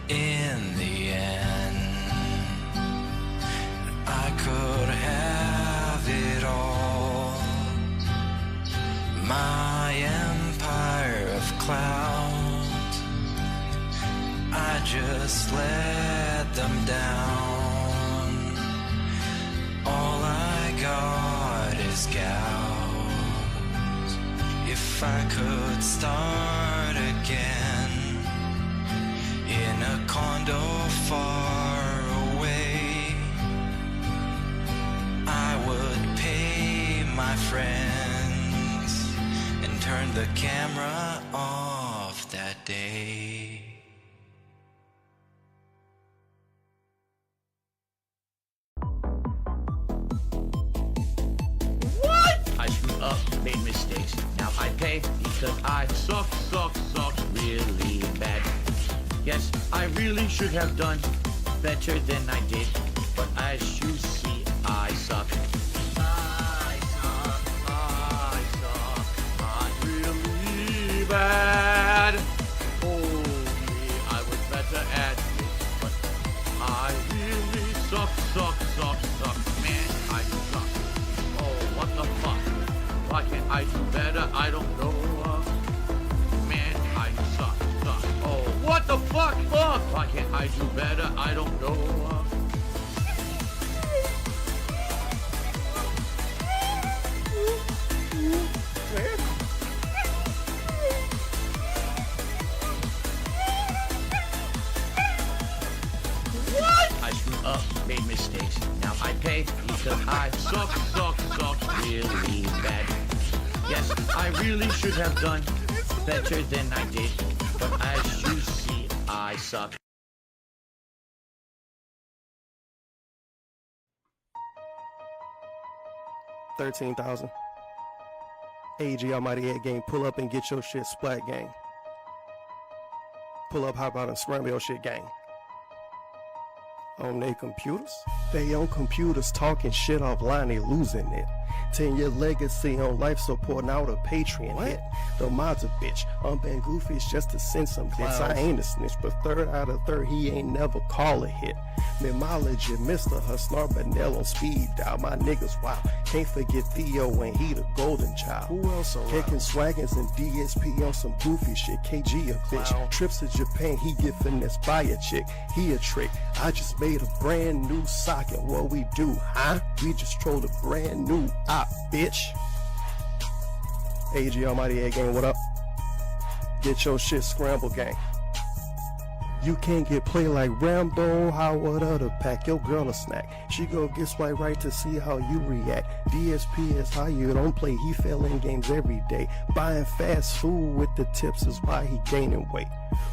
In the end, I could have it all. My empire of clouds, I just let them down. All I got is gouts. If I could start again in a condo far away, I would pay my friends and turn the camera off that day. I screwed up, made mistakes. Now I pay because I suck really bad. Yes, I really should have done better than I did, but as you see, I suck. I'm really bad. Oh me, I was better at this, but I really suck. Man, I suck. Oh, what the fuck? Why can't I do better? I don't know. Man, I suck. Oh, what the fuck? Why can't I do better? I don't know. I screwed up, made mistakes. Now I pay because I suck really bad. Yes, I really should have done better than I did, but as you see, I suck. $13,000. AG Almighty 8 gang, pull up and get your shit splat gang. Pull up, hop out and scramble your shit gang. On their computers? They on computers talking shit offline, they losing it. 10-year legacy on life support, now the Patreon hit. The mod's a bitch. I'm being goofy, it's just to send some bits. I ain't a snitch, but 3rd out of 3rd, he ain't never call a hit. Mimology, Mr. Hustler, Benell on speed dial. My niggas wild. Can't forget Theo when he the golden child. Who else around? Kicking swaggins and DSP on some goofy shit. KG a bitch. Wow. Trips to Japan, he get finessed by a chick. He a trick. I just made a brand new socket. What we do, huh? We just trolled a brand new op, bitch. AG Almighty 8 gang, what up? Get your shit scrambled, gang. You can't get played like Rambo, Howard or the pack your girl a snack. She go get swipe right to see how you react. DSP is how you don't play, he fail in games every day. Buying fast food with the tips is why he gaining weight.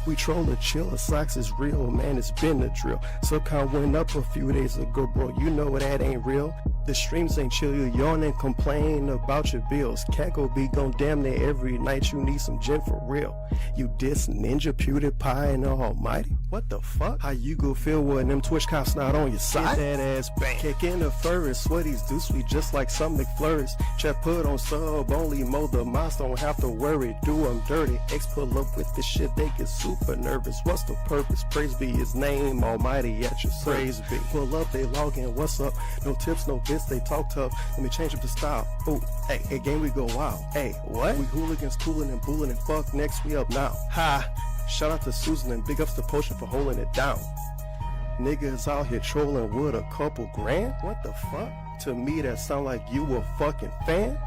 We troll a chiller, socks is real, man, it's been the drill. Subcon went up a few days ago, bro, you know that ain't real. The streams ain't chill, you yawn and complain about your bills. Cackle be gon' damn near every night, you need some gin for real. You diss Ninja, PewDiePie, and the Almighty? What the fuck? How you go feel when them Twitch cops not on your side? Get that ass bang. Kick in the furnace, sweaties do sweet just like some McFlurries. Chef put on sub, only mow the mouse, don't have to worry, do them dirty. X pull up with this shit, they get super nervous. What's the purpose? Praise be his name, Almighty at your praise be. Pull up, they log in, what's up? No tips, no bits, they talk tough. Let me change up the style. Oh, hey, game we go wild. Hey, what? We hooligans, cooling and bullying and fuck next, we up now. Ha! Shout out to Susan and big ups to Potion for holding it down. Niggas out here trolling with a couple grand? What the fuck? To me that sound like you a fucking fan?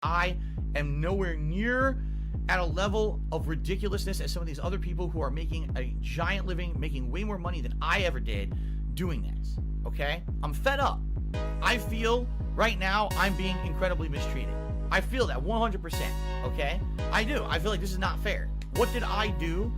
I am nowhere near at a level of ridiculousness as some of these other people who are making a giant living, making way more money than I ever did doing this, okay? I'm fed up. I feel right now I'm being incredibly mistreated. I feel that 100%, okay? I do. I feel like this is not fair. What did I do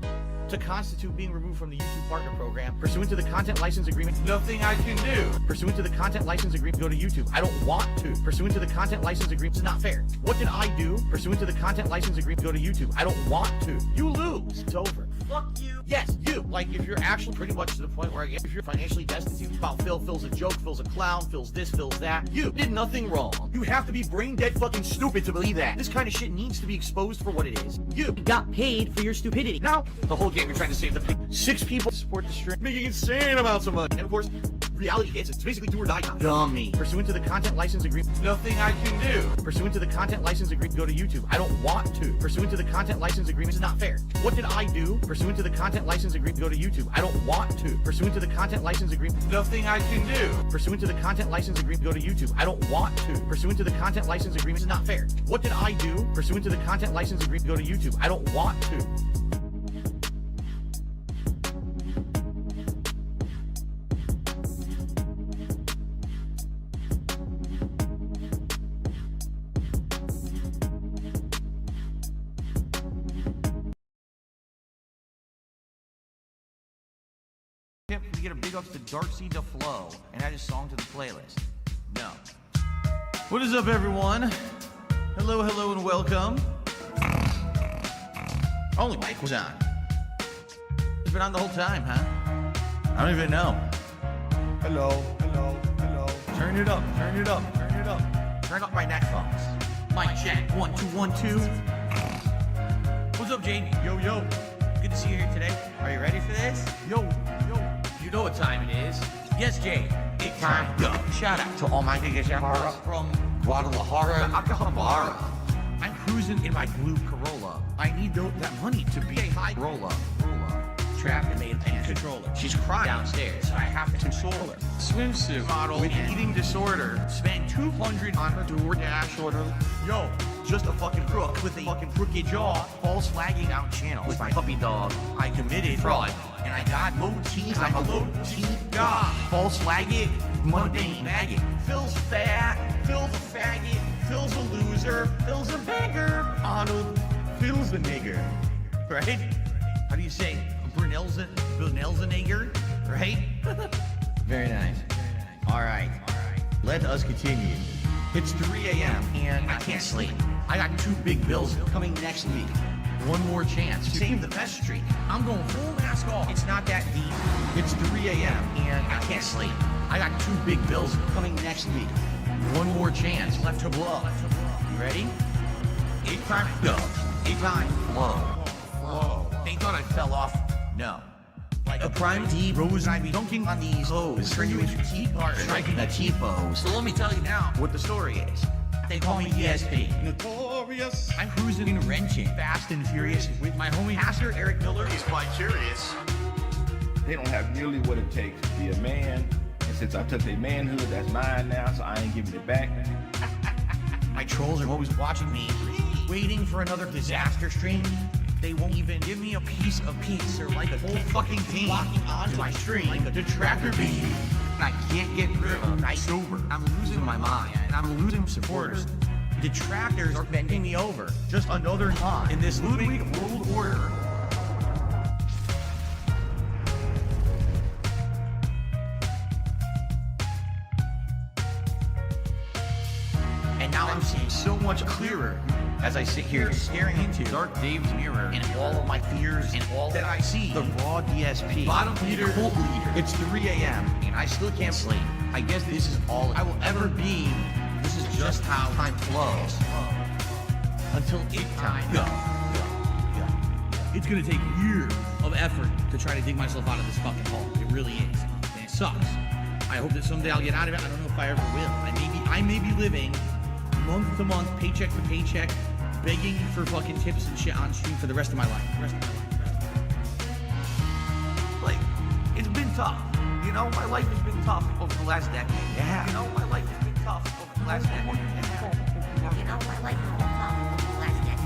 to constitute being removed from the YouTube Partner Program pursuant to the content license agreement? Nothing I can do. Pursuant to the content license agreement, go to YouTube. I don't want to. Pursuant to the content license agreement, it's not fair. What did I do? Pursuant to the content license agreement, go to YouTube. I don't want to. You lose. It's over. fuck you. Yes, you. Like, if you're actually pretty much to the point where if you're financially destitute, about Phil's a joke, Phil's a clown, Phil's this, Phil's that, you did nothing wrong. You have to be brain dead fucking stupid to believe that. This kind of shit needs to be exposed for what it is. You got paid for your stupidity. Now, the whole game you're trying to save the pig. 6 people support the stream, making insane amounts of money. And of course, reality hits. It's basically do or die time. Dummy. Pursuant to the content license agreement, nothing I can do. Pursuant to the content license agreement, go to YouTube. I don't want to. Pursuant to the content license agreement, is not fair. What did I do? Pursuant to the content license agreement, go to YouTube. I don't want to. Pursuant to the content license agreement, nothing I can do. Pursuant to the content license agreement, go to YouTube. I don't want to. Pursuant to the content license agreement, is not fair. What did I do? Pursuant to the content license agreement, go to YouTube. I don't want to. We get a big ups to Darcy DeFlo and add his song to the playlist. No. What is up, everyone? Hello, hello, and welcome. Only mic was on. It's been on the whole time, huh? I don't even know. Hello, hello, hello. Turn it up, turn it up, turn it up. Turn up my headphones. Mic check. 1 2 1 2. What's up, Jane? Yo, yo. Good to see you here today. Are you ready for this? Yo, yo. You know what time it is. Yes, Jay. It's time to go. Shout out to all my niggas from Guadalajara, Acapulco. I'm cruising in my blue Corolla. I need that money to be a high roller. Trapped and made a controller. She's crying downstairs, so I have to console her. Swimsuit model with eating disorder. Spent $200 on her DoorDash order. Yo, just a fucking crook with a fucking crooked jaw. False flagging out channel with my puppy dog. I committed fraud, and I got low teeth. I'm a low teeth god. False flagging, mundane maggot. Phil's fat, Phil's a faggot, Phil's a loser, Phil's a beggar. Arnold, Phil's a nigger. Right? How do you say? Brunel's a nigger, right? Very nice. All right. Let us continue. It's 3 a.m. and I can't sleep. I got 2 big bills coming next week. One more chance to save the best streak. I'm going full mask off. It's not that deep. It's 3 a.m. and I can't sleep. I got 2 big bills coming next week. One more chance left to blow. You ready? 8 time go. 8 time flow. They thought I fell off. No. Like a prime D rose, I'd be dunking on these hoes. Turn you into T-bar, striking a T-pose. So let me tell you now what the story is. They call me ESP. Notorious. I'm cruising and wrenching, fast and furious, with my homie Pastor Eric Miller. He's quite curious. They don't have nearly what it takes to be a man. And since I took their manhood, that's mine now, so I ain't giving it back. My trolls are always watching me, waiting for another disaster stream. They won't even give me a piece of pizza, or like a whole fucking team locking onto my stream like a detractor bee. And I can't get rid of them. I'm sober. I'm losing my mind, and I'm losing supporters. Detractors are bending me over. Just another knot in this Ludwig world order. And now I'm seeing so much clearer as I sit here staring into Dark Dave's mirror and all of my fears and all that I see. The raw DSP, bottom leader, cult leader. It's 3 a.m. and I still can't sleep. I guess this is all I will ever be. This is just how time flows. Until it time go. It's gonna take years of effort to try to dig myself out of this fucking hole. It really is. And it sucks. I hope that someday I'll get out of it. I don't know if I ever will. I may be living month to month, paycheck to paycheck, begging for fucking tips and shit on stream for the rest of my life. Like, it's been tough. You know, my life has been tough over the last decade. Yeah. You know, my life has been tough over the last decade. Yeah. You know, my life has been tough over the last decade.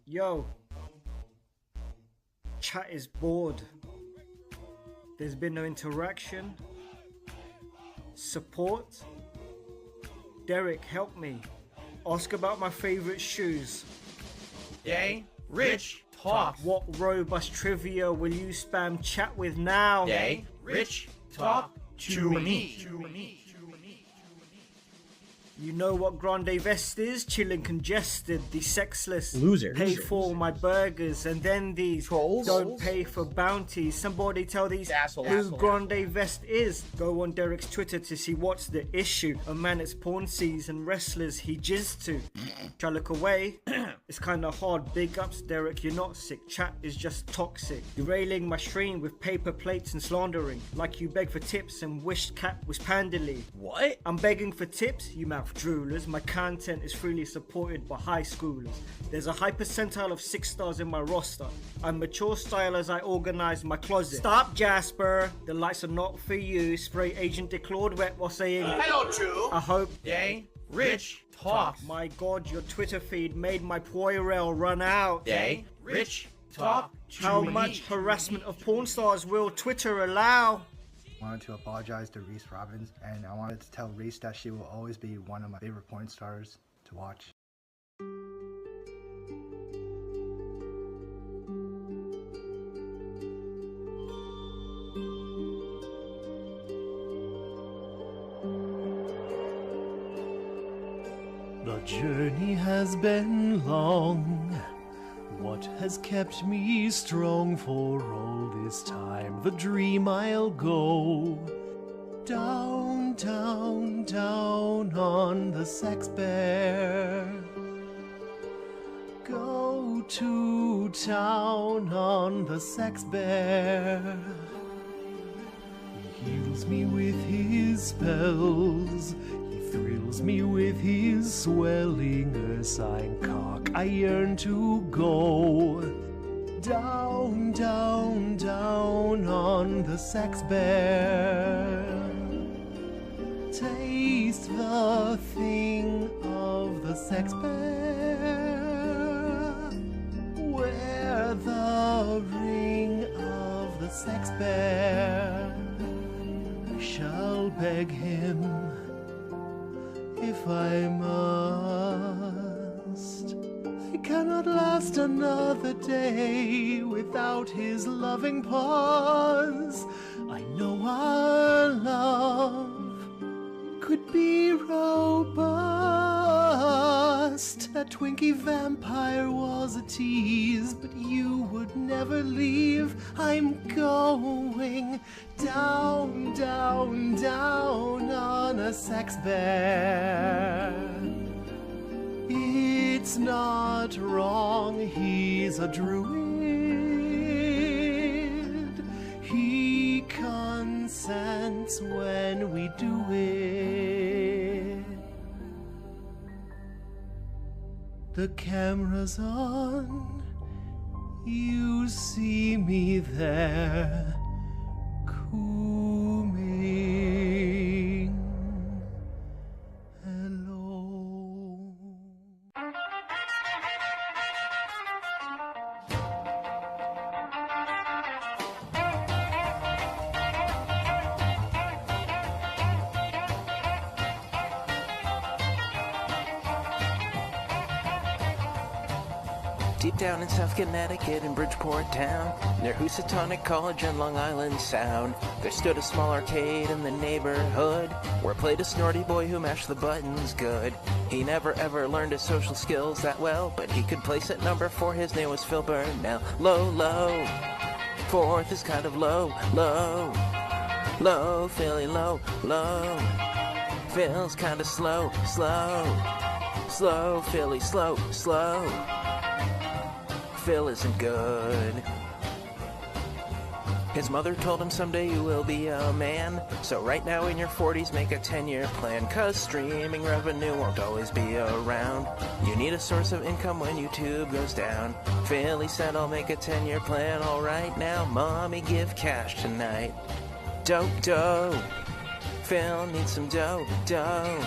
Yo, chat is bored. There's been no interaction. Support. Derek, help me. Ask about my favorite shoes. Yay, Rich, talks. What robust trivia will you spam chat with now? They rich talk to me. You know what Grande Vest is? Chillin' congested, the sexless Loser. pay for my burgers, and then these Trolls. don't pay for bounties. Somebody tell these Asshole. who Grande Vest is. Go on Derek's Twitter to see what's the issue. A man it's porn sees and wrestlers he jizzed to. Try look away. It's kinda hard. Big ups, Derek, you're not sick. Chat is just toxic. Derailing my stream with paper plates and slandering. Like you beg for tips and wished cat was pandily. What? I'm begging for tips, you mouth droolers. My content is freely supported by high schoolers. There's a high percentile of 6 stars in my roster. I'm mature style as I organize my closet. Stop, Jasper. The lights are not for you. Spray Agent Declawed wet while saying Hello, true. I hope. They rich talks. My god, your Twitter feed made my Poirel run out. They rich talk to How me. much harassment of porn stars will Twitter allow? Wanted to apologize to Reese Robbins, and I wanted to tell Reese that she will always be one of my favorite porn stars to watch. The journey has been long. What has kept me strong for all this time? The dream I'll go down, down, down on the sex bear. Go to town on the sex bear. He heals me with his spells. He thrills me with his swelling ursine cock. I yearn to go down, down, down on the sex bear. Taste the thing of the sex bear. Wear the ring of the sex bear. I shall beg him if I must. I cannot last another day without his loving paws. I know our love could be robust. That Twinkie vampire was a tease, but you would never leave. I'm going down, down, down on a sex bear. It's not wrong, he's a druid. He consents when we do it. The camera's on, you see me there, cooming. Hello. Deep down in South Connecticut in Bridgeport town, near Housatonic College and Long Island Sound, there stood a small arcade in the neighborhood, where played a snorty boy who mashed the buttons good. He never ever learned his social skills that well, but he could place at number 4, his name was Phil Burnell. Low, low, 4th is kind of low, low, low, Philly low, low. Phil's kinda slow, slow, slow, Philly slow, slow. Phil isn't good. His mother told him someday you will be a man. So right now in your 40s make a 10-year plan, cause streaming revenue won't always be around. You need a source of income when YouTube goes down. Philly said I'll make a 10-year plan. Alright now, mommy give cash tonight. Dope, dough. Phil needs some dough, dough.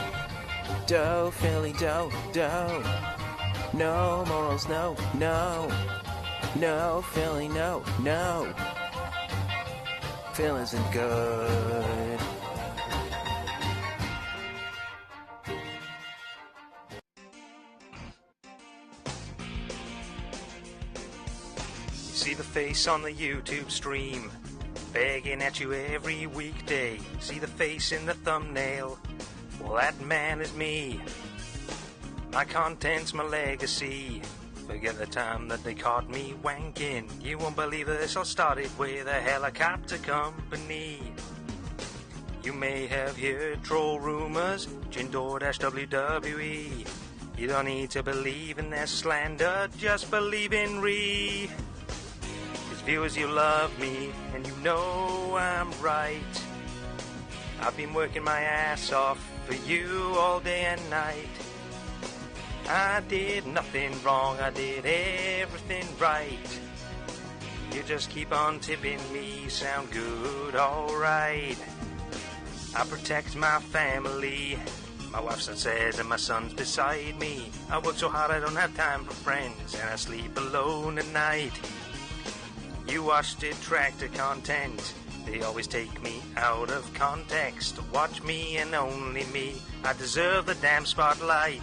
Dough, Philly dough, dough. No morals, no, no. No, Philly, no, no. Phil isn't good. See the face on the YouTube stream, begging at you every weekday. See the face in the thumbnail, well that man is me. My content's my legacy. Forget the time that they caught me wanking. You won't believe this all started with a helicopter company. You may have heard troll rumors, Jinder-WWE. You don't need to believe in their slander, just believe in Ree. Cause viewers, you love me, and you know I'm right. I've been working my ass off for you all day and night. I did nothing wrong, I did everything right. You just keep on tipping me, sound good, alright. I protect my family. My wife says and my son's beside me. I work so hard I don't have time for friends, and I sleep alone at night. You watch detractor content, they always take me out of context. Watch me and only me, I deserve the damn spotlight.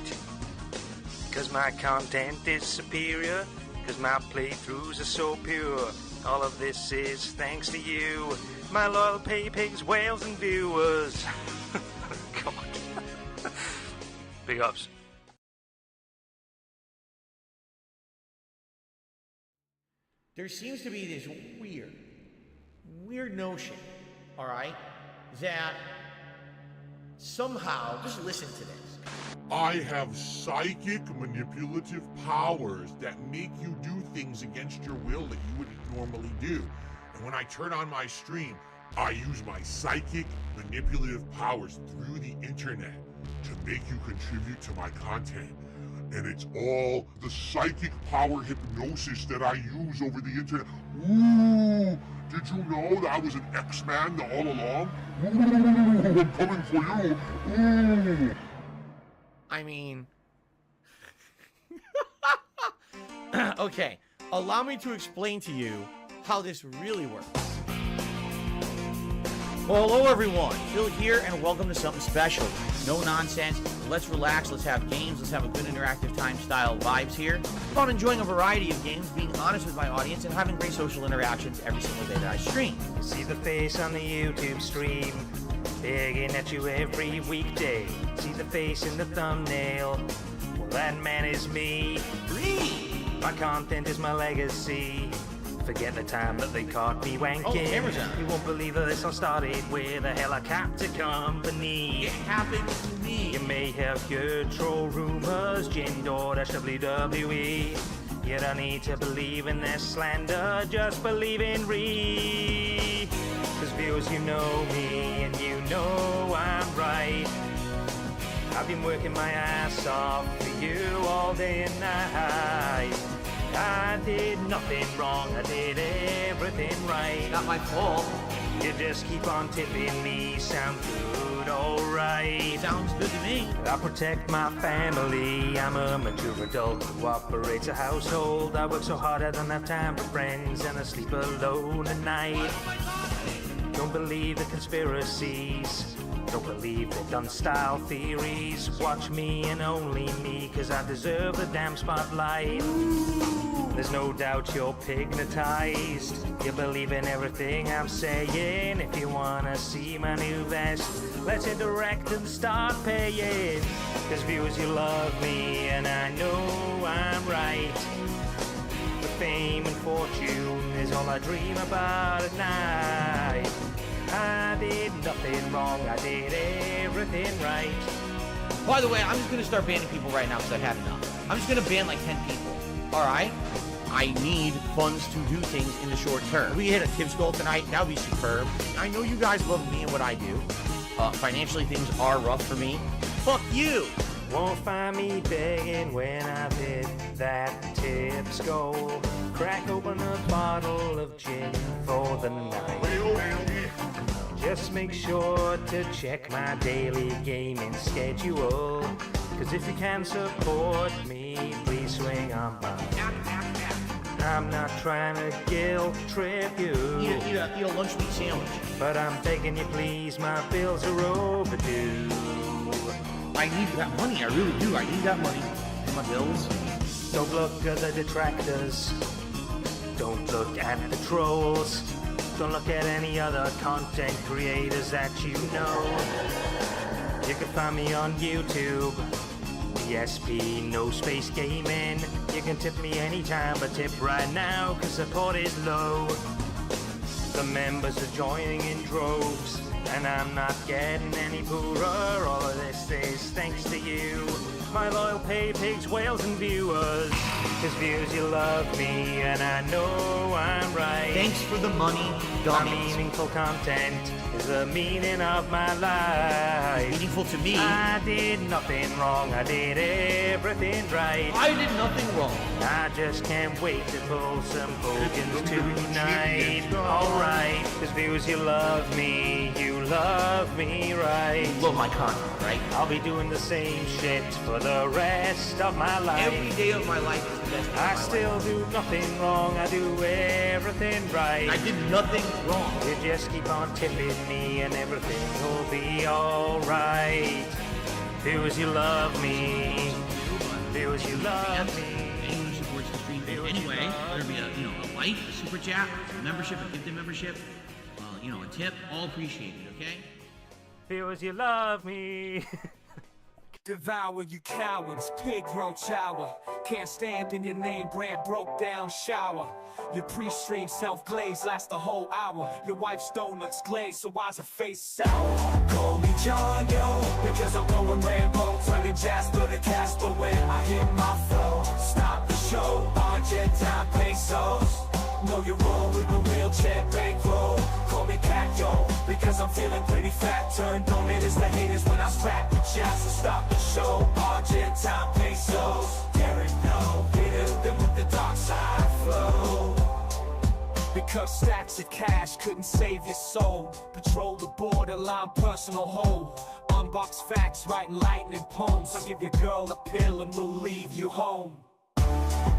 Cause my content is superior, cause my playthroughs are so pure. All of this is thanks to you, my loyal pay pigs, whales and viewers. God. Big ups. There seems to be this weird notion, all right, that somehow, just listen to this. I have psychic manipulative powers that make you do things against your will that you wouldn't normally do. And when I turn on my stream, I use my psychic manipulative powers through the internet to make you contribute to my content. And it's all the psychic power hypnosis that I use over the internet. Ooh, did you know that I was an X-Man all along? Ooh, I'm coming for you. Ooh. I mean, okay, allow me to explain to you how this really works. Well, hello everyone, Phil here, and welcome to something special. No nonsense, let's relax, let's have games, let's have a good interactive time style vibes here. About enjoying a variety of games, being honest with my audience, and having great social interactions every single day that I stream. See the face on the YouTube stream, begging at you every weekday. See the face in the thumbnail, well that man is me. My content is my legacy. Forget the time that they caught me wanking. You won't believe that this all started with a helicopter company. It happened to me. You may have heard troll rumors, Jinder-WWE. You don't need to believe in their slander, just believe in Ree. Cause viewers, you know me, and you know I'm right. I've been working my ass off for you all day and night. I did nothing wrong, I did everything right. Not my fault. You just keep on tipping me, sound good, alright. Sounds good to me. I protect my family, I'm a mature adult who operates a household. I work so hard I don't have time for friends, and I sleep alone at night. Don't believe the conspiracies, don't believe the done style theories. Watch me and only me, cause I deserve the damn spotlight. There's no doubt you're pignatized, you believe in everything I'm saying. If you wanna see my new vest, let's interact and start paying. Cause viewers, you love me, and I know I'm right. The fame and fortune is all I dream about at night. I did nothing wrong, I did everything right. By the way, I'm just gonna start banning people right now because I've had enough. I'm just gonna ban like 10 people, alright? I need funds to do things in the short term. If we hit a Tibbs goal tonight, that would be superb. I know you guys love me and what I do. Financially, things are rough for me. Fuck you! Won't find me begging when I've hit that Tibbs goal. Crack open a bottle of gin for the night. Just make sure to check my daily gaming schedule. Cause if you can support me, please swing on by. I'm not trying to guilt trip you. Eat a lunch meat sandwich. But I'm begging you please, my bills are overdue. I need that money, I really do. I need that money. And my bills. Don't look at the detractors. Don't look at the trolls. Don't look at any other content creators that you know. You can find me on YouTube. ESP, no space gaming. You can tip me anytime, but tip right now, cause support is low. The members are joining in droves, and I'm not getting any poorer. All of this is thanks to you, my loyal pay pigs, whales, and viewers. Cause views, you love me, and I know I'm right. Thanks for the money, My dummies. meaningful content is the meaning of my life. Meaningful to me. I did nothing wrong, I did everything right. I did nothing wrong. I just can't wait to pull some Bogans tonight. Alright, cause viewers, you love me right. Love my content, right? I'll be doing the same shit for the rest of my life. Every day of my life is the best day of my I life. still do nothing wrong, I do everything right. I did nothing wrong. You just keep on tipping me and everything will be alright. Viewers, you love me. Viewers, you love me. Anyone who supports the stream in any way, whether it be a like, a super chat, a membership, a gifted membership, a tip, all appreciated, okay? Viewers, you love me. Devour you cowards, pig roach hour. Can't stand in your name brand, broke down shower. Your pre-stream self-glaze lasts the whole hour. Your wife's donuts glaze, so why's her face sour? Call me John, yo, because I'm going Rambo. Turning Jasper to Casper when I hit my flow. Stop the show, Argentine pesos. Know you're wrong with the real check bankroll. Call me Cacto, because I'm feeling pretty fat. Turned on it as the haters when I strap the jazz. So stop the show, Argentine pesos. Derek, no, hit them with the dark side flow. Because stacks of cash couldn't save your soul. Patrol the borderline personal hold. Unbox facts, writing lightning poems. I'll give your girl a pill and we'll leave you home.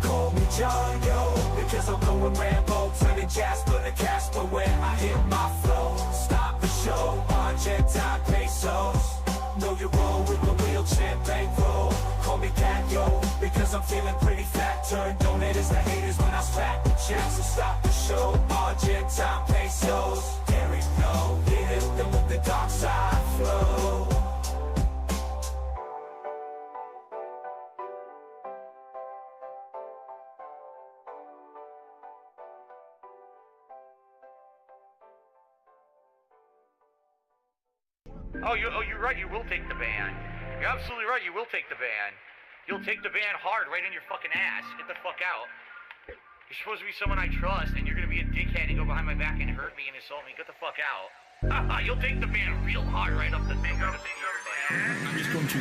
Call me John, yo, because I'm going Rambo. Turning Jasper to Casper when I hit my flow. Stop the show, Argentine pesos. Know you're wrong with the real champ bankroll. Call me Cat, yo, because I'm feeling pretty fat. Turned on it as the haters when I spat the chance. So stop the show, Argentine pesos. Derek, no, hit them with the dark side flow. Oh, you're right. You will take the ban. You're absolutely right. You will take the ban. You'll take the ban hard right in your fucking ass. Get the fuck out. You're supposed to be someone I trust, and you're gonna be a dickhead and go behind my back and hurt me and insult me. Get the fuck out. You'll take the ban real hard right up the thing. I'm just going to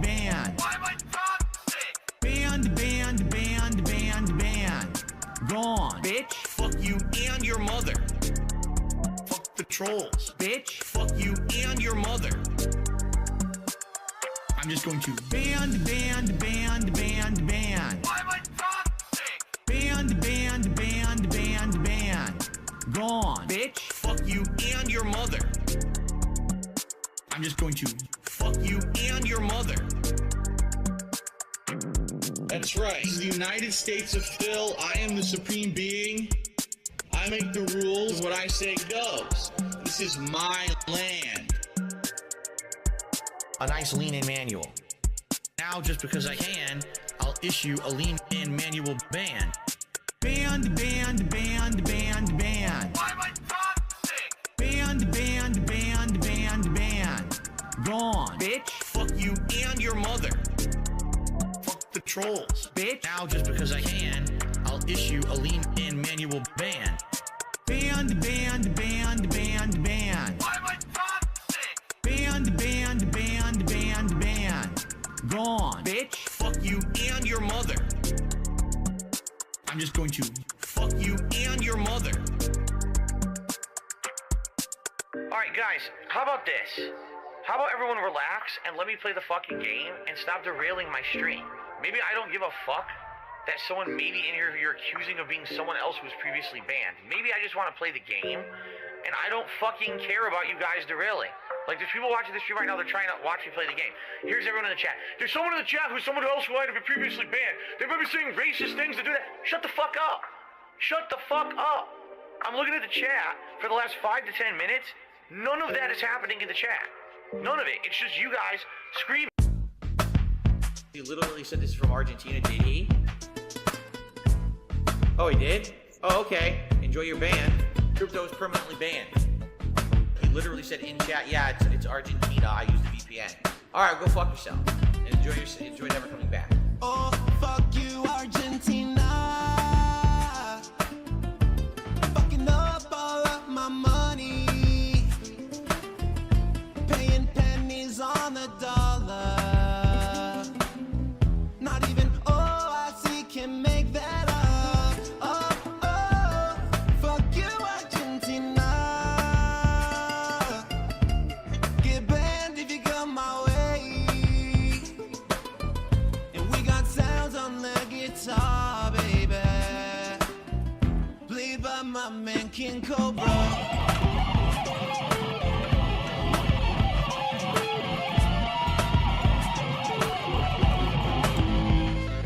ban. Why am I toxic? Ban. Gone. Bitch. Fuck you and your mother. Fuck the trolls. Bitch. Fuck you and your mother. I'm just going to ban. Why am I toxic? Ban. Gone. Bitch. Fuck you and your mother. I'm just going to fuck you and your mother. That's right. This is the United States of Phil. I am the supreme being. I make the rules. What I say goes. This is my land. A nice lean-in manual. Now, just because I can, I'll issue a lean-in manual ban. Ban. Why am I toxic? Ban. Gone. Bitch. Fuck you and your mother. Fuck the trolls. Bitch. Now, just because I can, I'll issue a lean-in manual ban. Ban. Why am I toxic? Ban. Gone. Bitch. Fuck you and your mother. I'm just going to fuck you and your mother. Alright guys, how about this? How about everyone relax and let me play the fucking game and stop derailing my stream? Maybe I don't give a fuck that someone maybe in here you're accusing of being someone else who was previously banned. Maybe I just want to play the game and I don't fucking care about you guys derailing. Like, there's people watching this stream right now, they're trying to watch me play the game. Here's everyone in the chat. There's someone in the chat who's someone else who might have been previously banned. They might be saying racist things to do that. Shut the fuck up. Shut the fuck up. I'm looking at the chat for the last 5 to 10 minutes. None of that is happening in the chat. None of it. It's just you guys screaming. He literally said this is from Argentina, did he? Oh, he did? Oh, okay. Enjoy your ban. Crypto is permanently banned. He literally said in chat, yeah, it's Argentina. I use the VPN. All right, go fuck yourself and enjoy never coming back. Oh, fuck you, Argentina. Fucking up all of my money. Paying pennies on the dollar. Not even OIC can make that up. Baby, played by my man King Cobra.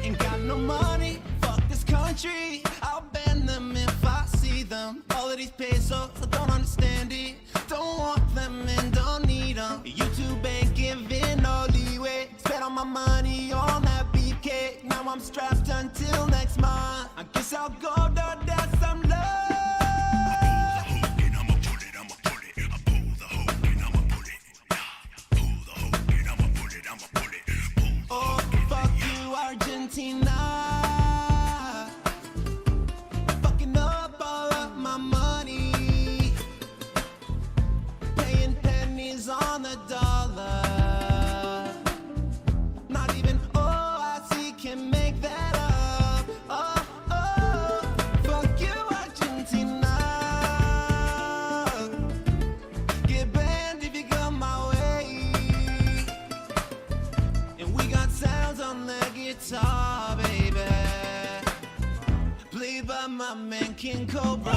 Ain't got no money, fuck this country. I'll ban them if I see them. All of these pesos, I don't understand it. Don't want them and don't need them. YouTube ain't giving no leeway. Spent all my money on that BK. Now I'm strapped until next month. I guess I'll go down there some love. Oh, fuck you, Argentina. Fucking up all of my money. Paying pennies on the dollar. Not even OIC can make that up. Oh, oh, fuck you, Argentina. Get banned if you come my way. And we got sounds on the guitar, baby. Played by my man King Cobra.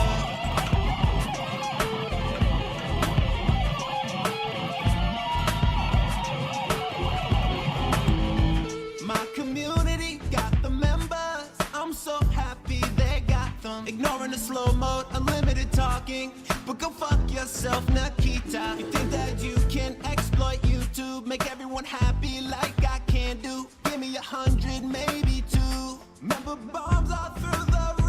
My community got the members. I'm so happy they got them. Ignoring the slow mode, unlimited talking. But go fuck yourself, Nikita. You think that you can exploit YouTube, make everyone happy like I can do? Give me 100, maybe 2. Remember bombs all through the roof.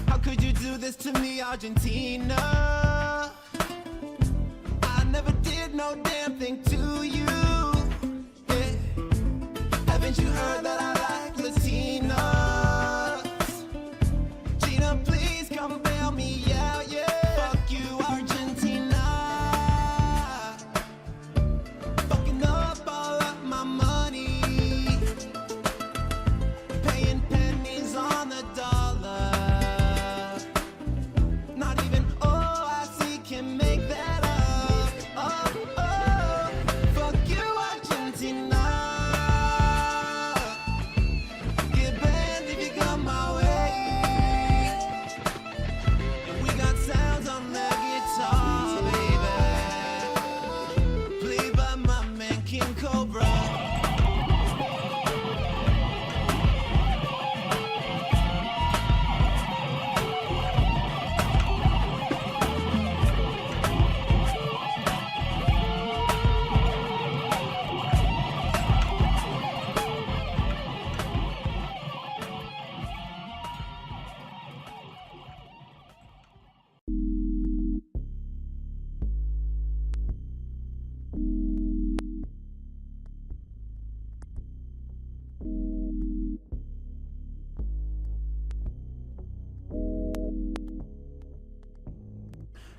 How could you do this to me, Argentina? I never did no damn thing to you. Yeah. Haven't you heard that I like Latinas? Gina, please come bail me out, yeah. Fuck you, Argentina. Fucking up all of my money. Paying pennies on the dollar. Not even OIC can make that up. Oh, oh, fuck you, Argentina. Get banned if you come my way. And we got sounds on the guitar, baby. Played by my man King Cobra.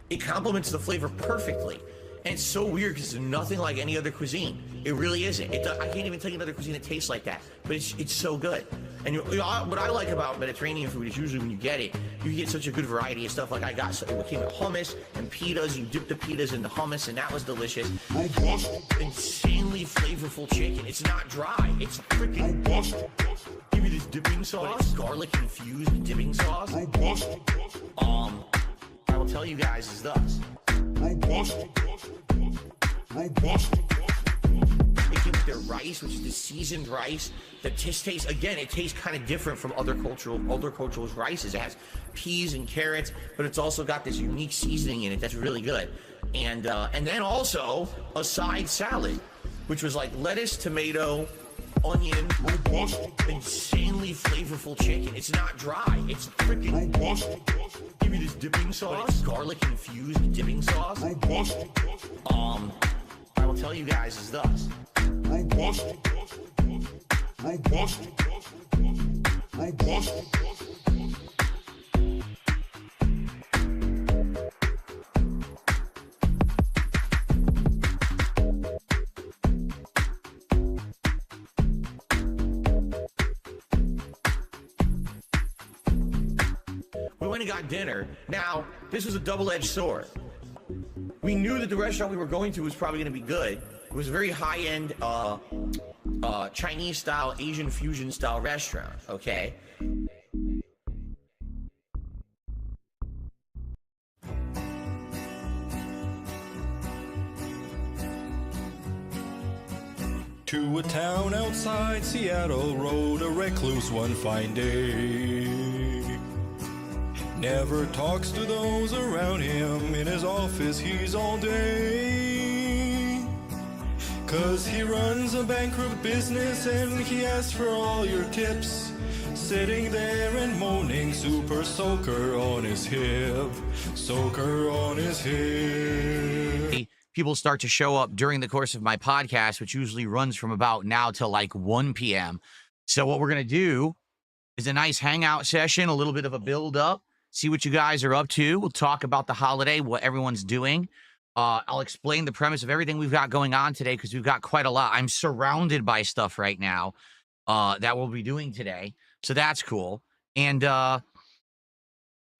It complements the flavor perfectly. And it's so weird because it's nothing like any other cuisine. It really isn't. I can't even take another cuisine that tastes like that. But it's so good. And what I like about Mediterranean food is usually when you get it, you get such a good variety of stuff. Like I got it came with hummus and pitas. You dip the pitas into hummus, and that was delicious. Robust. Insanely flavorful chicken. It's not dry. It's freaking Robust. Give me this dipping sauce, garlic infused dipping sauce. Robust. I will tell you guys is thus. Robust. Robust. They came with their rice, which is the seasoned rice. The tastes again. It tastes kind of different from other cultures' rices. It has peas and carrots, but it's also got this unique seasoning in it that's really good. And then also a side salad, which was like lettuce, tomato, onion, Robust. insanely flavorful chicken. It's not dry. It's freaking Robust. Give me this dipping sauce, garlic infused dipping sauce. Robust. I will tell you guys is thus. Robust. Robust. Robust. We went and got dinner. Now, this was a double-edged sword. We knew that the restaurant we were going to was probably going to be good. It was a very high-end Chinese-style, Asian fusion-style restaurant, okay? To a town outside Seattle rode a recluse one fine day. Never talks to those around him, in his office he's all day. 'Cause he runs a bankrupt business and he asks for all your tips. Sitting there and moaning, super soaker on his hip, soaker on his hip. People start to show up during the course of my podcast, which usually runs from about now till like 1 p.m. So what we're going to do is a nice hangout session, a little bit of a build up, see what you guys are up to. We'll talk about the holiday, what everyone's doing. I'll explain the premise of everything we've got going on today because we've got quite a lot. I'm surrounded by stuff right now that we'll be doing today. So that's cool. And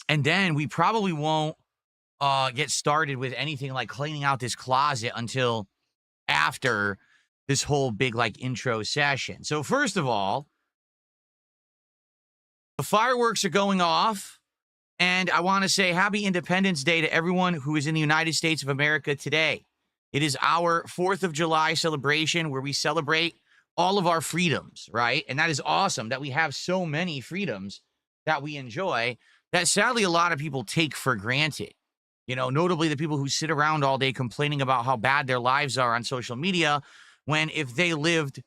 then we probably won't get started with anything like cleaning out this closet until after this whole big like intro session. So first of all, the fireworks are going off, and I want to say happy Independence Day to everyone who is in the United States of America today. It is our 4th of July celebration where we celebrate all of our freedoms, right? And that is awesome that we have so many freedoms that we enjoy that sadly a lot of people take for granted. You know, notably the people who sit around all day complaining about how bad their lives are on social media, when if they lived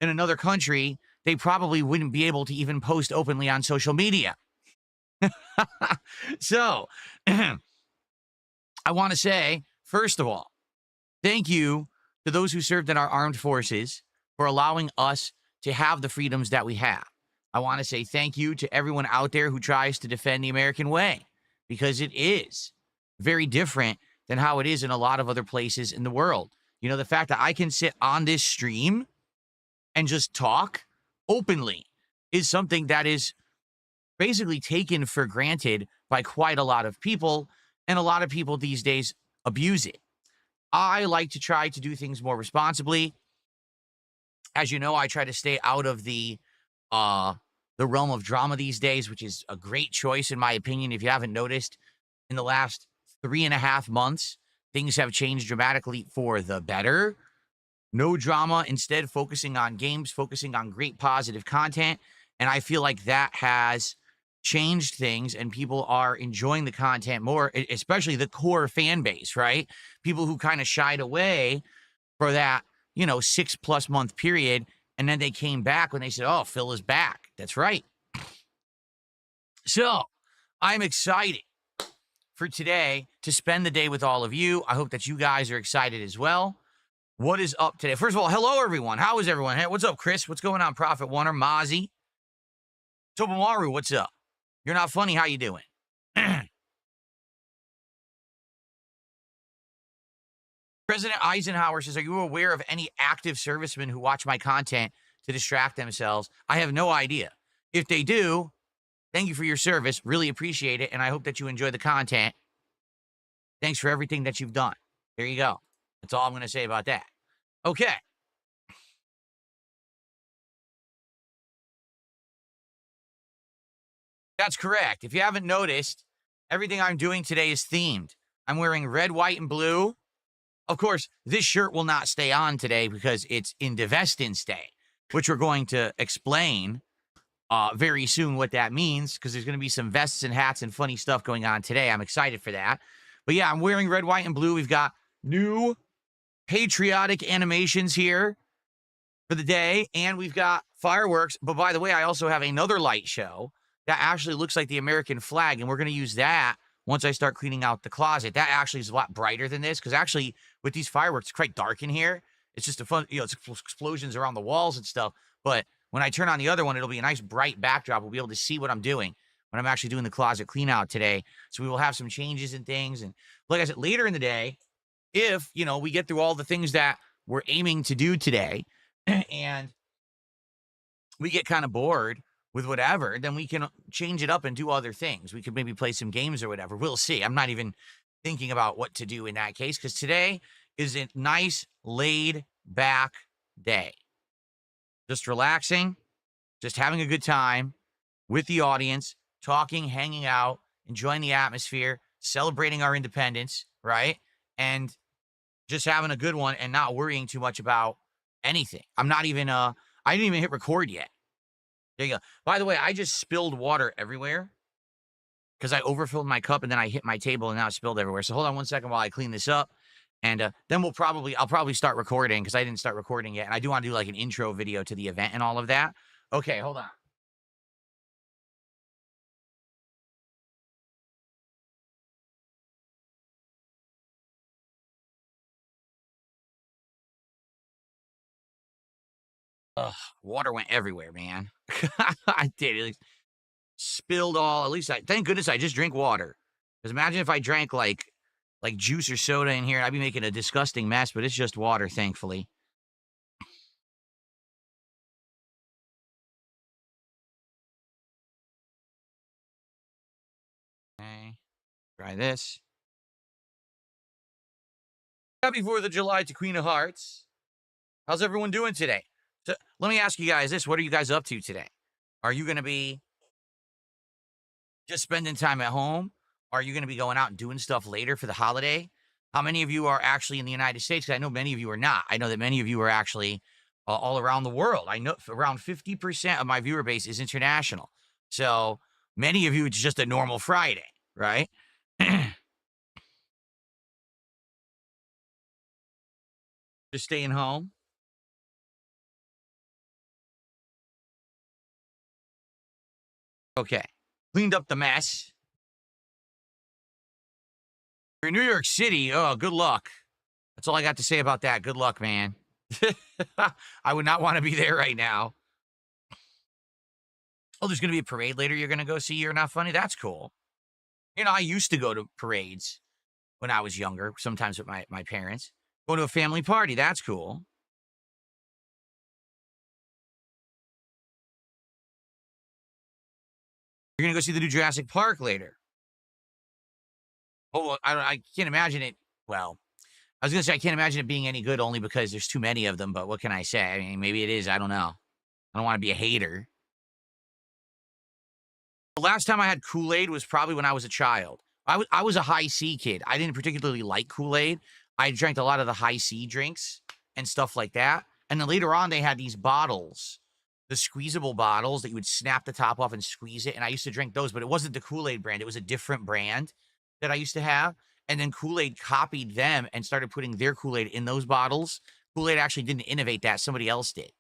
in another country, they probably wouldn't be able to even post openly on social media. So, I want to say, first of all, thank you to those who served in our armed forces for allowing us to have the freedoms that we have. I want to say thank you to everyone out there who tries to defend the American way, because it is very different than how it is in a lot of other places in the world. You know, the fact that I can sit on this stream and just talk openly is something that is basically taken for granted by quite a lot of people, and a lot of people these days abuse it. I like to try to do things more responsibly. As you know, I try to stay out of the realm of drama these days, which is a great choice in my opinion. If you haven't noticed, in the last 3.5 months, things have changed dramatically for the better. No drama, instead focusing on games, focusing on great positive content. And I feel like that has changed things, and people are enjoying the content more, especially the core fan base, right? People who kind of shied away for that, 6+ month period. And then they came back when they said, oh, Phil is back. That's right. So I'm excited for today to spend the day with all of you. I hope that you guys are excited as well. What is up today? First of all, hello, everyone. How is everyone? Hey, what's up, Chris? What's going on, Prophet Warner? Mozzie? Tobomaru, what's up? You're not funny. How you doing? President Eisenhower says, are you aware of any active servicemen who watch my content to distract themselves? I have no idea. If they do, thank you for your service. Really appreciate it. And I hope that you enjoy the content. Thanks for everything that you've done. There you go. That's all I'm going to say about that. Okay. That's correct. If you haven't noticed, everything I'm doing today is themed. I'm wearing red, white, and blue. Of course, this shirt will not stay on today because it's Indivestance Day, which we're going to explain very soon what that means, because there's going to be some vests and hats and funny stuff going on today. I'm excited for that. But yeah, I'm wearing red, white, and blue. We've got new patriotic animations here for the day, and we've got fireworks. But by the way, I also have another light show that actually looks like the American flag, and we're going to use that once I start cleaning out the closet. That actually is a lot brighter than this, because actually with these fireworks, it's quite dark in here. It's just a fun, it's explosions around the walls and stuff. But when I turn on the other one, it'll be a nice bright backdrop. We'll be able to see what I'm doing when I'm actually doing the closet clean out today. So we will have some changes and things. And like I said, later in the day, if, we get through all the things that we're aiming to do today and we get kind of bored with whatever, then we can change it up and do other things. We could maybe play some games or whatever. We'll see. I'm not even thinking about what to do in that case, because today is a nice laid back day. Just relaxing, just having a good time with the audience, talking, hanging out, enjoying the atmosphere, celebrating our independence, right? And just having a good one and not worrying too much about anything. I didn't even hit record yet. There you go. By the way, I just spilled water everywhere because I overfilled my cup and then I hit my table and now it spilled everywhere. So hold on one second while I clean this up. And then I'll probably start recording, because I didn't start recording yet. And I do want to do like an intro video to the event and all of that. Okay, hold on. Ugh, water went everywhere, man. I did. It spilled all. At least thank goodness I just drink water. Because imagine if I drank like juice or soda in here, I'd be making a disgusting mess. But it's just water, thankfully. Okay, try this. Happy 4th of July to Queen of Hearts. How's everyone doing today? So let me ask you guys this. What are you guys up to today? Are you going to be just spending time at home? Are you going to be going out and doing stuff later for the holiday? How many of you are actually in the United States? Because I know many of you are not. I know that many of you are actually all around the world. I know around 50% of my viewer base is international. So many of you, it's just a normal Friday, right? Just staying home. Okay. Cleaned up the mess. You're in New York City. Oh, good luck. That's all I got to say about that. Good luck, man. I would not want to be there right now. Oh, there's going to be a parade later you're going to go see. You're Not Funny? That's cool. I used to go to parades when I was younger, sometimes with my parents. Going to a family party. That's cool. You're going to go see the new Jurassic Park later. Oh, I can't imagine it. Well, I was going to say I can't imagine it being any good only because there's too many of them, but what can I say? I mean, maybe it is. I don't know. I don't want to be a hater. The last time I had Kool-Aid was probably when I was a child. I was a high C kid. I didn't particularly like Kool-Aid. I drank a lot of the high C drinks and stuff like that. And then later on, they had these bottles, the squeezable bottles that you would snap the top off and squeeze it. And I used to drink those, but it wasn't the Kool-Aid brand. It was a different brand that I used to have. And then Kool-Aid copied them and started putting their Kool-Aid in those bottles. Kool-Aid actually didn't innovate that. Somebody else did.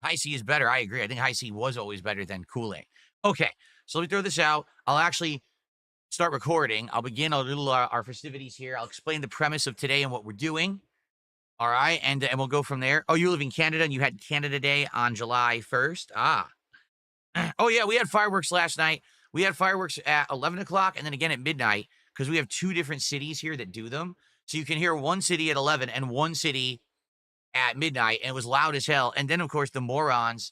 High C is better. I agree. I think High C was always better than Kool-Aid. Okay, so let me throw this out. I'll actually start recording. I'll begin our festivities here. I'll explain the premise of today and what we're doing. All right, and we'll go from there. Oh, you live in Canada and you had Canada Day on July 1st? Ah. Oh, yeah, we had fireworks last night. We had fireworks at 11 o'clock and then again at midnight because we have two different cities here that do them. So you can hear one city at 11 and one city at midnight, and it was loud as hell. And then, of course, the morons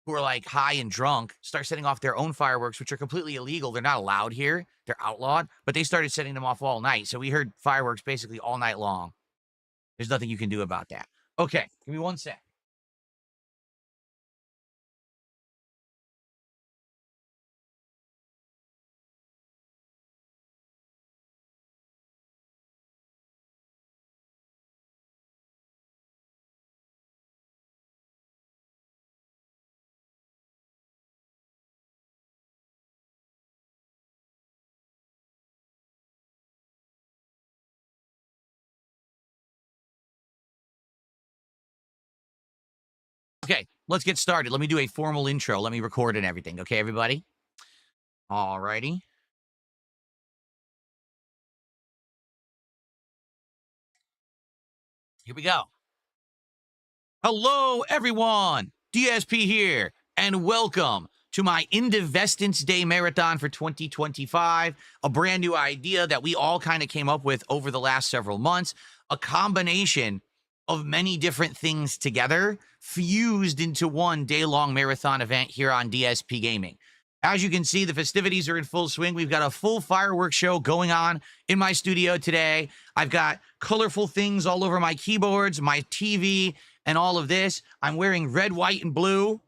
who are like high and drunk start setting off their own fireworks, which are completely illegal. They're not allowed here. They're outlawed, but they started setting them off all night. So we heard fireworks basically all night long. There's nothing you can do about that. Okay, give me one sec. Okay, let's get started. Let me do a formal intro. Let me record and everything. Okay, everybody? All righty. Here we go. Hello, everyone. DSP here, and welcome to my Indivestance Day Marathon for 2025, a brand new idea that we all kind of came up with over the last several months, a combination of many different things together, fused into one day-long marathon event here on DSP Gaming. As you can see, the festivities are in full swing. We've got a full fireworks show going on in my studio today. I've got colorful things all over my keyboards, my TV, and all of this. I'm wearing red, white, and blue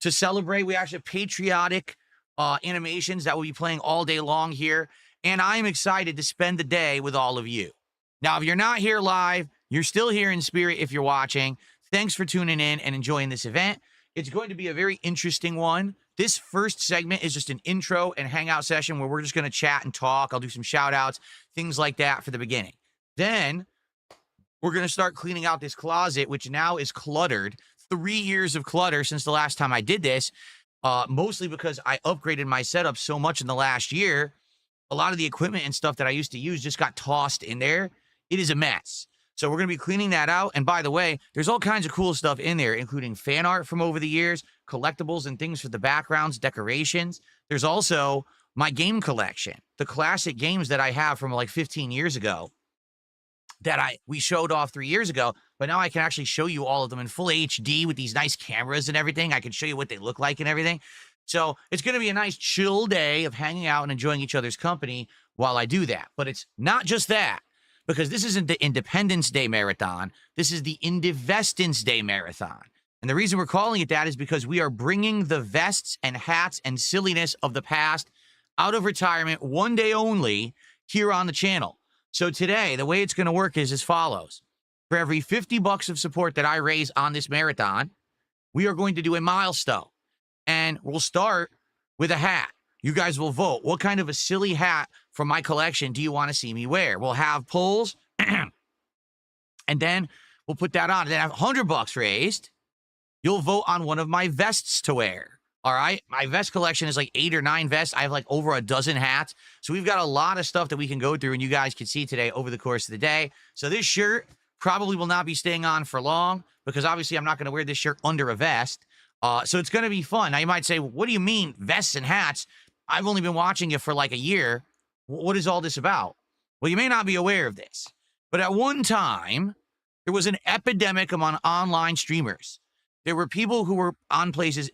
to celebrate. We actually have patriotic animations that will be playing all day long here. And I'm excited to spend the day with all of you. Now, if you're not here live, you're still here in spirit if you're watching. Thanks for tuning in and enjoying this event. It's going to be a very interesting one. This first segment is just an intro and hangout session where we're just going to chat and talk. I'll do some shout outs, things like that for the beginning. Then we're going to start cleaning out this closet, which now is cluttered. 3 years of clutter since the last time I did this, mostly because I upgraded my setup so much in the last year. A lot of the equipment and stuff that I used to use just got tossed in there. It is a mess. So we're going to be cleaning that out. And by the way, there's all kinds of cool stuff in there, including fan art from over the years, collectibles and things for the backgrounds, decorations. There's also my game collection, the classic games that I have from like 15 years ago that we showed off 3 years ago. But now I can actually show you all of them in full HD with these nice cameras and everything. I can show you what they look like and everything. So it's going to be a nice chill day of hanging out and enjoying each other's company while I do that. But it's not just that. Because this isn't the Independence Day Marathon. This is the Indivestance Day Marathon. And the reason we're calling it that is because we are bringing the vests and hats and silliness of the past out of retirement one day only here on the channel. So today, the way it's going to work is as follows. For every $50 of support that I raise on this marathon, we are going to do a milestone. And we'll start with a hat. You guys will vote. What kind of a silly hat from my collection do you want to see me wear? We'll have polls, and then we'll put that on. And then I have $100 raised. You'll vote on one of my vests to wear. All right? My vest collection is like 8 or 9 vests. I have like over a dozen hats. So we've got a lot of stuff that we can go through, and you guys can see today over the course of the day. So this shirt probably will not be staying on for long because obviously I'm not going to wear this shirt under a vest. So it's going to be fun. Now you might say, well, what do you mean vests and hats? I've only been watching you for like a year. What is all this about? Well, you may not be aware of this, but at one time, there was an epidemic among online streamers. There were people who were on places,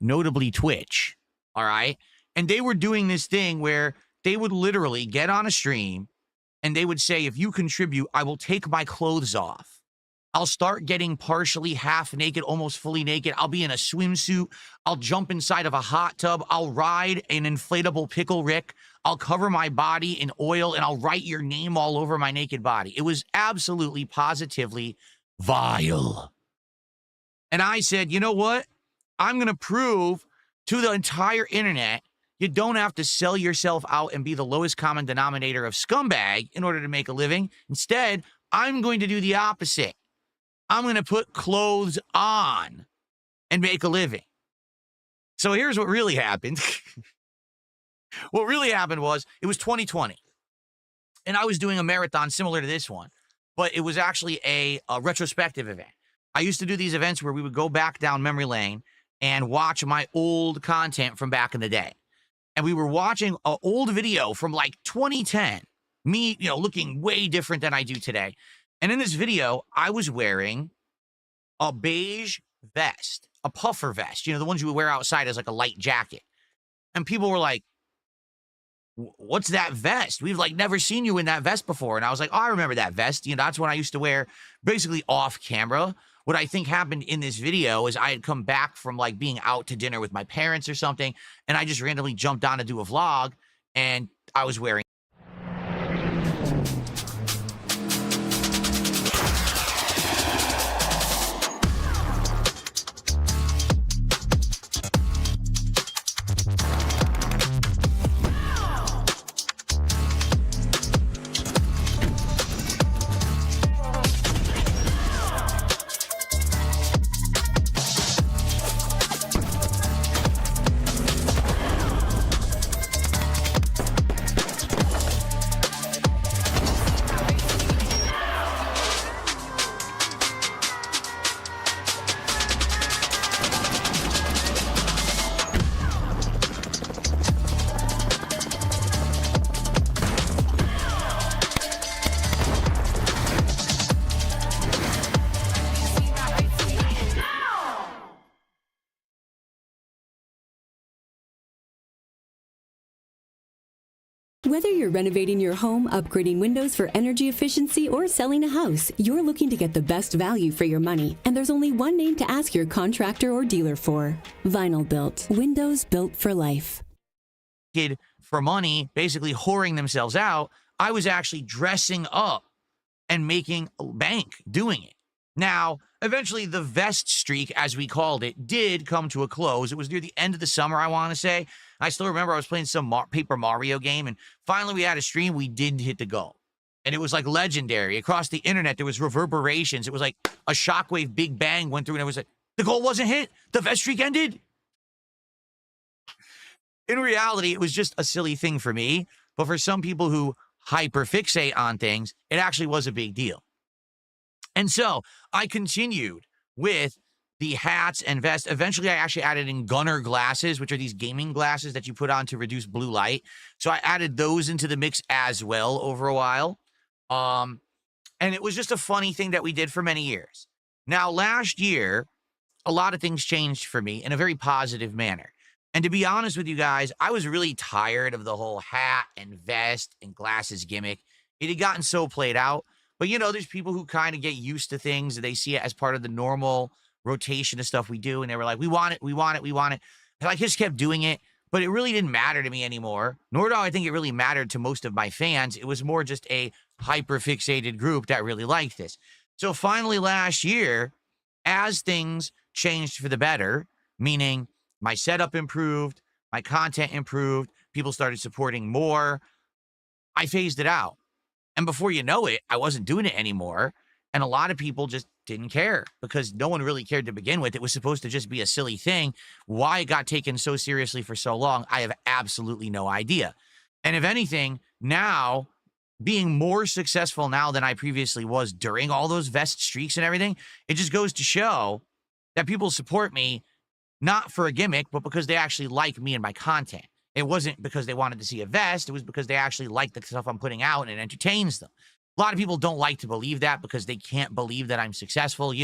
notably Twitch, all right? And they were doing this thing where they would literally get on a stream and they would say, if you contribute, I will take my clothes off. I'll start getting partially half naked, almost fully naked. I'll be in a swimsuit. I'll jump inside of a hot tub. I'll ride an inflatable pickle Rick. I'll cover my body in oil and I'll write your name all over my naked body. It was absolutely, positively vile. And I said, you know what? I'm going to prove to the entire internet you don't have to sell yourself out and be the lowest common denominator of scumbag in order to make a living. Instead, I'm going to do the opposite. I'm going to put clothes on and make a living. So here's what really happened. What really happened was it was 2020. And I was doing a marathon similar to this one. But it was actually a retrospective event. I used to do these events where we would go back down memory lane and watch my old content from back in the day. And we were watching an old video from like 2010. Me, looking way different than I do today. And in this video, I was wearing a beige vest, a puffer vest, the ones you would wear outside as like a light jacket. And people were like, what's that vest? We've like never seen you in that vest before. And I was like, oh, I remember that vest. That's what I used to wear basically off camera. What I think happened in this video is I had come back from like being out to dinner with my parents or something. And I just randomly jumped on to do a vlog and I was wearing. Whether you're renovating your home, upgrading windows for energy efficiency, or selling a house, you're looking to get the best value for your money. And there's only one name to ask your contractor or dealer for: Vinyl Built. Windows built for life. For money, basically whoring themselves out. I was actually dressing up and making bank doing it. Now, eventually the vest streak, as we called it, did come to a close. It was near the end of the summer, I want to say. I still remember I was playing some Paper Mario game, and finally we had a stream. We did hit the goal. And it was like legendary. Across the internet, there was reverberations. It was like a shockwave big bang went through, and it was like, the goal wasn't hit. The vest streak ended. In reality, it was just a silly thing for me. But for some people who hyperfixate on things, it actually was a big deal. And so I continued with the hats and vests. Eventually, I actually added in gunner glasses, which are these gaming glasses that you put on to reduce blue light. So I added those into the mix as well over a while. And it was just a funny thing that we did for many years. Now, last year, a lot of things changed for me in a very positive manner. And to be honest with you guys, I was really tired of the whole hat and vest and glasses gimmick. It had gotten so played out. But, there's people who kind of get used to things. They see it as part of the normal rotation of stuff we do. And they were like, we want it, we want it, we want it. And I just kept doing it. But it really didn't matter to me anymore. Nor do I think it really mattered to most of my fans. It was more just a hyper-fixated group that really liked this. So finally last year, as things changed for the better, meaning my setup improved, my content improved, people started supporting more, I phased it out. And before you know it, I wasn't doing it anymore. And a lot of people just didn't care because no one really cared to begin with. It was supposed to just be a silly thing. Why it got taken so seriously for so long, I have absolutely no idea. And if anything, now, being more successful now than I previously was during all those vest streaks and everything, it just goes to show that people support me not for a gimmick, but because they actually like me and my content. It wasn't because they wanted to see a vest. It was because they actually like the stuff I'm putting out and it entertains them. A lot of people don't like to believe that because they can't believe that I'm successful.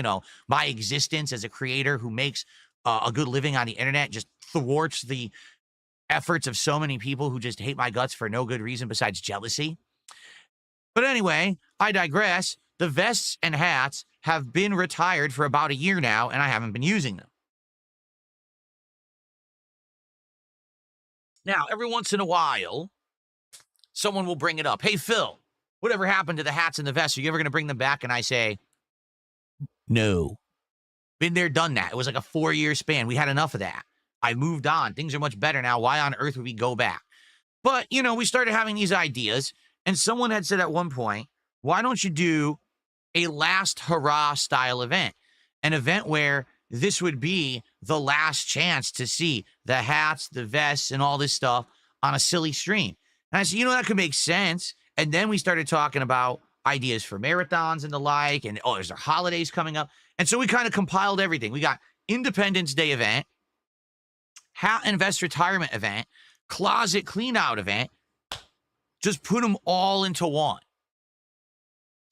My existence as a creator who makes a good living on the internet just thwarts the efforts of so many people who just hate my guts for no good reason besides jealousy. But anyway, I digress. The vests and hats have been retired for about a year now, and I haven't been using them. Now, every once in a while, someone will bring it up. Hey, Phil, whatever happened to the hats and the vests? Are you ever going to bring them back? And I say, no. Been there, done that. It was like a 4-year span. We had enough of that. I moved on. Things are much better now. Why on earth would we go back? But, we started having these ideas. And someone had said at one point, why don't you do a last hurrah style event? An event where this would be the last chance to see the hats, the vests, and all this stuff on a silly stream. And I said, that could make sense. And then we started talking about ideas for marathons and the like, and there's our holidays coming up. And so we kind of compiled everything. We got Independence Day event, hat and vest retirement event, closet clean out event. Just put them all into one.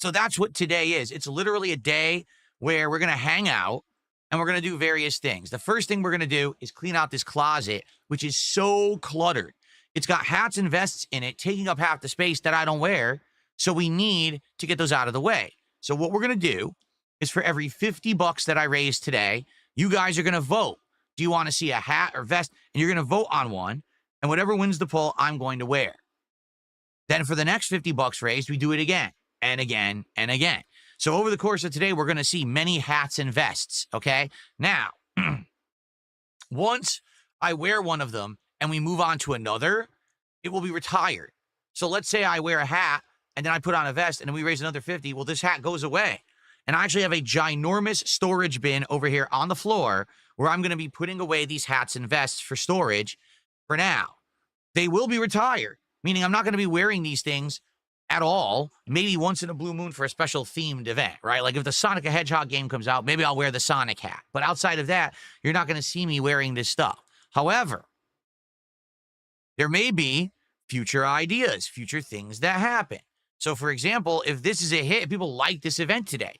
So that's what today is. It's literally a day where we're going to hang out. and we're going to do various things. The first thing we're going to do is clean out this closet, which is so cluttered. It's got hats and vests in it, taking up half the space that I don't wear. So we need to get those out of the way. So what we're going to do is for every $50 that I raise today, you guys are going to vote. Do you want to see a hat or vest? And you're going to vote on one. And whatever wins the poll, I'm going to wear. Then for the next $50 raised, we do it again and again and again. So over the course of today, we're going to see many hats and vests, okay? Now, once I wear one of them and we move on to another, it will be retired. So let's say I wear a hat and then I put on a vest and then we raise another 50. Well, this hat goes away. And I actually have a ginormous storage bin over here on the floor where I'm going to be putting away these hats and vests for storage for now. They will be retired, meaning I'm not going to be wearing these things at all, maybe once in a blue moon for a special themed event, right? Like if the Sonic the Hedgehog game comes out, maybe I'll wear the Sonic hat. But outside of that, you're not going to see me wearing this stuff. However, there may be future ideas, future things that happen. So for example, if this is a hit, if people like this event today,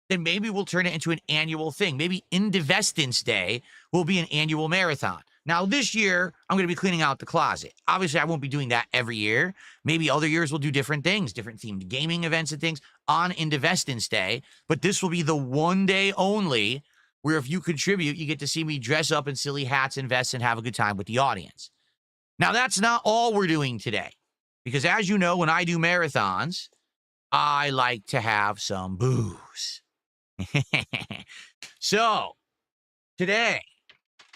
then maybe we'll turn it into an annual thing. Maybe Indivestance Day will be an annual marathon. Now, this year, I'm going to be cleaning out the closet. Obviously, I won't be doing that every year. Maybe other years we'll do different things, different themed gaming events and things on Indivestance Day. But this will be the one day only where if you contribute, you get to see me dress up in silly hats and vests and have a good time with the audience. Now, that's not all we're doing today. Because as you know, when I do marathons, I like to have some booze. So, today,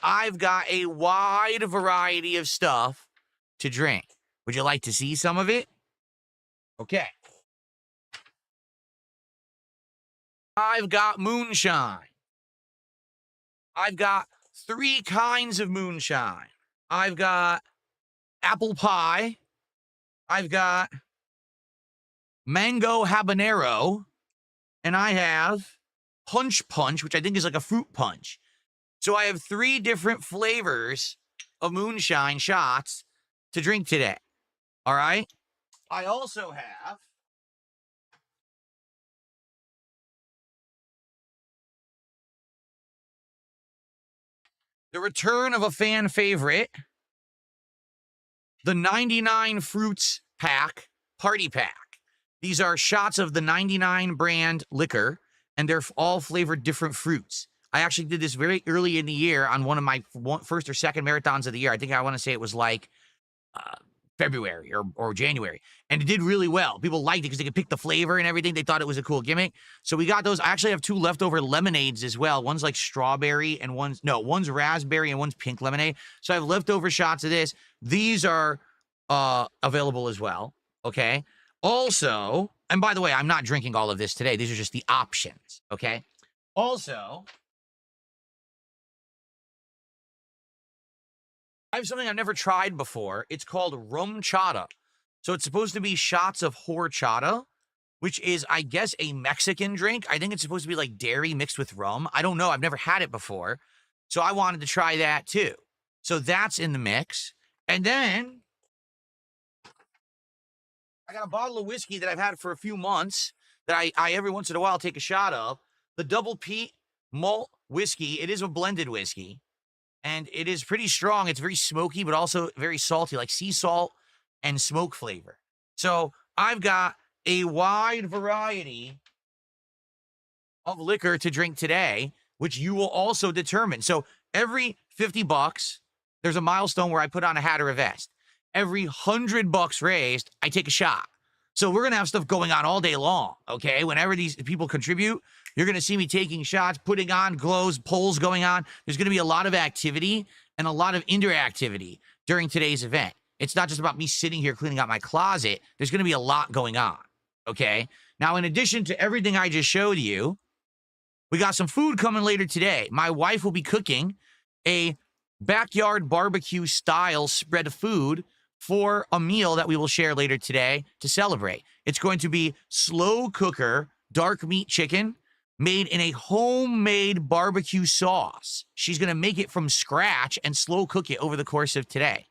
I've got a wide variety of stuff to drink. Would you like to see some of it? Okay. I've got moonshine. I've got 3 kinds of moonshine. I've got apple pie. I've got mango habanero. And I have punch punch, which I think is like a fruit punch. So I have 3 different flavors of moonshine shots to drink today. All right? I also have the return of a fan favorite, the 99 Fruits Pack Party Pack. These are shots of the 99 brand liquor, and they're all flavored different fruits. I actually did this very early in the year on one of my first or second marathons of the year. I think I want to say it was like February or January. And it did really well. People liked it because they could pick the flavor and everything. They thought it was a cool gimmick. So we got those. I actually have 2 leftover lemonades as well. One's like strawberry and one's raspberry and one's pink lemonade. So I have leftover shots of this. These are available as well. Okay. Also, and by the way, I'm not drinking all of this today. These are just the options. Okay. Also, I have something I've never tried before. It's called rum chata. So it's supposed to be shots of horchata, which is, I guess, a Mexican drink. I think it's supposed to be like dairy mixed with rum. I don't know. I've never had it before. So I wanted to try that too. So that's in the mix. And then I got a bottle of whiskey that I've had for a few months that I every once in a while take a shot of. The Double Peat Malt Whiskey. It is a blended whiskey. And it is pretty strong. It's very smoky, but also very salty, like sea salt and smoke flavor. So I've got a wide variety of liquor to drink today, which you will also determine. So every $50, there's a milestone where I put on a hat or a vest. Every $100 raised, I take a shot. So we're going to have stuff going on all day long, okay? Whenever these people contribute, you're going to see me taking shots, putting on glows, polls going on. There's going to be a lot of activity and a lot of interactivity during today's event. It's not just about me sitting here cleaning out my closet. There's going to be a lot going on, okay? Now, in addition to everything I just showed you, we got some food coming later today. My wife will be cooking a backyard barbecue style spread of food for a meal that we will share later today to celebrate. It's going to be slow cooker dark meat chicken made in a homemade barbecue sauce. She's going to make it from scratch and slow cook it over the course of today.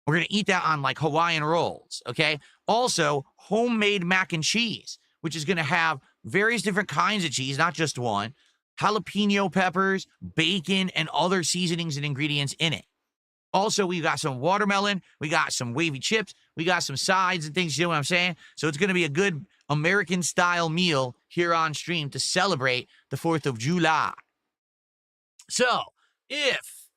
We're going to eat that on like Hawaiian rolls, okay? Also, homemade mac and cheese, which is going to have various different kinds of cheese, not just one, jalapeno peppers, bacon, and other seasonings and ingredients in it. Also, we got some watermelon, we got some wavy chips, we got some sides and things, you know what I'm saying? So it's going to be a good American-style meal here on stream to celebrate the 4th of July. So, if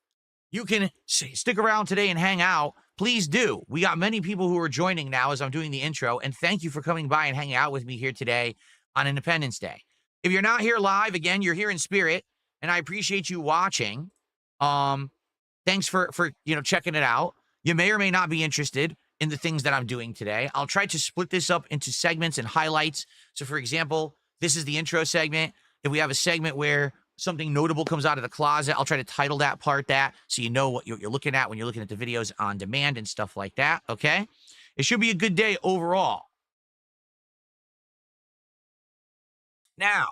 you can stick around today and hang out, please do. We got many people who are joining now as I'm doing the intro, and thank you for coming by and hanging out with me here today on Independence Day. If you're not here live, again, you're here in spirit, and I appreciate you watching. Thanks for checking it out. You may or may not be interested in the things that I'm doing today. I'll try to split this up into segments and highlights. So, for example, this is the intro segment. If we have a segment where something notable comes out of the closet, I'll try to title that part that so you know what you're looking at when you're looking at the videos on demand and stuff like that, okay? It should be a good day overall. Now,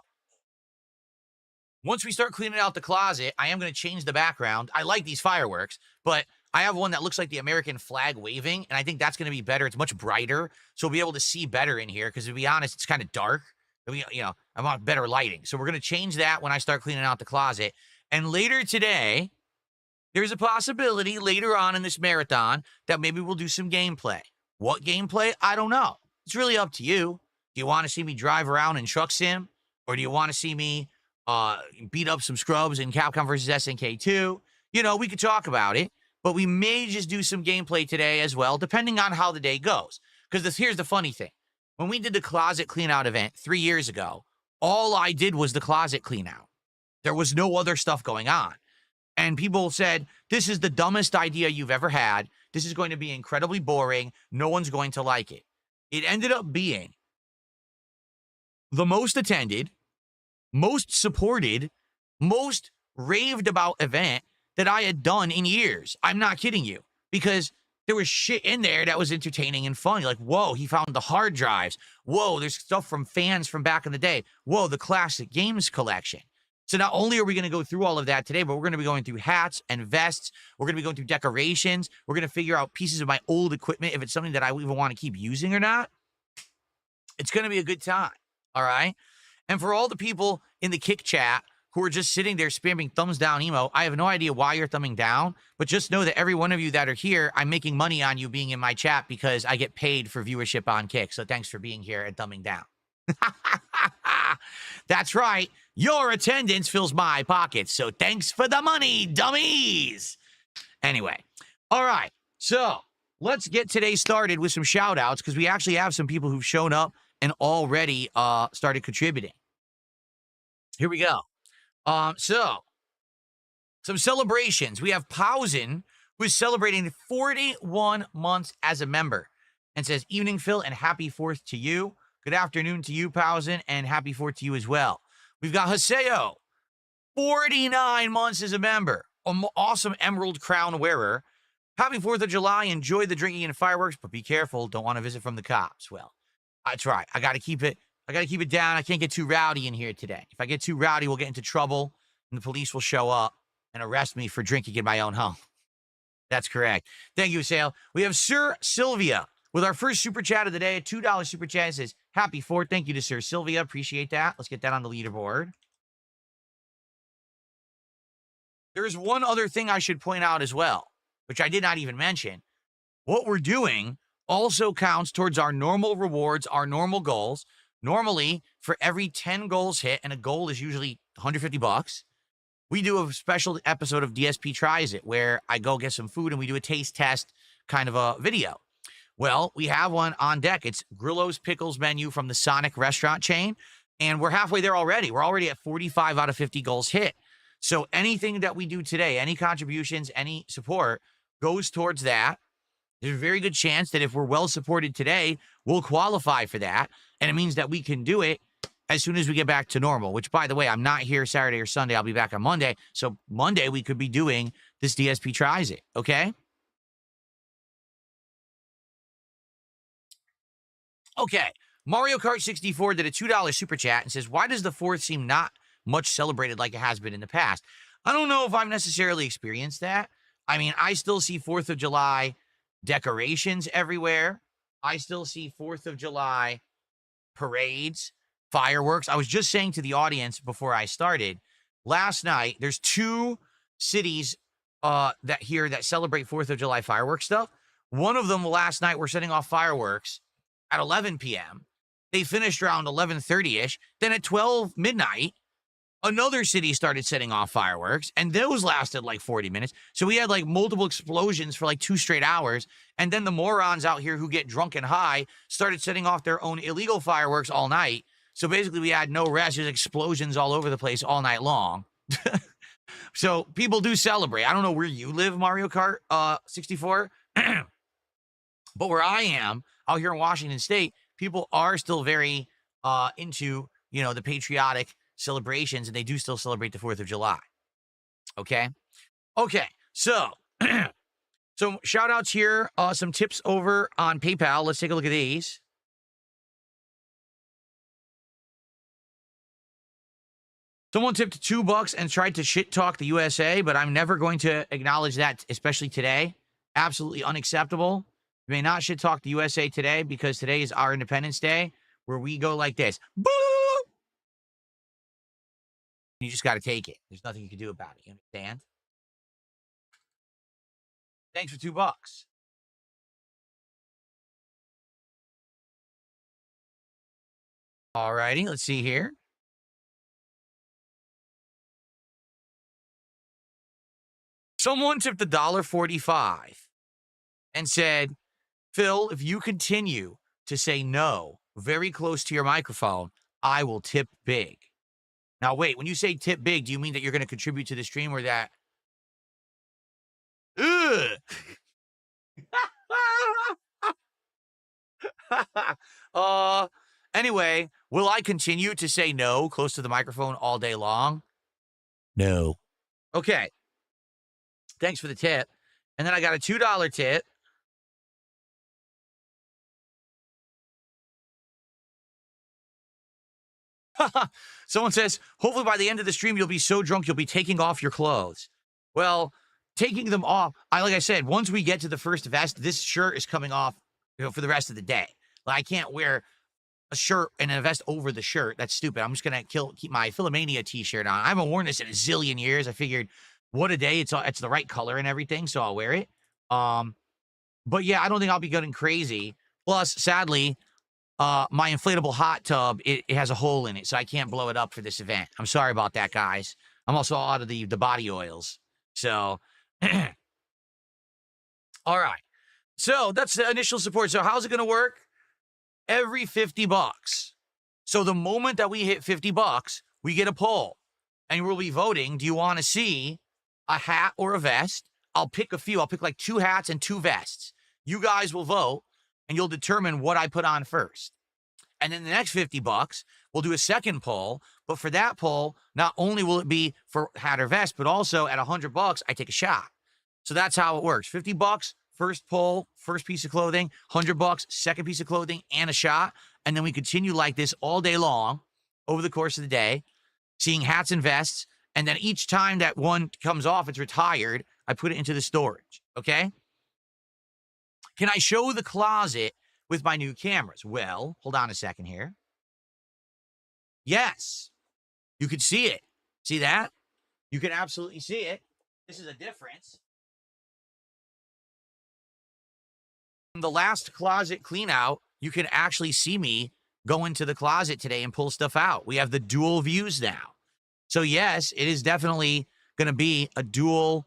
once we start cleaning out the closet, I am going to change the background. I like these fireworks, but I have one that looks like the American flag waving, and I think that's going to be better. It's much brighter, so we'll be able to see better in here, because to be honest, it's kind of dark. I want better lighting. So we're going to change that when I start cleaning out the closet. And later today, there's a possibility later on in this marathon that maybe we'll do some gameplay. What gameplay? I don't know. It's really up to you. Do you want to see me drive around in Truck Sim? Or do you want to see me beat up some scrubs in Capcom vs. SNK 2? We could talk about it, but we may just do some gameplay today as well, depending on how the day goes. Because here's the funny thing. When we did the closet clean out event 3 years ago, all I did was the closet clean out. There was no other stuff going on. And people said, this is the dumbest idea you've ever had. This is going to be incredibly boring. No one's going to like it. It ended up being the most attended, most supported, most raved about event that I had done in years. I'm not kidding you, because there was shit in there that was entertaining and fun. You're like, whoa, he found the hard drives. Whoa, there's stuff from fans from back in the day. Whoa, the classic games collection. So not only are we going to go through all of that today, but we're going to be going through hats and vests. We're going to be going through decorations. We're going to figure out pieces of my old equipment, if it's something that I even want to keep using or not. It's going to be a good time, all right? And for all the people in the Kick chat who are just sitting there spamming thumbs down emo, I have no idea why you're thumbing down, but just know that every one of you that are here, I'm making money on you being in my chat because I get paid for viewership on Kick. So thanks for being here and thumbing down. That's right. Your attendance fills my pockets. So thanks for the money, dummies. Anyway, all right. So let's get today started with some shout outs, because we actually have some people who've shown up and already started contributing. Here we go. So some celebrations. We have Pausen, who is celebrating 41 months as a member, and says, evening, Phil, and happy 4th to you. Good afternoon to you, Pausen, and happy 4th to you as well. We've got Haseo, 49 months as a member, an awesome Emerald Crown wearer. Happy 4th of July. Enjoy the drinking and fireworks, but be careful. Don't want to visit from the cops. Well, that's right. I got to keep it down. I can't get too rowdy in here today. If I get too rowdy, we'll get into trouble, and the police will show up and arrest me for drinking in my own home. That's correct. Thank you, Sale. We have Sir Sylvia with our first super chat of the day, a $2 super chat. It says, happy 4th. Thank you to Sir Sylvia. Appreciate that. Let's get that on the leaderboard. There's one other thing I should point out as well, which I did not even mention. What we're doing also counts towards our normal rewards, our normal goals. Normally, for every 10 goals hit, and a goal is usually $150, we do a special episode of DSP Tries It, where I go get some food and we do a taste test kind of a video. Well, we have one on deck. It's Grillo's Pickles menu from the Sonic restaurant chain, and we're halfway there already. We're already at 45 out of 50 goals hit. So anything that we do today, any contributions, any support, goes towards that. There's a very good chance that if we're well supported today, we'll qualify for that. And it means that we can do it as soon as we get back to normal, which, by the way, I'm not here Saturday or Sunday. I'll be back on Monday. So Monday, we could be doing this DSP Tries It, okay? Okay. Mario Kart 64 did a $2 super chat and says, why does the 4th seem not much celebrated like it has been in the past? I don't know if I've necessarily experienced that. I mean, I still see 4th of July decorations everywhere. I still see 4th of July parades, fireworks. I was just saying to the audience before I started last night, there's 2 cities that celebrate 4th of July fireworks stuff. One of them last night were setting off fireworks at 11 p.m. They finished around 11:30ish. Then at 12 midnight, another city started setting off fireworks, and those lasted like 40 minutes. So we had like multiple explosions for like 2 straight hours. And then the morons out here who get drunk and high started setting off their own illegal fireworks all night. So basically we had no rest. There's explosions all over the place all night long. So people do celebrate. I don't know where you live, Mario Kart 64. But where I am, out here in Washington State, people are still very into, the patriotic celebrations, and they do still celebrate the 4th of July. Okay? Okay, so, so shout outs here, some tips over on PayPal. Let's take a look at these. Someone tipped $2 and tried to shit talk the USA, but I'm never going to acknowledge that, especially today. Absolutely unacceptable. You may not shit talk the USA today because today is our Independence Day, where we go like this. Boo! You just got to take it. There's nothing you can do about it. You understand? Thanks for $2. All righty, let's see here. Someone tipped $1.45 and said, Phil, if you continue to say no very close to your microphone, I will tip big. Now, wait, when you say tip big, do you mean that you're going to contribute to the stream or that? Ugh. Anyway, will I continue to say no close to the microphone all day long? No. Okay. Thanks for the tip. And then I got a $2 tip. Someone says, hopefully by the end of the stream, you'll be so drunk, you'll be taking off your clothes. Well, taking them off, like I said, once we get to the first vest, this shirt is coming off, for the rest of the day. Like, I can't wear a shirt and a vest over the shirt. That's stupid. I'm just going to keep my Philomania t-shirt on. I haven't worn this in a zillion years. I figured, what a day. It's the right color and everything, so I'll wear it. But yeah, I don't think I'll be getting crazy. Plus, sadly, my inflatable hot tub, it has a hole in it, so I can't blow it up for this event. I'm sorry about that, guys. I'm also out of the body oils. So, all right. So that's the initial support. So how's it going to work? Every $50. So the moment that we hit $50, we get a poll. And we'll be voting, do you want to see a hat or a vest? I'll pick a few. I'll pick like 2 hats and 2 vests. You guys will vote, and you'll determine what I put on first. And then the next $50, we'll do a second poll. But for that poll, not only will it be for hat or vest, but also at $100, I take a shot. So that's how it works. $50, first poll, first piece of clothing. $100, second piece of clothing, and a shot. And then we continue like this all day long over the course of the day, seeing hats and vests. And then each time that one comes off, it's retired, I put it into the storage. Okay? Can I show the closet with my new cameras? Well, hold on a second here. Yes. You could see it. See that? You can absolutely see it. This is a difference. From the last closet clean out, you can actually see me go into the closet today and pull stuff out. We have the dual views now. So yes, it is definitely going to be a dual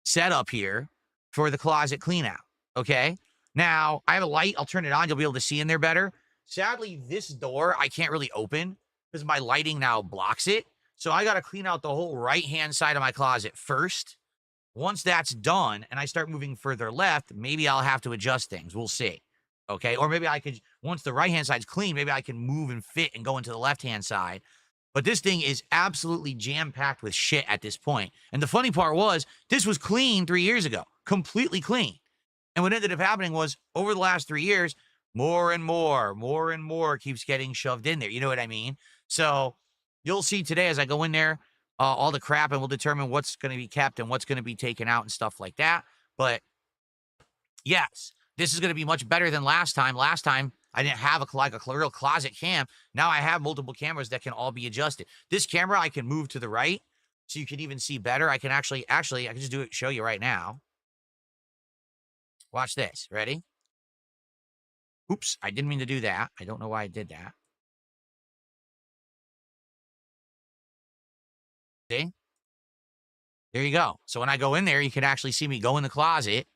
setup here for the closet clean out. Okay? Now, I have a light. I'll turn it on. You'll be able to see in there better. Sadly, this door I can't really open because my lighting now blocks it. So I got to clean out the whole right-hand side of my closet first. Once that's done and I start moving further left, maybe I'll have to adjust things. We'll see. Okay? Or maybe I could, once the right-hand side's clean, maybe I can move and fit and go into the left-hand side. But this thing is absolutely jam-packed with shit at this point. And the funny part was, this was clean 3 years ago. Completely clean. And what ended up happening was, over the last 3 years, more and more keeps getting shoved in there. You know what I mean? So you'll see today as I go in there, all the crap, and we'll determine what's going to be kept and what's going to be taken out and stuff like that. But yes, this is going to be much better than last time. Last time, I didn't have a real closet cam. Now I have multiple cameras that can all be adjusted. This camera, I can move to the right. so you can even see better. I can actually, I can just do it, show you right now. Watch this. Ready? Oops, I didn't mean to do that. I don't know why I did that. See? There you go. So when I go in there, you can actually see me go in the closet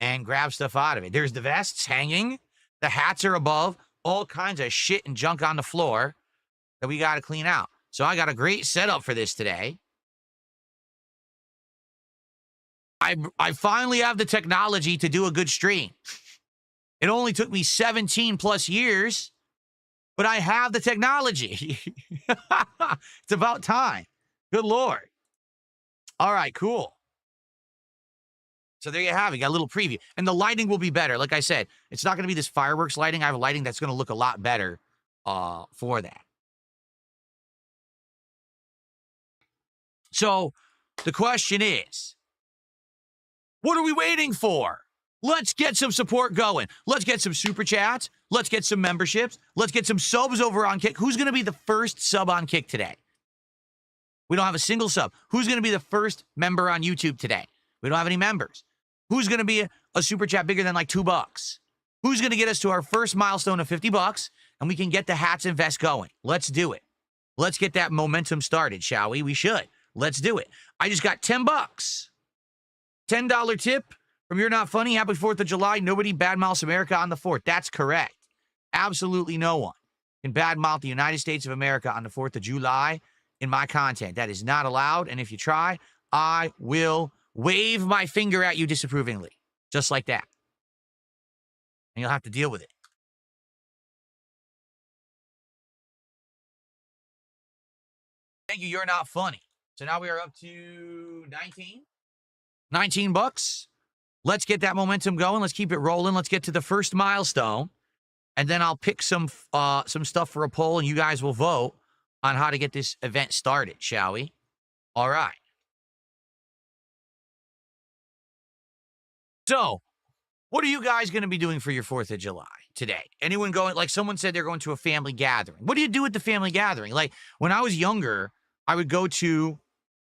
and grab stuff out of it. There's the vests hanging. The hats are above. All kinds of shit and junk on the floor that we got to clean out. So I got a great setup for this today. I finally have the technology to do a good stream. It only took me 17 plus years, but I have the technology. It's about time. Good Lord. All right, cool. So there you have it. You got a little preview. And the lighting will be better. Like I said, it's not going to be this fireworks lighting. I have a lighting that's going to look a lot better for that. So the question is, what are we waiting for? Let's get some support going. Let's get some super chats. Let's get some memberships. Let's get some subs over on Kick. Who's going to be the first sub on Kick today? We don't have a single sub. Who's going to be the first member on YouTube today? We don't have any members. Who's going to be a super chat bigger than like $2? Who's going to get us to our first milestone of $50 and we can get the hats and vests going? Let's do it. Let's get that momentum started, shall we? We should. Let's do it. I just got $10. $10 tip from You're Not Funny. Happy 4th of July. Nobody badmouths America on the 4th. That's correct. Absolutely no one can badmouth the United States of America on the 4th of July in my content. That is not allowed. And if you try, I will wave my finger at you disapprovingly. Just like that. And you'll have to deal with it. Thank you. You're Not Funny. So now we are up to 19 bucks. Let's get that momentum going. Let's keep it rolling. Let's get to the first milestone. And then I'll pick some stuff for a poll, and you guys will vote on how to get this event started, shall we? All right. So, what are you guys going to be doing for your 4th of July today? Anyone going, like someone said they're going to a family gathering. What do you do at the family gathering? Like, when I was younger, I would go to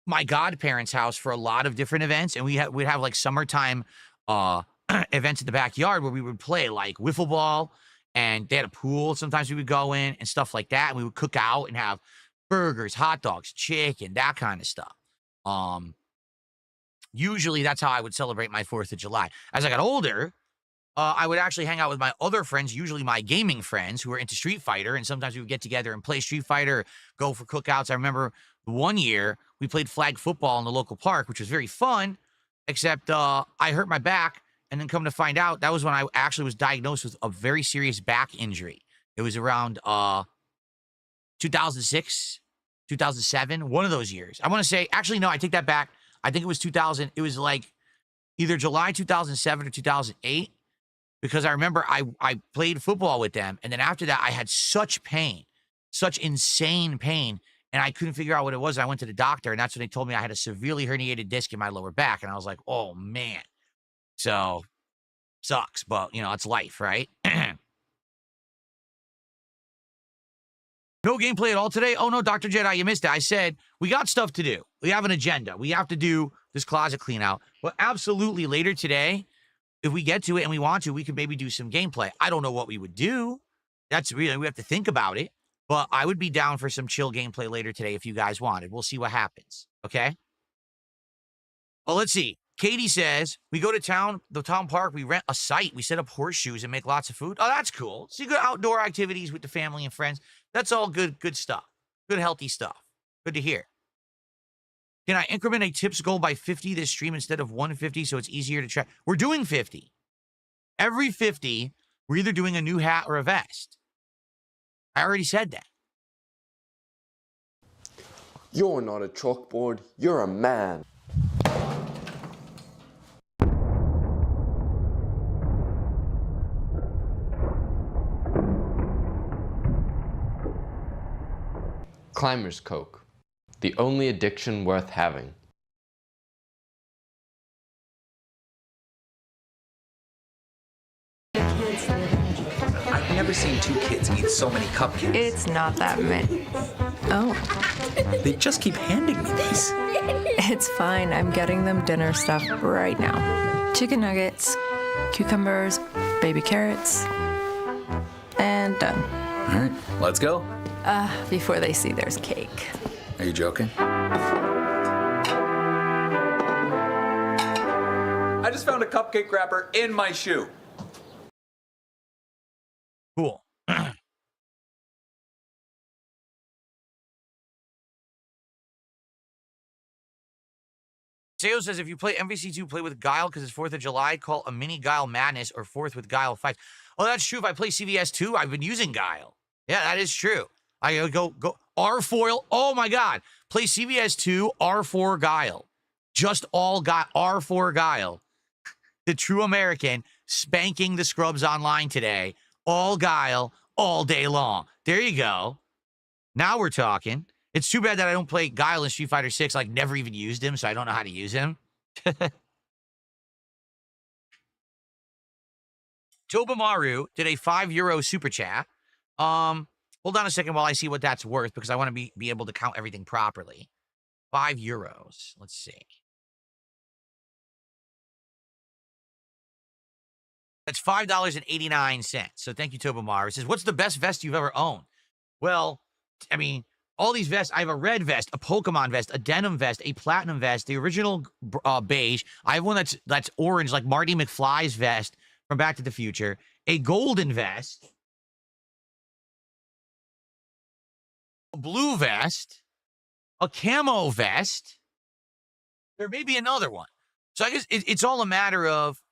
my godparents' house for a lot of different events, and we'd have like summertime events in the backyard where we would play like wiffle ball, and they had a pool. Sometimes we would go in and stuff like that, and we would cook out and have burgers, hot dogs, chicken, that kind of stuff. Usually that's how I would celebrate my 4th of July. As I got older, I would actually hang out with my other friends, usually my gaming friends who were into Street Fighter, and sometimes we would get together and play Street Fighter, go for cookouts. I remember one year we played flag football in the local park, which was very fun, except I hurt my back, and then come to find out, that was when I actually was diagnosed with a very serious back injury. It was around 2006, 2007, one of those years. I want to say, actually, no, I take that back. I think it was 2000. It was like either July 2007 or 2008, because I remember I played football with them, and then after that, I had such pain, such insane pain, and I couldn't figure out what it was. I went to the doctor, and that's when they told me I had a severely herniated disc in my lower back, and I was like, oh, man. So, sucks, but, you know, it's life, right? No gameplay at all today? Oh, no, Dr. Jedi, you missed it. I said, we got stuff to do. We have an agenda. We have to do this closet clean out. But absolutely, later today, if we get to it and we want to, we could maybe do some gameplay. I don't know what we would do. That's really, we have to think about it. But I would be down for some chill gameplay later today if you guys wanted. We'll see what happens, okay? Well, let's see. Katie says, we go to the town park, we rent a site, we set up horseshoes and make lots of food. Oh, that's cool. So you go outdoor activities with the family and friends. That's all good stuff. Good, healthy stuff. Good to hear. Can I increment a tips goal by 50 this stream instead of 150 so it's easier to track? We're doing 50. Every 50, we're either doing a new hat or a vest. I already said that. You're not a chalkboard, you're a man. Climber's Coke, the only addiction worth having. I never never seen two kids eat so many cupcakes. It's not that many. Oh. They just keep handing me these. It's fine. I'm getting them dinner stuff right now. Chicken nuggets, cucumbers, baby carrots, and done. All right, let's go. Before they see there's cake. Are you joking? I just found a cupcake wrapper in my shoe. Cool. Seo says, if you play MVC2, play with Guile because it's 4th of July. Call a mini Guile Madness or 4th with Guile Fight. Oh, that's true. If I play CVS2, I've been using Guile. Yeah, that is true. I go R4. Oh, my God. Play CVS2, R4 Guile. Just all Guile. R4 Guile. The true American spanking the scrubs online today. All Guile, all day long. There you go. Now we're talking. It's too bad that I don't play Guile in Street Fighter 6. Like, never even used him, so I don't know how to use him. Tobamaru did a €5 super chat. Hold on a second while I see what that's worth, because I want to be able to count everything properly. €5. Let's see. That's $5.89. So thank you, Tobamaru. It says, what's the best vest you've ever owned? Well, I mean, all these vests. I have a red vest, a Pokemon vest, a denim vest, a platinum vest, the original beige. I have one that's orange, like Marty McFly's vest from Back to the Future, a golden vest, a blue vest, a camo vest. There may be another one. So I guess it's all a matter of,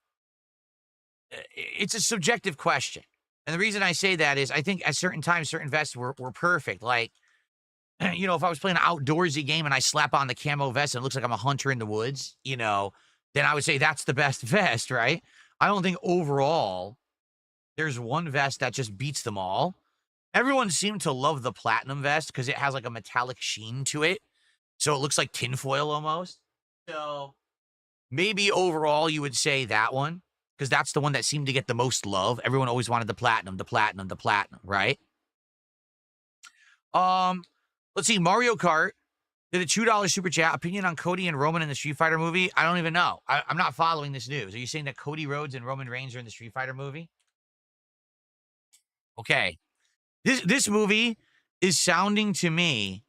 it's a subjective question. And the reason I say that is I think at certain times, certain vests were perfect. Like, you know, if I was playing an outdoorsy game and I slap on the camo vest and it looks like I'm a hunter in the woods, you know, then I would say that's the best vest, right? I don't think overall there's one vest that just beats them all. Everyone seemed to love the platinum vest because it has like a metallic sheen to it. So it looks like tinfoil almost. So maybe overall you would say that one, because that's the one that seemed to get the most love. Everyone always wanted the platinum, right? Let's see. Mario Kart did a $2 super chat. Opinion on Cody and Roman in the Street Fighter movie? I don't even know. I'm not following this news. Are you saying that Cody Rhodes and Roman Reigns are in the Street Fighter movie? Okay. This movie is sounding to me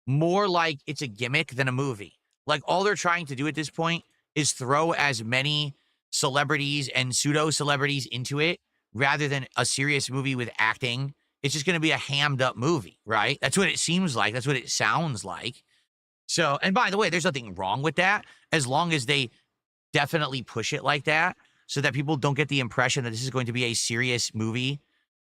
more like it's a gimmick than a movie. Like, all they're trying to do at this point is throw as many celebrities and pseudo-celebrities into it rather than a serious movie with acting. It's just going to be a hammed up movie, right? That's what it seems like. That's what it sounds like. So, and by the way, there's nothing wrong with that as long as they definitely push it like that so that people don't get the impression that this is going to be a serious movie,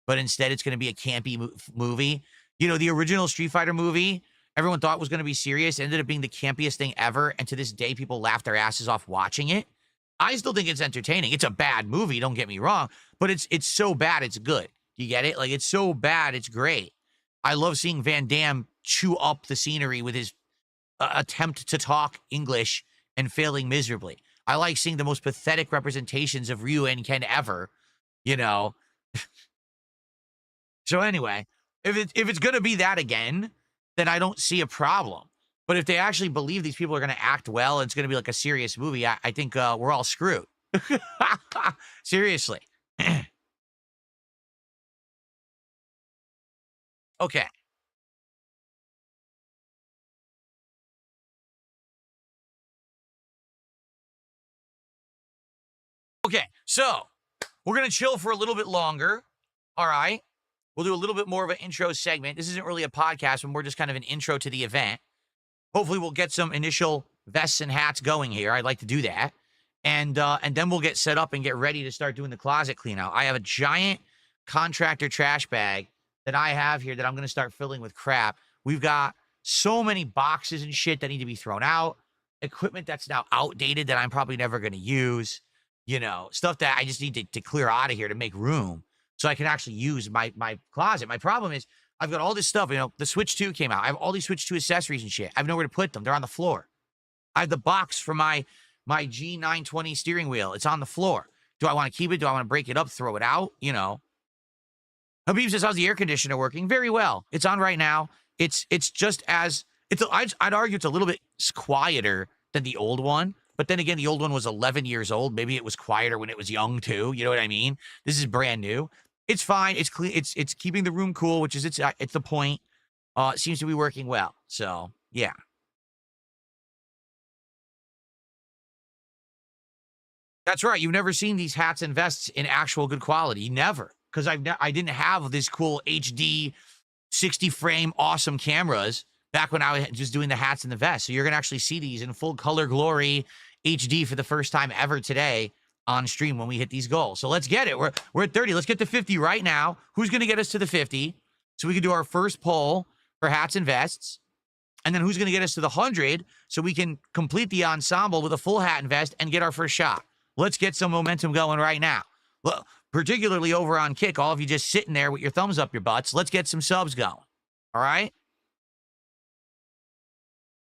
but instead it's going to be a campy movie. You know, the original Street Fighter movie, everyone thought was going to be serious, ended up being the campiest thing ever, and to this day, people laugh their asses off watching it. I still think it's entertaining. It's a bad movie, don't get me wrong, but it's so bad it's good. You get it? Like, it's so bad, it's great. I love seeing Van Damme chew up the scenery with his attempt to talk English and failing miserably. I like seeing the most pathetic representations of Ryu and Ken ever, you know. So anyway, if it's going to be that again, then I don't see a problem. But if they actually believe these people are going to act well, and it's going to be like a serious movie, I think we're all screwed. Seriously. Okay. Okay, so we're going to chill for a little bit longer. All right. We'll do a little bit more of an intro segment. This isn't really a podcast, but more just kind of an intro to the event. Hopefully we'll get some initial vests and hats going here. I'd like to do that. And then we'll get set up and get ready to start doing the closet clean out. I have a giant contractor trash bag that I have here that I'm going to start filling with crap. We've got so many boxes and shit that need to be thrown out. Equipment that's now outdated that I'm probably never going to use. You know, stuff that I just need to clear out of here to make room so I can actually use my closet. My problem is I've got all this stuff. You know, the Switch 2 came out. I have all these Switch 2 accessories and shit. I have nowhere to put them. They're on the floor. I have the box for my G920 steering wheel. It's on the floor. Do I want to keep it? Do I want to break it up, throw it out? You know. Habib says, how's the air conditioner working? Very well. It's on right now. It's just as, I'd argue it's a little bit quieter than the old one. But then again, the old one was 11 years old. Maybe it was quieter when it was young too. You know what I mean? This is brand new. It's fine. It's clean. It's keeping the room cool, which is it's the point. It seems to be working well. So yeah. That's right. You've never seen these hats and vests in actual good quality. Never. Because I didn't have this cool HD 60 frame awesome cameras back when I was just doing the hats and the vests. So you're going to actually see these in full color glory HD for the first time ever today on stream when we hit these goals. So let's get it. We're at 30. Let's get to 50 right now. Who's going to get us to the 50? So we can do our first poll for hats and vests. And then who's going to get us to the 100 so we can complete the ensemble with a full hat and vest and get our first shot. Let's get some momentum going right now. Well, particularly over on Kick, all of you just sitting there with your thumbs up your butts. Let's get some subs going. All right?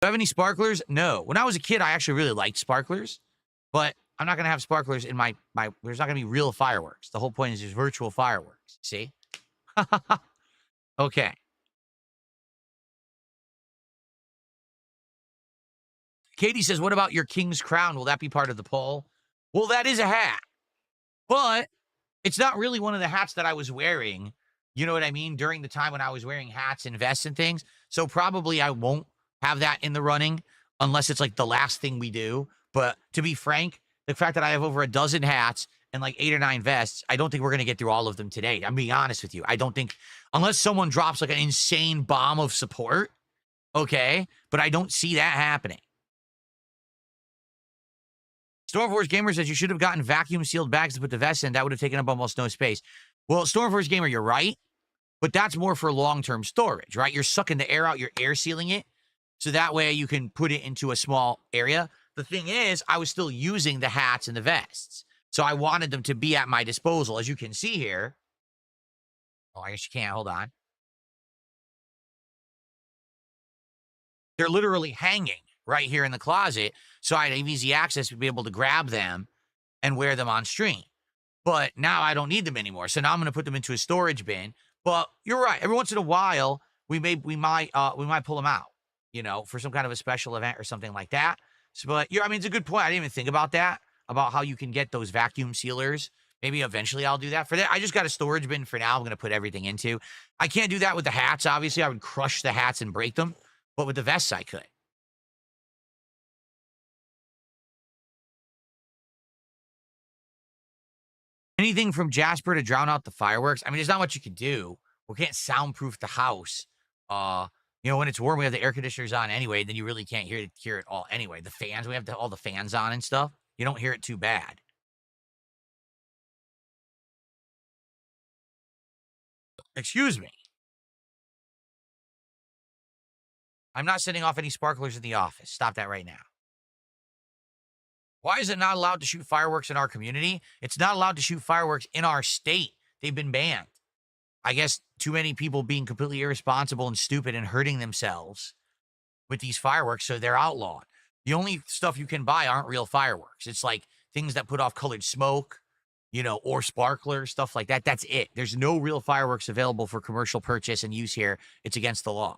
Do I have any sparklers? No. When I was a kid, I actually really liked sparklers, but I'm not going to have sparklers in my there's not going to be real fireworks. The whole point is there's virtual fireworks. See? Okay. Katie says, what about your king's crown? Will that be part of the poll? Well, that is a hat, but it's not really one of the hats that I was wearing. You know what I mean? During the time when I was wearing hats and vests and things. So probably I won't have that in the running unless it's like the last thing we do. But to be frank, the fact that I have over a dozen hats and like 8 or 9 vests, I don't think we're going to get through all of them today. I'm being honest with you. I don't think, unless someone drops like an insane bomb of support, okay? But I don't see that happening. Stormforce Gamer says you should have gotten vacuum sealed bags to put the vest in. That would have taken up almost no space. Well, Stormforce Gamer, you're right, but that's more for long-term storage, right? You're sucking the air out, you're air sealing it, so that way you can put it into a small area. The thing is, I was still using the hats and the vests, so I wanted them to be at my disposal. As you can see here, oh, I guess you can't, hold on. They're literally hanging right here in the closet, so I'd have easy access to be able to grab them and wear them on stream. But now I don't need them anymore, so now I'm going to put them into a storage bin. But you're right. Every once in a while, we might pull them out, you know, for some kind of a special event or something like that. So, but I mean, it's a good point. I didn't even think about that, about how you can get those vacuum sealers. Maybe eventually I'll do that. For that, I just got a storage bin for now. I'm going to put everything into. I can't do that with the hats. Obviously, I would crush the hats and break them, but with the vests, I could. Anything from Jasper to drown out the fireworks. I mean, there's not much you can do. We can't soundproof the house. You know, when it's warm, we have the air conditioners on anyway. Then you really can't hear it all anyway. The fans, we have all the fans on and stuff. You don't hear it too bad. Excuse me. I'm not setting off any sparklers in the office. Stop that right now. Why is it not allowed to shoot fireworks in our community? It's not allowed to shoot fireworks in our state. They've been banned. I guess too many people being completely irresponsible and stupid and hurting themselves with these fireworks, so they're outlawed. The only stuff you can buy aren't real fireworks. It's like things that put off colored smoke, you know, or sparklers, stuff like that. That's it. There's no real fireworks available for commercial purchase and use here. It's against the law.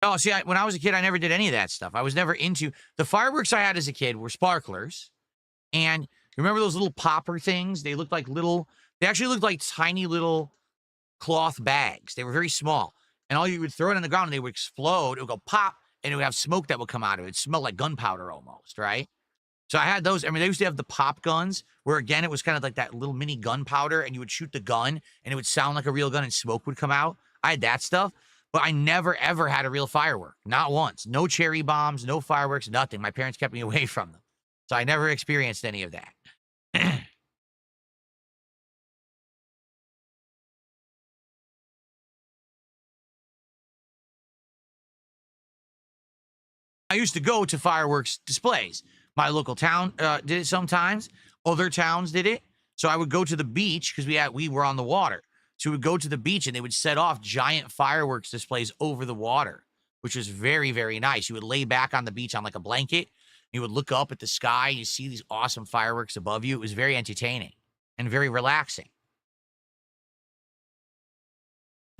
Oh, see, when I was a kid, I never did any of that stuff. I was never into... The fireworks I had as a kid were sparklers. And remember those little popper things? They looked like little... They actually looked like tiny little cloth bags. They were very small. And all you would throw it on the ground and they would explode. It would go pop, and it would have smoke that would come out of it. It smelled like gunpowder almost, right? So I had those. I mean, they used to have the pop guns, where, again, it was kind of like that little mini gunpowder, and you would shoot the gun, and it would sound like a real gun, and smoke would come out. I had that stuff. But I never, ever had a real firework. Not once. No cherry bombs, no fireworks, nothing. My parents kept me away from them. So I never experienced any of that. I used to go to fireworks displays. My local town did it sometimes. Other towns did it. So I would go to the beach because we were on the water. So we would go to the beach and they would set off giant fireworks displays over the water, which was very, very nice. You would lay back on the beach on like a blanket. You would look up at the sky. You see these awesome fireworks above you. It was very entertaining and very relaxing.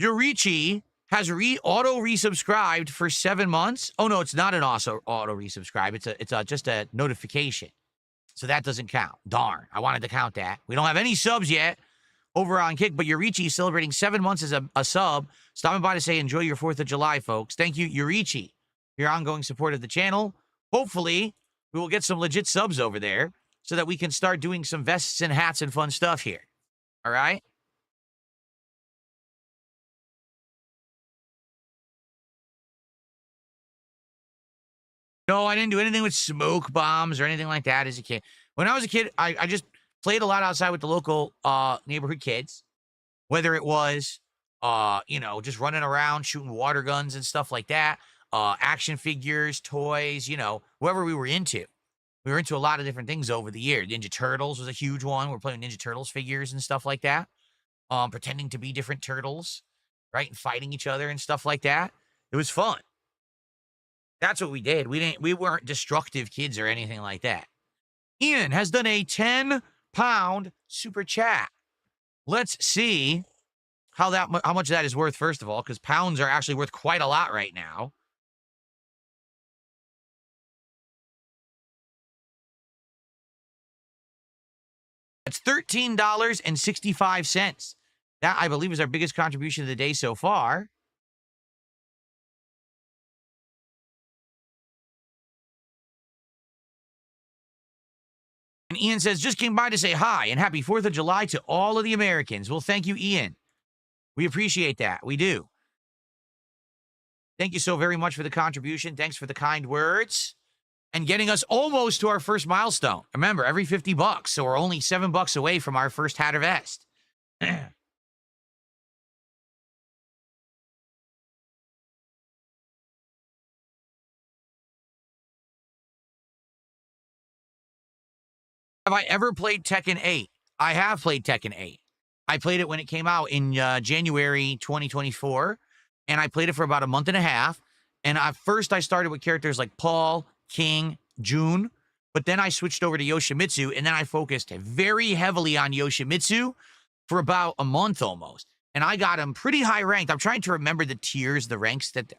Yurichi has auto resubscribed for 7 months. Oh no, it's not an auto resubscribe. It's just a notification. So that doesn't count. Darn, I wanted to count that. We don't have any subs yet over on Kick, but Yurichi is celebrating 7 months as a sub. Stopping by to say enjoy your 4th of July, folks. Thank you, Yurichi, for your ongoing support of the channel. Hopefully, we will get some legit subs over there so that we can start doing some vests and hats and fun stuff here. All right? No, I didn't do anything with smoke bombs or anything like that as a kid. When I was a kid, I just played a lot outside with the local neighborhood kids, whether it was, just running around, shooting water guns and stuff like that, action figures, toys, whoever we were into. We were into a lot of different things over the year. Ninja Turtles was a huge one. We're playing Ninja Turtles figures and stuff like that, pretending to be different turtles, right, and fighting each other and stuff like that. It was fun. That's what we did. We weren't destructive kids or anything like that. Ian has done a 10-pound super chat. Let's see how much that is worth, first of all, because pounds are actually worth quite a lot right now. That's $13.65. That, I believe, is our biggest contribution of the day so far. And Ian says, just came by to say hi and happy 4th of July to all of the Americans. Well, thank you, Ian. We appreciate that. We do. Thank you so very much for the contribution. Thanks for the kind words. And getting us almost to our first milestone. Remember, every $50, so we're only $7 away from our first hat or vest. Have I ever played Tekken 8? I have played Tekken 8. I played it when it came out in January 2024, and I played it for about a month and a half. And at first, I started with characters like Paul, King, Jun, but then I switched over to Yoshimitsu, and then I focused very heavily on Yoshimitsu for about a month almost. And I got him pretty high ranked. I'm trying to remember the tiers, the ranks that,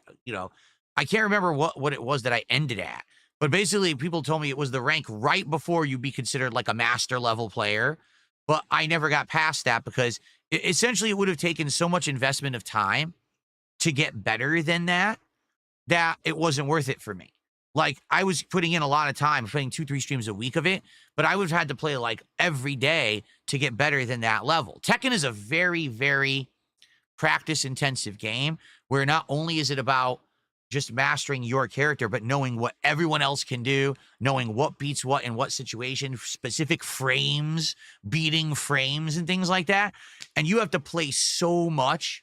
I can't remember what it was that I ended at. But basically, people told me it was the rank right before you'd be considered like a master level player. But I never got past that because essentially it would have taken so much investment of time to get better than that it wasn't worth it for me. Like, I was putting in a lot of time, playing 2-3 streams a week of it, but I would have had to play like every day to get better than that level. Tekken is a very, very practice-intensive game where not only is it about just mastering your character, but knowing what everyone else can do, knowing what beats what in what situation, specific frames, beating frames and things like that. And you have to play so much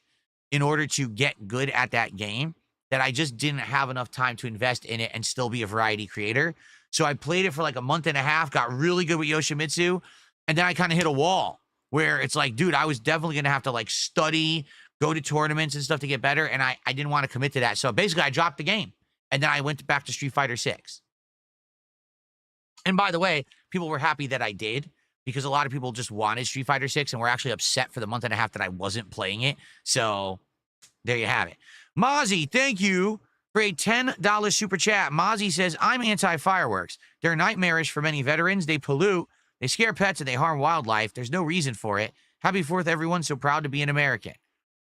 in order to get good at that game that I just didn't have enough time to invest in it and still be a variety creator. So I played it for like a month and a half, got really good with Yoshimitsu, and then I kind of hit a wall where it's like, dude, I was definitely going to have to like study, go to tournaments and stuff to get better, and I didn't want to commit to that. So basically, I dropped the game, and then I went back to Street Fighter 6. And by the way, people were happy that I did, because a lot of people just wanted Street Fighter 6 and were actually upset for the month and a half that I wasn't playing it. So there you have it. Mozzie, thank you for a $10 super chat. Mozzie says, I'm anti-fireworks. They're nightmarish for many veterans. They pollute, they scare pets, and they harm wildlife. There's no reason for it. Happy 4th, everyone. So proud to be an American.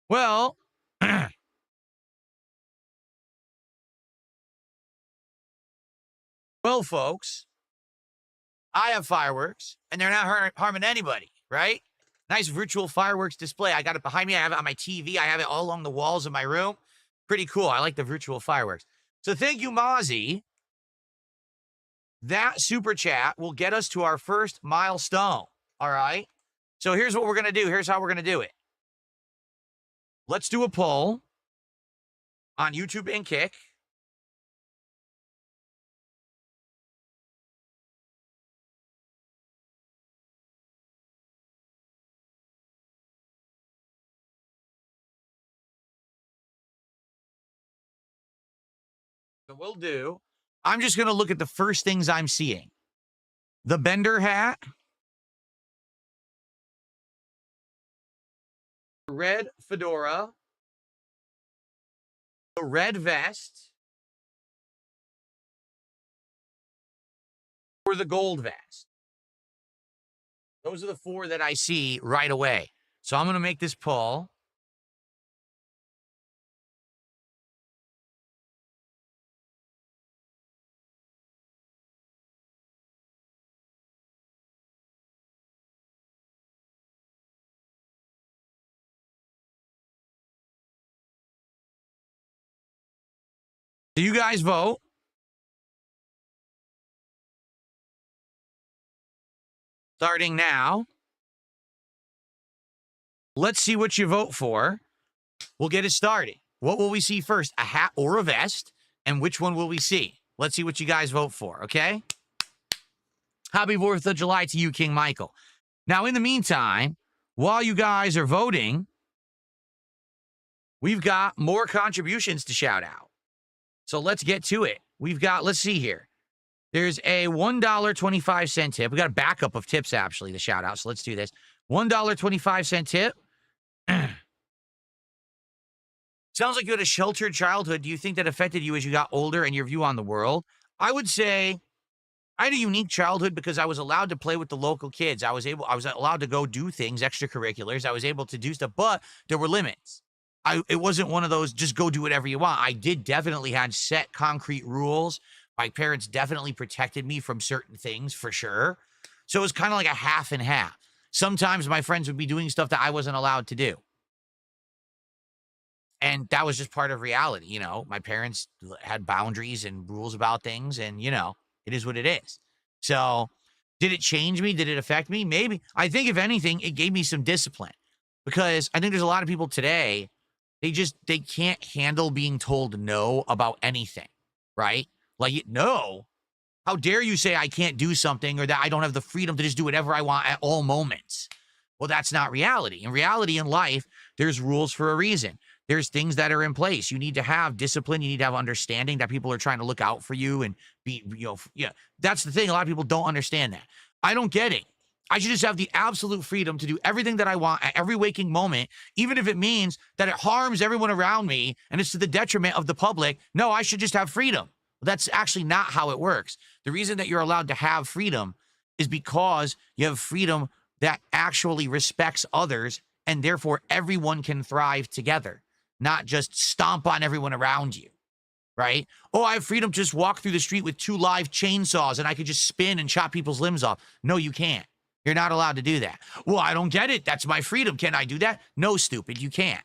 Well, well, folks, I have fireworks, and they're not harming anybody, right? Nice virtual fireworks display. I got it behind me. I have it on my TV. I have it all along the walls of my room. Pretty cool. I like the virtual fireworks. So thank you, Mozzie. That super chat will get us to our first milestone, all right? So here's what we're going to do. Here's how we're going to do it. Let's do a poll on YouTube and Kick. So we'll do. I'm just going to look at the first things I'm seeing. The Bender hat. Red fedora. The red vest. Or the gold vest. Those are the four that I see right away. So I'm going to make this pull. Do you guys vote? Starting now. Let's see what you vote for. We'll get it started. What will we see first? A hat or a vest? And which one will we see? Let's see what you guys vote for, okay? Happy 4th of July to you, King Michael. Now, in the meantime, while you guys are voting, we've got more contributions to shout out. So let's get to it. We've got, let's see here. There's a $1.25 tip. We got a backup of tips, actually, to shout out. So let's do this. $1.25 tip. Sounds like you had a sheltered childhood. Do you think that affected you as you got older and your view on the world? I would say I had a unique childhood because I was allowed to play with the local kids. I was allowed to go do things, extracurriculars. I was able to do stuff, but there were limits. It wasn't one of those just go do whatever you want. I did definitely had set concrete rules. My parents definitely protected me from certain things for sure. So it was kind of like a half and half. Sometimes my friends would be doing stuff that I wasn't allowed to do. And that was just part of reality. You know, my parents had boundaries and rules about things, and, you know, it is what it is. So did it change me? Did it affect me? Maybe. I think if anything, it gave me some discipline, because I think there's a lot of people today, they can't handle being told no about anything, right? Like, no, how dare you say I can't do something, or that I don't have the freedom to just do whatever I want at all moments. Well, that's not reality. In reality, in life, there's rules for a reason. There's things that are in place. You need to have discipline. You need to have understanding that people are trying to look out for you and be, you know, yeah. That's the thing. A lot of people don't understand that. I don't get it. I should just have the absolute freedom to do everything that I want at every waking moment, even if it means that it harms everyone around me and it's to the detriment of the public. No, I should just have freedom. That's actually not how it works. The reason that you're allowed to have freedom is because you have freedom that actually respects others, and therefore everyone can thrive together, not just stomp on everyone around you, right? Oh, I have freedom to just walk through the street with 2 live chainsaws and I could just spin and chop people's limbs off. No, you can't. You're not allowed to do that. Well, I don't get it. That's my freedom. Can I do that? No, stupid, you can't.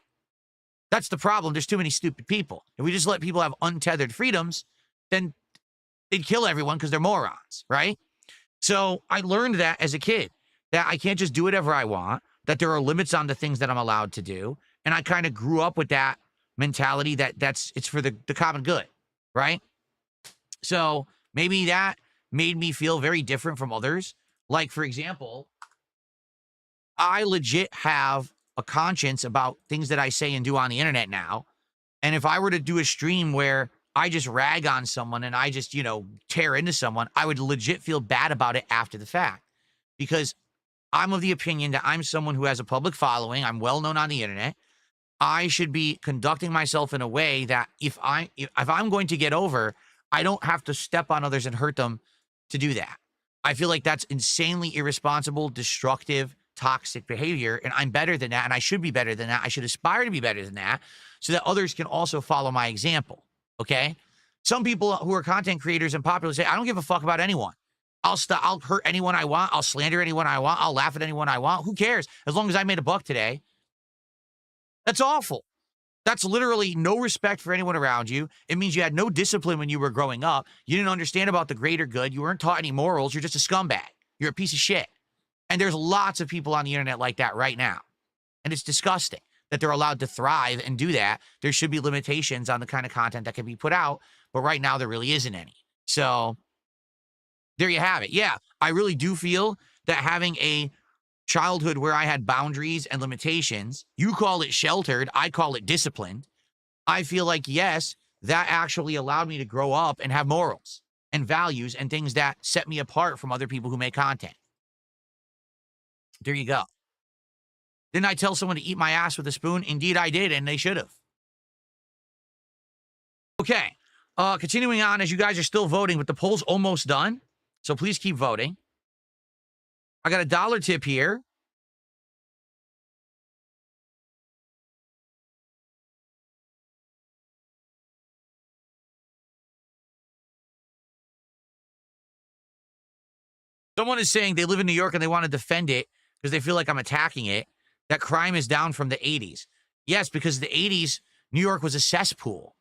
That's the problem. There's too many stupid people. If we just let people have untethered freedoms, then they'd kill everyone because they're morons, right? So I learned that as a kid, that I can't just do whatever I want, that there are limits on the things that I'm allowed to do. And I kind of grew up with that mentality that it's for the common good, right? So maybe that made me feel very different from others. Like, for example, I legit have a conscience about things that I say and do on the internet now. And if I were to do a stream where I just rag on someone and I just, you know, tear into someone, I would legit feel bad about it after the fact, because I'm of the opinion that I'm someone who has a public following. I'm well known on the internet. I should be conducting myself in a way that if I'm going to get over, I don't have to step on others and hurt them to do that. I feel like that's insanely irresponsible, destructive, toxic behavior, and I'm better than that, and I should be better than that. I should aspire to be better than that so that others can also follow my example, okay? Some people who are content creators and popular say, I don't give a fuck about anyone. I'll hurt anyone I want. I'll slander anyone I want. I'll laugh at anyone I want. Who cares? As long as I made a buck today. That's awful. That's literally no respect for anyone around you. It means you had no discipline when you were growing up. You didn't understand about the greater good. You weren't taught any morals. You're just a scumbag. You're a piece of shit. And there's lots of people on the internet like that right now. And it's disgusting that they're allowed to thrive and do that. There should be limitations on the kind of content that can be put out. But right now, there really isn't any. So there you have it. Yeah, I really do feel that having a childhood where I had boundaries and limitations, you call it sheltered, I call it disciplined. I feel like, yes, that actually allowed me to grow up and have morals and values and things that set me apart from other people who make content. There you go. Didn't I tell someone to eat my ass with a spoon? Indeed, I did, and they should have. Okay. Continuing on, as you guys are still voting, but the poll's almost done. So please keep voting. I got a $1 tip here. Someone is saying they live in New York and they want to defend it because they feel like I'm attacking it. That crime is down from the 80s. Yes, because the 80s, New York was a cesspool.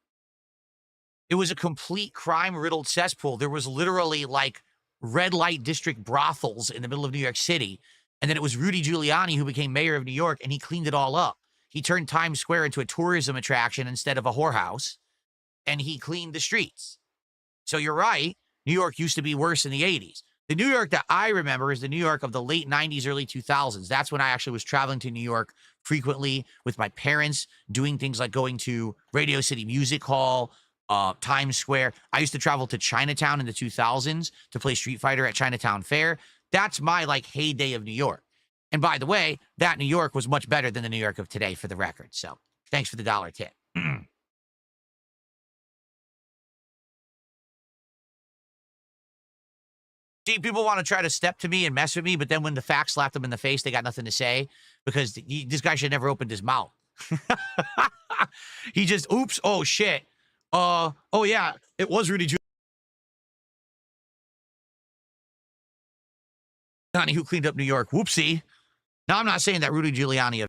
It was a complete crime-riddled cesspool. There was literally like red light district brothels in the middle of New York City. And then it was Rudy Giuliani who became mayor of New York, and he cleaned it all up. He turned Times Square into a tourism attraction instead of a whorehouse, and he cleaned the streets. So you're right. New York used to be worse in the 80s. The New York that I remember is the New York of the late 90s, early 2000s. That's when I actually was traveling to New York frequently with my parents, doing things like going to Radio City Music Hall, Times Square. I used to travel to Chinatown in the 2000s to play Street Fighter at Chinatown Fair. That's my like heyday of New York. And by the way, that New York was much better than the New York of today, for the record. So thanks for the $1 tip. See, people want to try to step to me and mess with me, but then when the facts slap them in the face, they got nothing to say because this guy should never opened his mouth. He just, oops, oh shit. Oh yeah, it was Rudy Giuliani who cleaned up New York. Whoopsie. Now, I'm not saying that Rudy Giuliani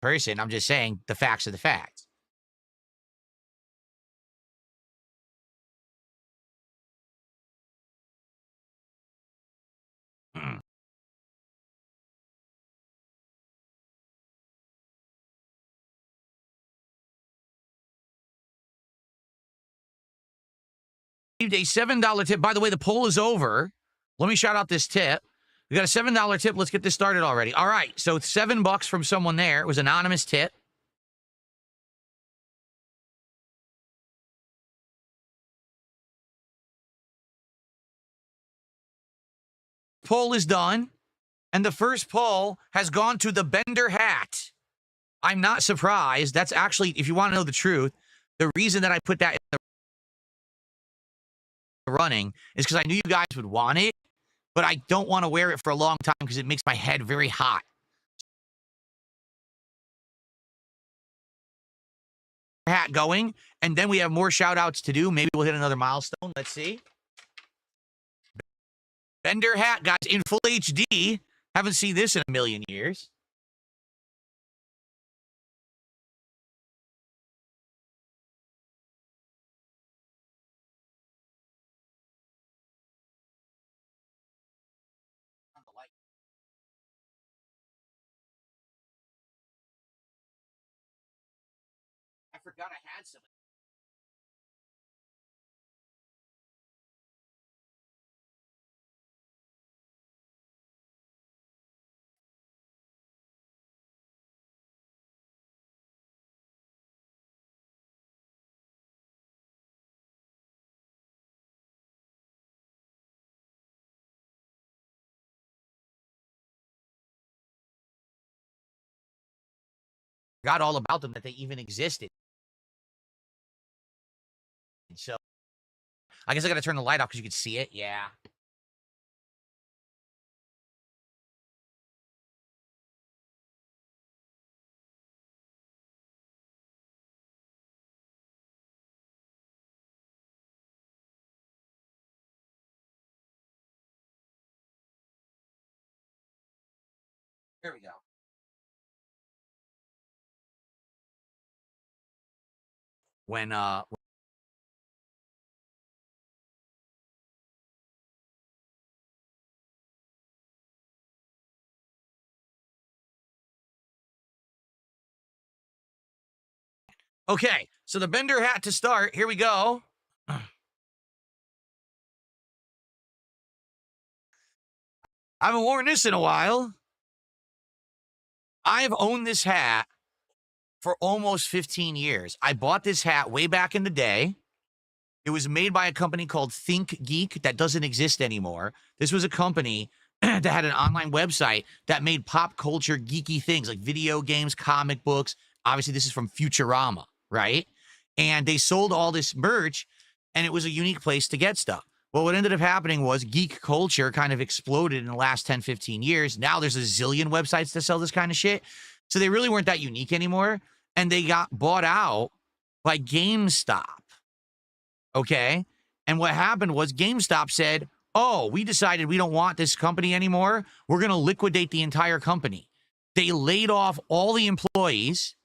person. I'm just saying the facts are the facts. A $7 tip. By the way, the poll is over. Let me shout out this tip. We got a $7 tip. Let's get this started already. All right. So $7 from someone there. It was an anonymous tip. Poll is done. And the first poll has gone to the Bender hat. I'm not surprised. That's actually, if you want to know the truth, the reason that I put that in the running is because I knew you guys would want it, but I don't want to wear it for a long time because it makes my head very hot. Hat going, and then we have more shout outs to do. Maybe we'll hit another milestone. Let's see. Bender hat, guys, in full HD. Haven't seen this in a million years. I forgot I had some. Forgot all about them, that they even existed. So I guess I got to turn the light off because you can see it. Yeah. Here we go. When okay, so the Bender hat to start. Here we go. I haven't worn this in a while. I have owned this hat for almost 15 years. I bought this hat way back in the day. It was made by a company called Think Geek that doesn't exist anymore. This was a company that had an online website that made pop culture geeky things like video games, comic books. Obviously, this is from Futurama, right? And they sold all this merch, and it was a unique place to get stuff. Well, what ended up happening was geek culture kind of exploded in the last 10, 15 years. Now there's a zillion websites that sell this kind of shit. So they really weren't that unique anymore. And they got bought out by GameStop. Okay? And what happened was GameStop said, oh, we decided we don't want this company anymore. We're going to liquidate the entire company. They laid off all the employees,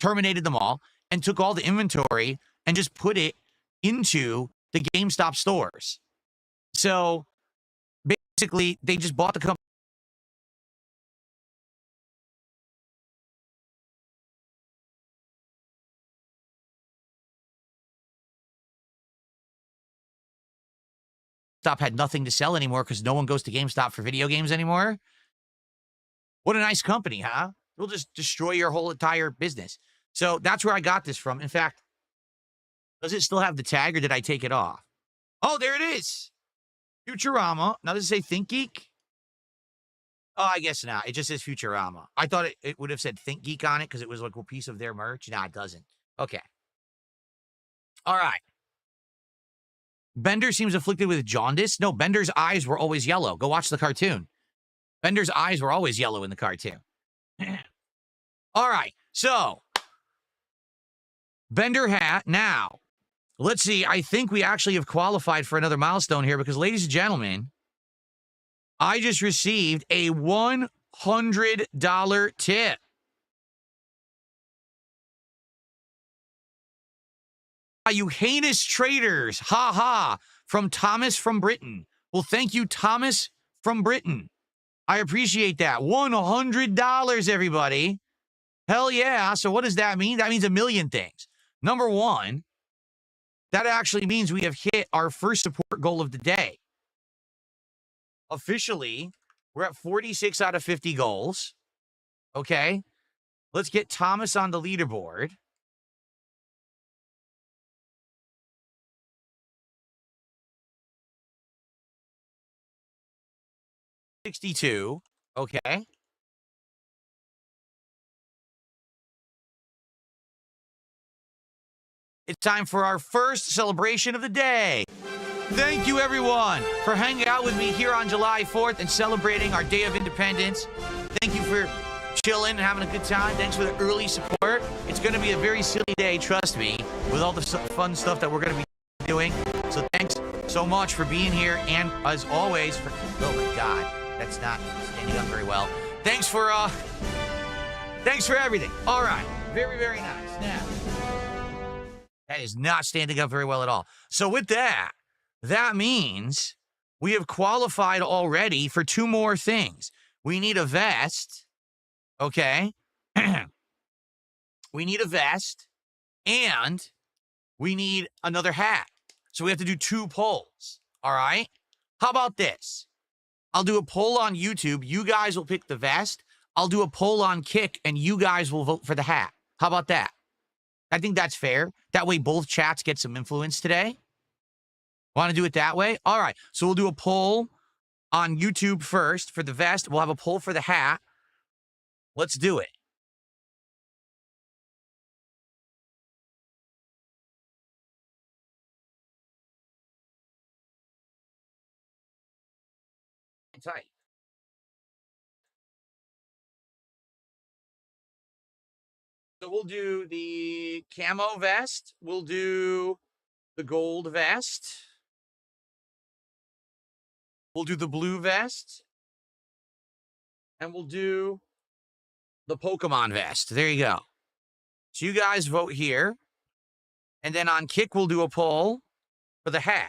terminated them all, and took all the inventory and just put it into the GameStop stores. So basically, they just bought the company. GameStop had nothing to sell anymore because no one goes to GameStop for video games anymore. What a nice company, huh? We'll just destroy your whole entire business. So that's where I got this from. In fact, does it still have the tag or did I take it off? Oh, there it is. Futurama. Now, does it say Think Geek? Oh, I guess not. It just says Futurama. I thought it would have said Think Geek on it because it was like a piece of their merch. No, it doesn't. Okay. All right. Bender seems afflicted with jaundice. No, Bender's eyes were always yellow. Go watch the cartoon. Bender's eyes were always yellow in the cartoon. All right. So, Bender hat. Now, let's see. I think we actually have qualified for another milestone here because, ladies and gentlemen, I just received a $100 tip. You heinous traitors. Ha ha. From Thomas from Britain. Well, thank you, Thomas from Britain. I appreciate that. $100, everybody. Hell yeah. So what does that mean? That means a million things. Number one, that actually means we have hit our first support goal of the day. Officially, we're at 46 out of 50 goals. Okay. Let's get Thomas on the leaderboard. $62. Okay. It's time for our first celebration of the day. Thank you, everyone, for hanging out with me here on July 4th and celebrating our Day of Independence. Thank you for chilling and having a good time. Thanks for the early support. It's going to be a very silly day, trust me, with all the fun stuff that we're going to be doing. So thanks so much for being here. And as always, oh my God, that's not standing up very well. Thanks for everything. All right. Very, very nice. Now, that is not standing up very well at all. So with that, that means we have qualified already for two more things. We need a vest, okay? We need a vest, and we need another hat. So we have to do two polls, all right? How about this? I'll do a poll on YouTube. You guys will pick the vest. I'll do a poll on Kick, and you guys will vote for the hat. How about that? I think that's fair. That way both chats get some influence today. Want to do it that way? All right. So we'll do a poll on YouTube first for the vest. We'll have a poll for the hat. Let's do it. Tight. So we'll do the camo vest. We'll do the gold vest. We'll do the blue vest. And we'll do the Pokemon vest. There you go. So you guys vote here. And then on Kick, we'll do a poll for the hat.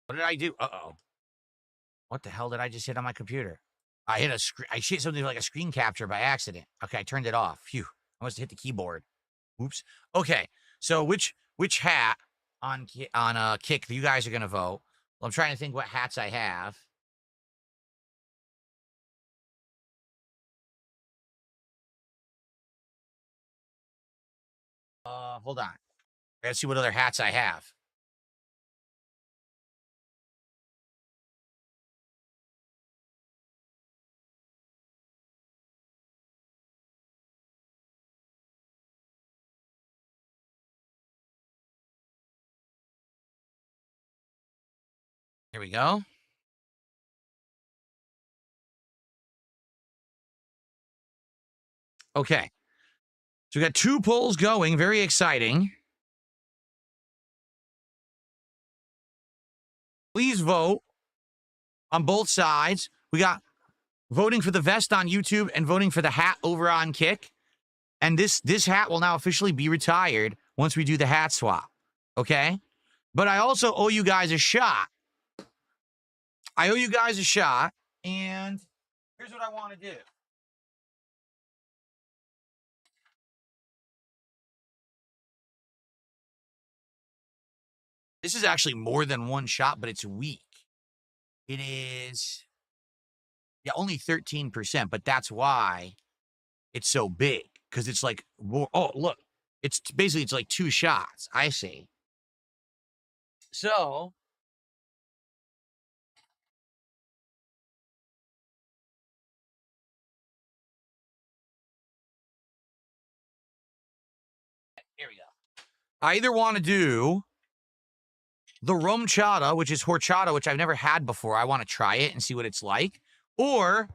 What did I do? Uh-oh. What the hell did I just hit on my computer? I hit something like a screen capture by accident. Okay, I turned it off. Phew. I must have hit the keyboard. Oops. Okay. So which hat on Kick you guys are gonna vote? Well, I'm trying to think what hats I have. Hold on. I gotta see what other hats I have. Here we go. Okay. So we got 2 polls going. Very exciting. Please vote on both sides. We got voting for the vest on YouTube and voting for the hat over on Kick. And this hat will now officially be retired once we do the hat swap. Okay? But I also owe you guys a shot. I owe you guys a shot. And here's what I want to do. This is actually more than one shot, but it's weak. It is, yeah, only 13%, but that's why it's so big. Because it's like, oh, look. It's basically, it's like 2 shots. I see. So, here we go. I either want to do the rum chata, which is horchata, which I've never had before. I want to try it and see what it's like. Or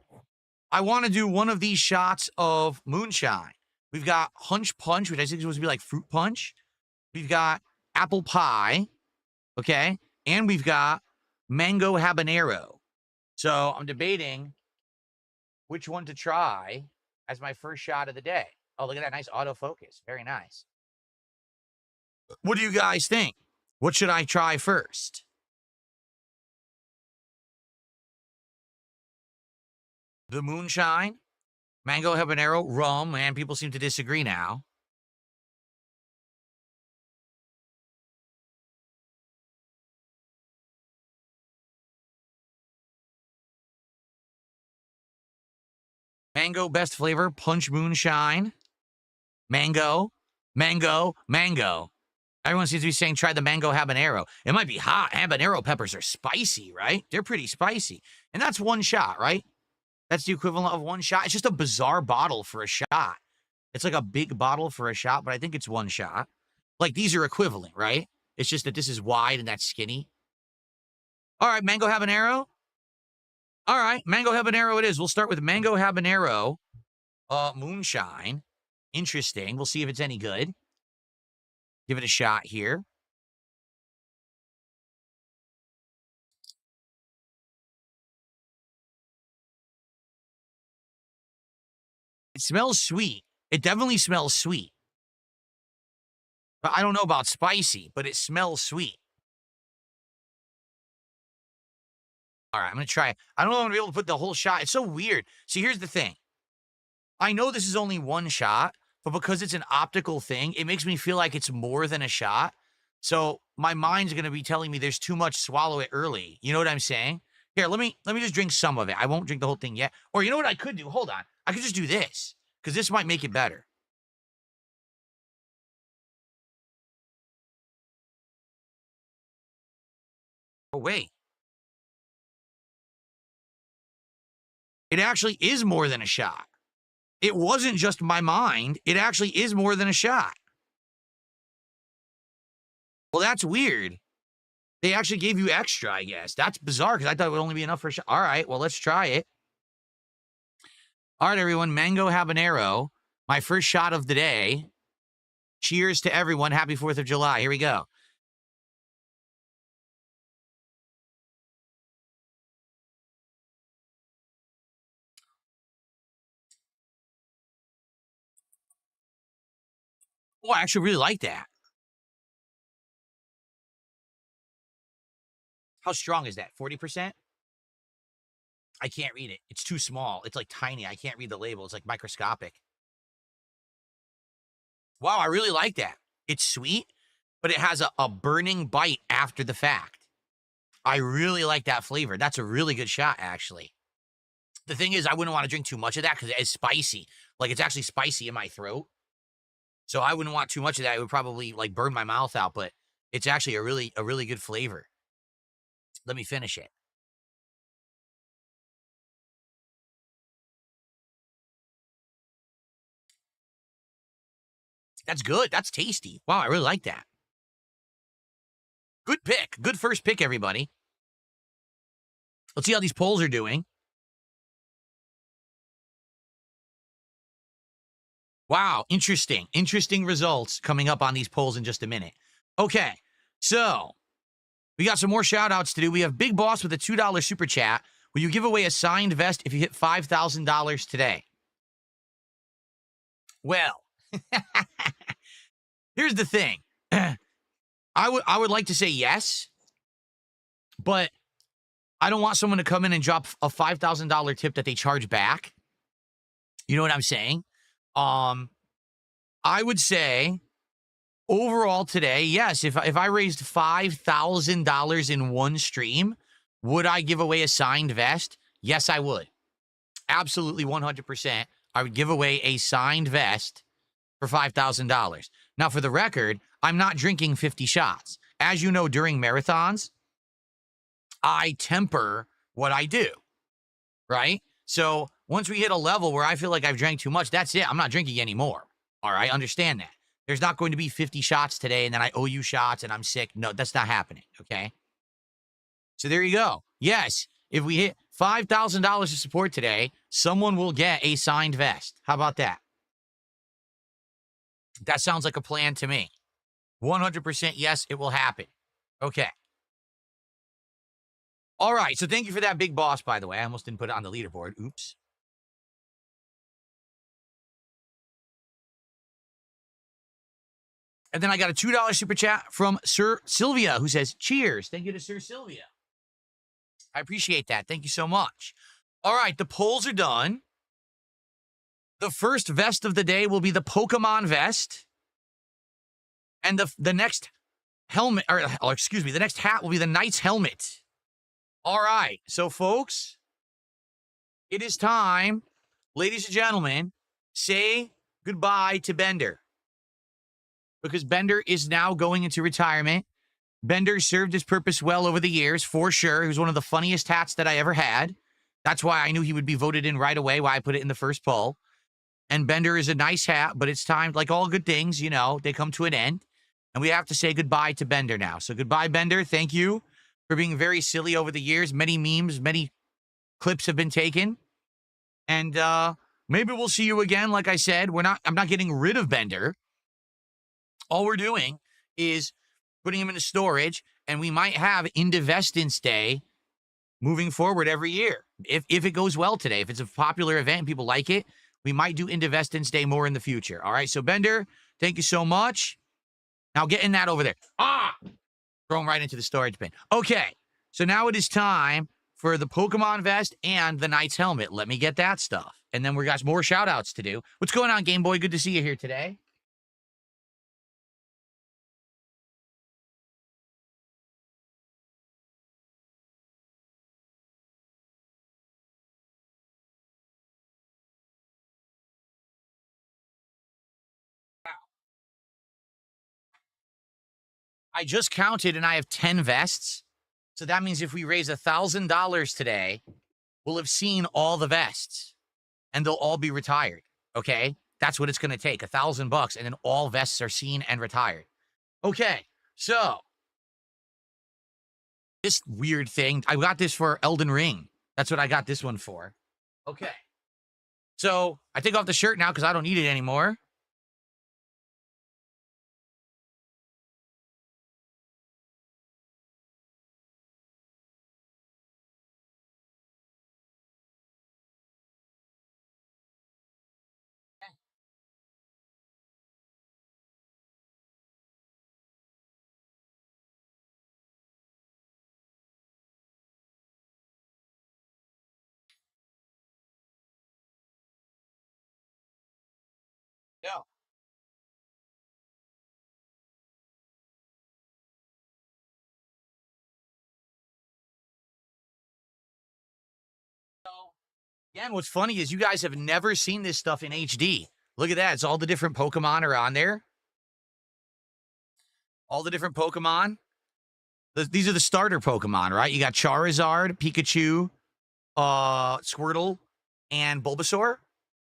I want to do one of these shots of moonshine. We've got Hunch Punch, which I think is supposed to be like fruit punch. We've got apple pie, okay? And we've got mango habanero. So I'm debating which one to try as my first shot of the day. Oh, look at that nice autofocus. Very nice. What do you guys think? What should I try first? The moonshine, mango habanero, rum, and people seem to disagree now. Mango, best flavor, punch moonshine. Mango, mango, mango. Everyone seems to be saying try the mango habanero. It might be hot. Habanero peppers are spicy, right? They're pretty spicy. And that's one shot, right? That's the equivalent of one shot. It's just a bizarre bottle for a shot. It's like a big bottle for a shot, but I think it's one shot. Like, these are equivalent, right? It's just that this is wide and that's skinny. All right, mango habanero. All right, mango habanero it is. We'll start with mango habanero moonshine. Interesting. We'll see if it's any good. Give it a shot here. It smells sweet. It definitely smells sweet. But I don't know about spicy, but it smells sweet. All right, I'm going to try it. I don't know if I'm going to be able to put the whole shot. It's so weird. See, here's the thing. I know this is only one shot, but because it's an optical thing, it makes me feel like it's more than a shot. So my mind's going to be telling me there's too much, swallow it early. You know what I'm saying? Here, let me just drink some of it. I won't drink the whole thing yet. Or you know what I could do? Hold on. I could just do this, because this might make it better. Oh, wait. It actually is more than a shot. It wasn't just my mind. It actually is more than a shot. Well, that's weird. They actually gave you extra, I guess. That's bizarre, because I thought it would only be enough for a shot. All right, well, let's try it. All right, everyone. Mango habanero. My first shot of the day. Cheers to everyone. Happy 4th of July. Here we go. Oh, I actually really like that. How strong is that? 40%? I can't read it. It's too small. It's like tiny. I can't read the label. It's like microscopic. Wow, I really like that. It's sweet, but it has a burning bite after the fact. I really like that flavor. That's a really good shot, actually. The thing is, I wouldn't want to drink too much of that because it's spicy. Like, it's actually spicy in my throat. So I wouldn't want too much of that. It would probably, like, burn my mouth out, but it's actually a really good flavor. Let me finish it. That's good. That's tasty. Wow, I really like that. Good pick. Good first pick, everybody. Let's see how these polls are doing. Wow, interesting. Interesting results coming up on these polls in just a minute. Okay, so we got some more shout-outs to do. We have Big Boss with a $2 super chat. Will you give away a signed vest if you hit $5,000 today? Well, here's the thing. I would like to say yes, but I don't want someone to come in and drop a $5,000 tip that they charge back. You know what I'm saying? I would say overall today, yes, if I raised $5,000 in one stream, would I give away a signed vest? Yes, I would. Absolutely 100%. I would give away a signed vest for $5,000. Now, for the record, I'm not drinking 50 shots. As you know, during marathons, I temper what I do, right? So once we hit a level where I feel like I've drank too much, that's it. I'm not drinking anymore. All right, understand that. There's not going to be 50 shots today and then I owe you shots and I'm sick. No, that's not happening, okay? So there you go. Yes, if we hit $5,000 of support today, someone will get a signed vest. How about that? That sounds like a plan to me. 100% yes, it will happen. Okay. All right, so thank you for that, Big Boss, by the way. I almost didn't put it on the leaderboard. Oops. And then I got a $2 super chat from Sir Sylvia, who says, cheers. Thank you to Sir Sylvia. I appreciate that. Thank you so much. All right, the polls are done. The first vest of the day will be the Pokemon vest. And the next helmet, or excuse me, the next hat will be the Knight's helmet. All right, so folks, it is time, ladies and gentlemen, say goodbye to Bender. Because Bender is now going into retirement. Bender served his purpose well over the years, for sure. He was one of the funniest hats that I ever had. That's why I knew he would be voted in right away, why I put it in the first poll. And Bender is a nice hat, but it's time, like all good things, you know, they come to an end. And we have to say goodbye to Bender now. So goodbye, Bender. Thank you for being very silly over the years. Many memes, many clips have been taken. And maybe we'll see you again. Like I said, I'm not getting rid of Bender. All we're doing is putting him into storage, and we might have Indivestance Day moving forward every year. If it goes well today, if it's a popular event and people like it, we might do Indivestance Day more in the future. All right, so Bender, thank you so much. Now get in that over there. Throw him right into the storage bin. Okay, so now it is time for the Pokemon vest and the Knight's helmet. Let me get that stuff. And then we got more shout-outs to do. What's going on, Game Boy? Good to see you here today. I just counted and I have 10 vests. So that means if we raise $1,000 today, we'll have seen all the vests and they'll all be retired. Okay. That's what it's going to take. $1,000 and then all vests are seen and retired. Okay. So this weird thing, I got this for Elden Ring. That's what I got this one for. Okay. So I take off the shirt now because I don't need it anymore. Again, what's funny is you guys have never seen this stuff in HD. Look at that. It's all the different Pokemon are on there. All the different Pokemon. These are the starter Pokemon, right? You got Charizard, Pikachu, Squirtle, and Bulbasaur.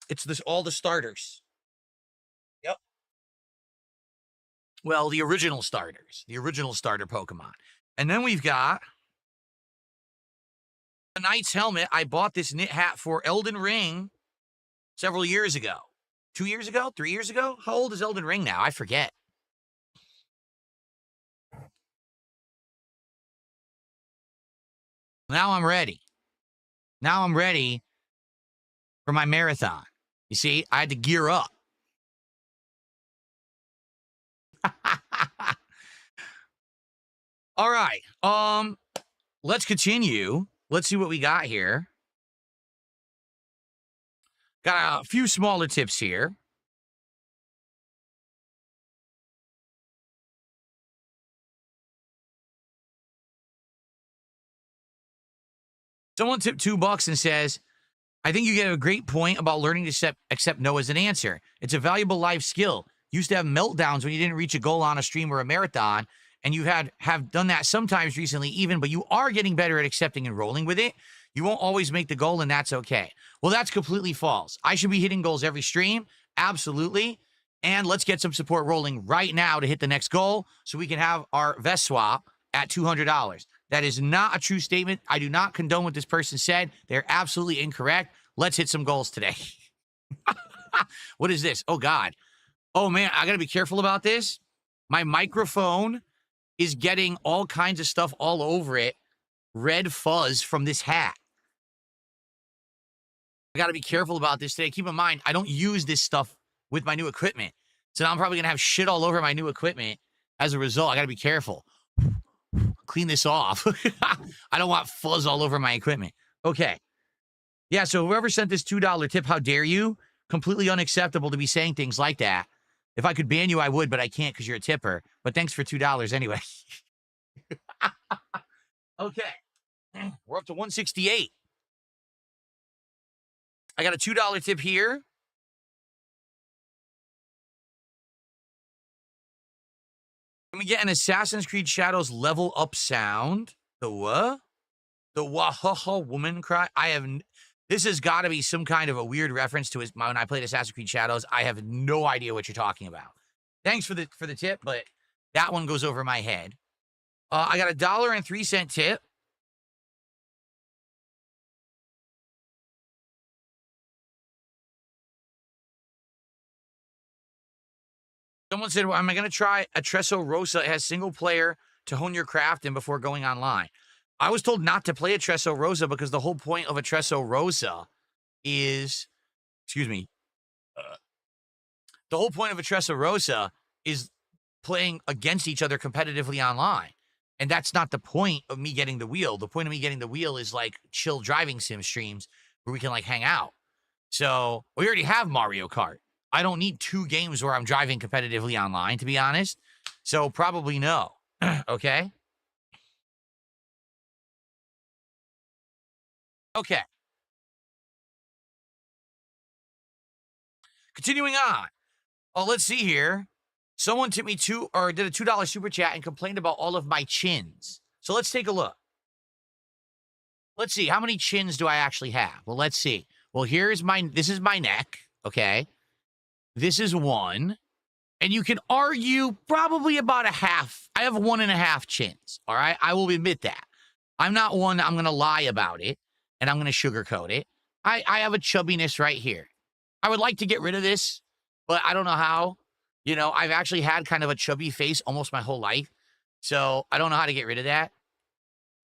It's all the starters. Yep. Well, the original starters. The original starter Pokemon. And then we've got the Knight's Helmet. I bought this knit hat for Elden Ring several years ago. 2 years ago? 3 years ago? How old is Elden Ring now? I forget. Now I'm ready. Now I'm ready for my marathon. You see, I had to gear up. All right. Let's continue. Let's see what we got here. Got a few smaller tips here. Someone tipped $2 and says, I think you get a great point about learning to accept no as an answer. It's a valuable life skill. Used to have meltdowns when you didn't reach a goal on a stream or a marathon, and you have done that sometimes recently even, but you are getting better at accepting and rolling with it. You won't always make the goal, and that's okay. Well, that's completely false. I should be hitting goals every stream. Absolutely. And let's get some support rolling right now to hit the next goal so we can have our vest swap at $200. That is not a true statement. I do not condone what this person said. They're absolutely incorrect. Let's hit some goals today. What is this? Oh, God. Oh, man, I got to be careful about this. My microphone is getting all kinds of stuff all over it. Red fuzz from this hat. I got to be careful about this today. Keep in mind, I don't use this stuff with my new equipment. So now I'm probably going to have shit all over my new equipment. As a result, I got to be careful. Clean this off. I don't want fuzz all over my equipment. Okay. Yeah, so whoever sent this $2 tip, how dare you? Completely unacceptable to be saying things like that. If I could ban you, I would, but I can't because you're a tipper. But thanks for $2 anyway. Okay. We're up to 168. I got a $2 tip here. Let me get an Assassin's Creed Shadows level up sound. The what? The wahaha woman cry. This has got to be some kind of a weird reference to when I played Assassin's Creed Shadows. I have no idea what you're talking about. Thanks for the tip, but that one goes over my head. I got $1.03 tip. Someone said, well, am I going to try Atreso Rosa? It has single player to hone your craft in before going online. I was told not to play Atreso Rosa because the whole point of Atreso Rosa is, the whole point of Atreso Rosa is playing against each other competitively online. And that's not the point of me getting the wheel. The point of me getting the wheel is like chill driving sim streams where we can like hang out. So we already have Mario Kart. I don't need 2 games where I'm driving competitively online, to be honest. So probably no. Okay. Okay. Continuing on. Oh, let's see here. Someone tipped me did a $2 super chat and complained about all of my chins. So let's take a look. Let's see. How many chins do I actually have? Well, let's see. Well, this is my neck. Okay. This is one. And you can argue probably about a half. I have 1.5 chins. All right. I will admit that. I'm not one. I'm going to lie about it and I'm going to sugarcoat it. I have a chubbiness right here. I would like to get rid of this, but I don't know how. You know, I've actually had kind of a chubby face almost my whole life. So I don't know how to get rid of that.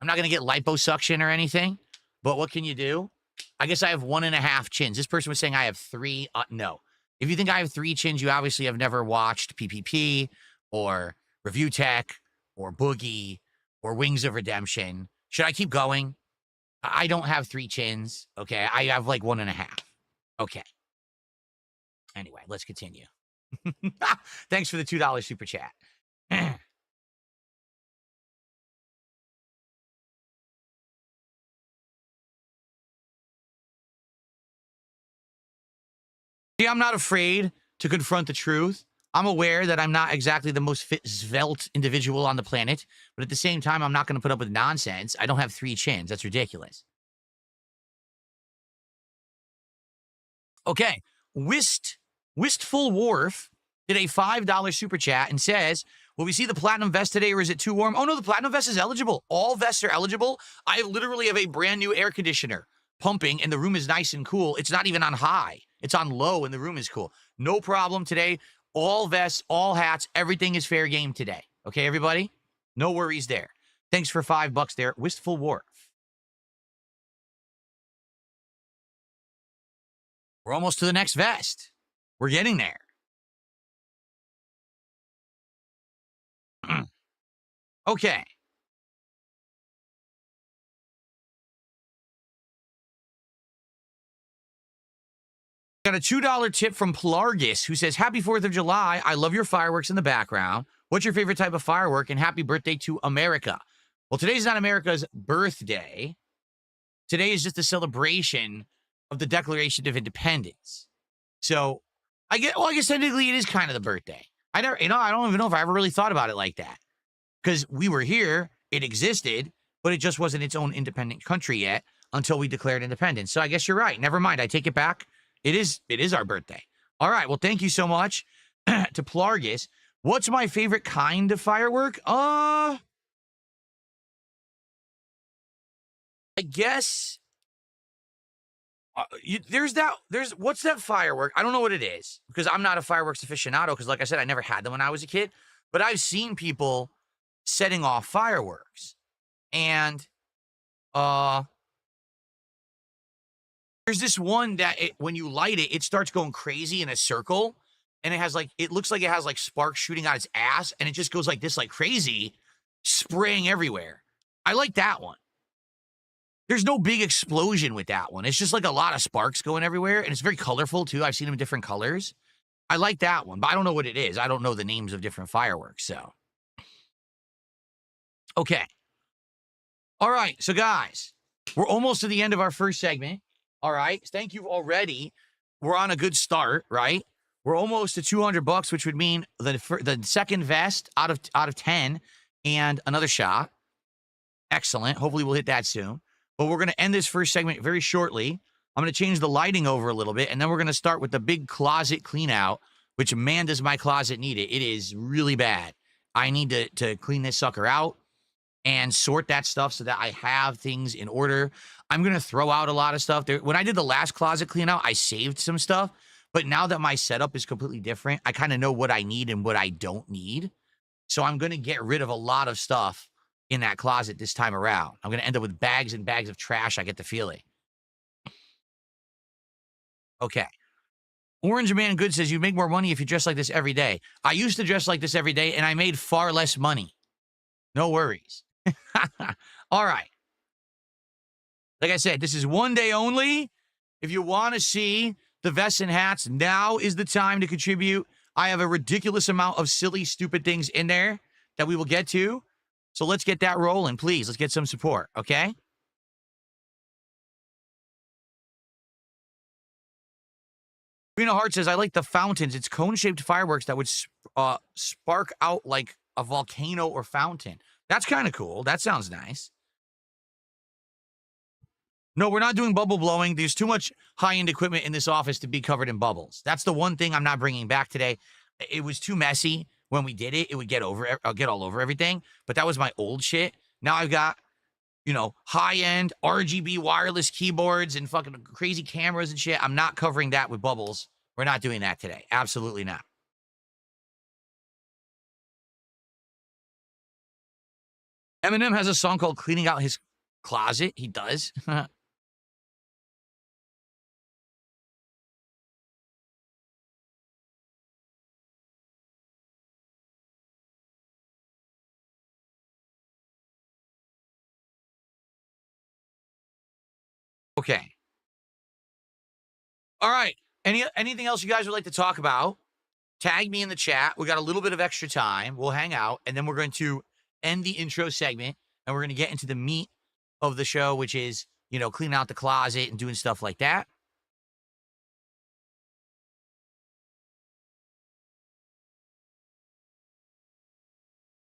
I'm not going to get liposuction or anything, but what can you do? I guess I have 1.5 chins. This person was saying I have 3. No. If you think I have 3 chins, you obviously have never watched PPP or Review Tech or Boogie or Wings of Redemption. Should I keep going? I don't have 3 chins. Okay. I have like 1.5. Okay. Anyway, let's continue. Thanks for the $2 super chat. See, I'm not afraid to confront the truth. I'm aware that I'm not exactly the most fit, svelte individual on the planet, but at the same time, I'm not going to put up with nonsense. I don't have 3 chins. That's ridiculous. Okay. Wistful Wharf did a $5 super chat and says, will we see the Platinum Vest today or is it too warm? Oh, no, the Platinum Vest is eligible. All vests are eligible. I literally have a brand new air conditioner pumping and the room is nice and cool. It's not even on high. It's on low and the room is cool. No problem today. All vests, all hats, everything is fair game today. Okay, everybody? No worries there. Thanks for $5 there. Wistful Wharf. We're almost to the next vest. We're getting there. Okay. Got a $2 tip from Plargus, who says, happy 4th of July. I love your fireworks in the background. What's your favorite type of firework? And happy birthday to America. Well, today's not America's birthday. Today is just a celebration of the Declaration of Independence. So I guess technically it is kind of the birthday. I don't even know if I ever really thought about it like that. Because we were here, it existed, but it just wasn't its own independent country yet until we declared independence. So I guess you're right. Never mind. I take it back. It is our birthday. All right. Well, thank you so much to Plargus. What's my favorite kind of firework? I guess what's that firework? I don't know what it is because I'm not a fireworks aficionado because like I said, I never had them when I was a kid, but I've seen people setting off fireworks and there's this one that when you light it, it starts going crazy in a circle and it looks like it has like sparks shooting out its ass and it just goes like this, like crazy, spraying everywhere. I like that one. There's no big explosion with that one. It's just like a lot of sparks going everywhere and it's very colorful too. I've seen them in different colors. I like that one, but I don't know what it is. I don't know the names of different fireworks, so. Okay. All right, so guys, we're almost to the end of our first segment. All right, thank you already. We're on a good start, right? We're almost to $200, which would mean the second vest out of 10 and another shot. Excellent. Hopefully we'll hit that soon. But we're going to end this first segment very shortly. I'm going to change the lighting over a little bit, and then we're going to start with the big closet clean out, which, man, does my closet need it. It is really bad. I need to clean this sucker out and sort that stuff so that I have things in order. I'm going to throw out a lot of stuff. When I did the last closet clean out, I saved some stuff. But now that my setup is completely different, I kind of know what I need and what I don't need. So I'm going to get rid of a lot of stuff in that closet this time around. I'm going to end up with bags and bags of trash. I get the feeling. Okay. Orange Man Good says, you make more money if you dress like this every day. I used to dress like this every day, and I made far less money. No worries. All right. Like I said, this is one day only. If you want to see the vests and hats, now is the time to contribute. I have a ridiculous amount of silly, stupid things in there that we will get to. So let's get that rolling, please. Let's get some support, okay? Rena Hart says, I like the fountains. It's cone-shaped fireworks that would spark out like a volcano or fountain. That's kind of cool. That sounds nice. No, we're not doing bubble blowing. There's too much high-end equipment in this office to be covered in bubbles. That's the one thing I'm not bringing back today. It was too messy. When we did it, it would get all over everything. But that was my old shit. Now I've got, high-end RGB wireless keyboards and fucking crazy cameras and shit. I'm not covering that with bubbles. We're not doing that today. Absolutely not. Eminem has a song called Cleaning Out His Closet. He does. Okay. All right. Anything else you guys would like to talk about? Tag me in the chat. We got a little bit of extra time. We'll hang out, and then we're going to end the intro segment, and we're going to get into the meat of the show, which is, cleaning out the closet and doing stuff like that.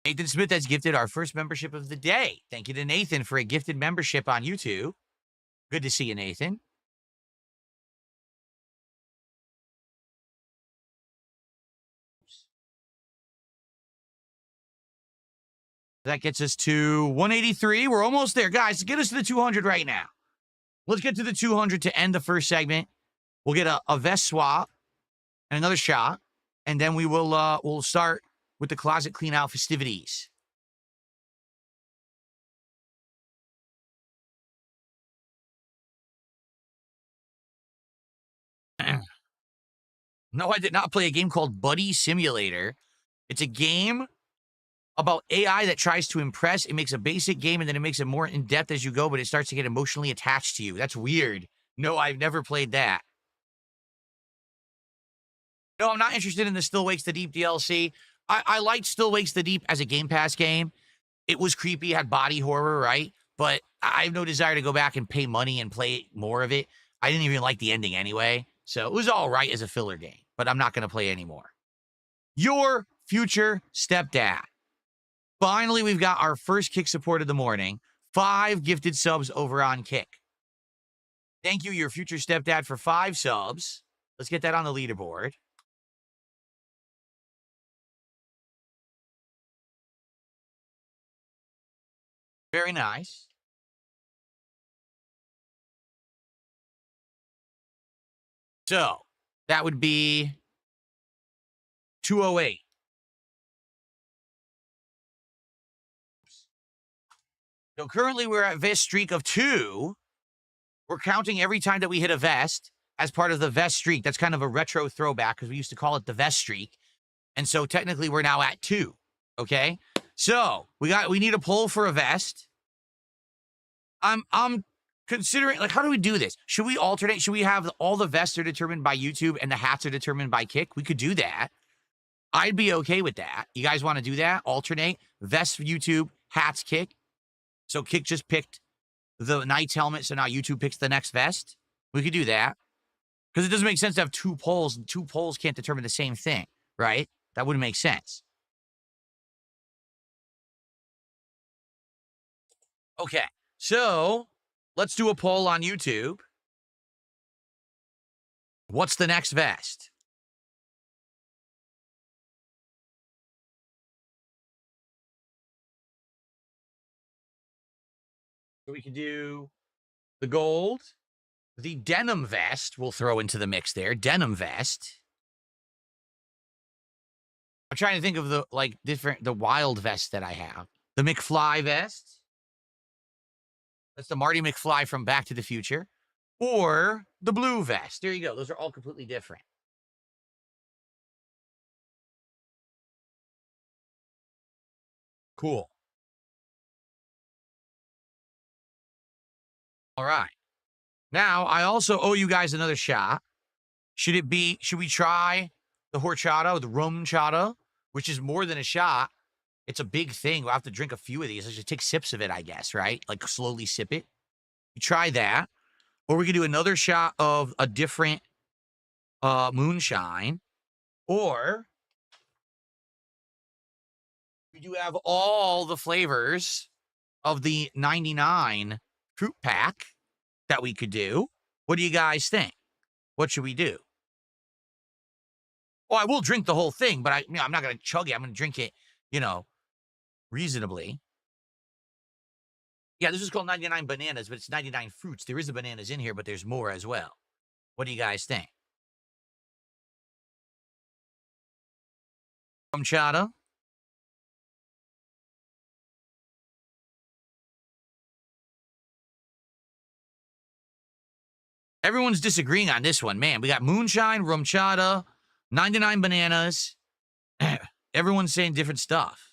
Nathan Smith has gifted our first membership of the day. Thank you to Nathan for a gifted membership on YouTube. Good to see you, Nathan. That gets us to 183. We're almost there. Guys, get us to the 200 right now. Let's get to the 200 to end the first segment. We'll get a vest swap and another shot, and then we'll start with the closet clean out festivities. No, I did not play a game called Buddy Simulator. It's a game about AI that tries to impress. It makes a basic game, and then it makes it more in-depth as you go, but it starts to get emotionally attached to you. That's weird. No, I've never played that. No, I'm not interested in the Still Wakes the Deep DLC. I liked Still Wakes the Deep as a Game Pass game. It was creepy, had body horror, right? But I have no desire to go back and pay money and play more of it. I didn't even like the ending anyway. So it was all right as a filler game, but I'm not going to play anymore. Your future stepdad. Finally, we've got our first Kick support of the morning. 5 gifted subs over on Kick. Thank you, your future stepdad, for 5 subs. Let's get that on the leaderboard. Very nice. So, that would be 208. So currently we're at vest streak of 2. We're counting every time that we hit a vest as part of the vest streak. That's kind of a retro throwback because we used to call it the vest streak. And so technically we're now at 2. Okay? So we need a poll for a vest. I'm considering, like, how do we do this? Should we alternate? Should we have all the vests are determined by YouTube and the hats are determined by Kick? We could do that. I'd be okay with that. You guys want to do that? Alternate vests YouTube, hats Kick. So Kick just picked the Knight's helmet, so now YouTube picks the next vest. We could do that. Because it doesn't make sense to have 2 polls, and 2 polls can't determine the same thing, right? That wouldn't make sense. Okay, so let's do a poll on YouTube. What's the next vest? So we could do the gold, the denim vest we'll throw into the mix there. Denim vest. I'm trying to think of the wild vest that I have. The McFly vest. That's the Marty McFly from Back to the Future. Or the blue vest. There you go. Those are all completely different. Cool. All right. Now, I also owe you guys another shot. Should we try the horchata, the rum chata, which is more than a shot? It's a big thing. We'll have to drink a few of these. Let's just take sips of it, I guess, right? Like, slowly sip it. You try that. Or we could do another shot of a different moonshine. Or we do have all the flavors of the 99 fruit pack that we could do. What do you guys think? What should we do? Well, I will drink the whole thing, but I'm not going to chug it. I'm going to drink it, reasonably. Yeah, this is called 99 bananas, but it's 99 fruits. There is the bananas in here, but there's more as well. What do you guys think? Rum chata. Everyone's disagreeing on this one. Man, we got moonshine, rum chata, 99 bananas. Everyone's saying different stuff.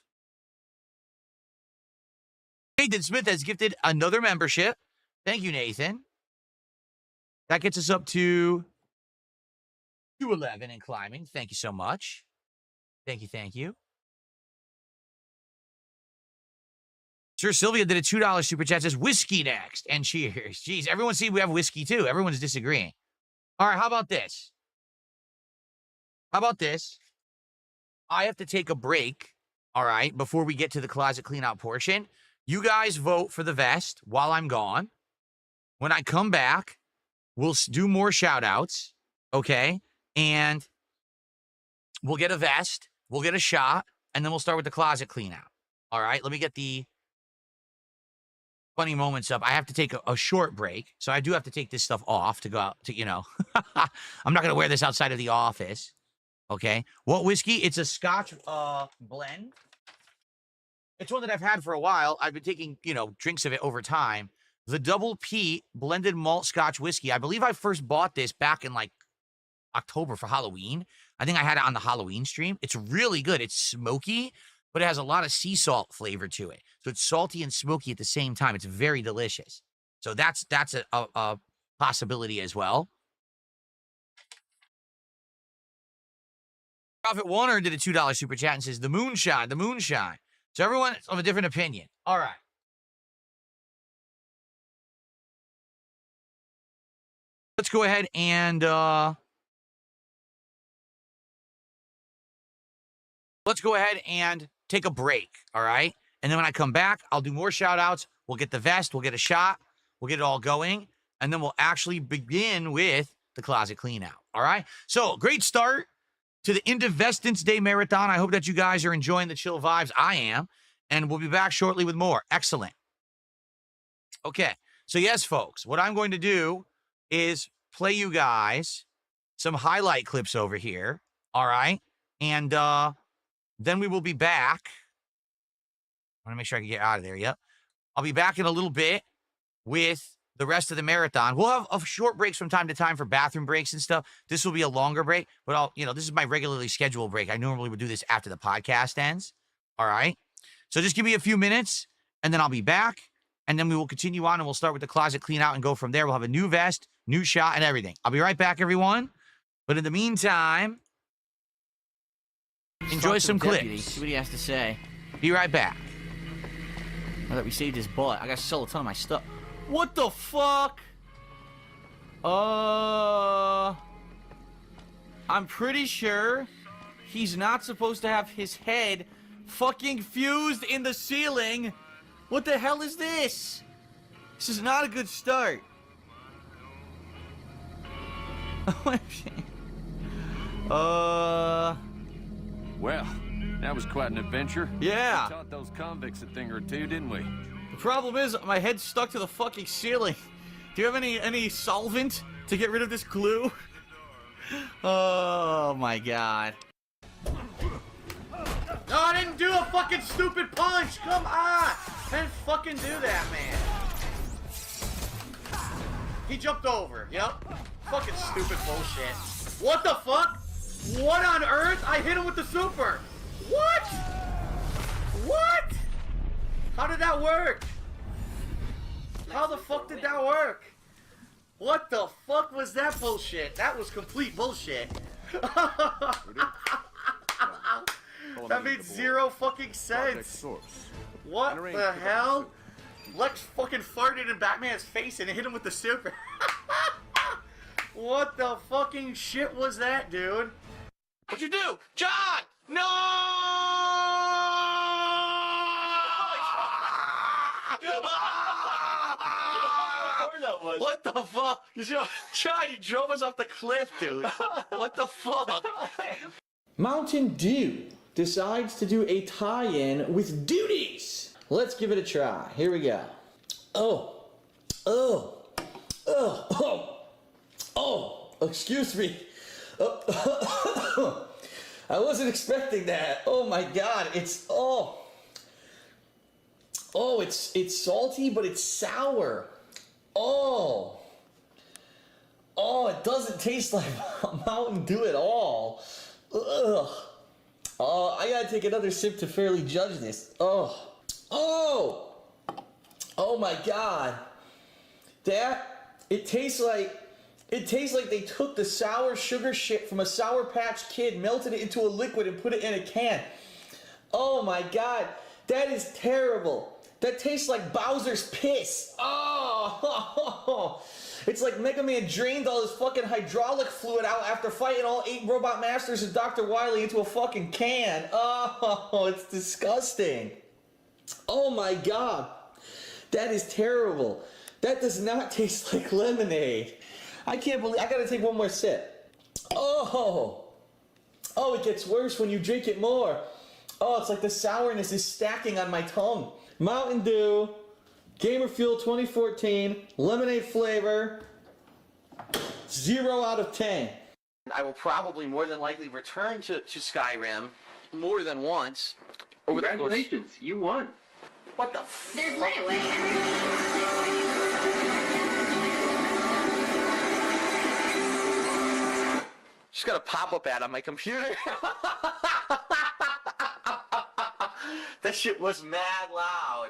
Nathan Smith has gifted another membership. Thank you, Nathan. That gets us up to 211 and climbing. Thank you so much. Thank you, thank you. Sir Sylvia did a $2 super chat, says whiskey next, and cheers. Jeez, everyone see we have whiskey too. Everyone's disagreeing. All right, how about this? I have to take a break all right, before we get to the closet clean out portion. You guys vote for the vest while I'm gone. When I come back, we'll do more shout outs, okay? And we'll get a vest, we'll get a shot, and then we'll start with the closet clean out. All right, let me get the funny moments up. I have to take a short break, so I do have to take this stuff off to go out to, you know. I'm not going to wear this outside of the office, okay? What whiskey? It's a Scotch blend. It's one that I've had for a while. I've been taking, you know, drinks of it over time. The Double P blended malt Scotch whiskey. I believe I first bought this back in like October for Halloween. I think I had it on the Halloween stream. It's really good. It's smoky, but it has a lot of sea salt flavor to it. So it's salty and smoky at the same time. It's very delicious. So that's a possibility as well. Prophet Warner did a $2 super chat and says, the moonshine, the moonshine. So everyone's of a different opinion. All right. Let's go ahead and take a break, all right? And then when I come back, I'll do more shout-outs. We'll get the vest. We'll get a shot. We'll get it all going. And then we'll actually begin with the closet clean-out, all right? So, great start to the Indivestance Day Marathon. I hope that you guys are enjoying the chill vibes. I am. And we'll be back shortly with more. Excellent. Okay. So, yes, folks, what I'm going to do is play you guys some highlight clips over here, all right? And then we will be back. I want to make sure I can get out of there. Yep. I'll be back in a little bit with the rest of the marathon. We'll have short breaks from time to time for bathroom breaks and stuff. This will be a longer break, but this is my regularly scheduled break. I normally would do this after the podcast ends. All right. So just give me a few minutes and then I'll be back. And then we will continue on and we'll start with the closet clean out and go from there. We'll have a new vest, new shot, and everything. I'll be right back, everyone. But in the meantime, enjoy some clips. See what he has to say. Be right back. Now that we saved his butt, I gotta sell a ton of my stuff. What the fuck? I'm pretty sure he's not supposed to have his head fucking fused in the ceiling. What the hell is this? This is not a good start. Well, that was quite an adventure. Yeah. We taught those convicts a thing or two, didn't we? The problem is my head's stuck to the fucking ceiling. Do you have any solvent to get rid of this glue? Oh my god. No, I didn't do a fucking stupid punch. Come on. I didn't fucking do that, man. He jumped over. Yep. Fucking stupid bullshit. What the fuck? What on earth? I hit him with the super. What? What? How did that work? How the fuck did that work? What the fuck was that bullshit? That was complete bullshit. That made zero fucking sense. What the hell? Lex fucking farted in Batman's face and hit him with the super. What the fucking shit was that, dude? What'd you do? John! No! What the fuck? John, you drove us off the cliff, dude. What the fuck? Mountain Dew decides to do a tie-in with duties. Let's give it a try. Here we go. Excuse me. I wasn't expecting that. Oh my god, it's it's salty, but it's sour. It doesn't taste like Mountain Dew at all. Ugh. I gotta take another sip to fairly judge this. Oh my god. It tastes like they took the sour sugar shit from a Sour Patch Kid, melted it into a liquid, and put it in a can. Oh my god, that is terrible. That tastes like Bowser's piss. Oh, It's like Mega Man drained all his fucking hydraulic fluid out after fighting all 8 Robot Masters and Dr. Wily into a fucking can. Oh, it's disgusting. Oh my god. That is terrible. That does not taste like lemonade. I can't believe, I gotta take one more sip. Oh, it gets worse when you drink it more. Oh, it's like the sourness is stacking on my tongue. Mountain Dew, Gamer Fuel 2014, lemonade flavor, 0 out of 10. I will probably more than likely return to Skyrim more than once. Congratulations, you won. What the fuck? There's layaway. Just got a pop-up ad on my computer. That shit was mad loud.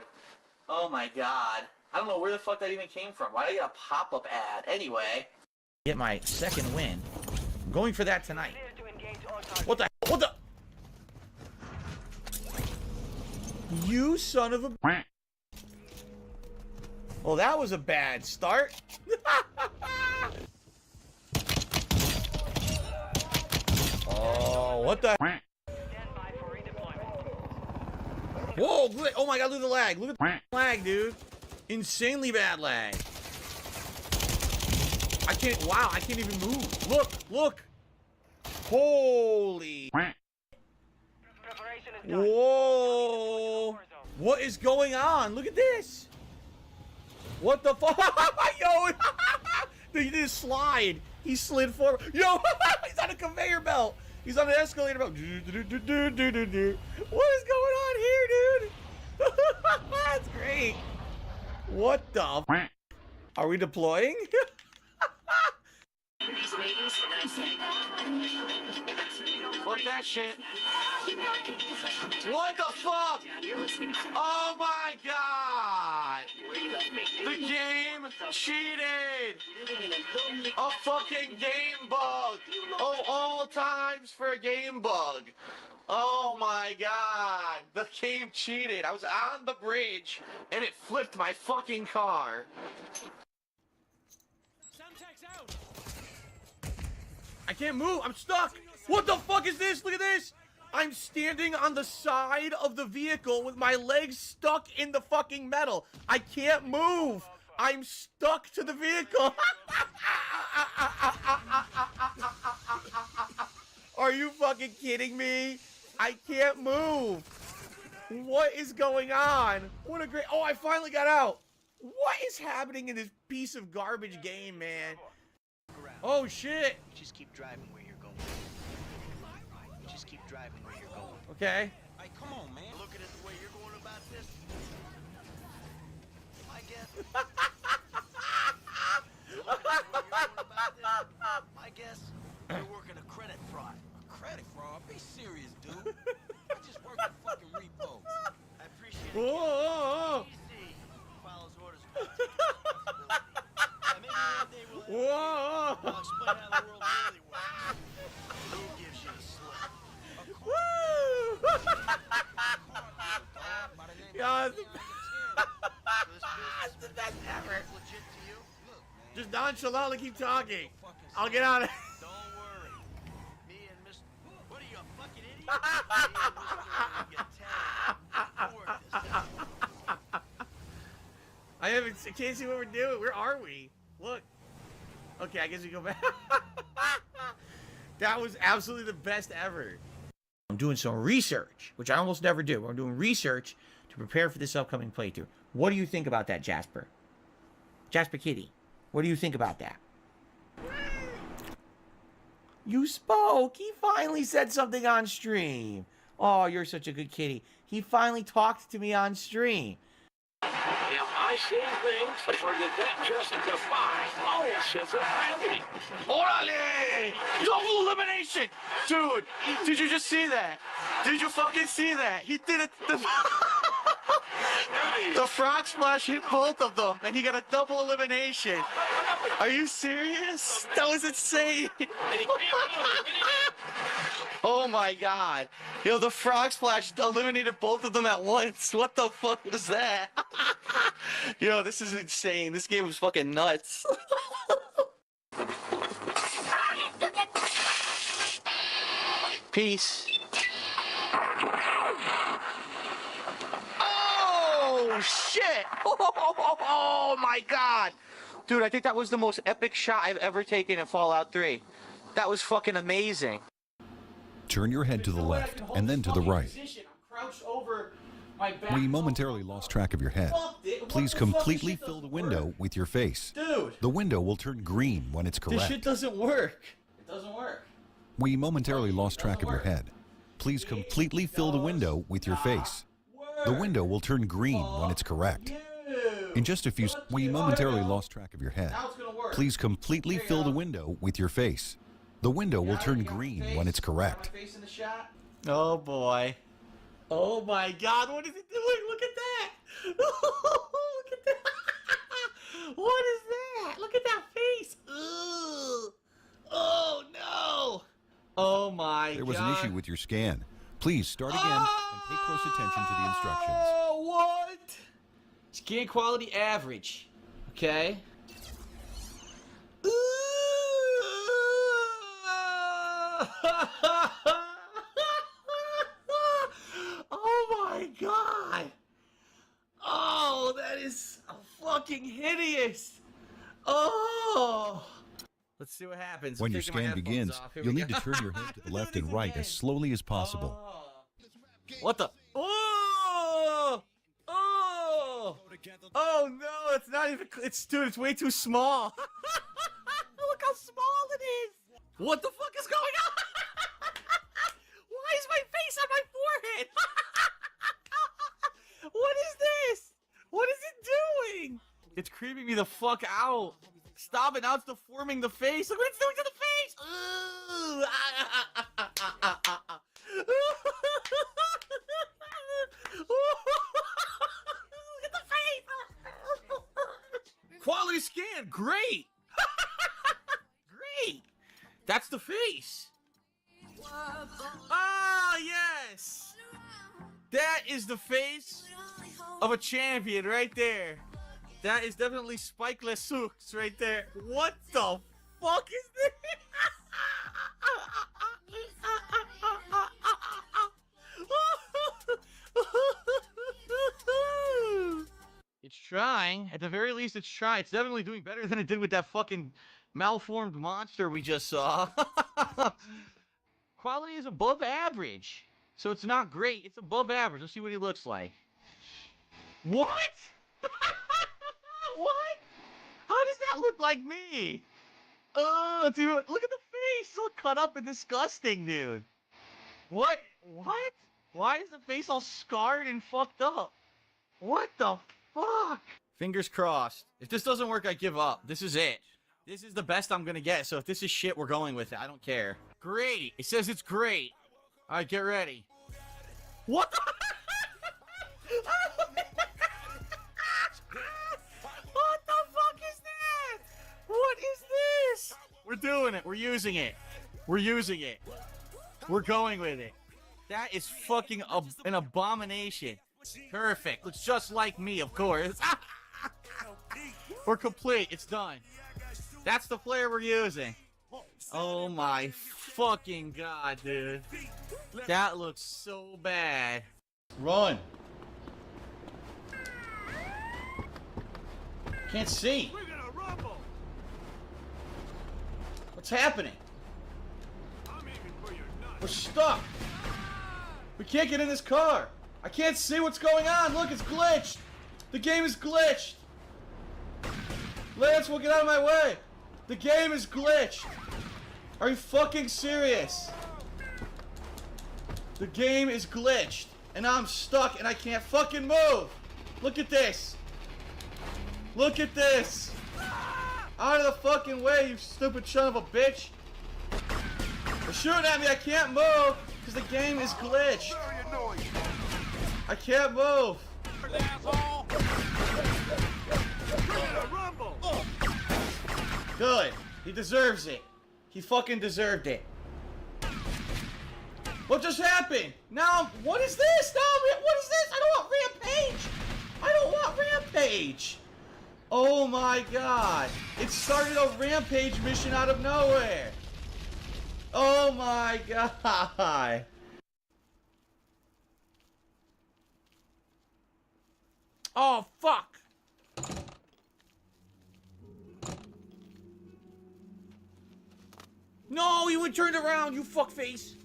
Oh my god. I don't know where the fuck that even came from. Why did I get a pop-up ad? Anyway. Get my second win. I'm going for that tonight. What the? What the? You son of a... Well, that was a bad start. Oh, what the? Whoa, oh my god, look at the lag. Look at the lag, dude. Insanely bad lag. I can't even move. Look. Holy. Whoa. What is going on? Look at this. What the fuck? Yo. He did a slide. He slid forward. Yo, he's on a conveyor belt. He's on an escalator belt. What is going on here, dude? That's great. What the f? Are we deploying? Fuck that shit. What the fuck? Oh my god! The game cheated! A fucking game bug! Oh, all times for a game bug! Oh my god! The game cheated! I was on the bridge and it flipped my fucking car! I can't move. I'm stuck. What the fuck is this? Look at this. I'm standing on the side of the vehicle with my legs stuck in the fucking metal. I can't move. I'm stuck to the vehicle. Are you fucking kidding me? I can't move. What is going on? What a great... Oh, I finally got out. What is happening in this piece of garbage game, man? Oh, shit. Just keep driving where you're going. Just keep driving where you're going. Okay. Hey, come on, man. Looking at the way you're going about this, I guess you're working a credit fraud. A credit fraud? Be serious, dude. I just work a fucking repo. I appreciate it. Whoa. Easy. Follows orders. Whoa! I'll explain how the world really works. Who gives you the slip? Woo! Yeah, it's the best ever. Just nonchalantly keep talking. I'll get on it. Don't worry. Me and Mr. What are you, a fucking idiot? I can't see what we're doing. Where are we? Look. Okay, I guess we go back. That was absolutely the best ever. I'm doing some research, which I almost never do. I'm doing research to prepare for this upcoming playthrough. What do you think about that, Jasper? Jasper Kitty, what do you think about that? You spoke. He finally said something on stream. Oh, you're such a good kitty. He finally talked to me on stream. Am I seeing things, or did that just defy all schizophrenia? Orale! Double elimination! Dude, did you just see that? Did you fucking see that? He did it. The frog splash hit both of them, and he got a double elimination. Are you serious? That was insane. Oh my god. Yo, the frog splash eliminated both of them at once. What the fuck was that? Yo, this is insane. This game was fucking nuts. Peace. Oh, shit! Oh, my God! Dude, I think that was the most epic shot I've ever taken in Fallout 3. That was fucking amazing. Turn your head to the left and then to the right. Crouched over my back. We momentarily lost track of your head. Please completely fill the window with your face. Dude! The window will turn green when it's correct. This shit doesn't work. It doesn't work. We momentarily lost track of your head. Please completely fill the window with your face. The window will turn green when it's correct. In just a few seconds, we momentarily lost track of your head. Please completely fill the window with your face. The window will turn green when it's correct. Oh boy. Oh my God, what is it doing? Look at that! Look at that! What is that? Look at that face! Ugh. Oh no! Oh my God. There was an issue with your scan. Please start again and pay close attention to the instructions. Oh, what? Scan quality average. Okay. Oh my God. Oh, that is fucking hideous. Oh. Let's see what happens. When I'm your taking my scan headphones begins, off. Here you'll we need go. to turn your head to the left and right as slowly as possible. What the? Oh! Oh! Oh no! It's not even. It's dude. It's way too small. Look how small it is. What the fuck is going on? Why is my face on my forehead? What is this? What is it doing? It's creeping me the fuck out. Stop it! Now it's deforming the face. Look what it's doing to the face. Ooh. Look at the face. Quality scan, great. Great. That's the face. Ah, yes. That is the face of a champion right there. That is definitely spikeless Sooks right there. What the fuck is this? It's trying. At the very least, it's trying. It's definitely doing better than it did with that fucking malformed monster we just saw. Quality is above average. So it's not great. It's above average. Let's see what he looks like. What? What? How does that look like me? Oh, dude, look at the face. It's all cut up and disgusting, dude. What? What? Why is the face all scarred and fucked up? What the fuck? Fingers crossed. If this doesn't work, I give up. This is it. This is the best I'm gonna get. So if this is shit, we're going with it. I don't care. Great. It says it's great. All right, get ready. What the? What the fuck is that? What is this? We're doing it. We're using it. We're using it. We're going with it. That is fucking an abomination. Perfect. Looks just like me, of course. We're complete. It's done. That's the flare we're using. Oh my fucking God, dude. That looks so bad. Run. Can't see. What's happening? We're stuck. We can't get in this car. I can't see what's going on. Look, it's glitched. The game is glitched. Lance, will get out of my way. The game is glitched. Are you fucking serious? The game is glitched. And I'm stuck and I can't fucking move. Look at this. Look at this. Out of the fucking way, you stupid son of a bitch. They're shooting at me. I can't move because the game is glitched. I can't move. Good. He deserves it. He fucking deserved it. What just happened? Now, what is this? Now, what is this? I don't want Rampage. I don't want Rampage. Oh my God. It started a Rampage mission out of nowhere. Oh my god. Oh fuck. No, you went turned around, you fuckface.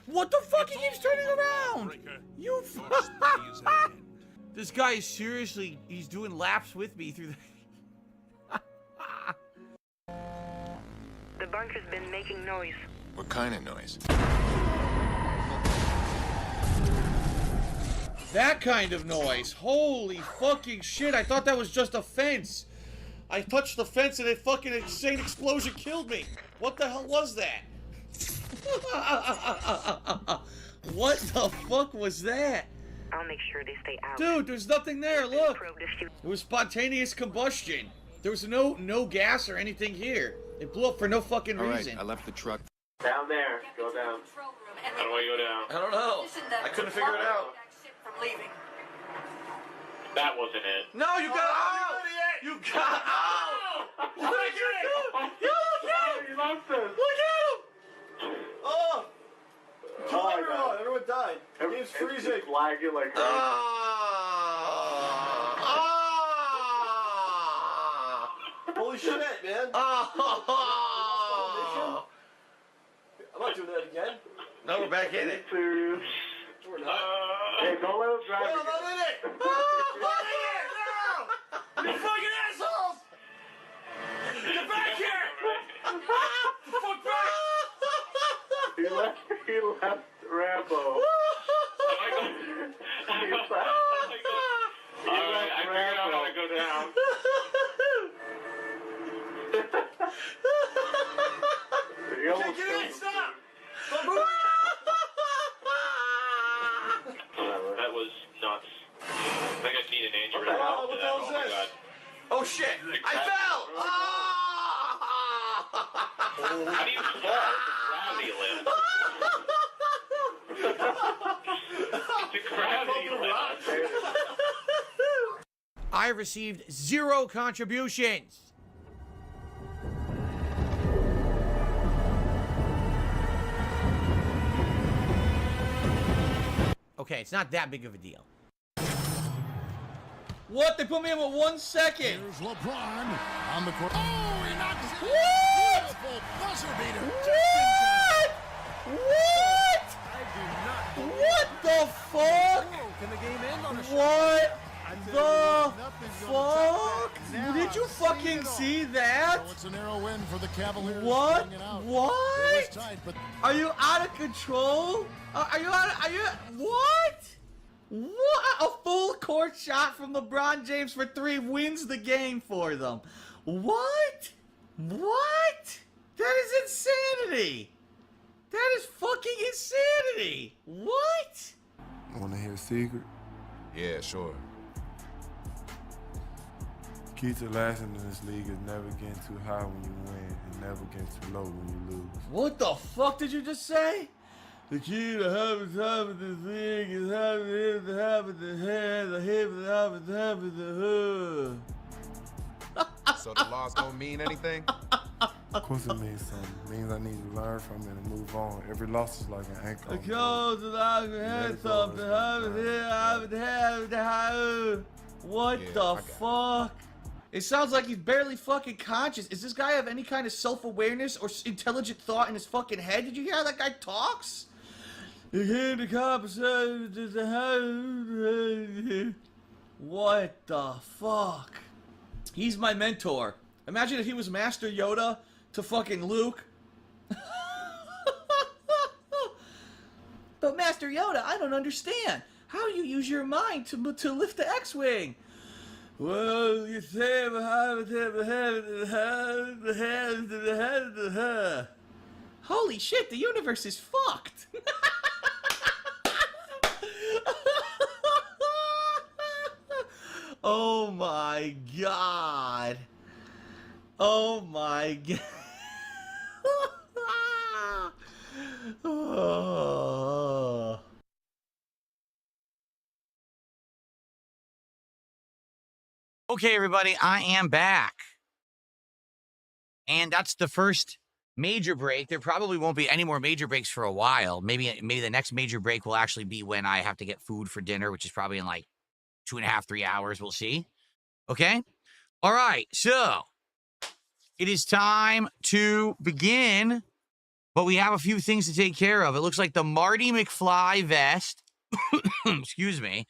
What the fuck? He keeps turning around. You This guy is seriously, he's doing laps with me through the... The bunker's been making noise. What kind of noise? That kind of noise. Holy fucking shit. I thought that was just a fence. I touched the fence and a fucking insane explosion killed me. What the hell was that? What the fuck was that? I'll make sure they stay out. Dude, there's nothing there. Look. It was spontaneous combustion. There was no gas or anything here. It blew up for no fucking reason. I left the truck. Down there. Go down. How do I go down? I don't know. I couldn't figure it out. That wasn't it. No, you got out! You got out! Look at him! You look at him! Look at him! Oh! Oh, Everyone died. The game's freezing. Lagging like crazy. Holy shit, man. I'm not doing that again. No, we're back in it. We're not. Hey, don't let him drive. No, I'm not in it. You fucking assholes! Get back here! Fuck back! He left Rambo. Alright, I figured out how to go down. Can't get in, stop! Stop moving! That was nuts. I think I need an aneurysm. What the hell is Oh my this? god. Oh shit! I fell! How do you fall? Gravity lift. It's a gravity lift. I received 0 contributions. Okay, it's not that big of a deal. What? They put me in with 1 second. Here's LeBron on the court. Oh, he knocks it. What? Beautiful buzzer beater. What? What the fuck? Can the game end on a What the fuck? Did you fucking see that? So it's a narrow win for the Cavaliers. What? It was What? tight, but Are you out of control? Are you what? What? A full court shot from LeBron James for 3 wins the game for them. What? What? That is insanity. That is fucking insanity. What? Want to hear a secret? Yeah, sure. Key to lasting in this league is never getting too high when you win and never getting too low when you lose. What the fuck did you just say? The key to having time in this league is having the head, the hip, the So the loss don't mean anything? Of course it means something. It means I need to learn from it and move on. Every loss is like an anchor. What the fuck? It sounds like he's barely fucking conscious. Does this guy have any kind of self-awareness or intelligent thought in his fucking head? Did you hear how that guy talks? What the fuck? He's my mentor. Imagine if he was Master Yoda to fucking Luke. But Master Yoda, I don't understand. How you use your mind to lift the X-Wing? Well, you say holy shit, the universe is fucked. Oh my god. Oh my god. Oh. Okay, everybody, I am back. And that's the first major break. There probably won't be any more major breaks for a while. Maybe the next major break will actually be when I have to get food for dinner, which is probably in like 2.5, 3 hours. We'll see. Okay? All right, so it is time to begin, but we have a few things to take care of. It looks like the Marty McFly vest, excuse me,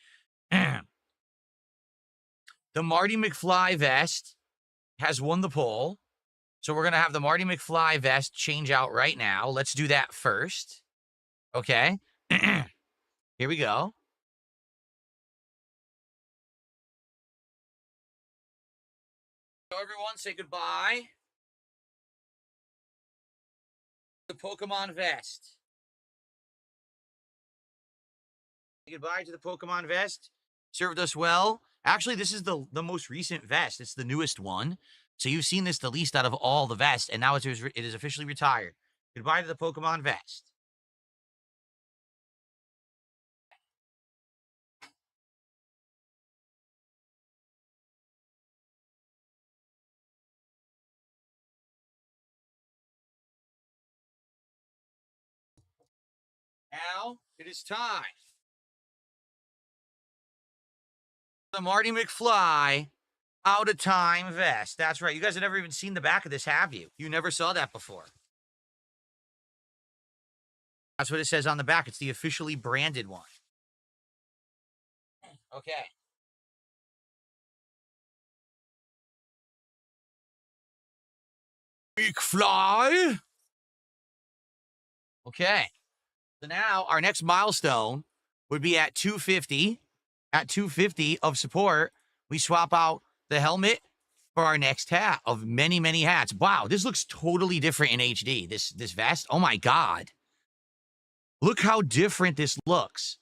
the Marty McFly vest has won the poll. So we're going to have the Marty McFly vest change out right now. Let's do that first. Okay. Here we go. So everyone, say goodbye. The Pokemon vest. Say goodbye to the Pokemon vest. Served us well. Actually, this is the most recent vest. It's the newest one. So you've seen this the least out of all the vests, and now it is officially retired. Goodbye to the Pokemon vest. Now, it is time. The Marty McFly out of time vest. That's right. You guys have never even seen the back of this, have you? You never saw that before. That's what it says on the back. It's the officially branded one. Okay. McFly. Okay. So now our next milestone would be at 250. At 250 of support, we swap out the helmet for our next hat of many, many hats. Wow, this looks totally different in HD. This vest. Oh my God. Look how different this looks.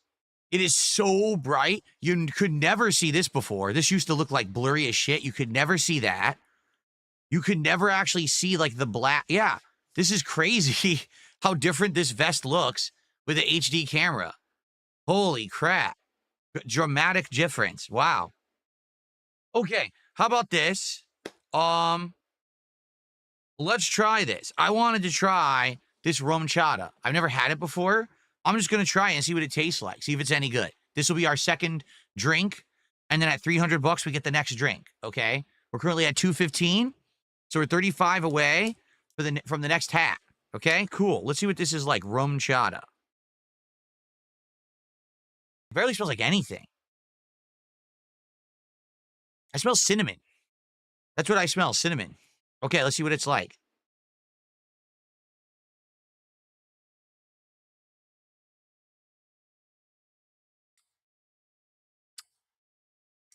It is so bright. You could never see this before. This used to look like blurry as shit. You could never see that. You could never actually see like the black. Yeah, this is crazy how different this vest looks with the HD camera. Holy crap. Dramatic difference. Wow. Okay, how about this? Let's try this. I wanted to try this rum chata. I've never had it before. I'm just going to try it and see what it tastes like. See if it's any good. This will be our second drink. And then at $300, we get the next drink. Okay. We're currently at 215. So we're 35 away from the next hat. Okay, cool. Let's see what this is like. Rum chata. It barely smells like anything. I smell cinnamon. That's what I smell. Cinnamon. Okay, let's see what it's like.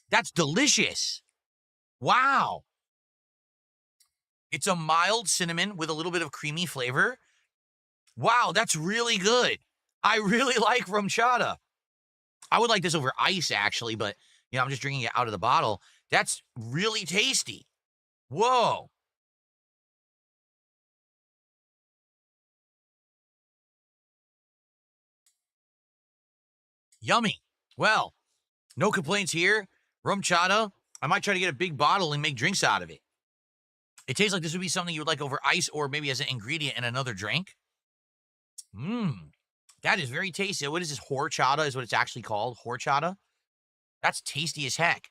That's delicious. Wow. It's a mild cinnamon with a little bit of creamy flavor. Wow, that's really good. I really like rum chata. I would like this over ice, actually, but, you know, I'm just drinking it out of the bottle. That's really tasty. Whoa. Yummy. Well, no complaints here. Rum chata. I might try to get a big bottle and make drinks out of it. It tastes like this would be something you would like over ice or maybe as an ingredient in another drink. That is very tasty. What is this? Horchata is what it's actually called. Horchata. That's tasty as heck.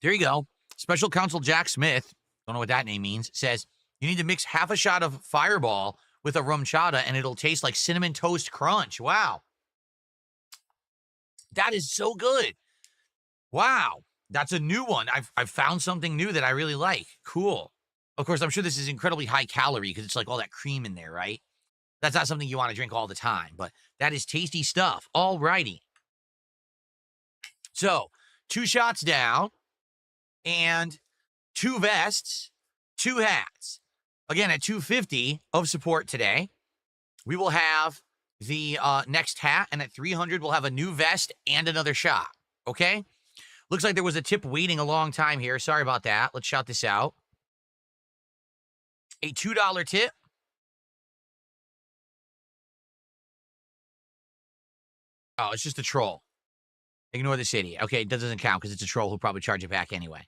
There you go. Special Counsel Jack Smith, don't know what that name means, says you need to mix half a shot of Fireball with a rum chata and it'll taste like Cinnamon Toast Crunch. Wow. That is so good. Wow. That's a new one. I've found something new that I really like. Cool. Of course, I'm sure this is incredibly high calorie because it's like all that cream in there, right? That's not something you want to drink all the time, but that is tasty stuff. All righty. So, 2 shots down and 2 vests, 2 hats. Again, at 250 of support today, we will have the next hat, and at 300, we'll have a new vest and another shot. Okay? Looks like there was a tip waiting a long time here. Sorry about that. Let's shout this out. a $2 tip. Oh, it's just a troll. Ignore the city. Okay, that doesn't count because it's a troll who'll probably charge it back anyway.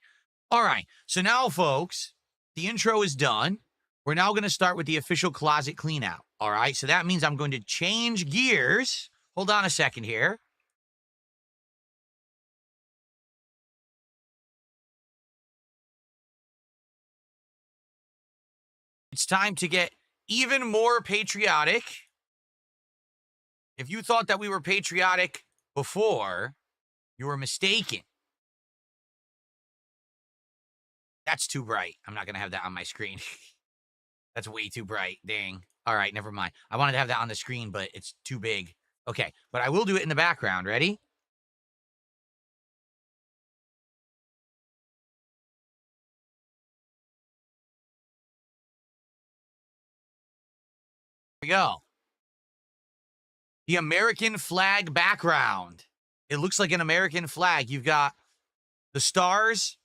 All right, so now, folks, the intro is done. We're now going to start with the official closet clean out. All right, so that means I'm going to change gears. Hold on a second here. It's time to get even more patriotic. If you thought that we were patriotic before, you were mistaken. That's too bright. I'm not going to have that on my screen. That's way too bright. Dang. All right, never mind. I wanted to have that on the screen, but it's too big. Okay, but I will do it in the background. Ready? Here we go. The American flag background. It looks like an American flag. You've got the stars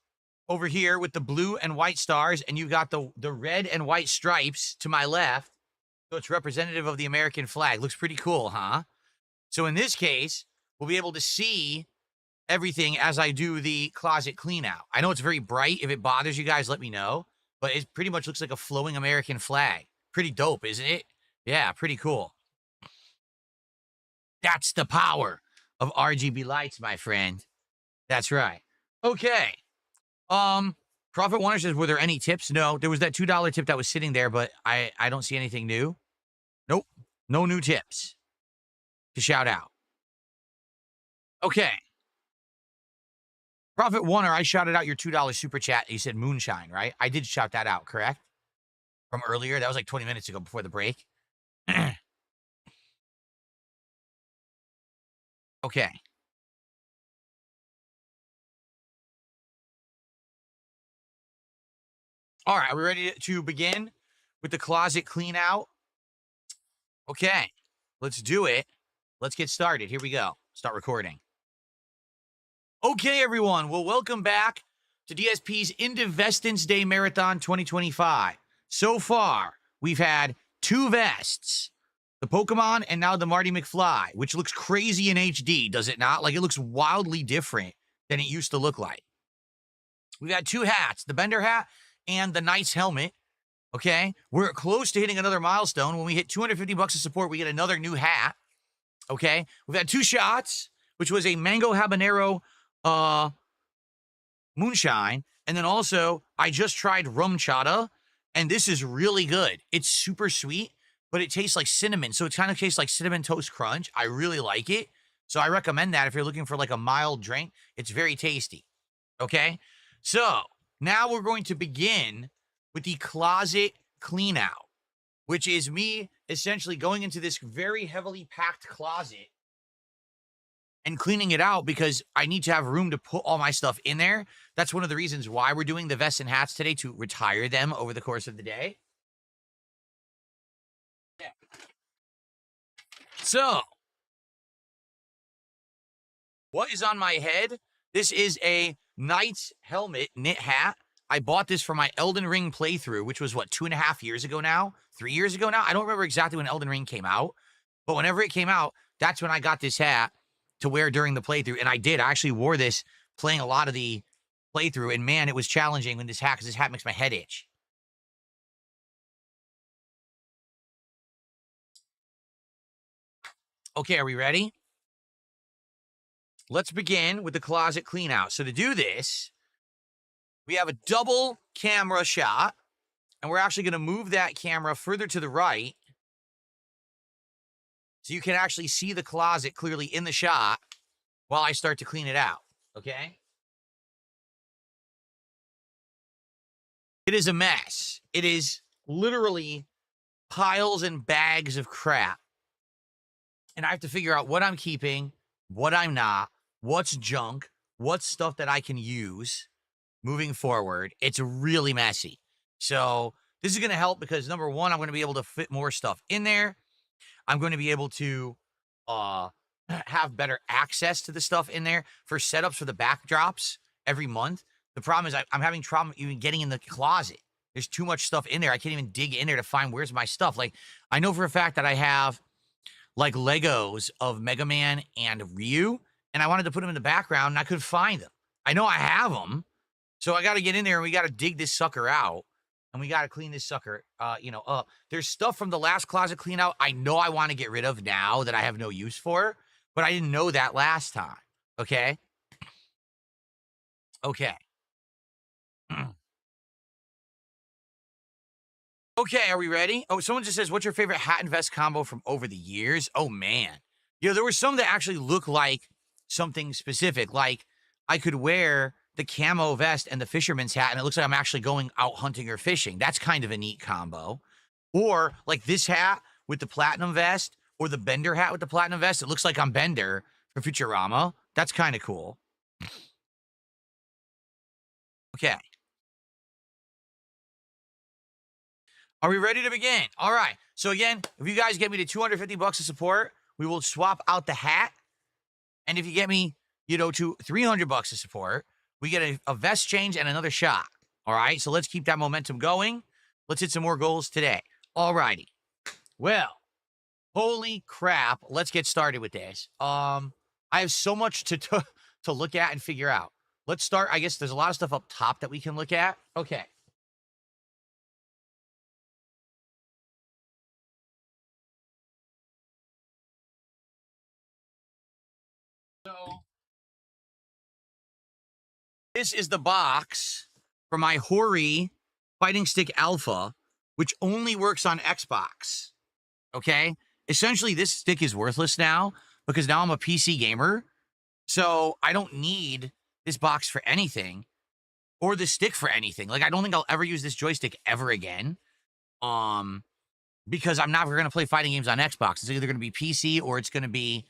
over here with the blue and white stars, and you've got the red and white stripes to my left. So it's representative of the American flag. Looks pretty cool, huh? So in this case, we'll be able to see everything as I do the closet clean out. I know it's very bright. If it bothers you guys, let me know. But it pretty much looks like a flowing American flag. Pretty dope, isn't it? Yeah, pretty cool. That's the power of RGB lights, my friend. That's right. Okay. Prophet Warner says, were there any tips? No, there was that $2 tip that was sitting there, but I don't see anything new. Nope. No new tips to shout out. Okay. Prophet Warner, I shouted out your $2 super chat. You said moonshine, right? I did shout that out, correct? From earlier. That was like 20 minutes ago before the break. Okay. All right, are we ready to begin with the closet clean out? Okay, let's do it. Let's get started. Here we go. Start recording. Okay, everyone. Well, welcome back to DSP's Indivestance Day Marathon 2025. So far, we've had 2 vests, the Pokemon and now the Marty McFly, which looks crazy in HD, does it not? Like, it looks wildly different than it used to look like. We've had 2 hats, the Bender hat and the Knight's helmet. Okay, we're close to hitting another milestone. When we hit 250 bucks of support, we get another new hat. Okay, we've had 2 shots, which was a mango habanero moonshine, and then also I just tried rum chata, and this is really good. It's super sweet, but it tastes like cinnamon, so it kind of tastes like cinnamon toast crunch. I really like it, so I recommend that if you're looking for like a mild drink. It's very tasty. Okay, so now we're going to begin with the closet clean out, which is me essentially going into this very heavily packed closet and cleaning it out because I need to have room to put all my stuff in there. That's one of the reasons why we're doing the vests and hats today, to retire them over the course of the day. Yeah. So, what is on my head? This is a Knight's helmet knit hat. I bought this for my Elden Ring playthrough, which was, what, 2.5 years ago now? 3 years ago now? I don't remember exactly when Elden Ring came out, but whenever it came out, that's when I got this hat to wear during the playthrough, and I did. I actually wore this playing a lot of the playthrough, and man, it was challenging with this hat because this hat makes my head itch. Okay, are we ready? Let's begin with the closet clean out. So to do this, we have a double camera shot, and we're actually going to move that camera further to the right so you can actually see the closet clearly in the shot while I start to clean it out, okay? It is a mess. It is literally piles and bags of crap. And I have to figure out what I'm keeping, what I'm not, what's junk, what's stuff that I can use moving forward. It's really messy. So this is going to help because, number one, I'm going to be able to fit more stuff in there. I'm going to be able to have better access to the stuff in there for setups for the backdrops every month. The problem is I'm having trouble even getting in the closet. There's too much stuff in there. I can't even dig in there to find where's my stuff. Like, I know for a fact that I have, like, Legos of Mega Man and Ryu, and I wanted to put them in the background, and I couldn't find them. I know I have them, so I got to get in there, and we got to dig this sucker out, and we got to clean this sucker, up. There's stuff from the last closet clean out I know I want to get rid of now that I have no use for, but I didn't know that last time, okay? Okay. Okay, are we ready? Oh, someone just says, what's your favorite hat and vest combo from over the years? Oh, man. There were some that actually look like something specific. Like, I could wear the camo vest and the fisherman's hat, and it looks like I'm actually going out hunting or fishing. That's kind of a neat combo. Or, like, this hat with the platinum vest, or the Bender hat with the platinum vest. It looks like I'm Bender from Futurama. That's kind of cool. Okay. Are we ready to begin? All right. So again, if you guys get me to 250 bucks of support, we will swap out the hat. And if you get me, to 300 bucks of support, we get a vest change and another shot. All right. So let's keep that momentum going. Let's hit some more goals today. All righty. Well, holy crap. Let's get started with this. I have so much to look at and figure out. Let's start. I guess there's a lot of stuff up top that we can look at. Okay. So, this is the box for my Hori Fighting Stick Alpha, which only works on Xbox. Okay? Essentially, this stick is worthless now because now I'm a PC gamer. So I don't need this box for anything or the stick for anything. Like, I don't think I'll ever use this joystick ever again. Because I'm never going to play fighting games on Xbox. It's either going to be PC or it's going to be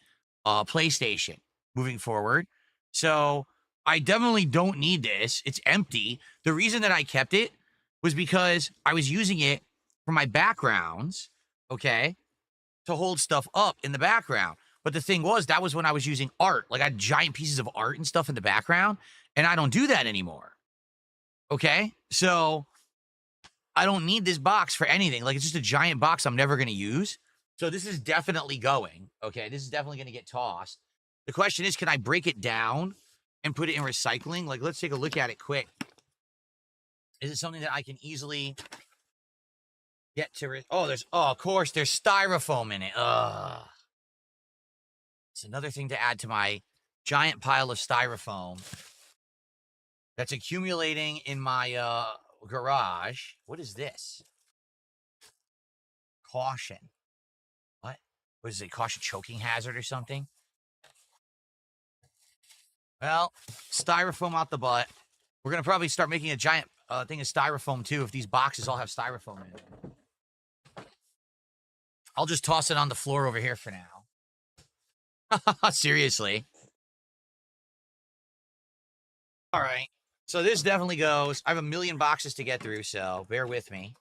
PlayStation moving forward. So I definitely don't need this. It's empty. The reason that I kept it was because I was using it for my backgrounds, okay, to hold stuff up in the background. But the thing was, that was when I was using art. Like, I had giant pieces of art and stuff in the background, and I don't do that anymore. Okay? So I don't need this box for anything. Like, it's just a giant box I'm never going to use. So this is definitely going. Okay? This is definitely going to get tossed. The question is, can I break it down and put it in recycling? Like, let's take a look at it quick. Is it something that I can easily get to? Of course, there's styrofoam in it. Ugh. It's another thing to add to my giant pile of styrofoam that's accumulating in my garage. What is this? Caution. What is it? Caution choking hazard or something? Well, styrofoam out the butt. We're going to probably start making a giant thing of styrofoam, too, if these boxes all have styrofoam in it. I'll just toss it on the floor over here for now. Seriously. All right. So this definitely goes. I have a million boxes to get through, so bear with me.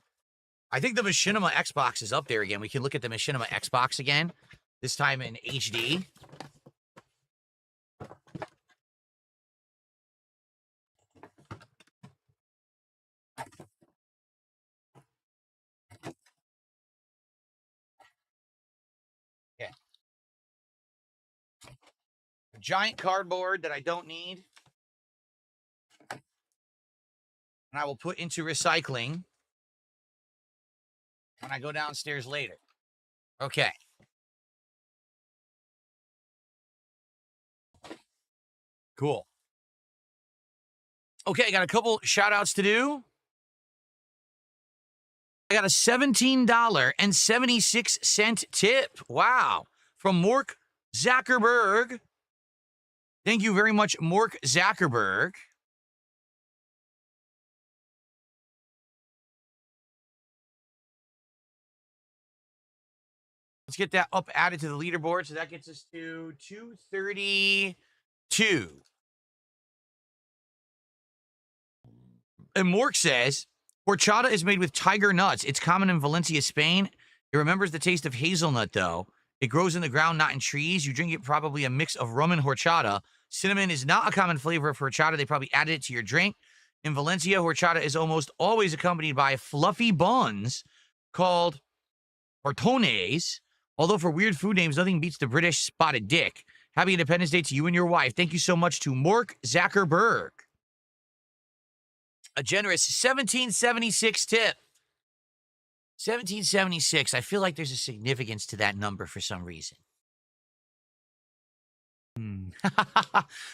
I think the Machinima Xbox is up there again. We can look at the Machinima Xbox again, this time in HD. Okay. A giant cardboard that I don't need. And I will put into recycling when I go downstairs later. Okay. Cool. Okay, I got a couple shout outs to do. I got a $17.76 tip. Wow. From Mork Zuckerberg. Thank you very much, Mork Zuckerberg. Let's get that up added to the leaderboard. So that gets us to 232. And Mork says, horchata is made with tiger nuts. It's common in Valencia, Spain. It remembers the taste of hazelnut, though. It grows in the ground, not in trees. You drink it probably a mix of rum and horchata. Cinnamon is not a common flavor of horchata. They probably added it to your drink. In Valencia, horchata is almost always accompanied by fluffy buns called hortones. Although for weird food names, nothing beats the British spotted dick. Happy Independence Day to you and your wife. Thank you so much to Mork Zuckerberg. A generous 1776 tip. 1776. I feel like there's a significance to that number for some reason.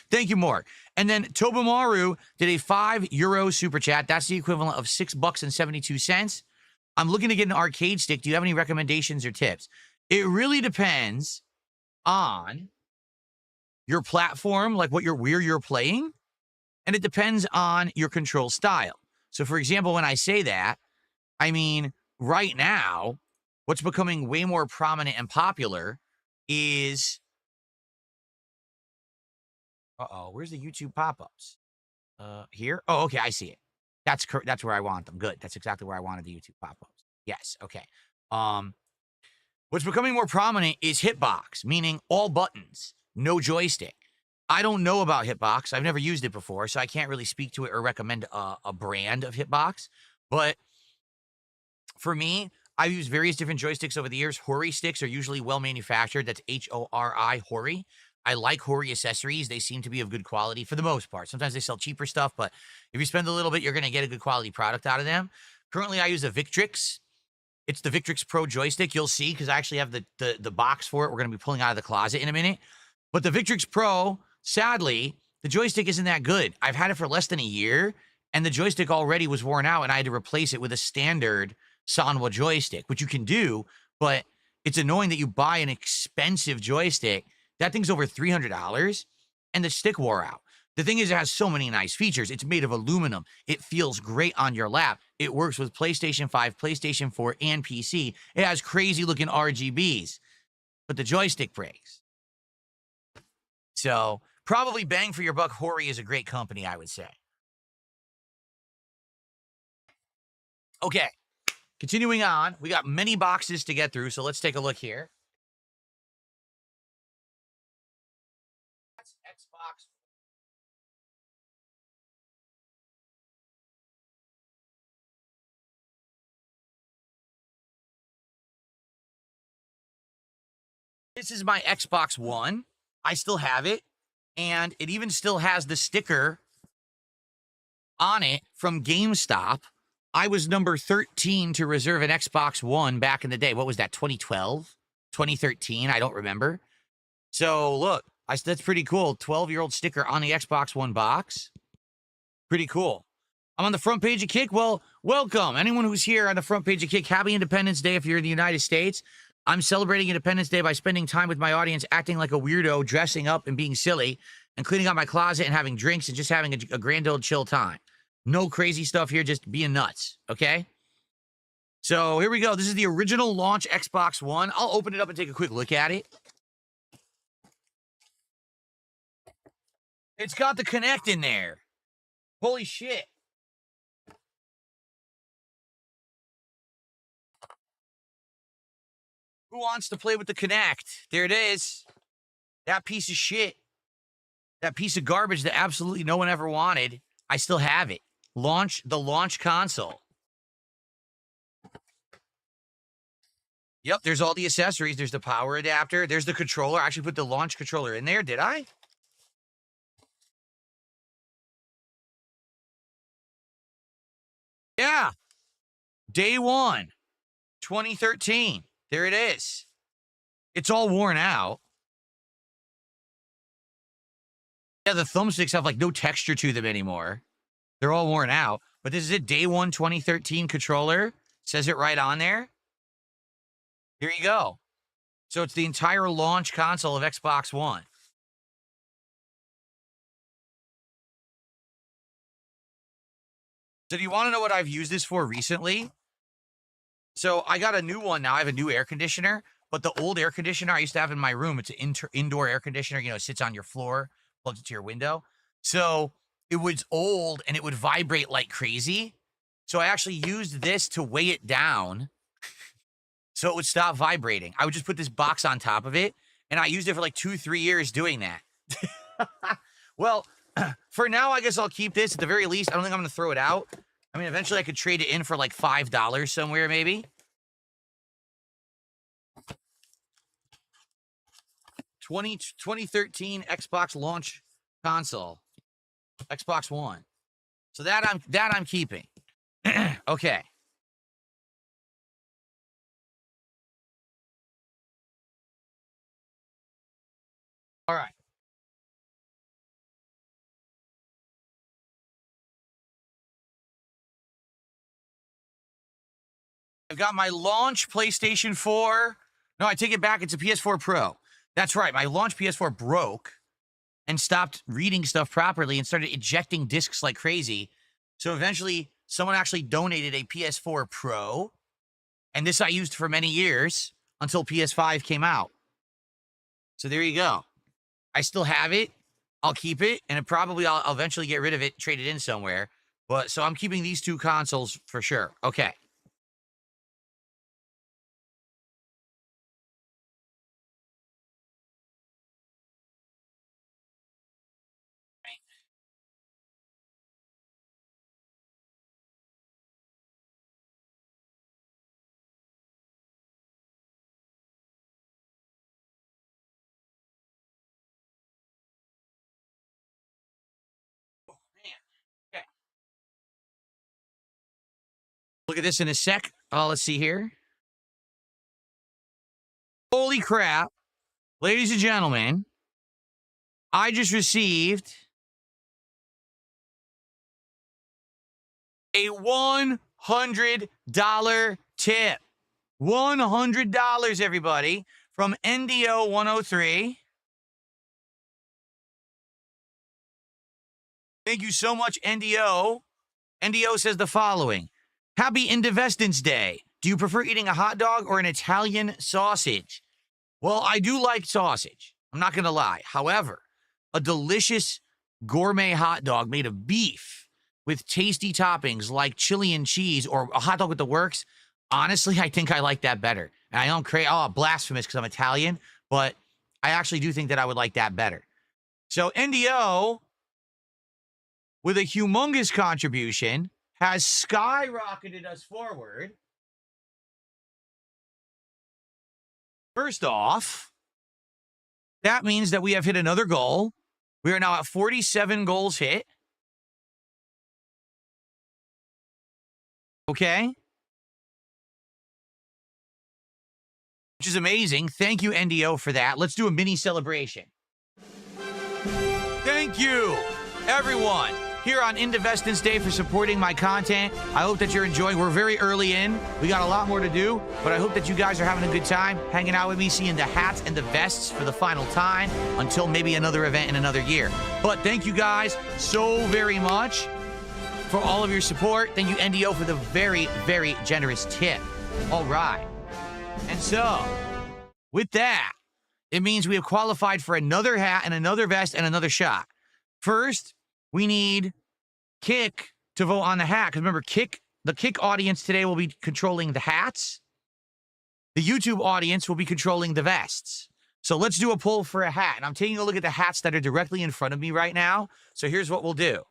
Thank you, Mork. And then Tobamaru did a €5 super chat. That's the equivalent of $6.72. I'm looking to get an arcade stick. Do you have any recommendations or tips? It really depends on your platform, like where you're playing, and it depends on your control style. So, for example, when I say that, I mean, right now, what's becoming way more prominent and popular is... Uh-oh, where's the YouTube pop-ups? Here? Oh, okay, I see it. That's where I want them. Good. That's exactly where I wanted the YouTube pop-ups. Yes, okay. What's becoming more prominent is hitbox, meaning all buttons, no joystick. I don't know about hitbox. I've never used it before, so I can't really speak to it or recommend a brand of hitbox. But for me, I've used various different joysticks over the years. Hori sticks are usually well manufactured. That's Hori, Hori. I like Hori accessories. They seem to be of good quality for the most part. Sometimes they sell cheaper stuff, but if you spend a little bit, you're going to get a good quality product out of them. Currently, I use a Victrix. It's the Victrix Pro joystick. You'll see, because I actually have the box for it. We're going to be pulling out of the closet in a minute. But the Victrix Pro, sadly, the joystick isn't that good. I've had it for less than a year, and the joystick already was worn out, and I had to replace it with a standard Sanwa joystick, which you can do, but it's annoying that you buy an expensive joystick. That thing's over $300, and the stick wore out. The thing is, it has so many nice features. It's made of aluminum. It feels great on your lap. It works with PlayStation 5, PlayStation 4, and PC. It has crazy-looking RGBs, but the joystick breaks. So, probably bang for your buck, Hori is a great company, I would say. Okay, continuing on. We got many boxes to get through, so let's take a look here. That's Xbox. This is my Xbox One. I still have it, and it even still has the sticker on it from GameStop. I was number 13 to reserve an Xbox One back in the day. What was that, 2012? 2013? I don't remember. So, look, that's pretty cool. 12-year-old sticker on the Xbox One box. Pretty cool. I'm on the front page of Kick. Well, welcome. Anyone who's here on the front page of Kick, happy Independence Day if you're in the United States. I'm celebrating Independence Day by spending time with my audience, acting like a weirdo, dressing up and being silly, and cleaning out my closet and having drinks and just having a grand old chill time. No crazy stuff here, just being nuts, okay? So here we go. This is the original launch Xbox One. I'll open it up and take a quick look at it. It's got the Kinect in there. Holy shit. Who wants to play with the Kinect? There it is. That piece of shit. That piece of garbage that absolutely no one ever wanted. I still have it. The launch console. Yep, there's all the accessories. There's the power adapter. There's the controller. I actually put the launch controller in there, did I? Yeah. Day 1, 2013. There it is. It's all worn out. Yeah, the thumbsticks have like no texture to them anymore. They're all worn out. But this is it, Day 1, 2013 controller. Says it right on there. Here you go. So it's the entire launch console of Xbox One. So do you want to know what I've used this for recently? So I got a new one now. I have a new air conditioner, but the old air conditioner I used to have in my room, it's an indoor air conditioner, you know, it sits on your floor, plugs it to your window. So it was old and it would vibrate like crazy. So I actually used this to weigh it down so it would stop vibrating. I would just put this box on top of it, and I used it for like 2-3 years doing that. Well, For now, I guess I'll keep this. At the very least, I don't think I'm going to throw it out. I mean, eventually I could trade it in for like $5 somewhere, maybe. 2013 Xbox launch console. Xbox One. So that I'm keeping. Okay. All right. I've got my launch PlayStation 4. No, I take it back. It's a PS4 Pro. That's right. My launch PS4 broke and stopped reading stuff properly and started ejecting discs like crazy. So eventually, someone actually donated a PS4 Pro. And this I used for many years until PS5 came out. So there you go. I still have it. I'll keep it. And I'll eventually get rid of it, trade it in somewhere. But so I'm keeping these two consoles for sure. Okay. Look at this in a sec. Let's see here. Holy crap. Ladies and gentlemen, I just received a $100 tip. $100, everybody, from NDO 103. Thank you so much, NDO. NDO says the following. Happy Indivestance Day. Do you prefer eating a hot dog or an Italian sausage? Well, I do like sausage. I'm not going to lie. However, a delicious gourmet hot dog made of beef with tasty toppings like chili and cheese or a hot dog with the works, honestly, I think I like that better. And I don't blasphemous because I'm Italian, but I actually do think that I would like that better. So NDO, with a humongous contribution, has skyrocketed us forward. First off, that means that we have hit another goal. We are now at 47 goals hit. Okay. Which is amazing. Thank you, NDO, for that. Let's do a mini celebration. Thank you, everyone, here on Indivestance Day for supporting my content. I hope that you're enjoying. We're very early in. We got a lot more to do, but I hope that you guys are having a good time hanging out with me, seeing the hats and the vests for the final time until maybe another event in another year. But thank you guys so very much for all of your support. Thank you, NDO, for the very, very generous tip. All right. And so, with that, it means we have qualified for another hat and another vest and another shot. First, we need Kick to vote on the hat. Because remember, the Kick audience today will be controlling the hats. The YouTube audience will be controlling the vests. So let's do a poll for a hat. And I'm taking a look at the hats that are directly in front of me right now. So here's what we'll do.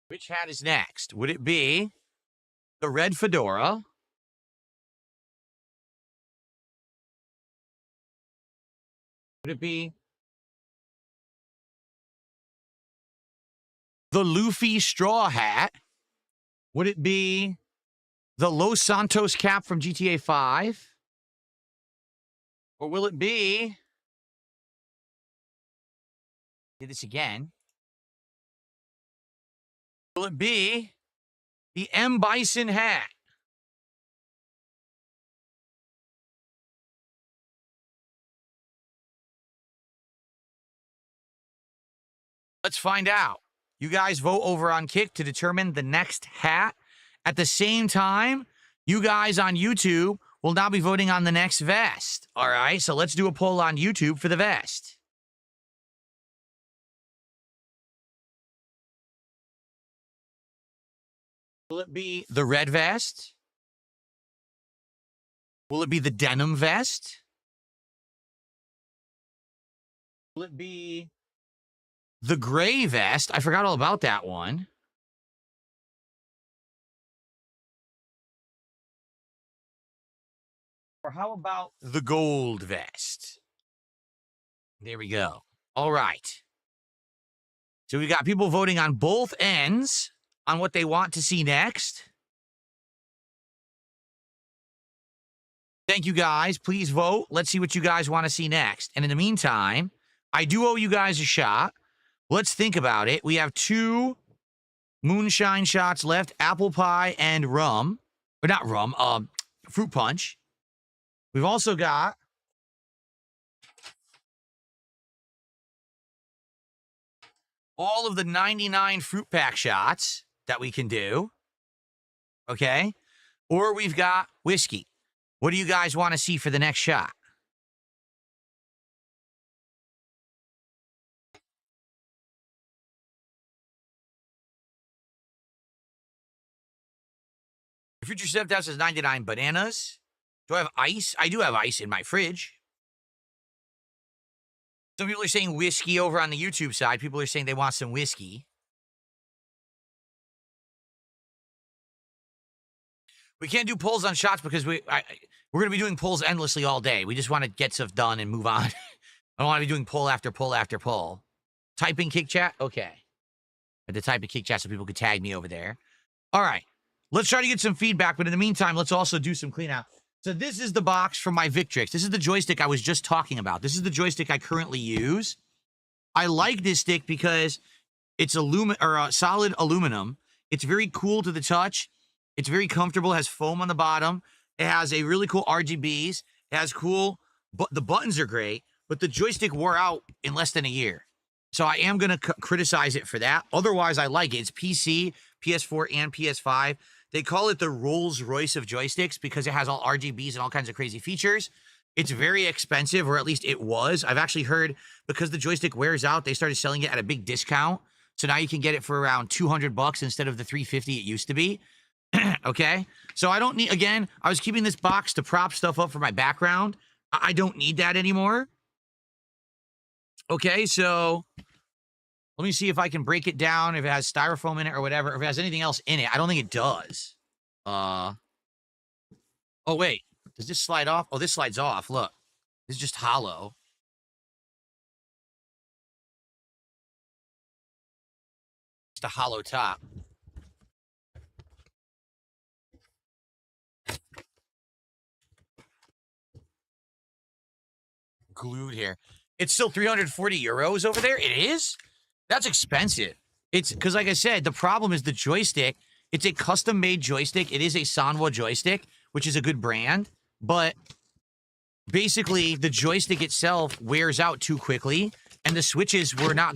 Which hat is next? Would it be the red fedora? Would it be the Luffy straw hat? Would it be the Los Santos cap from GTA 5? Or will it be... Do this again. Will it be the M. Bison hat? Let's find out. You guys vote over on Kick to determine the next hat. At the same time, you guys on YouTube will now be voting on the next vest. All right, so let's do a poll on YouTube for the vest. Will it be the red vest? Will it be the denim vest? Will it be the gray vest? I forgot all about that one. Or how about the gold vest? There we go. All right. So we got people voting on both ends on what they want to see next. Thank you guys. Please vote. Let's see what you guys want to see next. And in the meantime, I do owe you guys a shot. Let's think about it. We have 2 moonshine shots left, apple pie and rum. Or not rum, fruit punch. We've also got all of the 99 fruit pack shots that we can do. Okay? Or we've got whiskey. What do you guys want to see for the next shot? Future Step Down says 99 bananas. Do I have ice? I do have ice in my fridge. Some people are saying whiskey over on the YouTube side. People are saying they want some whiskey. We can't do polls on shots because we're going to be doing polls endlessly all day. We just want to get stuff done and move on. I don't want to be doing poll after poll after poll. Type in kick chat? Okay. I had to type in kick chat so people could tag me over there. All right. Let's try to get some feedback, but in the meantime, let's also do some clean out. So this is the box from my Victrix. This is the joystick I was just talking about. This is the joystick I currently use. I like this stick because it's solid aluminum. It's very cool to the touch. It's very comfortable. It has foam on the bottom. It has a really cool RGBs. It has cool, but the buttons are great, but the joystick wore out in less than a year. So I am going to criticize it for that. Otherwise, I like it. It's PC, PS4, and PS5. They call it the Rolls Royce of joysticks because it has all RGBs and all kinds of crazy features. It's very expensive, or at least it was. I've actually heard because the joystick wears out, they started selling it at a big discount. So now you can get it for around $200 instead of the $350 it used to be. Okay? So I don't need, again, I was keeping this box to prop stuff up for my background. I don't need that anymore. Okay, so let me see if I can break it down, if it has styrofoam in it or whatever, if it has anything else in it. I don't think it does. Oh, wait. Does this slide off? Oh, this slides off. Look. This is just hollow. Just a hollow top. Glued here. It's still 340 euros over there? It is? That's expensive. It's because, like I said, the problem is the joystick. It's a custom-made joystick. It is a Sanwa joystick, which is a good brand. But basically, the joystick itself wears out too quickly, and the switches were not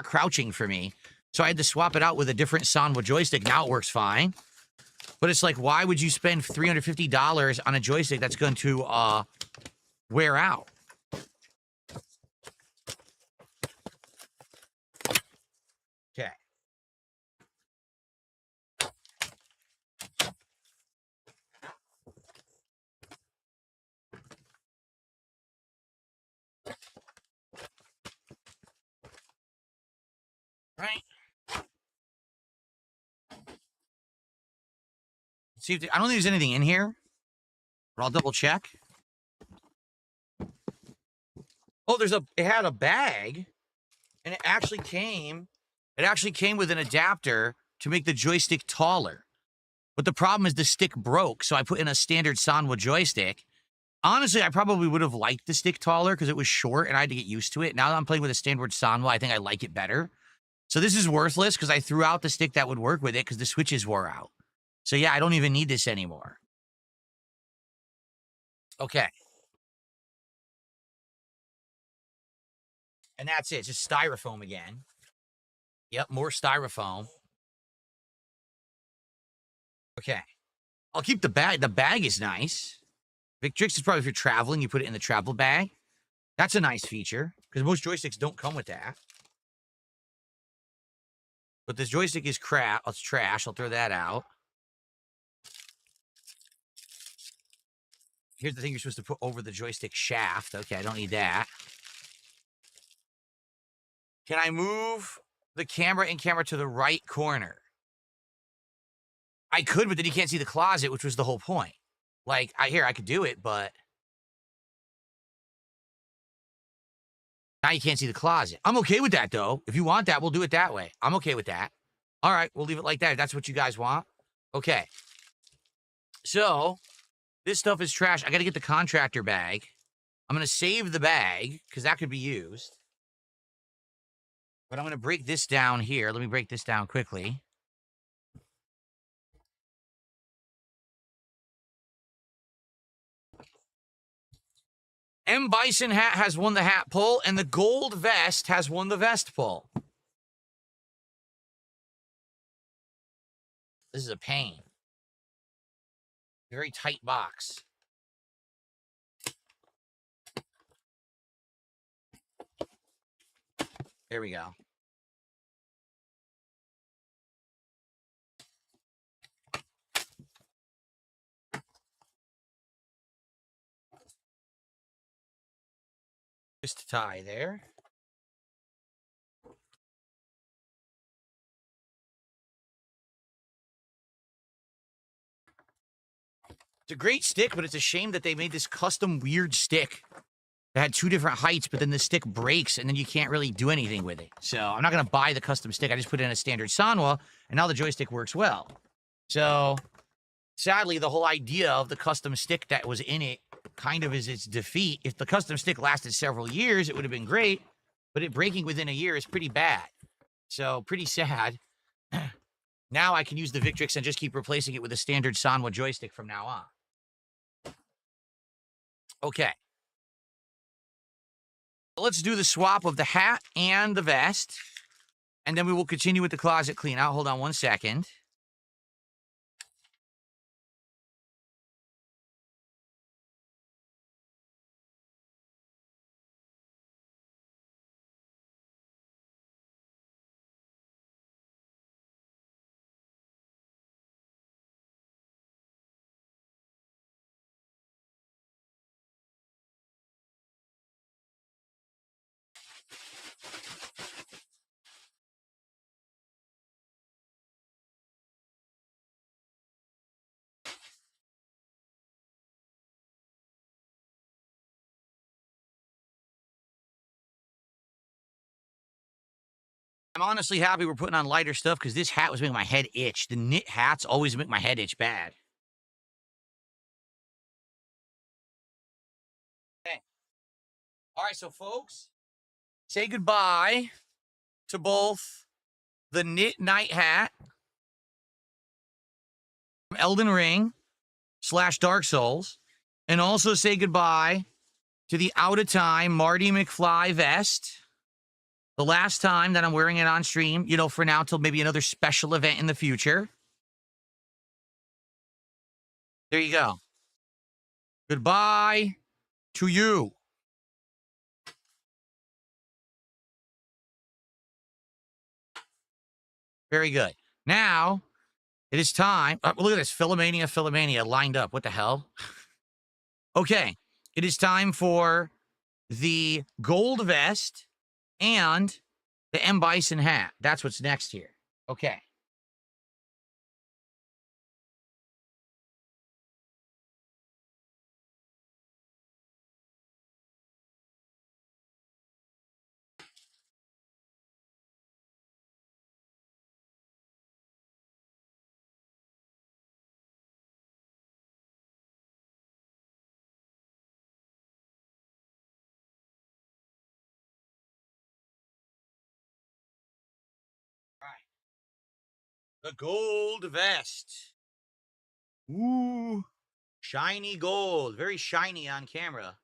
crouching for me. So I had to swap it out with a different Sanwa joystick. Now it works fine. But it's like, why would you spend $350 on a joystick that's going to wear out? Okay. Right. See if I don't think there's anything in here, but I'll double check. Oh, it had a bag, and it actually came with an adapter to make the joystick taller. But the problem is the stick broke, so I put in a standard Sanwa joystick. Honestly, I probably would have liked the stick taller because it was short and I had to get used to it. Now that I'm playing with a standard Sanwa, I think I like it better. So this is worthless because I threw out the stick that would work with it because the switches wore out. So yeah, I don't even need this anymore. Okay. And that's it. Just styrofoam again. Yep, more styrofoam. Okay. I'll keep the bag. The bag is nice. Victrix is probably if you're traveling, you put it in the travel bag. That's a nice feature because most joysticks don't come with that. But this joystick is crap. It's trash. I'll throw that out. Here's the thing you're supposed to put over the joystick shaft. Okay, I don't need that. Can I move the camera and camera to the right corner? I could, but then you can't see the closet, which was the whole point. Like, I could do it, but now you can't see the closet. I'm okay with that, though. If you want that, we'll do it that way. I'm okay with that. All right, we'll leave it like that. If that's what you guys want. Okay. So, this stuff is trash. I got to get the contractor bag. I'm going to save the bag, because that could be used. But I'm going to break this down here. Let me break this down quickly. M. Bison hat has won the hat pull, and the gold vest has won the vest pull. This is a pain. Very tight box. There we go. Just tie there. It's a great stick, but it's a shame that they made this custom weird stick that had 2 different heights, but then the stick breaks, and then you can't really do anything with it. So I'm not going to buy the custom stick. I just put it in a standard Sanwa, and now the joystick works well. So, sadly, the whole idea of the custom stick that was in it kind of is its defeat. If the custom stick lasted several years, it would have been great, but it breaking within a year is pretty bad. So, pretty sad. Now I can use the Victrix and just keep replacing it with a standard Sanwa joystick from now on. Okay. Let's do the swap of the hat and the vest, and then we will continue with the closet clean out. Hold on one second. I'm honestly happy we're putting on lighter stuff because this hat was making my head itch. The knit hats always make my head itch bad. Okay. All right, so folks, say goodbye to both the knit night hat from Elden Ring / Dark Souls, and also say goodbye to the out of time Marty McFly vest. The last time that I'm wearing it on stream, you know, for now, till maybe another special event in the future. There you go. Goodbye to you. Very good. Now, it is time. Look at this. Philomania lined up. What the hell? Okay. It is time for the gold vest and the M. Bison hat. That's what's next here. Okay. The gold vest. Ooh. Shiny gold. Very shiny on camera.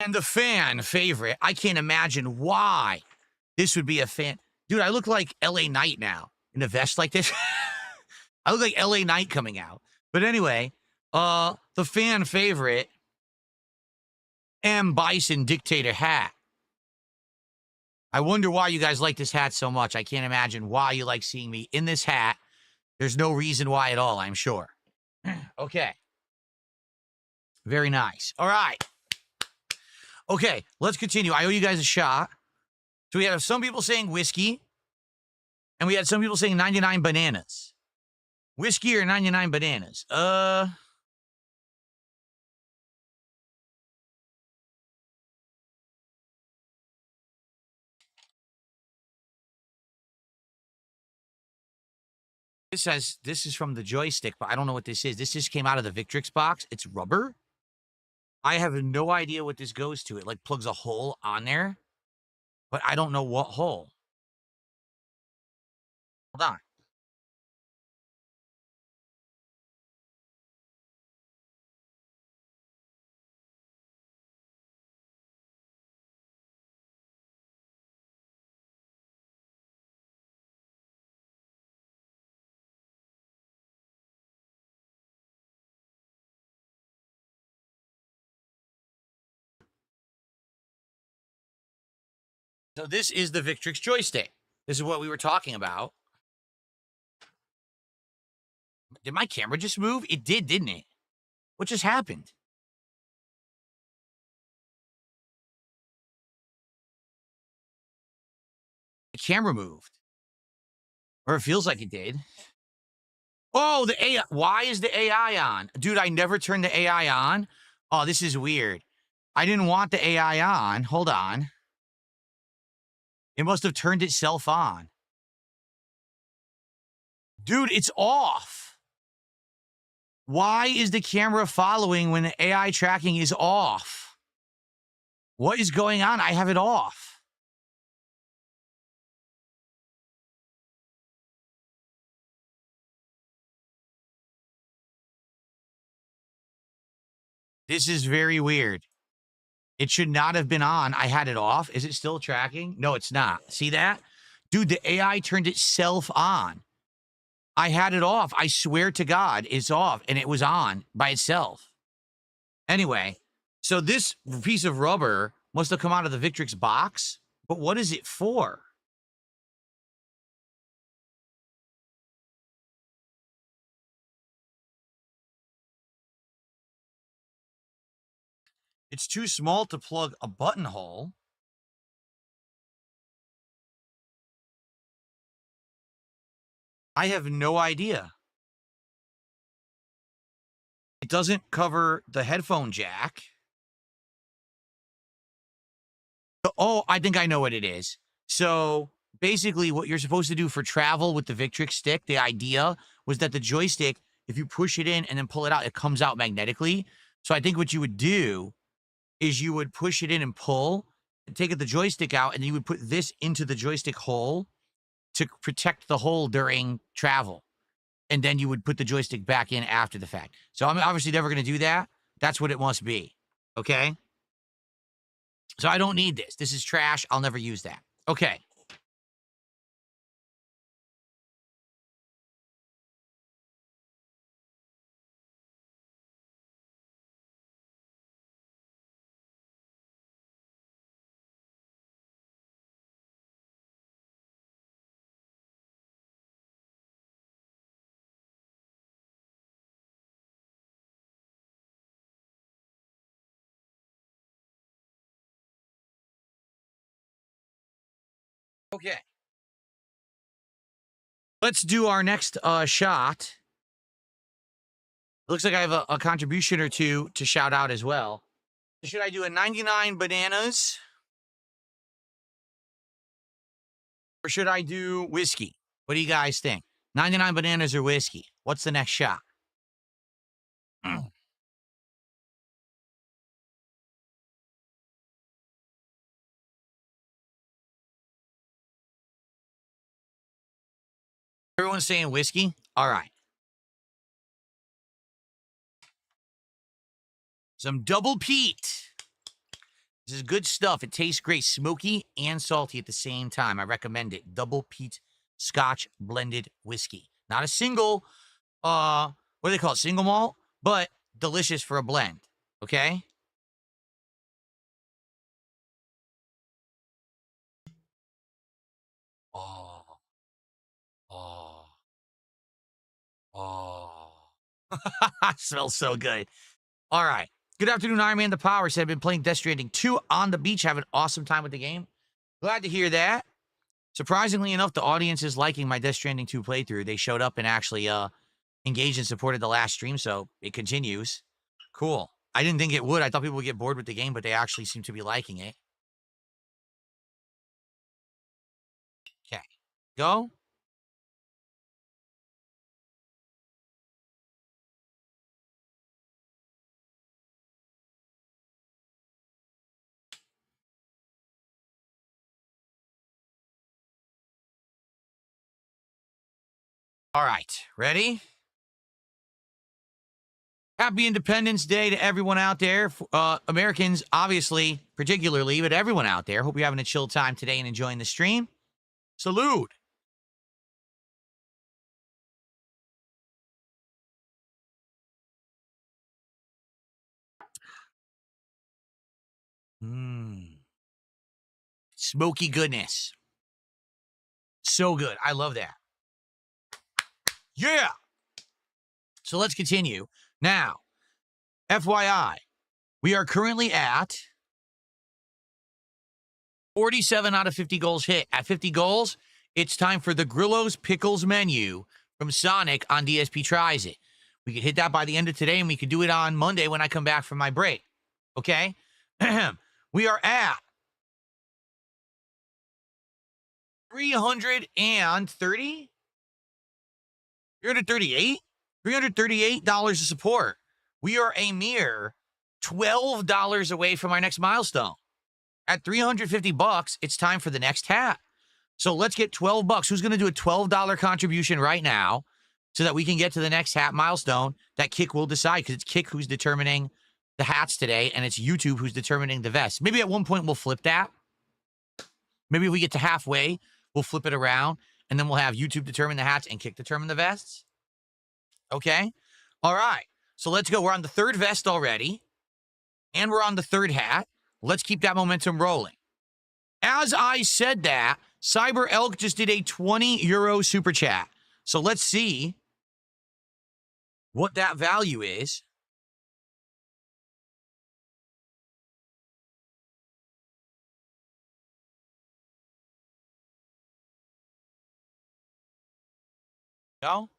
And the fan favorite, I can't imagine why this would be a fan. Dude, I look like LA Knight now in a vest like this. I look like LA Knight coming out. But anyway, the fan favorite, M. Bison Dictator hat. I wonder why you guys like this hat so much. I can't imagine why you like seeing me in this hat. There's no reason why at all, I'm sure. Okay. Very nice. All right. Okay, let's continue. I owe you guys a shot. So we had some people saying whiskey, and we had some people saying 99 bananas. Whiskey or 99 bananas? This is from the joystick, but I don't know what this is. This just came out of the Victrix box. It's rubber. I have no idea what this goes to. It like plugs a hole on there, but I don't know what hole. Hold on. So this is the Victrix joystick. This is what we were talking about. Did my camera just move? It did, didn't it? What just happened? The camera moved. Or it feels like it did. Oh, the AI. Why is the AI on? Dude, I never turned the AI on. Oh, this is weird. I didn't want the AI on. Hold on. It must have turned itself on. Dude, it's off. Why is the camera following when the AI tracking is off? What is going on? I have it off. This is very weird. It should not have been on. I had it off. Is it still tracking? No, it's not. See that? Dude, the AI turned itself on. I had it off. I swear to God, it's off, and it was on by itself. Anyway, so this piece of rubber must have come out of the Victrix box, but what is it for? It's too small to plug a buttonhole. I have no idea. It doesn't cover the headphone jack. Oh, I think I know what it is. So basically what you're supposed to do for travel with the Victrix stick, the idea was that the joystick, if you push it in and then pull it out, it comes out magnetically. So I think what you would do is you would push it in and pull, and take the joystick out, and you would put this into the joystick hole to protect the hole during travel. And then you would put the joystick back in after the fact. So I'm obviously never going to do that. That's what it must be. Okay? So I don't need this. This is trash. I'll never use that. Okay. Okay. Let's do our next shot. Looks like I have a contribution or two to shout out as well. Should I do a 99 bananas? Or should I do whiskey? What do you guys think? 99 bananas or whiskey? What's the next shot? Everyone's saying whiskey? All right. Some double peat. This is good stuff. It tastes great. Smoky and salty at the same time. I recommend it. Double peat Scotch blended whiskey. Not a single, what do they call it? Single malt, but delicious for a blend. Okay? Oh. Oh. Oh. Smells so good. All right. Good afternoon, Iron Man the Power said I've been playing Death Stranding 2 on the beach, having an awesome time with the game. Glad to hear that. Surprisingly enough, the audience is liking my Death Stranding 2 playthrough. They showed up and actually engaged and supported the last stream, so it continues. Cool. I didn't think it would. I thought people would get bored with the game, but they actually seem to be liking it. Okay. Go. All right. Ready? Happy Independence Day to everyone out there. Americans, obviously, particularly, but everyone out there. Hope you're having a chill time today and enjoying the stream. Salute. Smoky goodness. So good. I love that. Yeah. So let's continue. Now, FYI, we are currently at 47 out of 50 goals hit. At 50 goals, it's time for the Grillo's Pickles menu from Sonic on DSP Tries It. We could hit that by the end of today, and we could do it on Monday when I come back from my break. Okay? We are at 338? $338 of support. We are a mere $12 away from our next milestone. At $350, it's time for the next hat. So let's get $12. Who's going to do a $12 contribution right now so that we can get to the next hat milestone that Kick will decide, because it's Kick who's determining the hats today, and it's YouTube who's determining the vest. Maybe at one point we'll flip that. Maybe if we get to halfway, we'll flip it around, and then we'll have YouTube determine the hats and Kick determine the vests. Okay? All right. So let's go. We're on the third vest already, and we're on the third hat. Let's keep that momentum rolling. As I said that, Cyber Elk just did a €20 super chat. So let's see what that value is. No?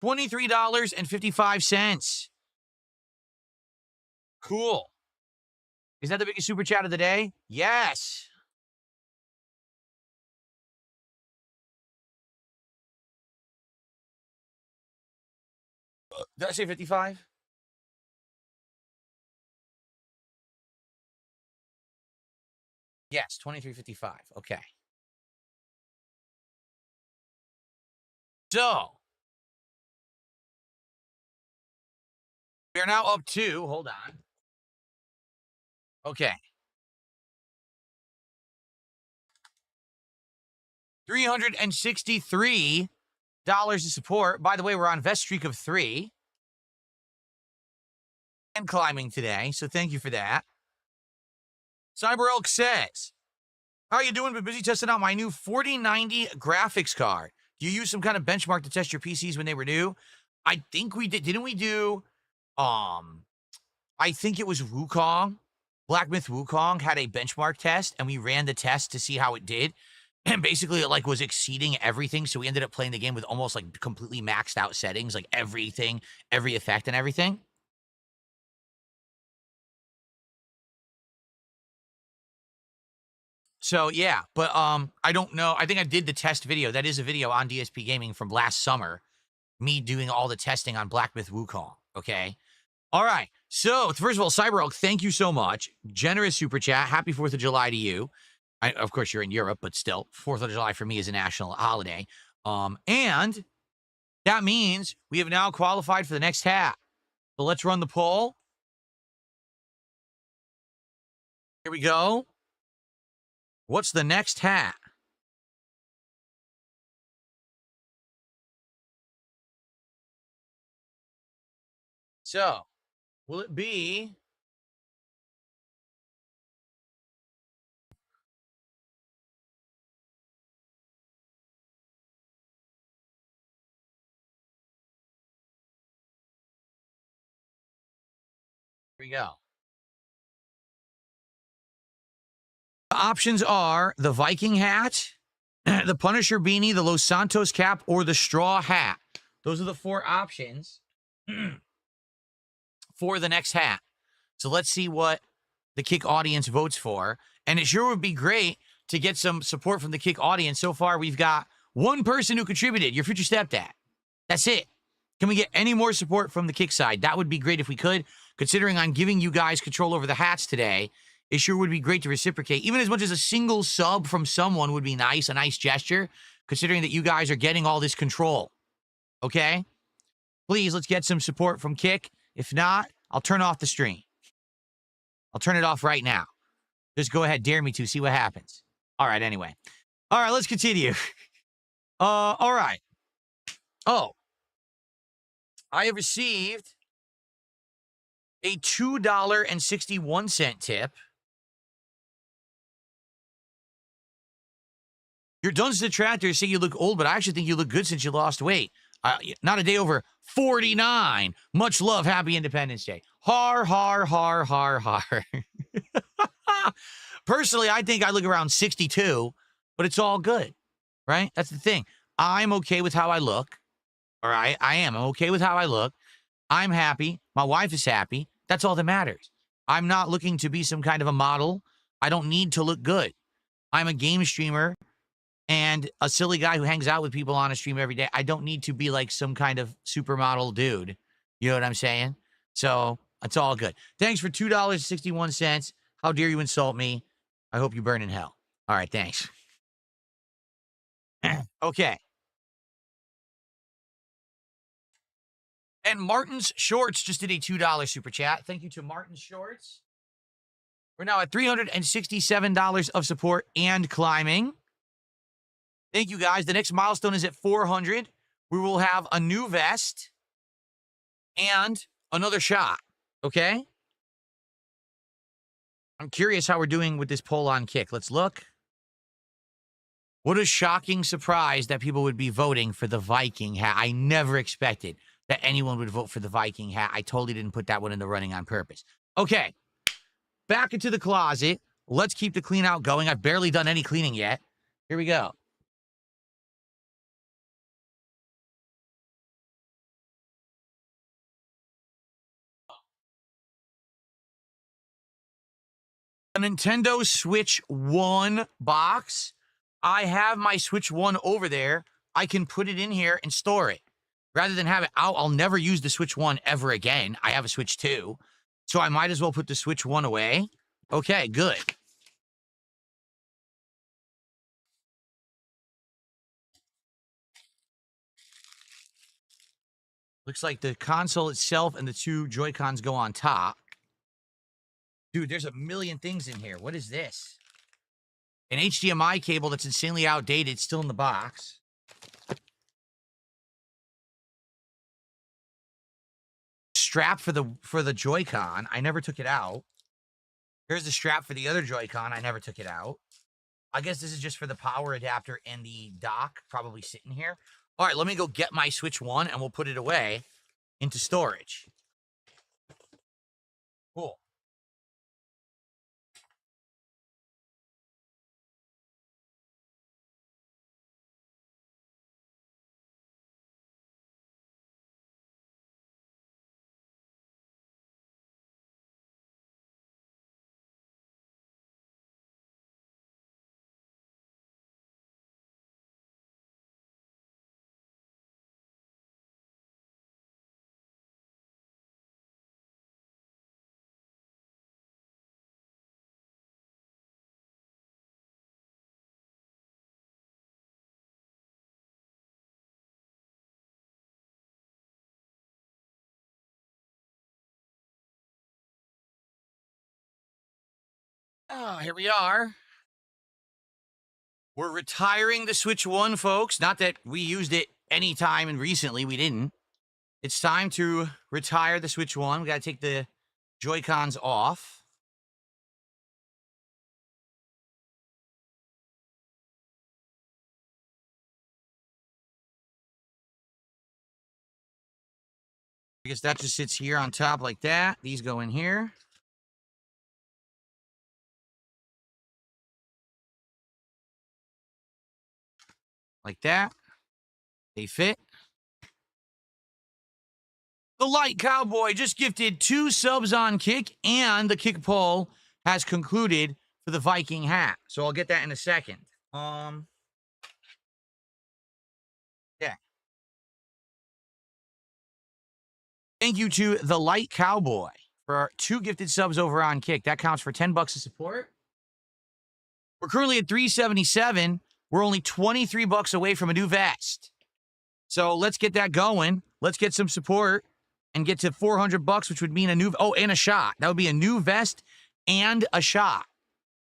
$23.55. Cool. Is that the biggest super chat of the day? Yes. Did I say 55? Yes, 23.55. Okay. So, we are now up to, hold on. Okay. $363 of support. By the way, we're on vest streak of 3. And climbing today, so thank you for that. Cyber Elk says, how are you doing? Been busy testing out my new 4090 graphics card. Do you use some kind of benchmark to test your PCs when they were new? I think we did. Didn't we do, I think it was Wukong. Black Myth Wukong had a benchmark test, and we ran the test to see how it did. And basically, it like was exceeding everything. So we ended up playing the game with almost like completely maxed out settings, like everything, every effect and everything. So yeah, but I don't know. I think I did the test video. That is a video on DSP Gaming from last summer. Me doing all the testing on Black Myth Wukong. Okay. All right. So first of all, Cyber Elk, thank you so much. Generous super chat. Happy 4th of July to you. Of course, you're in Europe, but still, 4th of July for me is a national holiday. And that means we have now qualified for the next hat. So let's run the poll. Here we go. What's the next hat? So, will it be... Here we go. The options are the Viking hat, the Punisher beanie, the Los Santos cap, or the straw hat. Those are the 4 options for the next hat. So let's see what the Kick audience votes for. And it sure would be great to get some support from the Kick audience. So far, we've got 1 person who contributed, your future stepdad. That's it. Can we get any more support from the Kick side? That would be great if we could. Considering I'm giving you guys control over the hats today, it sure would be great to reciprocate. Even as much as a single sub from someone would be nice, a nice gesture, considering that you guys are getting all this control. Okay? Please, let's get some support from Kick. If not, I'll turn off the stream. I'll turn it off right now. Just go ahead, dare me to, see what happens. All right, anyway. All right, let's continue. All right. Oh. I have received a $2.61 tip. Your Duns detractors say you look old, but I actually think you look good since you lost weight. Not a day over 49. Much love. Happy Independence Day. Har, har, har, har, har. Personally, I think I look around 62, but it's all good, right? That's the thing. I'm okay with how I look. All right, I am. I'm okay with how I look. I'm happy. My wife is happy. That's all that matters. I'm not looking to be some kind of a model. I don't need to look good. I'm a game streamer and a silly guy who hangs out with people on a stream every day. I don't need to be like some kind of supermodel dude. You know what I'm saying? So it's all good. Thanks for $2.61. How dare you insult me? I hope you burn in hell. All right, thanks. Okay. And Martin's Shorts just did a $2 super chat. Thank you to Martin's Shorts. We're now at $367 of support and climbing. Thank you, guys. The next milestone is at 400. We will have a new vest and another shot, okay? I'm curious how we're doing with this poll on Kick. Let's look. What a shocking surprise that people would be voting for the Viking hat. I never expected that anyone would vote for the Viking hat. I totally didn't put that one in the running on purpose. Okay, back into the closet. Let's keep the clean out going. I've barely done any cleaning yet. Here we go. A Nintendo Switch 1 box. I have my Switch 1 over there. I can put it in here and store it. Rather than have it out, I'll never use the Switch 1 ever again. I have a Switch 2. So I might as well put the Switch 1 away. Okay, good. Looks like the console itself and the 2 Joy-Cons go on top. Dude, there's a million things in here. What is this? An HDMI cable that's insanely outdated, still in the box. Strap for the Joy-Con. I never took it out. Here's the strap for the other Joy-Con. I never took it out. I guess this is just for the power adapter and the dock, probably sitting here. All right, let me go get my Switch 1 and we'll put it away into storage. Cool. Oh, here we are. We're retiring the Switch 1, folks. Not that we used it any time and recently we didn't. It's time to retire the Switch 1. We got to take the Joy-Cons off. I guess that just sits here on top like that. These go in here. Like that. They fit. The Light Cowboy just gifted 2 subs on Kick, and the Kick poll has concluded for the Viking hat. So I'll get that in a second. Yeah. Thank you to the Light Cowboy for 2 gifted subs over on Kick. That counts for $10 of support. We're currently at 377. We're only $23 away from a new vest. So let's get that going. Let's get some support and get to $400, which would mean a new, oh, and a shot. That would be a new vest and a shot.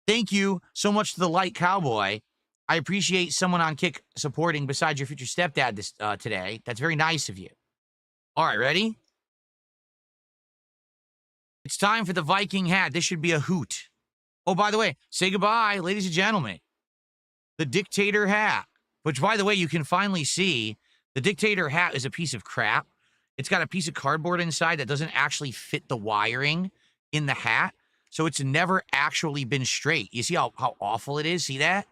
Thank you so much to the Light Cowboy. I appreciate someone on Kick supporting besides your future stepdad this today. That's very nice of you. All right, ready? It's time for the Viking hat. This should be a hoot. Oh, by the way, say goodbye, ladies and gentlemen. The Dictator hat, which, by the way, you can finally see. The Dictator hat is a piece of crap. It's got a piece of cardboard inside that doesn't actually fit the wiring in the hat. So it's never actually been straight. You see how awful it is? See that?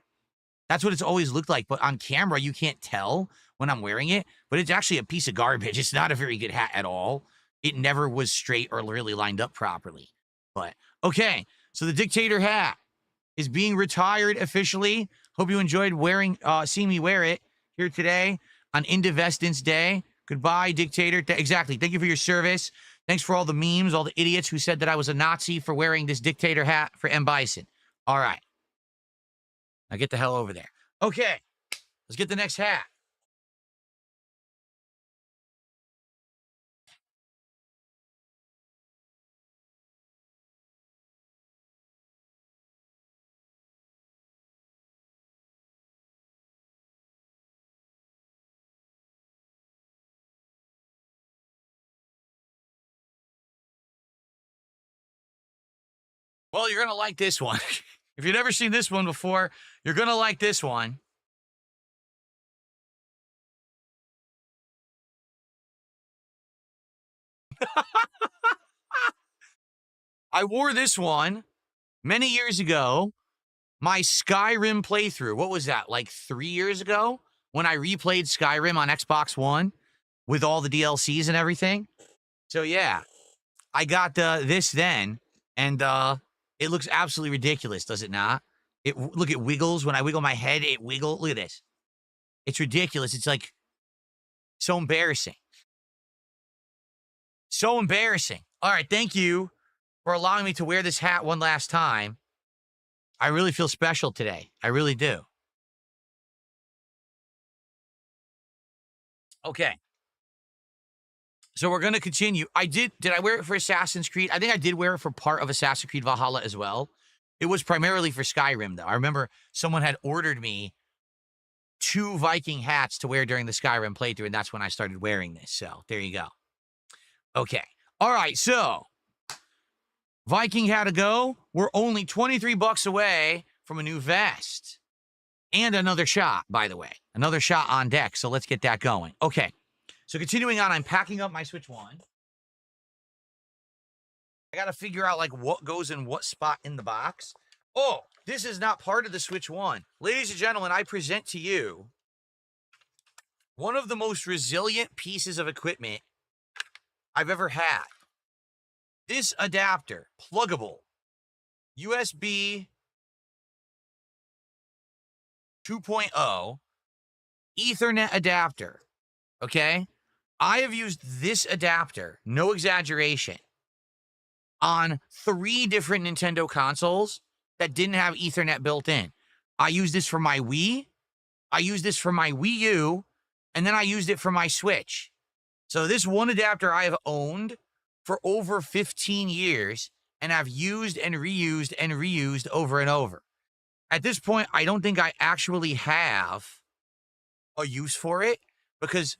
That's what it's always looked like. But on camera, you can't tell when I'm wearing it. But it's actually a piece of garbage. It's not a very good hat at all. It never was straight or really lined up properly. But, okay. So the Dictator hat is being retired officially. Hope you enjoyed seeing me wear it here today on Indivestance Day. Goodbye, Dictator. Exactly. Thank you for your service. Thanks for all the memes, all the idiots who said that I was a Nazi for wearing this Dictator hat for M. Bison. All right. Now get the hell over there. Okay. Let's get the next hat. Well, you're going to like this one. If you've never seen this one before, you're going to like this one. I wore this one many years ago. My Skyrim playthrough. What was that? Like 3 years ago when I replayed Skyrim on Xbox One with all the DLCs and everything. So yeah, I got this then, and it looks absolutely ridiculous, does it not? Look, it wiggles. When I wiggle my head, it wiggles. Look at this. It's ridiculous. It's like so embarrassing. So embarrassing. All right, thank you for allowing me to wear this hat one last time. I really feel special today. I really do. Okay. So we're going to continue. Did I wear it for Assassin's Creed? I think I did wear it for part of Assassin's Creed Valhalla as well. It was primarily for Skyrim, though. I remember someone had ordered me 2 Viking hats to wear during the Skyrim playthrough, and that's when I started wearing this. So there you go. Okay. All right, so Viking hat to go. We're only $23 away from a new vest. And another shot, by the way. Another shot on deck, so let's get that going. Okay. So continuing on, I'm packing up my Switch 1. I got to figure out, like, what goes in what spot in the box. Oh, this is not part of the Switch 1. Ladies and gentlemen, I present to you one of the most resilient pieces of equipment I've ever had. This adapter, pluggable, USB 2.0, Ethernet adapter, okay? I have used this adapter, no exaggeration, on 3 different Nintendo consoles that didn't have Ethernet built in. I used this for my Wii, I used this for my Wii U, and then I used it for my Switch. So this one adapter I have owned for over 15 years, and I've used and reused over and over. At this point, I don't think I actually have a use for it because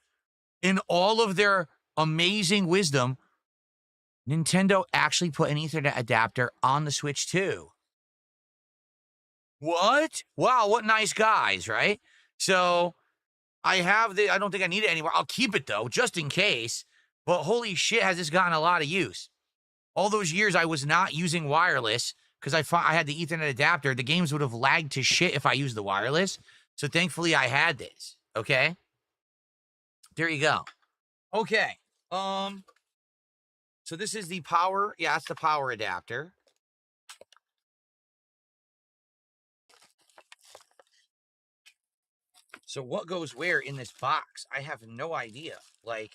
in all of their amazing wisdom, Nintendo actually put an Ethernet adapter on the Switch too. What? Wow, what nice guys, right? So I don't think I need it anymore. I'll keep it though, just in case. But holy shit, has this gotten a lot of use. All those years I was not using wireless because I had the Ethernet adapter. The games would have lagged to shit if I used the wireless. So thankfully I had this, okay? There you go. Okay. So this is the power. Yeah, that's the power adapter. So what goes where in this box? I have no idea. Like,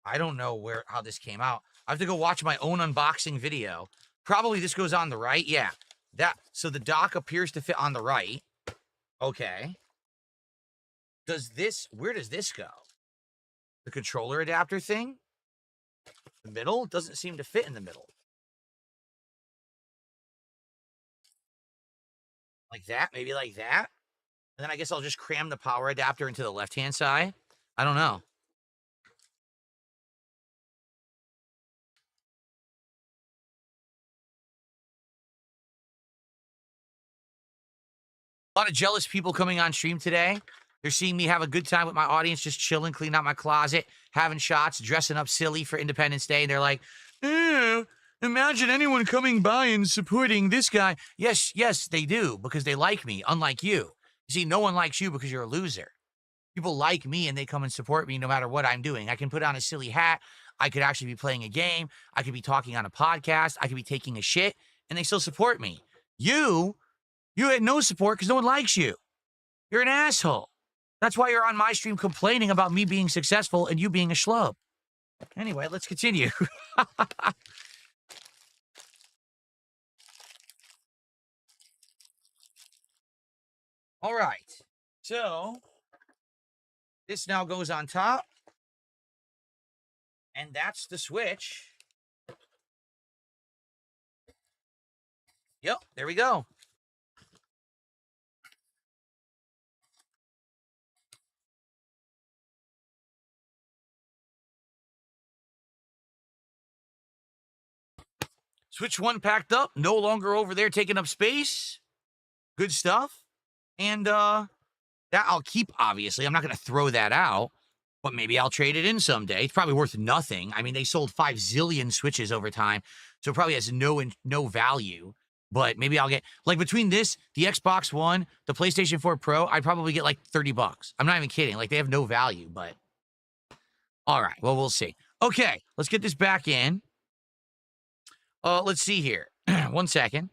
I don't know how this came out. I have to go watch my own unboxing video. Probably this goes on the right. Yeah. So the dock appears to fit on the right. Okay. Where does this go? The controller adapter thing? The middle? Doesn't seem to fit in the middle. Like that? Maybe like that? And then I guess I'll just cram the power adapter into the left-hand side. I don't know. A lot of jealous people coming on stream today. They're seeing me have a good time with my audience, just chilling, cleaning out my closet, having shots, dressing up silly for Independence Day. And they're like, imagine anyone coming by and supporting this guy. Yes, they do, because they like me, unlike you. You see, no one likes you because you're a loser. People like me and they come and support me no matter what I'm doing. I can put on a silly hat. I could actually be playing a game. I could be talking on a podcast. I could be taking a shit, and they still support me. You had no support because no one likes you. You're an asshole. That's why you're on my stream complaining about me being successful and you being a schlub. Anyway, let's continue. All right. So, this now goes on top. And that's the Switch. Yep, there we go. Switch 1 packed up, no longer over there taking up space. Good stuff. And that I'll keep, obviously. I'm not going to throw that out, but maybe I'll trade it in someday. It's probably worth nothing. I mean, they sold 5 zillion Switches over time, so it probably has no value. But maybe I'll get, like, between this, the Xbox One, the PlayStation 4 Pro, I'd probably get like $30. I'm not even kidding. Like, they have no value, but all right. Well, we'll see. Okay, let's get this back in. Let's see here. 1 second.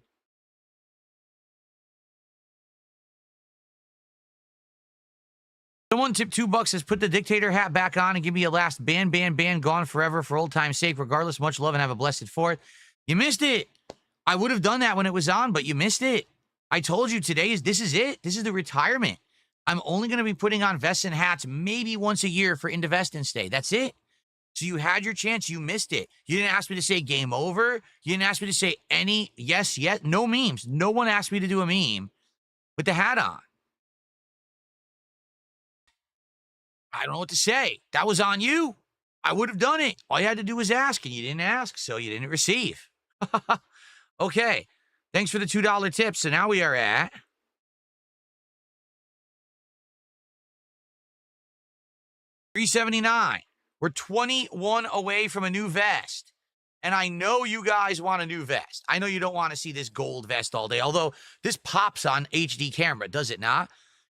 Someone tipped $2, says, put the dictator hat back on and give me a last ban, gone forever for old time's sake. Regardless, much love and have a blessed 4th. You missed it. I would have done that when it was on, but you missed it. I told you this is it. This is the retirement. I'm only going to be putting on vests and hats maybe once a year for Independence Day. That's it. So you had your chance. You missed it. You didn't ask me to say game over. You didn't ask me to say any yes, no memes. No one asked me to do a meme with the hat on. I don't know what to say. That was on you. I would have done it. All you had to do was ask, and you didn't ask, so you didn't receive. Okay. Thanks for the $2 tip. So now we are at $379. We're 21 away from a new vest. And I know you guys want a new vest. I know you don't want to see this gold vest all day, although this pops on HD camera, does it not?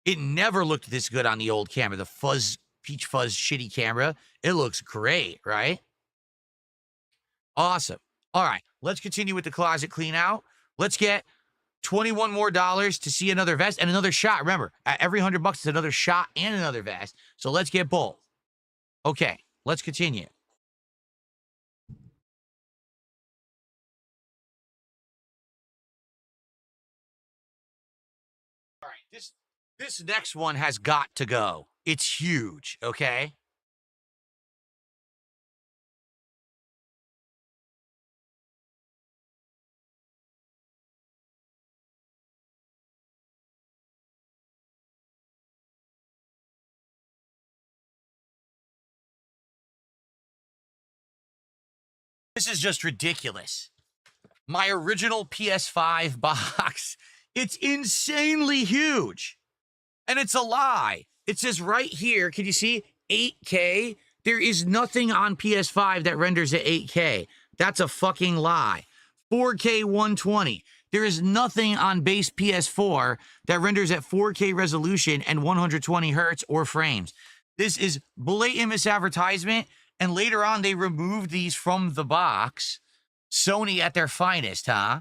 It never looked this good on the old camera, the peach fuzz shitty camera. It looks great, right? Awesome. All right, let's continue with the closet clean out. Let's get $21 more to see another vest and another shot. Remember, at every $100, it's another shot and another vest. So let's get both. Okay, let's continue. All right, this next one has got to go. It's huge, okay? This is just ridiculous. My original PS5 box, it's insanely huge. And it's a lie. It says right here, can you see 8K? There is nothing on PS5 that renders at 8K. That's a fucking lie. 4K 120. There is nothing on base PS4 that renders at 4K resolution and 120 hertz or frames. This is blatant misadvertisement. And later on, they removed these from the box. Sony at their finest, huh?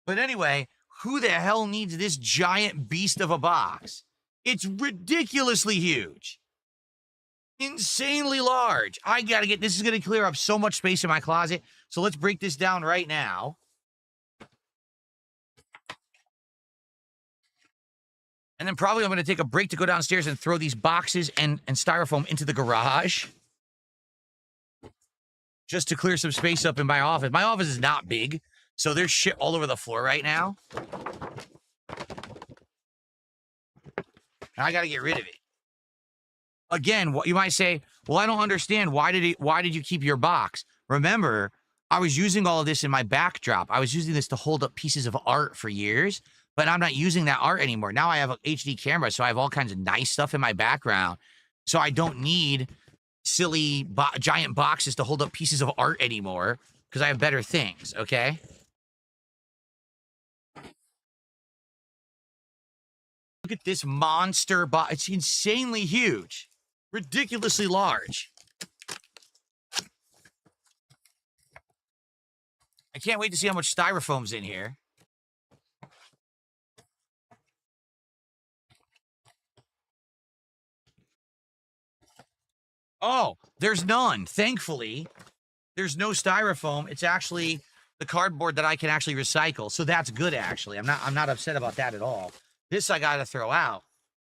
But anyway, who the hell needs this giant beast of a box? It's ridiculously huge. Insanely large. I gotta get, this is gonna clear up so much space in my closet. So let's break this down right now. And then probably I'm gonna take a break to go downstairs and throw these boxes and styrofoam into the garage. Just to clear some space up in my office. My office is not big, so there's shit all over the floor right now. And I got to get rid of it. Again, what you might say, well, I don't understand. Why did you keep your box? Remember, I was using all of this in my backdrop. I was using this to hold up pieces of art for years, but I'm not using that art anymore. Now I have an HD camera, so I have all kinds of nice stuff in my background. So I don't need silly giant boxes to hold up pieces of art anymore because I have better things, okay? Look at this monster box. It's insanely huge. Ridiculously large. I can't wait to see how much styrofoam's in here. Oh, there's none. Thankfully, there's no styrofoam. It's actually the cardboard that I can actually recycle. So that's good, actually. I'm not upset about that at all. This I got to throw out.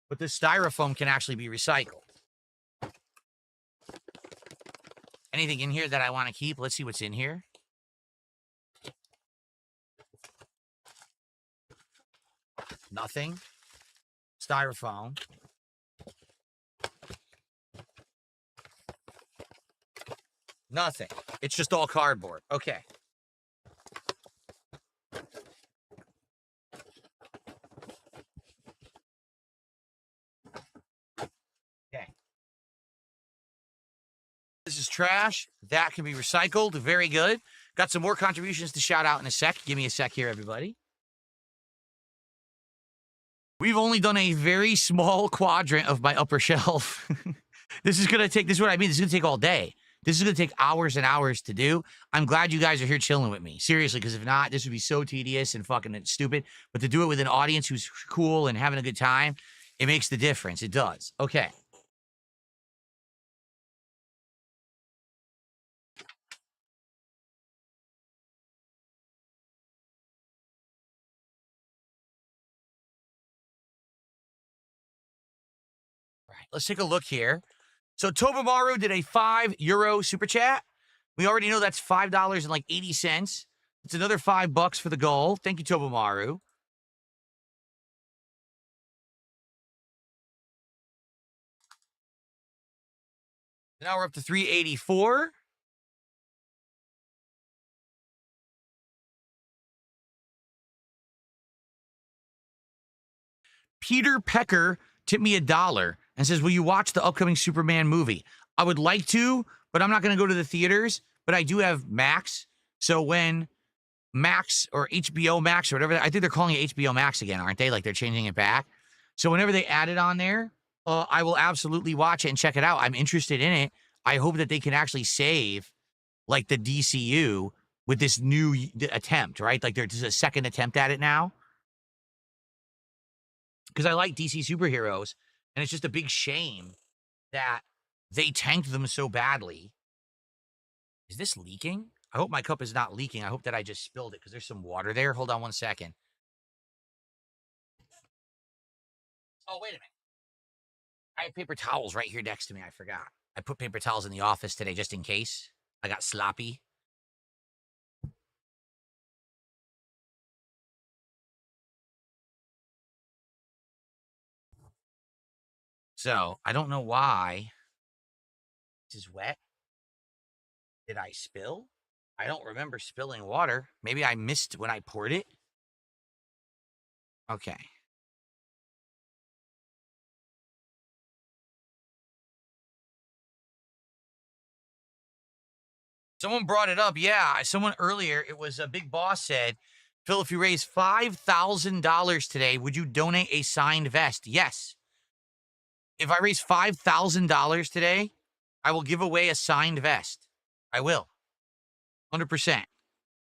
But this styrofoam can actually be recycled. Anything in here that I want to keep? Let's see what's in here. Nothing. Styrofoam. Nothing. It's just all cardboard. Okay. Okay. This is trash. That can be recycled. Very good. Got some more contributions to shout out in a sec. Give me a sec here, everybody. We've only done a very small quadrant of my upper shelf. This is what I mean. This is going to take all day. This is going to take hours and hours to do. I'm glad you guys are here chilling with me. Seriously, because if not, this would be so tedious and fucking stupid. But to do it with an audience who's cool and having a good time, it makes the difference. It does. Okay. All right, let's take a look here. So Tobomaru did a €5 super chat. We already know that's $5.80. It's another $5 for the goal. Thank you, Tobomaru. Now we're up to 384. Peter Pecker tipped me $1 and says, will you watch the upcoming Superman movie? I would like to, but I'm not going to go to the theaters. But I do have Max. So when Max or HBO Max or whatever, I think they're calling it HBO Max again, aren't they? Like they're changing it back. So whenever they add it on there, I will absolutely watch it and check it out. I'm interested in it. I hope that they can actually save like the DCU with this new attempt, right? Like there's a second attempt at it now. Because I like DC superheroes, and it's just a big shame that they tanked them so badly. Is this leaking? I hope my cup is not leaking. I hope that I just spilled it because there's some water there. Hold on one second. Oh, wait a minute. I have paper towels right here next to me. I forgot. I put paper towels in the office today just in case. I got sloppy. So, I don't know why this is wet. Did I spill? I don't remember spilling water. Maybe I missed when I poured it. Okay. Someone brought it up. Yeah, someone earlier, it was a Big Boss said, Phil, if you raise $5,000 today, would you donate a signed vest? Yes. If I raise $5,000 today, I will give away a signed vest. I will. 100%.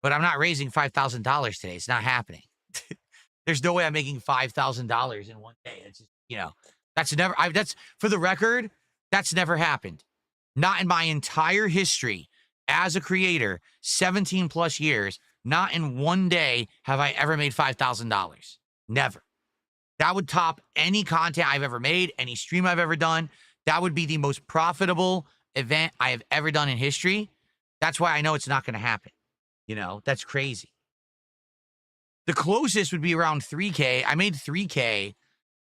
But I'm not raising $5,000 today. It's not happening. There's no way I'm making $5,000 in one day. It's just, that's never, that's for the record, that's never happened. Not in my entire history as a creator, 17 plus years, not in one day have I ever made $5,000. Never. That would top any content I've ever made, any stream I've ever done. That would be the most profitable event I have ever done in history. That's why I know it's not going to happen. That's crazy. The closest would be around 3K. I made 3K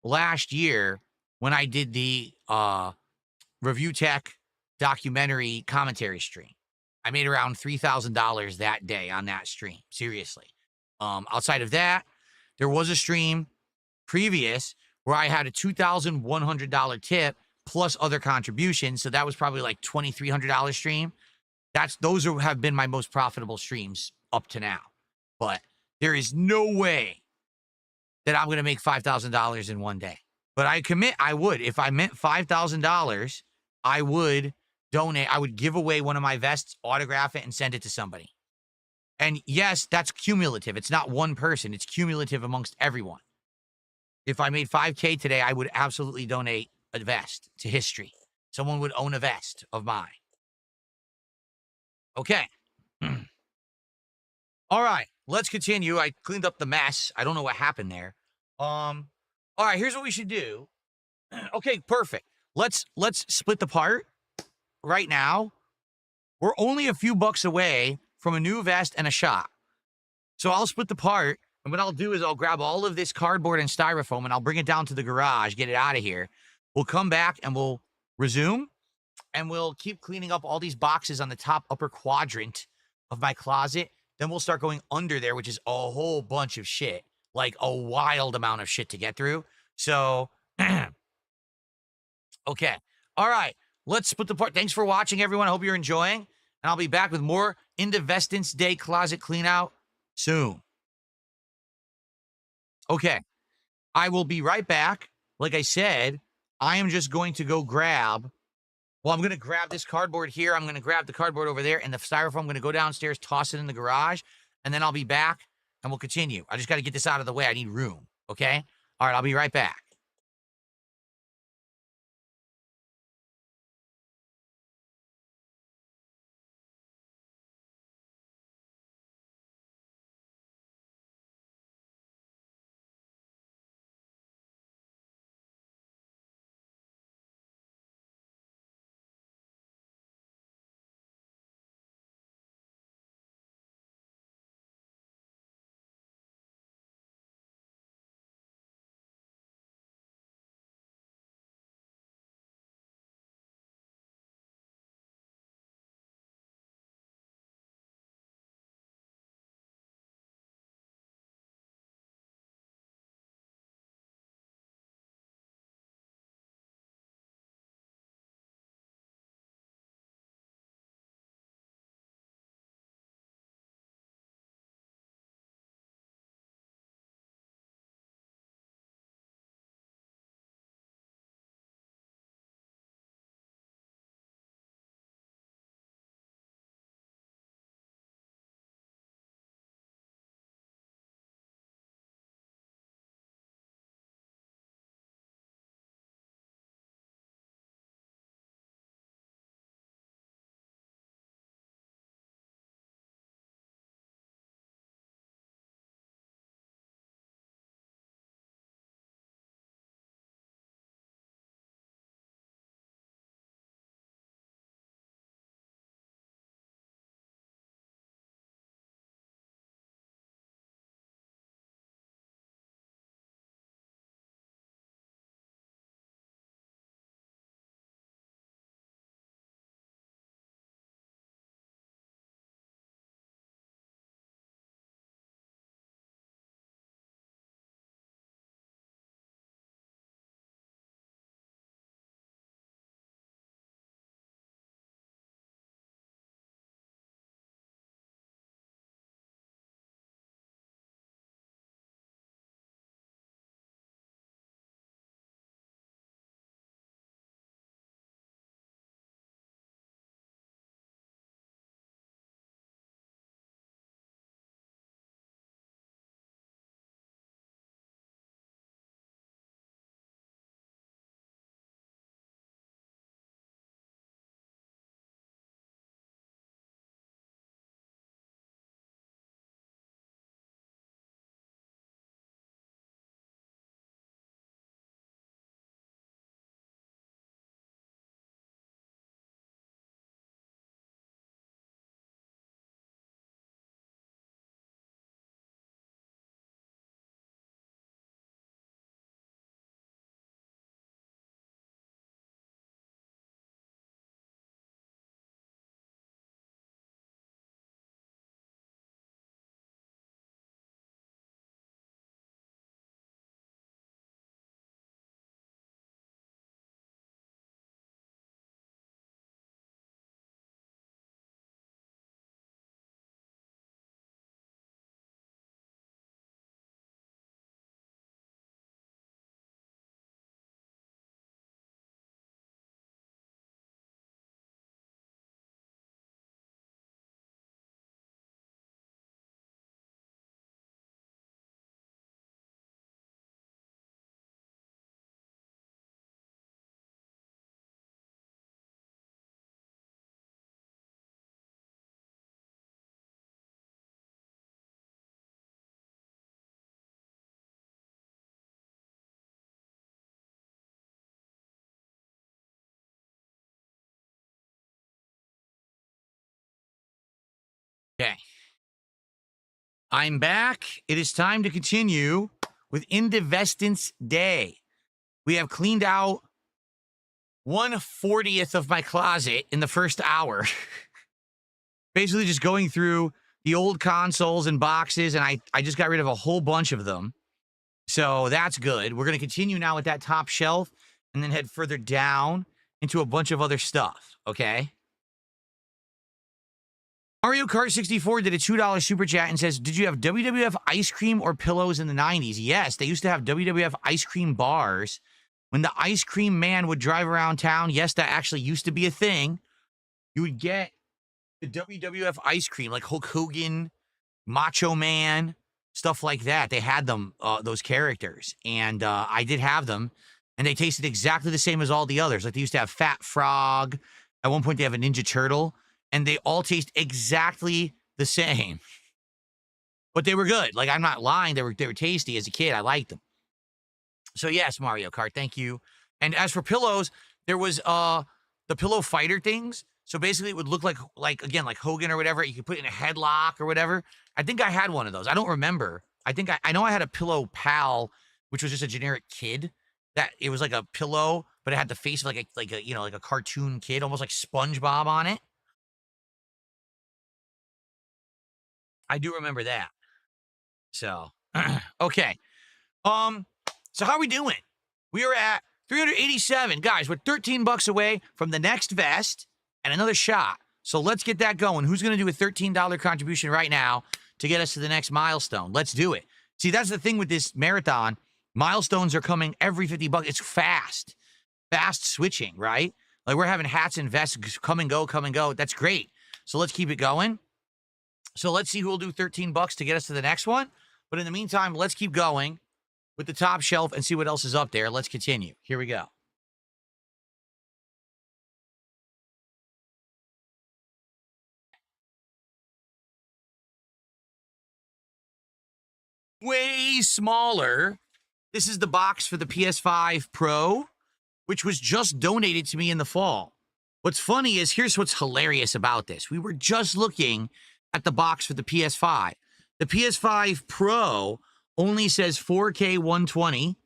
last year when I did the Review Tech documentary commentary stream. I made around $3,000 that day on that stream. Seriously. Outside of that, there was a stream previous where I had a $2,100 tip plus other contributions. So that was probably like $2,300 stream. Those have been my most profitable streams up to now. But there is no way that I'm going to make $5,000 in one day. But I would. If I meant $5,000, I would donate. I would give away one of my vests, autograph it, and send it to somebody. And yes, that's cumulative. It's not one person. It's cumulative amongst everyone. If I made 5K today, I would absolutely donate a vest to history. Someone would own a vest of mine. Okay. All right, let's continue. I cleaned up the mess. I don't know what happened there. All right, here's what we should do. Okay, perfect. Let's split the part right now. We're only a few bucks away from a new vest and a shop. So I'll split the part, and what I'll do is I'll grab all of this cardboard and styrofoam, and I'll bring it down to the garage, get it out of here. We'll come back, and we'll resume, and we'll keep cleaning up all these boxes on the top upper quadrant of my closet. Then we'll start going under there, which is a whole bunch of shit, like a wild amount of shit to get through. So, okay. All right. Let's split the part. Thanks for watching, everyone. I hope you're enjoying. And I'll be back with more Indivestance Day closet clean out soon. Okay. I will be right back. Like I said, I am just going to go grab. Well, I'm going to grab this cardboard here. I'm going to grab the cardboard over there and the styrofoam. I'm going to go downstairs, toss it in the garage, and then I'll be back and we'll continue. I just got to get this out of the way. I need room. Okay? All right. I'll be right back. Okay. I'm back. It is time to continue with Indivestance Day. We have cleaned out 1/40th of my closet in the first hour. Basically just going through the old consoles and boxes, and I just got rid of a whole bunch of them. So that's good. We're going to continue now with that top shelf and then head further down into a bunch of other stuff, okay? Mario Kart 64 did a $2 super chat and says, did you have WWF ice cream or pillows in the 90s? Yes, they used to have WWF ice cream bars. When the ice cream man would drive around town, yes, that actually used to be a thing. You would get the WWF ice cream, like Hulk Hogan, Macho Man, stuff like that. They had them, those characters, and I did have them, and they tasted exactly the same as all the others. Like they used to have Fat Frog. At one point, they have a Ninja Turtle, and they all taste exactly the same. But they were good. Like, I'm not lying. They were tasty. As a kid, I liked them. So yes, Mario Kart, thank you. And as for pillows, there was the pillow fighter things. So basically, it would look like Hogan or whatever. You could put it in a headlock or whatever. I think I had one of those. I don't remember. I know I had a pillow pal, which was just a generic kid. That it was like a pillow, but it had the face of like a cartoon kid, almost like SpongeBob on it. I do remember that. So, okay. So how are we doing? We are at 387. Guys, we're 13 bucks away from the next vest and another shot. So let's get that going. Who's going to do a $13 contribution right now to get us to the next milestone? Let's do it. See, that's the thing with this marathon. Milestones are coming every 50 bucks. It's fast switching, right? Like we're having hats and vests come and go. That's great. So let's keep it going. So let's see who will do 13 bucks to get us to the next one. But in the meantime, let's keep going with the top shelf and see what else is up there. Let's continue. Here we go. Way smaller. This is the box for the PS5 Pro, which was just donated to me in the fall. What's funny is, here's what's hilarious about this. We were just looking at the box for the PS5. The PS5 Pro only says 4K 120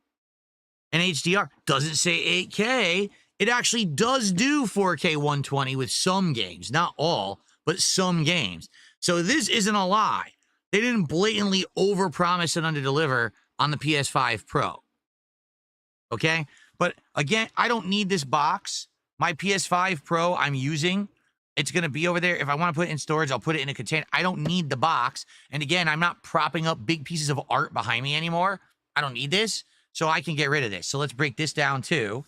and HDR. Doesn't say 8K. It actually does do 4K 120 with some games. Not all, but some games. So this isn't a lie. They didn't blatantly overpromise and underdeliver on the PS5 Pro. Okay? But again, I don't need this box. My PS5 Pro I'm using, it's going to be over there. If I want to put it in storage, I'll put it in a container. I don't need the box. And again, I'm not propping up big pieces of art behind me anymore. I don't need this, so I can get rid of this. So let's break this down too.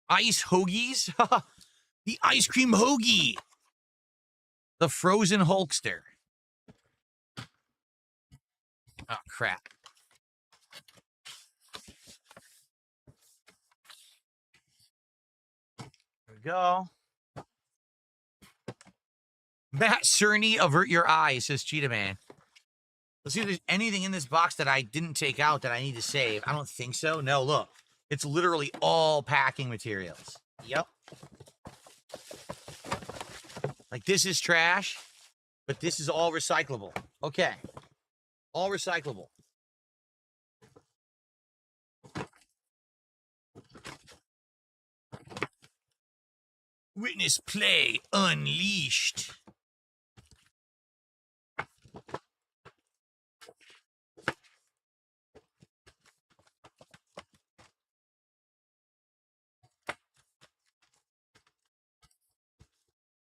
Ice hoagies. The ice cream hoagie. The frozen Hulkster. Oh, crap. There we go. Matt Cerny, avert your eyes, says Cheetah Man. Let's see if there's anything in this box that I didn't take out that I need to save. I don't think so. No, look. It's literally all packing materials. Yep. Like, this is trash, but this is all recyclable. Okay. All recyclable. Witness play unleashed.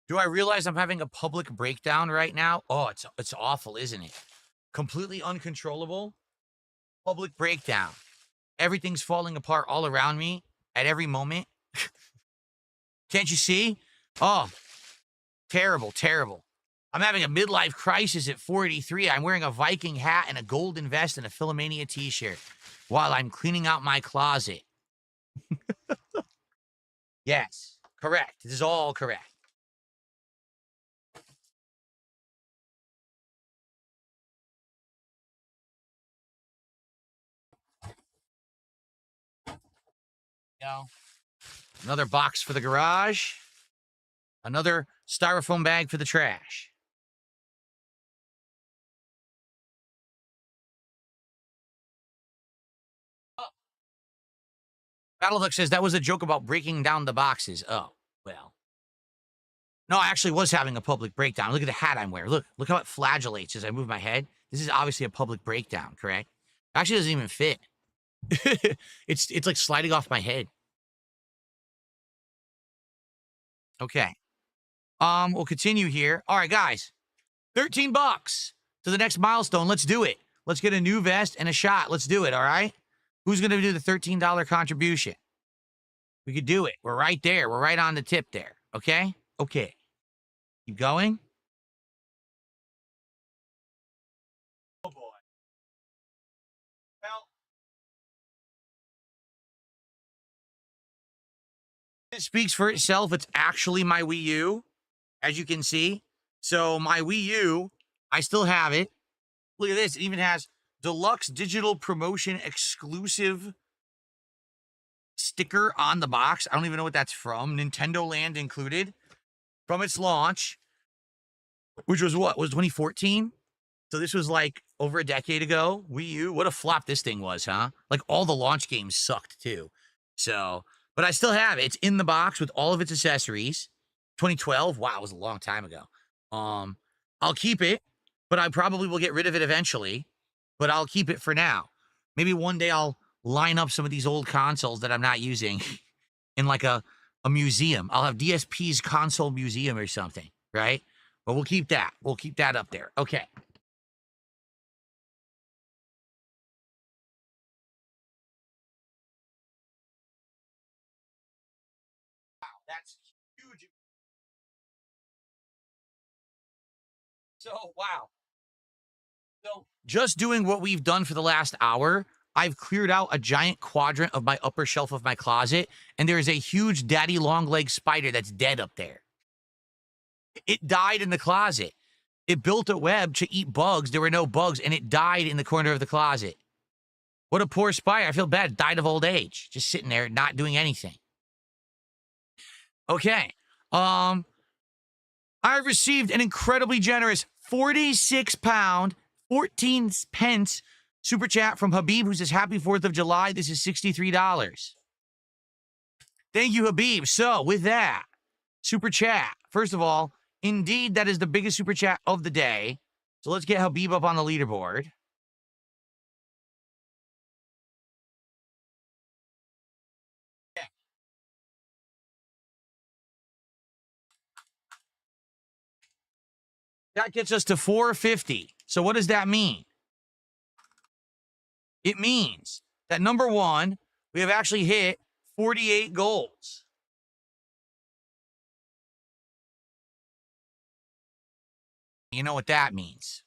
Do I realize I'm having a public breakdown right now? Oh, it's awful, isn't it? Completely uncontrollable. Public breakdown. Everything's falling apart all around me at every moment. Can't you see? Oh, terrible, terrible. I'm having a midlife crisis at 43. I'm wearing a Viking hat and a golden vest and a Philomania t-shirt while I'm cleaning out my closet. Yes, correct. This is all correct. Go. Another box for the garage. Another styrofoam bag for the trash. Battleduck says that was a joke about breaking down the boxes. Oh, well. No, I actually was having a public breakdown. Look at the hat I'm wearing. Look how it flagellates as I move my head. This is obviously a public breakdown, correct? Actually, it doesn't even fit. it's like sliding off my head. Okay. We'll continue here. All right, guys. $13 to the next milestone. Let's do it. Let's get a new vest and a shot. Let's do it, all right? Who's going to do the $13 contribution? We could do it. We're right there. We're right on the tip there. Okay? Okay. Keep going. Oh, boy. Well, it speaks for itself. It's actually my Wii U, as you can see. So my Wii U, I still have it. Look at this. It even has deluxe digital promotion exclusive sticker on the box. I don't even know what that's from. Nintendo Land included from its launch, which was what? Was 2014? So this was like over a decade ago. Wii U, what a flop this thing was, huh? Like all the launch games sucked too. So, but I still have it. It's in the box with all of its accessories. 2012. Wow, it was a long time ago. I'll keep it, but I probably will get rid of it eventually. But I'll keep it for now. Maybe one day I'll line up some of these old consoles that I'm not using in like a museum. I'll have DSP's console museum or something, right? But we'll keep that. We'll keep that up there. Okay. Wow, that's huge. So, wow. So, just doing what we've done for the last hour, I've cleared out a giant quadrant of my upper shelf of my closet, and there is a huge daddy long leg spider that's dead up there. It died in the closet. It built a web to eat bugs. There were no bugs, and it died in the corner of the closet. What a poor spider. I feel bad. It died of old age, just sitting there, not doing anything. Okay. I received an incredibly generous 46 pound, 14 pence super chat from Habib, who says, Happy 4th of July. This is $63. Thank you, Habib. So, with that, super chat. First of all, indeed, that is the biggest super chat of the day. So, let's get Habib up on the leaderboard. Okay. That gets us to 450. So, what does that mean? It means that number one, we have actually hit 48 goals. You know what that means.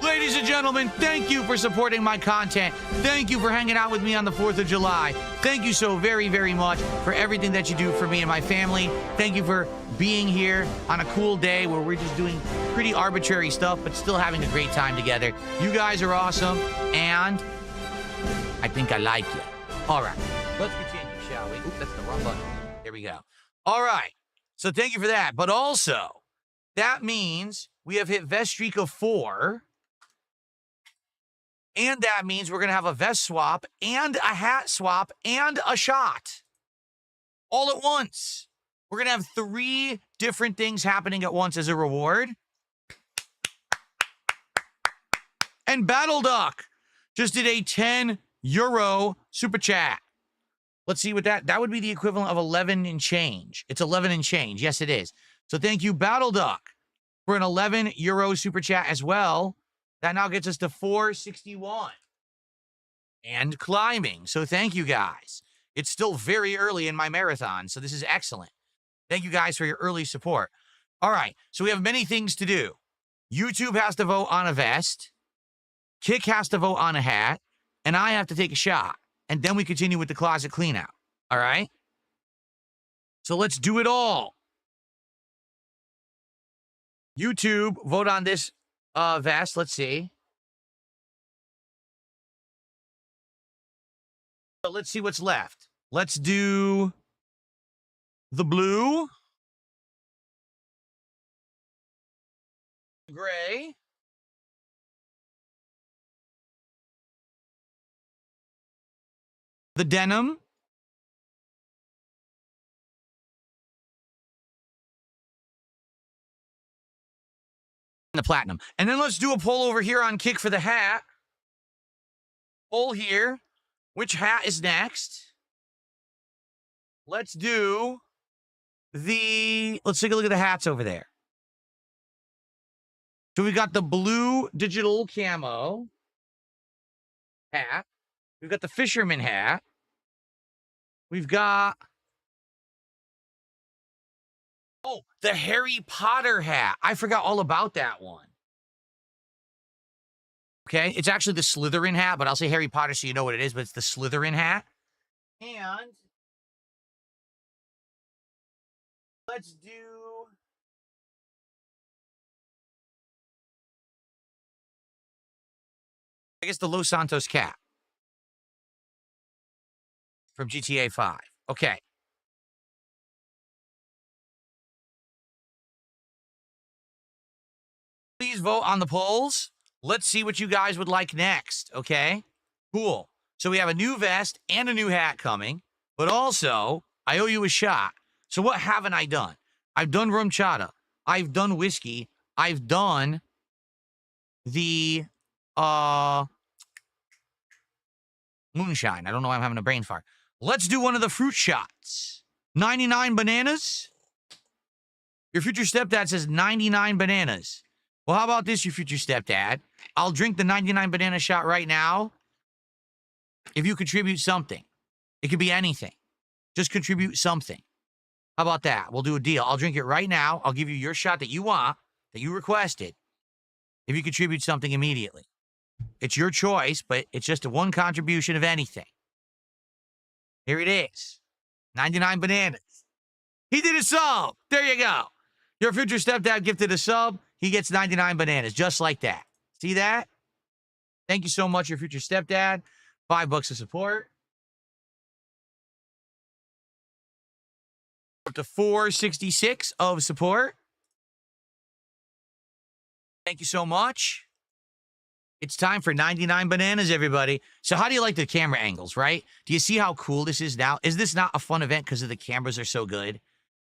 Ladies and gentlemen, thank you for supporting my content. Thank you for hanging out with me on the 4th of July. Thank you so very, very much for everything that you do for me and my family. Thank you for being here on a cool day where we're just doing pretty arbitrary stuff, but still having a great time together. You guys are awesome, and I think I like you. All right, let's continue, shall we? Oop, that's the wrong button. There we go. All right, so thank you for that. But also, that means we have hit vest streak of 4. And that means we're going to have a vest swap and a hat swap and a shot all at once. We're going to have 3 different things happening at once as a reward. And Battleduck just did a €10 super chat. Let's see what that would be the equivalent of 11 and change. It's 11 and change. Yes, it is. So thank you, Battleduck, for an €11 super chat as well. That now gets us to 461 and climbing. So thank you guys. It's still very early in my marathon, so this is excellent. Thank you guys for your early support. All right, so we have many things to do. YouTube has to vote on a vest. Kick has to vote on a hat. And I have to take a shot. And then we continue with the closet clean out. All right? So let's do it all. YouTube, vote on this vest. Let's see. So let's see what's left. Let's do the blue. Gray. The denim. And the platinum. And then let's do a poll over here on Kick for the hat. Poll here. Which hat is next? Let's do let's take a look at the hats over there. So we got the blue digital camo hat. We've got the fisherman hat. We've got, oh, the Harry Potter hat. I forgot all about that one. Okay, it's actually the Slytherin hat, but I'll say Harry Potter so you know what it is, but it's the Slytherin hat. And let's do, I guess, the Los Santos cap from GTA 5. Okay. Please vote on the polls. Let's see what you guys would like next, okay? Cool. So we have a new vest and a new hat coming, but also, I owe you a shot. So what haven't I done? I've done rum chata. I've done whiskey. I've done the moonshine. I don't know why I'm having a brain fart. Let's do one of the fruit shots. 99 bananas. Your future stepdad says 99 bananas. Well, how about this, your future stepdad? I'll drink the 99 banana shot right now if you contribute something. It could be anything. Just contribute something. How about that? We'll do a deal. I'll drink it right now. I'll give you your shot that you want, that you requested, if you contribute something immediately. It's your choice, but it's just a one contribution of anything. Here it is. 99 bananas. He did a sub. There you go. Your future stepdad gifted a sub. He gets 99 bananas, just like that. See that? Thank you so much, your future stepdad. $5 of support. Up to $4.66 of support. Thank you so much. It's time for 99 bananas, everybody. So how do you like the camera angles, right? Do you see how cool this is now? Is this not a fun event because of the cameras are so good,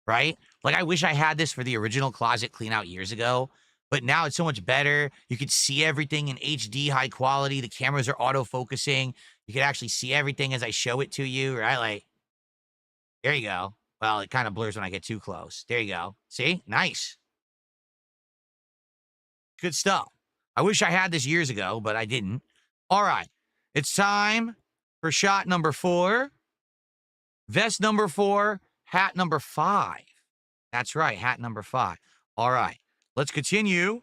right? Like, I wish I had this for the original closet clean out years ago, but now it's so much better. You could see everything in HD, high quality. The cameras are auto-focusing. You can actually see everything as I show it to you, right? Like, there you go. Well, it kind of blurs when I get too close. There you go. See? Nice. Good stuff. I wish I had this years ago, but I didn't. All right. It's time for shot number 4, vest number 4, hat number 5. That's right, hat number 5. All right. Let's continue.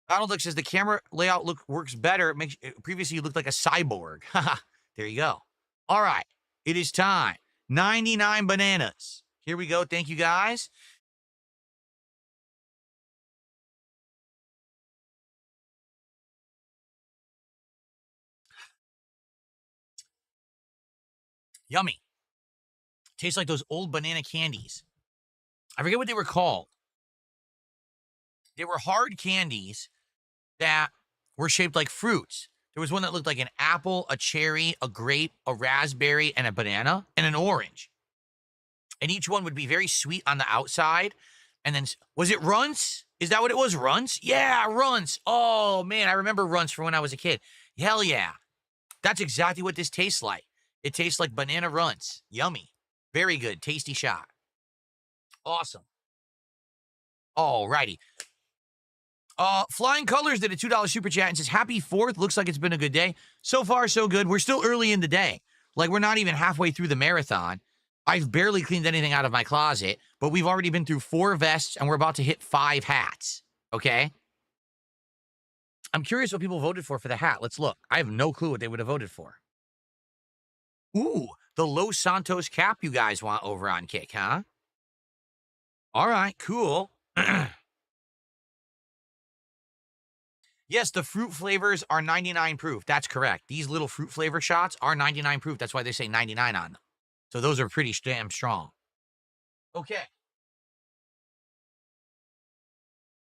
Donald says the camera layout works better. It makes previously you looked like a cyborg. There you go. All right. It is time. 99 bananas. Here we go. Thank you, guys. Yummy. Tastes like those old banana candies. I forget what they were called. They were hard candies that were shaped like fruits. There was one that looked like an apple, a cherry, a grape, a raspberry, and a banana, and an orange. And each one would be very sweet on the outside. And then, was it Runts? Is that what it was, Runts? Yeah, Runts. Oh, man, I remember Runts from when I was a kid. Hell yeah. That's exactly what this tastes like. It tastes like banana Runts. Yummy. Very good. Tasty shot. Awesome. All righty. Flying Colors did a $2 super chat and says, happy 4th. Looks like it's been a good day. So far, so good. We're still early in the day. Like, we're not even halfway through the marathon. I've barely cleaned anything out of my closet, but we've already been through 4 vests and we're about to hit 5 hats. Okay? I'm curious what people voted for the hat. Let's look. I have no clue what they would have voted for. Ooh, the Los Santos cap you guys want over on Kick, huh? All right, cool. Yes, the fruit flavors are 99 proof. That's correct. These little fruit flavor shots are 99 proof. That's why they say 99 on them. So those are pretty damn strong. Okay.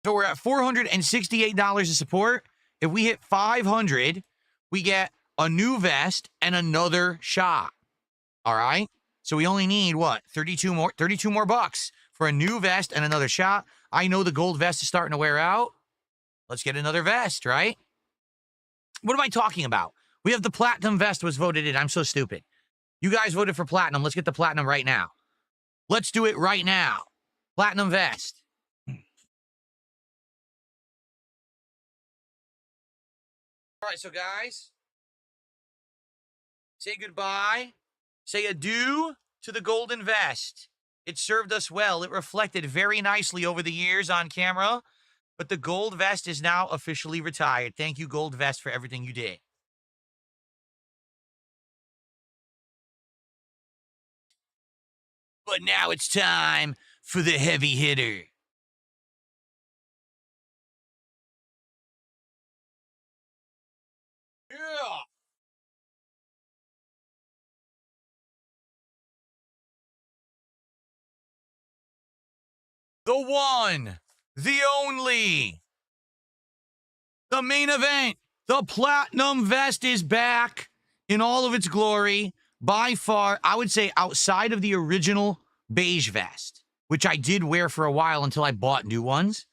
So we're at $468 of support. If we hit 500, we get a new vest and another shot. All right? So we only need what? 32 more bucks for a new vest and another shot. I know the gold vest is starting to wear out. Let's get another vest, right? What am I talking about? We have the platinum vest was voted in. I'm so stupid. You guys voted for platinum. Let's get the platinum right now. Let's do it right now. Platinum vest. All right, so guys, say goodbye. Say adieu to the golden vest. It served us well. It reflected very nicely over the years on camera, but the gold vest is now officially retired. Thank you, gold vest, for everything you did. But now it's time for the heavy hitter. Yeah. The one, the only, the main event. The platinum vest is back in all of its glory. By far, I would say outside of the original beige vest, which I did wear for a while until I bought new ones.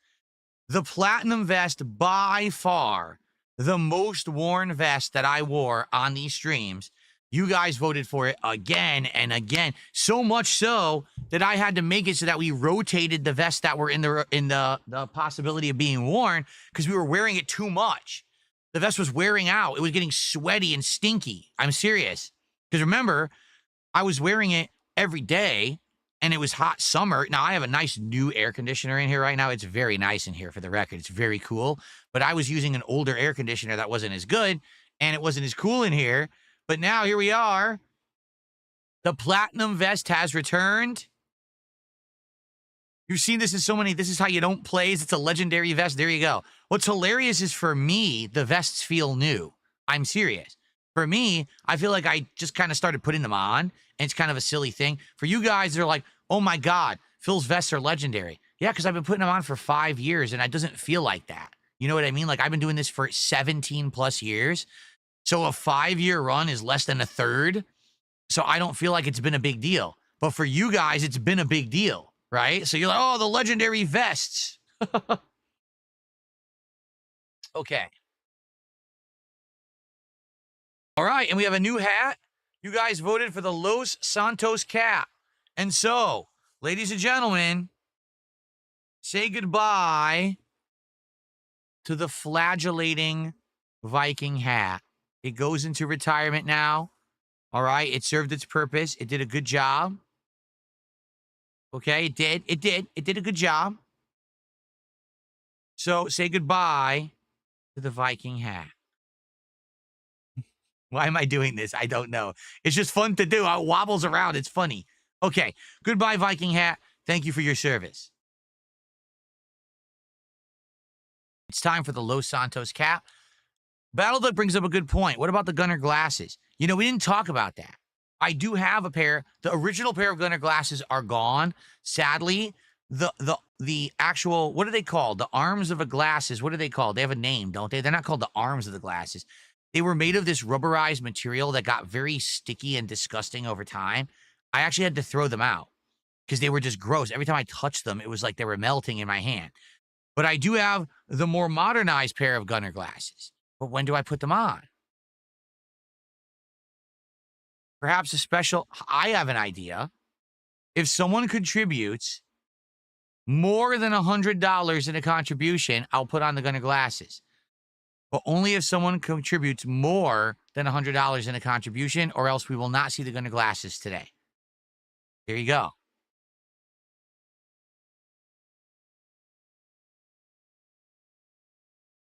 The platinum vest, by far, the most worn vest that I wore on these streams. You guys voted for it again and again. So much so that I had to make it so that we rotated the vests that were in the possibility of being worn because we were wearing it too much. The vest was wearing out. It was getting sweaty and stinky. I'm serious. Because remember, I was wearing it every day and it was hot summer. Now, I have a nice new air conditioner in here right now. It's very nice in here, for the record. It's very cool. But I was using an older air conditioner that wasn't as good and it wasn't as cool in here. But now here we are. The platinum vest has returned. You've seen this in so many. This is how you don't plays. It's a legendary vest. There you go. What's hilarious is for me, the vests feel new. I'm serious. For me, I feel like I just kind of started putting them on, and it's kind of a silly thing. For you guys, they're like, oh my God, Phil's vests are legendary. Yeah, because I've been putting them on for 5 years, and it doesn't feel like that. You know what I mean? Like, I've been doing this for 17 plus years. So a 5-year run is less than a third. So I don't feel like it's been a big deal. But for you guys, it's been a big deal, right? So you're like, oh, the legendary vests. Okay. All right, and we have a new hat. You guys voted for the Los Santos cap. And so, ladies and gentlemen, say goodbye to the flagellating Viking hat. It goes into retirement now. All right, it served its purpose. It did a good job. Okay, it did a good job. So say goodbye to the Viking hat. Why am I doing this? I don't know. It's just fun to do. It wobbles around. It's funny. Okay, goodbye, Viking hat. Thank you for your service. It's time for the Los Santos cap. Battleduck brings up a good point. What about the Gunner glasses? You know, we didn't talk about that. I do have a pair. The original pair of Gunner glasses are gone. Sadly, the actual, what are they called? The arms of a glasses. What are they called? They have a name, don't they? They're not called the arms of the glasses. They were made of this rubberized material that got very sticky and disgusting over time. I actually had to throw them out because they were just gross. Every time I touched them, it was like they were melting in my hand. But I do have the more modernized pair of Gunner glasses. But when do I put them on? Perhaps a special, I have an idea. If someone contributes more than $100 in a contribution, I'll put on the Gunner glasses. But only if someone contributes more than $100 in a contribution, or else we will not see the Gunner glasses today. There you go.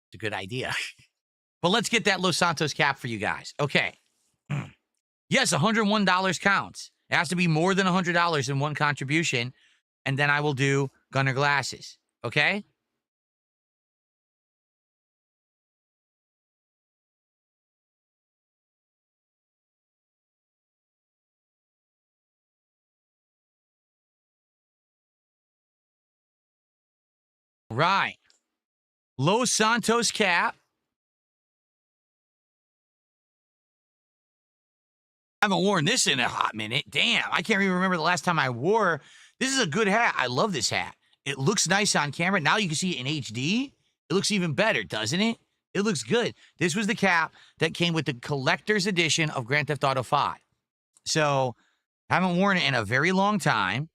It's a good idea. But let's get that Los Santos cap for you guys. Okay. Yes, $101 counts. It has to be more than $100 in one contribution, and then I will do Gunner glasses. Okay? Right. Los Santos cap. I haven't worn this in a hot minute. Damn, I can't even remember the last time I wore. This is a good hat. I love this hat. It looks nice on camera. Now you can see it in HD. It looks even better, doesn't it? It looks good. This was the cap that came with the collector's edition of Grand Theft Auto 5. So, haven't worn it in a very long time.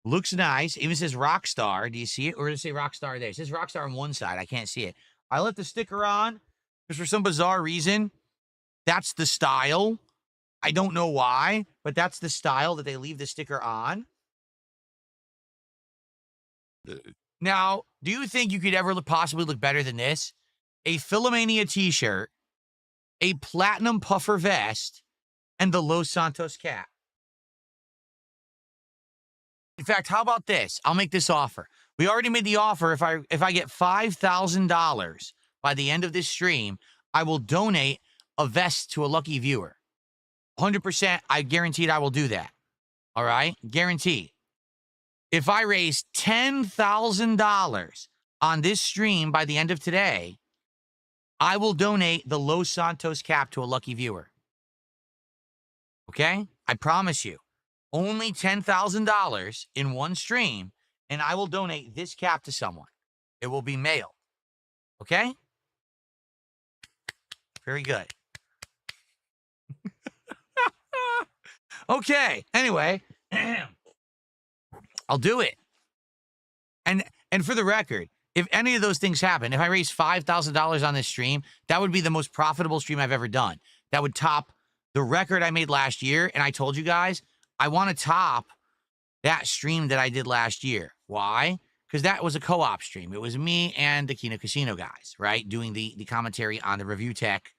Looks nice. Even says Rockstar. Do you see it? Or does it say Rockstar there? It says Rockstar on one side. I can't see it. I left the sticker on because for some bizarre reason, that's the style. I don't know why, but that's the style that they leave the sticker on. Now, do you think you could ever possibly look better than this? A Philomania t-shirt, a platinum puffer vest, and the Los Santos cap. In fact, how about this? I'll make this offer. We already made the offer. If I get $5,000 by the end of this stream, I will donate a vest to a lucky viewer. 100%, I guaranteed I will do that. All right? Guaranteed. If I raise $10,000 on this stream by the end of today, I will donate the Los Santos cap to a lucky viewer. Okay? I promise you. Only $10,000 in one stream, and I will donate this cap to someone. It will be mailed. Okay? Very good. Okay. Anyway, I'll do it. And for the record, if any of those things happen, if I raise $5,000 on this stream, that would be the most profitable stream I've ever done. That would top the record I made last year. And I told you guys, I want to top that stream that I did last year. Why? Because that was a co-op stream. It was me and the Kino Casino guys, right? Doing the commentary on the Review Tech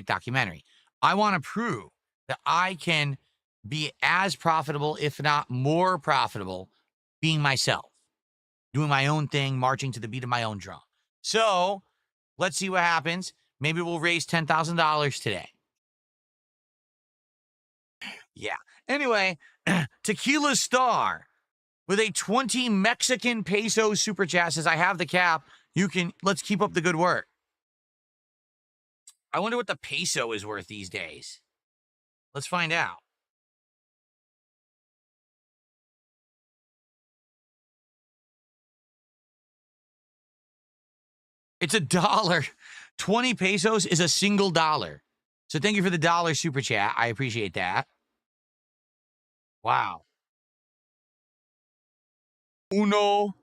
documentary. I want to prove that I can be as profitable, if not more profitable, being myself, doing my own thing, marching to the beat of my own drum. So let's see what happens. Maybe we'll raise $10,000 today. Yeah. Anyway, Tequila Star with a 20 Mexican peso super chat says, I have the cap. Let's keep up the good work. I wonder what the peso is worth these days. Let's find out. It's $1. 20 pesos is a single dollar. So thank you for the dollar super chat. I appreciate that. Wow. $1.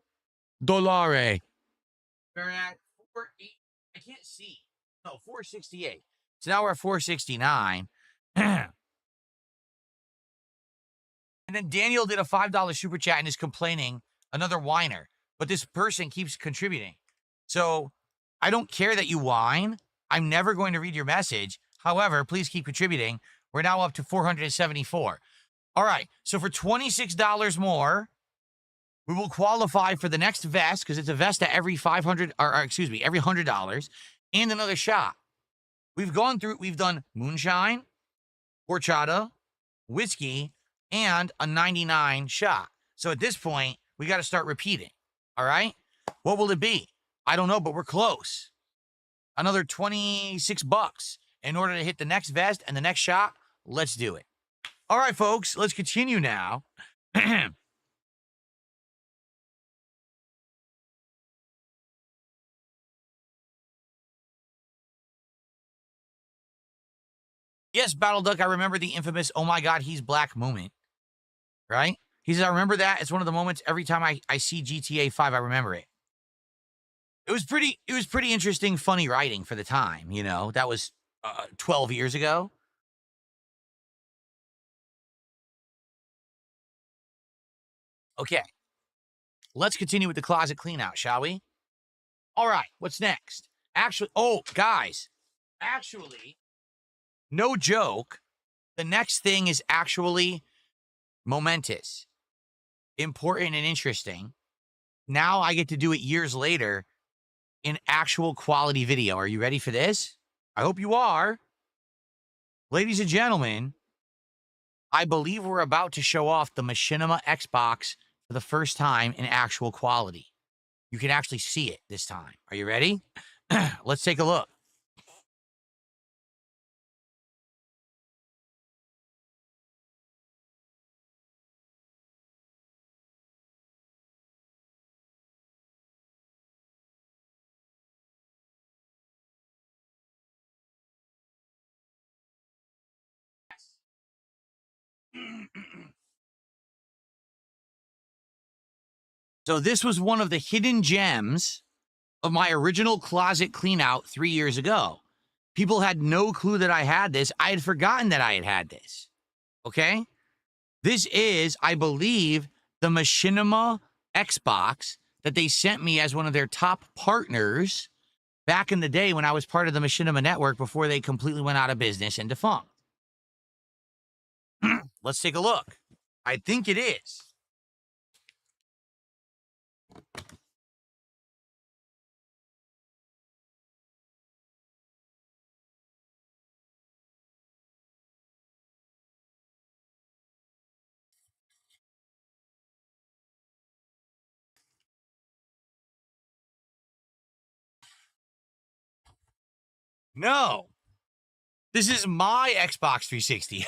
We're at 4.8. I can't see. No, 468. So now we're at 469. And then Daniel did a $5 super chat and is complaining, another whiner. But this person keeps contributing. So I don't care that you whine. I'm never going to read your message. However, please keep contributing. We're now up to 474. All right. So for $26 more, we will qualify for the next vest because it's a vest at every every $100 and another shot. We've done moonshine, horchata, whiskey, and a 99 shot. So at this point, we got to start repeating. All right. What will it be? I don't know, but we're close. Another $26 in order to hit the next vest and the next shot. Let's do it. All right, folks, let's continue now. Yes, Battle Duck, I remember the infamous, oh my God, he's black moment, right? He says, I remember that. It's one of the moments every time I see GTA 5, I remember it. It was pretty interesting, funny writing for the time, you know. That was 12 years ago. Okay. Let's continue with the closet clean out, shall we? All right, what's next? Actually, guys, no joke, the next thing is actually momentous, important, and interesting. Now I get to do it years later in actual quality video. Are you ready for this? I hope you are. Ladies and gentlemen, I believe we're about to show off the Machinima Xbox for the first time in actual quality. You can actually see it this time. Are you ready? Let's take a look. So this was one of the hidden gems of my original closet clean out 3 years ago. People had no clue that I had this. I had forgotten that I had this. Okay? This is, I believe, the Machinima Xbox that they sent me as one of their top partners back in the day when I was part of the Machinima network before they completely went out of business and defunct. Let's take a look. I think it is. No. This is my Xbox 360.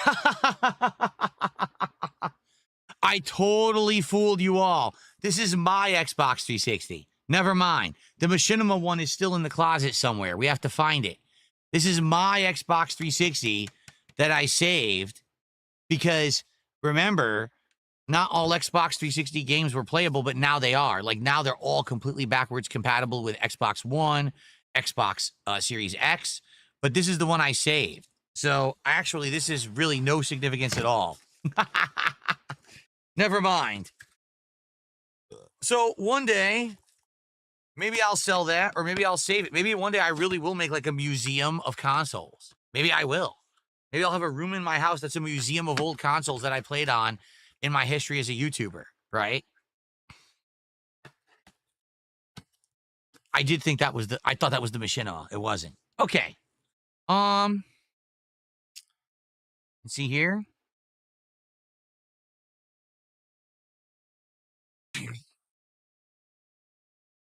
I totally fooled you all. This is my Xbox 360. Never mind. The Machinima one is still in the closet somewhere. We have to find it. This is my Xbox 360 that I saved because, remember, not all Xbox 360 games were playable, but now they are. Like, now they're all completely backwards compatible with Xbox One, Xbox Series X, but this is the one I saved. So, actually, this is really no significance at all. Never mind. So, one day, maybe I'll sell that, or maybe I'll save it. Maybe one day I really will make, like, a museum of consoles. Maybe I will. Maybe I'll have a room in my house that's a museum of old consoles that I played on in my history as a YouTuber, right? I did think that was I thought that was the Machinima. It wasn't. Okay. Let's see here.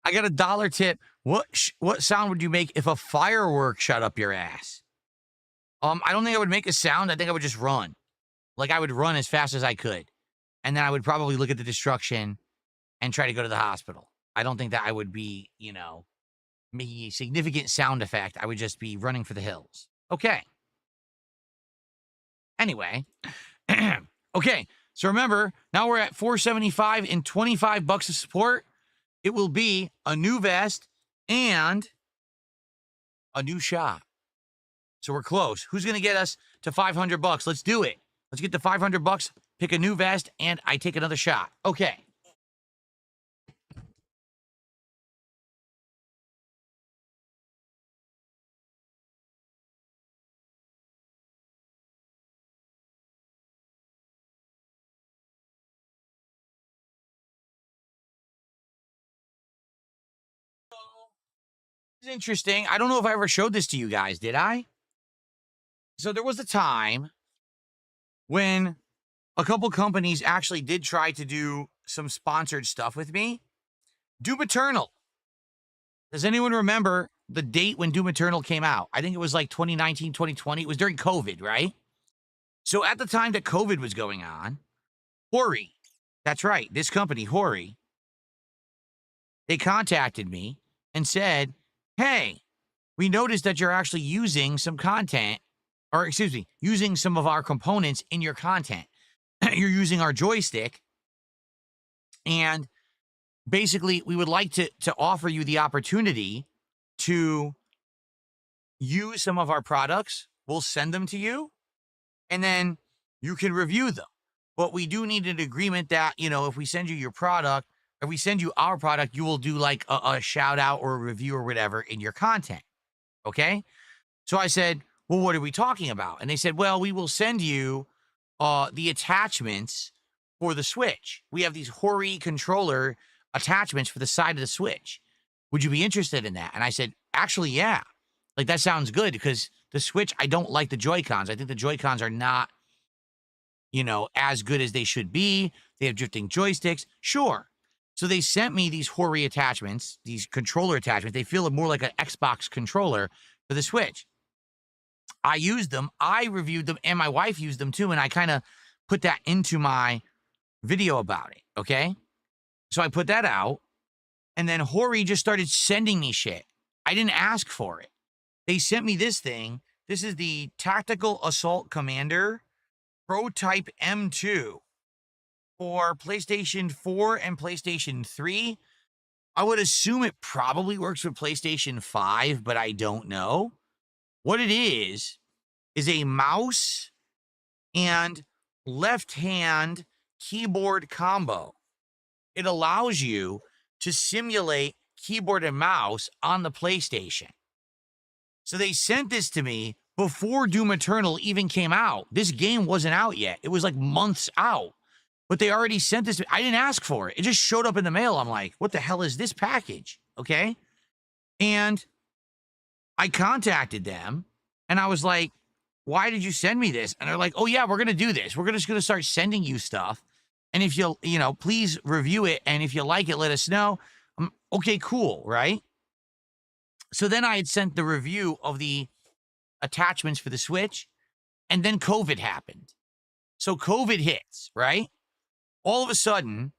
I got a $1 tip. What sound would you make if a firework shot up your ass? I don't think I would make a sound. I think I would just run. Like, I would run as fast as I could. And then I would probably look at the destruction and try to go to the hospital. I don't think that I would be, you know, making a significant sound effect. I would just be running for the hills. Okay. Anyway. Okay. So remember, now we're at $475 and $25 of support. It will be a new vest and a new shop. So we're close. Who's going to get us to $500? Let's do it. Let's get to $500, pick a new vest, and I take another shot. Okay. This is interesting. I don't know if I ever showed this to you guys, did I? So there was a time when a couple companies actually did try to do some sponsored stuff with me. Doom Eternal. Does anyone remember the date when Doom Eternal came out? I think it was like 2019, 2020. It was during COVID, right? So at the time that COVID was going on, Hori, that's right, this company, Hori, they contacted me and said, hey, we noticed that you're actually using some content, or excuse me, using some of our components in your content. You're using our joystick, and basically we would like to offer you the opportunity to use some of our products. We'll send them to you, and then you can review them. But we do need an agreement that, you know, if we send you your product, if we send you our product, you will do like a shout out or a review or whatever in your content. Okay? So I said, well, what are we talking about? And they said, well, we will send you the attachments for the Switch. We have these Hori controller attachments for the side of the Switch. Would you be interested in that? And I said, actually, yeah. Like, that sounds good, because the Switch, I don't like the Joy-Cons. I think the Joy-Cons are not, you know, as good as they should be. They have drifting joysticks. Sure. So they sent me these Hori attachments, these controller attachments. They feel more like an Xbox controller for the Switch. I used them. I reviewed them, and my wife used them too, and I kind of put that into my video about it, okay? So I put that out, and then Hori just started sending me shit. I didn't ask for it. They sent me this thing. This is the Tactical Assault Commander Pro Type M2 for PlayStation 4 and PlayStation 3. I would assume it probably works with PlayStation 5, but I don't know. What it is a mouse and left-hand keyboard combo. It allows you to simulate keyboard and mouse on the PlayStation. So they sent this to me before Doom Eternal even came out. This game wasn't out yet. It was like months out. But they already sent this. I didn't ask for it. It just showed up in the mail. I'm like, what the hell is this package? Okay. And I contacted them and I was like, why did you send me this? And they're like, oh yeah, we're going to do this. We're just going to start sending you stuff. And if you'll, please review it. And if you like it, let us know. Okay, cool. Right. So then I had sent the review of the attachments for the Switch, and then COVID happened. So COVID hits, right? All of a sudden,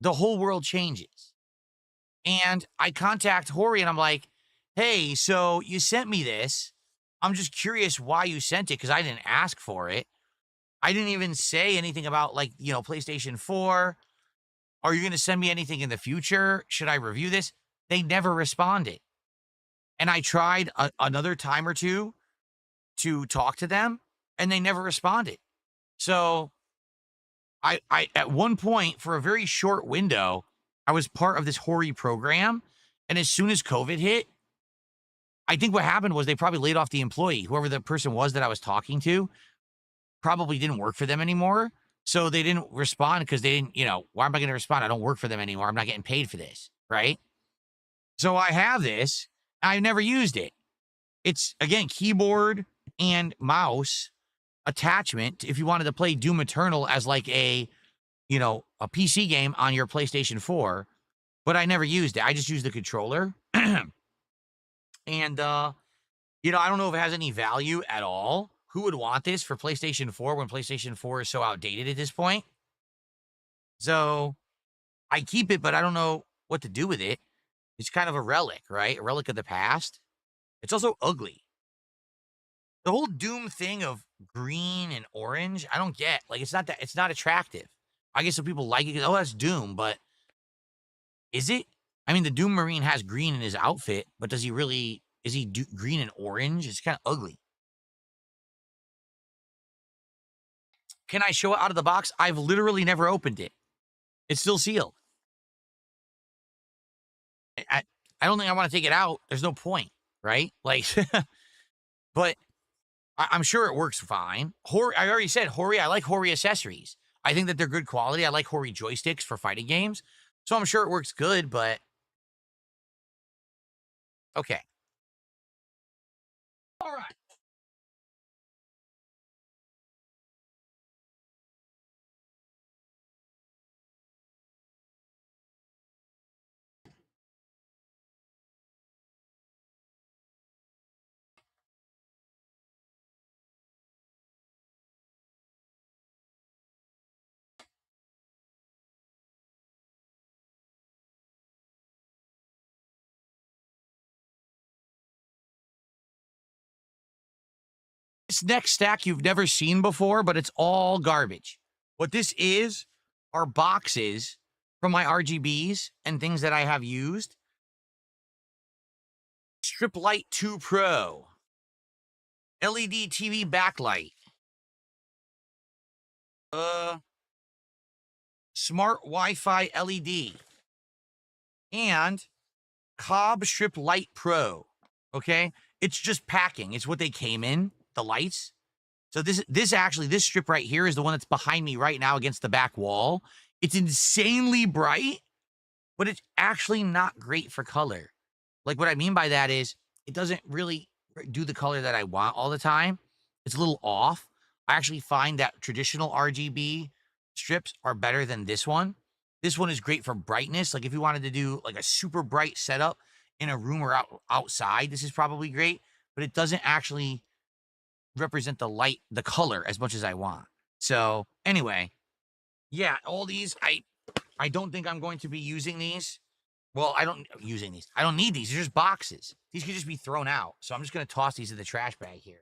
the whole world changes. And I contact Hori and I'm like, hey, so you sent me this. I'm just curious why you sent it because I didn't ask for it. I didn't even say anything about PlayStation 4. Are you going to send me anything in the future? Should I review this? They never responded. And I tried another time or two to talk to them and they never responded. So I at one point, for a very short window, I was part of this Hori program. And as soon as COVID hit, I think what happened was they probably laid off the employee. Whoever the person was that I was talking to probably didn't work for them anymore. So they didn't respond because they didn't, why am I going to respond? I don't work for them anymore. I'm not getting paid for this, right? So I have this. I've never used it. It's, again, keyboard and mouse attachment if you wanted to play Doom Eternal as like a PC game on your PlayStation 4, but I never used it. I just used the controller. And, I don't know if it has any value at all. Who would want this for PlayStation 4 when PlayStation 4 is so outdated at this point? So I keep it, but I don't know what to do with it. It's kind of a relic, right? A relic of the past. It's also ugly. The whole Doom thing of green and orange, I don't get. It's not attractive. I guess some people like it because, that's Doom, but is it? I mean, the Doom Marine has green in his outfit, but is he green and orange? It's kind of ugly. Can I show it out of the box? I've literally never opened it. It's still sealed. I don't think I want to take it out. There's no point, right? But I'm sure it works fine. Hori, I already said Hori. I like Hori accessories. I think that they're good quality. I like Hori joysticks for fighting games. So I'm sure it works good, but okay. All right. This next stack you've never seen before, but it's all garbage. What this is are boxes from my RGBs and things that I have used. Strip Light 2 Pro. LED TV backlight. Smart Wi-Fi LED. And Cobb Strip Light Pro. Okay? It's just packing. It's what they came in. The lights. So this strip right here is the one that's behind me right now against the back wall. It's insanely bright, but it's actually not great for color. Like what I mean by that is it doesn't really do the color that I want all the time. It's a little off. I actually find that traditional RGB strips are better than this one. This one is great for brightness. Like if you wanted to do like a super bright setup in a room or outside, this is probably great, but it doesn't actually represent the light, the color as much as I want. So anyway, yeah, all these, I don't think I'm going to be using these. Well, I don't need these. They're just boxes. These could just be thrown out. So I'm just going to toss these in the trash bag here.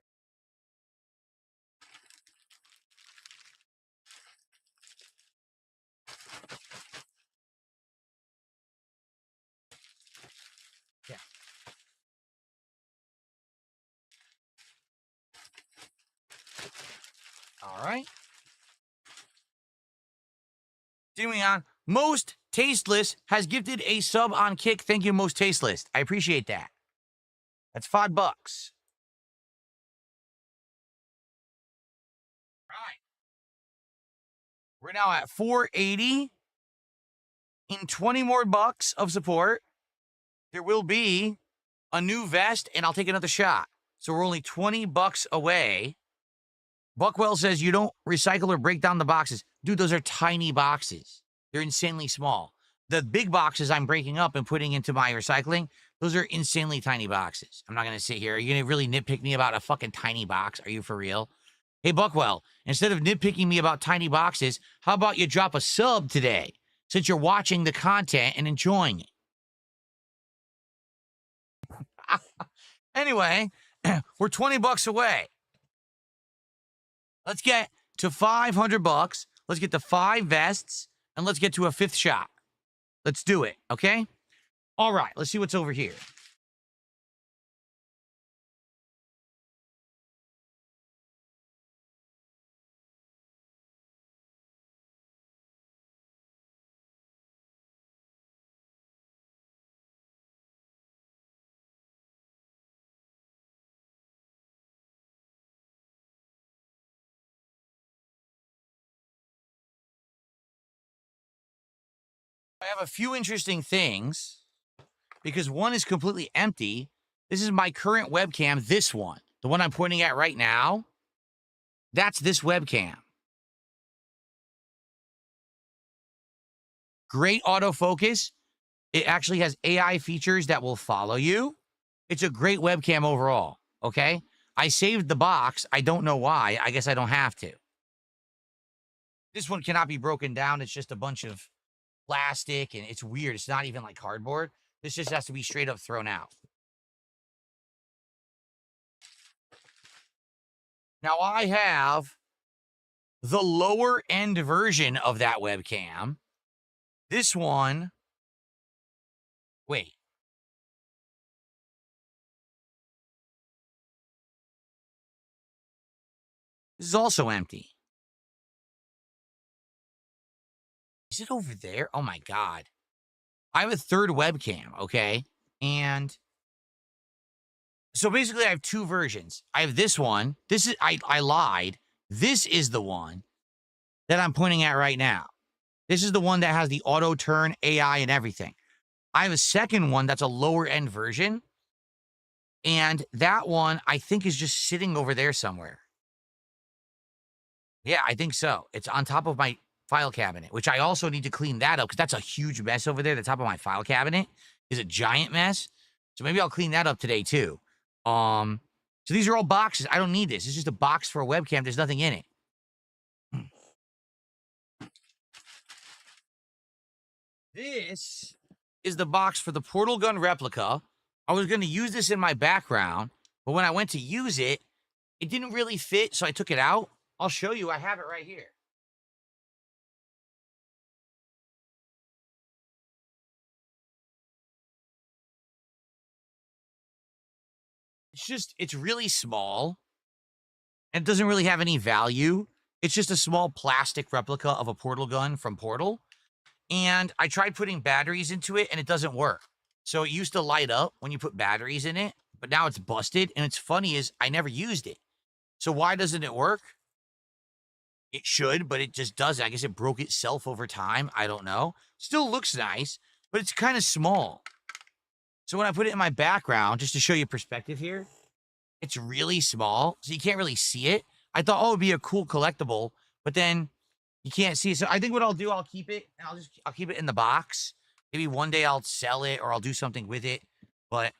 Yeah. All right. Continuing on, Most Tasteless has gifted a sub on Kick. Thank you, Most Tasteless. I appreciate that. That's $5. All right. We're now at 480. In 20 more bucks of support, there will be a new vest, and I'll take another shot. So we're only 20 bucks away. Buckwell says you don't recycle or break down the boxes. Dude, those are tiny boxes. They're insanely small. The big boxes I'm breaking up and putting into my recycling, those are insanely tiny boxes. I'm not going to sit here. Are you going to really nitpick me about a fucking tiny box? Are you for real? Hey, Buckwell, instead of nitpicking me about tiny boxes, how about you drop a sub today since you're watching the content and enjoying it? Anyway, we're 20 bucks away. Let's get to 500 bucks. Let's get to 5 vests, and let's get to a 5th shot. Let's do it, okay? All right, let's see what's over here. I have a few interesting things because one is completely empty. This is my current webcam, this one. The one I'm pointing at right now. That's this webcam. Great autofocus. It actually has AI features that will follow you. It's a great webcam overall, okay? I saved the box. I don't know why. I guess I don't have to. This one cannot be broken down. It's just a bunch of plastic, and it's weird. It's not even like cardboard. This just has to be straight up thrown out. Now, I have the lower end version of that webcam. This one, wait. This is also empty. Is it over there? Oh my God. I have a third webcam, okay? And so basically I have 2 versions. I have this one. This is, I lied. This is the one that I'm pointing at right now. This is the one that has the auto turn, AI, and everything. I have a second one that's a lower end version. And that one, I think, is just sitting over there somewhere. Yeah, I think so. It's on top of my file cabinet, which I also need to clean that up because that's a huge mess over there. The top of my file cabinet is a giant mess. So maybe I'll clean that up today too. So these are all boxes. I don't need this. It's just a box for a webcam. There's nothing in it. This is the box for the portal gun replica. I was going to use this in my background, but when I went to use it, it didn't really fit, so I took it out. I'll show you. I have it right here. It's really small and it doesn't really have any value. It's just a small plastic replica of a portal gun from Portal. And I tried putting batteries into it and it doesn't work. So it used to light up when you put batteries in it, but now it's busted. And it's funny is I never used it. So why doesn't it work? It should, but it just doesn't. I guess it broke itself over time. I don't know. Still looks nice, but it's kind of small. So when I put it in my background, just to show you perspective here, it's really small, so you can't really see it. I thought, oh, it'd be a cool collectible, but then You can't see it. So I think what I'll do, I'll keep it, and I'll keep it in the box. Maybe one day I'll sell it or I'll do something with it. But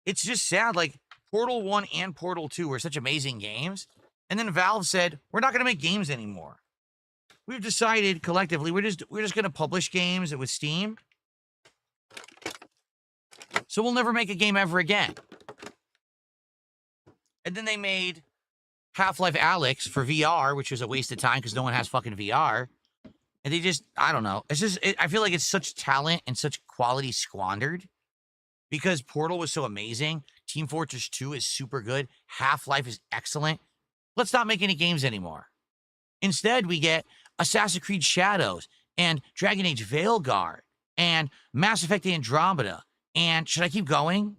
it's just sad. Like Portal 1 and Portal 2 were such amazing games. And then Valve said, we're not going to make games anymore. We've decided collectively we're just going to publish games with Steam. So we'll never make a game ever again. And then they made Half-Life Alyx for VR, which was a waste of time because no one has fucking VR. And they just, I don't know. It's just, I feel like it's such talent and such quality squandered because Portal was so amazing. Team Fortress 2 is super good. Half-Life is excellent. Let's not make any games anymore. Instead, we get Assassin's Creed Shadows and Dragon Age Veilguard and Mass Effect Andromeda. And should I keep going?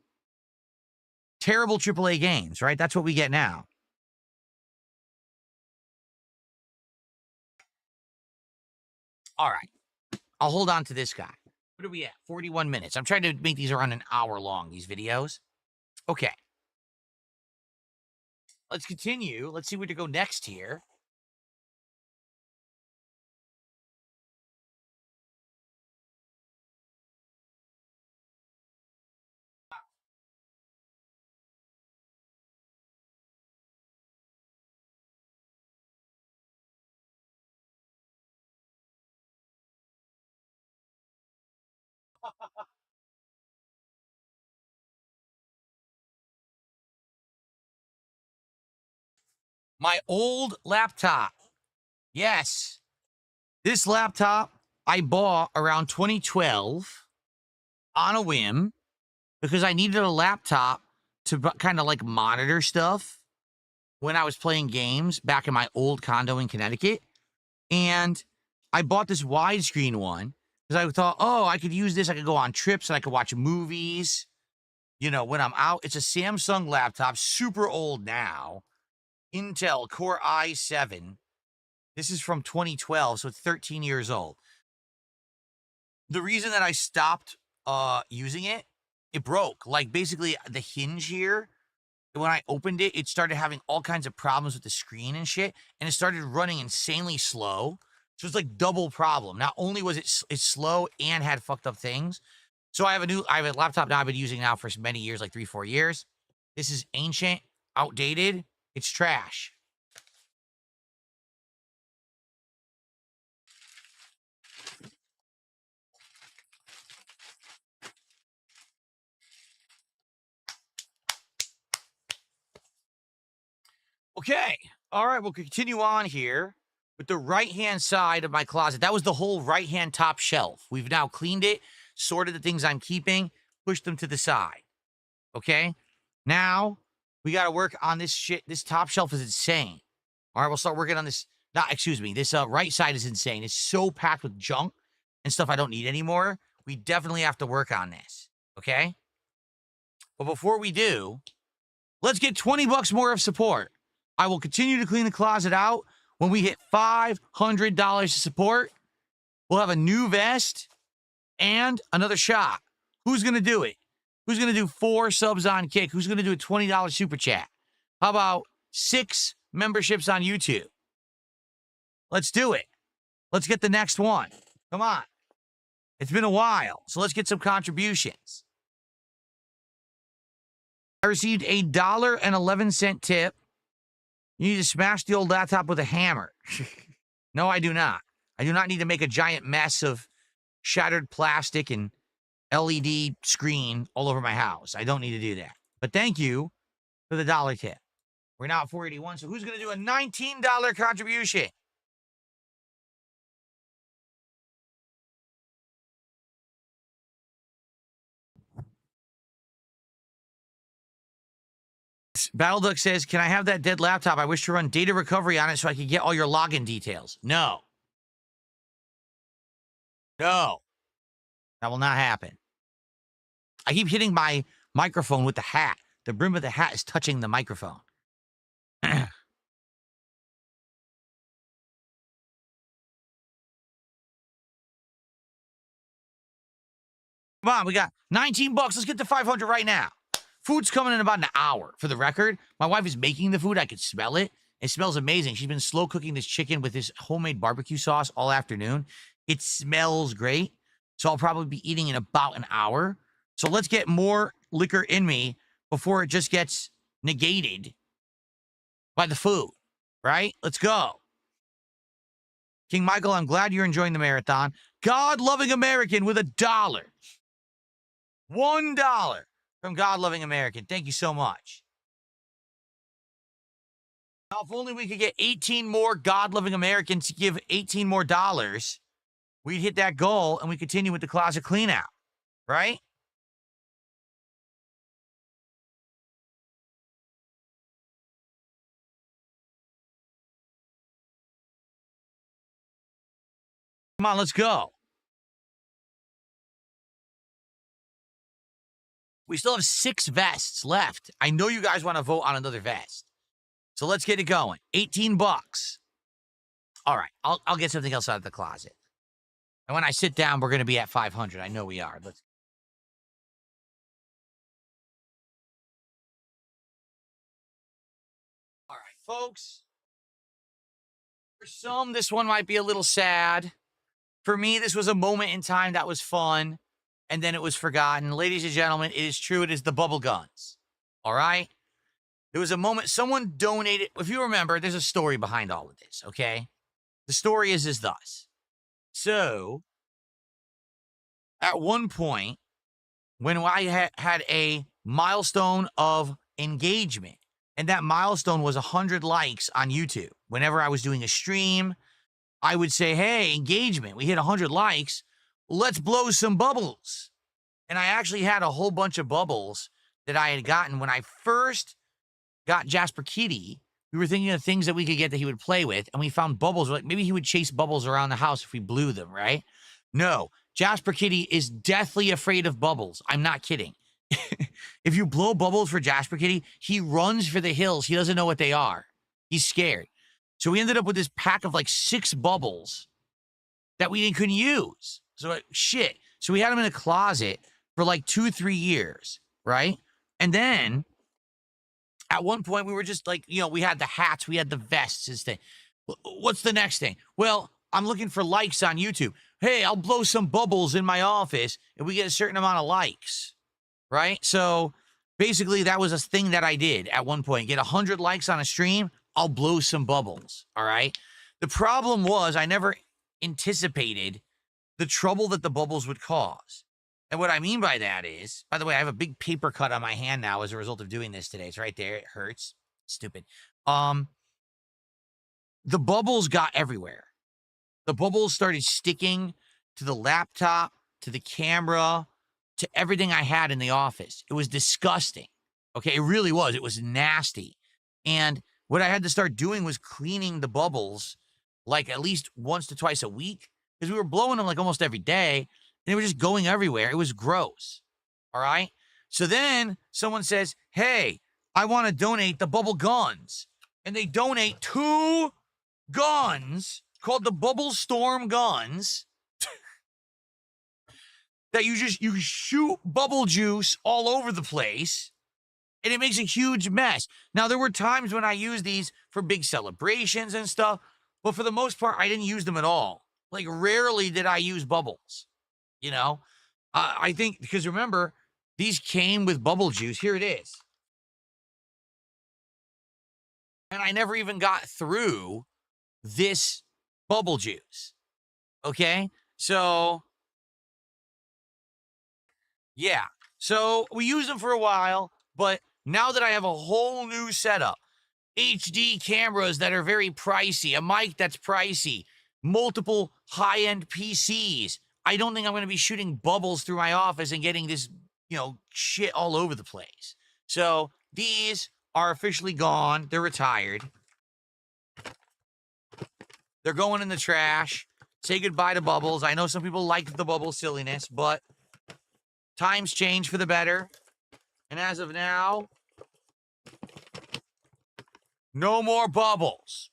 Terrible AAA games, right? That's what we get now. All right. I'll hold on to this guy. What are we at? 41 minutes. I'm trying to make these around an hour long, these videos. Okay. Let's continue. Let's see where to go next here. My old laptop. Yes. This laptop I bought around 2012 on a whim because I needed a laptop to kind of like monitor stuff when I was playing games back in my old condo in Connecticut. And I bought this widescreen one because I thought, oh, I could use this. I could go on trips and I could watch movies, you know, when I'm out. It's a Samsung laptop, super old now. Intel Core i7. This is from 2012, so it's 13 years old. The reason that I stopped using it, it broke. Like basically the hinge here, when I opened it, it started having all kinds of problems with the screen and shit, and it started running insanely slow. So it's like double problem. Not only was it's slow and had fucked up things. So I have a laptop now I've been using now for many years, like 3-4 years. This is ancient, outdated. It's trash. Okay. All right. We'll continue on here with the right-hand side of my closet. That was the whole right-hand top shelf. We've now cleaned it, sorted the things I'm keeping, pushed them to the side. Okay. Now we got to work on this shit. This top shelf is insane. All right. We'll start working on this. This right side is insane. It's so packed with junk and stuff I don't need anymore. We definitely have to work on this. Okay. But before we do, let's get $20 more of support. I will continue to clean the closet out. When we hit $500 to support, we'll have a new vest and another shot. Who's going to do it? Who's going to do 4 subs on Kick? Who's going to do a $20 super chat? How about 6 memberships on YouTube? Let's do it. Let's get the next one. Come on. It's been a while, so let's get some contributions. I received a $1.11 tip. You need to smash the old laptop with a hammer. No, I do not. I do not need to make a giant mess of shattered plastic and LED screen all over my house. I don't need to do that. But thank you for the $1 tip. We're now at 481, so who's going to do a $19 contribution? Battleduck says, can I have that dead laptop? I wish to run data recovery on it so I could get all your login details. No. No. That will not happen. I keep hitting my microphone with the hat. The brim of the hat is touching the microphone. Come on, we got $19. Let's get to 500 right now. Food's coming in about an hour. For the record, my wife is making the food. I could smell it. It smells amazing. She's been slow cooking this chicken with this homemade barbecue sauce all afternoon. It smells great. So I'll probably be eating in about an hour. So let's get more liquor in me before it just gets negated by the food, right? Let's go. King Michael, I'm glad you're enjoying the marathon. God-loving American with $1. $1 from God-loving American. Thank you so much. Now, if only we could get 18 more God-loving Americans to give 18 more dollars, we'd hit that goal and we continue with the closet clean-out, right? Come on, let's go. We still have 6 vests left. I know you guys want to vote on another vest. So let's get it going. 18 bucks. All right, I'll get something else out of the closet. And when I sit down, we're going to be at 500. I know we are. Let's. All right, folks. For some, this one might be a little sad. For me, this was a moment in time that was fun, and then it was forgotten. Ladies and gentlemen, it is true. It is the bubble guns. All right? There was a moment someone donated. If you remember, there's a story behind all of this, okay? The story is thus. So, at one point, when I had a milestone of engagement, and that milestone was 100 likes on YouTube. Whenever I was doing a stream, I would say, hey, engagement, we hit 100 likes. Let's blow some bubbles. And I actually had a whole bunch of bubbles that I had gotten when I first got Jasper Kitty. We were thinking of things that we could get that he would play with, and we found bubbles. We're like, maybe he would chase bubbles around the house if we blew them, right? No, Jasper Kitty is deathly afraid of bubbles. I'm not kidding. If you blow bubbles for Jasper Kitty, he runs for the hills. He doesn't know what they are. He's scared. So we ended up with this pack of like 6 bubbles that we couldn't use. So shit. So we had them in a closet for like 2-3 years, right? And then at one point we were just like, we had the hats, we had the vests and thing. What's the next thing? Well, I'm looking for likes on YouTube. Hey, I'll blow some bubbles in my office and we get a certain amount of likes, right? So basically that was a thing that I did at one point. Get 100 likes on a stream, I'll blow some bubbles, all right? The problem was I never anticipated the trouble that the bubbles would cause. And what I mean by that is, by the way, I have a big paper cut on my hand now as a result of doing this today. It's right there. It hurts. Stupid. The bubbles got everywhere. The bubbles started sticking to the laptop, to the camera, to everything I had in the office. It was disgusting. Okay, it really was. It was nasty. And what I had to start doing was cleaning the bubbles like at least once to twice a week, because we were blowing them like almost every day, and they were just going everywhere. It was gross. All right? So then someone says, hey, I want to donate the bubble guns. And they donate 2 guns called the Bubble Storm guns that you shoot bubble juice all over the place, and it makes a huge mess. Now, there were times when I used these for big celebrations and stuff, but for the most part, I didn't use them at all. Like, rarely did I use bubbles, I think, because remember, these came with bubble juice. Here it is. And I never even got through this bubble juice. Okay? So, yeah. So, we used them for a while, but now that I have a whole new setup, HD cameras that are very pricey, a mic that's pricey, multiple high-end PCs, I don't think I'm going to be shooting bubbles through my office and getting this, shit all over the place. So, these are officially gone. They're retired. They're going in the trash. Say goodbye to bubbles. I know some people like the bubble silliness, but times change for the better. And as of now, no more bubbles.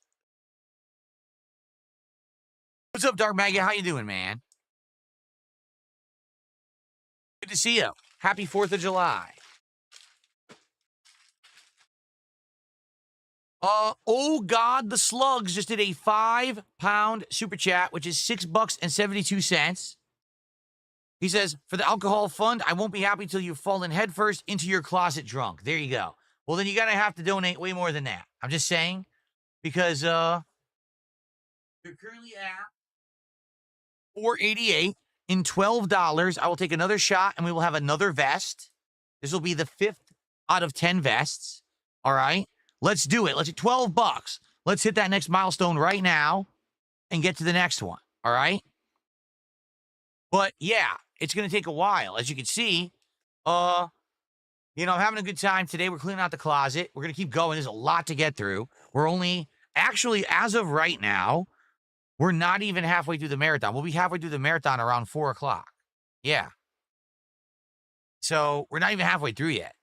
What's up, Dark Maggot? How you doing, man? Good to see you. Happy 4th of July. Oh God, the Slugs just did a £5 super chat, which is $6.72. He says, for the alcohol fund, I won't be happy till you've fallen headfirst into your closet drunk. There you go. Well, then you're going to have to donate way more than that. I'm just saying, because you're currently at $4.88 in $12. I will take another shot, and we will have another vest. This will be the 5th out of 10 vests. All right? Let's do it. Let's $12. Let's hit that next milestone right now and get to the next one. All right? But yeah, it's going to take a while. As you can see, I'm having a good time today. We're cleaning out the closet. We're going to keep going. There's a lot to get through. We're only, actually, as of right now, we're not even halfway through the marathon. We'll be halfway through the marathon around 4 o'clock. Yeah. So we're not even halfway through yet.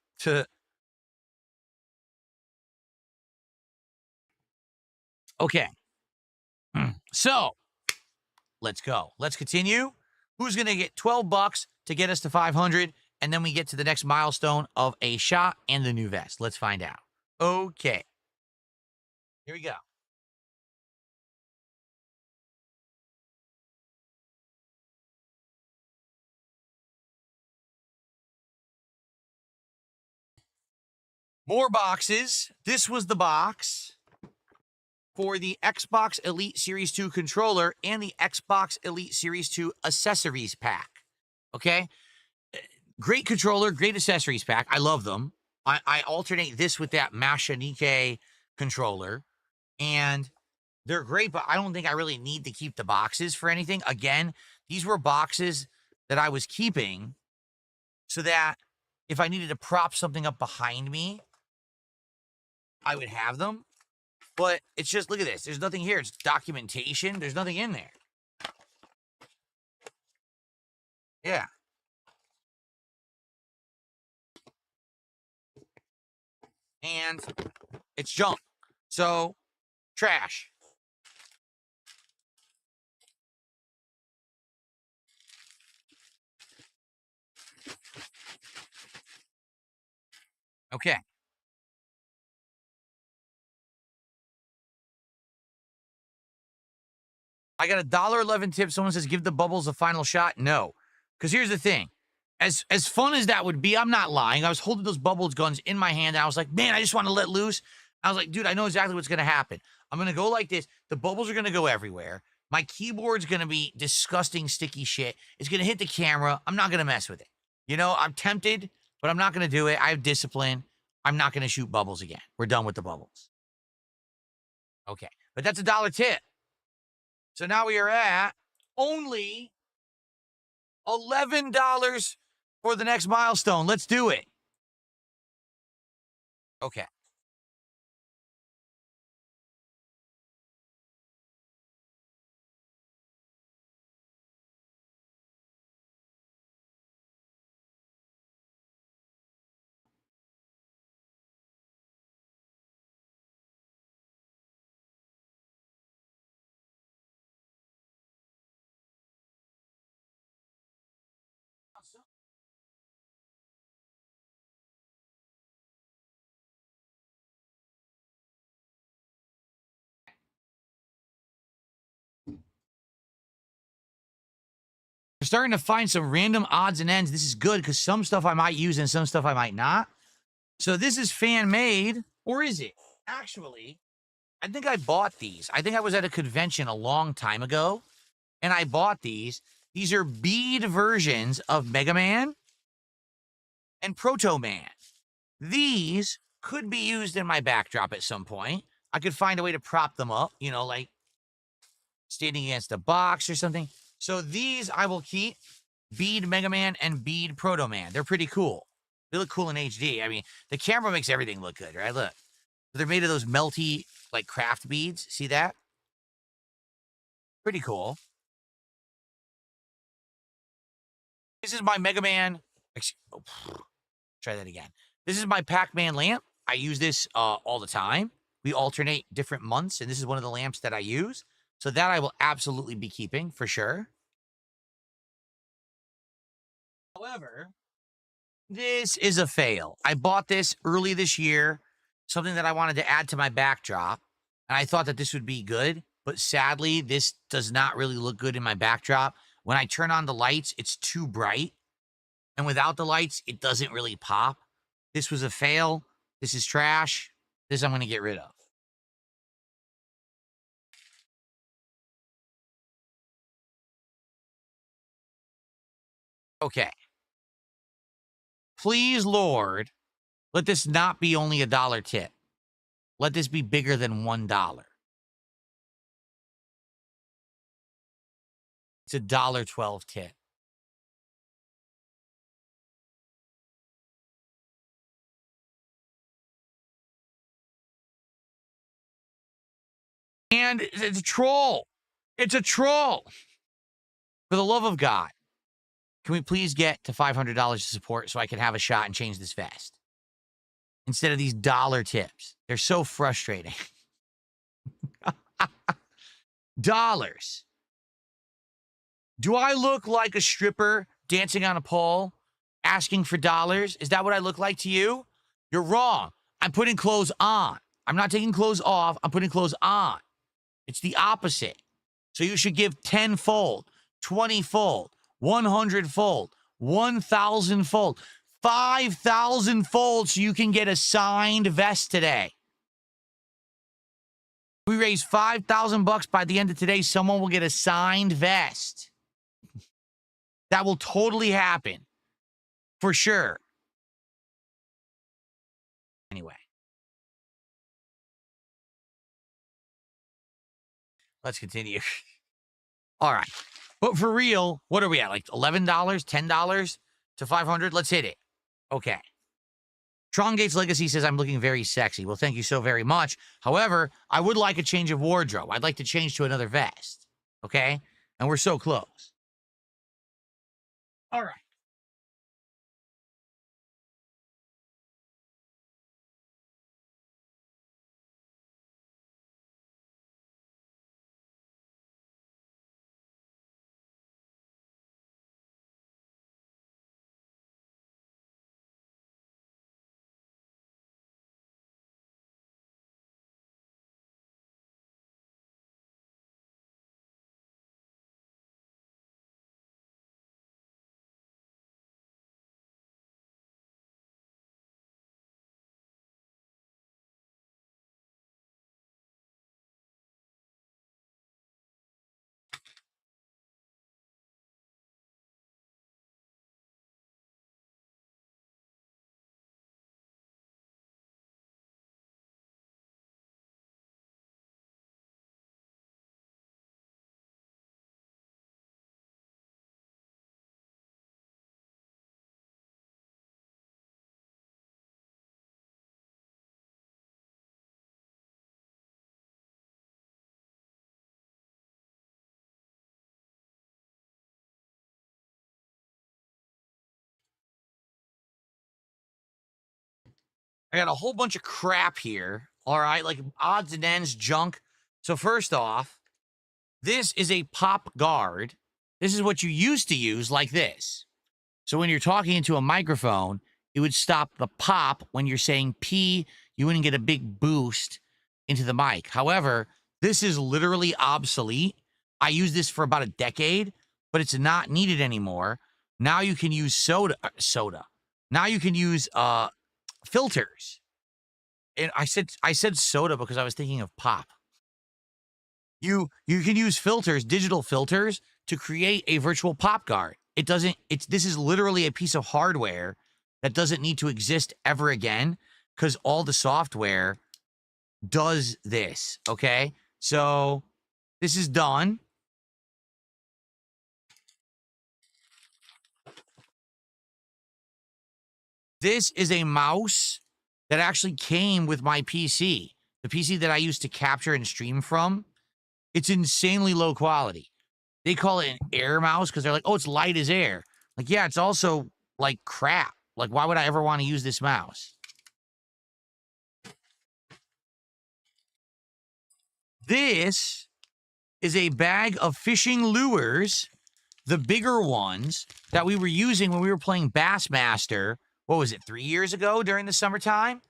Okay. So let's go. Let's continue. Who's going to get $12 to get us to 500? And then we get to the next milestone of a shot and the new vest. Let's find out. Okay. Here we go. More boxes. This was the box for the Xbox Elite Series 2 controller and the Xbox Elite Series 2 accessories pack. Okay? Great controller, great accessories pack. I love them. I alternate this with that Mashanike controller, and they're great, but I don't think I really need to keep the boxes for anything. Again, these were boxes that I was keeping so that if I needed to prop something up behind me, I would have them. But it's just, look at this. There's nothing here. It's documentation. There's nothing in there. Yeah. And it's junk. So, trash. Okay. I got $1.11 tip. Someone says, give the bubbles a final shot. No. Because here's the thing. As fun as that would be, I'm not lying. I was holding those bubbles guns in my hand, and I was like, man, I just want to let loose. I was like, dude, I know exactly what's going to happen. I'm going to go like this. The bubbles are going to go everywhere. My keyboard's going to be disgusting, sticky shit. It's going to hit the camera. I'm not going to mess with it. I'm tempted, but I'm not going to do it. I have discipline. I'm not going to shoot bubbles again. We're done with the bubbles. Okay. But that's $1 tip. So now we are at only $11 for the next milestone. Let's do it. Okay. We're starting to find some random odds and ends. This is good because some stuff I might use and some stuff I might not. So this is fan made, or is it? Actually, I think I bought these. I think I was at a convention a long time ago, and I bought these. These are bead versions of Mega Man and Proto Man. These could be used in my backdrop at some point. I could find a way to prop them up, like standing against a box or something. So these I will keep. Bead Mega Man and Bead Proto Man. They're pretty cool. They look cool in HD. I mean, the camera makes everything look good, right? Look. They're made of those melty, like, craft beads. See that? Pretty cool. This is my Mega Man. Try that again. This is my Pac-Man lamp. I use this all the time. We alternate different months, and this is one of the lamps that I use. So that I will absolutely be keeping, for sure. However, this is a fail. I bought this early this year. something that I wanted to add to my backdrop, and I thought that this would be good, but sadly, this does not really look good in my backdrop. When I turn on the lights, it's too bright, and without the lights, it doesn't really pop. This was a fail. This is trash. This I'm going to get rid of. Okay. Please, Lord, let this not be only a $1 tip. Let this be bigger than $1. It's a $1.12 tip. And it's a troll. It's a troll. For the love of God, can we please get to $500 to support so I can have a shot and change this vest? Instead of these $1 tips. They're so frustrating. Dollars. Do I look like a stripper dancing on a pole, asking for dollars? Is that what I look like to you? You're wrong. I'm putting clothes on. I'm not taking clothes off. I'm putting clothes on. It's the opposite. So you should give 10-fold, 20-fold, 100-fold, 1,000-fold, 5,000-fold so you can get a signed vest today. We raise $5,000 by the end of today. Someone will get a signed vest. That will totally happen. For sure. Anyway. Let's continue. All right. But for real, what are we at? Like $11, $10 to 500? Let's hit it. Okay. Gates Legacy says, I'm looking very sexy. Well, thank you so very much. However, I would like a change of wardrobe. I'd like to change to another vest. Okay? And we're so close. All right. I got a whole bunch of crap here. All right, like odds and ends, junk. So first off, this is a pop guard. This is what you used to use like this. So when you're talking into a microphone, it would stop the pop when you're saying P. You wouldn't get a big boost into the mic. However, this is literally obsolete. I used this for about a decade, but it's not needed anymore. Now you can use soda. Now you can use filters. And I said soda because I was thinking of pop. You can use filters, digital filters, to create a virtual pop guard. This is literally a piece of hardware that doesn't need to exist ever again because all the software does this, okay? So this is done. This is a mouse that actually came with my PC. The PC that I used to capture and stream from. It's insanely low quality. They call it an air mouse because they're like, oh, it's light as air. Like, yeah, it's also like crap. Like, why would I ever want to use this mouse? This is a bag of fishing lures, the bigger ones that we were using when we were playing Bassmaster. What was it, 3 years ago during the summertime?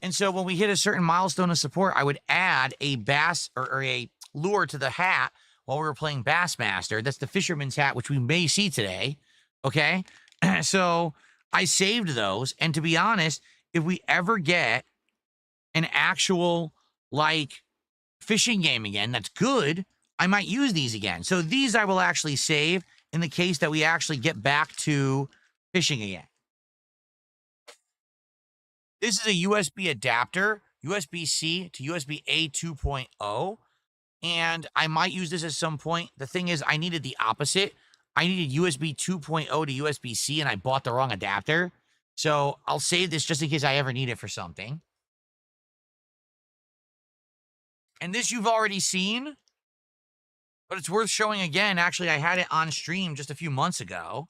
And so when we hit a certain milestone of support, I would add a bass or a lure to the hat while we were playing Bassmaster. That's the fisherman's hat, which we may see today. Okay. So I saved those. And to be honest, if we ever get an actual like fishing game again that's good, I might use these again. So these I will actually save in the case that we actually get back to fishing again. This is a USB adapter, USB-C to USB-A 2.0, and I might use this at some point. The thing is, I needed the opposite. I needed USB 2.0 to USB-C, and I bought the wrong adapter. So I'll save this just in case I ever need it for something. And this you've already seen, but it's worth showing again. Actually, I had it on stream just a few months ago.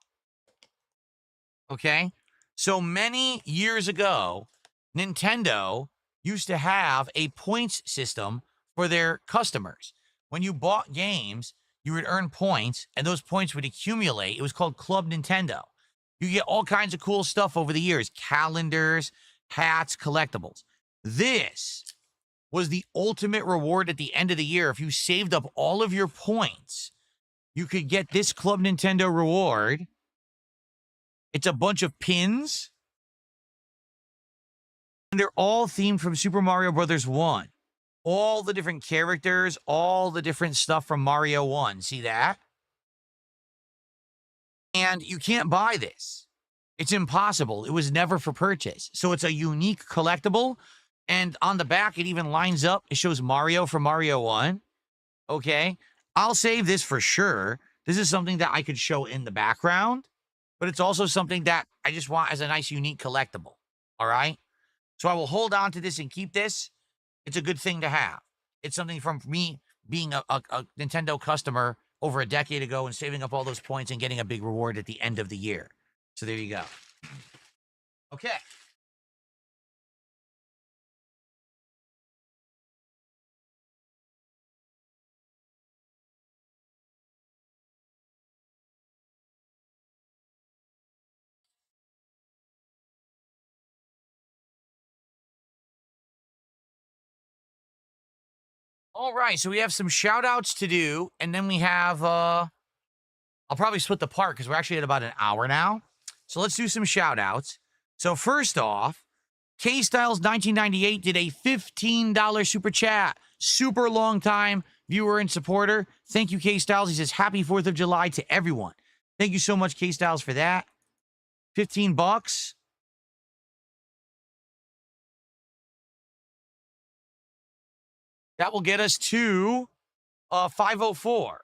Okay? So many years ago, Nintendo used to have a points system for their customers. When you bought games, you would earn points, and those points would accumulate. It was called Club Nintendo. You get all kinds of cool stuff over the years, calendars, hats, collectibles. This was the ultimate reward at the end of the year. If you saved up all of your points, you could get this Club Nintendo reward. It's a bunch of pins. And they're all themed from Super Mario Brothers 1. All the different characters, all the different stuff from Mario 1. See that? And you can't buy this. It's impossible. It was never for purchase. So it's a unique collectible. And on the back, it even lines up. It shows Mario from Mario 1. Okay. I'll save this for sure. This is something that I could show in the background. But it's also something that I just want as a nice, unique collectible. All right? So I will hold on to this and keep this. It's a good thing to have. It's something from me being a Nintendo customer over a decade ago and saving up all those points and getting a big reward at the end of the year. So there you go. Okay. All right, so we have some shout outs to do, and then we have I'll probably split the part because we're actually at about an hour now. So let's do some shout outs. So first off, K-Styles1998 did a $15 super chat. Super long time viewer and supporter. Thank you, K-Styles. He says, happy 4th of July to everyone. Thank you so much, K-Styles, for that. 15 bucks. That will get us to 504.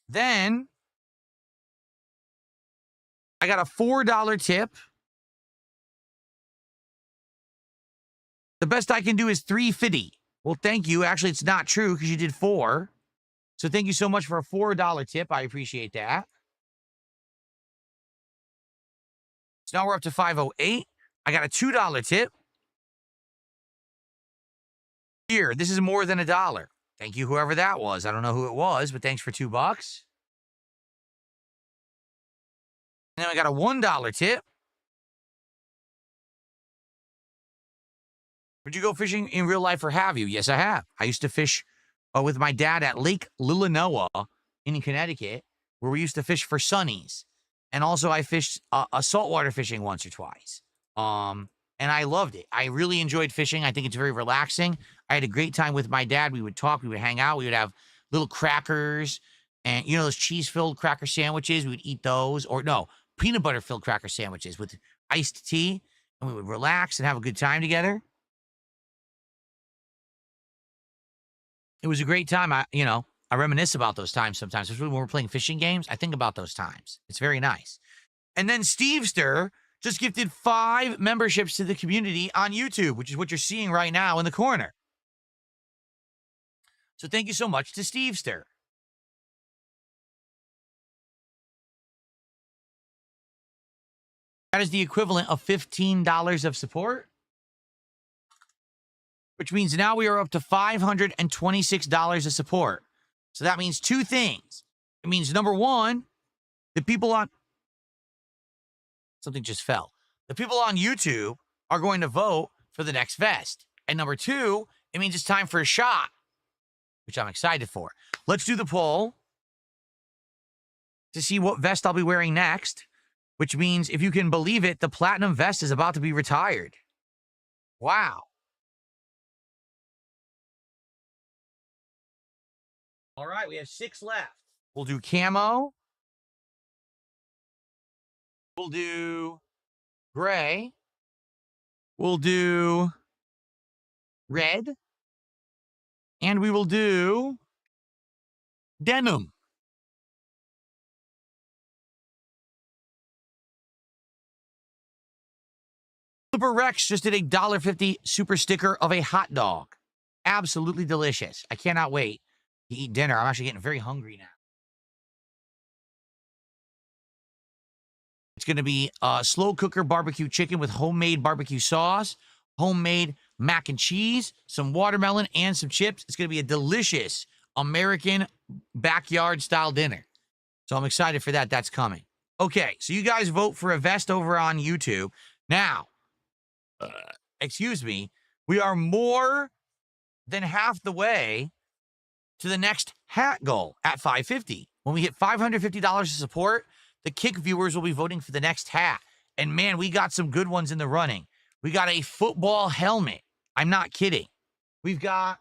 Then I got a $4 tip. The best I can do is $3.50. Well, thank you. Actually, it's not true because you did 4. So thank you so much for a $4 tip. I appreciate that. So now we're up to 508. I got a $2 tip. Here, this is more than $1. Thank you, whoever that was. I don't know who it was, but thanks for $2. And then I got a $1 tip. Would you go fishing in real life or have you? Yes, I have. I used to fish with my dad at Lake Lillinois in Connecticut, where we used to fish for sunnies. And also I fished a saltwater fishing once or twice. And I loved it. I really enjoyed fishing. I think it's very relaxing. I had a great time with my dad. We would talk, we would hang out, we would have little crackers and, you know, those cheese-filled cracker sandwiches. We would eat those, or no, peanut butter-filled cracker sandwiches with iced tea, and we would relax and have a good time together. It was a great time. I reminisce about those times sometimes, especially when we're playing fishing games. I think about those times. It's very nice. And then Stevester just gifted 5 memberships to the community on YouTube, which is what you're seeing right now in the corner. So thank you so much to Stevester. That is the equivalent of $15 of support, which means now we are up to $526 of support. So that means 2 things. It means, number one, the people on Something just fell. The people on YouTube are going to vote for the next vest. And number 2, it means it's time for a shot, which I'm excited for. Let's do the poll to see what vest I'll be wearing next, which means, if you can believe it, the platinum vest is about to be retired. Wow. All right, we have 6 left. We'll do camo. We'll do gray. We'll do red. And we will do denim. Super Rex just did a $1.50 super sticker of a hot dog. Absolutely delicious. I cannot wait to eat dinner. I'm actually getting very hungry now. It's going to be slow cooker barbecue chicken with homemade barbecue sauce, homemade mac and cheese, some watermelon, and some chips. It's going to be a delicious American backyard style dinner. So I'm excited for that. That's coming. Okay, so you guys vote for a vest over on YouTube. Now, excuse me, we are more than half the way to the next hat goal at $550. When we hit $550 of support, the Kick viewers will be voting for the next hat. And man, we got some good ones in the running. We got a football helmet. I'm not kidding. We've got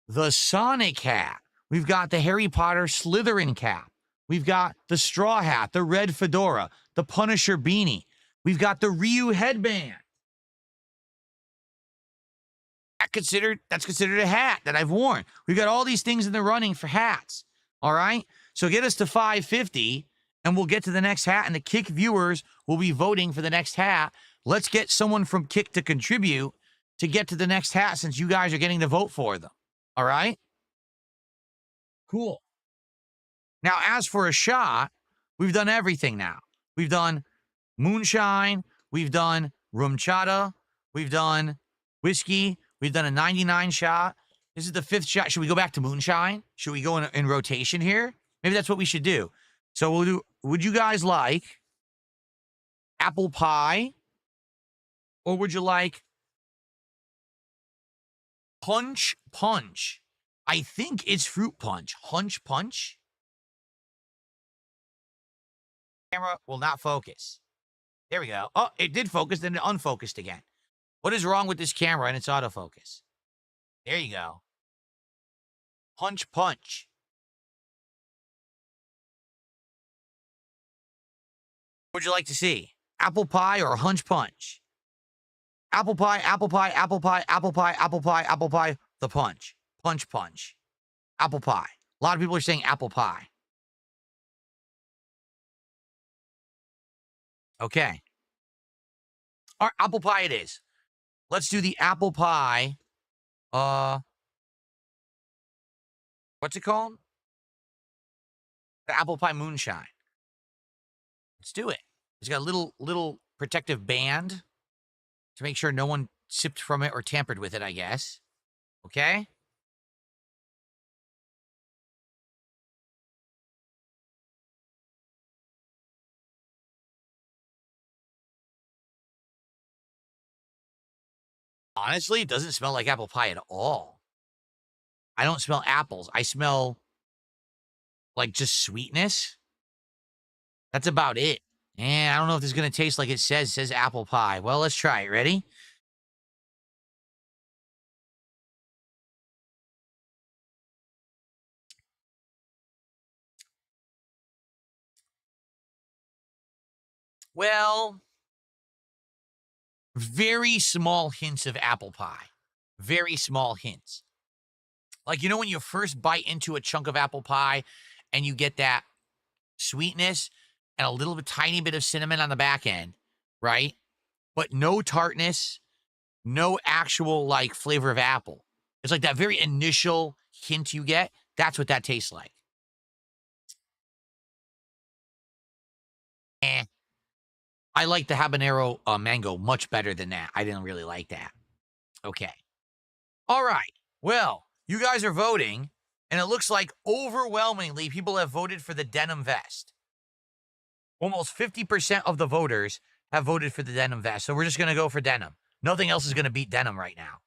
the Sonic hat. We've got the Harry Potter Slytherin cap. We've got the straw hat, the red fedora, the Punisher beanie. We've got the Ryu headband. That's considered a hat that I've worn. We've got all these things in the running for hats. All right? So get us to $550 and we'll get to the next hat, and the Kick viewers will be voting for the next hat. Let's get someone from Kick to contribute to get to the next hat, since you guys are getting to vote for them. All right? Cool. Now, as for a shot, we've done everything now. We've done moonshine. We've done rum chata. We've done whiskey. We've done a 99 shot. This is the 5th shot. Should we go back to moonshine? Should we go in rotation here? Maybe that's what we should do. So we'll do, would you guys like apple pie? Or would you like punch punch? I think it's fruit punch. Hunch punch? Camera will not focus. There we go. Oh, it did focus, then it unfocused again. What is wrong with this camera and its autofocus? There you go. Punch punch. What would you like to see? Apple pie or hunch punch? Apple pie, apple pie, apple pie, apple pie, apple pie, apple pie, the punch. Punch punch. Apple pie. A lot of people are saying apple pie. Okay. All right, apple pie it is. Let's do the apple pie. What's it called? The apple pie moonshine. Let's do it. It's got a little protective band to make sure no one sipped from it or tampered with it, I guess. Okay? Honestly, it doesn't smell like apple pie at all. I don't smell apples. I smell like just sweetness. That's about it. And I don't know if this is going to taste like it says. It says apple pie. Well, let's try it. Ready? Well, very small hints of apple pie. Very small hints. Like, you know when you first bite into a chunk of apple pie and you get that sweetness and a little bit, tiny bit of cinnamon on the back end, right? But no tartness, no actual, like, flavor of apple. It's like that very initial hint you get. That's what that tastes like. I like the habanero mango much better than that. I didn't really like that. Okay. All right. Well, you guys are voting, and it looks like overwhelmingly people have voted for the denim vest. Almost 50% of the voters have voted for the denim vest. So we're just going to go for denim. Nothing else is going to beat denim right now.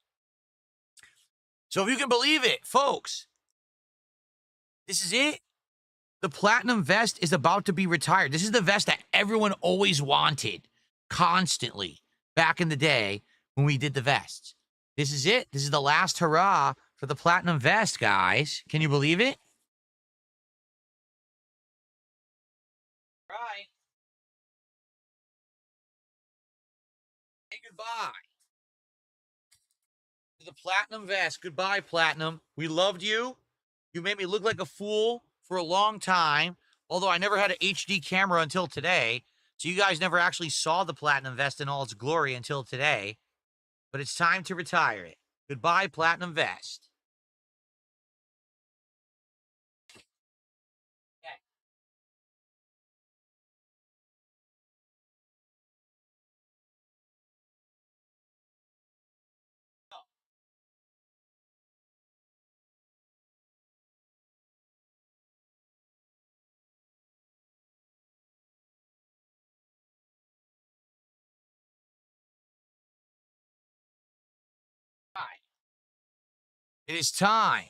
So if you can believe it, folks, this is it. The platinum vest is about to be retired. This is the vest that everyone always wanted constantly back in the day when we did the vests. This is it. This is the last hurrah for the platinum vest, guys. Can you believe it? Right. Hey, goodbye. To the platinum vest. Goodbye, platinum. We loved you. You made me look like a fool for a long time, although I never had an HD camera until today. So you guys never actually saw the platinum vest in all its glory until today. But it's time to retire it. Goodbye, platinum vest. Okay. It is time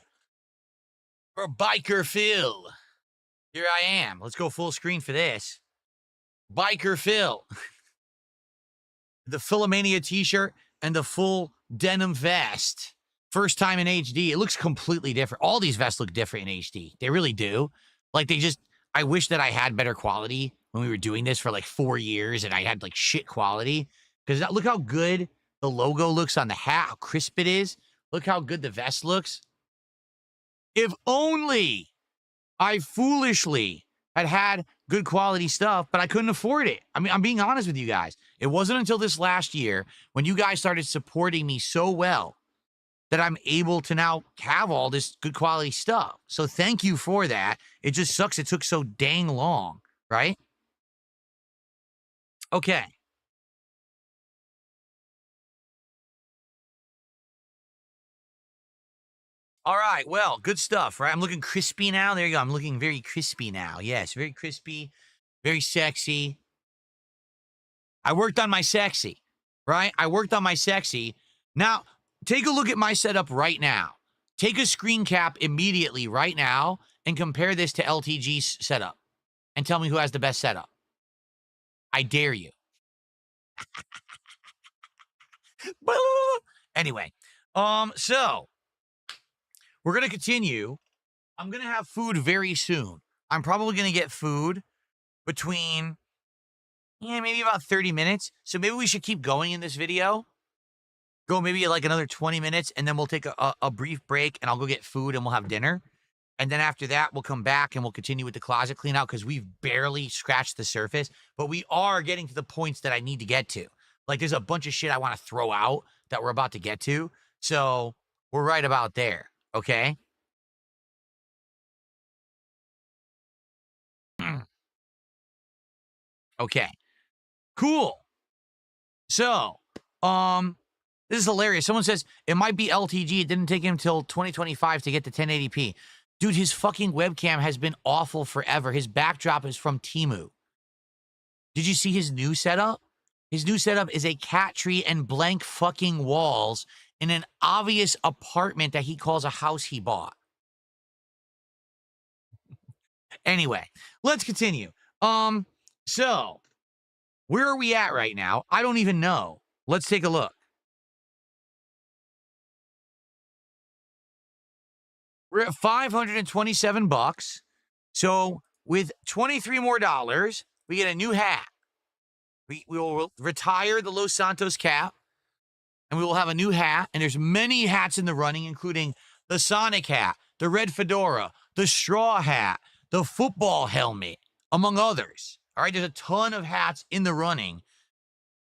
for Biker Phil. Here I am. Let's go full screen for this. Biker Phil. The Philomania t-shirt and the full denim vest. First time in HD. It looks completely different. All these vests look different in HD. They really do. Like I wish that I had better quality when we were doing this for like 4 years and I had like shit quality. Because look how good the logo looks on the hat, how crisp it is. Look how good the vest looks. If only I foolishly had good quality stuff, but I couldn't afford it. I mean, I'm being honest with you guys. It wasn't until this last year when you guys started supporting me so well that I'm able to now have all this good quality stuff. So thank you for that. It just sucks it took so dang long, right? Okay. All right, well, good stuff, right? I'm looking crispy now. There you go. I'm looking very crispy now. Yes, very crispy, very sexy. I worked on my sexy, right? I worked on my sexy. Now, take a look at my setup right now. Take a screen cap immediately right now and compare this to LTG's setup and tell me who has the best setup. I dare you. Anyway, so we're going to continue. I'm going to have food very soon. I'm probably going to get food between, maybe about 30 minutes. So maybe we should keep going in this video. Go maybe like another 20 minutes, and then we'll take a brief break, and I'll go get food, and we'll have dinner. And then after that, we'll come back, and we'll continue with the closet clean out because we've barely scratched the surface. But we are getting to the points that I need to get to. Like, there's a bunch of shit I want to throw out that we're about to get to. So we're right about there, okay? Okay. Cool. So, this is hilarious. Someone says, it might be LTG. It didn't take him till 2025 to get to 1080p. Dude, his fucking webcam has been awful forever. His backdrop is from Temu. Did you see his new setup? His new setup is a cat tree and blank fucking walls in an obvious apartment that he calls a house he bought. Anyway, let's continue. So, where are we at right now? I don't even know. Let's take a look. We're at $527. So with $23 more, we get a new hat. We will retire the Los Santos cap, and we will have a new hat. And there's many hats in the running, including the Sonic hat, the red fedora, the straw hat, the football helmet, among others. All right, there's a ton of hats in the running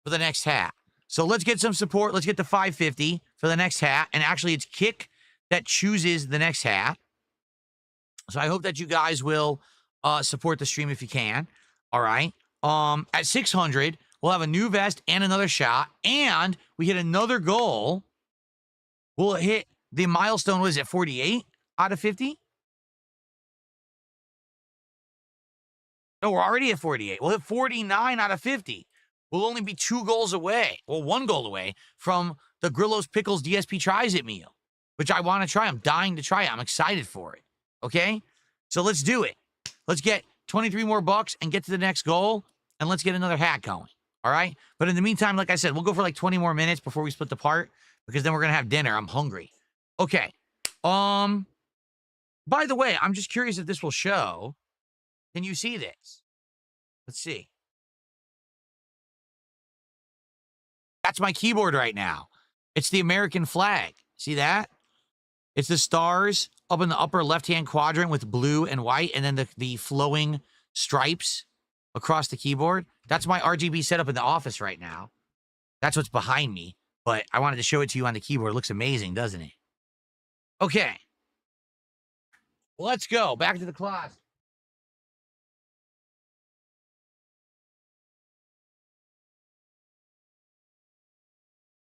for the next hat. So let's get some support. Let's get the 550 for the next hat. And actually, it's Kick that chooses the next hat. So I hope that you guys will support the stream if you can. All right. At 600, we'll have a new vest and another shot. And we hit another goal. We'll hit the milestone, what is it, 48 out of 50? No, we're already at 48. We'll hit 49 out of 50. We'll only be 2 goals away, well, 1 goal away from the Grillo's Pickles DSP Tries It meal, which I want to try. I'm dying to try it. I'm excited for it. Okay? So let's do it. Let's get 23 more bucks and get to the next goal, and let's get another hat going. All right? But in the meantime, like I said, we'll go for like 20 more minutes before we split the part, because then we're going to have dinner. I'm hungry. Okay. By the way, I'm just curious if this will show. Can you see this? Let's see. That's my keyboard right now. It's the American flag. See that? It's the stars up in the upper left-hand quadrant with blue and white, and then the flowing stripes across the keyboard. That's my RGB setup in the office right now. That's what's behind me, but I wanted to show it to you on the keyboard. It looks amazing, doesn't it? Okay. Let's go. Back to the closet.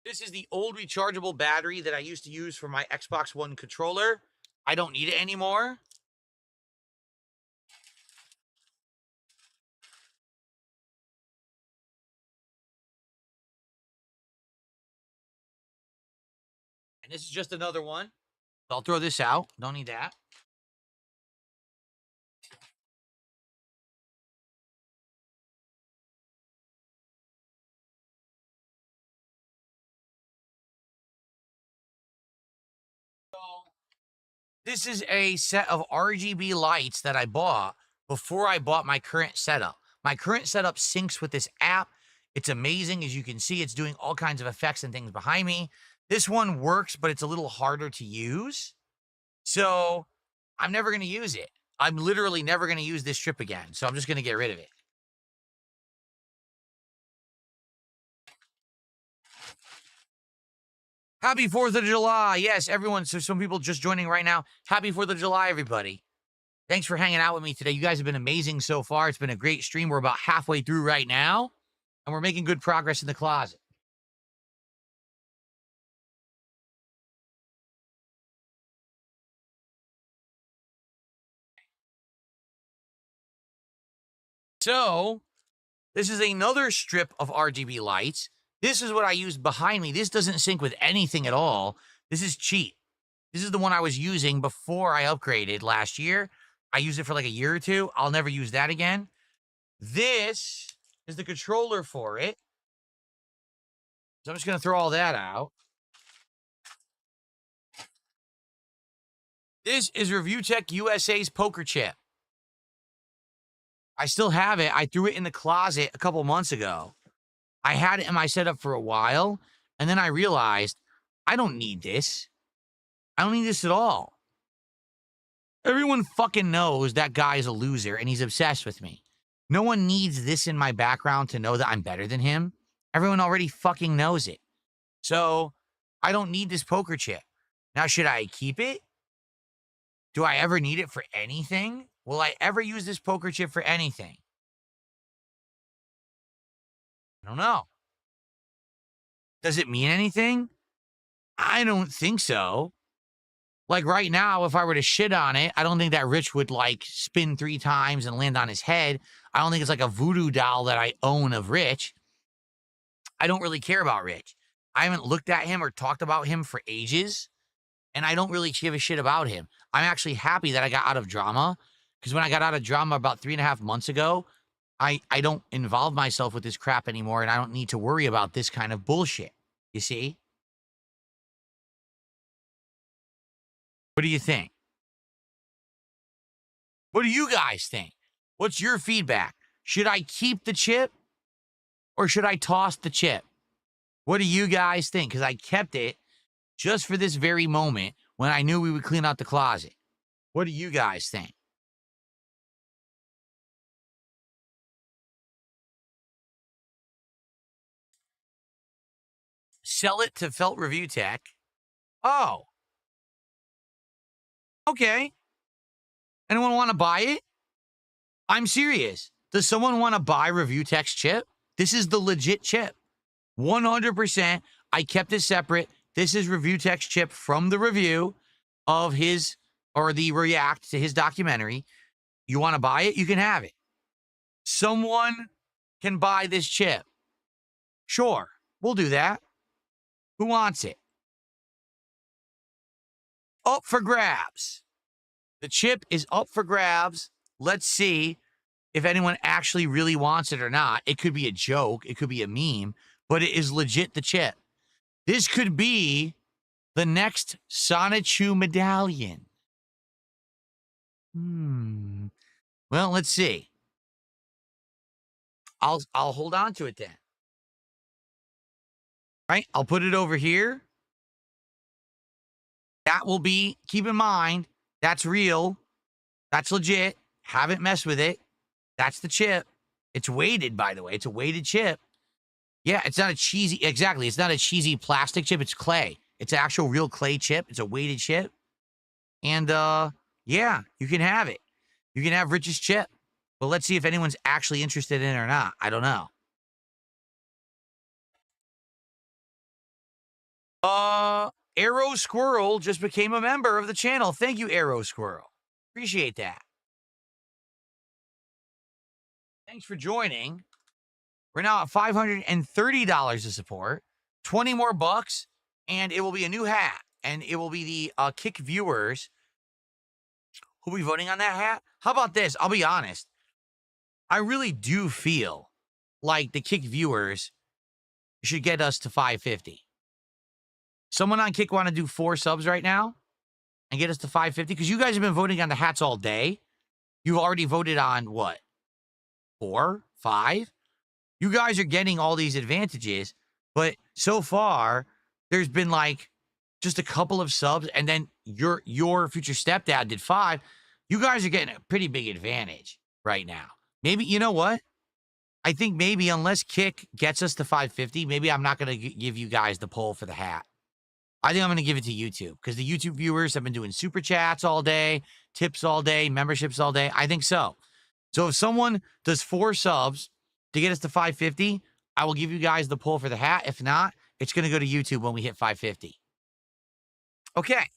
This is the old rechargeable battery that I used to use for my Xbox One controller. I don't need it anymore. And this is just another one. I'll throw this out. Don't need that. This is a set of RGB lights that I bought before I bought my current setup. My current setup syncs with this app. It's amazing. As you can see, it's doing all kinds of effects and things behind me. This one works, but it's a little harder to use. So I'm never going to use it. I'm literally never going to use this strip again. So I'm just going to get rid of it. Happy 4th of July. Yes, everyone. So some people just joining right now. Happy 4th of July, everybody. Thanks for hanging out with me today. You guys have been amazing so far. It's been a great stream. We're about halfway through right now, and we're making good progress in the closet. So this is another strip of RGB lights. This is what I used behind me. This doesn't sync with anything at all. This is cheap. This is the one I was using before I upgraded last year. I used it for like a year or two. I'll never use that again. This is the controller for it. So I'm just going to throw all that out. This is ReviewTech USA's poker chip. I still have it. I threw it in the closet a couple months ago. I had it in my setup for a while, and then I realized I don't need this. I don't need this at all. Everyone fucking knows that guy is a loser, and he's obsessed with me. No one needs this in my background to know that I'm better than him. Everyone already fucking knows it. So I don't need this poker chip. Now, should I keep it? Do I ever need it for anything? Will I ever use this poker chip for anything? I don't know. Does it mean anything? I don't think so. Like right now, if I were to shit on it, I don't think that Rich would like spin 3 times and land on his head. I don't think it's like a voodoo doll that I own of Rich. I don't really care about Rich. I haven't looked at him or talked about him for ages, and I don't really give a shit about him. I'm actually happy that I got out of drama, because when I got out of drama about 3.5 months ago, I don't involve myself with this crap anymore, and I don't need to worry about this kind of bullshit. You see? What do you think? What do you guys think? What's your feedback? Should I keep the chip or should I toss the chip? What do you guys think? Because I kept it just for this very moment when I knew we would clean out the closet. What do you guys think? Sell it to Felt Review Tech. Oh. Okay. Anyone want to buy it? I'm serious. Does someone want to buy Review Tech's chip? This is the legit chip. 100%. I kept it separate. This is Review Tech's chip from the review of his, or the react to his documentary. You want to buy it? You can have it. someone can buy this chip. Sure, we'll do that. Who wants it? Up for grabs. The chip is up for grabs. Let's see if anyone actually really wants it or not. It could be a joke. It could be a meme, but it is legit the chip. This could be the next Sonichu medallion. Well, let's see. I'll hold on to it then. Right? I'll put it over here. That will be, keep in mind, that's real. That's legit. Haven't messed with it. That's the chip. It's weighted, by the way. It's a weighted chip. Yeah, it's not a cheesy, exactly. It's not a cheesy plastic chip. It's clay. It's an actual real clay chip. It's a weighted chip. And, yeah, you can have it. You can have Rich's chip. But let's see if anyone's actually interested in it or not. I don't know. Arrow Squirrel just became a member of the channel. Thank you, Arrow Squirrel. Appreciate that. Thanks for joining. We're now at $530 to support. 20 more bucks, and it will be a new hat. And it will be the Kick viewers who will be voting on that hat. How about this? I'll be honest. I really do feel like the Kick viewers should get us to 550. Someone on Kick want to do 4 subs right now and get us to 550? Because you guys have been voting on the hats all day. You've already voted on what? 4? 5? You guys are getting all these advantages, but so far, there's been like just a couple of subs, and then your future stepdad did 5. You guys are getting a pretty big advantage right now. Maybe, you know what? I think maybe unless Kick gets us to 550, maybe I'm not going to give you guys the poll for the hat. I think I'm going to give it to YouTube because the YouTube viewers have been doing super chats all day, tips all day, memberships all day. I think so. So if someone does 4 subs to get us to 550, I will give you guys the poll for the hat. If not, it's going to go to YouTube when we hit 550. Okay.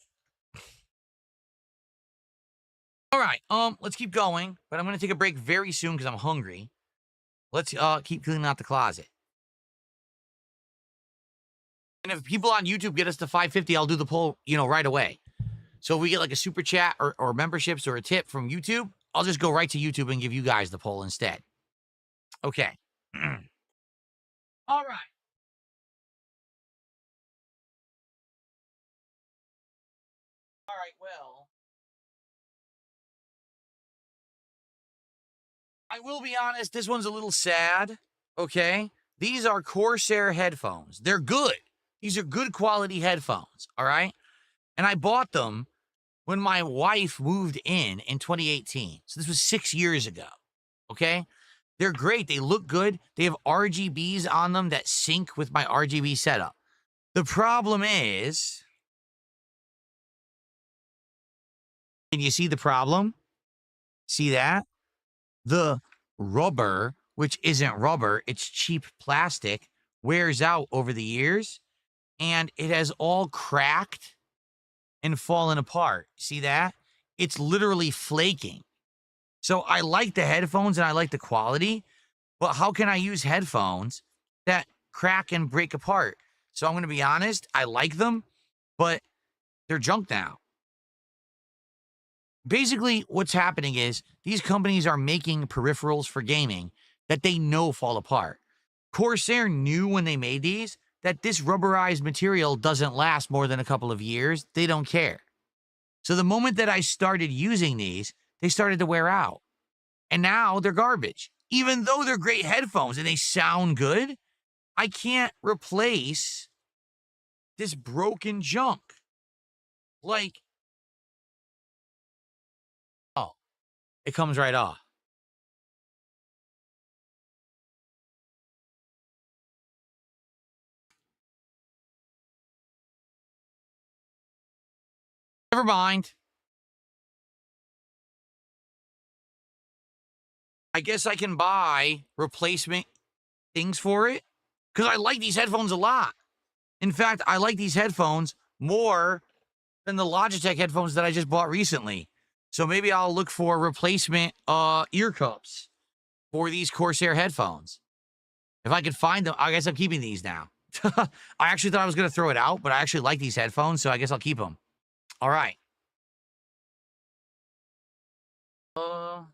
All right. Let's keep going, but I'm going to take a break very soon because I'm hungry. Let's keep cleaning out the closet. And if people on YouTube get us to 550, I'll do the poll, right away. So if we get like a super chat or memberships or a tip from YouTube, I'll just go right to YouTube and give you guys the poll instead. Okay. All right. All right, well, I will be honest, this one's a little sad, okay? These are Corsair headphones. They're good. These are good quality headphones, all right? And I bought them when my wife moved in 2018. So this was 6 years ago, okay? They're great. They look good. They have RGBs on them that sync with my RGB setup. The problem is, can you see the problem? See that? The rubber, which isn't rubber, it's cheap plastic, wears out over the years, and it has all cracked and fallen apart. See that? It's literally flaking. So I like the headphones and I like the quality, but how can I use headphones that crack and break apart? So I'm going to be honest, I like them, but they're junk now. Basically, what's happening is these companies are making peripherals for gaming that they know fall apart. Corsair knew when they made these that this rubberized material doesn't last more than a couple of years. They don't care. So the moment that I started using these, they started to wear out. And now they're garbage. Even though they're great headphones and they sound good, I can't replace this broken junk. Like, oh, it comes right off. Never mind. I guess I can buy replacement things for it because I like these headphones a lot. In fact, I like these headphones more than the Logitech headphones that I just bought recently. So maybe I'll look for replacement ear cups for these Corsair headphones. If I could find them, I guess I'm keeping these now. I actually thought I was going to throw it out, but I actually like these headphones, so I guess I'll keep them. All right. Here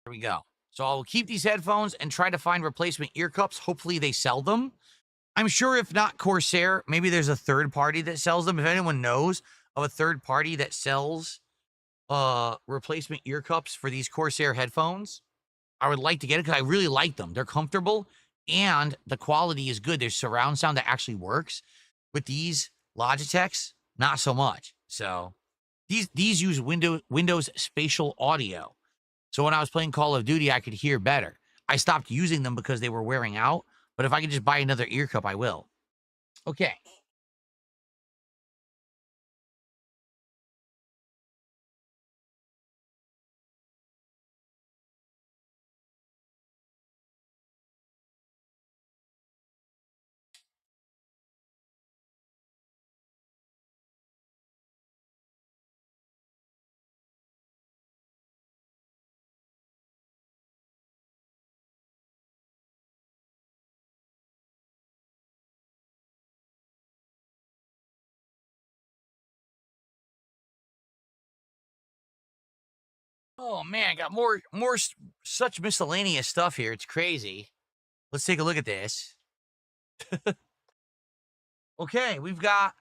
we go. So I'll keep these headphones and try to find replacement ear cups. Hopefully they sell them. I'm sure if not Corsair, maybe there's a third party that sells them. If anyone knows of a third party that sells replacement ear cups for these Corsair headphones, I would like to get it because I really like them. They're comfortable and the quality is good. There's surround sound that actually works. With these Logitechs, not so much. So these use Windows spatial audio. So when I was playing Call of Duty, I could hear better. I stopped using them because they were wearing out. But if I could just buy another ear cup, I will. Okay. Oh man, I got more such miscellaneous stuff here. It's crazy. Let's take a look at this. Okay, we've got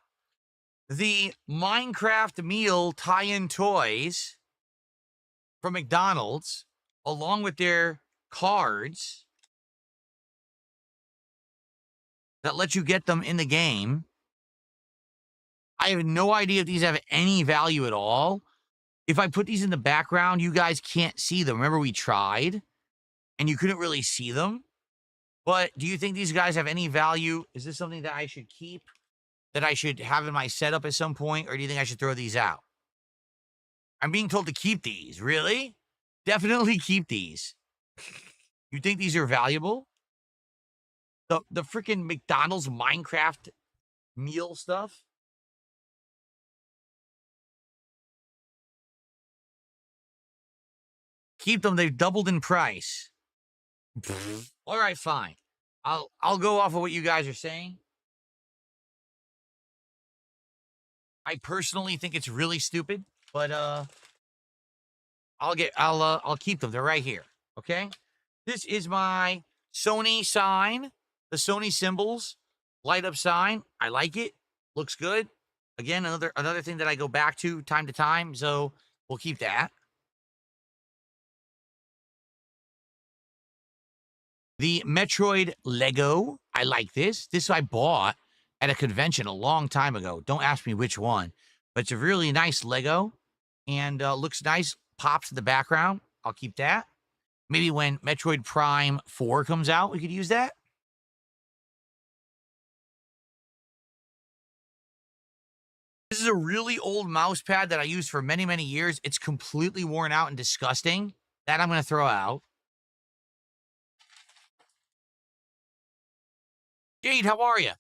the Minecraft meal tie-in toys from McDonald's, along with their cards that let you get them in the game. I have no idea if these have any value at all. If I put these in the background, you guys can't see them. Remember, we tried, and you couldn't really see them. But do you think these guys have any value? Is this something that I should keep, that I should have in my setup at some point, or do you think I should throw these out? I'm being told to keep these. Really? Definitely keep these. You think these are valuable? The freaking McDonald's Minecraft meal stuff? Keep them. They've doubled in price. All right, fine. I'll go off of what you guys are saying. I personally think it's really stupid, but I'll keep them. They're right here. Okay? This is my Sony sign, the Sony symbols light up sign. I like it. Looks good. Again, another thing that I go back to time, so we'll keep that. The Metroid Lego. I like this. This I bought at a convention a long time ago. Don't ask me which one, but it's a really nice Lego and looks nice. Pops in the background. I'll keep that. Maybe when Metroid Prime 4 comes out, we could use that. This is a really old mouse pad that I used for many, many years. It's completely worn out and disgusting. That I'm going to throw out. Jade, how are you?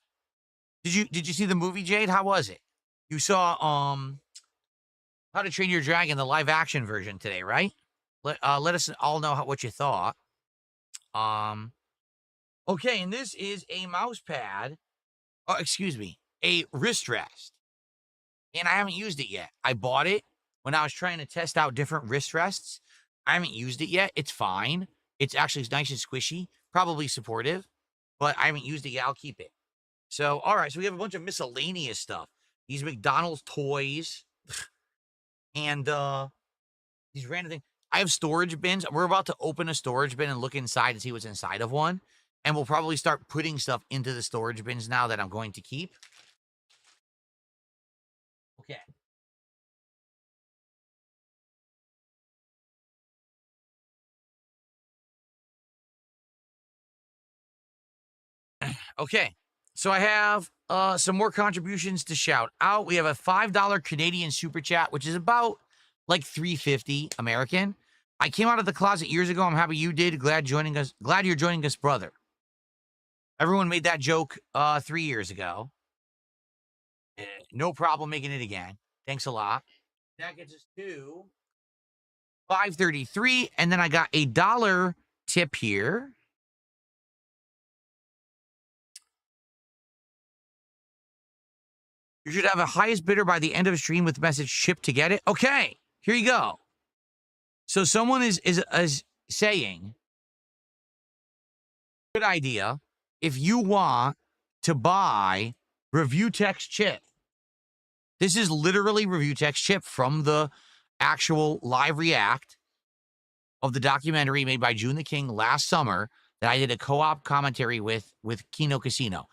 Did you see the movie, Jade? How was it? You saw How to Train Your Dragon, the live action version today, right? Let us all know what you thought. Okay, and this is a mouse pad. Oh, excuse me, a wrist rest. And I haven't used it yet. I bought it when I was trying to test out different wrist rests. I haven't used it yet. It's fine. It's actually nice and squishy, probably supportive, but I haven't used it yet. I'll keep it. So, all right. So we have a bunch of miscellaneous stuff. These McDonald's toys and these random things. I have storage bins. We're about to open a storage bin and look inside and see what's inside of one. And we'll probably start putting stuff into the storage bins now that I'm going to keep. Okay. Okay. So I have some more contributions to shout out. We have a $5 Canadian super chat, which is about like $3.50 American. I came out of the closet years ago. I'm happy you did. Glad you're joining us, brother. Everyone made that joke 3 years ago. No problem making it again. Thanks a lot. That gets us to $5.33, and then I got a $1 tip here. You should have a highest bidder by the end of a stream with message ship to get it. Okay, here you go. So someone is saying, good idea. If you want to buy Review Text chip, this is literally Review Text chip from the actual live react of the documentary made by June the King last summer that I did a co-op commentary with Kino Casino.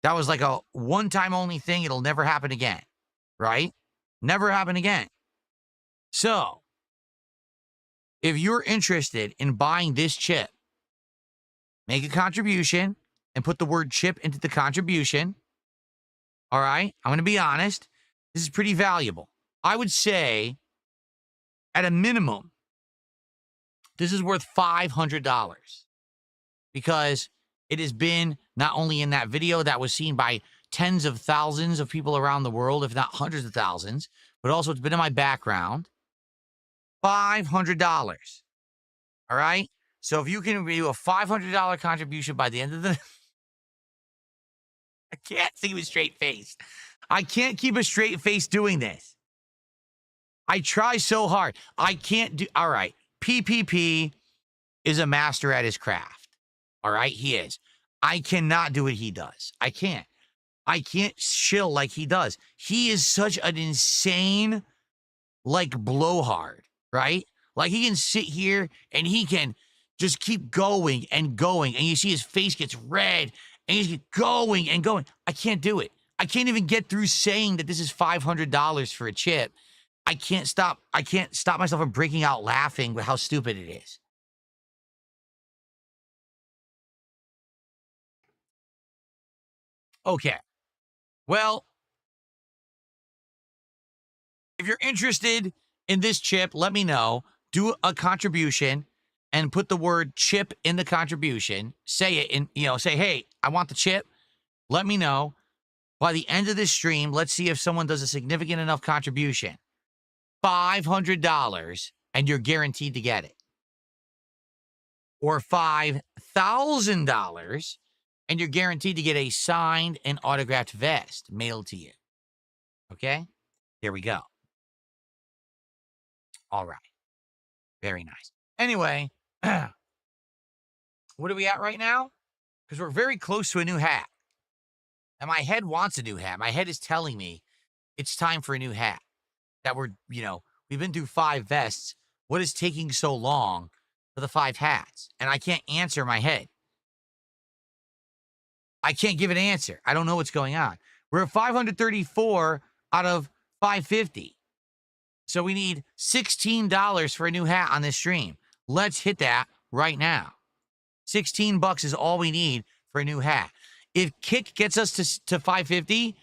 That was like a one-time only thing. It'll never happen again, right? Never happen again. So, if you're interested in buying this chip, make a contribution and put the word chip into the contribution. All right? I'm going to be honest. This is pretty valuable. I would say, at a minimum, this is worth $500 because it has been not only in that video that was seen by tens of thousands of people around the world, if not hundreds of thousands, but also it's been in my background. $500. All right? So if you can do a $500 contribution by the end of the... I can't see with a straight face. I can't keep a straight face doing this. I try so hard. I can't do... All right. PPP is a master at his craft. All right? He is. I cannot do what he does. I can't. I can't chill like he does. He is such an insane, like, blowhard, right? Like, he can sit here and he can just keep going and going. And you see his face gets red and he's going and going. I can't do it. I can't even get through saying that this is $500 for a chip. I can't stop myself from breaking out laughing with how stupid it is. Okay. Well, if you're interested in this chip, let me know. Do a contribution and put the word chip in the contribution. Say it in, say, hey, I want the chip. Let me know. By the end of this stream, let's see if someone does a significant enough contribution. $500, and you're guaranteed to get it. Or $5,000, and you're guaranteed to get a signed and autographed vest mailed to you. Okay? There we go. All right. Very nice. Anyway, what are we at right now? Because we're very close to a new hat. And my head wants a new hat. My head is telling me it's time for a new hat. That we've been through 5 vests. What is taking so long for the 5 hats? And I can't answer my head. I can't give an answer. I don't know what's going on. We're at 534 out of 550. So we need $16 for a new hat on this stream. Let's hit that right now. $16 is all we need for a new hat. If Kick gets us to 550,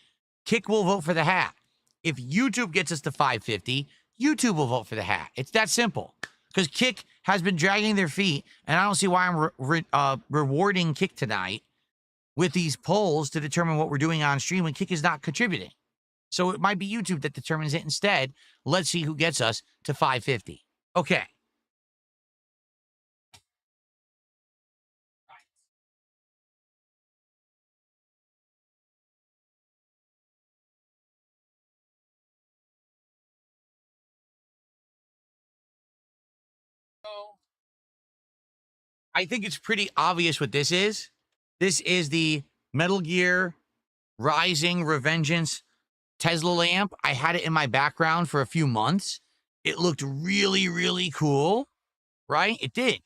Kick will vote for the hat. If YouTube gets us to 550, YouTube will vote for the hat. It's that simple. Because Kick has been dragging their feet, and I don't see why I'm rewarding Kick tonight with these polls to determine what we're doing on stream when Kick is not contributing. So it might be YouTube that determines it instead. Let's see who gets us to 550. Okay. I think it's pretty obvious what this is. This is the Metal Gear Rising Revengeance Tesla lamp. I had it in my background for a few months. It looked really, really cool, right? It did.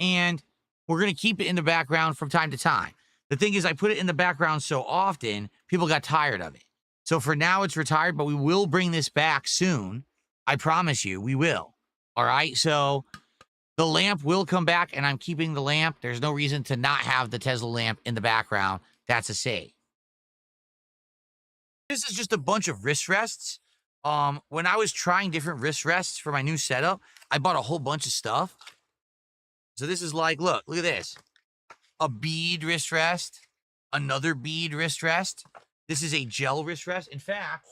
And we're going to keep it in the background from time to time. The thing is, I put it in the background so often, people got tired of it. So for now, it's retired, but we will bring this back soon. I promise you, we will. All right? So the lamp will come back, and I'm keeping the lamp. There's no reason to not have the Tesla lamp in the background. That's a save. This is just a bunch of wrist rests. When I was trying different wrist rests for my new setup, I bought a whole bunch of stuff. So this is like, look at this. A bead wrist rest, another bead wrist rest. This is a gel wrist rest. In fact,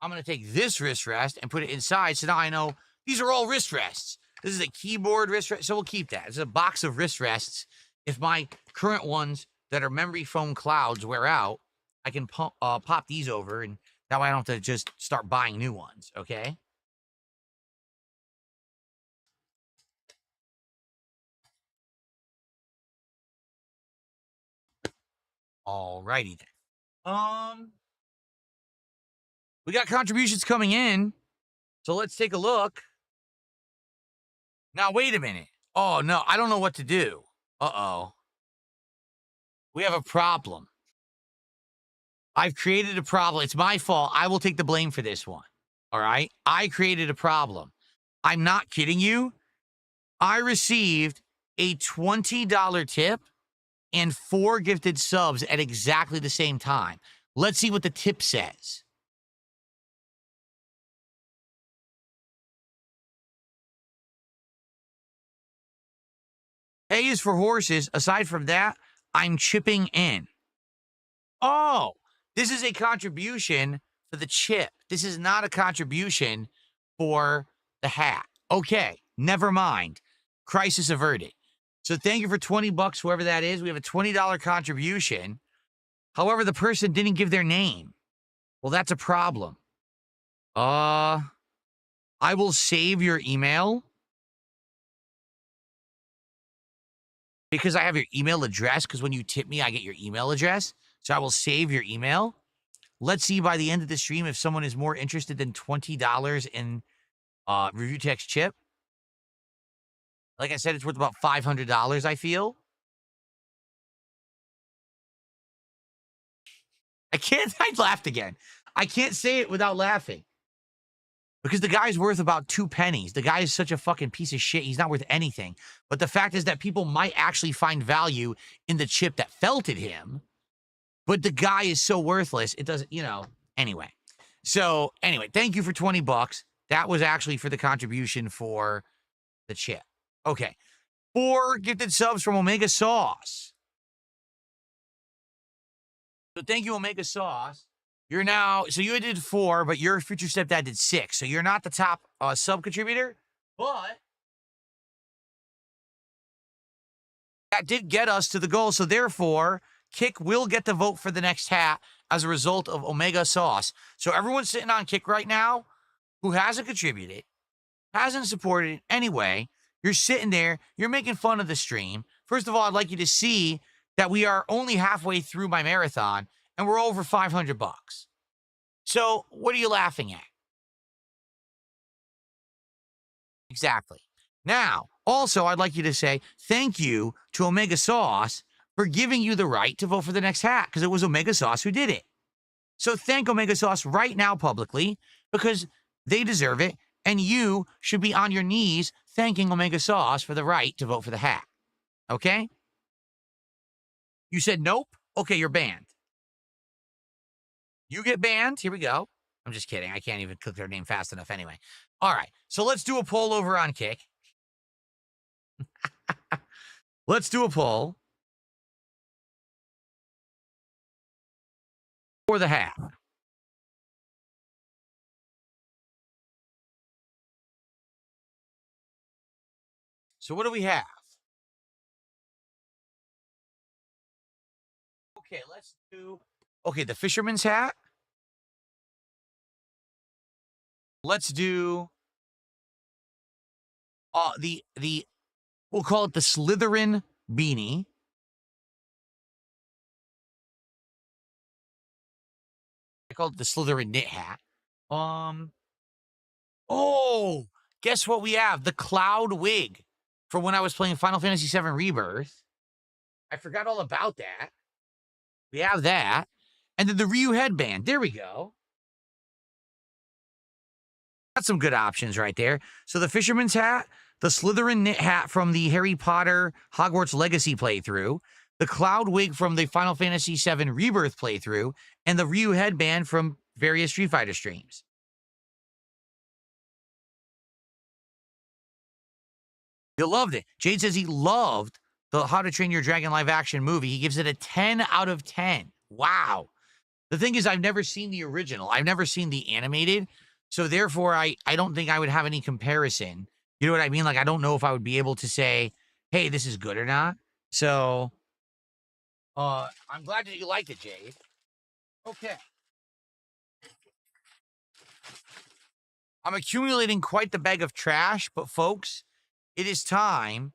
I'm going to take this wrist rest and put it inside. So now I know these are all wrist rests. This is a keyboard wrist rest. So we'll keep that. It's a box of wrist rests. If my current ones that are memory foam clouds wear out, I can pop these over, and that way I don't have to just start buying new ones, okay? Alrighty then. We got contributions coming in, so let's take a look. Now, wait a minute. Oh, no, I don't know what to do. Uh-oh. We have a problem. I've created a problem. It's my fault. I will take the blame for this one. All right? I created a problem. I'm not kidding you. I received a $20 tip and 4 gifted subs at exactly the same time. Let's see what the tip says. A is for horses. Aside from that, I'm chipping in. Oh, this is a contribution for the chip. This is not a contribution for the hat. Okay, never mind. Crisis averted. So thank you for 20 bucks, whoever that is. We have a $20 contribution. However, the person didn't give their name. Well, that's a problem. I will save your email because I have your email address, because when you tip me, I get your email address. So I will save your email. Let's see by the end of the stream if someone is more interested than $20 in review text chip. Like I said, it's worth about $500, I feel. I laughed again. I can't say it without laughing. Because the guy's worth about 2 pennies. The guy is such a fucking piece of shit. He's not worth anything. But the fact is that people might actually find value in the chip that felted him. But the guy is so worthless. It doesn't, anyway. So, anyway, thank you for 20 bucks. That was actually for the contribution for the chip. Okay. 4 gifted subs from Omega Sauce. So thank you, Omega Sauce. You're now, so you did 4, but your future stepdad did 6. So you're not the top sub contributor, but that did get us to the goal. So therefore, Kick will get the vote for the next hat as a result of Omega Sauce. So everyone sitting on Kick right now who hasn't contributed, hasn't supported in any way, you're sitting there, you're making fun of the stream. First of all, I'd like you to see that we are only halfway through my marathon and we're over 500 bucks. So what are you laughing at? Exactly. Now, also, I'd like you to say thank you to Omega Sauce for giving you the right to vote for the next hat, because it was Omega Sauce who did it. So thank Omega Sauce right now publicly, because they deserve it, and you should be on your knees thanking Omega Sauce for the right to vote for the hat. Okay? You said nope? Okay, you're banned. You get banned. Here we go. I'm just kidding. I can't even click their name fast enough anyway. All right, so let's do a poll over on Kick. Let's do a poll for the hat. So what do we have? Okay, let's do... Okay, the fisherman's hat. Let's do... we'll call it the Slytherin beanie. I call it the Slytherin knit hat. Oh, guess what we have? The cloud wig from when I was playing Final Fantasy VII Rebirth. I forgot all about that. We have that. And then the Ryu headband. There we go. That's some good options right there. So the fisherman's hat, the Slytherin knit hat from the Harry Potter Hogwarts Legacy playthrough, the cloud wig from the Final Fantasy VII Rebirth playthrough, and the Ryu headband from various Street Fighter streams. You loved it. Jade says he loved the How to Train Your Dragon live action movie. He gives it a 10 out of 10. Wow. The thing is, I've never seen the original. I've never seen the animated. So therefore, I don't think I would have any comparison. You know what I mean? Like, I don't know if I would be able to say, hey, this is good or not. So, I'm glad that you liked it, Jade. Okay. I'm accumulating quite the bag of trash, but folks, it is time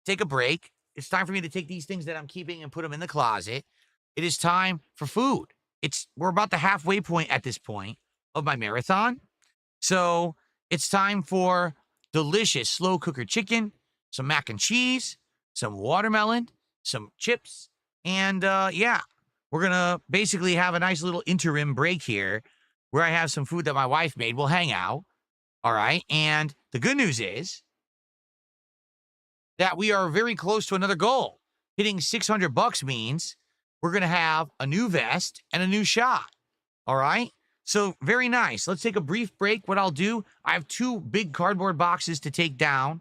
to take a break. It's time for me to take these things that I'm keeping and put them in the closet. It is time for food. We're about the halfway point at this point of my marathon. So it's time for delicious slow cooker chicken, some mac and cheese, some watermelon, some chips, and yeah, we're gonna basically have a nice little interim break here where I have some food that my wife made. We'll hang out. All right. And the good news is that we are very close to another goal. Hitting $600 means we're going to have a new vest and a new shot. All right. So very nice. Let's take a brief break. What I'll do, I have 2 big cardboard boxes to take down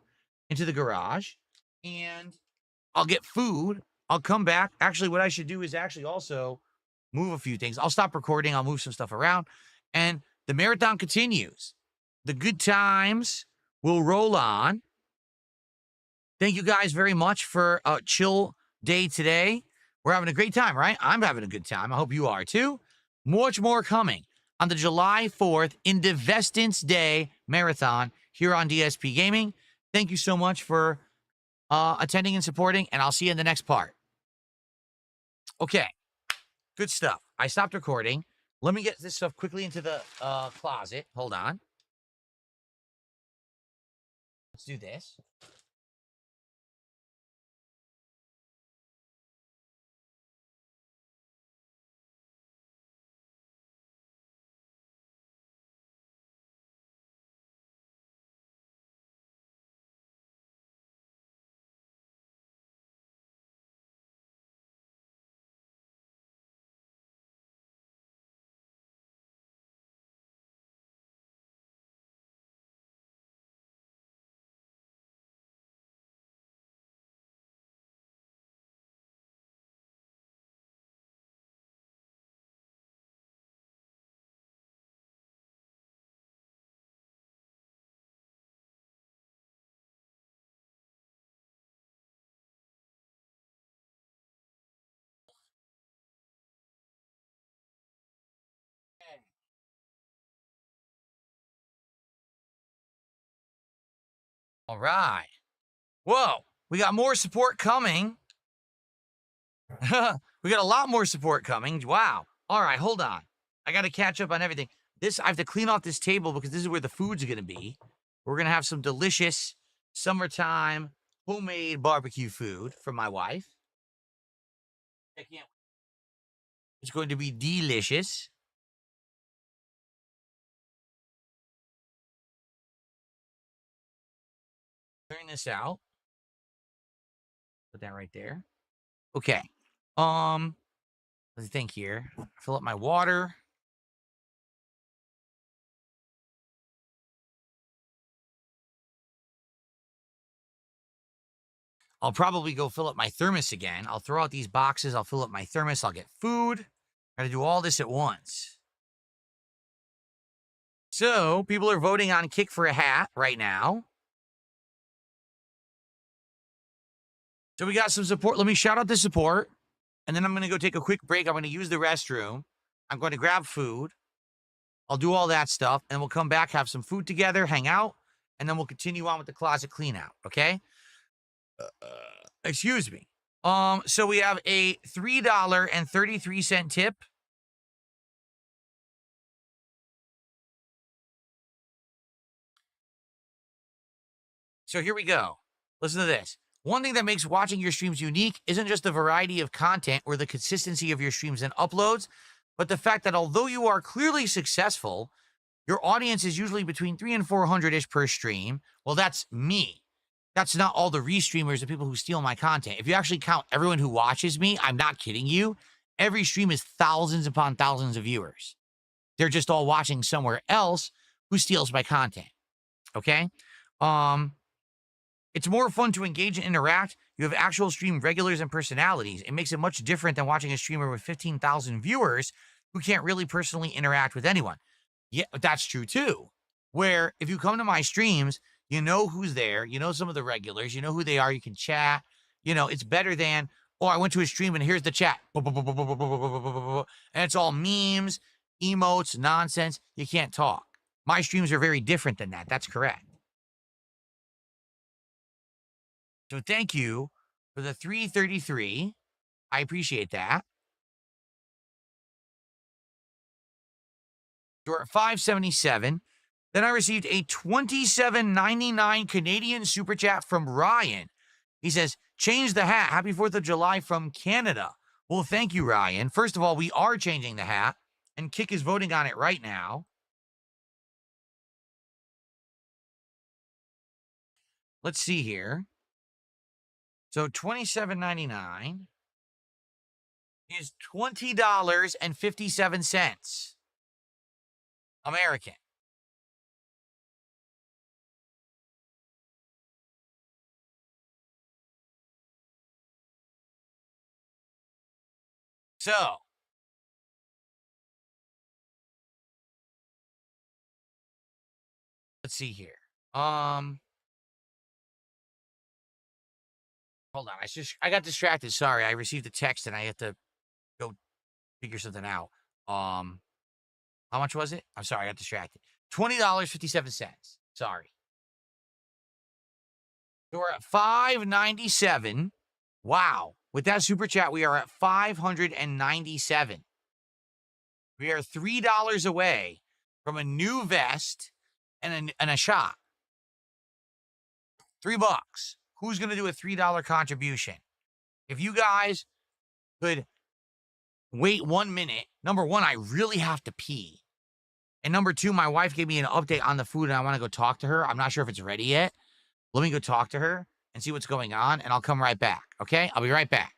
into the garage, and I'll get food. I'll come back. Actually, what I should do is actually also move a few things. I'll stop recording. I'll move some stuff around, and the marathon continues. The good times will roll on. Thank you guys very much for a chill day today. We're having a great time, right? I'm having a good time. I hope you are too. Much more coming on the July 4th Indivestance Day Marathon here on DSP Gaming. Thank you so much for attending and supporting, and I'll see you in the next part. Okay, good stuff. I stopped recording. Let me get this stuff quickly into the closet. Hold on. Let's do this. All right. Whoa, we got more support coming. We got a lot more support coming. Wow. All right, hold on. I got to catch up on everything. I have to clean off this table because this is where the food's going to be. We're going to have some delicious summertime homemade barbecue food from my wife. It's going to be delicious. Clearing this out. Put that right there. Okay. Let's think here. Fill up my water. I'll probably go fill up my thermos again. I'll throw out these boxes. I'll fill up my thermos. I'll get food. Got to do all this at once. So, people are voting on Kick for a Hat right now. So, we got some support. Let me shout out the support. And then I'm going to go take a quick break. I'm going to use the restroom. I'm going to grab food. I'll do all that stuff. And we'll come back, have some food together, hang out. And then we'll continue on with the closet clean out. Okay? Excuse me. So we have a $3.33 tip. So here we go. Listen to this. One thing that makes watching your streams unique isn't just the variety of content or the consistency of your streams and uploads, but the fact that although you are clearly successful, your audience is usually between 300 and 400-ish per stream. Well, that's me. That's not all the restreamers, the people who steal my content. If you actually count everyone who watches me, I'm not kidding you. Every stream is thousands upon thousands of viewers. They're just all watching somewhere else who steals my content. Okay? It's more fun to engage and interact. You have actual stream regulars and personalities. It makes it much different than watching a streamer with 15,000 viewers who can't really personally interact with anyone. Yeah, that's true too. Where if you come to my streams, you know who's there, you know some of the regulars, you know who they are, you can chat. You know, it's better than, oh, I went to a stream and here's the chat. And it's all memes, emotes, nonsense. You can't talk. My streams are very different than that. That's correct. So thank you for the 333. I appreciate that. You're at 577. Then I received a $27.99 Canadian super chat from Ryan. He says, change the hat. Happy 4th of July from Canada. Well, thank you, Ryan. First of all, we are changing the hat, and Kick is voting on it right now. Let's see here. So $27.99 is $20.57 American. So, let's see here. Hold on. I got distracted. Sorry. I received a text and I had to go figure something out. How much was it? I'm sorry, I got distracted. $20.57. Sorry. So we're at $5.97. Wow. With that super chat, we are at $597. We are $3 away from a new vest and a shot. $3. Who's going to do a $3 contribution? If you guys could wait 1 minute, number one, I really have to pee. And number two, my wife gave me an update on the food and I want to go talk to her. I'm not sure if it's ready yet. Let me go talk to her and see what's going on, and I'll come right back, okay? I'll be right back.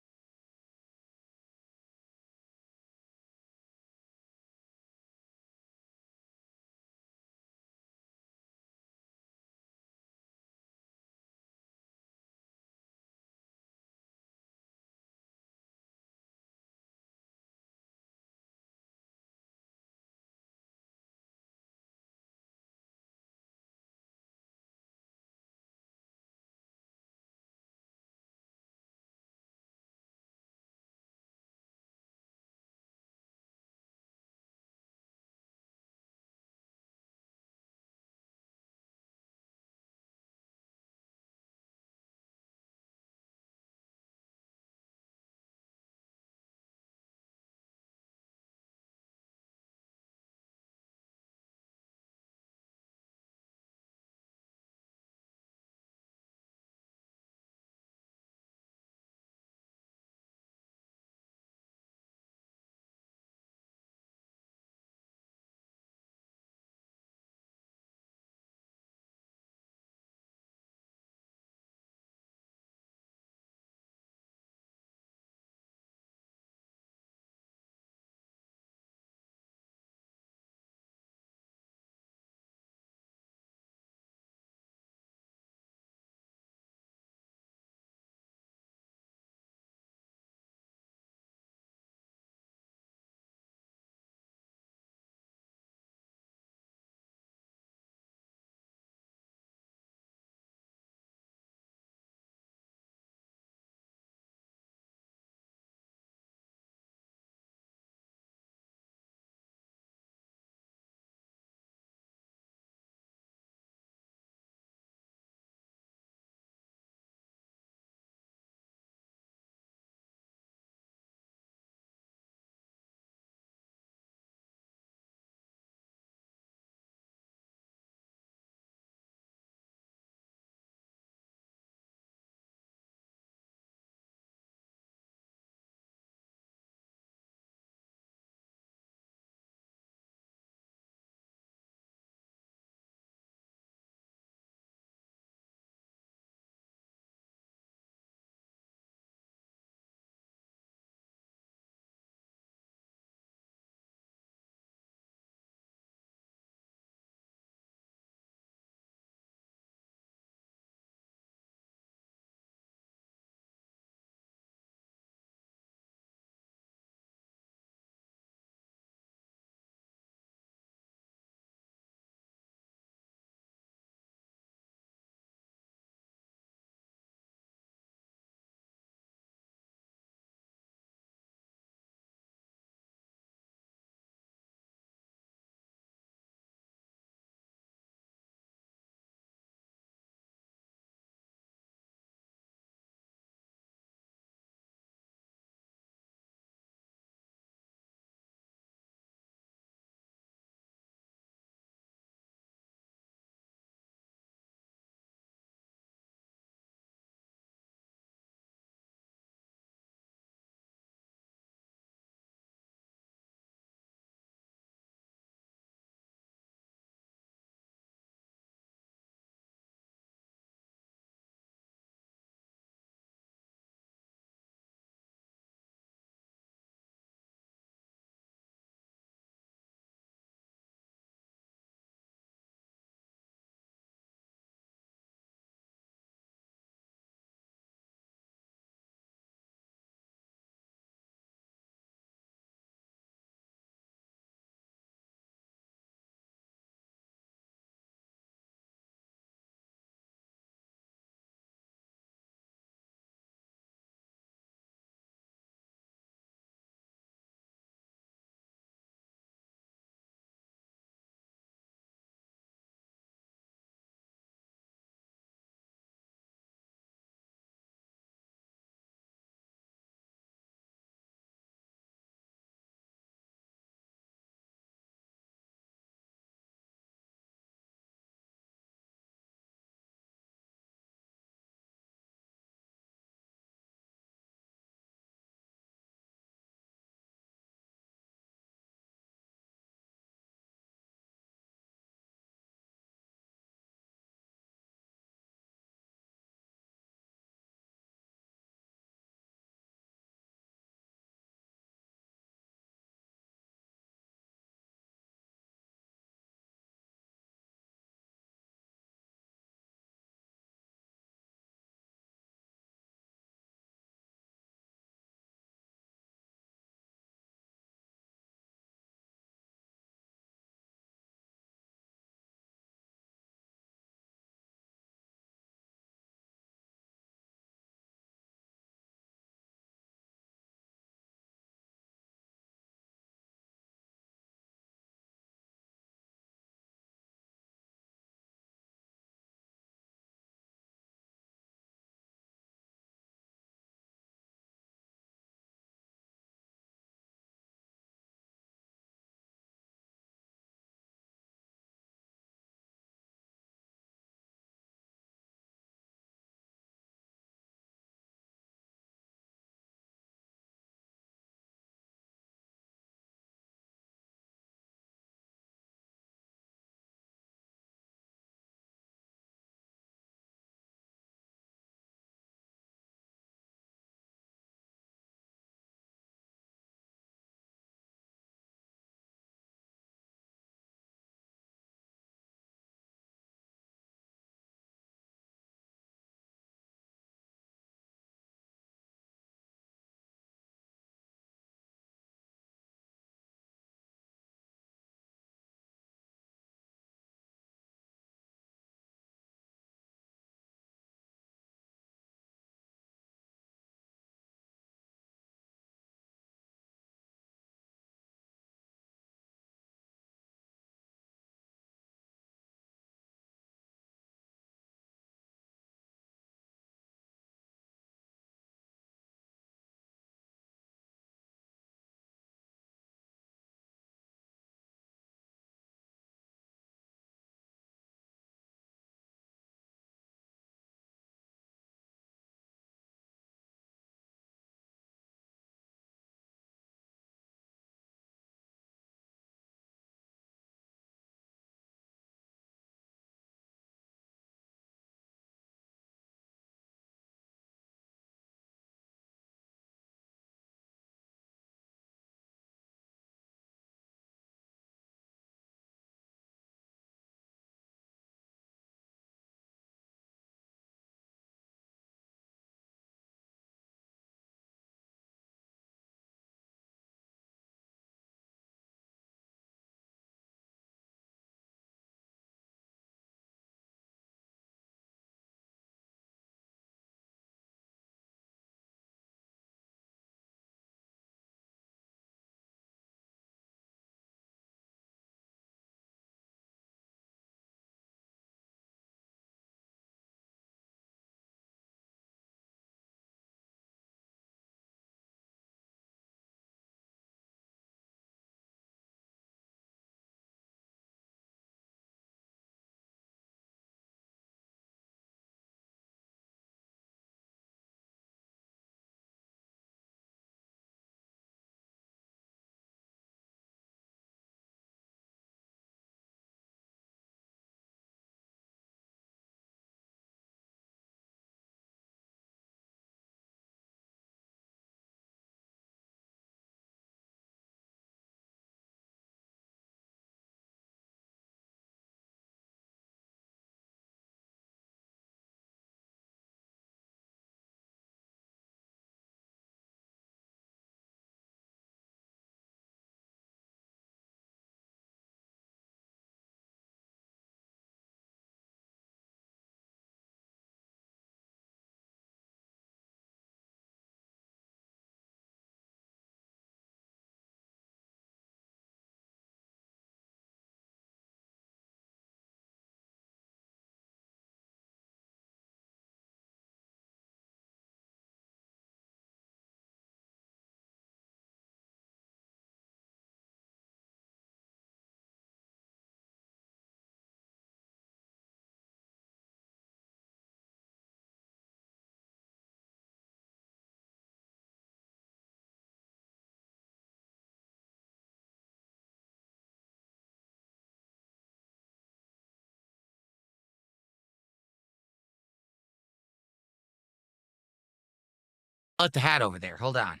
I'll let the hat over there. Hold on.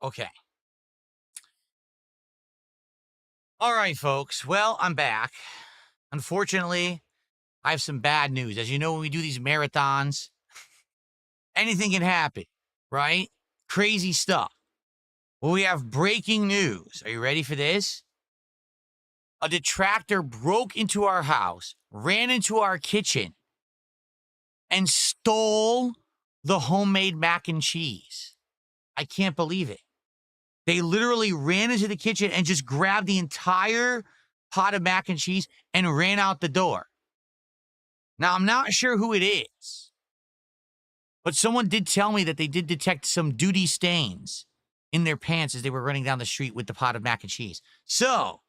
Okay. All right, folks. Well, I'm back. Unfortunately, I have some bad news. As you know, when we do these marathons, anything can happen, right? Crazy stuff. Well, we have breaking news. Are you ready for this? A detractor broke into our house, ran into our kitchen, and stole the homemade mac and cheese. I can't believe it. They literally ran into the kitchen and just grabbed the entire pot of mac and cheese and ran out the door. Now, I'm not sure who it is, but someone did tell me that they did detect some duty stains in their pants as they were running down the street with the pot of mac and cheese. So,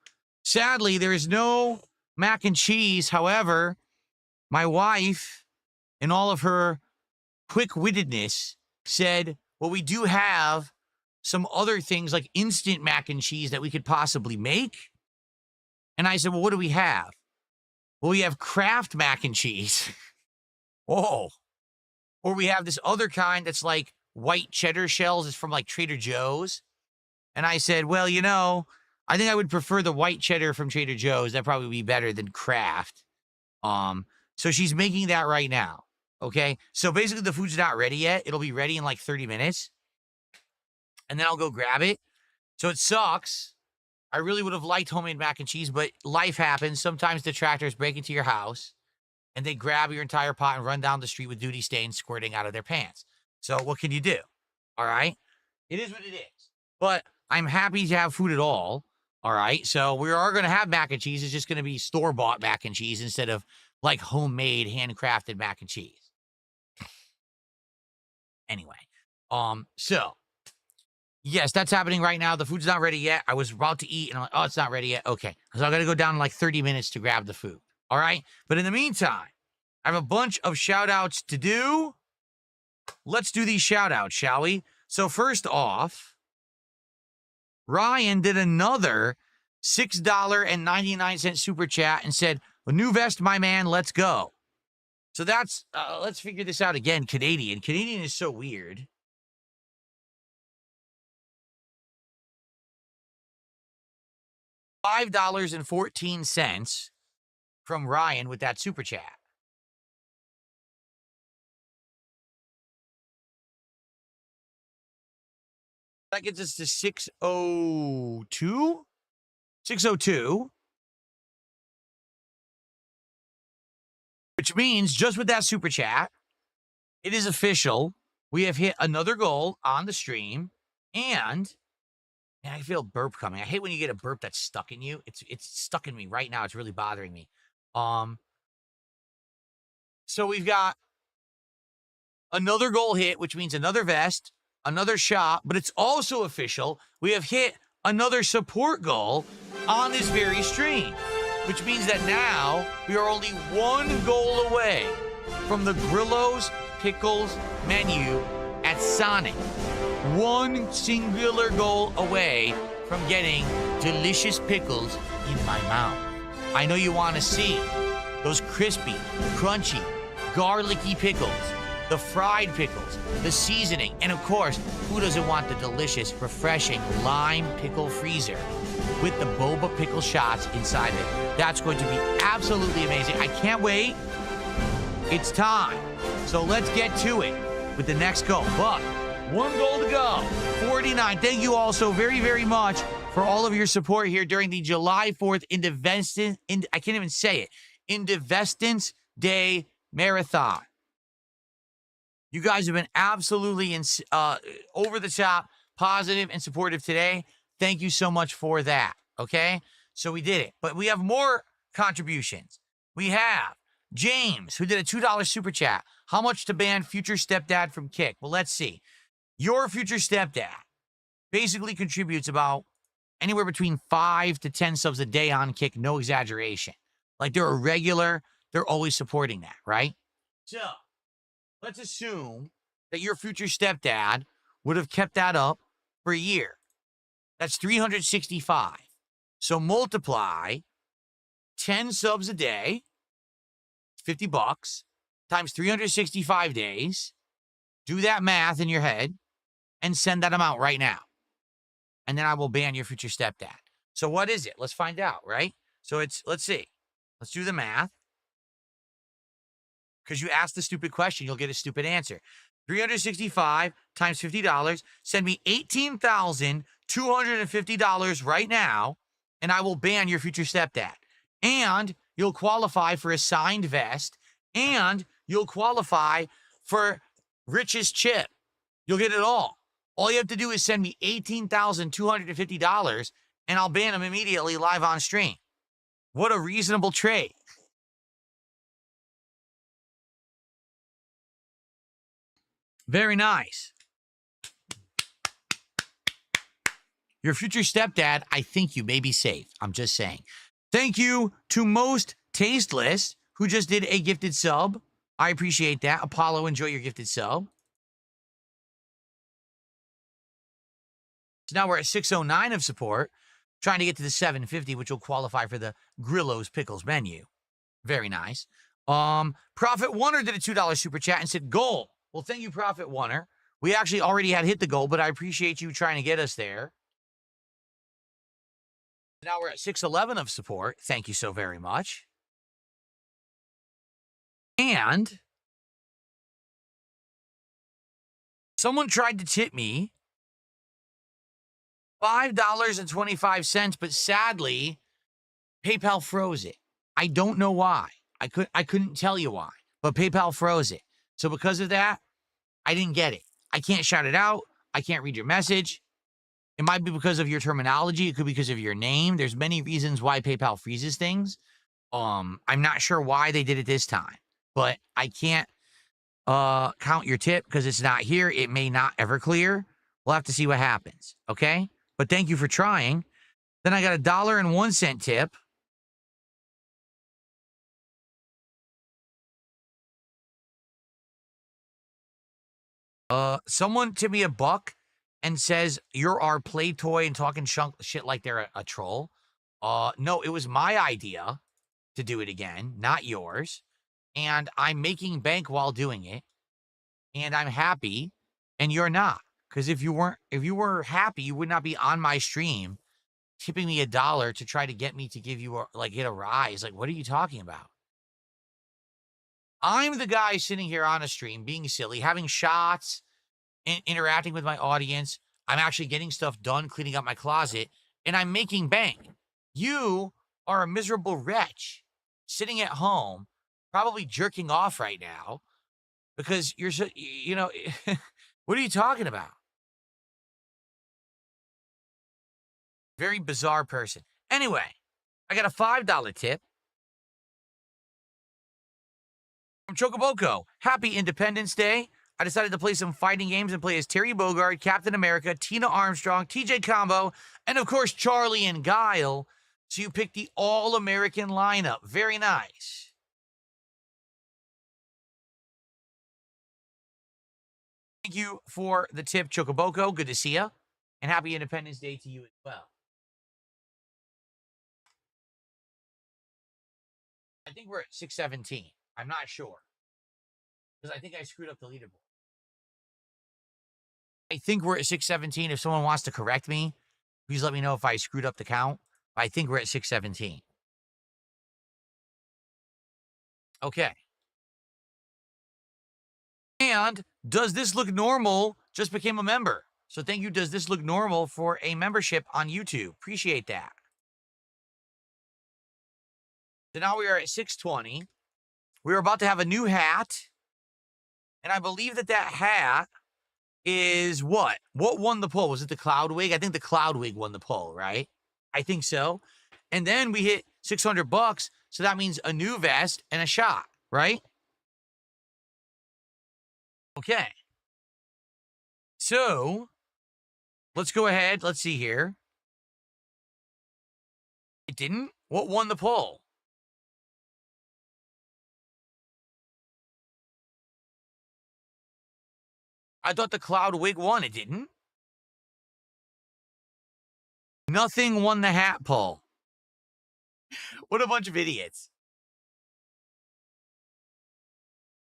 sadly, there is no mac and cheese. However, my wife, in all of her quick-wittedness, said, well, we do have some other things like instant mac and cheese that we could possibly make. And I said, well, what do we have? Well, we have Kraft mac and cheese. Whoa. Or we have this other kind that's like white cheddar shells. It's from like Trader Joe's. And I said, well, you know, I think I would prefer the white cheddar from Trader Joe's. That'd probably be better than Kraft. So she's making that right now. Okay. So basically the food's not ready yet. It'll be ready in like 30 minutes. And then I'll go grab it. So it sucks. I really would have liked homemade mac and cheese, but life happens. Sometimes detractors break into your house and they grab your entire pot and run down the street with duty stains squirting out of their pants. So what can you do? All right. It is what it is. But I'm happy to have food at all. All right. So we are going to have mac and cheese. It's just going to be store-bought mac and cheese instead of like homemade, handcrafted mac and cheese. Anyway. So yes, that's happening right now. The food's not ready yet. I was about to eat and I'm like, oh, it's not ready yet. Okay. So I got to go down in like 30 minutes to grab the food. All right. But in the meantime, I have a bunch of shout outs to do. Let's do these shout outs, shall we? So first off, Ryan did another $6.99 super chat and said, a new vest, my man, let's go. So that's, let's figure this out again. Canadian is so weird. $5.14 from Ryan with that super chat. That gets us to 602. 602. Which means just with that super chat, it is official. We have hit another goal on the stream. And man, I feel a burp coming. I hate when you get a burp that's stuck in you. It's stuck in me right now. It's really bothering me. So we've got another goal hit, which means another vest, another shop, but it's also official. We have hit another support goal on this very stream, which means that now we are only one goal away from the Grillo's Pickles menu at Sonic. One singular goal away from getting delicious pickles in my mouth. I know you want to see those crispy, crunchy, garlicky pickles, the fried pickles, the seasoning, and of course, who doesn't want the delicious, refreshing lime pickle freezer with the boba pickle shots inside it? That's going to be absolutely amazing. I can't wait. It's time. So let's get to it with the next goal. But one goal to go, 49. Thank you all so very, very much for all of your support here during the July 4th I can't even say it, Indivestance Day Marathon. You guys have been absolutely over the top, positive, and supportive today. Thank you so much for that, okay? So we did it. But we have more contributions. We have James, who did a $2 super chat. How much to ban future stepdad from Kick? Well, let's see. Your future stepdad basically contributes about anywhere between 5 to 10 subs a day on Kick, no exaggeration. Like they're a regular, they're always supporting that, right? So let's assume that your future stepdad would have kept that up for a year. That's 365. So multiply 10 subs a day, $50, times 365 days. Do that math in your head and send that amount right now. And then I will ban your future stepdad. So what is it? Let's find out, right? So let's see. Let's do the math. Because you asked the stupid question, you'll get a stupid answer. 365 times $50. Send me $18,250 right now, and I will ban your future stepdad. And you'll qualify for a signed vest, and you'll qualify for Rich's chip. You'll get it all. All you have to do is send me $18,250, and I'll ban him immediately live on stream. What a reasonable trade. Very nice. Your future stepdad, I think you may be safe. I'm just saying. Thank you to Most Tasteless, who just did a gifted sub. I appreciate that. Apollo, enjoy your gifted sub. So now we're at 609 of support, trying to get to the 750, which will qualify for the Grillo's Pickles menu. Very nice. Prophet Warner did a $2 super chat and said, goal. Well, thank you, Prophet Warner. We actually already had hit the goal, but I appreciate you trying to get us there. Now we're at 611 of support. Thank you so very much. And someone tried to tip me $5.25, but sadly, PayPal froze it. I don't know why. I couldn't tell you why, but PayPal froze it. So because of that, I didn't get it. I can't shout it out. I can't read your message. It might be because of your terminology. It could be because of your name. There's many reasons why PayPal freezes things. I'm not sure why they did it this time, but I can't count your tip because it's not here. It may not ever clear. We'll have to see what happens. Okay. But thank you for trying. Then I got $1.01 tip. Someone tipped me $1 and says you're our play toy and talking shit like they're a troll. No, it was my idea to do it again, not yours. And I'm making bank while doing it. And I'm happy, and you're not. Because if you were happy, you would not be on my stream tipping me $1 to try to get me to give you get a rise. Like, what are you talking about? I'm the guy sitting here on a stream being silly, having shots, interacting with my audience. I'm actually getting stuff done, cleaning up my closet, and I'm making bank. You are a miserable wretch sitting at home, probably jerking off right now because you're so, what are you talking about? Very bizarre person. Anyway, I got a $5 tip from Chocoboko. Happy Independence Day. I decided to play some fighting games and play as Terry Bogard, Captain America, Tina Armstrong, TJ Combo, and of course, Charlie and Guile. So you picked the all-American lineup. Very nice. Thank you for the tip, Chocoboko. Good to see you. And happy Independence Day to you as well. I think we're at 617. I'm not sure. Because I think I screwed up the leaderboard. I think we're at 617. If someone wants to correct me, please let me know if I screwed up the count. I think we're at 617. Okay. And Does This Look Normal just became a member. So thank you, Does This Look Normal, for a membership on YouTube. Appreciate that. So now we are at 620. We're about to have a new hat. And I believe that hat is what? What won the poll? Was it the Cloud Wig? I think the Cloud Wig won the poll, right? I think so. And then we hit $600. So that means a new vest and a shot, right? Okay. So let's go ahead. Let's see here. It didn't? What won the poll? I thought the cloud wig won. It didn't? Nothing won the hat poll. What a bunch of idiots.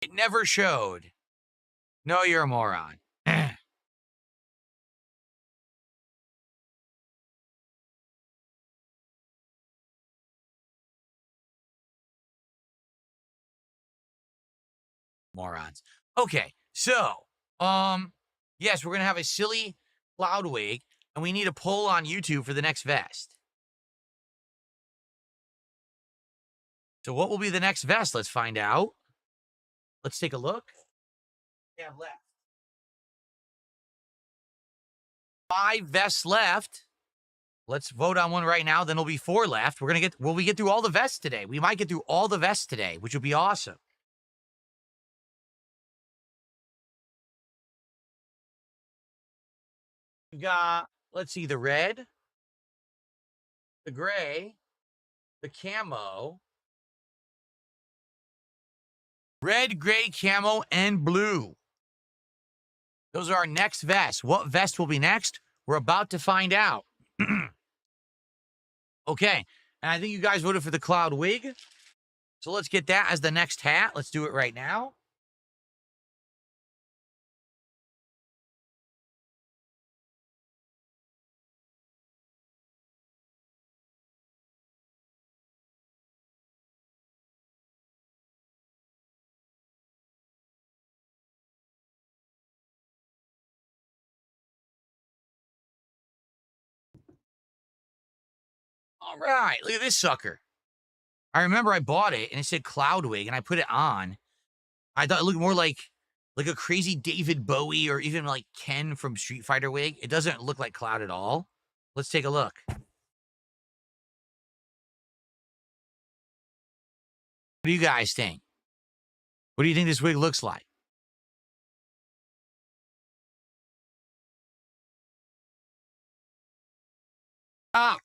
It never showed. No, you're a moron. Morons. Okay, so, yes, we're going to have a silly cloud wig, and we need a poll on YouTube for the next vest. So what will be the next vest? Let's find out. Let's take a look. We have left 5 vests left. Let's vote on one right now. Then there'll be 4 left. Will we get through all the vests today? We might get through all the vests today, which would be awesome. We got, let's see, the red, the gray, the camo, red, gray, camo, and blue. Those are our next vests. What vest will be next? We're about to find out. Okay, and I think you guys voted for the cloud wig. So let's get that as the next hat. Let's do it right now. All right, look at this sucker. I remember I bought it, and it said cloud wig, and I put it on. I thought it looked more like a crazy David Bowie or even like Ken from Street Fighter wig. It doesn't look like cloud at all. Let's take a look. What do you guys think? What do you think this wig looks like? Ah!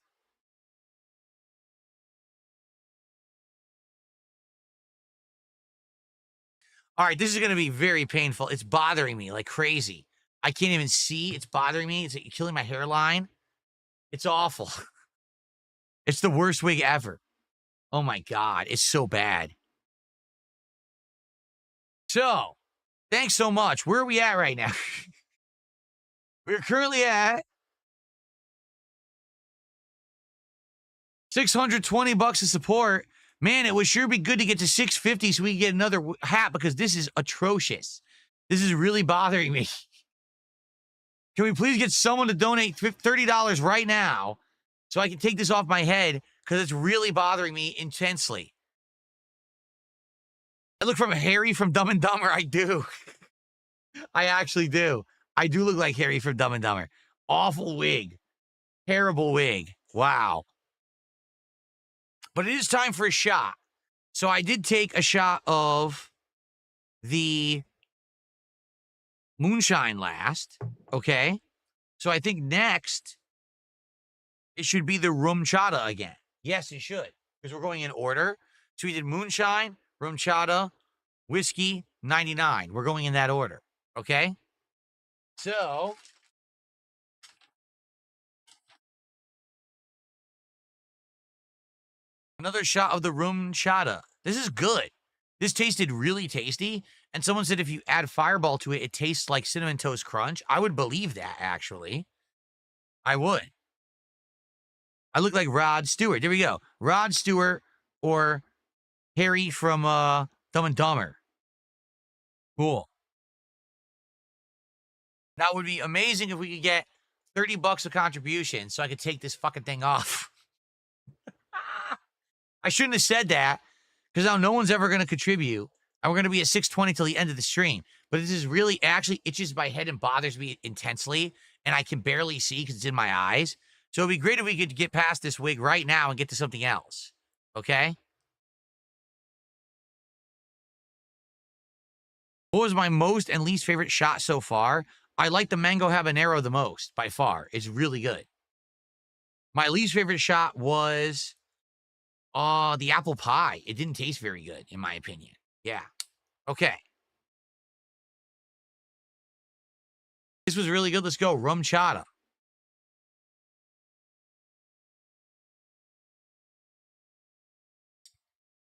All right, this is going to be very painful. It's bothering me like crazy. I can't even see. It's bothering me. It's killing my hairline. It's awful. It's the worst wig ever. Oh my God, it's so bad. So, thanks so much. Where are we at right now? We're currently at $620 of support. Man, it would sure be good to get to 650 so we can get another hat because this is atrocious. This is really bothering me. Can we please get someone to donate $30 right now so I can take this off my head because it's really bothering me intensely. I look from Harry from Dumb and Dumber. I do. I actually do. I do look like Harry from Dumb and Dumber. Awful wig. Terrible wig. Wow. But it is time for a shot. So I did take a shot of the moonshine last. Okay. So I think next it should be the rum chata again. Yes, it should. Because we're going in order. So we did moonshine, rum chata, whiskey, 99. We're going in that order. Okay. So another shot of the rum chata. This is good. This tasted really tasty. And someone said if you add Fireball to it, it tastes like Cinnamon Toast Crunch. I would believe that, actually. I would. I look like Rod Stewart. There we go. Rod Stewart or Harry from Dumb and Dumber. Cool. That would be amazing if we could get $30 of contribution so I could take this fucking thing off. I shouldn't have said that because now no one's ever going to contribute. And we're going to be at 620 till the end of the stream. But this is really actually itches my head and bothers me intensely. And I can barely see because it's in my eyes. So it'd be great if we could get past this wig right now and get to something else. Okay? What was my most and least favorite shot so far? I like the mango habanero the most, by far. It's really good. My least favorite shot was The apple pie. It didn't taste very good, in my opinion. Yeah. Okay. This was really good. Let's go. Rum chata.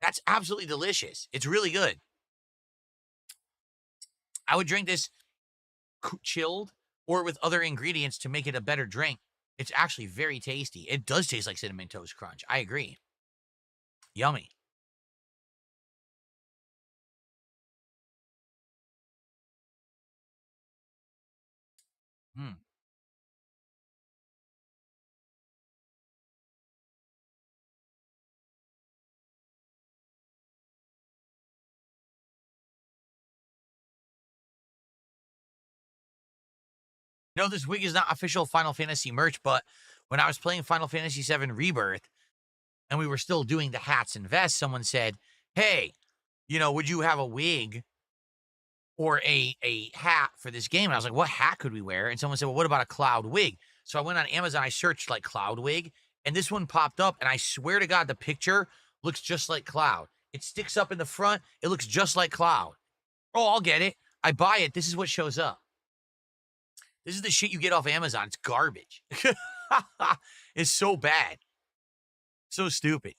That's absolutely delicious. It's really good. I would drink this chilled or with other ingredients to make it a better drink. It's actually very tasty. It does taste like Cinnamon Toast Crunch. I agree. Yummy. Hmm. No, this wig is not official Final Fantasy merch, but when I was playing Final Fantasy VII Rebirth and we were still doing the hats and vests, someone said, hey, would you have a wig or a hat for this game? And I was like, what hat could we wear? And someone said, well, what about a cloud wig? So I went on Amazon, I searched like cloud wig, and this one popped up, and I swear to God, the picture looks just like Cloud. It sticks up in the front. It looks just like Cloud. Oh, I'll get it. I buy it. This is what shows up. This is the shit you get off Amazon. It's garbage. It's so bad. So stupid.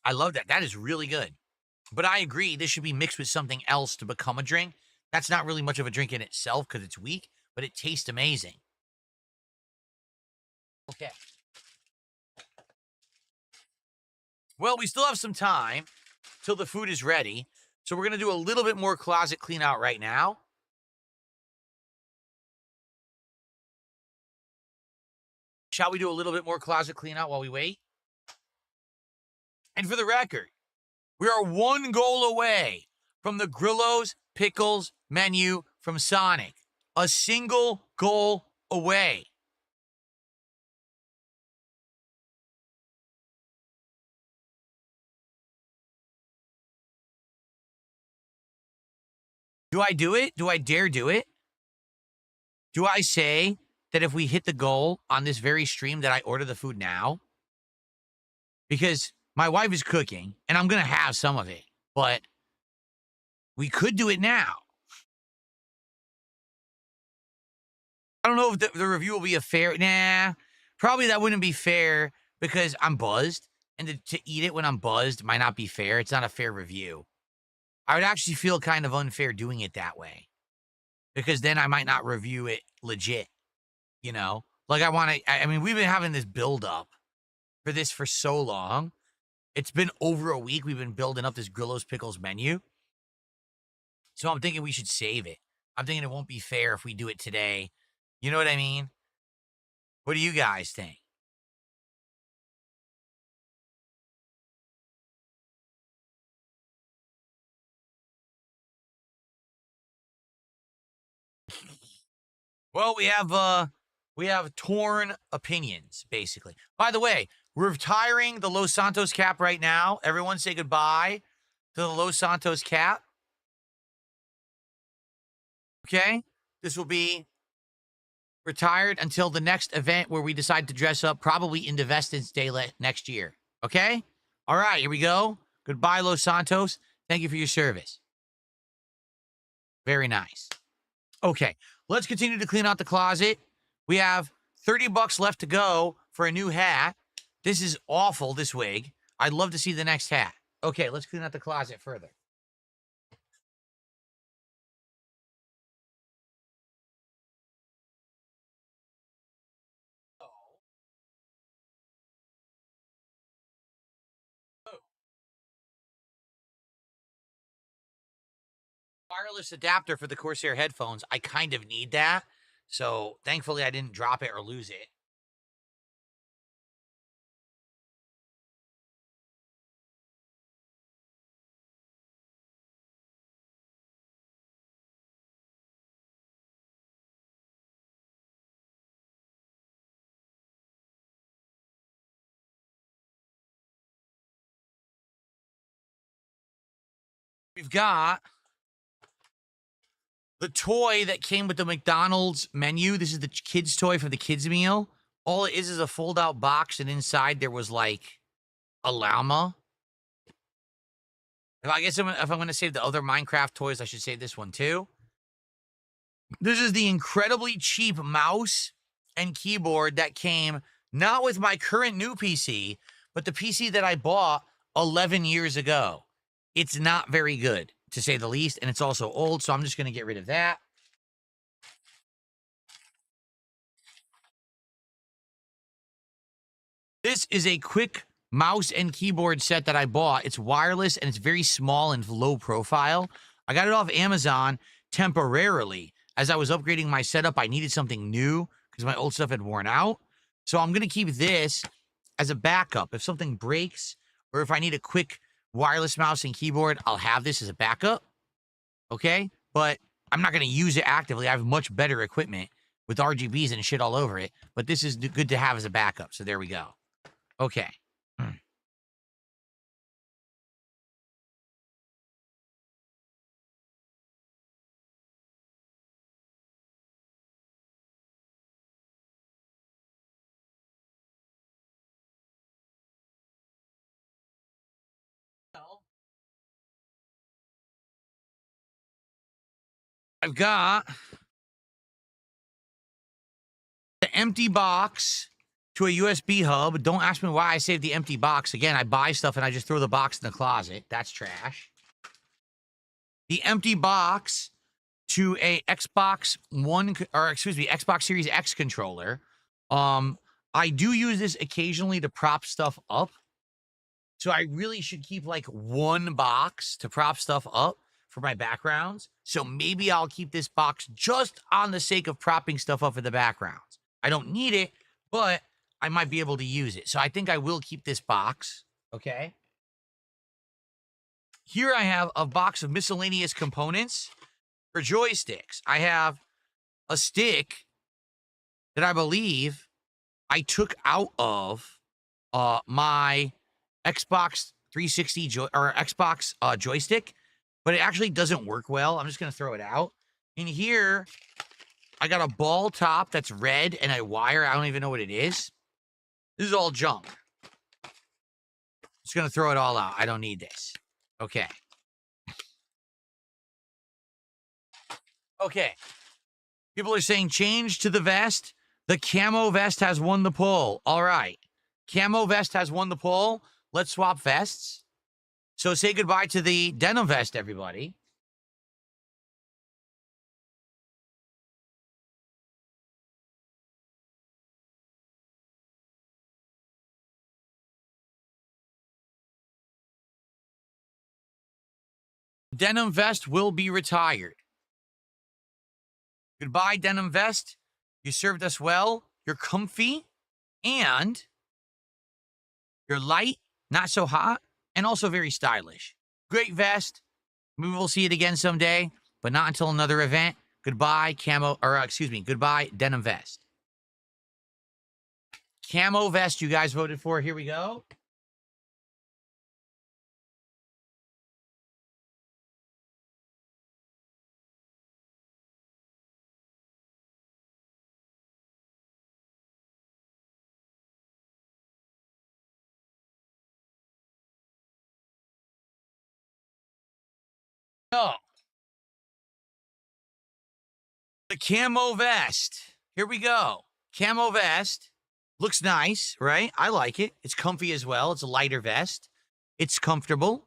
I love that. That is really good. But I agree, this should be mixed with something else to become a drink. That's not really much of a drink in itself because it's weak, but it tastes amazing. Okay. Well, we still have some time till the food is ready. So we're going to do a little bit more closet clean out right now. Shall we do a little bit more closet clean out while we wait? And for the record, we are one goal away from the Grillo's Pickles menu from Sonic. A single goal away. Do I do it? Do I dare do it? Do I say that if we hit the goal on this very stream that I order the food now? Because my wife is cooking, and I'm going to have some of it. But we could do it now. I don't know if the review will be a fair... Nah, probably that wouldn't be fair because I'm buzzed. And to eat it when I'm buzzed might not be fair. It's not a fair review. I would actually feel kind of unfair doing it that way. Because then I might not review it legit. Like I mean, we've been having this build up for this for so long. It's been over a week. We've been building up this Grillo's Pickles menu. So I'm thinking we should save it. I'm thinking it won't be fair if we do it today. You know what I mean? What do you guys think? Well, we have torn opinions, basically. By the way, we're retiring the Los Santos cap right now. Everyone say goodbye to the Los Santos cap. Okay? This will be retired until the next event where we decide to dress up, probably into Independence Day next year. Okay? All right, here we go. Goodbye, Los Santos. Thank you for your service. Very nice. Okay, let's continue to clean out the closet. We have $30 left to go for a new hat. This is awful, this wig. I'd love to see the next hat. Okay, let's clean out the closet further. Wireless adapter for the Corsair headphones. I kind of need that. So thankfully I didn't drop it or lose it. We've got The toy that came with the McDonald's menu, this is the kids' toy for the kids' meal. All it is a fold-out box, and inside there was like a llama. I guess if I'm going to save the other Minecraft toys, I should save this one too. This is the incredibly cheap mouse and keyboard that came not with my current new PC, but the PC that I bought 11 years ago. It's not very good, to say the least, and it's also old, so I'm just going to get rid of that. This is a quick mouse and keyboard set that I bought. It's wireless, and it's very small and low profile. I got it off Amazon temporarily. As I was upgrading my setup, I needed something new because my old stuff had worn out. So I'm going to keep this as a backup. If something breaks or if I need a quick wireless mouse and keyboard, I'll have this as a backup. Okay? But I'm not going to use it actively. I have much better equipment with RGBs and shit all over it. But this is good to have as a backup. So there we go. Okay. I've got the empty box to a USB hub. Don't ask me why I saved the empty box. Again, I buy stuff and I just throw the box in the closet. That's trash. The empty box to a Xbox Series X controller. I do use this occasionally to prop stuff up. So I really should keep like one box to prop stuff up for my backgrounds. So maybe I'll keep this box just on the sake of propping stuff up for the backgrounds. I don't need it, but I might be able to use it. So I think I will keep this box. Okay. Here I have a box of miscellaneous components for joysticks. I have a stick that I believe I took out of my Xbox 360 Xbox joystick, but it actually doesn't work well. I'm just going to throw it out. In here, I got a ball top that's red and a wire. I don't even know what it is. This is all junk. Just going to throw it all out. I don't need this. Okay. Okay. People are saying change to the vest. The camo vest has won the poll. All right. Camo vest has won the poll. Let's swap vests. So say goodbye to the denim vest, everybody. Denim vest will be retired. Goodbye, denim vest. You served us well. You're comfy. And you're light, not so hot, and also very stylish. Great vest. Maybe we'll see it again someday, but not until another event. Goodbye, goodbye, denim vest. Camo vest you guys voted for. Here we go. No. The camo vest. Here we go. Camo vest. Looks nice, right? I like it. It's comfy as well. It's a lighter vest. It's comfortable.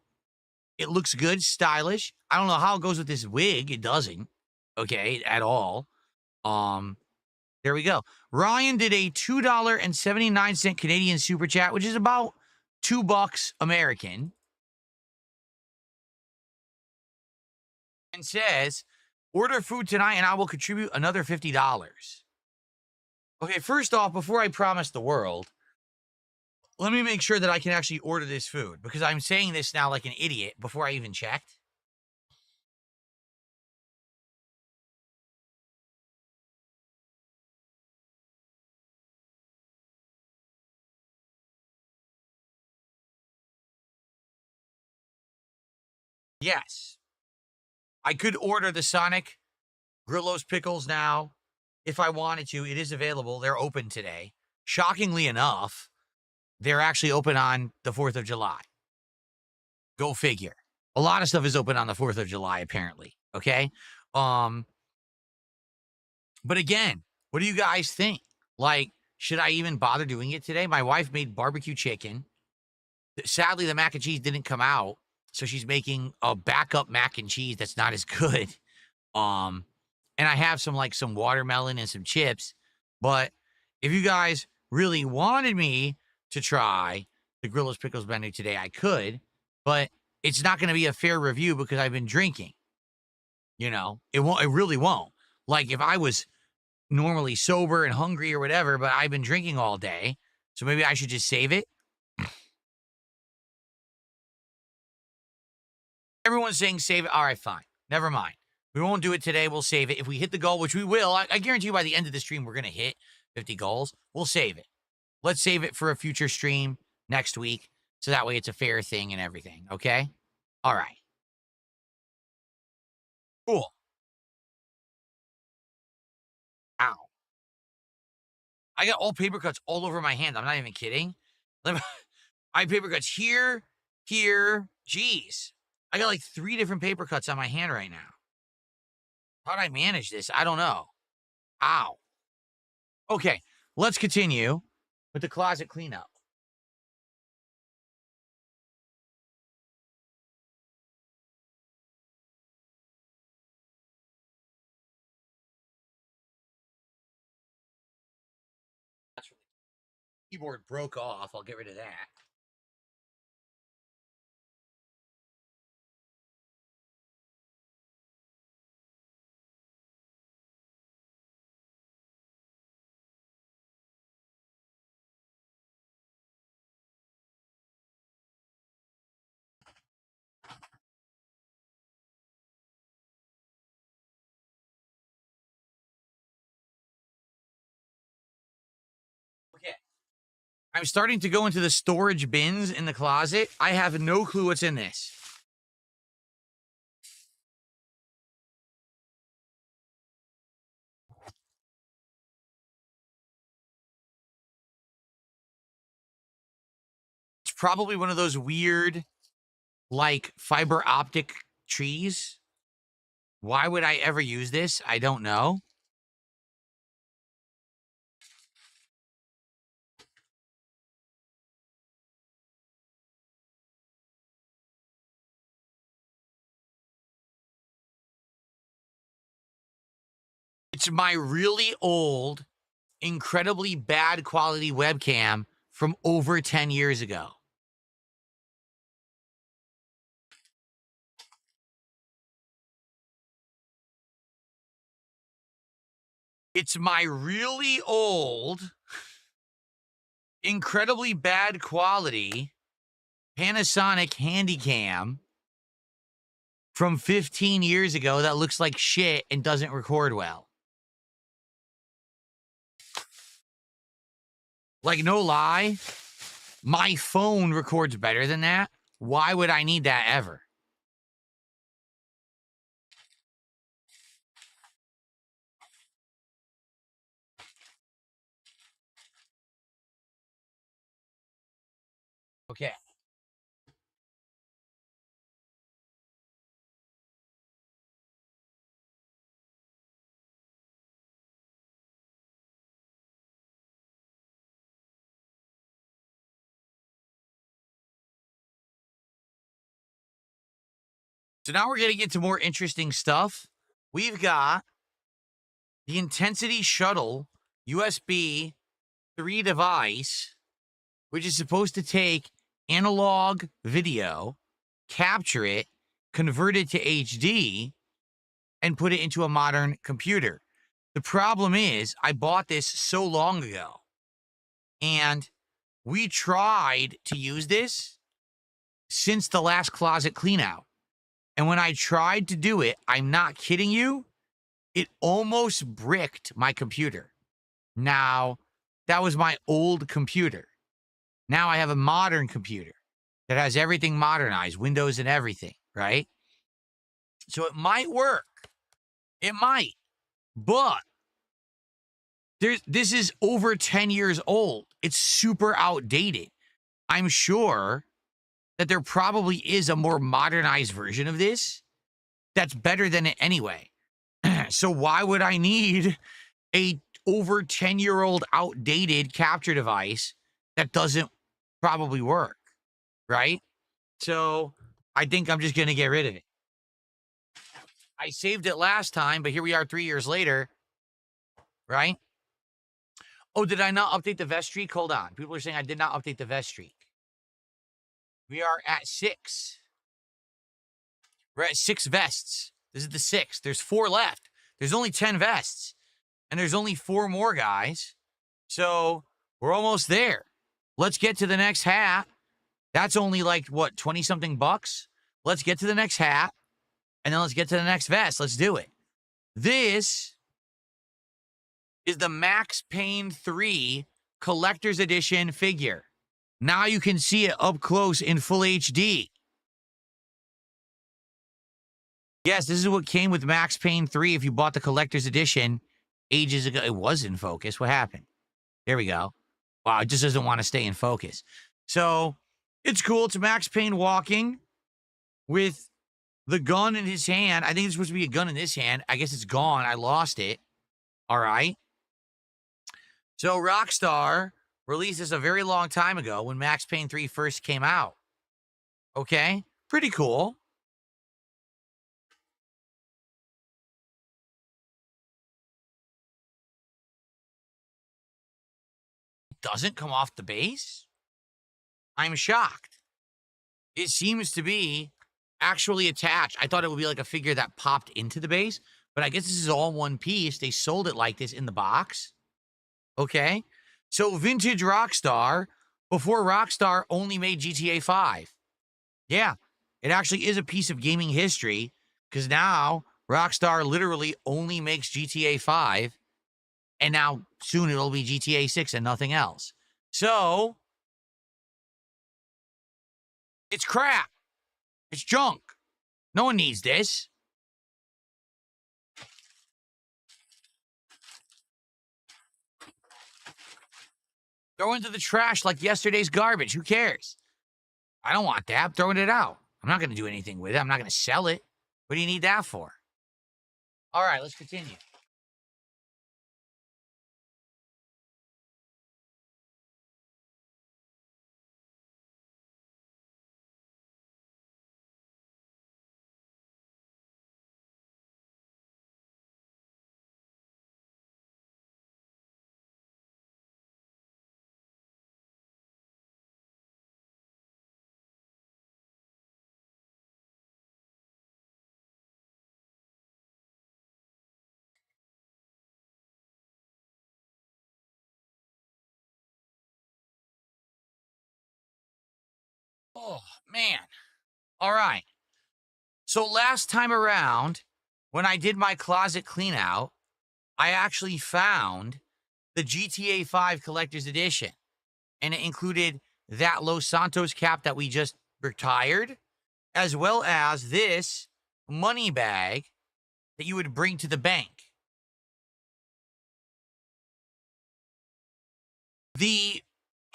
It looks good, stylish. I don't know how it goes with this wig. It doesn't. Okay, at all. There we go. Ryan did a $2.79 Canadian super chat, which is about $2 American. And says, order food tonight and I will contribute another $50. Okay, first off, before I promise the world, let me make sure that I can actually order this food because I'm saying this now like an idiot before I even checked. Yes. I could order the Sonic Grillo's Pickles now, if I wanted to, it is available. They're open today. Shockingly enough, they're actually open on the 4th of July. Go figure. A lot of stuff is open on the 4th of July, apparently. Okay? But again, what do you guys think? Like, should I even bother doing it today? My wife made barbecue chicken. Sadly, the mac and cheese didn't come out, so she's making a backup mac and cheese that's not as good. And I have some watermelon and some chips. But if you guys really wanted me to try the Grillo's Pickles menu today, I could. But it's not going to be a fair review because I've been drinking. You know, it won't. It really won't. Like if I was normally sober and hungry or whatever, but I've been drinking all day, so maybe I should just save it. Everyone's saying save it. All right, fine. Never mind. We won't do it today. We'll save it. If we hit the goal, which we will, I guarantee you by the end of the stream, we're going to hit 50 goals. We'll save it. Let's save it for a future stream next week. So that way it's a fair thing and everything. Okay? All right. Cool. Ow. I got all paper cuts all over my hand. I'm not even kidding. I have paper cuts here, here. Jeez. I got like 3 different paper cuts on my hand right now. How'd I manage this? I don't know. Ow. Okay, let's continue with the closet cleanup. That's really keyboard broke off. I'll get rid of that. Okay. I'm starting to go into the storage bins in the closet. I have no clue what's in this. It's probably one of those weird, like, fiber optic trees. Why would I ever use this? I don't know. It's my really old, incredibly bad quality webcam from over 10 years ago. It's my really old, incredibly bad quality Panasonic Handycam from 15 years ago that looks like shit and doesn't record well. Like, no lie, my phone records better than that. Why would I need that ever? Okay. So now we're going to get to more interesting stuff. We've got the Intensity Shuttle USB 3 device, which is supposed to take analog video, capture it, convert it to HD, and put it into a modern computer. The problem is, I bought this so long ago, and we tried to use this since the last closet cleanout. And when I tried to do it, I'm not kidding you, it almost bricked my computer. Now, that was my old computer. Now I have a modern computer that has everything modernized, Windows and everything, right? So it might work. It might. But this is over 10 years old. It's super outdated. I'm sure that there probably is a more modernized version of this that's better than it anyway. So why would I need a over 10-year-old outdated capture device that doesn't probably work, right? So I think I'm just going to get rid of it. I saved it last time, but here we are 3 years later, right? Oh, did I not update the vest streak? Hold on. People are saying I did not update the vest streak. We are at 6. We're at 6 vests. This is the 6th. There's 4 left. There's only 10 vests. And there's only 4 more, guys. So we're almost there. Let's get to the next hat. That's only like, what, 20-something bucks? Let's get to the next hat. And then let's get to the next vest. Let's do it. This is the Max Payne 3 Collector's Edition figure. Now you can see it up close in full HD. Yes, this is what came with Max Payne 3 if you bought the Collector's Edition ages ago. It was in focus. What happened? There we go. Wow, it just doesn't want to stay in focus. So, it's cool. It's Max Payne walking with the gun in his hand. I think it's supposed to be a gun in this hand. I guess it's gone. I lost it. All right. So, Rockstar released this a very long time ago when Max Payne 3 first came out. Okay? Pretty cool. Doesn't come off the base? I'm shocked. It seems to be actually attached. I thought it would be like a figure that popped into the base, but I guess this is all one piece. They sold it like this in the box. Okay? So vintage Rockstar, before Rockstar only made GTA 5. Yeah, it actually is a piece of gaming history because now Rockstar literally only makes GTA 5. And now soon it'll be GTA 6 and nothing else. So, it's crap. It's junk. No one needs this. Throw into the trash like yesterday's garbage. Who cares? I don't want that. I'm throwing it out. I'm not going to do anything with it. I'm not going to sell it. What do you need that for? All right, let's continue. Oh, man. All right. So last time around, when I did my closet clean out, I actually found the GTA 5 Collector's Edition. And it included that Los Santos cap that we just retired, as well as this money bag that you would bring to the bank. The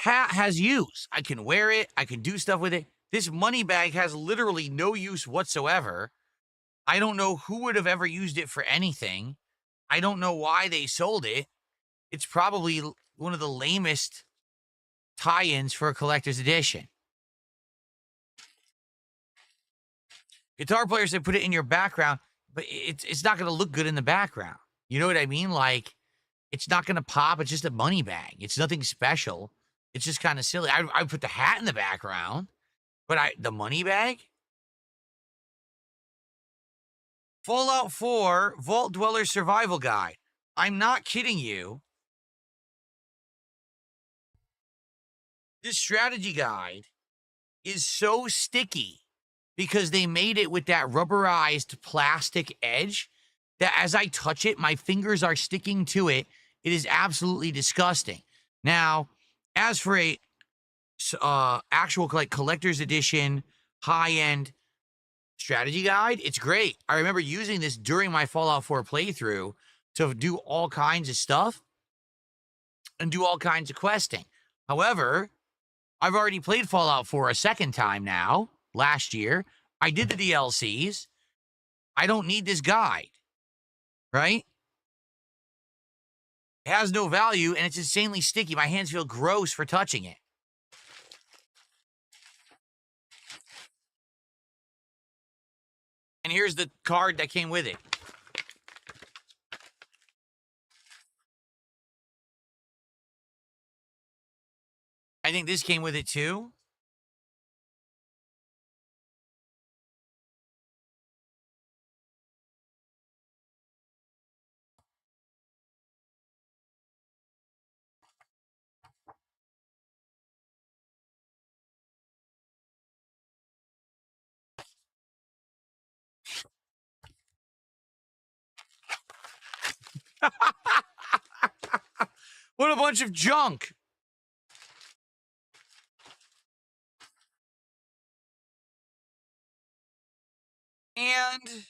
hat has use. I can wear it. I can do stuff with it. This money bag has literally no use whatsoever. I don't know who would have ever used it for anything. I don't know why they sold it. It's probably one of the lamest tie-ins for a collector's edition. Guitar players, they put it in your background, but it's not going to look good in the background. You know what I mean? Like, it's not going to pop. It's just a money bag. It's nothing special. It's just kind of silly. I put the hat in the background, but the money bag? Fallout 4 Vault Dweller Survival Guide. I'm not kidding you. This strategy guide is so sticky because they made it with that rubberized plastic edge that as I touch it, my fingers are sticking to it. It is absolutely disgusting. Now, as for a actual like collector's edition, high-end strategy guide, it's great. I remember using this during my Fallout 4 playthrough to do all kinds of stuff and do all kinds of questing. However, I've already played Fallout 4 a second time now, last year. I did the DLCs. I don't need this guide, right? It has no value, and it's insanely sticky. My hands feel gross for touching it. And here's the card that came with it. I think this came with it too. What a bunch of junk. And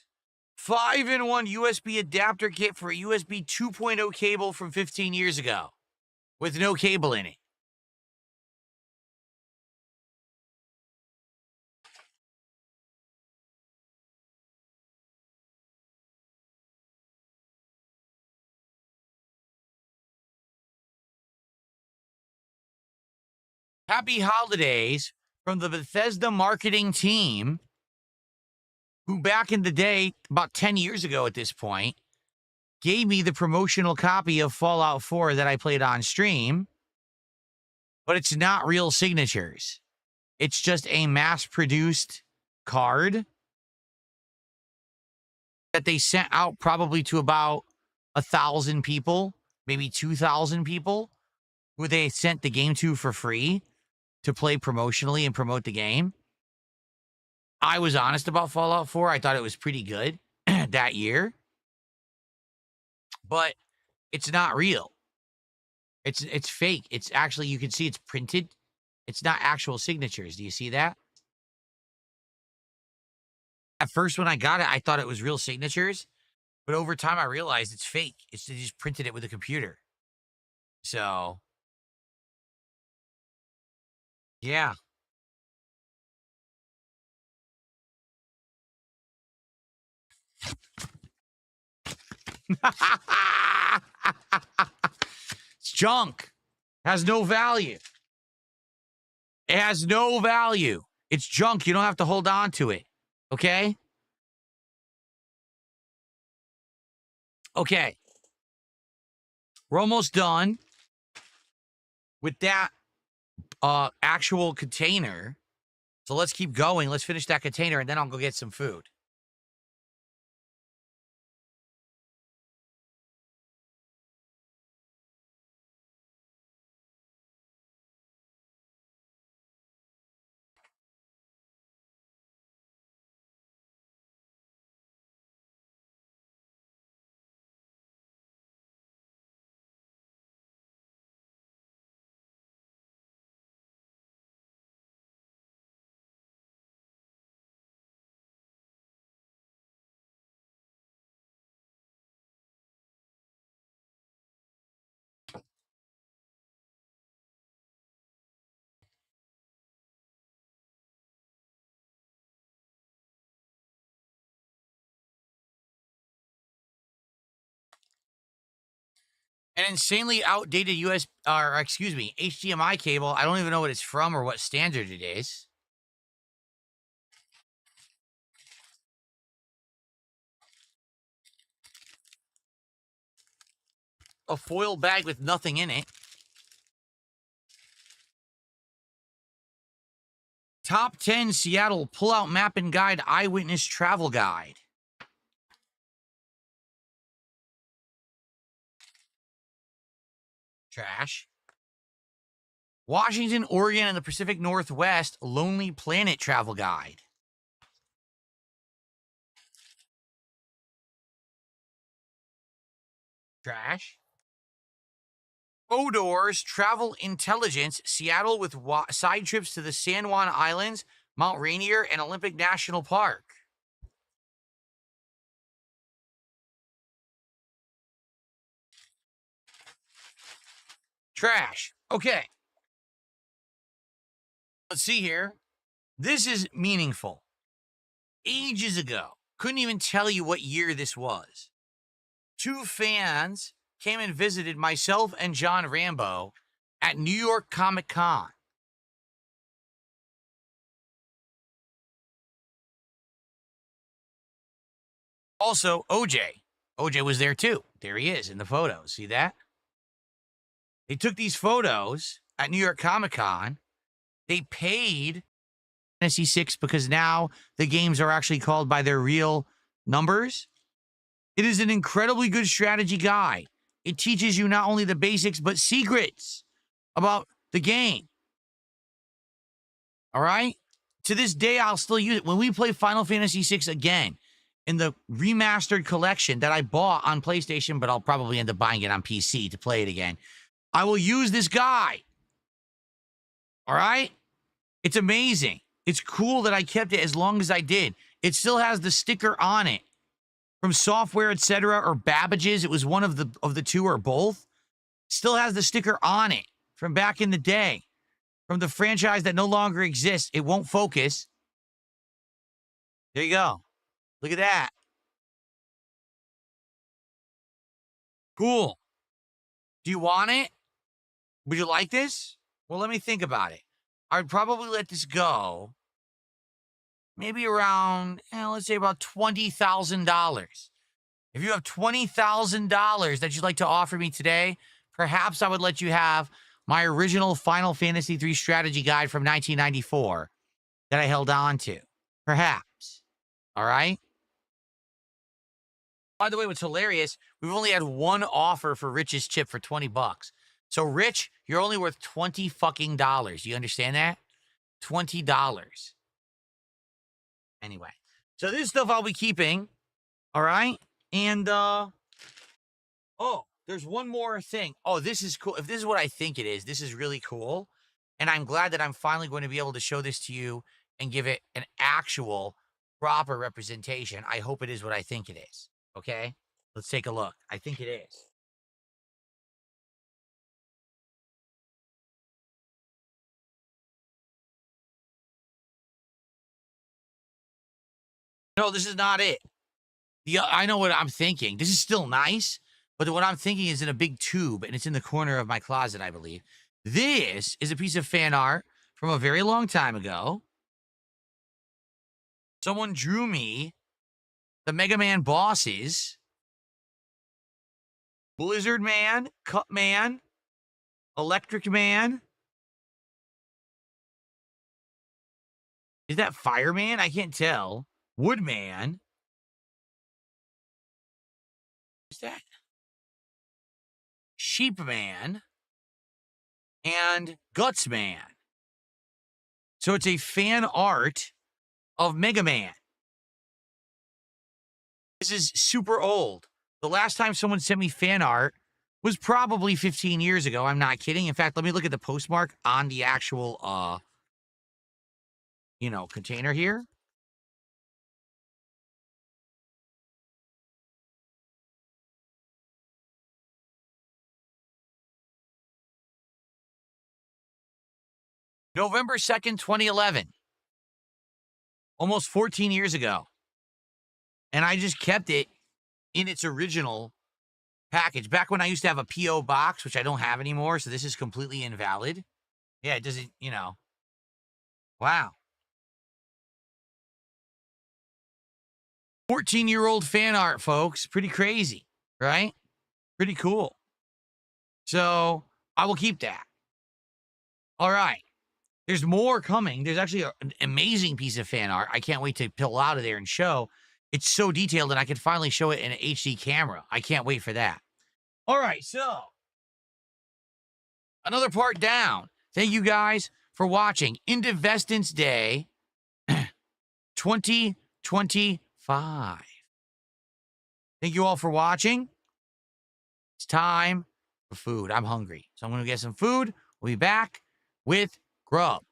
5-in-1 USB adapter kit for a USB 2.0 cable from 15 years ago with no cable in it. Happy holidays from the Bethesda marketing team, who back in the day, about 10 years ago at this point, gave me the promotional copy of Fallout 4 that I played on stream, but it's not real signatures. It's just a mass-produced card that they sent out probably to about 1,000 people, maybe 2,000 people, who they sent the game to for free to play promotionally and promote the game. I was honest about Fallout 4. I thought it was pretty good that year. But it's not real. It's fake. It's actually, you can see it's printed. It's not actual signatures. Do you see that? At first, when I got it, I thought it was real signatures. But over time, I realized it's fake. They just printed it with a computer. So, yeah. It's junk. Has no value. It has no value. It's junk. You don't have to hold on to it. Okay? Okay. We're almost done with that actual container. So let's keep going. Let's finish that container, and then I'll go get some food. An insanely outdated HDMI cable. I don't even know what it's from or what standard it is. A foil bag with nothing in it. Top 10 Seattle pull-out map and guide eyewitness travel guide. Trash. Washington, Oregon, and the Pacific Northwest Lonely Planet travel guide. Trash. Odor's Travel Intelligence, Seattle with side trips to the San Juan Islands, Mount Rainier, and Olympic National Park. Trash. Okay. Let's see here. This is meaningful. Ages ago, couldn't even tell you what year this was. 2 fans came and visited myself and John Rambo at New York Comic Con. Also, OJ. OJ was there too. There he is in the photos. See that? They took these photos at New York Comic Con. They paid Fantasy 6 because now the games are actually called by their real numbers. It is an incredibly good strategy guide. It teaches you not only the basics, but secrets about the game. All right? To this day, I'll still use it. When we play Final Fantasy 6 again, in the remastered collection that I bought on PlayStation, but I'll probably end up buying it on PC to play it again, I will use this guide. All right? It's amazing. It's cool that I kept it as long as I did. It still has the sticker on it from Software, etc., or Babbage's. It was one of the two or both. Still has the sticker on it from back in the day, from the franchise that no longer exists. It won't focus. There you go. Look at that. Cool. Do you want it? Would you like this? Well, let me think about it. I'd probably let this go maybe around, let's say about $20,000. If you have $20,000 that you'd like to offer me today, perhaps I would let you have my original Final Fantasy III strategy guide from 1994 that I held on to. Perhaps. All right? By the way, what's hilarious, we've only had one offer for Rich's chip for $20. So, Rich, you're only worth $20 fucking dollars. You understand that? $20. Anyway, so this stuff I'll be keeping. All right? And, oh, there's one more thing. Oh, this is cool. If this is what I think it is, this is really cool. And I'm glad that I'm finally going to be able to show this to you and give it an actual proper representation. I hope it is what I think it is. Okay? Let's take a look. I think it is. No, this is not it. I know what I'm thinking. This is still nice, but what I'm thinking is in a big tube, and it's in the corner of my closet, I believe. This is a piece of fan art from a very long time ago. Someone drew me the Mega Man bosses. Blizzard Man, Cut Man, Electric Man. Is that Fireman? I can't tell. Woodman. What's that? Sheepman. And Gutsman. So it's a fan art of Mega Man. This is super old. The last time someone sent me fan art was probably 15 years ago. I'm not kidding. In fact, let me look at the postmark on the actual, container here. November 2nd, 2011. Almost 14 years ago. And I just kept it in its original package. Back when I used to have a P.O. box, which I don't have anymore, so this is completely invalid. Yeah, it doesn't, Wow. 14-year-old fan art, folks. Pretty crazy, right? Pretty cool. So, I will keep that. All right. There's more coming. There's actually an amazing piece of fan art. I can't wait to pull out of there and show. It's so detailed that I can finally show it in an HD camera. I can't wait for that. All right, so another part down. Thank you guys for watching Indivestance Day 2025. Thank you all for watching. It's time for food. I'm hungry, so I'm going to get some food. We'll be back with grub.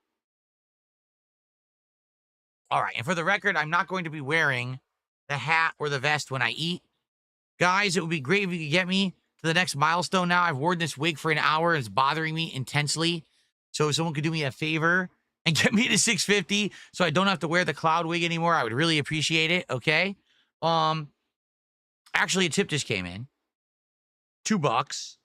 All right, and for the record, I'm not going to be wearing the hat or the vest when I eat. Guys, it would be great if you could get me to the next milestone now. I've worn this wig for an hour. And it's bothering me intensely. So if someone could do me a favor and get me to 650 so I don't have to wear the cloud wig anymore, I would really appreciate it, okay? Actually, a tip just came in. $2.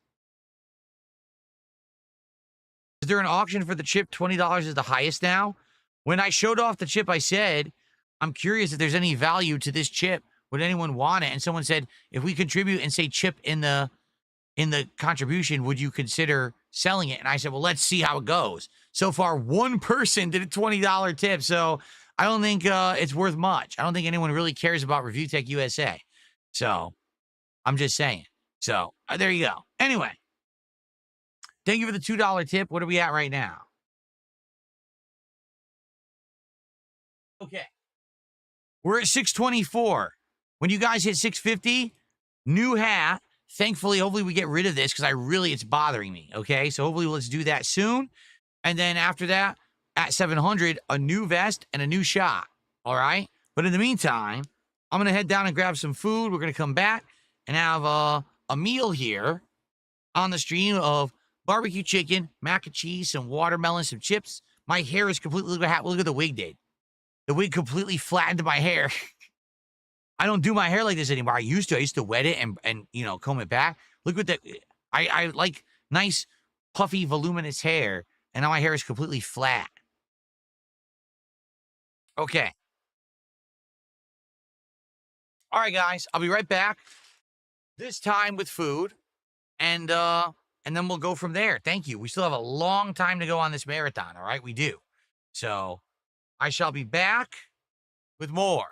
Is there an auction for the chip? $20 is the highest now. When I showed off the chip, I said, I'm curious if there's any value to this chip. Would anyone want it? And someone said, if we contribute and say chip in the contribution, would you consider selling it? And I said, well, let's see how it goes. So far, one person did a $20 tip. So I don't think it's worth much. I don't think anyone really cares about Review Tech USA. So I'm just saying. So there you go. Anyway, thank you for the $2 tip. What are we at right now? Okay. We're at 624. When you guys hit 650, new hat. Thankfully, hopefully we get rid of this because it's bothering me. Okay. So hopefully let's do that soon. And then after that, at 700, a new vest and a new shot. All right. But in the meantime, I'm going to head down and grab some food. We're going to come back and have a meal here on the stream of barbecue chicken, mac and cheese, some watermelon, some chips. My hair is completely, look at the wig did. The wig completely flattened my hair. I don't do my hair like this anymore. I used to wet it and comb it back. Look at that. I like nice, puffy, voluminous hair. And now my hair is completely flat. Okay. All right, guys. I'll be right back. This time with food. And then we'll go from there. Thank you. We still have a long time to go on this marathon. All right, we do. So I shall be back with more.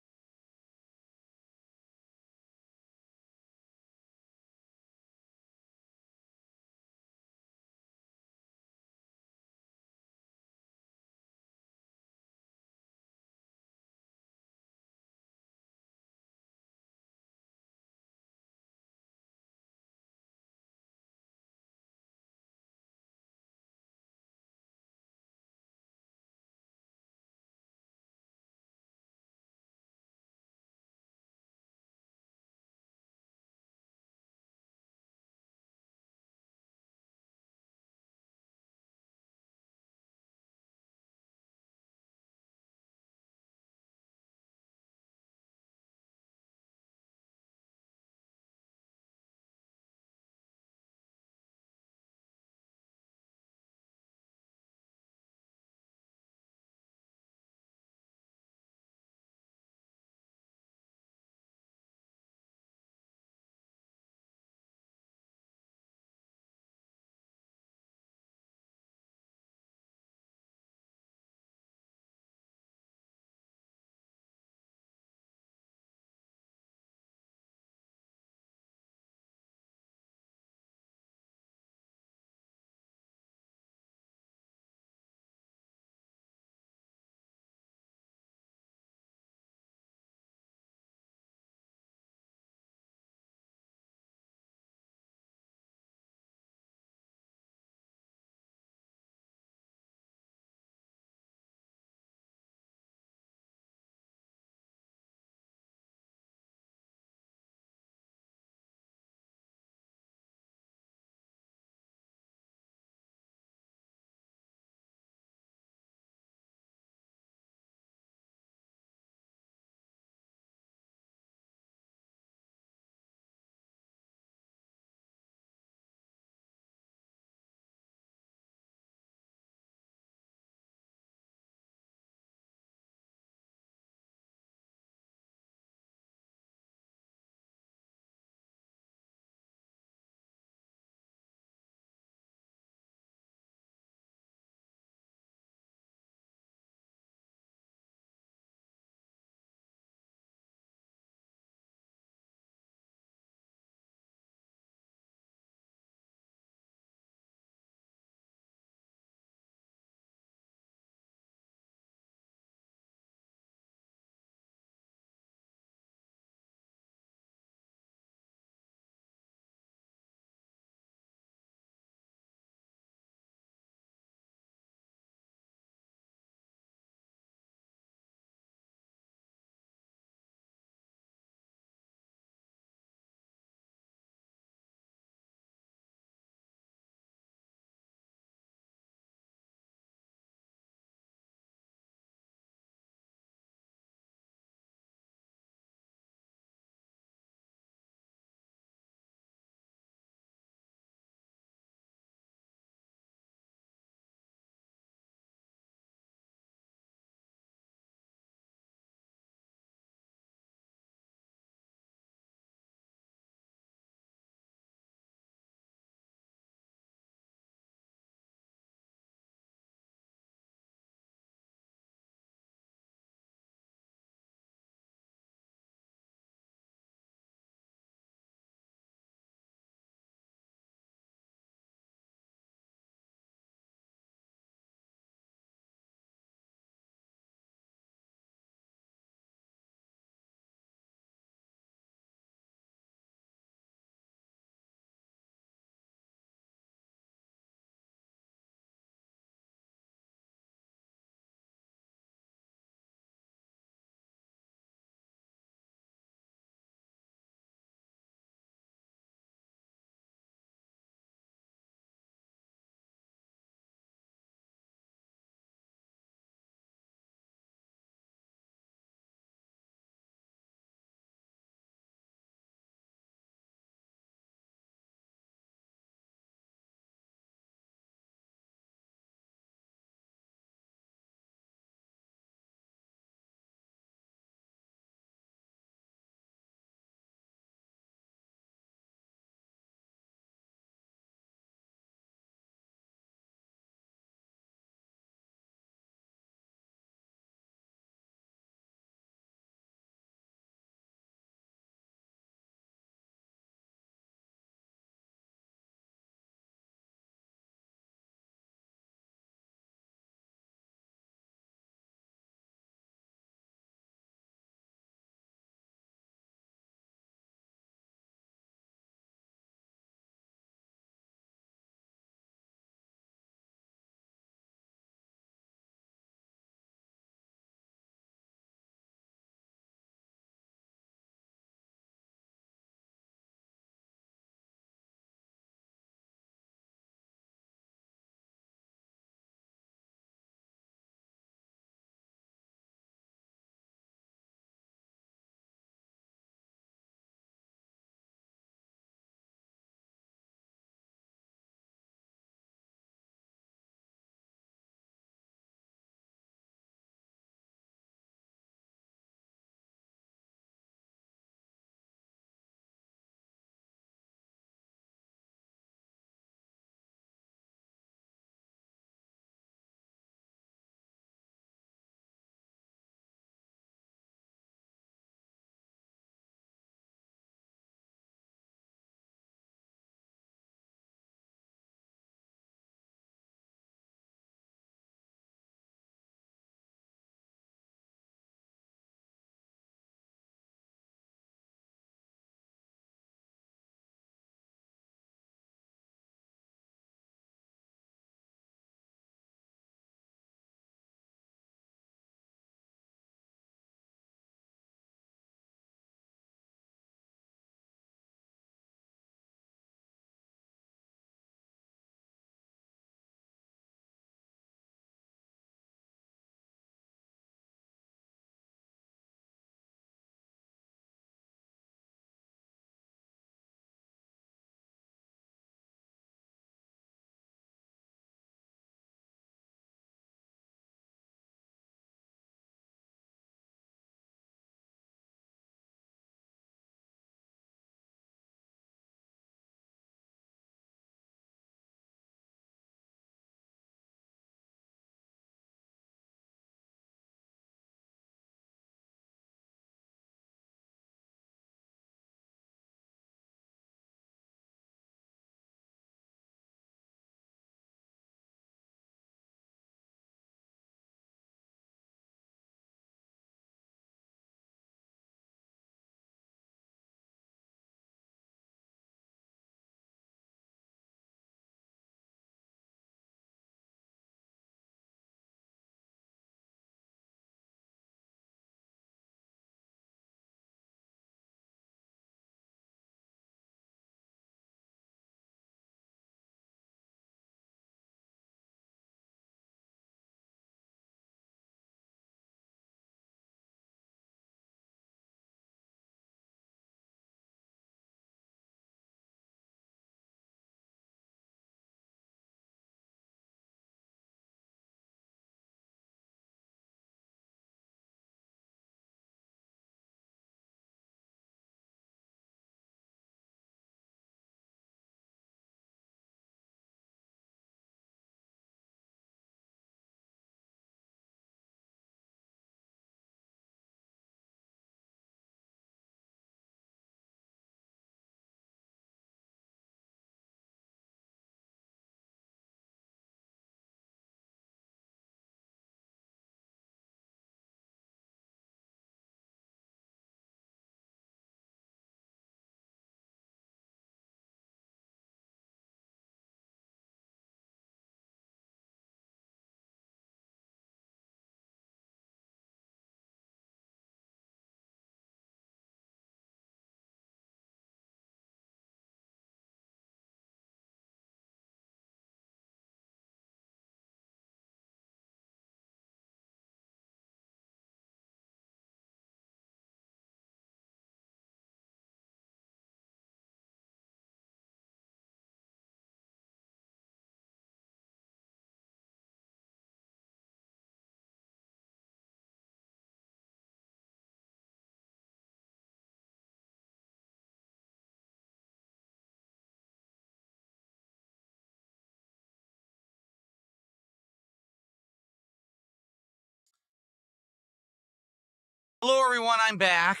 Hello, everyone. I'm back.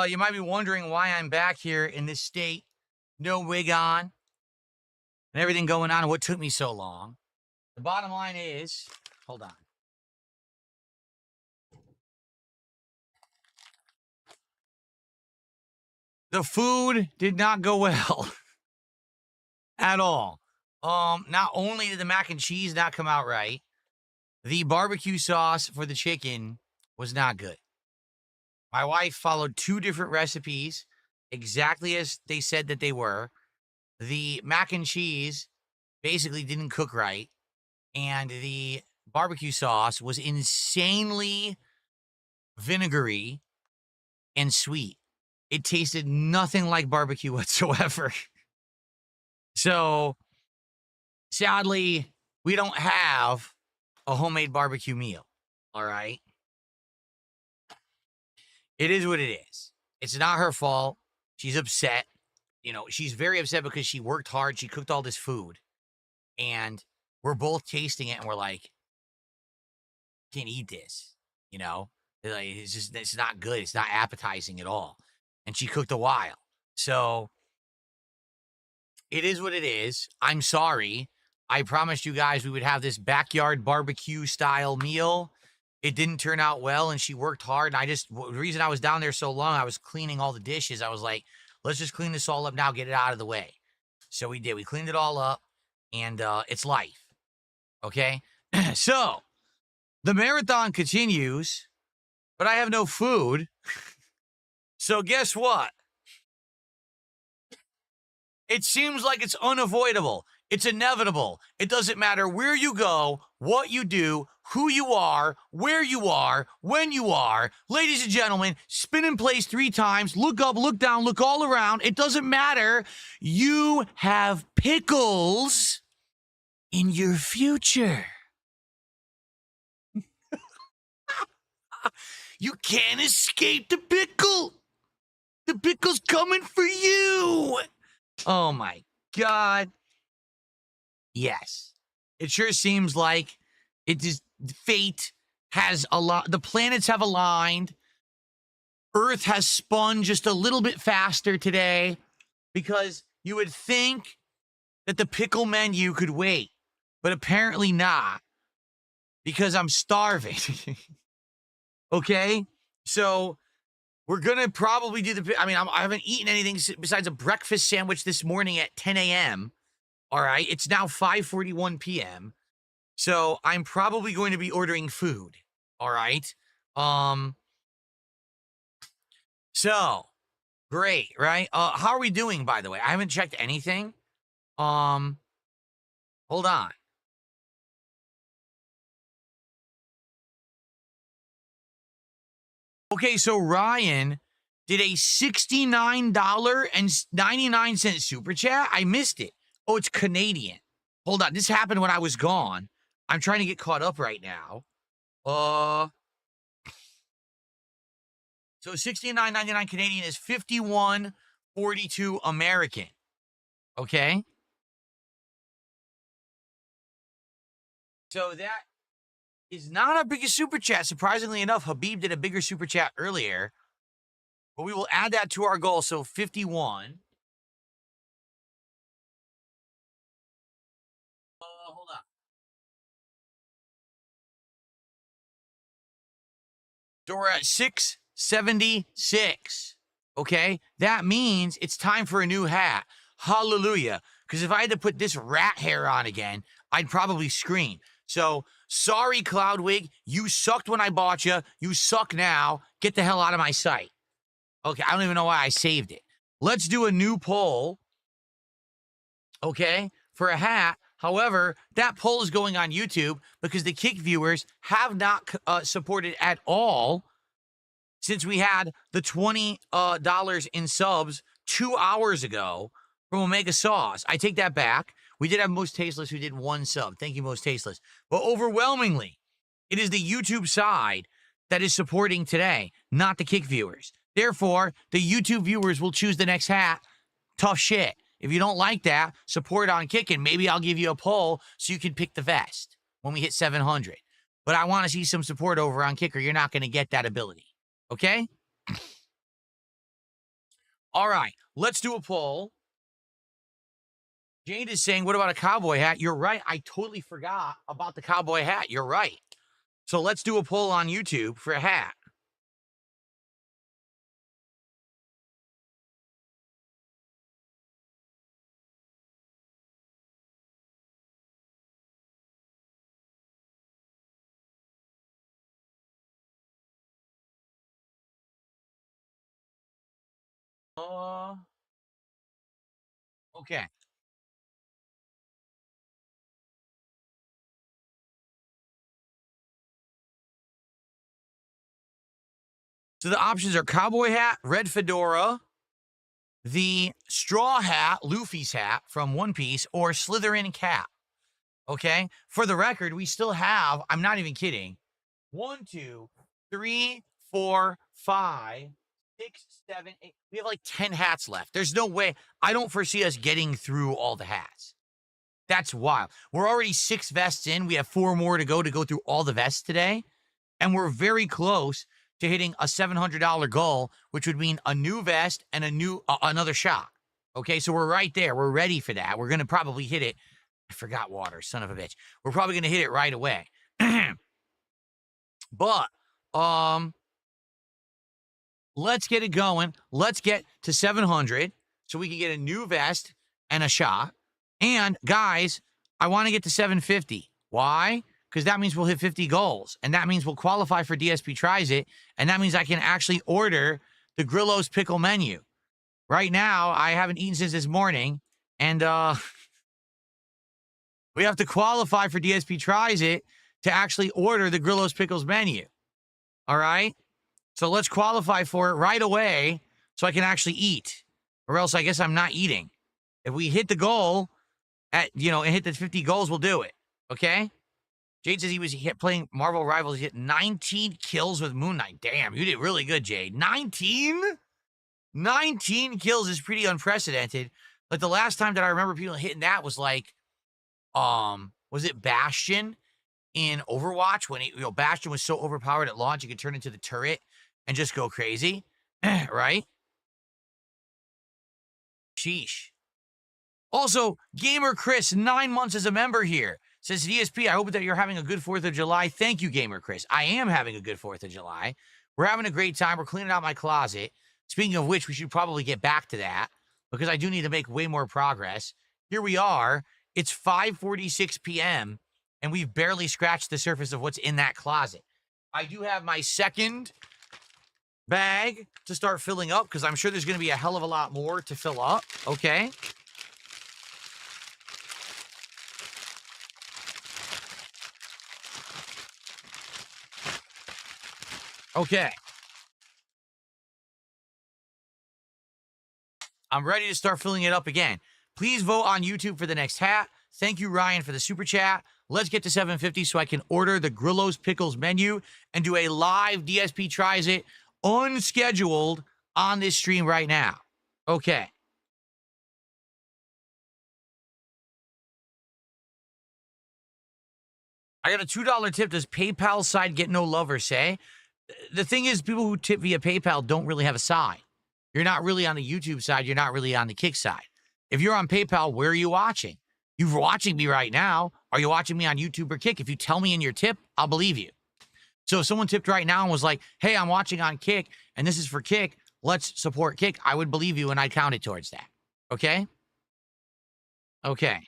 You might be wondering why I'm back here in this state, no wig on, and everything going on, and what took me so long. The bottom line is, hold on. The food did not go well at all. Not only did the mac and cheese not come out right, the barbecue sauce for the chicken was not good. My wife followed 2 different recipes exactly as they said that they were. The mac and cheese basically didn't cook right, and the barbecue sauce was insanely vinegary and sweet. It tasted nothing like barbecue whatsoever. So, sadly, we don't have a homemade barbecue meal. All right. It is what it is. It's not her fault. She's upset. You know, she's very upset because she worked hard. She cooked all this food. And we're both tasting it and we're like, can't eat this. You know, like, it's not good. It's not appetizing at all. And she cooked a while. So it is what it is. I'm sorry. I promised you guys we would have this backyard barbecue style meal. It didn't turn out well, and she worked hard. And the reason I was down there so long, I was cleaning all the dishes. I was like, let's just clean this all up now, get it out of the way. So we did. We cleaned it all up, and it's life. Okay? So the marathon continues, but I have no food. So guess what? It seems like it's unavoidable. It's inevitable. It doesn't matter where you go, what you do, who you are, where you are, when you are. Ladies and gentlemen, spin in place 3 times. Look up, look down, look all around. It doesn't matter. You have pickles in your future. You can't escape the pickle. The pickle's coming for you. Oh my God. Yes. It sure seems like fate has the planets have aligned. Earth has spun just a little bit faster today because you would think that the pickle menu could wait, but apparently not because I'm starving. Okay? So we're going to probably do I haven't eaten anything besides a breakfast sandwich this morning at 10 a.m. All right. It's now 5:41 p.m. So I'm probably going to be ordering food. All right. So great, right? How are we doing, by the way? I haven't checked anything. Hold on. Okay, so Ryan did a $69.99 super chat. I missed it. Oh, it's Canadian. Hold on. This happened when I was gone. I'm trying to get caught up right now. So $69.99 Canadian is $51.42 American. Okay? So that is not our biggest super chat. Surprisingly enough, Habib did a bigger super chat earlier. But we will add that to our goal. So 51. Hold on. So we're at 676. Okay? That means it's time for a new hat. Hallelujah. Because if I had to put this rat hair on again, I'd probably scream. So, sorry, Cloudwig. You sucked when I bought you. You suck now. Get the hell out of my sight. Okay, I don't even know why I saved it. Let's do a new poll. Okay, for a hat. However, that poll is going on YouTube because the Kick viewers have not supported at all since we had the $20 in subs 2 hours ago from Omega Sauce. I take that back. We did have Most Tasteless who did 1 sub. Thank you, Most Tasteless. But overwhelmingly, it is the YouTube side that is supporting today, not the Kick viewers. Therefore, the YouTube viewers will choose the next hat. Tough shit. If you don't like that, support on Kick, and maybe I'll give you a poll so you can pick the vest when we hit 700. But I want to see some support over on Kicker. You're not going to get that ability. Okay? All right, let's do a poll. Jade is saying, what about a cowboy hat? You're right. I totally forgot about the cowboy hat. You're right. So let's do a poll on YouTube for a hat. Okay. So the options are cowboy hat, red fedora, the straw hat, Luffy's hat from One Piece, or Slytherin cap. Okay? For the record, we still have, I'm not even kidding, 1, 2, 3, 4, 5, 6, 7, 8. We have like 10 hats left. There's no way. I don't foresee us getting through all the hats. That's wild. We're already 6 vests in. We have 4 more to go through all the vests today. And we're very close to hitting a $700 goal, which would mean a new vest and another shot. Okay, so we're right there. We're ready for that. We're going to probably hit it. I forgot water, son of a bitch. We're probably going to hit it right away. But, let's get it going. Let's get to 700 so we can get a new vest and a shot. And, guys, I want to get to 750. Why? Because that means we'll hit 50 goals. And that means we'll qualify for DSP Tries It. And that means I can actually order the Grillo's Pickle menu. Right now, I haven't eaten since this morning. And we have to qualify for DSP Tries It to actually order the Grillo's Pickles menu. All right? So let's qualify for it right away so I can actually eat. Or else I guess I'm not eating. If we hit the goal and hit the 50 goals, we'll do it. Okay? Jade says he was playing Marvel Rivals. He hit 19 kills with Moon Knight. Damn, you did really good, Jade. 19? 19 kills is pretty unprecedented. Like the last time that I remember people hitting that was like, was it Bastion in Overwatch when Bastion was so overpowered at launch, you could turn into the turret and just go crazy, right? Sheesh. Also, Gamer Chris, 9 months as a member here. Says, DSP, I hope that you're having a good 4th of July. Thank you, Gamer Chris. I am having a good 4th of July. We're having a great time. We're cleaning out my closet. Speaking of which, we should probably get back to that because I do need to make way more progress. Here we are. It's 5:46 p.m., and we've barely scratched the surface of what's in that closet. I do have my second bag to start filling up because I'm sure there's going to be a hell of a lot more to fill up. Okay. Okay. I'm ready to start filling it up again. Please vote on YouTube for the next hat. Thank you, Ryan, for the super chat. Let's get to 750 so I can order the Grillo's Pickles menu and do a live DSP Tries It unscheduled on this stream right now. Okay. I got a $2 tip. Does PayPal side get no love or say? The thing is, people who tip via PayPal don't really have a side. You're not really on the YouTube side. You're not really on the Kick side. If you're on PayPal, where are you watching? You're watching me right now. Are you watching me on YouTube or Kick? If you tell me in your tip, I'll believe you. So if someone tipped right now and was like, hey, I'm watching on Kick, and this is for Kick, let's support Kick, I would believe you, and I'd count it towards that. Okay? Okay.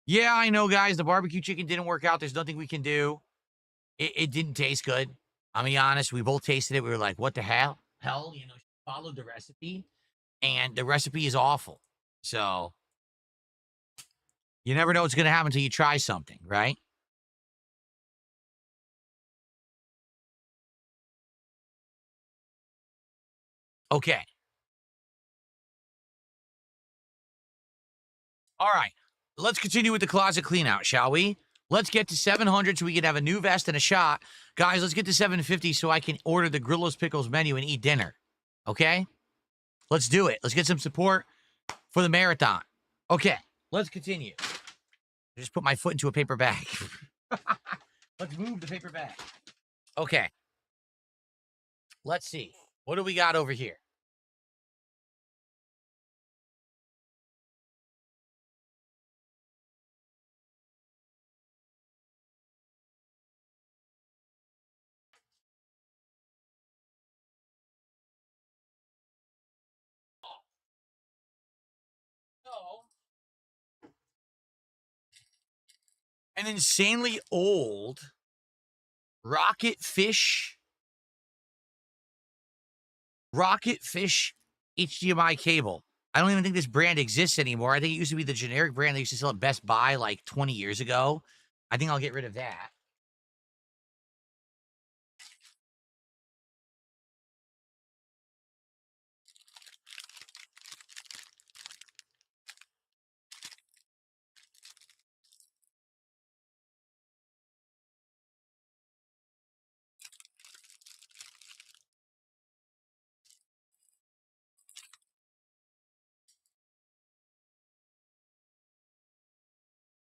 Yeah, I know, guys. The barbecue chicken didn't work out. There's nothing we can do. It didn't taste good. I'll be honest. We both tasted it. We were like, what the hell? She followed the recipe, and the recipe is awful. So you never know what's going to happen until you try something, right? Okay. All right. Let's continue with the closet clean out, shall we? Let's get to 700 so we can have a new vest and a shot. Guys, let's get to 750 so I can order the Grillo's Pickles menu and eat dinner. Okay? Let's do it. Let's get some support for the marathon. Okay. Let's continue. I just put my foot into a paper bag. Let's move the paper bag. Okay. let's see. What do we got over here? An insanely old Rocketfish HDMI cable. I don't even think this brand exists anymore. I think it used to be the generic brand they used to sell at Best Buy like 20 years ago. I think I'll get rid of that.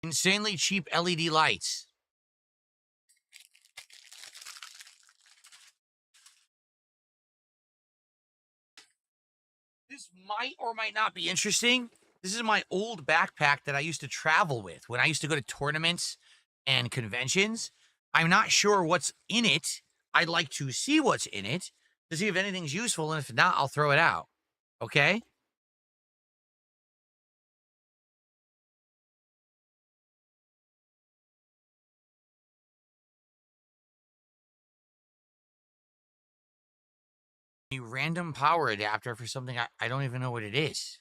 Insanely cheap LED lights. This might or might not be interesting. This is my old backpack that I used to travel with when I used to go to tournaments and conventions. I'm not sure what's in it. I'd like to see what's in it to see if anything's useful, and if not, I'll throw it out. Okay? A random power adapter for something I don't even know what it is.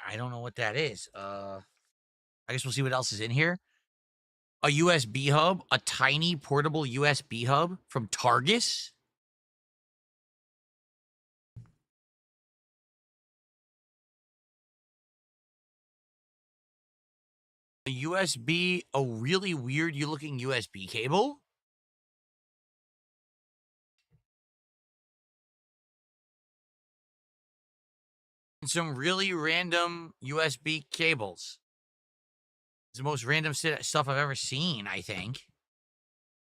I don't know what that is. I guess we'll see what else is in here. A USB hub, a tiny portable USB hub from Targus. A really weird looking USB cable. And some really random USB cables. It's the most random stuff I've ever seen, I think.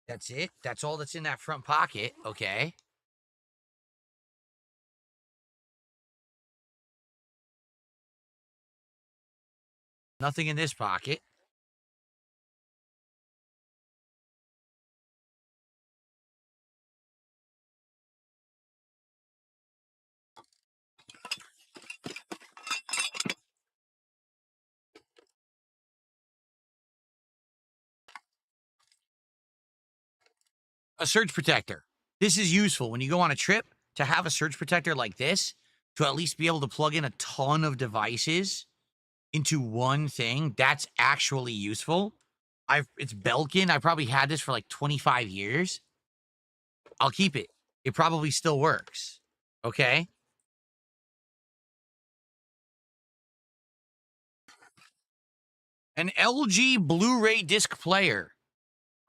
That's it. That's all that's in that front pocket. Okay. Nothing in this pocket. A surge protector. This is useful when you go on a trip to have a surge protector like this, to at least be able to plug in a ton of devices into one thing. That's actually useful. It's Belkin. I probably had this for like 25 years. I'll keep it. It probably still works. Okay. An LG Blu-ray disc player.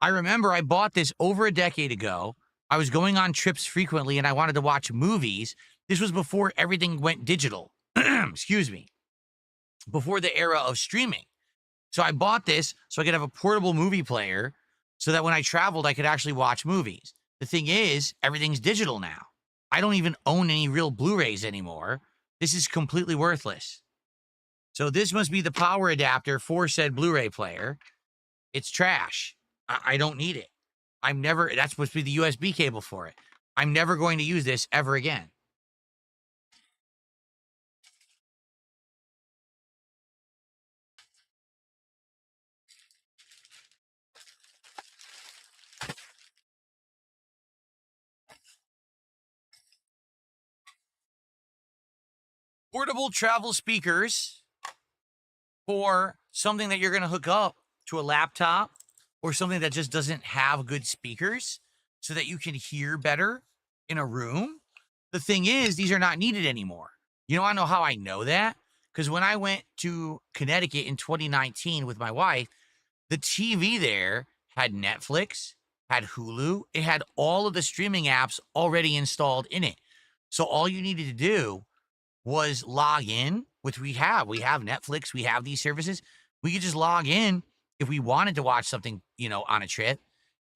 I remember I bought this over a decade ago. I was going on trips frequently and I wanted to watch movies. This was before everything went digital. Excuse me. Before the era of streaming. So I bought this so I could have a portable movie player so that when I traveled, I could actually watch movies. The thing is, everything's digital now. I don't even own any real Blu-rays anymore. This is completely worthless. So this must be the power adapter for said Blu-ray player. It's trash. I don't need it. That's supposed to be the USB cable for it. I'm never going to use this ever again. Portable travel speakers for something that you're going to hook up to a laptop or something that just doesn't have good speakers so that you can hear better in a room. The thing is, these are not needed anymore. You want to know how I know that? Because when I went to Connecticut in 2019 with my wife, the TV there had Netflix, had Hulu, it had all of the streaming apps already installed in it. So all you needed to do was log in, which we have. We have Netflix, we have these services. We could just log in if we wanted to watch something, on a trip.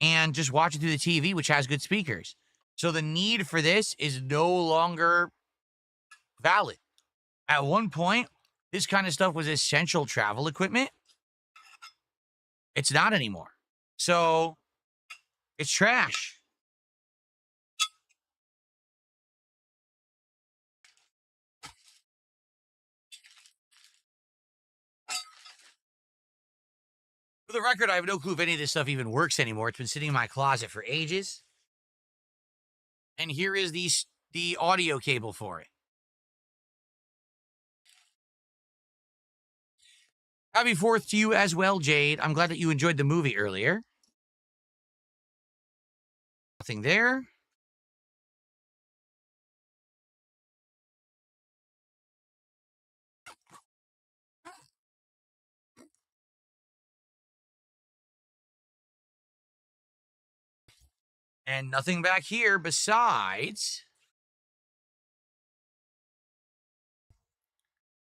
and just watch it through the TV, which has good speakers. So the need for this is no longer valid. At one point, this kind of stuff was essential travel equipment. It's not anymore. So it's trash. For the record, I have no clue if any of this stuff even works anymore. It's been sitting in my closet for ages. And here is the audio cable for it. Happy 4th to you as well, Jade. I'm glad that you enjoyed the movie earlier. Nothing there. And nothing back here besides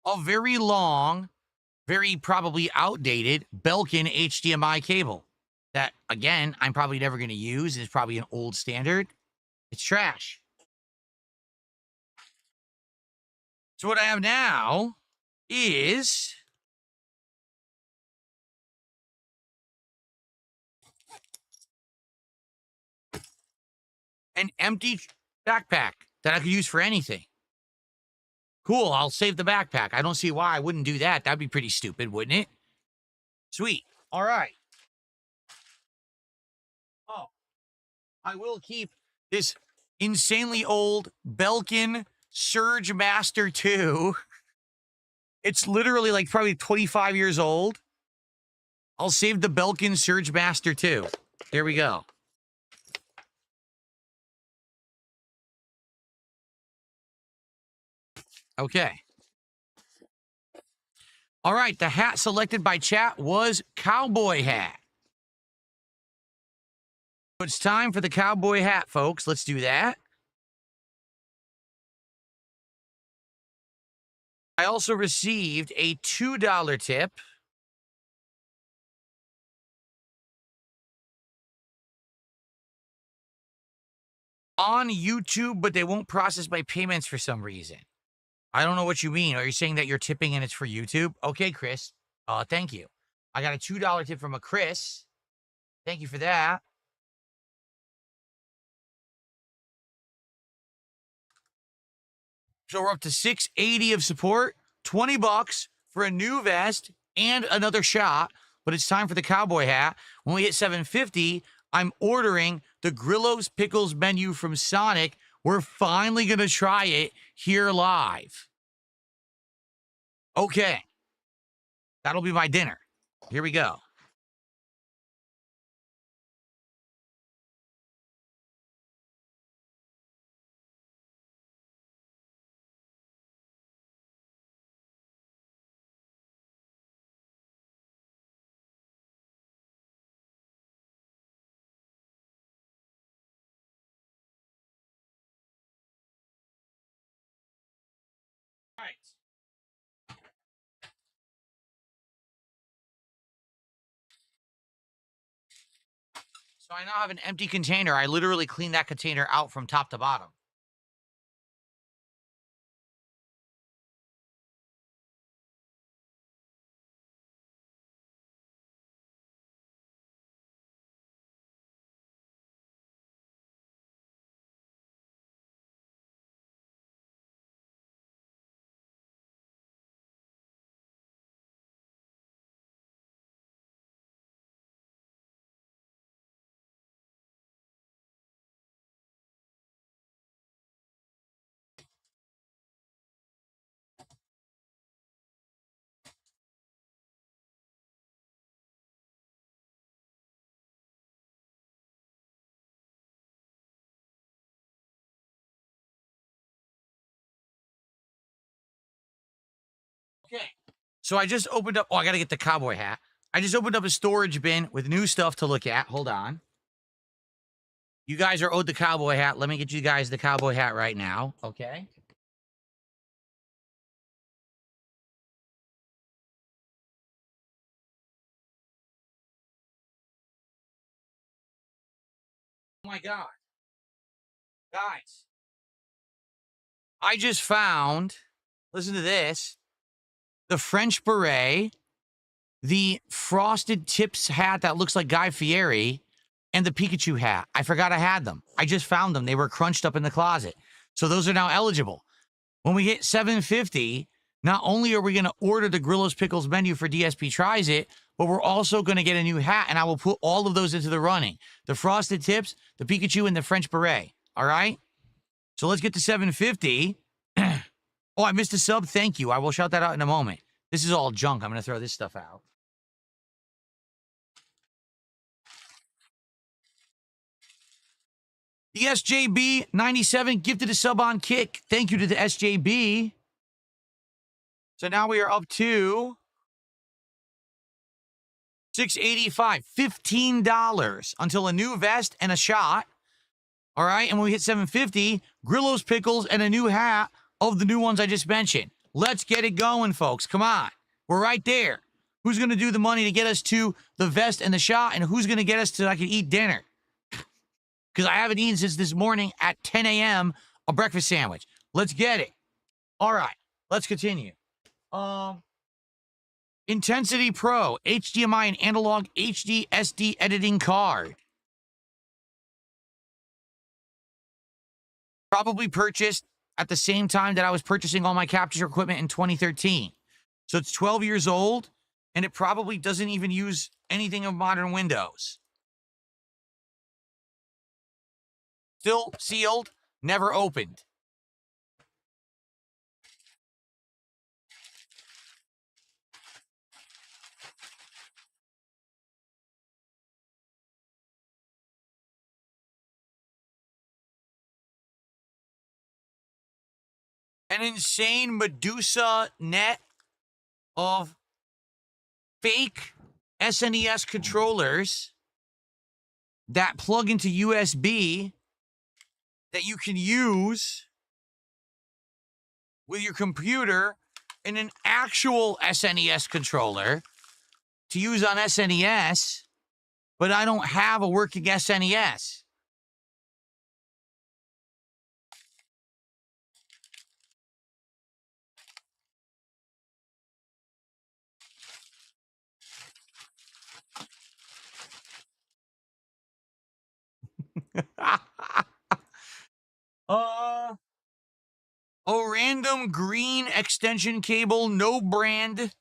a very long, very probably outdated Belkin HDMI cable that, again, I'm probably never going to use. It's probably an old standard. It's trash. So what I have now is an empty backpack that I could use for anything. Cool, I'll save the backpack. I don't see why I wouldn't do that. That'd be pretty stupid, wouldn't it? Sweet. All right. Oh, I will keep this insanely old Belkin Surge Master 2. It's literally like probably 25 years old. I'll save the Belkin Surge Master 2. There we go. Okay. All right, the hat selected by chat was cowboy hat. It's time for the cowboy hat, folks. Let's do that. I also received a $2 tip on YouTube, but they won't process my payments for some reason. I don't know what you mean. Are you saying that you're tipping and it's for YouTube? Okay, Chris. Thank you. I got a $2 tip from a Chris. Thank you for that. So we're up to $680 of support, $20 for a new vest and another shot, but it's time for the cowboy hat. When we hit $750, I'm ordering the Grillo's Pickles menu from Sonic. We're finally going to try it here live. Okay. That'll be my dinner. Here we go. All right. So I now have an empty container. I literally cleaned that container out from top to bottom. Okay. So I just opened up. Oh, I got to get the cowboy hat. I just opened up a storage bin with new stuff to look at. Hold on. You guys are owed the cowboy hat. Let me get you guys the cowboy hat right now. Okay. my God. Guys. I just found, listen to this, the French beret, the frosted tips hat that looks like Guy Fieri, and the Pikachu hat. I forgot I had them. I just found them. They were crunched up in the closet. So those are now eligible. When we hit 750, not only are we going to order the Grillo's Pickles menu for DSP Tries It, but we're also going to get a new hat, and I will put all of those into the running. The frosted tips, the Pikachu, and the French beret. All right? So let's get to 750. Oh, I missed a sub. Thank you. I will shout that out in a moment. This is all junk. I'm going to throw this stuff out. The SJB 97 gifted a sub on Kick. Thank you to the SJB. So now we are up to $685, $15 until a new vest and a shot. All right, and when we hit 750, Grillo's Pickles and a new hat of the new ones I just mentioned. Let's get it going, folks. Come on. We're right there. Who's going to do the money to get us to the vest and the shot, and who's going to get us to I can eat dinner? Because I haven't eaten since this morning at 10 a.m. a breakfast sandwich. Let's get it. All right, let's continue. Intensity Pro, HDMI and analog HD SD editing card. Probably purchased at the same time that I was purchasing all my capture equipment in 2013. So it's 12 years old, and it probably doesn't even use anything of modern Windows. Still sealed, never opened. An insane Medusa net of fake SNES controllers that plug into USB that you can use with your computer in an actual SNES controller to use on SNES, but I don't have a working SNES. A random green extension cable, no brand.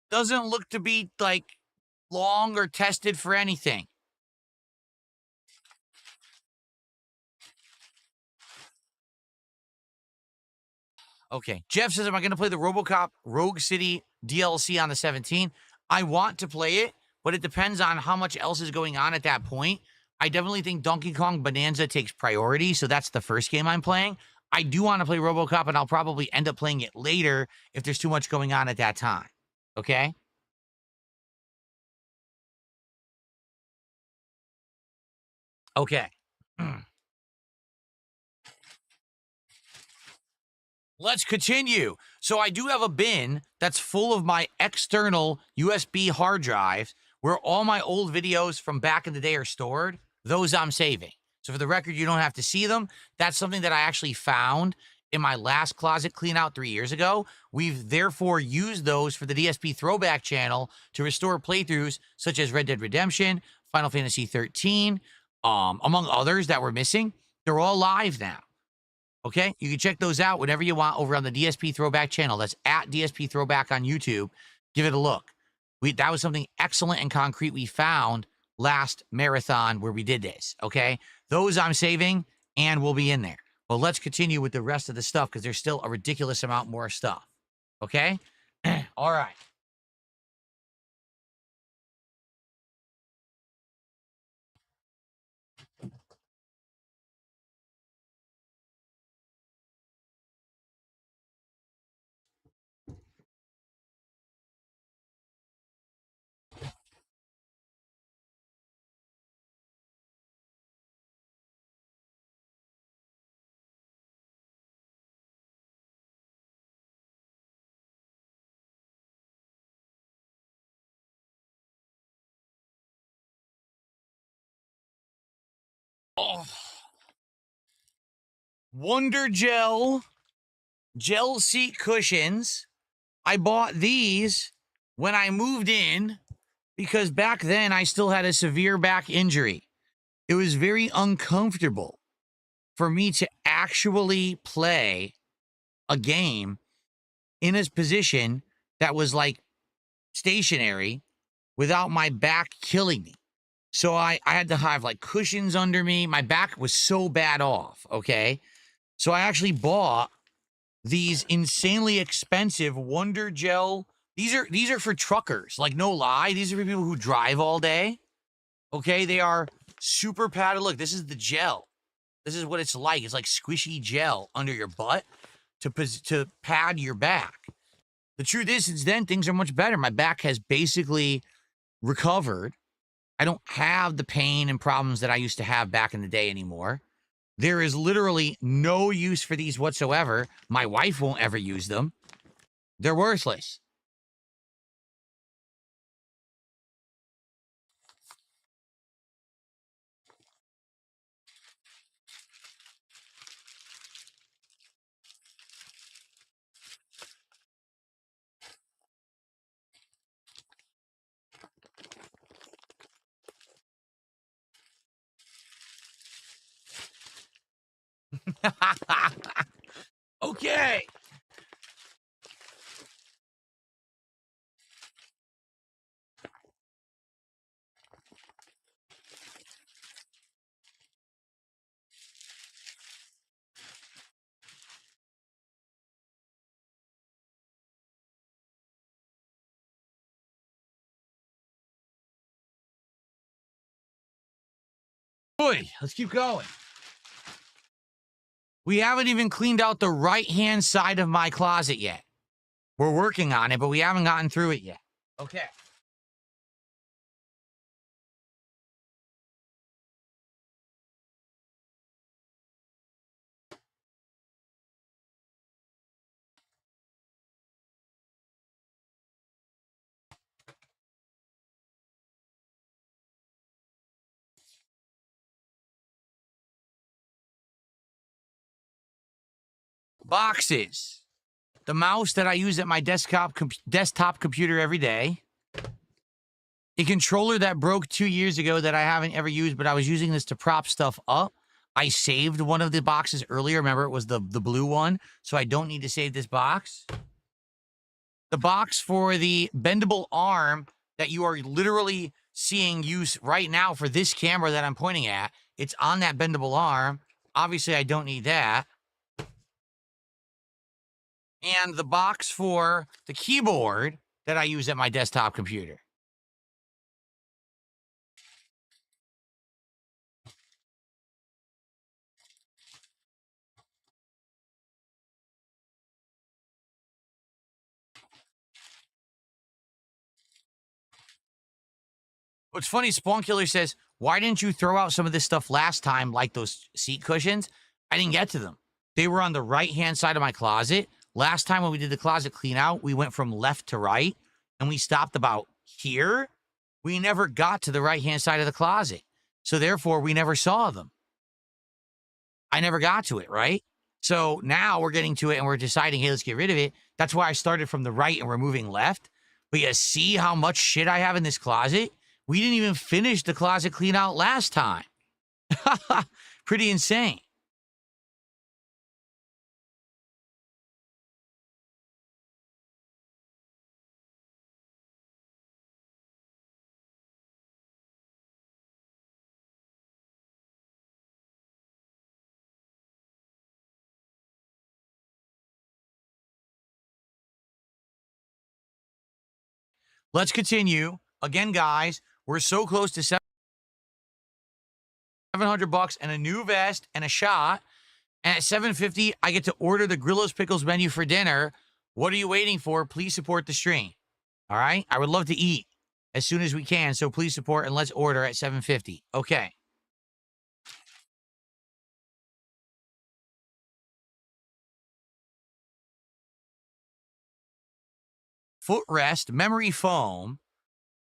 Doesn't look to be, like, long or tested for anything. Okay. Jeff says, am I going to play the RoboCop Rogue City DLC on the 17th? I want to play it, but it depends on how much else is going on at that point. I definitely think Donkey Kong Bonanza takes priority, so that's the first game I'm playing. I do want to play RoboCop, and I'll probably end up playing it later if there's too much going on at that time. Okay? Okay. Let's continue. So I do have a bin that's full of my external USB hard drives where all my old videos from back in the day are stored. Those I'm saving. So for the record, you don't have to see them. That's something that I actually found in my last closet clean out 3 years ago. We've therefore used those for the DSP Throwback channel to restore playthroughs such as Red Dead Redemption, Final Fantasy 13, among others that were missing. They're all live now. Okay, you can check those out whenever you want over on the DSP Throwback channel. That's at DSP Throwback on YouTube. Give it a look. That was something excellent and concrete we found last marathon where we did this, okay? Those I'm saving and will be in there. Well, let's continue with the rest of the stuff because there's still a ridiculous amount more stuff, okay? All right. Oh. Wonder Gel seat cushions. I bought these when I moved in because back then I still had a severe back injury. It was very uncomfortable for me to actually play a game in a position that was like stationary without my back killing me. So I had to have like cushions under me. My back was so bad off, okay? So I actually bought these insanely expensive Wonder Gel. These are for truckers, like no lie. These are for people who drive all day. Okay, they are super padded. Look, this is the gel. This is what it's like. It's like squishy gel under your butt to pad your back. The truth is then things are much better. My back has basically recovered. I don't have the pain and problems that I used to have back in the day anymore. There is literally no use for these whatsoever. My wife won't ever use them. They're worthless. Okay. Boy, let's keep going. We haven't even cleaned out the right-hand side of my closet yet. We're working on it, but we haven't gotten through it yet. Okay. Boxes. The mouse that I use at my desktop computer every day. A controller that broke 2 years ago that I haven't ever used, but I was using this to prop stuff up. I saved one of the boxes earlier. Remember, it was the blue one, so I don't need to save this box. The box for the bendable arm that you are literally seeing use right now for this camera that I'm pointing at. It's on that bendable arm. Obviously, I don't need that. And the box for the keyboard that I use at my desktop computer. What's funny, Spawnkiller says, why didn't you throw out some of this stuff last time, like those seat cushions? I didn't get to them. They were on the right-hand side of my closet. Last time when we did the closet clean out, we went from left to right, and we stopped about here. We never got to the right-hand side of the closet. So therefore, we never saw them. I never got to it, right? So now we're getting to it, and we're deciding, hey, let's get rid of it. That's why I started from the right, and we're moving left. But you see how much shit I have in this closet? We didn't even finish the closet clean out last time. Pretty insane. Let's continue. Again, guys, we're so close to $700 and a new vest and a shot. And at $750, I get to order the Grillo's Pickles menu for dinner. What are you waiting for? Please support the stream. All right? I would love to eat as soon as we can, so please support and let's order at $750. Okay. Footrest memory foam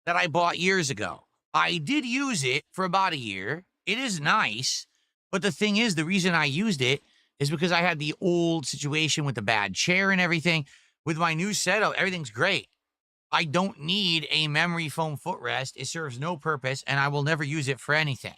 that I bought years ago. I did use it for about a year. It is nice, But the thing is, the reason I used it is because I had the old situation with the bad chair and everything. With my new setup, everything's great. I don't need a memory foam footrest. It serves no purpose, and I will never use it for anything.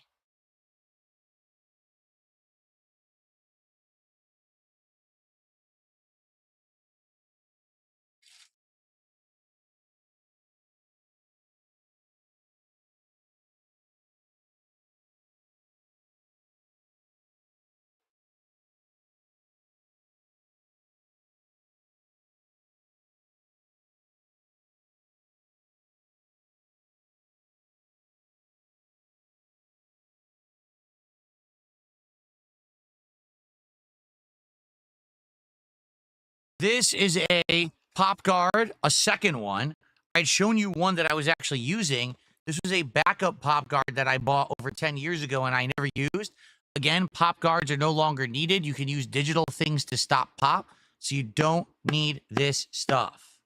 This is a pop guard, a second one. I'd shown you one that I was actually using. This was a backup pop guard that I bought over 10 years ago and I never used. Again, pop guards are no longer needed. You can use digital things to stop pop, so you don't need this stuff.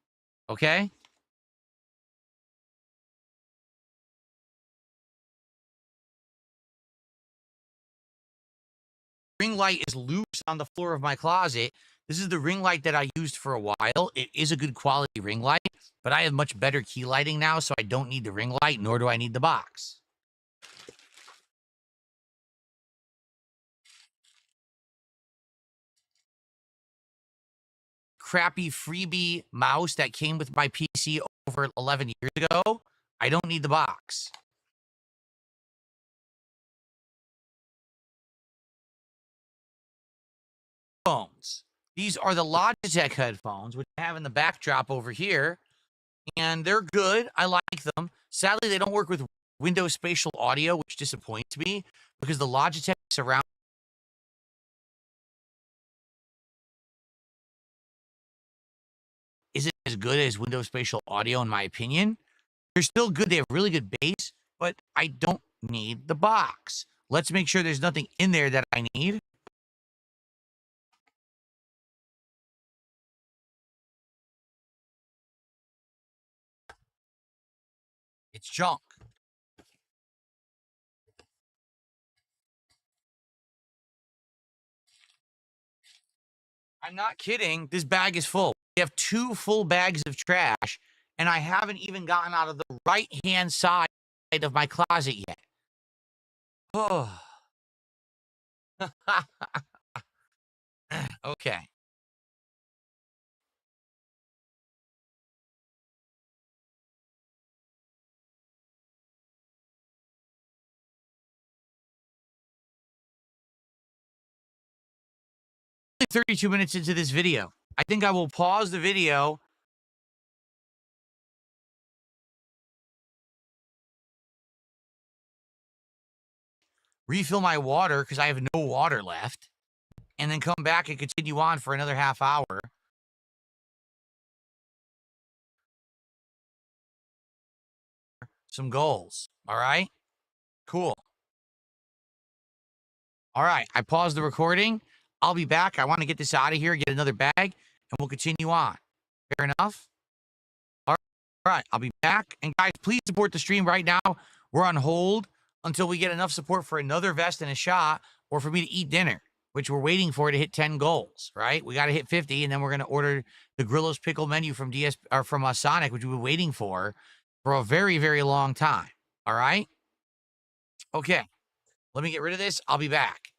Okay? Ring light is loose on the floor of my closet. This is the ring light that I used for a while. It is a good quality ring light, but I have much better key lighting now, so I don't need the ring light, nor do I need the box. Crappy freebie mouse that came with my PC over 11 years ago. I don't need the box. Headphones. These are the Logitech headphones, which I have in the backdrop over here, and they're good. I like them. Sadly, they don't work with Windows Spatial Audio, which disappoints me because the Logitech surround isn't as good as Windows Spatial Audio, in my opinion. They're still good. They have really good bass, but I don't need the box. Let's make sure there's nothing in there that I need. It's junk. I'm not kidding. This bag is full. We have 2 full bags of trash, and I haven't even gotten out of the right-hand side of my closet yet. Oh. Okay. Only 32 minutes into this video. I think I will pause the video. Refill my water because I have no water left. And then come back and continue on for another half hour. Some goals. All right? Cool. All right. I paused the recording. I'll be back. I want to get this out of here, get another bag, and we'll continue on. Fair enough? All right. I'll be back. And guys, please support the stream right now. We're on hold until we get enough support for another vest and a shot or for me to eat dinner, which we're waiting for to hit 10 goals, right? We got to hit 50, and then we're going to order the Grillo's Pickle menu from Sonic, which we've been waiting for a very, very long time. All right? Okay. Let me get rid of this. I'll be back.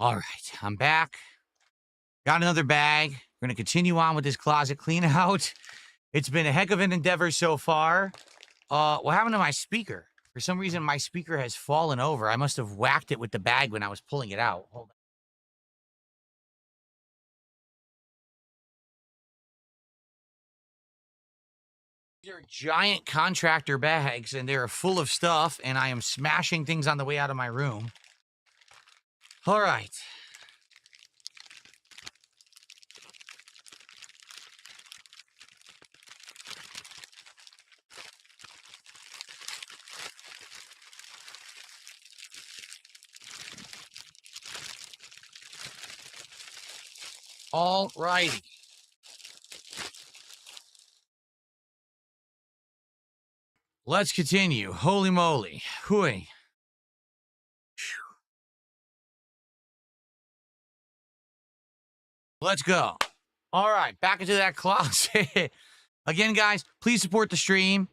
All right, I'm back. Got another bag. We're going to continue on with this closet clean out. It's been a heck of an endeavor so far. What happened to my speaker? For some reason, my speaker has fallen over. I must have whacked it with the bag when I was pulling it out. Hold on. These are giant contractor bags, and they're full of stuff, and I am smashing things on the way out of my room. All right. All righty. Let's continue. Holy moly. Hooey. Let's go. All right, back into that closet. Again, guys, please support the stream.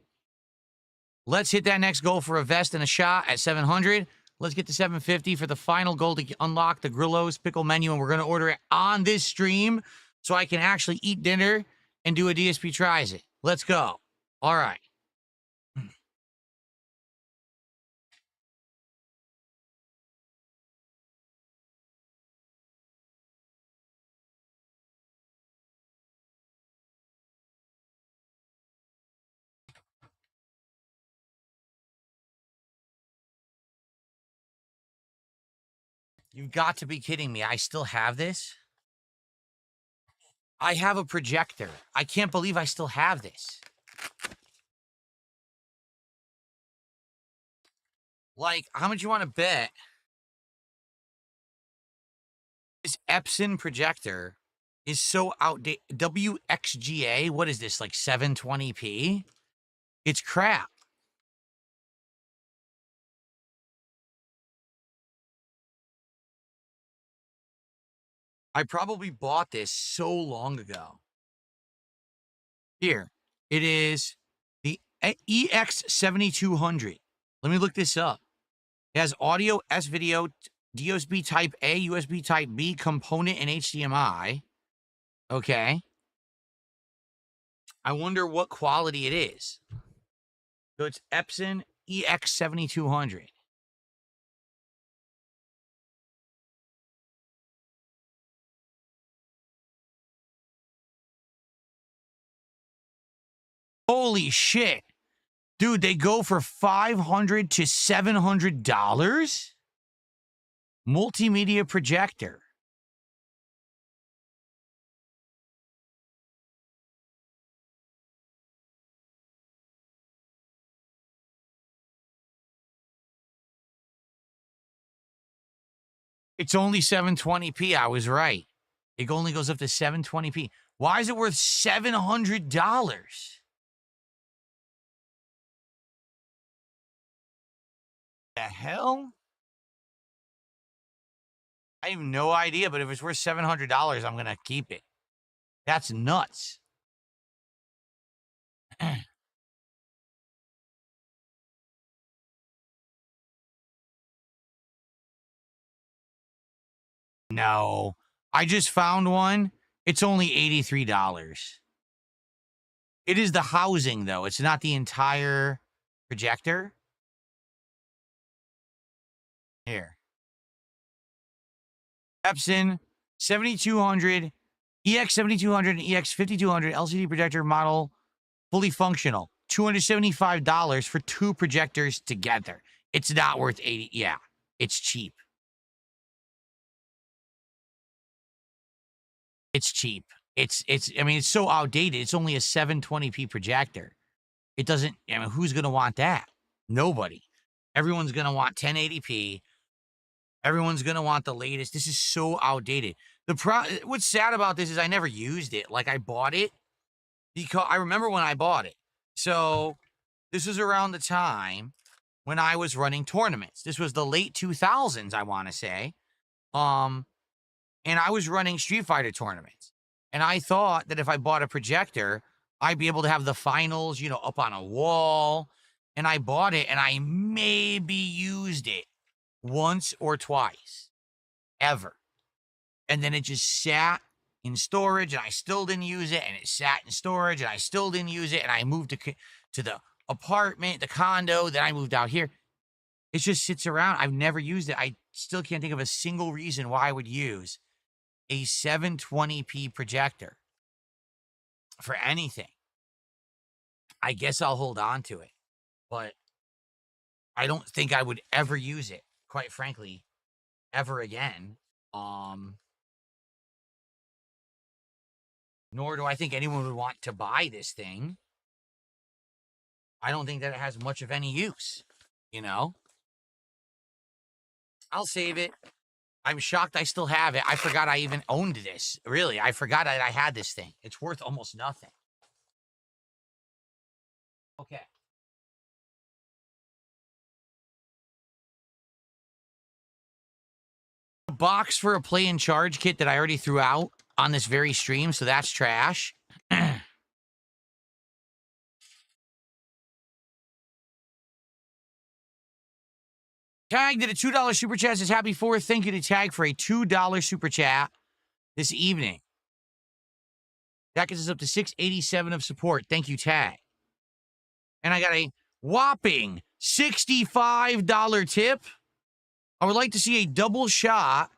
Let's hit that next goal for a vest and a shot at 700. Let's get to 750 for the final goal to unlock the Grillo's pickle menu, and we're going to order it on this stream so I can actually eat dinner and do a DSP tries it. Let's go. All right. You've got to be kidding me. I still have this? I have a projector. I can't believe I still have this. Like, how much you want to bet? This Epson projector is so outdated. WXGA, what is this, like 720p? It's crap. I probably bought this so long ago. Here, it is the EX7200. Let me look this up. It has audio, S-video, USB Type A, USB Type B, component, and HDMI. Okay. I wonder what quality it is. So it's Epson EX7200. Holy shit. Dude, they go for $500 to $700? Multimedia projector. It's only 720p. I was right. It only goes up to 720p. Why is it worth $700? The hell? I have no idea, but if it's worth $700, I'm going to keep it. That's nuts. No. I just found one. It's only $83. It is the housing, though. It's not the entire projector. Here. Epson 7200, EX7200, and EX5200 LCD projector model, fully functional. $275 for two projectors together. It's not worth $80. Yeah, it's cheap. It's cheap. I mean, it's so outdated. It's only a 720p projector. It doesn't, I mean, who's going to want that? Nobody. Everyone's going to want 1080p. Everyone's going to want the latest. This is so outdated. What's sad about this is I never used it. Like, I bought it because I remember when I bought it. So this was around the time when I was running tournaments. This was the late 2000s, I want to say. And I was running Street Fighter tournaments. And I thought that if I bought a projector, I'd be able to have the finals, up on a wall. And I bought it, and I maybe used it once or twice. Ever. and then it just sat in storage, and I still didn't use it, and it sat in storage, and I still didn't use it, and I moved to the apartment, the condo, then I moved out here. It just sits around. I've never used it. I still can't think of a single reason why I would use a 720p projector for anything. I guess I'll hold on to it, but I don't think I would ever use it, quite frankly, ever again. Nor do I think anyone would want to buy this thing. I don't think that it has much of any use, you know? I'll save it. I'm shocked I still have it. I forgot I even owned this. Really, I forgot that I had this thing. It's worth almost nothing. Okay. A box for a play and charge kit that I already threw out on this very stream, so that's trash. Tag did a $2 super chat. Says happy 4th. Thank you to Tag for a $2 super chat this evening. That gets us up to $687 of support. Thank you, Tag. And I got a whopping $65 tip. I would like to see a double shot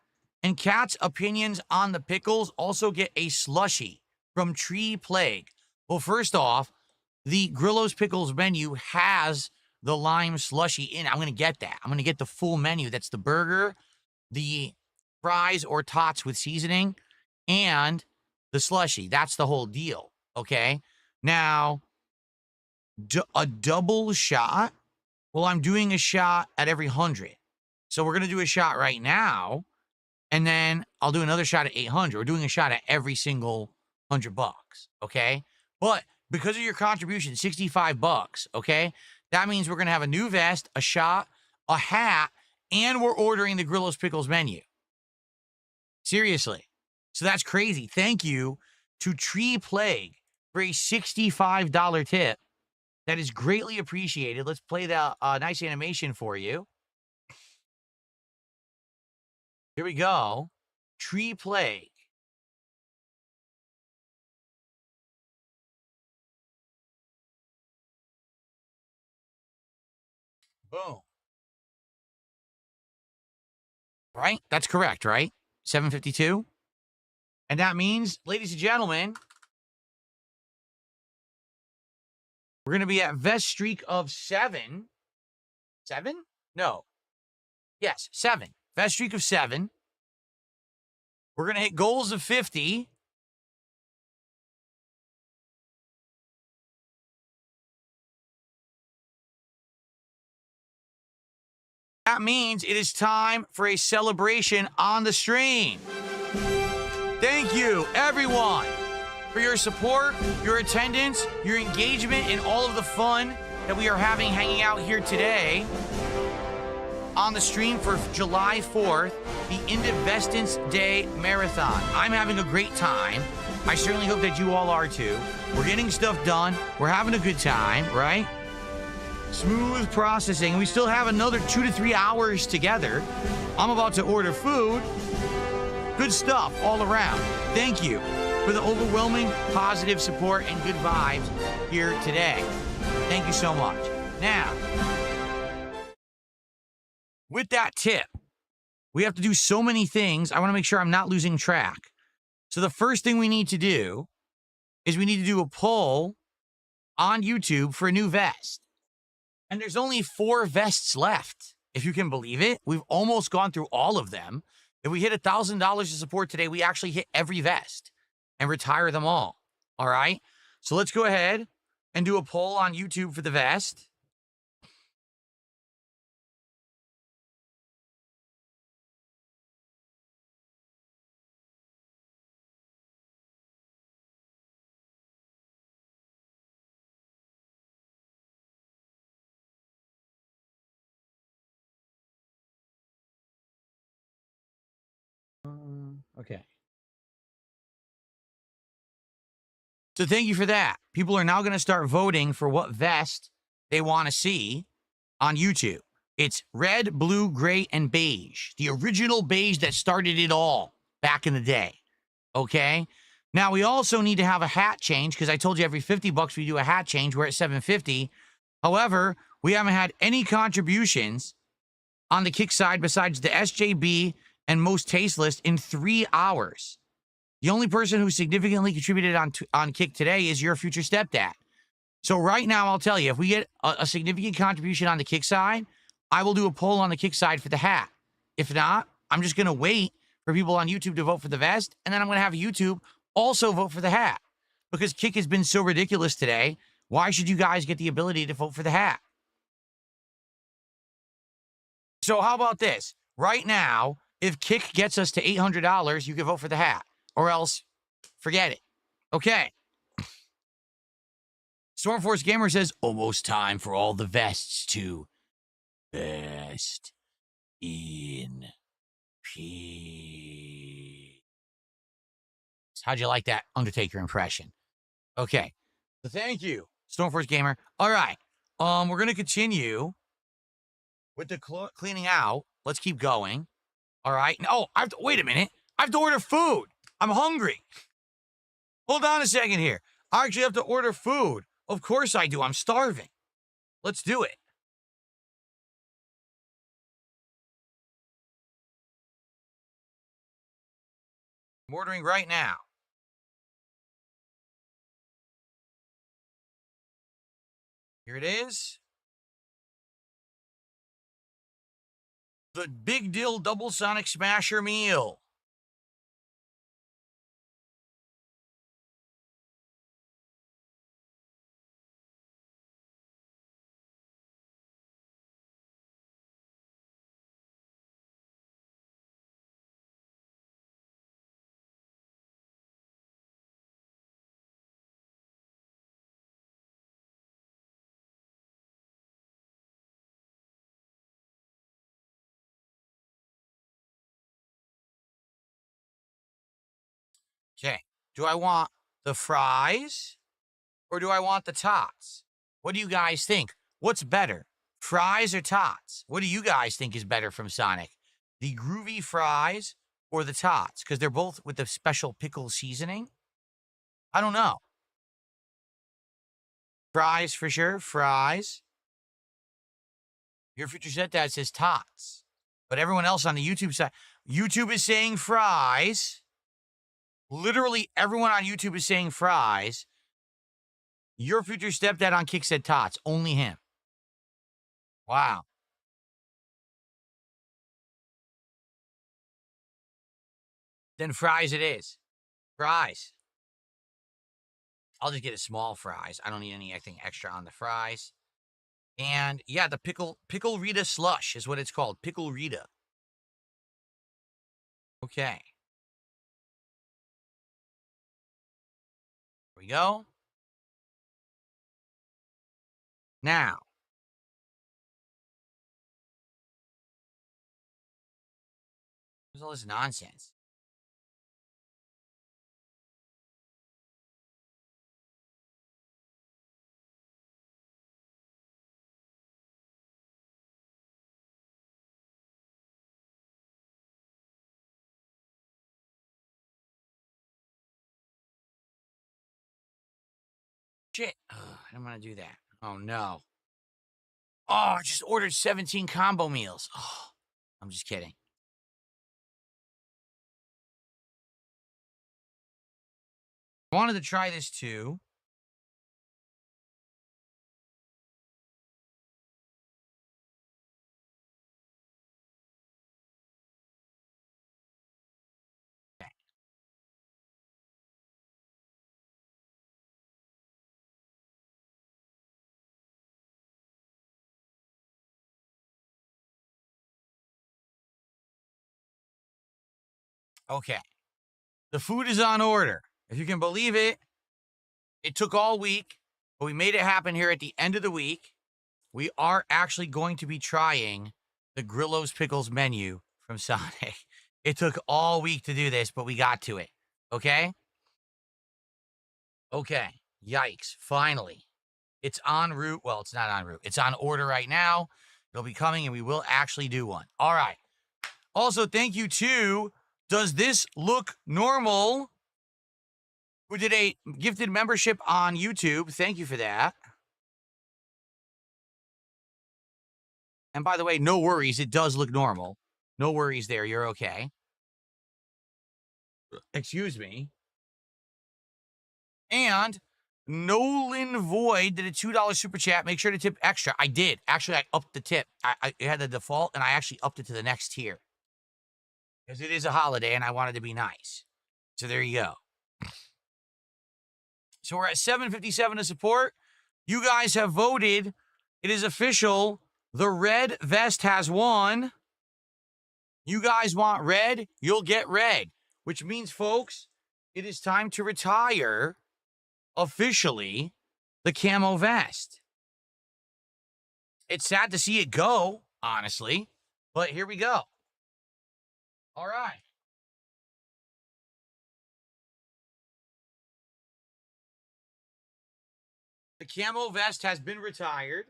and Cat's opinions on the pickles. Also get a slushie from Tree Plague. Well, first off, the Grillo's Pickles menu has the lime slushie in. I'm going to get that. I'm going to get the full menu. That's the burger, the fries or tots with seasoning, and the slushie. That's the whole deal, okay? Now, a double shot? Well, I'm doing a shot at every 100. So we're going to do a shot right now, and then I'll do another shot at 800. We're doing a shot at every single $100, okay? But because of your contribution, $65, okay? That means we're going to have a new vest, a shot, a hat, and we're ordering the Grillo's Pickles menu. Seriously. So that's crazy. Thank you to Tree Plague for a $65 tip. That is greatly appreciated. Let's play the nice animation for you. Here we go. Tree Plague. Boom. Right? That's correct, right? 752. And that means, ladies and gentlemen, we're going to be at vest streak of 7. 7? No. Yes, 7. Vest streak of 7. We're going to hit goals of 50. That means it is time for a celebration on the stream. Thank you, everyone, for your support, your attendance, your engagement, and all of the fun that we are having hanging out here today on the stream for July 4th, the Indivestance Day Marathon. I'm having a great time. I certainly hope that you all are too. We're getting stuff done. We're having a good time, right? Smooth processing. We still have another 2 to 3 hours together. I'm about to order food. Good stuff all around. Thank you for the overwhelming positive support and good vibes here today. Thank you so much. Now, with that tip, we have to do so many things. I want to make sure I'm not losing track. So the first thing we need to do is we need to do a poll on YouTube for a new vest. And there's only 4 vests left, if you can believe it. We've almost gone through all of them. If we hit $1,000 of support today, we actually hit every vest and retire them all. All right? So let's go ahead and do a poll on YouTube for the vest. Okay. So thank you for that. People are now going to start voting for what vest they want to see on YouTube. It's red, blue, gray, and beige. The original beige that started it all. back in the day. Okay? Now, we also need to have a hat change because I told you every 50 bucks we do a hat change. We're at 750. However, we haven't had any contributions on the Kick side besides the SJB and Most Tasteless in 3 hours. The only person who significantly contributed on Kick today is your future stepdad. So right now, I'll tell you, if we get a significant contribution on the Kick side, I will do a poll on the Kick side for the hat. If not, I'm just going to wait for people on YouTube to vote for the vest, and then I'm going to have YouTube also vote for the hat. Because Kick has been so ridiculous today, why should you guys get the ability to vote for the hat? So how about this? Right now, if Kick gets us to $800, you can vote for the hat. Or else, forget it. Okay. Stormforce Gamer says, almost time for all the vests to vest in peace. How'd you like that Undertaker impression? Okay. So thank you, Stormforce Gamer. All right. We're going to continue with the cleaning out. Let's keep going. All right. No, wait a minute. I have to order food. I'm hungry. Hold on a second here. I actually have to order food. Of course I do. I'm starving. Let's do it. I'm ordering right now. Here it is. The Big Deal Double Sonic Smasher meal. Okay. Do I want the fries or do I want the tots? What do you guys think? What's better, fries or tots? What do you guys think is better from Sonic? The groovy fries or the tots? Because they're both with the special pickle seasoning. I don't know. Fries for sure. Fries. Your future stepdad says tots. But everyone else on the YouTube side, YouTube is saying fries. Literally everyone on YouTube is saying fries. Your future stepdad on Kick said tots. Only him. Wow. Then fries it is. Fries. I'll just get a small fries. I don't need anything extra on the fries. And yeah, the pickle Rita slush is what it's called. Pickle Rita. Okay. Here we go. Now. What's all this nonsense? Shit. I don't want to do that. Oh, no. Oh, I just ordered 17 combo meals. Oh, I'm just kidding. I wanted to try this too. Okay. The food is on order. If you can believe it, it took all week, but we made it happen here at the end of the week. We are actually going to be trying the Grillo's Pickles menu from Sonic. It took all week to do this, but we got to it. Okay? Okay. Yikes. Finally. It's en route. Well, it's not en route. It's on order right now. It'll be coming, and we will actually do one. All right. Also, thank you to Does this look normal? Who did a gifted membership on YouTube. Thank you for that. And by the way, no worries. It does look normal. No worries there. You're okay. Excuse me. And Nolan Void did a $2 super chat. Make sure to tip extra. I did. Actually, I upped the tip. I had the default, and I actually upped it to the next tier. Because it is a holiday, and I wanted to be nice. So there you go. So we're at 757 to support. You guys have voted. It is official. The red vest has won. You guys want red? You'll get red. Which means, folks, it is time to retire, officially, the camo vest. It's sad to see it go, honestly. But here we go. All right. The camo vest has been retired.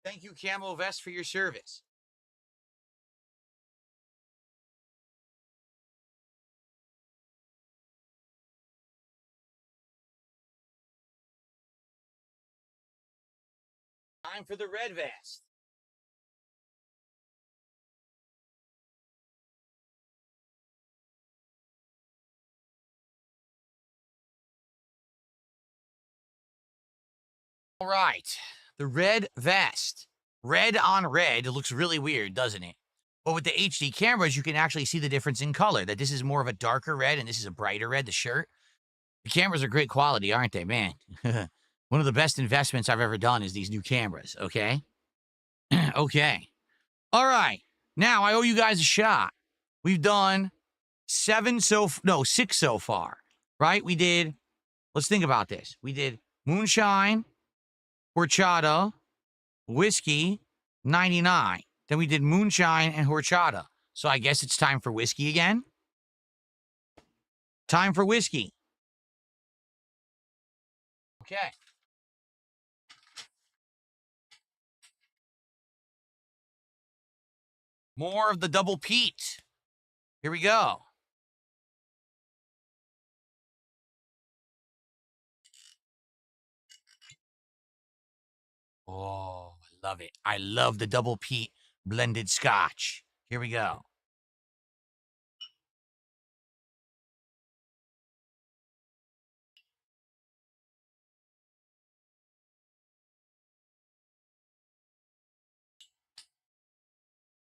Thank you, camo vest, for your service. Time for the red vest. All right. The red vest. Red on red. It looks really weird, doesn't it? But with the HD cameras, you can actually see the difference in color. That this is more of a darker red and this is a brighter red, the shirt. The cameras are great quality, aren't they, man? One of the best investments I've ever done is these new cameras, okay? Okay. All right. Now, I owe you guys a shot. We've done 6 so far, right? We did, let's think about this. We did moonshine, horchata, whiskey, 99. Then we did moonshine and horchata. So I guess it's time for whiskey again. Time for whiskey. Okay. More of the double peat. Here we go. Oh, I love it. I love the double peat blended scotch. Here we go.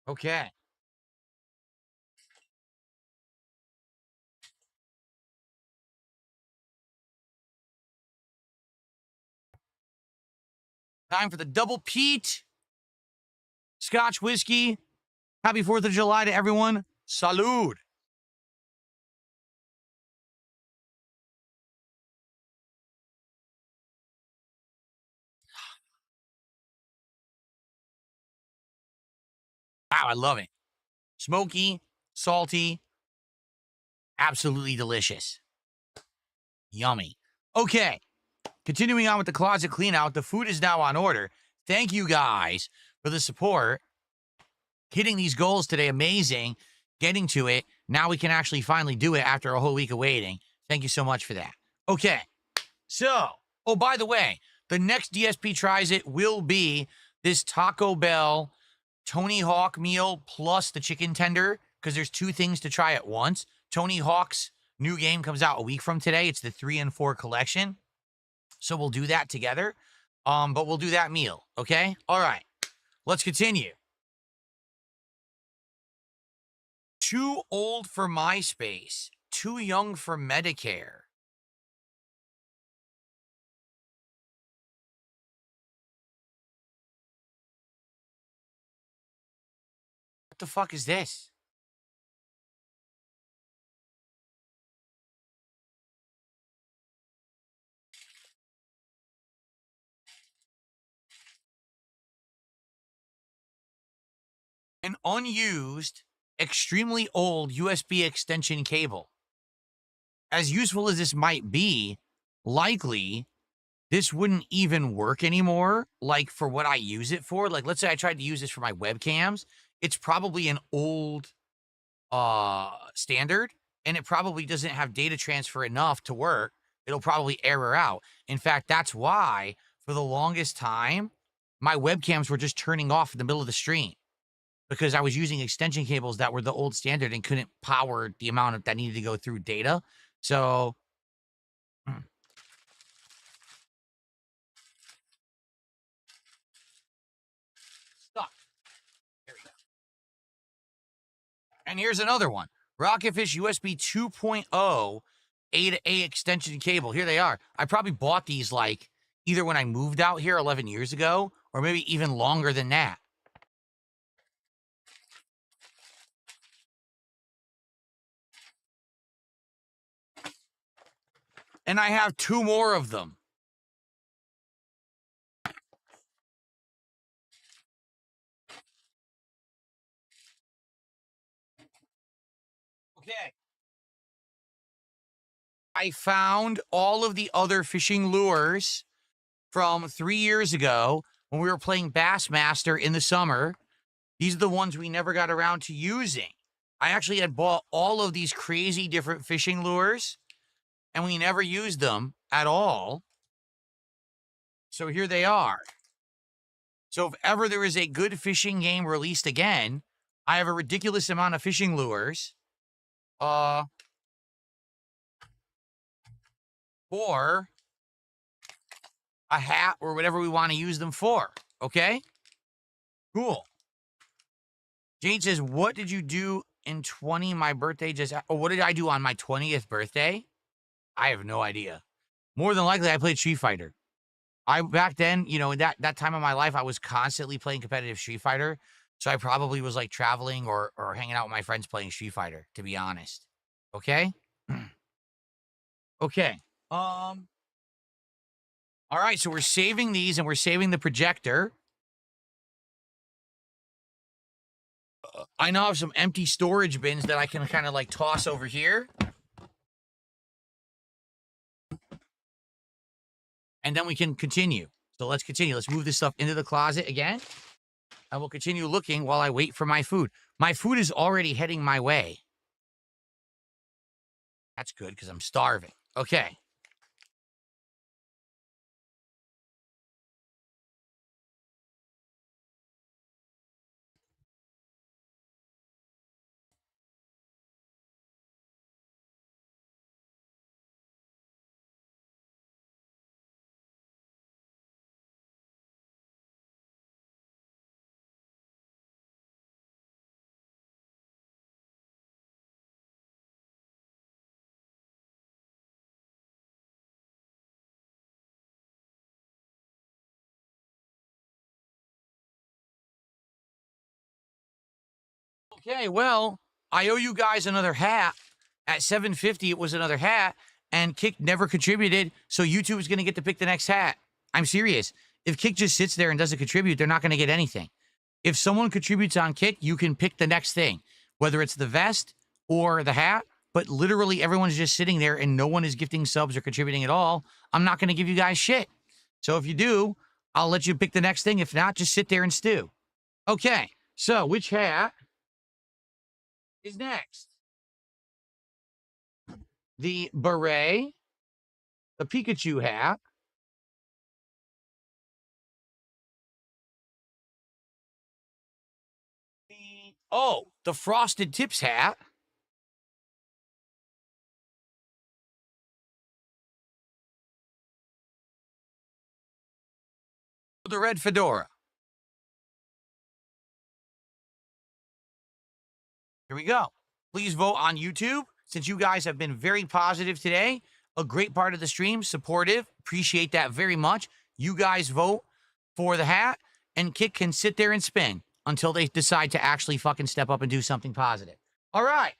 Okay. Time for the double peat Scotch whiskey. Happy 4th of July to everyone. Salud. Wow, I love it. Smoky, salty, absolutely delicious. Yummy. Okay. Continuing on with the closet clean out, the food is now on order. Thank you guys for the support. Hitting these goals today, amazing. Getting to it. Now we can actually finally do it after a whole week of waiting. Thank you so much for that. Okay. So, oh, by the way, the next DSP Tries It will be this Taco Bell Tony Hawk meal plus the chicken tender, because there's 2 things to try at once. Tony Hawk's new game comes out a week from today. It's the 3 and 4 collection. So we'll do that together. But we'll do that meal, okay? All right. Let's continue. Too old for MySpace. Too young for Medicare. What the fuck is this? An unused, extremely old USB extension cable. As useful as this might be, likely this wouldn't even work anymore, like for what I use it for. Like, let's say I tried to use this for my webcams. It's probably an old standard, and it probably doesn't have data transfer enough to work. It'll probably error out. In fact, that's why for the longest time, my webcams were just turning off in the middle of the stream because I was using extension cables that were the old standard and couldn't power the amount that needed to go through data. So stuck. There we go. And here's another one. Rocketfish USB 2.0 A to A extension cable. Here they are. I probably bought these like either when I moved out here 11 years ago or maybe even longer than that. And I have 2 more of them. Okay. I found all of the other fishing lures from 3 years ago when we were playing Bassmaster in the summer. These are the ones we never got around to using. I actually had bought all of these crazy different fishing lures, and we never used them at all. So here they are. So if ever there is a good fishing game released again, I have a ridiculous amount of fishing lures. Or a hat or whatever we want to use them for. Okay? Cool. Jane says, what did you do in 20? My birthday just... Oh, what did I do on my 20th birthday? I have no idea. More than likely, I played Street Fighter. Back then, you know, in that time of my life, I was constantly playing competitive Street Fighter. So I probably was like traveling or hanging out with my friends playing Street Fighter, to be honest. Okay? Okay. All right, so we're saving these and we're saving the projector. I now have some empty storage bins that I can kind of like toss over here. And then we can continue. So let's continue. Let's move this stuff into the closet again. And we'll continue looking while I wait for my food. My food is already heading my way. That's good because I'm starving. Okay. Okay, well, I owe you guys another hat. At 750, it was another hat, and Kick never contributed, so YouTube is going to get to pick the next hat. I'm serious. If Kick just sits there and doesn't contribute, they're not going to get anything. If someone contributes on Kick, you can pick the next thing, whether it's the vest or the hat, but literally everyone's just sitting there and no one is gifting subs or contributing at all. I'm not going to give you guys shit. So if you do, I'll let you pick the next thing. If not, just sit there and stew. Okay, so which hat is next? The beret, the Pikachu hat, the frosted tips hat, the red fedora. Here we go. Please vote on YouTube. Since you guys have been very positive today, a great part of the stream, supportive, appreciate that very much. You guys vote for the hat, and Kick can sit there and spin until they decide to actually fucking step up and do something positive. All right,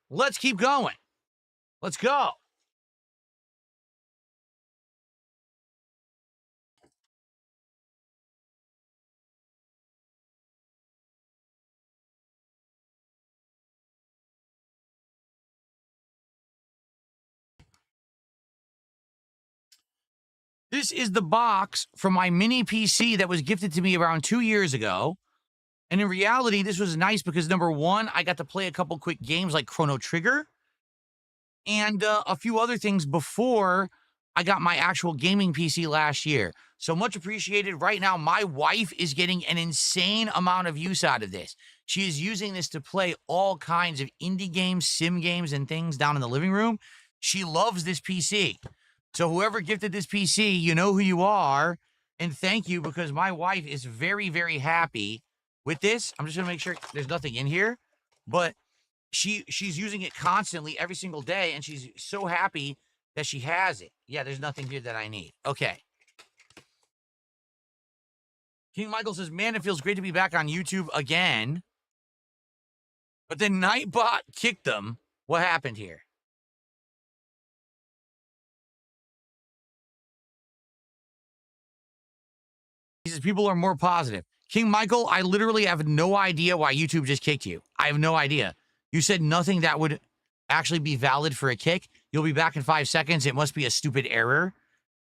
let's keep going. Let's go. This is the box from my mini PC that was gifted to me around 2 years ago. And in reality, this was nice because number one, I got to play a couple quick games like Chrono Trigger and a few other things before I got my actual gaming PC last year. So much appreciated. Right now, my wife is getting an insane amount of use out of this. She is using this to play all kinds of indie games, sim games, and things down in the living room. She loves this PC. So whoever gifted this PC, you know who you are. And thank you, because my wife is very, very happy with this. I'm just going to make sure there's nothing in here. But she's using it constantly every single day, and she's so happy that she has it. Yeah, there's nothing here that I need. Okay. King Michael says, man, it feels great to be back on YouTube again. But then Nightbot kicked them. What happened here? He says, people are more positive. King Michael, I literally have no idea why YouTube just kicked you. I have no idea. You said nothing that would actually be valid for a kick. You'll be back in 5 seconds. It must be a stupid error.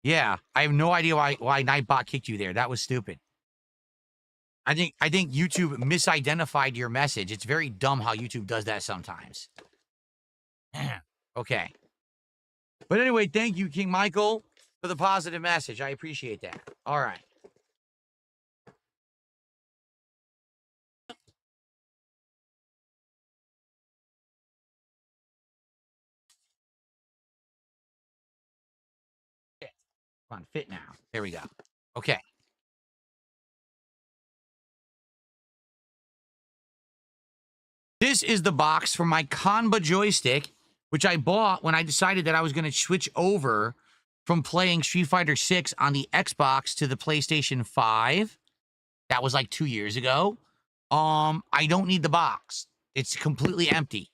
Yeah, I have no idea why Nightbot kicked you there. That was stupid. I think YouTube misidentified your message. It's very dumb how YouTube does that sometimes. Okay. But anyway, thank you, King Michael, for the positive message. I appreciate that. All right. Come on, fit now. There we go. Okay. This is the box for my Kanba joystick, which I bought when I decided that I was going to switch over from playing Street Fighter 6 on the Xbox to the PlayStation 5. That was like 2 years ago. I don't need the box. It's completely empty.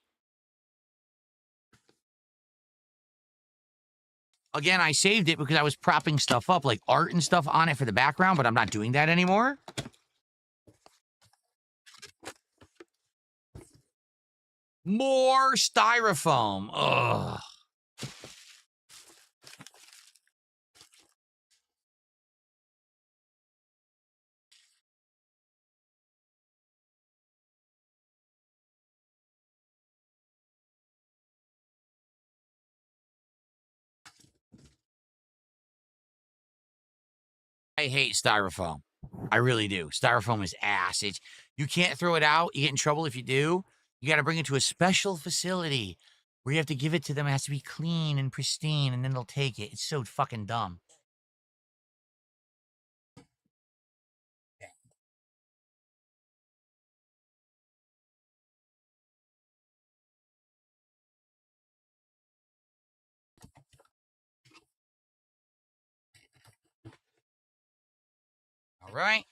Again, I saved it because I was propping stuff up, like art and stuff on it for the background, but I'm not doing that anymore. More styrofoam. Ugh. I hate styrofoam. I really do. Styrofoam is ass. You can't throw it out. You get in trouble if you do. You got to bring it to a special facility where you have to give it to them. It has to be clean and pristine, and then they'll take it. It's so fucking dumb. All right.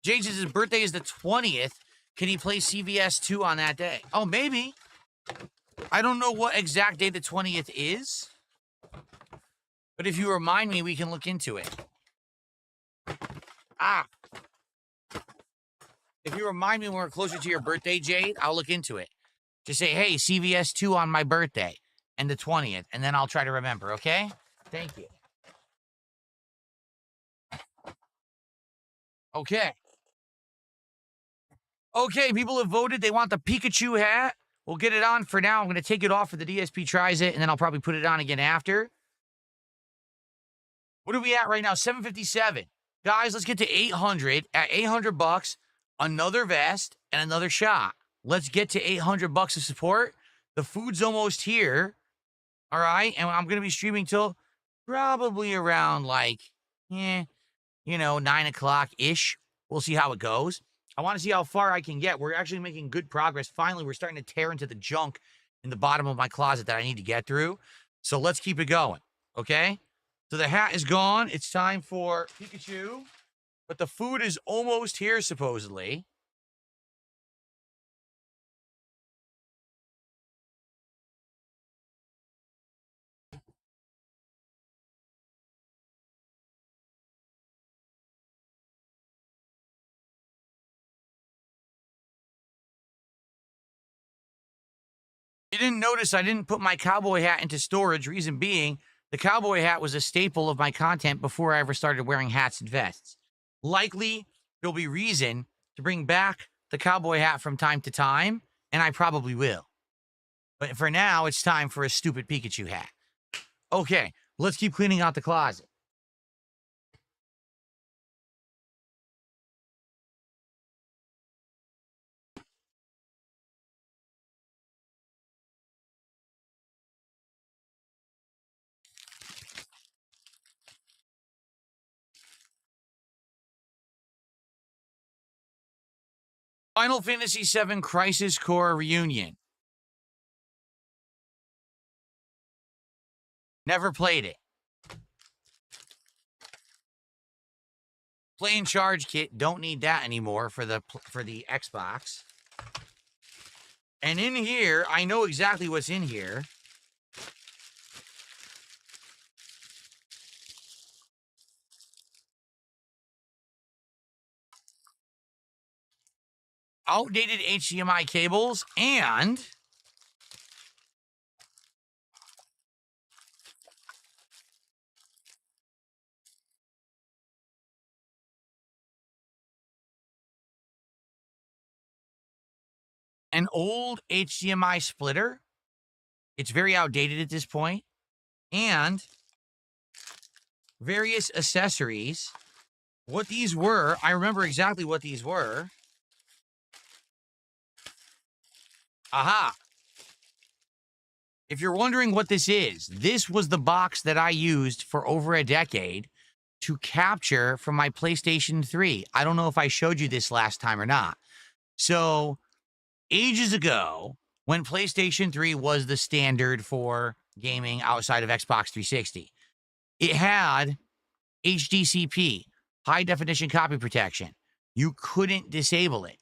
James says his birthday is the 20th. Can he play CVS 2 on that day? Oh, maybe. I don't know what exact day the 20th is. But if you remind me, we can look into it. Ah. If you remind me when we're closer to your birthday, Jade, I'll look into it. Just say, hey, CVS 2 on my birthday and the 20th, and then I'll try to remember, okay? Thank you. Okay. Okay, people have voted. They want the Pikachu hat. We'll get it on for now. I'm going to take it off for the DSP tries it, and then I'll probably put it on again after. What are we at right now? 757. Guys, let's get to 800. At 800 bucks, another vest and another shot. Let's get to 800 bucks of support. The food's almost here. All right, and I'm going to be streaming till probably around like, 9 o'clock-ish. We'll see how it goes. I want to see how far I can get. We're actually making good progress. Finally, we're starting to tear into the junk in the bottom of my closet that I need to get through. So let's keep it going, okay? So the hat is gone. It's time for Pikachu. But the food is almost here, supposedly. didn't notice, I didn't put my cowboy hat into storage. Reason being, the cowboy hat was a staple of my content before I ever started wearing hats and vests. Likely, there'll be reason to bring back the cowboy hat from time to time, and I probably will. But for now, it's time for a stupid Pikachu hat. Okay, let's keep cleaning out the closet. Final Fantasy VII Crisis Core Reunion. Never played it. Play and charge kit, don't need that anymore for the Xbox. And in here, I know exactly what's in here. Outdated HDMI cables and an old HDMI splitter. It's very outdated at this point. And various accessories. What these were, I remember exactly what these were. Aha. If you're wondering what this was the box that I used for over a decade to capture from my PlayStation 3. I don't know if I showed you this last time or not. So, ages ago, when PlayStation 3 was the standard for gaming outside of Xbox 360, it had HDCP, high definition copy protection. You couldn't disable it.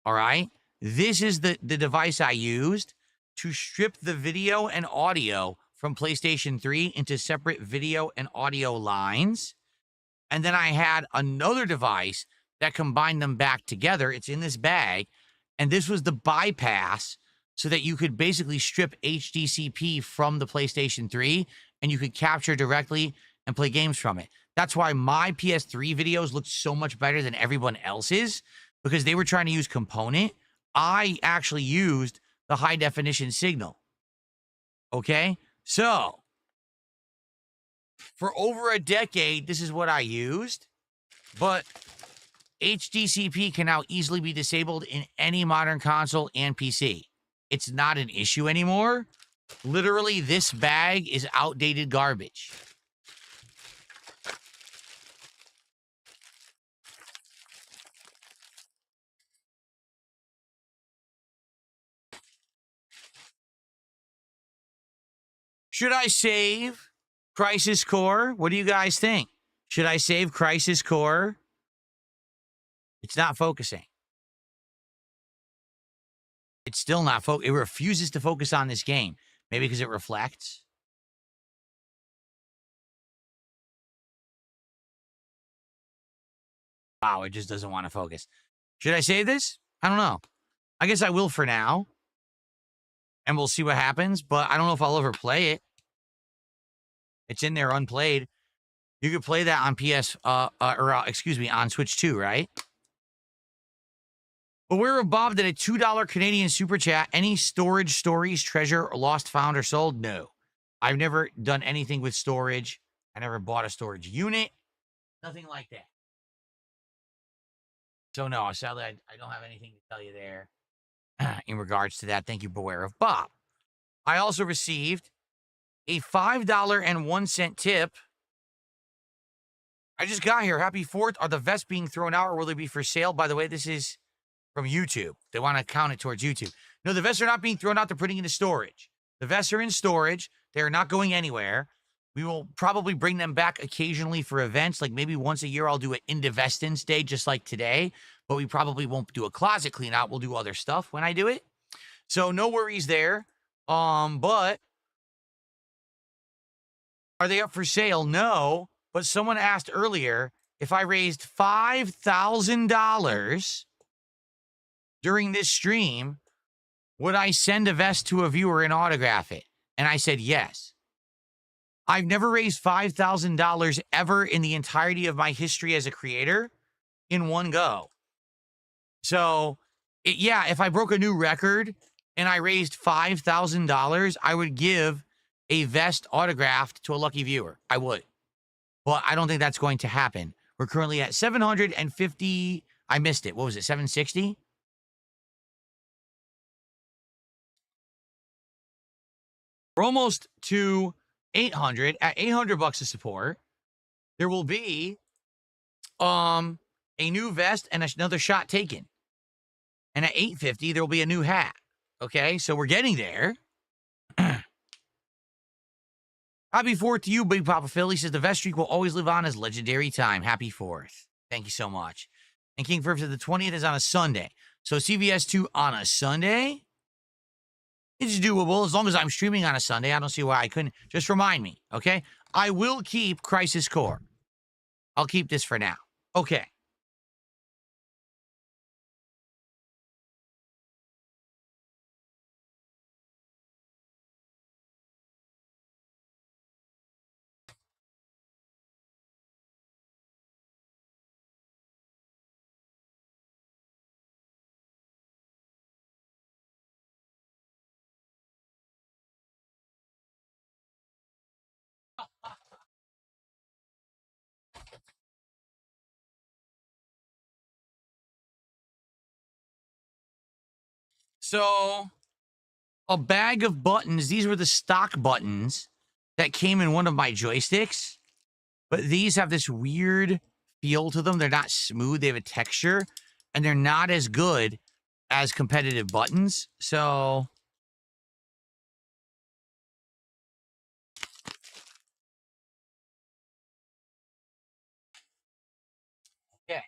All right? This is the device I used to strip the video and audio from PlayStation 3 into separate video and audio lines. And then I had another device that combined them back together. It's in this bag. And this was the bypass so that you could basically strip HDCP from the PlayStation 3 and you could capture directly and play games from it. That's why my PS3 videos looked so much better than everyone else's, because they were trying to use component. I actually used the high definition signal. Okay? So, for over a decade, this is what I used. But HDCP can now easily be disabled in any modern console and PC. It's not an issue anymore. Literally, this bag is outdated garbage. Should I save Crisis Core? What do you guys think? Should I save Crisis Core? It's not focusing. It's still not focusing. It refuses to focus on this game. Maybe because it reflects. Wow, it just doesn't want to focus. Should I save this? I don't know. I guess I will for now. And we'll see what happens. But I don't know if I'll ever play it. It's in there unplayed. You could play that on on Switch 2, right? Beware of Bob did a $2 Canadian super chat. Any storage stories, treasure, or lost, found, or sold? No. I've never done anything with storage. I never bought a storage unit. Nothing like that. So no, sadly, I don't have anything to tell you there in regards to that. Thank you, Beware of Bob. I also received a $5.01 tip. I just got here. Happy 4th. Are the vests being thrown out or will they be for sale? By the way, this is from YouTube. They want to count it towards YouTube. No, the vests are not being thrown out. They're putting into storage. The vests are in storage. They are not going anywhere. We will probably bring them back occasionally for events. Like maybe once a year, I'll do an Indivestance Day just like today. But we probably won't do a closet clean out. We'll do other stuff when I do it. So no worries there. But are they up for sale? No. But someone asked earlier, if I raised $5,000 during this stream, would I send a vest to a viewer and autograph it? And I said yes. I've never raised $5,000 ever in the entirety of my history as a creator in one go. So, yeah, if I broke a new record and I raised $5,000, I would give a vest autographed to a lucky viewer. I would. But I don't think that's going to happen. We're currently at 750. I missed it. What was it, 760? We're almost to 800. At 800 bucks a support, there will be a new vest and another shot taken. And at 850, there will be a new hat. Okay, so we're getting there. Happy 4th to you, Big Papa Phil. He says the vest streak will always live on as legendary time. Happy 4th. Thank you so much. And King Ferb said the 20th is on a Sunday. So CVS 2 on a Sunday? It's doable as long as I'm streaming on a Sunday. I don't see why I couldn't. Just remind me, okay? I will keep Crisis Core. I'll keep this for now. Okay. So, a bag of buttons. These were the stock buttons that came in one of my joysticks. But these have this weird feel to them. They're not smooth. They have a texture. And they're not as good as competitive buttons. So... yeah.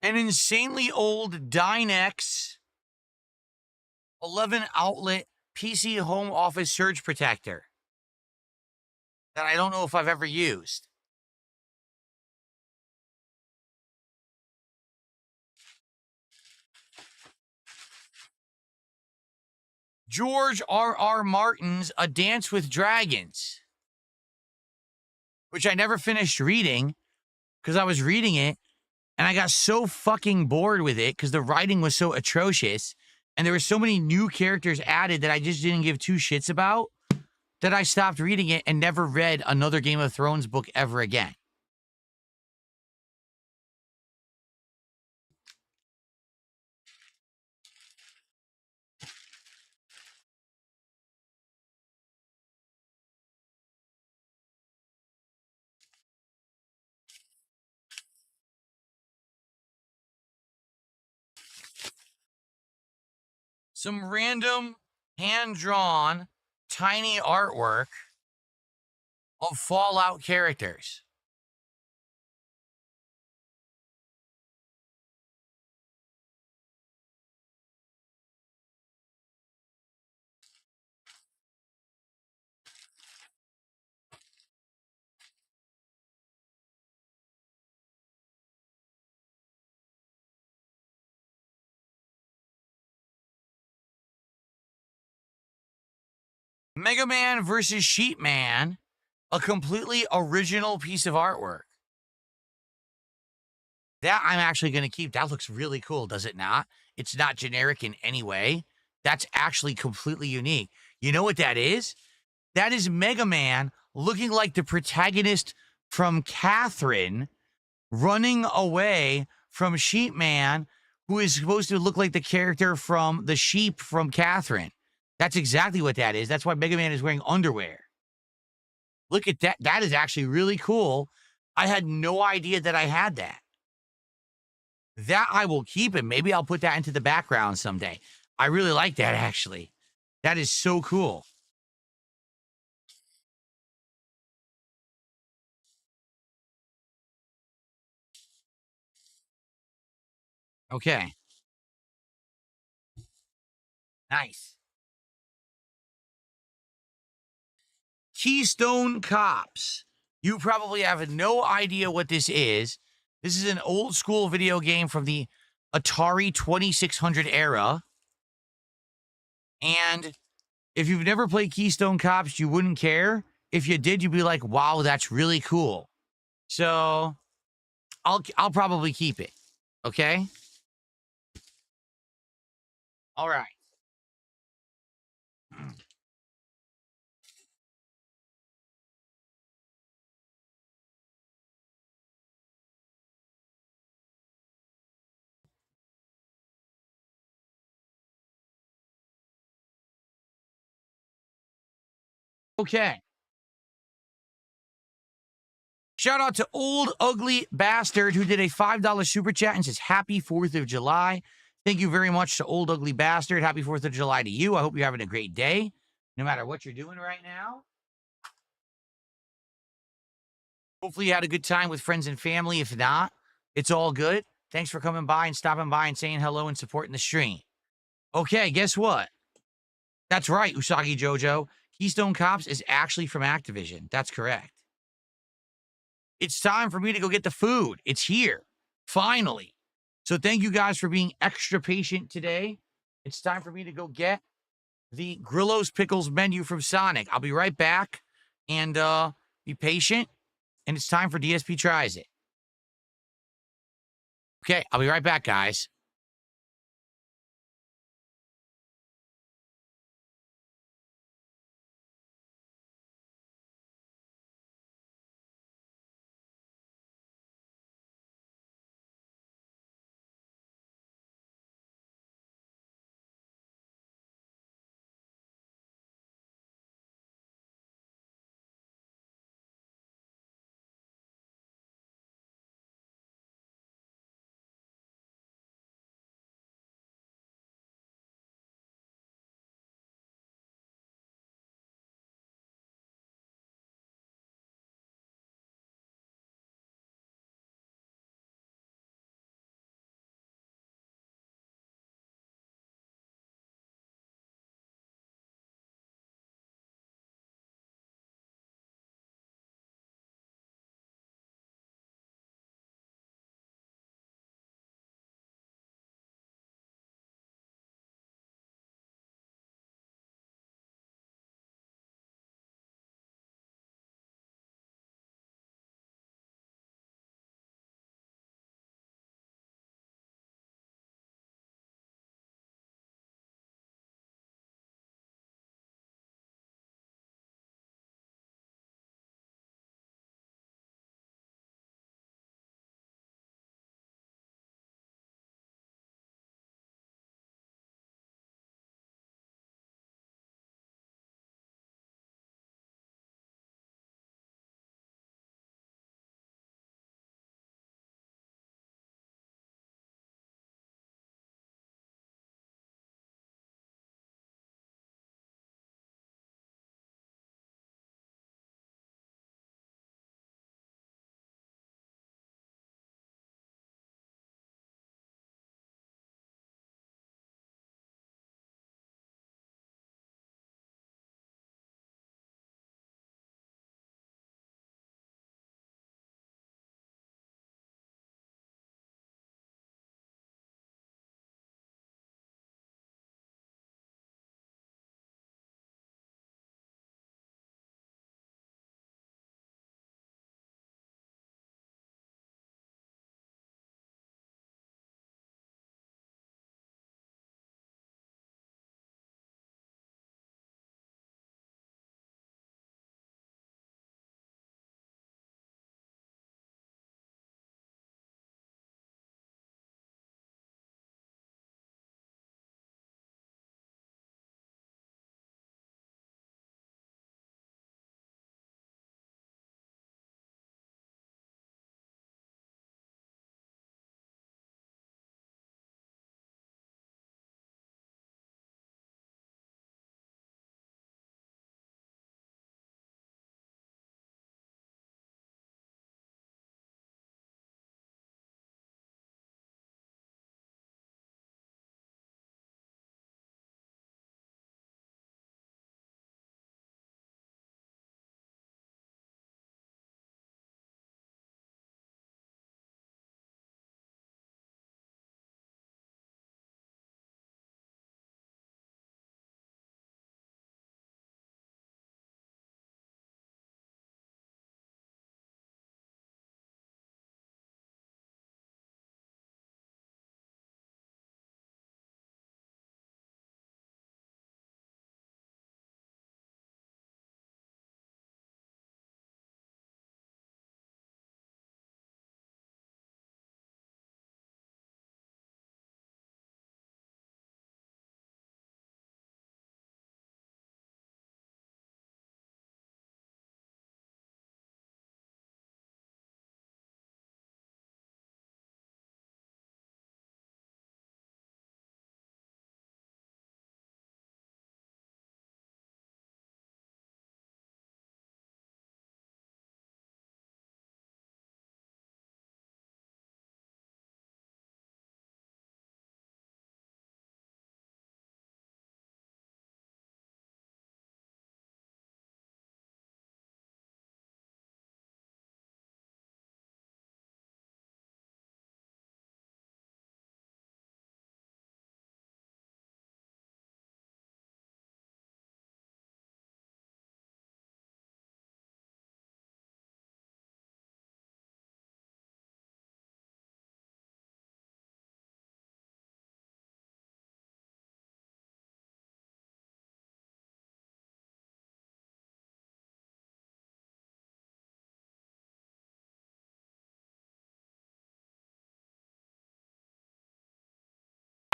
An insanely old Dynex 11 outlet PC home office surge protector that I don't know if I've ever used. George R.R. Martin's A Dance with Dragons, which I never finished reading because I was reading it and I got so fucking bored with it because the writing was so atrocious and there were so many new characters added that I just didn't give two shits about that I stopped reading it and never read another Game of Thrones book ever again. Some random hand-drawn tiny artwork of Fallout characters. Mega Man versus Sheep Man, a completely original piece of artwork. That I'm actually going to keep. That looks really cool, does it not? It's not generic in any way. That's actually completely unique. You know what that is? That is Mega Man looking like the protagonist from Catherine running away from Sheep Man, who is supposed to look like the character from the sheep from Catherine. That's exactly what that is. That's why Mega Man is wearing underwear. Look at that. That is actually really cool. I had no idea that I had that. That I will keep, and maybe I'll put that into the background someday. I really like that, actually. That is so cool. Okay. Nice. Keystone Cops. You probably have no idea what this is. This is an old school video game from the Atari 2600 era. And if you've never played Keystone Cops, you wouldn't care. If you did, you'd be like, wow, that's really cool. So I'll probably keep it. Okay? All right. Okay. Shout out to Old Ugly Bastard who did a $5 super chat and says, Happy 4th of July. Thank you very much to Old Ugly Bastard. Happy 4th of July to you. I hope you're having a great day, no matter what you're doing right now. Hopefully you had a good time with friends and family. If not, it's all good. Thanks for coming by and stopping by and saying hello and supporting the stream. Okay, guess what? That's right, Usagi Jojo. Keystone Cops is actually from Activision. That's correct. It's time for me to go get the food. It's here, finally. So thank you guys for being extra patient today. It's time for me to go get the Grillo's Pickles menu from Sonic. I'll be right back, and be patient, and it's time for DSP Tries It. Okay, I'll be right back, guys.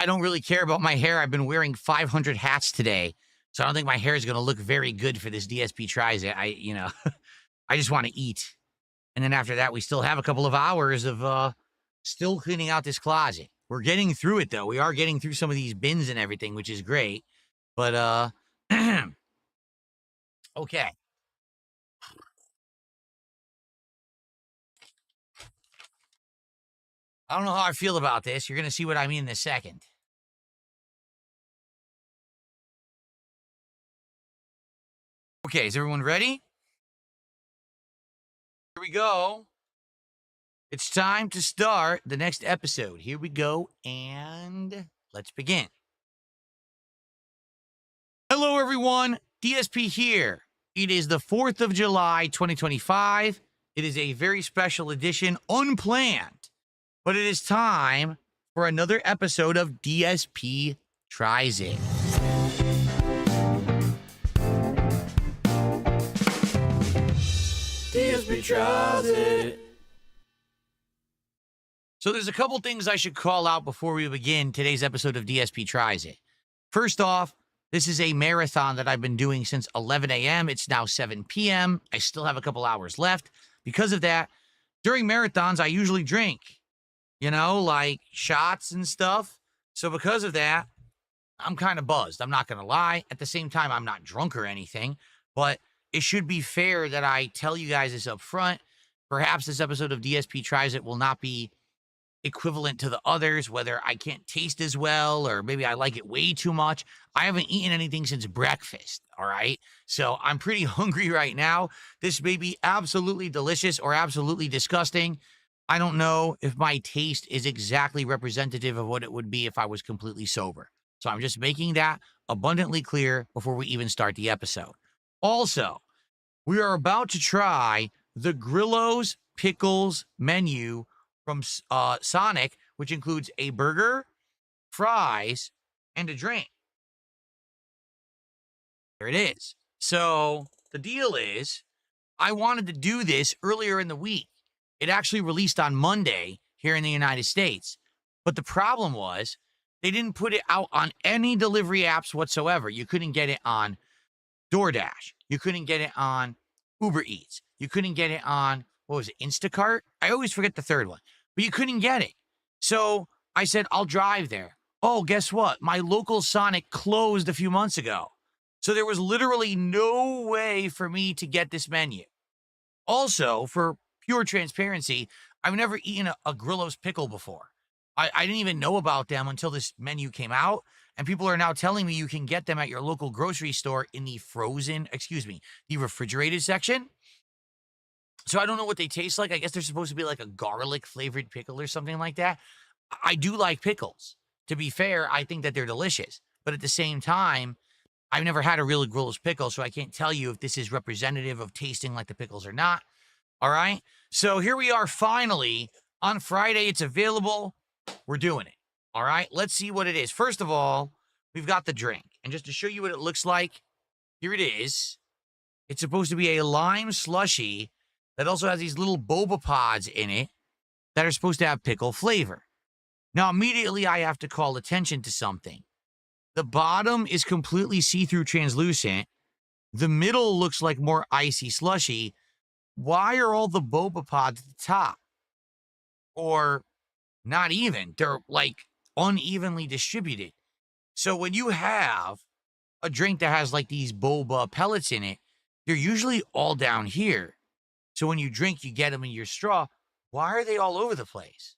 I don't really care about my hair. I've been wearing 500 hats today, so I don't think my hair is going to look very good for this DSP Tries It. I just want to eat. And then after that, we still have a couple of hours of still cleaning out this closet. We're getting through it, though. We are getting through some of these bins and everything, which is great. But, okay. I don't know how I feel about this. You're going to see what I mean in a second. Okay, is everyone ready? Here we go. It's time to start the next episode. Here we go, and let's begin. Hello, everyone. DSP here. It is the 4th of July, 2025. It is a very special edition, unplanned, but it is time for another episode of DSP Tries It. DSP Tries It. So there's a couple things I should call out before we begin today's episode of DSP Tries It. First off, this is a marathon that I've been doing since 11 a.m. It's now 7 p.m. I still have a couple hours left. Because of that, during marathons, I usually drink, like shots and stuff. So because of that, I'm kind of buzzed. I'm not going to lie. At the same time, I'm not drunk or anything, but it should be fair that I tell you guys this up front. Perhaps this episode of DSP Tries It will not be equivalent to the others, whether I can't taste as well or maybe I like it way too much. I haven't eaten anything since breakfast, all right? So I'm pretty hungry right now. This may be absolutely delicious or absolutely disgusting. I don't know if my taste is exactly representative of what it would be if I was completely sober. So I'm just making that abundantly clear before we even start the episode. Also, we are about to try the Grillo's Pickles menu from Sonic, which includes a burger, fries, and a drink. There it is. So the deal is, I wanted to do this earlier in the week. It actually released on Monday here in the United States. But the problem was, they didn't put it out on any delivery apps whatsoever. You couldn't get it on DoorDash. You couldn't get it on Uber Eats. You couldn't get it on, Instacart? I always forget the third one. But you couldn't get it. So I said, I'll drive there. Oh, guess what? My local Sonic closed a few months ago. So there was literally no way for me to get this menu. Also, for pure transparency, I've never eaten a Grillo's pickle before. I didn't even know about them until this menu came out. And people are now telling me you can get them at your local grocery store in the the refrigerated section. So I don't know what they taste like. I guess they're supposed to be like a garlic flavored pickle or something like that. I do like pickles. To be fair, I think that they're delicious. But at the same time, I've never had a really Grillo's pickle, so I can't tell you if this is representative of tasting like the pickles or not. All right? So here we are finally. On Friday, it's available. We're doing it. All right? Let's see what it is. First of all, we've got the drink. And just to show you what it looks like, here it is. It's supposed to be a lime slushy that also has these little boba pods in it that are supposed to have pickle flavor. Now, immediately I have to call attention to something. The bottom is completely see-through translucent. The middle looks like more icy slushy. Why are all the boba pods at the top? Or not even. They're like unevenly distributed. So when you have a drink that has like these boba pellets in it, they're usually all down here. So when you drink, you get them in your straw. Why are they all over the place?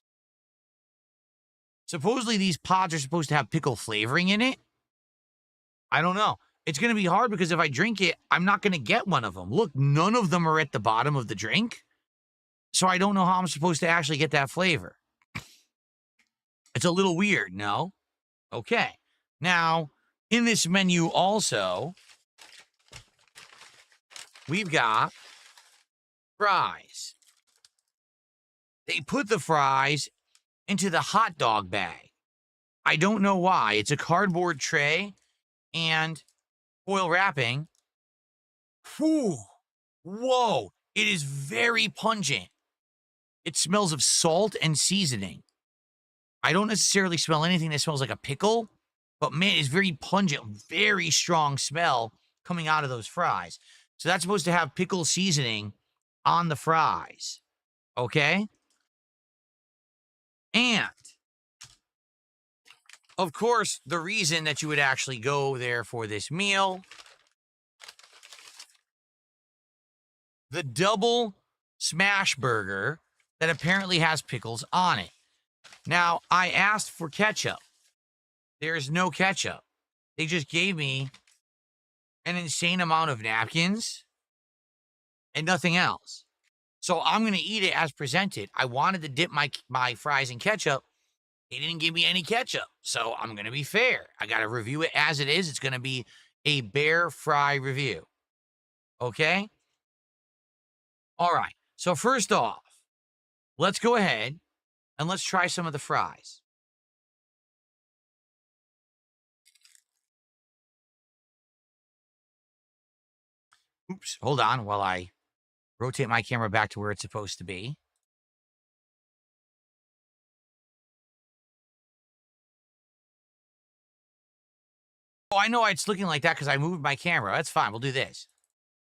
Supposedly these pods are supposed to have pickle flavoring in it. I don't know. It's going to be hard because if I drink it, I'm not going to get one of them. Look, none of them are at the bottom of the drink. So I don't know how I'm supposed to actually get that flavor. It's a little weird, no? Okay. Now, in this menu also, we've got fries. They put the fries into the hot dog bag. I don't know why. It's a cardboard tray and foil wrapping. Whew. Whoa. It is very pungent. It smells of salt and seasoning. I don't necessarily smell anything that smells like a pickle, but man, it's very pungent, very strong smell coming out of those fries. So that's supposed to have pickle seasoning on the fries. Okay? And of course, the reason that you would actually go there for this meal, the double smash burger that apparently has pickles on it. Now, I asked for ketchup. There's no ketchup. They just gave me an insane amount of napkins and nothing else. So I'm going to eat it as presented. I wanted to dip my fries in ketchup. They didn't give me any ketchup. So I'm going to be fair. I got to review it as it is. It's going to be a bare fry review. Okay? All right. So first off, let's go ahead and let's try some of the fries. Oops, hold on while I rotate my camera back to where it's supposed to be. Oh, I know why it's looking like that because I moved my camera. That's fine. We'll do this.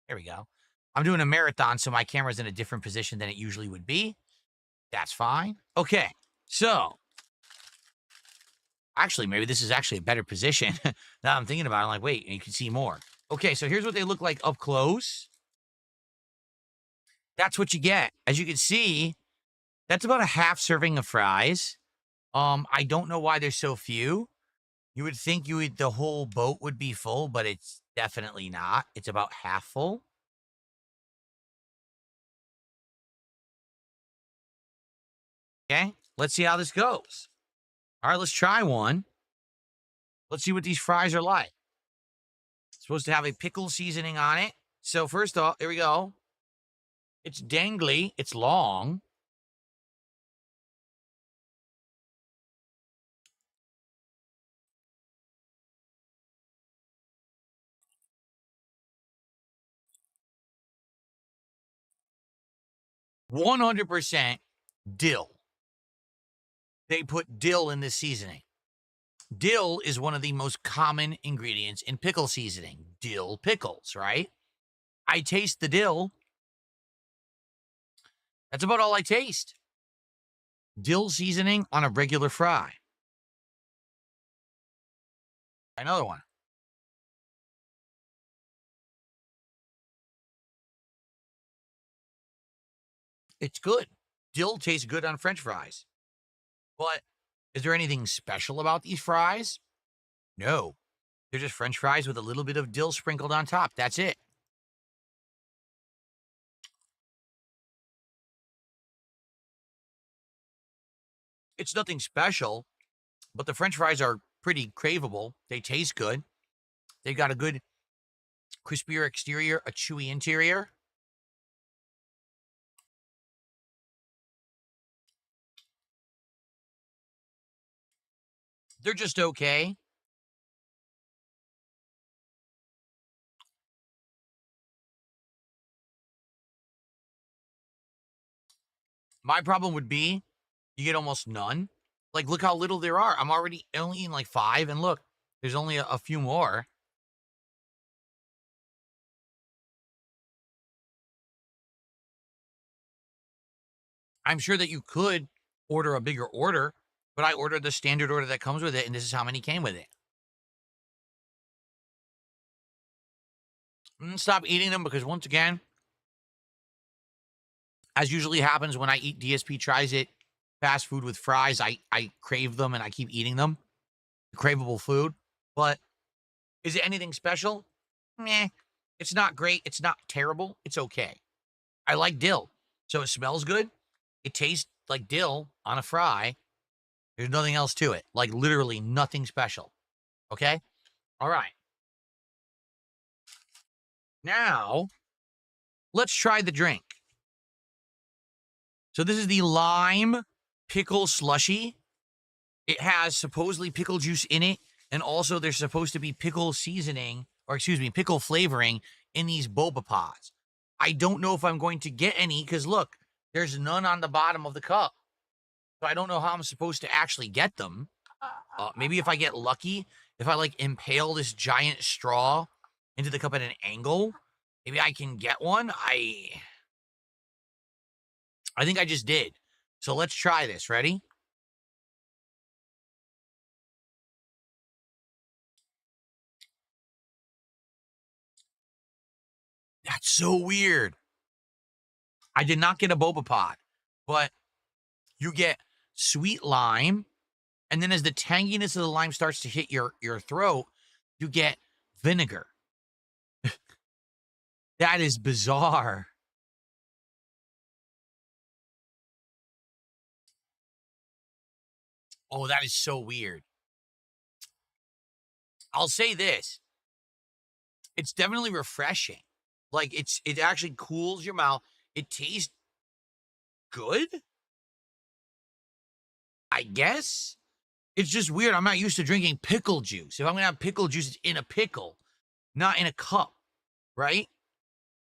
There we go. I'm doing a marathon, so my camera's in a different position than it usually would be. That's fine. Okay, so actually, maybe this is actually a better position. Now I'm thinking about it, I'm like, wait, you can see more. Okay, so here's what they look like up close. That's what you get. As you can see, that's about a half serving of fries. I don't know why there's so few. You would think the whole boat would be full, but it's definitely not. It's about half full. Okay, let's see how this goes. All right, let's try one. Let's see what these fries are like. It's supposed to have a pickle seasoning on it. So first off, here we go. It's dangly. It's long. %100 dill. They put dill in this seasoning. Dill is one of the most common ingredients in pickle seasoning. Dill pickles, right? I taste the dill. That's about all I taste. Dill seasoning on a regular fry. Another one. It's good. Dill tastes good on French fries. But is there anything special about these fries? No. They're just French fries with a little bit of dill sprinkled on top. That's it. It's nothing special, but the French fries are pretty craveable. They taste good. They've got a good crispier exterior, a chewy interior. They're just okay. My problem would be you get almost none. Like, look how little there are. I'm already only eating like 5, and look, there's only a few more. I'm sure that you could order a bigger order, but I ordered the standard order that comes with it, and this is how many came with it. I'm gonna stop eating them because, once again, as usually happens when I eat DSP Tries It fast food with fries, I crave them and I keep eating them. Craveable food. But is it anything special? Meh. It's not great. It's not terrible. It's okay. I like dill. So it smells good. It tastes like dill on a fry. There's nothing else to it. Like, literally nothing special. Okay? All right. Now, let's try the drink. So this is the lime pickle slushy. It has supposedly pickle juice in it, and also there's supposed to be pickle seasoning, or excuse me, pickle flavoring in these boba pods. I don't know if I'm going to get any, because look, there's none on the bottom of the cup. So I don't know how I'm supposed to actually get them. Maybe if I get lucky, if I like impale this giant straw into the cup at an angle, maybe I can get one. I think I just did. So let's try this. Ready? That's so weird. I did not get a boba pod, but you get sweet lime, and then as the tanginess of the lime starts to hit your throat, you get vinegar. That is bizarre. Oh, that is so weird. I'll say this. It's definitely refreshing. Like it actually cools your mouth. It tastes good. I guess. It's just weird. I'm not used to drinking pickle juice. If I'm going to have pickle juice, it's in a pickle, not in a cup, right?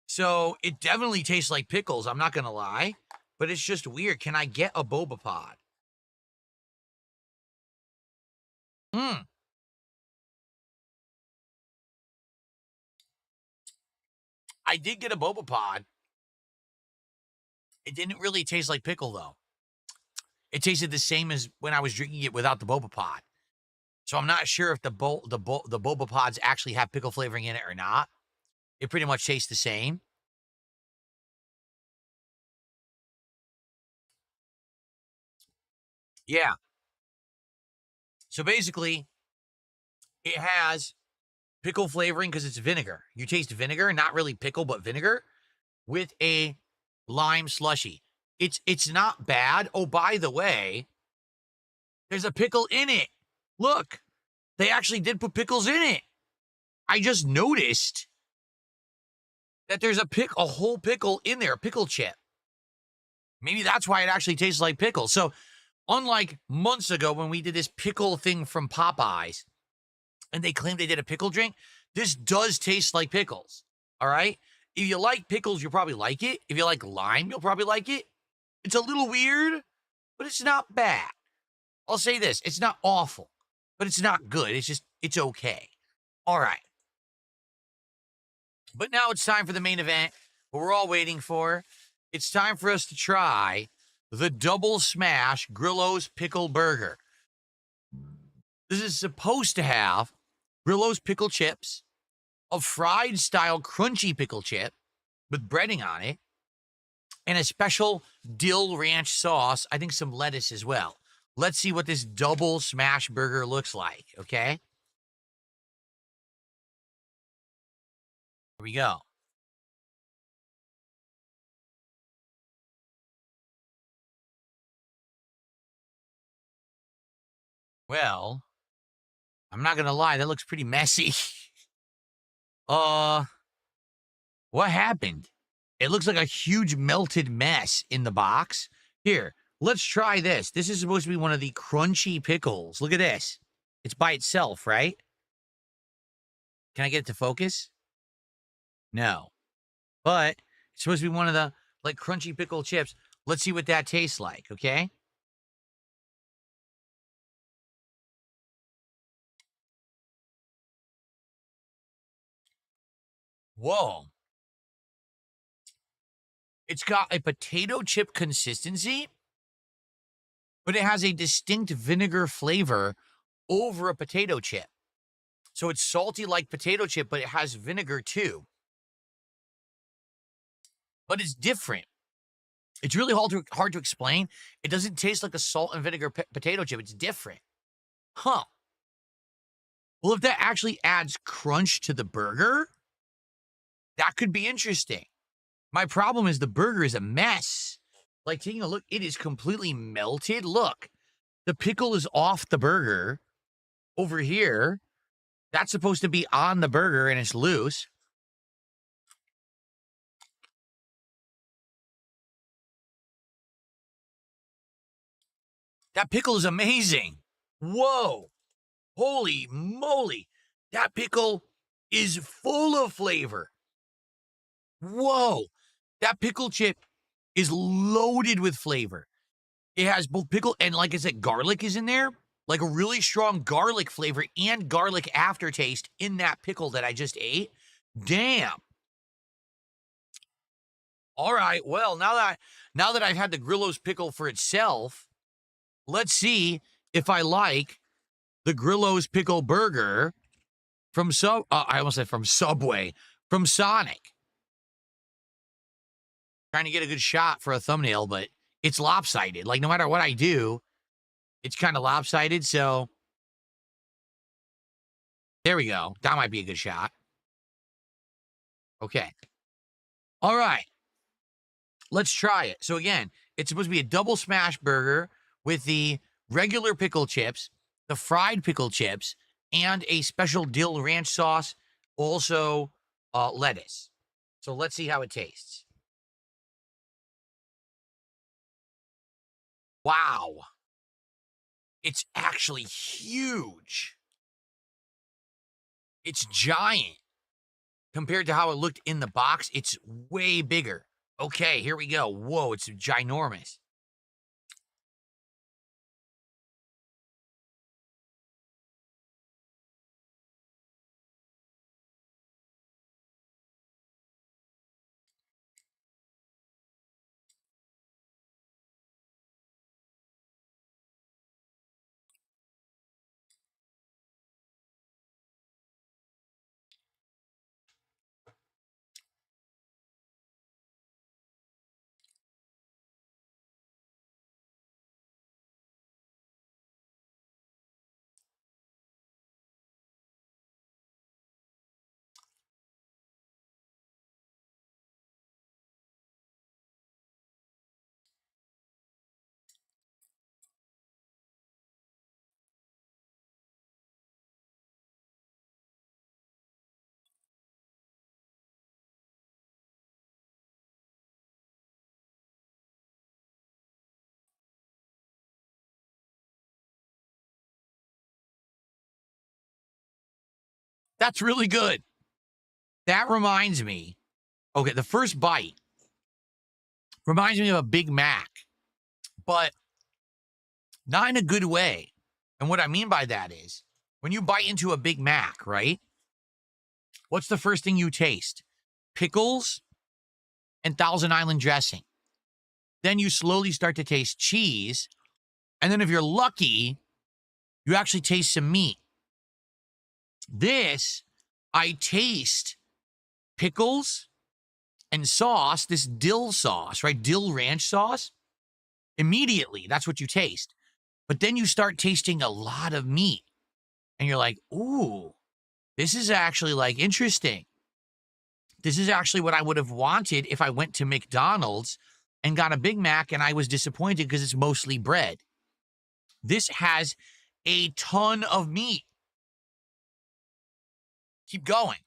So it definitely tastes like pickles. I'm not going to lie, but it's just weird. Can I get a boba pod? I did get a boba pod. It didn't really taste like pickle, though. It tasted the same as when I was drinking it without the boba pod. So I'm not sure if the boba pods actually have pickle flavoring in it or not. It pretty much tastes the same. Yeah. So basically, it has pickle flavoring because it's vinegar. You taste vinegar, not really pickle, but vinegar with a lime slushy. It's not bad. Oh, by the way, there's a pickle in it. Look, they actually did put pickles in it. I just noticed that there's a whole pickle in there, a pickle chip. Maybe that's why it actually tastes like pickle. So, unlike months ago when we did this pickle thing from Popeyes, and they claimed they did a pickle drink, this does taste like pickles. All right? If you like pickles, you'll probably like it. If you like lime, you'll probably like it. It's a little weird, but it's not bad. I'll say this, it's not awful, but it's not good. It's okay. All right. But now it's time for the main event, what we're all waiting for. It's time for us to try the Double Smash Grillo's Pickle Burger. This is supposed to have Grillo's pickle chips, a fried style crunchy pickle chip with breading on it, and a special dill ranch sauce. I think some lettuce as well. Let's see what this Double Smash Burger looks like, okay? Here we go. Well, I'm not gonna lie, that looks pretty messy. What happened? It looks like a huge melted mess in the box. Here, let's try this. This is supposed to be one of the crunchy pickles. Look at this. It's by itself, right? Can I get it to focus? No. But it's supposed to be one of the like crunchy pickle chips. Let's see what that tastes like, okay? Whoa. It's got a potato chip consistency, but it has a distinct vinegar flavor over a potato chip. So it's salty like potato chip, but it has vinegar too. But it's different. It's really hard to explain. It doesn't taste like a salt and vinegar potato chip. It's different. Huh. Well, if that actually adds crunch to the burger, that could be interesting. My problem is the burger is a mess. Like, taking a look, it is completely melted. Look, the pickle is off the burger over here. That's supposed to be on the burger and it's loose. That pickle is amazing. Whoa. Holy moly. That pickle is full of flavor. Whoa. That pickle chip is loaded with flavor. It has both pickle and, like I said, garlic is in there. Like a really strong garlic flavor and garlic aftertaste in that pickle that I just ate. Damn. All right. Well, now that I've had the Grillo's pickle for itself, let's see if I like the Grillo's pickle burger from I almost said from Subway, from Sonic. Trying to get a good shot for a thumbnail, but it's lopsided. Like, no matter what I do, it's kind of lopsided. So there we go. That might be a good shot. Okay. All right. Let's try it. So again, it's supposed to be a double smash burger with the regular pickle chips, the fried pickle chips, and a special dill ranch sauce, also lettuce. So let's see how it tastes. Wow. It's actually huge. It's giant. Compared to how it looked in the box, it's way bigger. Okay, here we go. Whoa, it's ginormous. That's really good. That reminds me, okay, the first bite reminds me of a Big Mac, but not in a good way. And what I mean by that is, when you bite into a Big Mac, right? What's the first thing you taste? Pickles and Thousand Island dressing. Then you slowly start to taste cheese. And then if you're lucky, you actually taste some meat. This, I taste pickles and sauce, this dill sauce, right? Dill ranch sauce. Immediately, that's what you taste. But then you start tasting a lot of meat. And you're like, ooh, this is actually like interesting. This is actually what I would have wanted if I went to McDonald's and got a Big Mac and I was disappointed because it's mostly bread. This has a ton of meat. Keep going.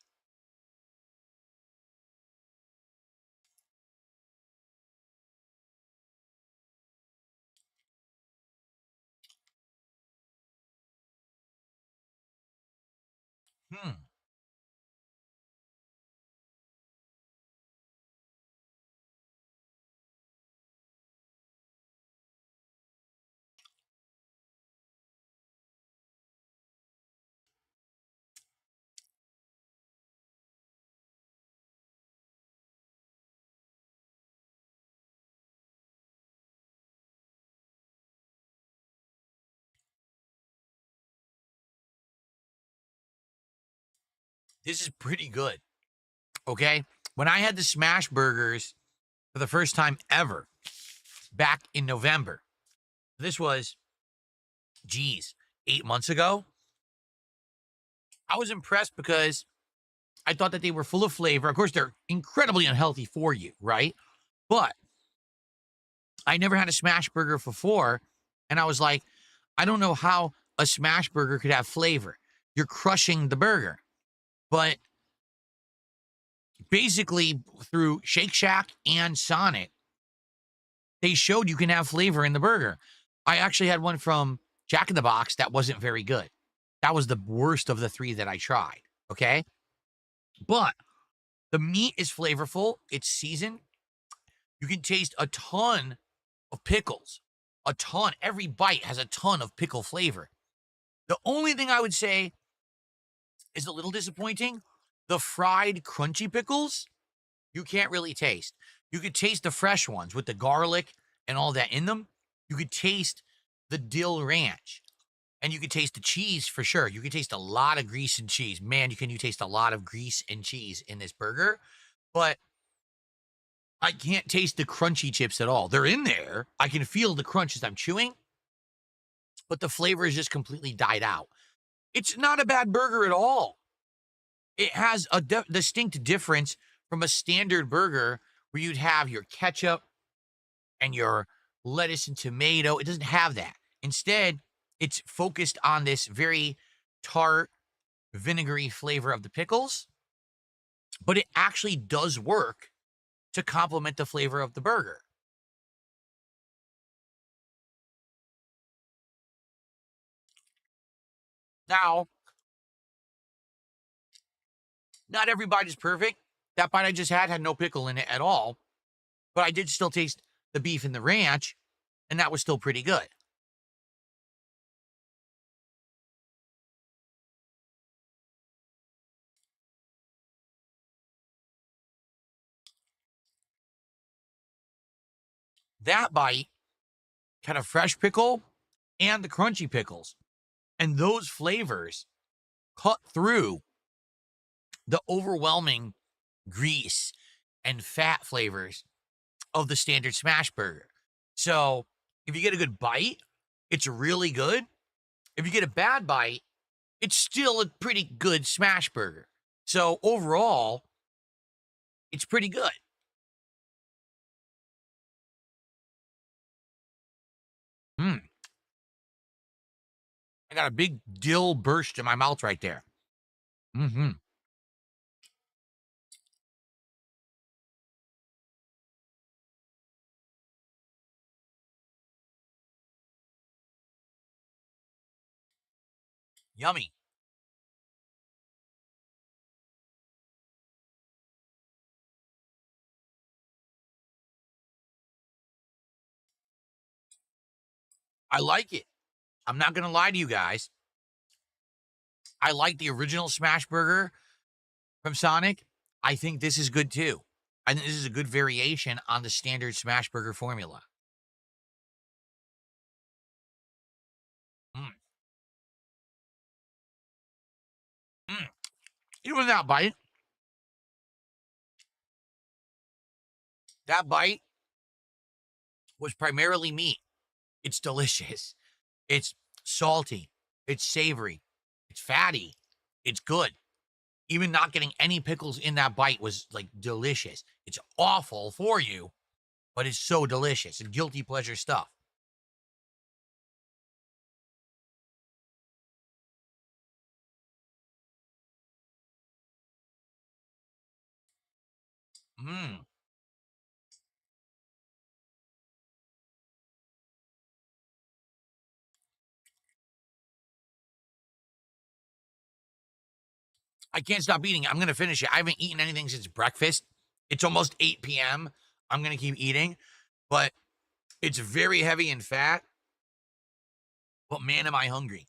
This is pretty good. Okay? When I had the smash burgers for the first time ever back in November, this was, 8 months ago. I was impressed because I thought that they were full of flavor. Of course, they're incredibly unhealthy for you, right? But I never had a smash burger before, and I was like, I don't know how a smash burger could have flavor. You're crushing the burger. But basically, through Shake Shack and Sonic, they showed you can have flavor in the burger. I actually had one from Jack in the Box that wasn't very good. That was the worst of the three that I tried, okay? But the meat is flavorful. It's seasoned. You can taste a ton of pickles. A ton. Every bite has a ton of pickle flavor. The only thing I would say is a little disappointing. The fried crunchy pickles, you can't really taste. You could taste the fresh ones with the garlic and all that in them. You could taste the dill ranch. And you could taste the cheese for sure. You could taste a lot of grease and cheese. Man, you taste a lot of grease and cheese in this burger. But I can't taste the crunchy chips at all. They're in there. I can feel the crunch as I'm chewing, but the flavor is just completely died out. It's not a bad burger at all. It has a distinct difference from a standard burger where you'd have your ketchup and your lettuce and tomato. It doesn't have that. Instead, it's focused on this very tart, vinegary flavor of the pickles, but it actually does work to complement the flavor of the burger. Now, not everybody's perfect. That bite I just had no pickle in it at all, but I did still taste the beef and the ranch, and that was still pretty good. That bite had a fresh pickle and the crunchy pickles, and those flavors cut through the overwhelming grease and fat flavors of the standard smash burger. So if you get a good bite, it's really good. If you get a bad bite, it's still a pretty good smash burger. So overall, it's pretty good. I got a big dill burst in my mouth right there. Yummy. I like it. I'm not going to lie to you guys. I like the original smash burger from Sonic. I think this is good too. I think this is a good variation on the standard smash burger formula. Even that bite was primarily meat. It's delicious. It's salty. It's savory. It's fatty. It's good. Even not getting any pickles in that bite was like delicious. It's awful for you, but it's so delicious. It's guilty pleasure stuff. I can't stop eating. I'm going to finish it. I haven't eaten anything since breakfast. It's almost 8 p.m. I'm going to keep eating, but it's very heavy in fat. But man, am I hungry.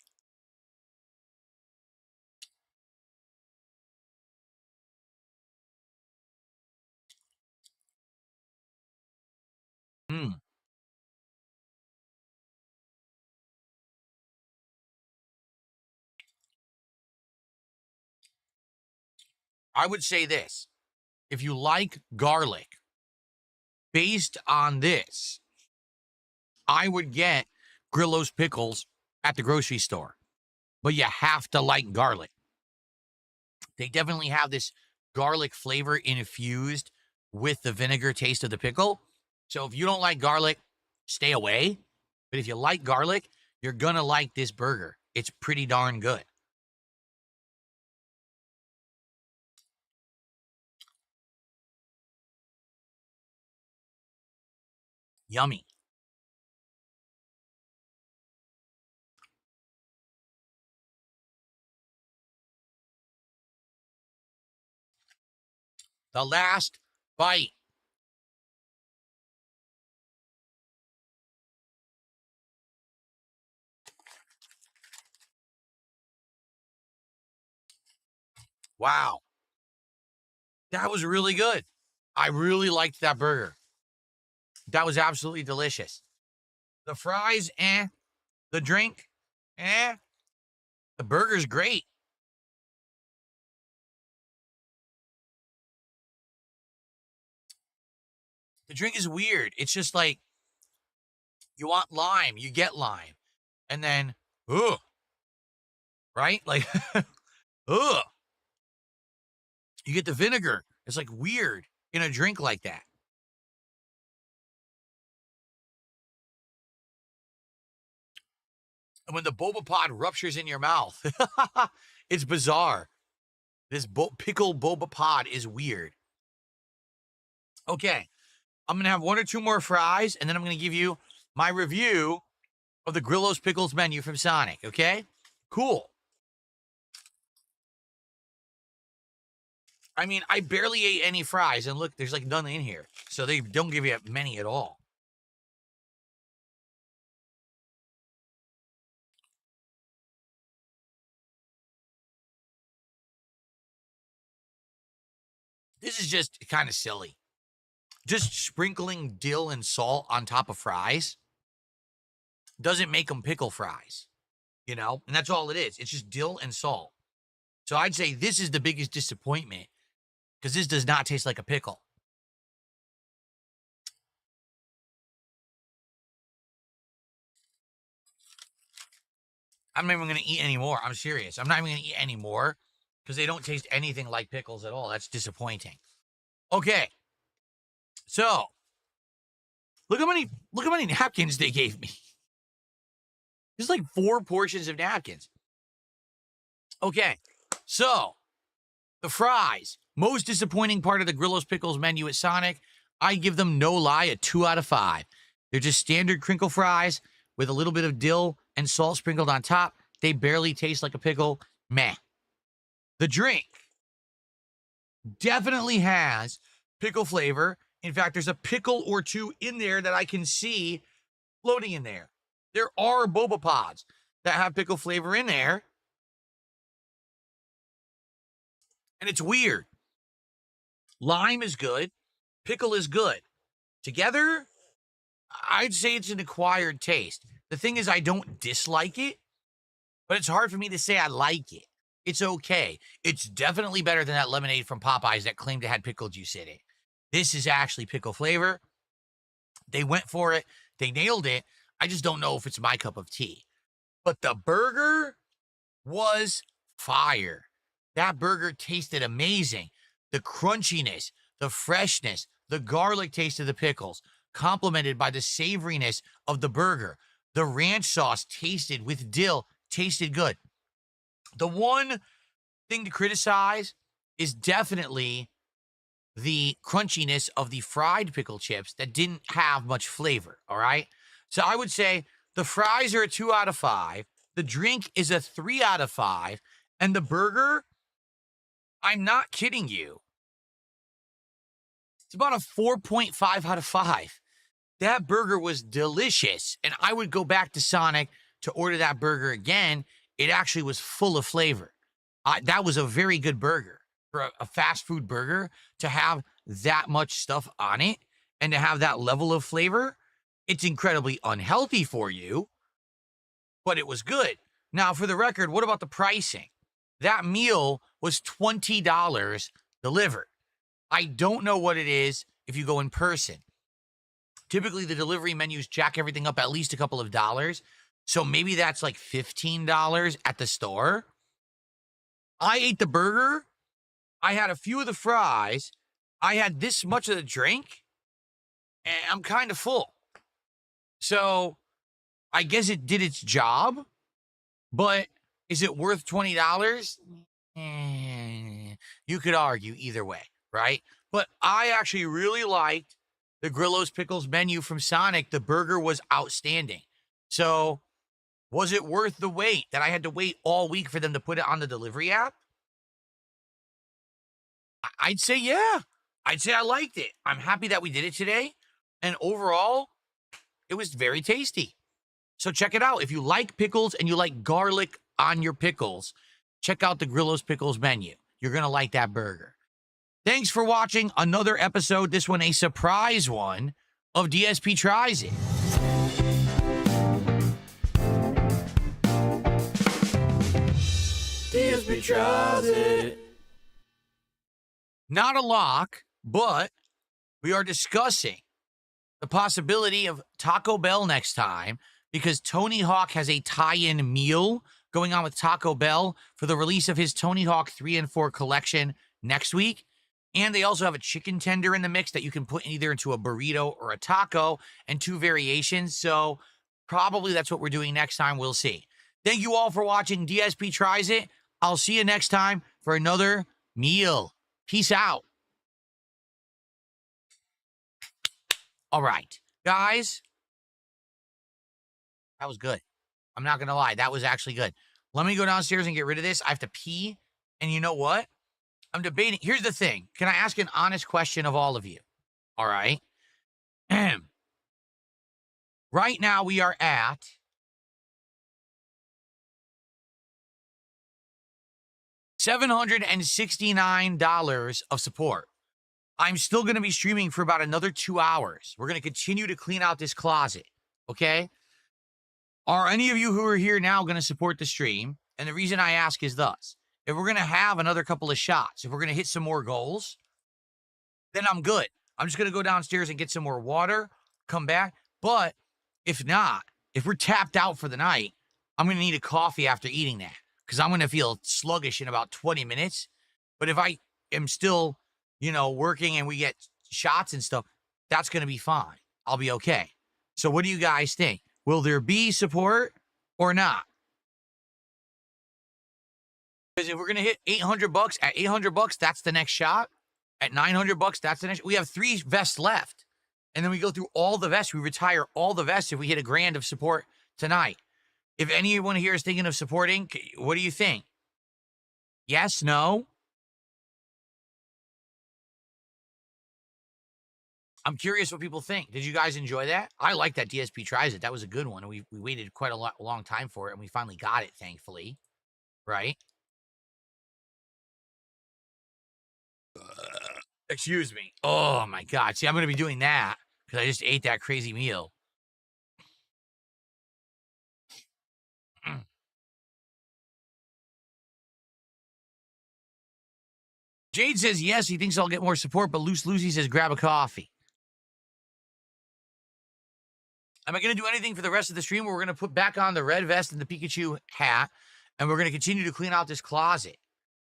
I would say this. If you like garlic, based on this, I would get Grillo's pickles at the grocery store. But you have to like garlic. They definitely have this garlic flavor infused with the vinegar taste of the pickle. So if you don't like garlic, stay away. But if you like garlic, you're going to like this burger. It's pretty darn good. Yummy. The last bite. Wow. That was really good. I really liked that burger. That was absolutely delicious. The fries, eh. The drink, eh. The burger's great. The drink is weird. It's just like, you want lime, you get lime. And then, ugh. Right? Like, ugh. You get the vinegar. It's like weird in a drink like that. And when the boba pod ruptures in your mouth, it's bizarre. This pickle boba pod is weird. Okay, I'm going to have one or two more fries, and then I'm going to give you my review of the Grillo's Pickles menu from Sonic, okay? Cool. I mean, I barely ate any fries, and look, there's like none in here. So they don't give you many at all. This is just kind of silly. Just sprinkling dill and salt on top of fries doesn't make them pickle fries, you know? And that's all it is. It's just dill and salt. So I'd say this is the biggest disappointment because this does not taste like a pickle. I'm not even going to eat any more. I'm serious. I'm not even going to eat any more because they don't taste anything like pickles at all. That's disappointing. Okay. So, look how many napkins they gave me. There's like 4 portions of napkins. Okay. So, the fries. Most disappointing part of the Grillo's Pickles menu at Sonic. I give them, no lie, a 2 out of 5. They're just standard crinkle fries with a little bit of dill and salt sprinkled on top. They barely taste like a pickle. Meh. The drink definitely has pickle flavor. In fact, there's a pickle or two in there that I can see floating in there. There are boba pods that have pickle flavor in there. And it's weird. Lime is good. Pickle is good. Together, I'd say it's an acquired taste. The thing is, I don't dislike it, but it's hard for me to say I like it. It's okay. It's definitely better than that lemonade from Popeyes that claimed it had pickle juice in it. This is actually pickle flavor. They went for it. They nailed it. I just don't know if it's my cup of tea. But the burger was fire. That burger tasted amazing. The crunchiness, the freshness, the garlic taste of the pickles, complemented by the savoriness of the burger. The ranch sauce tasted with dill, tasted good. The one thing to criticize is definitely the crunchiness of the fried pickle chips that didn't have much flavor, all right? So I would say the fries are a 2 out of 5. The drink is a 3 out of 5. And the burger, I'm not kidding you, it's about a 4.5 out of 5. That burger was delicious. And I would go back to Sonic to order that burger again. It actually was full of flavor. That was a very good burger. For a fast food burger, to have that much stuff on it and to have that level of flavor, it's incredibly unhealthy for you, but it was good. Now, for the record, what about the pricing? That meal was $20 delivered. I don't know what it is if you go in person. Typically, the delivery menus jack everything up at least a couple of dollars. So maybe that's like $15 at the store. I ate the burger. I had a few of the fries. I had this much of the drink. And I'm kind of full. So I guess it did its job. But is it worth $20? You could argue either way, right? But I actually really liked the Grillo's Pickles menu from Sonic. The burger was outstanding. So was it worth the wait that I had to wait all week for them to put it on the delivery app? I'd say yeah. I'd say I liked it. I'm happy that we did it today. And overall, it was very tasty. So check it out. If you like pickles and you like garlic on your pickles, check out the Grillo's Pickles menu. You're going to like that burger. Thanks for watching another episode, this one a surprise one, of DSP Tries It. DSP Tries It. Not a lock, but we are discussing the possibility of Taco Bell next time because Tony Hawk has a tie-in meal going on with Taco Bell for the release of his Tony Hawk 3 and 4 collection next week. And they also have a chicken tender in the mix that you can put either into a burrito or a taco and 2 variations. So probably that's what we're doing next time. We'll see. Thank you all for watching DSP Tries It. I'll see you next time for another meal. Peace out. All right, guys. That was good. I'm not going to lie. That was actually good. Let me go downstairs and get rid of this. I have to pee. And you know what? I'm debating. Here's the thing. Can I ask an honest question of all of you? All right. Right now we are at $769 of support. I'm still going to be streaming for about another 2 hours. We're going to continue to clean out this closet. Okay? Are any of you who are here now going to support the stream? And the reason I ask is thus. If we're going to have another couple of shots, if we're going to hit some more goals, then I'm good. I'm just going to go downstairs and get some more water, come back. But if not, if we're tapped out for the night, I'm going to need a coffee after eating that because I'm going to feel sluggish in about 20 minutes. But if I am still, working and we get shots and stuff, that's going to be fine. I'll be okay. So what do you guys think? Will there be support or not? Because if we're going to hit $800, at $800, that's the next shot. At $900, that's the next. We have 3 vests left. And then we go through all the vests. We retire all the vests if we hit $1,000 of support tonight. If anyone here is thinking of supporting, what do you think? Yes, no? I'm curious what people think. Did you guys enjoy that? I like that DSP Tries It. That was a good one. We waited quite a long time for it, and we finally got it, thankfully. Right? Excuse me. Oh, my God. See, I'm going to be doing that because I just ate that crazy meal. Jade says yes, he thinks I'll get more support, but Loose Lucy says grab a coffee. Am I going to do anything for the rest of the stream? We're going to put back on the red vest and the Pikachu hat, and we're going to continue to clean out this closet,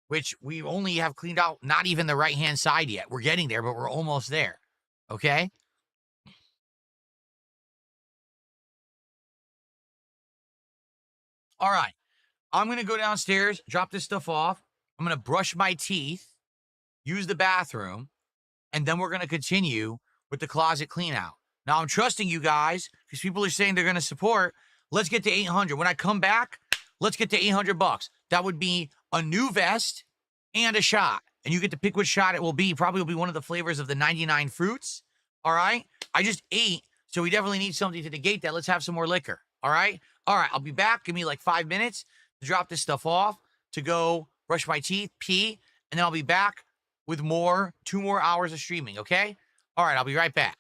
which we only have cleaned out not even the right-hand side yet. We're getting there, but we're almost there. Okay? All right. I'm going to go downstairs, drop this stuff off. I'm going to brush my teeth, use the bathroom, and then we're going to continue with the closet clean out. Now, I'm trusting you guys because people are saying they're going to support. Let's get to 800. When I come back, let's get to $800. That would be a new vest and a shot. And you get to pick which shot it will be. Probably will be one of the flavors of the 99 fruits. All right? I just ate, so we definitely need something to negate that. Let's have some more liquor. All right? All right, I'll be back. Give me like 5 minutes to drop this stuff off, to go brush my teeth, pee, and then I'll be back with 2 more hours of streaming, okay? All right, I'll be right back.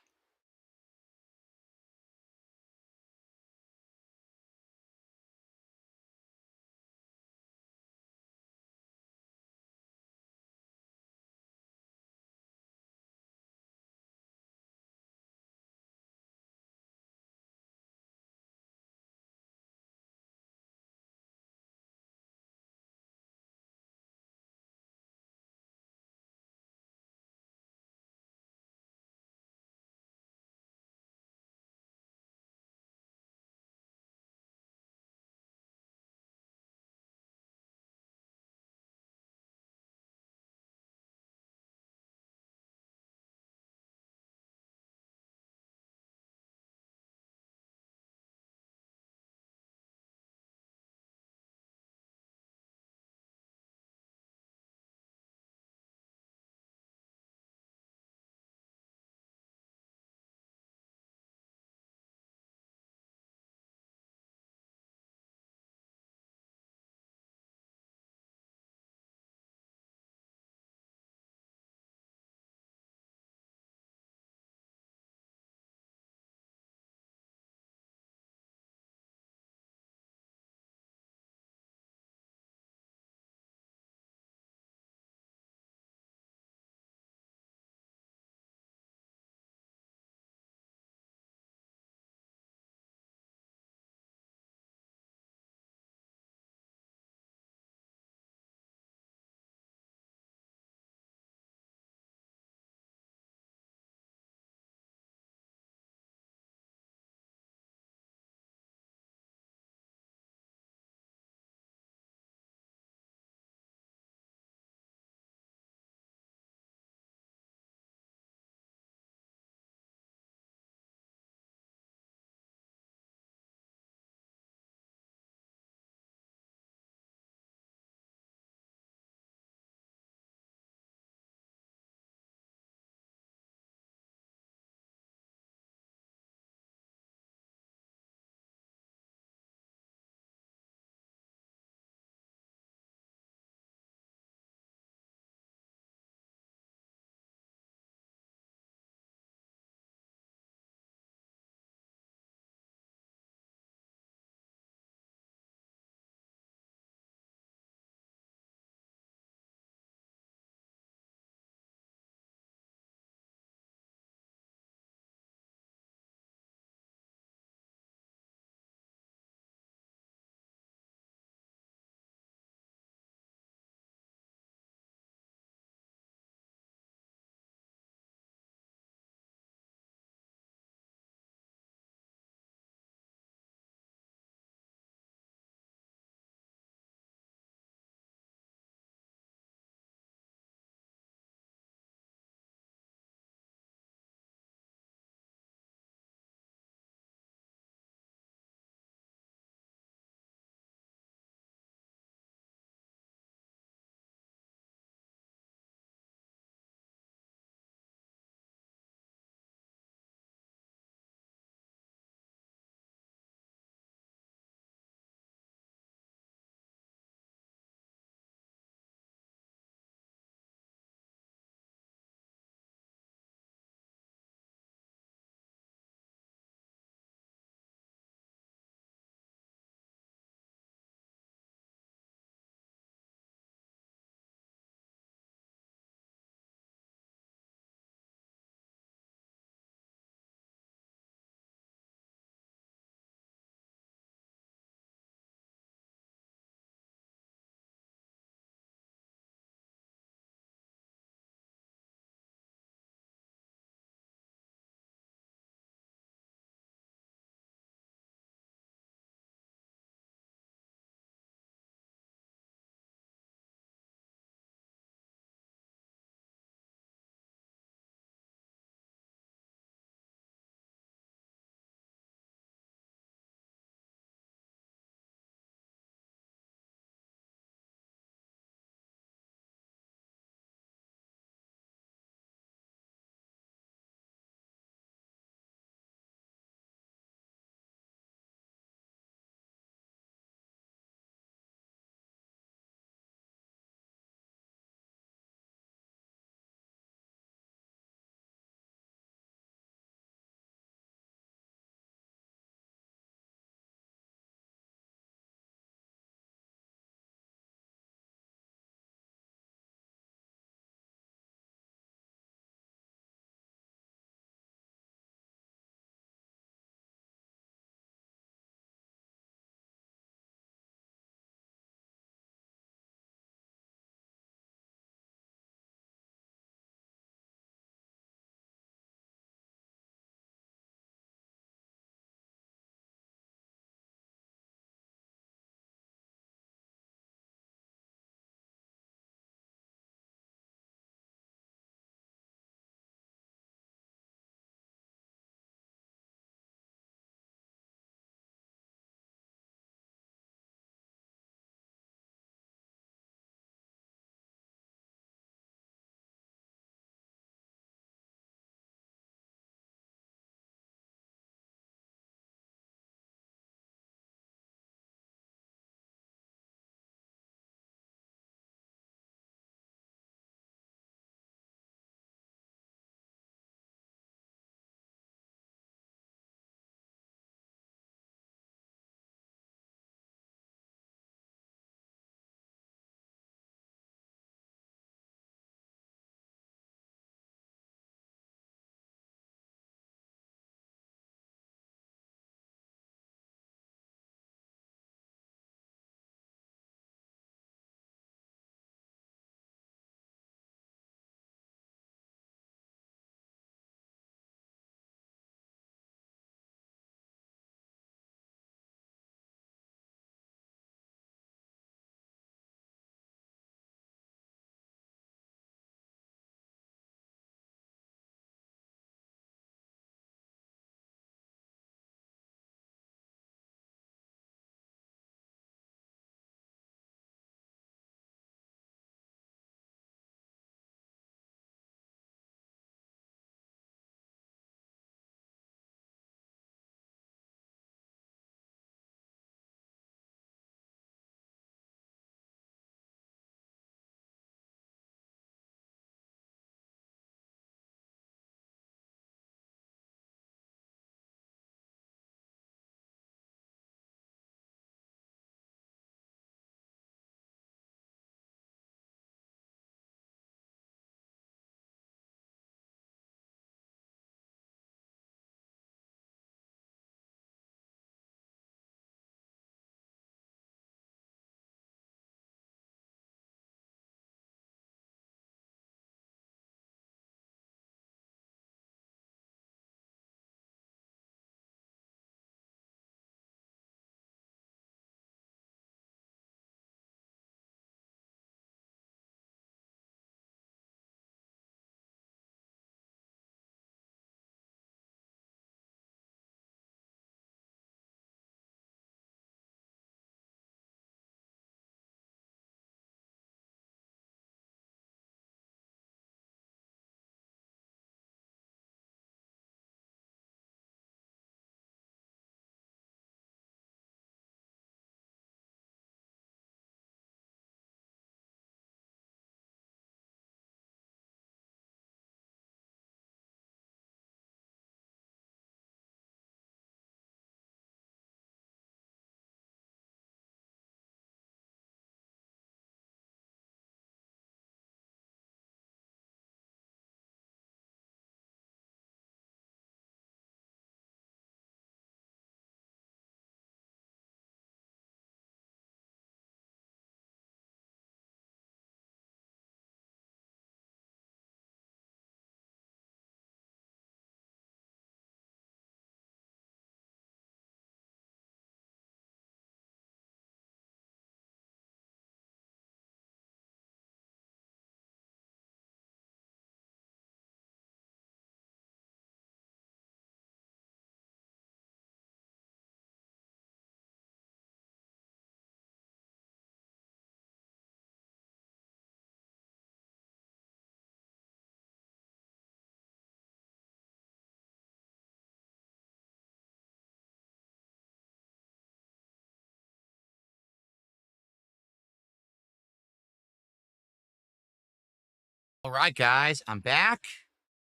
All right, guys, I'm back.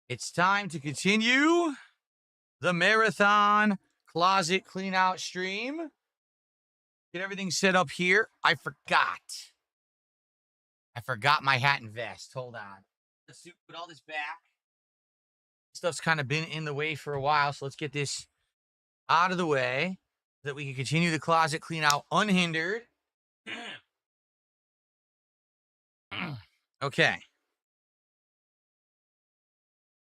It's time to continue the marathon closet clean out stream. Get everything set up here. I forgot my hat and vest. Hold on. Let's put all this back. Stuff's kind of been in the way for a while, so let's get this out of the way so that we can continue the closet clean out unhindered. Okay.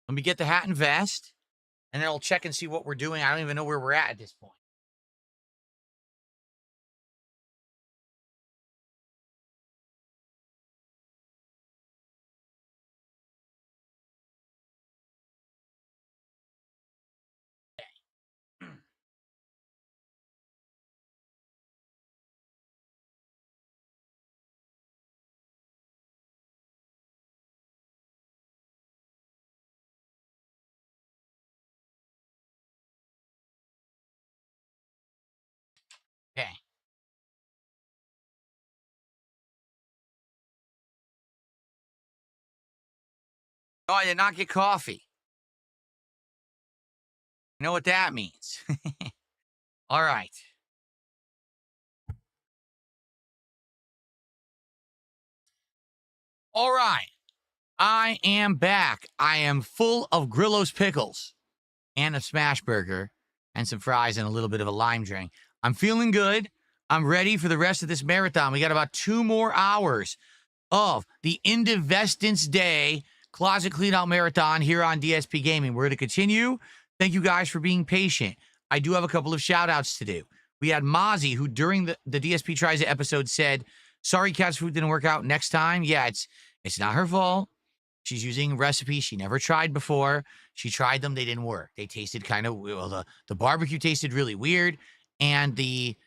Let me get the hat and vest, and then I'll check and see what we're doing. I don't even know where we're at this point. Okay. Oh, I did not get coffee. You know what that means. All right. All right. I am back. I am full of Grillo's pickles and a smash burger and some fries and a little bit of a lime drink. I'm feeling good. I'm ready for the rest of this marathon. We got about 2 more hours of the Indivestance Day Closet Clean Out Marathon here on DSP Gaming. We're going to continue. Thank you guys for being patient. I do have a couple of shout outs to do. We had Mozzie, who during the DSP Tries It episode said, sorry, Cat's Food didn't work out next time. Yeah, it's not her fault. She's using recipes she never tried before. She tried them. They didn't work. They tasted kind of, well, the barbecue tasted really weird. And the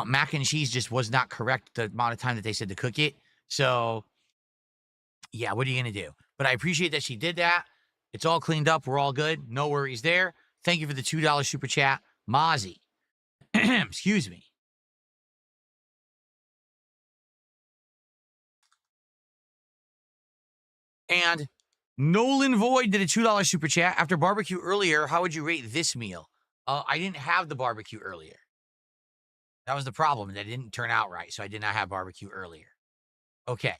mac and cheese just was not correct the amount of time that they said to cook it. So, yeah, what are you going to do? But I appreciate that she did that. It's all cleaned up. We're all good. No worries there. Thank you for the $2 super chat. Mozzie. Excuse me. And Nolan Void did a $2 super chat. After barbecue earlier, how would you rate this meal? I didn't have the barbecue earlier. That was the problem. That didn't turn out right, so I did not have barbecue earlier. Okay.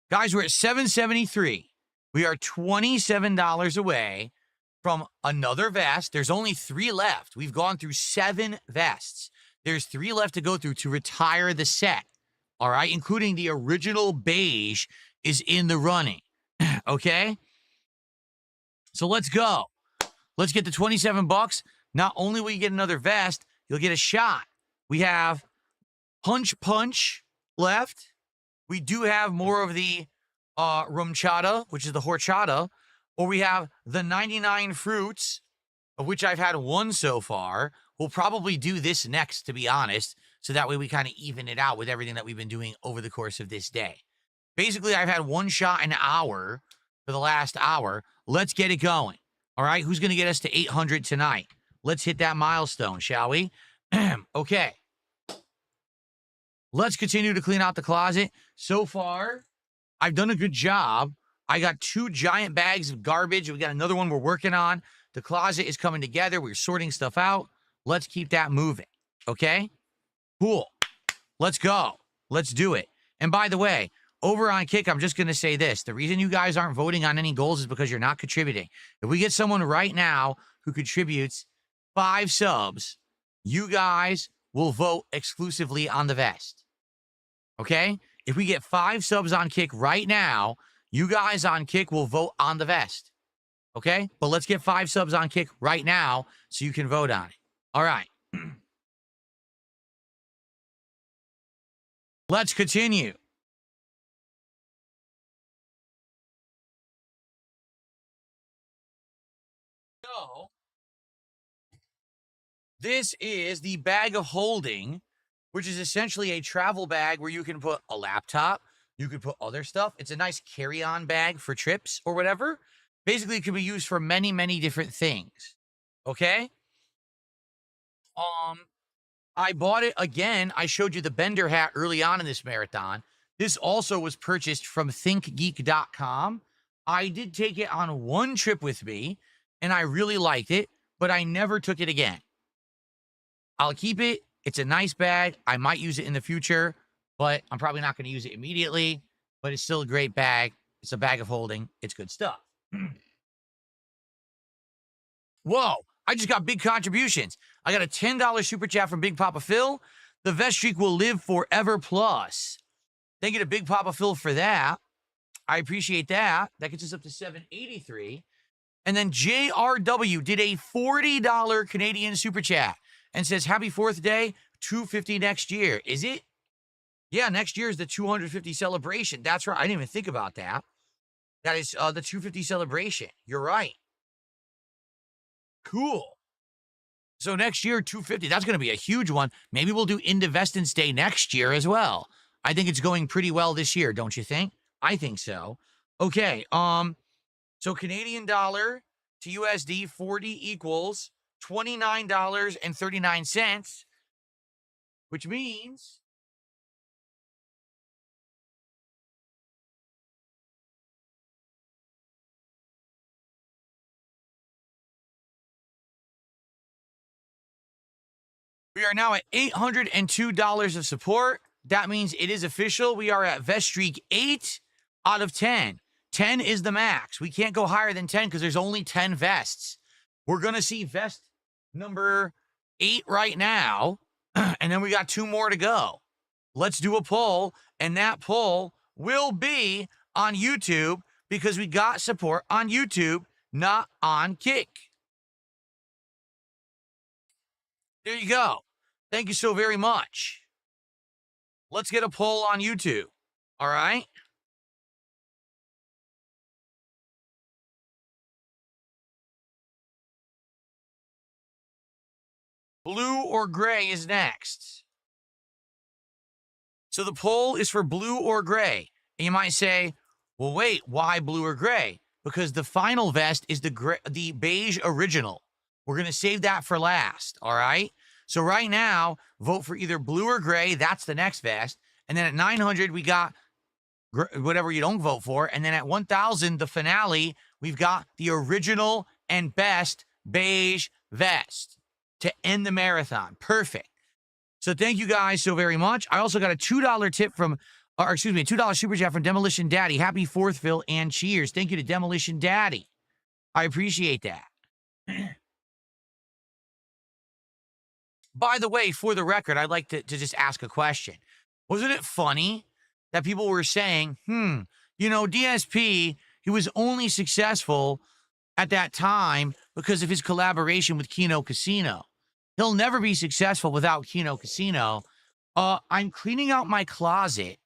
Guys, we're at 773. We are $27 away from another vest. There's only 3 left. We've gone through 7 vests. There's 3 left to go through to retire the set. All right, including the original beige is in the running. Okay? So let's go. Let's get the $27. Not only will you get another vest, you'll get a shot. We have Punch left. We do have more of the rumchata, which is the horchata, or we have the 99 fruits, of which I've had 1 so far. We'll probably do this next, to be honest, so that way we kind of even it out with everything that we've been doing over the course of this day. Basically, I've had 1 shot an hour for the last hour. Let's get it going. All right, who's going to get us to 800 tonight? Let's hit that milestone, shall we? Okay. Let's continue to clean out the closet. So far, I've done a good job. I got 2 giant bags of garbage. We got another one we're working on. The closet is coming together. We're sorting stuff out. Let's keep that moving. Okay? Cool. Let's go. Let's do it. And by the way, over on Kick, I'm just going to say this. The reason you guys aren't voting on any goals is because you're not contributing. If we get someone right now who contributes 5 subs, you guys will vote exclusively on the vest. Okay? If we get 5 subs on Kick right now, you guys on Kick will vote on the vest. Okay? But let's get 5 subs on Kick right now so you can vote on it. All right. Let's continue. So, this is the bag of holding, which is essentially a travel bag where you can put a laptop, you can put other stuff. It's a nice carry-on bag for trips or whatever. Basically, it can be used for many, many different things. Okay? I bought it again. I showed you the Bender hat early on in this marathon. This also was purchased from thinkgeek.com. I did take it on one trip with me, and I really liked it, but I never took it again. I'll keep it. It's a nice bag. I might use it in the future, but I'm probably not going to use it immediately. But it's still a great bag. It's a bag of holding. It's good stuff. Whoa, I just got big contributions. I got a $10 super chat from Big Papa Phil. The vest streak will live forever plus. Thank you to Big Papa Phil for that. I appreciate that. That gets us up to $783. And then JRW did a $40 Canadian super chat and says, happy 4th day, $250 next year. Is it? Yeah, next year is the 250 celebration. That's right. I didn't even think about that. That is the 250 celebration. You're right. Cool. So next year, 250. That's going to be a huge one. Maybe we'll do Indivestance Day next year as well. I think it's going pretty well this year, don't you think? I think so. Okay. So Canadian dollar to USD 40 equals $29.39, which means we are now at $802 of support. That means it is official. We are at Vest Streak 8 out of 10. 10 is the max. We can't go higher than 10 because there's only 10 vests. We're going to see vest number 8 right now, and then we got 2 more to go. Let's do a poll, and that poll will be on YouTube because we got support on YouTube, not on Kick. There you go. Thank you so very much. Let's get a poll on YouTube. All right? Blue or gray is next. So the poll is for blue or gray. And you might say, well, wait, why blue or gray? Because the final vest is the beige original. We're going to save that for last, all right? So right now, vote for either blue or gray. That's the next vest. And then at 900, we got whatever you don't vote for. And then at 1,000, the finale, we've got the original and best beige vest to end the marathon. Perfect. So thank you guys so very much. I also got a $2 tip from, or excuse me, a $2 super chat from Demolition Daddy. Happy 4th, Phil, and cheers. Thank you to Demolition Daddy. I appreciate that. By the way, for the record, I'd like to just ask a question. Wasn't it funny that people were saying, DSP, he was only successful at that time because of his collaboration with Kino Casino. He'll never be successful without Kino Casino. I'm cleaning out my closet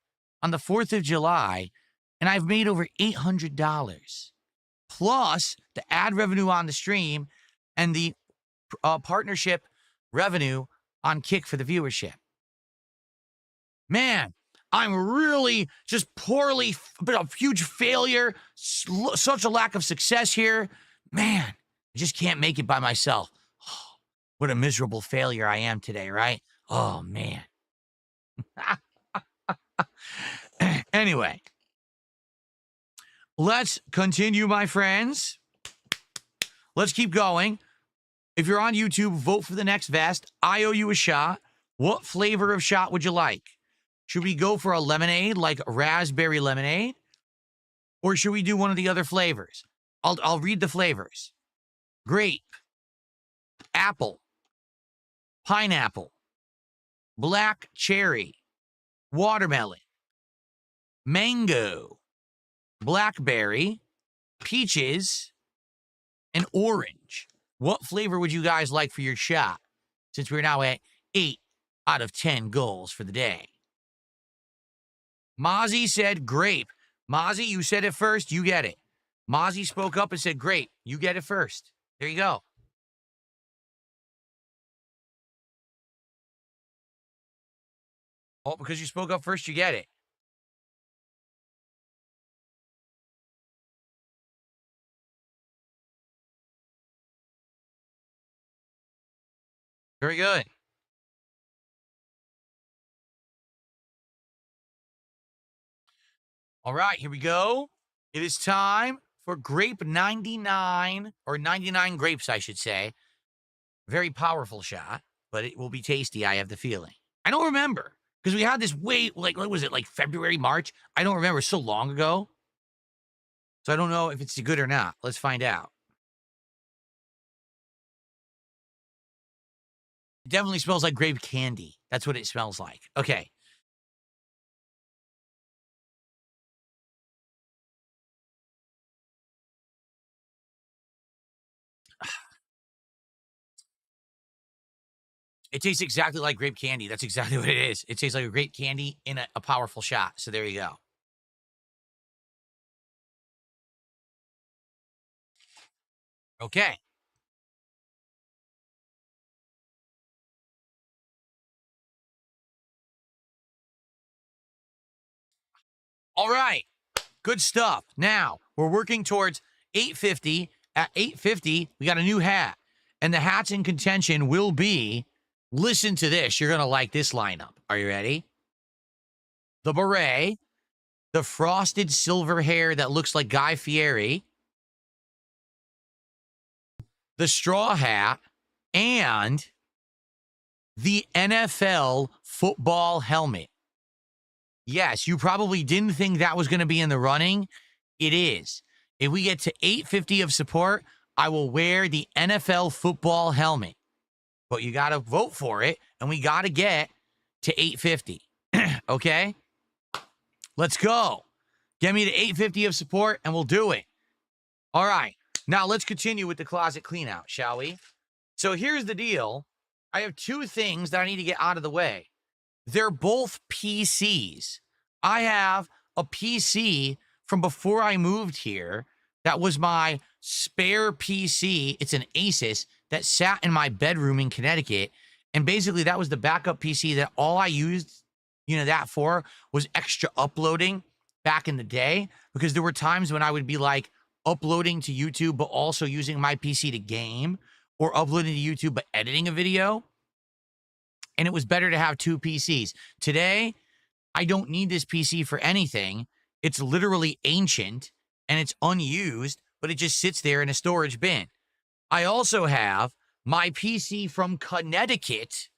on the 4th of July, and I've made over $800. Plus the ad revenue on the stream and the partnership revenue on Kick for the viewership. Man, I'm really just poorly, but a huge failure, such a lack of success here. Man, I just can't make it by myself. Oh, what a miserable failure I am today, right? Oh, man. Anyway, let's continue, my friends. Let's keep going. If you're on YouTube, vote for the next vest. I owe you a shot. What flavor of shot would you like? Should we go for a lemonade, like raspberry lemonade? Or should we do one of the other flavors? I'll read the flavors. Grape, apple, pineapple, black cherry, watermelon, mango, blackberry, peaches, and orange. What flavor would you guys like for your shot? Since we're now at 8 out of 10 goals for the day. Mozzie said grape. Mozzie, you said it first. You get it. Mozzie spoke up and said grape. You get it first. There you go. Oh, because you spoke up first, you get it. Very good. All right, here we go. It is time for grape 99, or 99 grapes, I should say. Very powerful shot, but it will be tasty, I have the feeling. I don't remember, because we had this like, what was it, like February, March? I don't remember, so long ago. So I don't know if it's good or not. Let's find out. It definitely smells like grape candy. That's what it smells like. Okay. It tastes exactly like grape candy. That's exactly what it is. It tastes like a grape candy in a powerful shot. So there you go. Okay. All right. Good stuff. Now, we're working towards 850. At 850, we got a new hat. And the hats in contention will be, listen to this. You're going to like this lineup. Are you ready? The beret, the frosted silver hair that looks like Guy Fieri, the straw hat, and the NFL football helmet. Yes, you probably didn't think that was going to be in the running. It is. If we get to 850 of support, I will wear the NFL football helmet. But you got to vote for it, and we got to get to 850. Okay? Let's go. Get me to 850 of support, and we'll do it. All right. Now, let's continue with the closet cleanout, shall we? So here's the deal. I have two things that I need to get out of the way. They're both PCs. I have a PC from before I moved here that was my spare PC. It's an Asus that sat in my bedroom in Connecticut. And basically, that was the backup PC that all I used, that for was extra uploading back in the day. Because there were times when I would be like uploading to YouTube, but also using my PC to game, or uploading to YouTube, but editing a video. And it was better to have two PCs. Today, I don't need this PC for anything. It's literally ancient and it's unused, but it just sits there in a storage bin. I also have my PC from Connecticut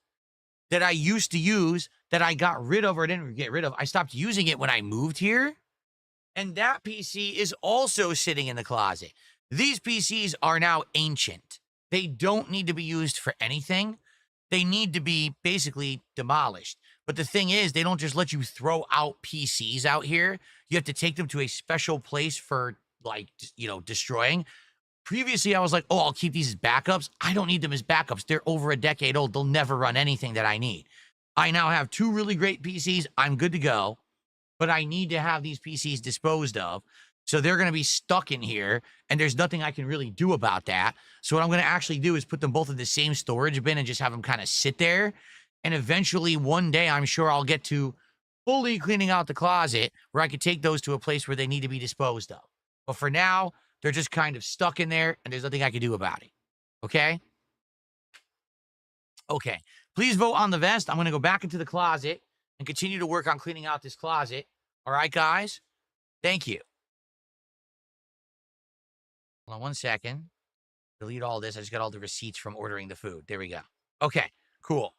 that I used to use that I got rid of, or didn't get rid of. I stopped using it when I moved here. And that PC is also sitting in the closet. These PCs are now ancient. They don't need to be used for anything. They need to be basically demolished. But the thing is, they don't just let you throw out PCs out here. You have to take them to a special place for, like, destroying. Previously, I was like, oh, I'll keep these as backups. I don't need them as backups. They're over a decade old. They'll never run anything that I need. I now have two really great PCs. I'm good to go. But I need to have these PCs disposed of. So they're going to be stuck in here, and there's nothing I can really do about that. So what I'm going to actually do is put them both in the same storage bin and just have them kind of sit there. And eventually, one day, I'm sure I'll get to fully cleaning out the closet where I could take those to a place where they need to be disposed of. But for now, they're just kind of stuck in there, and there's nothing I can do about it. Okay? Okay. Please vote on the vest. I'm going to go back into the closet and continue to work on cleaning out this closet. All right, guys? Thank you. Hold on one second. Delete all this. I just got all the receipts from ordering the food. There we go. Okay, cool.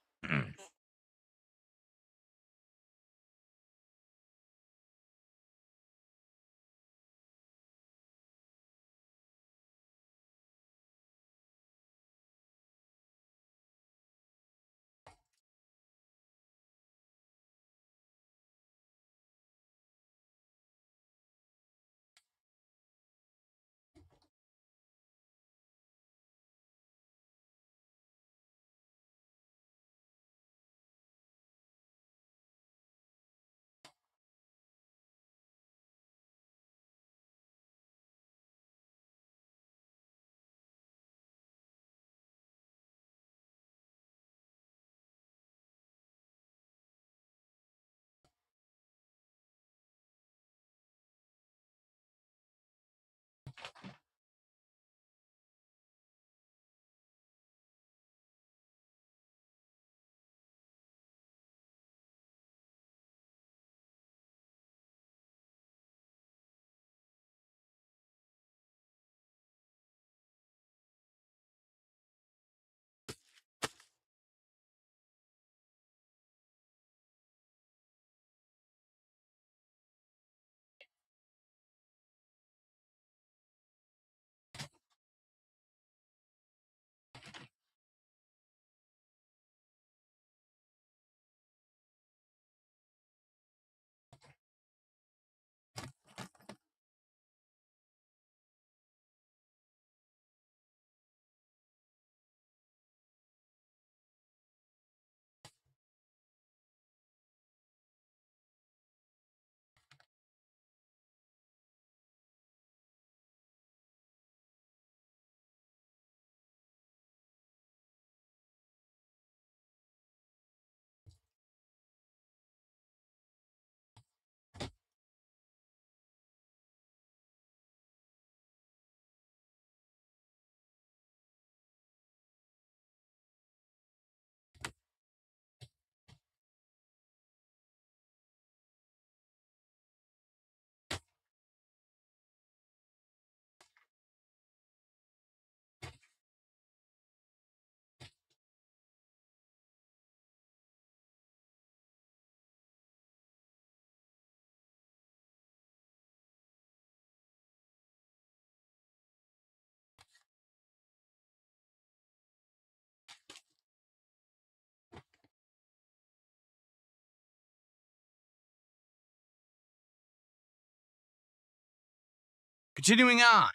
Continuing on.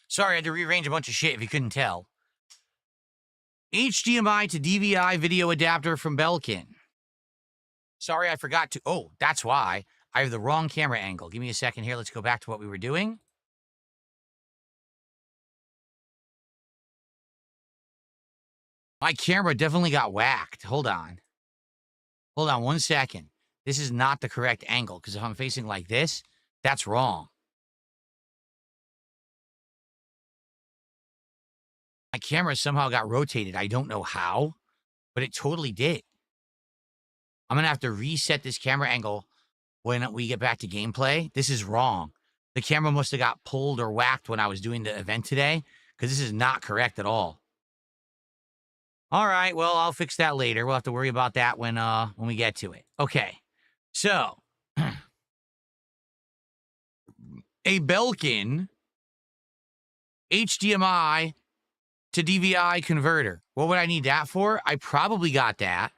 Sorry, I had to rearrange a bunch of shit if you couldn't tell. HDMI to DVI video adapter from Belkin. Sorry, I forgot to... Oh, that's why. I have the wrong camera angle. Give me a second here. Let's go back to what we were doing. My camera definitely got whacked. Hold on. Hold on 1 second. This is not the correct angle, because if I'm facing like this, that's wrong. My camera somehow got rotated. I don't know how, but it totally did. I'm going to have to reset this camera angle when we get back to gameplay. This is wrong. The camera must have got pulled or whacked when I was doing the event today, because this is not correct at all. All right, well, I'll fix that later. We'll have to worry about that when we get to it. Okay, so a Belkin HDMI to DVI converter. What would I need that for? I probably got that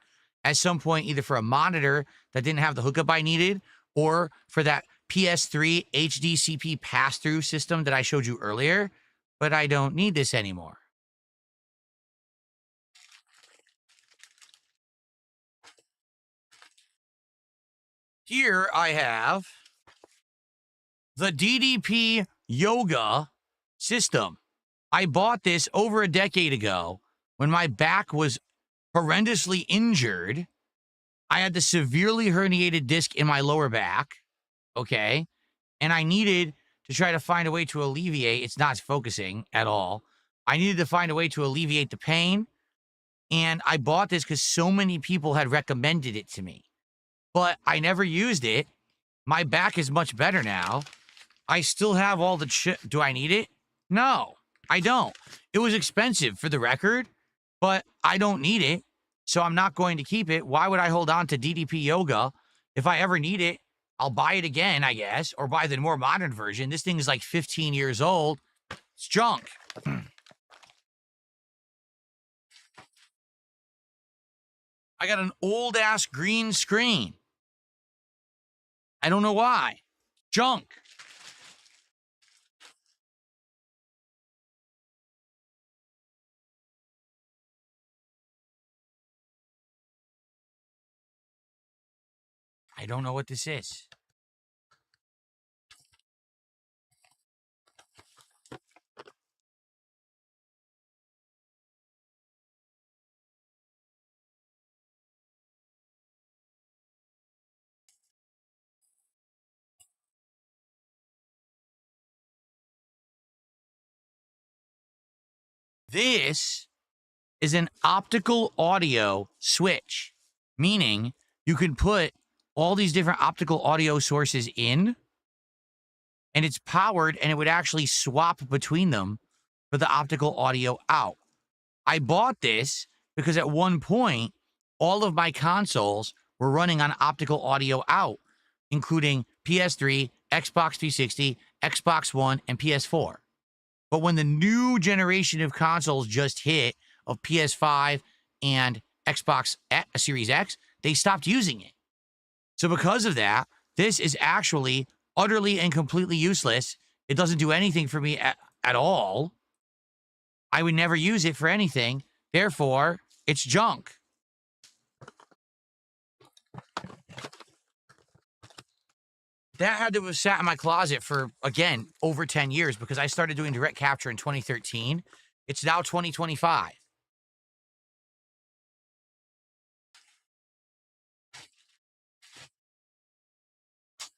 at some point, either for a monitor that didn't have the hookup I needed, or for that PS3 HDCP pass-through system that I showed you earlier, but I don't need this anymore. Here I have the DDP Yoga system. I bought this over a decade ago when my back was horrendously injured. I had the severely herniated disc in my lower back, okay? And I needed to try to find a way to alleviate, it's not focusing at all. I needed to find a way to alleviate the pain, and I bought this because so many people had recommended it to me. But I never used it. My back is much better now. I still have all the shit. Do I need it? No, I don't. It was expensive for the record, but I don't need it, so I'm not going to keep it. Why would I hold on to DDP Yoga? If I ever need it, I'll buy it again, I guess, or buy the more modern version. This thing is like 15 years old. It's junk. I got an old-ass green screen. I don't know why. Junk. I don't know what this is. This is an optical audio switch, meaning you can put all these different optical audio sources in, and it's powered, and it would actually swap between them for the optical audio out. I bought this because at one point, all of my consoles were running on optical audio out, including PS3, Xbox 360, Xbox One, and PS4. But when the new generation of consoles just hit, of PS5 and Xbox Series X, they stopped using it. So because of that, this is actually utterly and completely useless. It doesn't do anything for me at all. I would never use it for anything. Therefore, it's junk. That had to have sat in my closet for, again, over 10 years because I started doing direct capture in 2013. It's now 2025.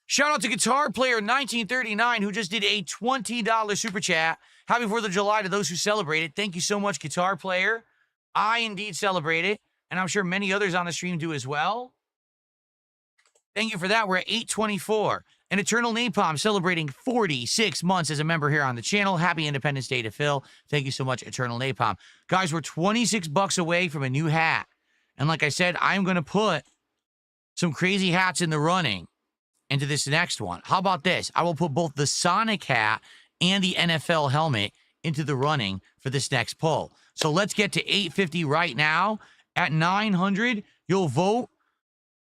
Shout out to Guitar Player 1939 who just did a $20 super chat. Happy 4th of July to those who celebrate it. Thank you so much, Guitar Player. I indeed celebrate it, and I'm sure many others on the stream do as well. Thank you for that. We're at 824. And Eternal Napalm celebrating 46 months as a member here on the channel. Happy Independence Day to Phil. Thank you so much, Eternal Napalm. Guys, we're 26 bucks away from a new hat. And like I said, I'm going to put some crazy hats in the running into this next one. How about this? I will put both the Sonic hat and the NFL helmet into the running for this next poll. So let's get to 850 right now. At 900, you'll vote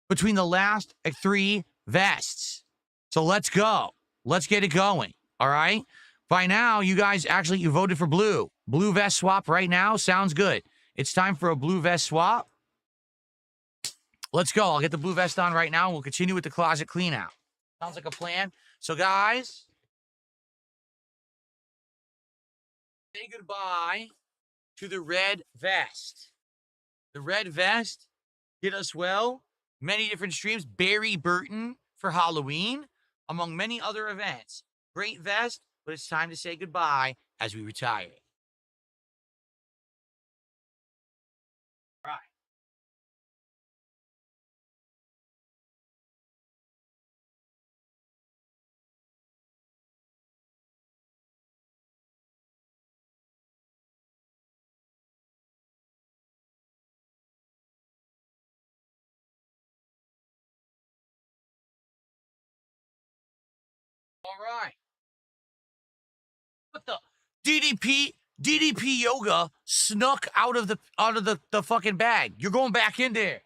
between the last 3 vests. So So let's go. Let's get it going. All right. By now, you guys you voted for blue. Blue vest swap right now. Sounds good. It's time for a blue vest swap. Let's go. I'll get the blue vest on right now, and we'll continue with the closet clean out. Sounds like a plan. So, guys, say goodbye to the red vest. The red vest did us well. Many different streams. Barry Burton for Halloween, among many other events. Great vest, but it's time to say goodbye as we retire it. All right. All right. What the DDP yoga snuck out of the fucking bag. You're going back in there.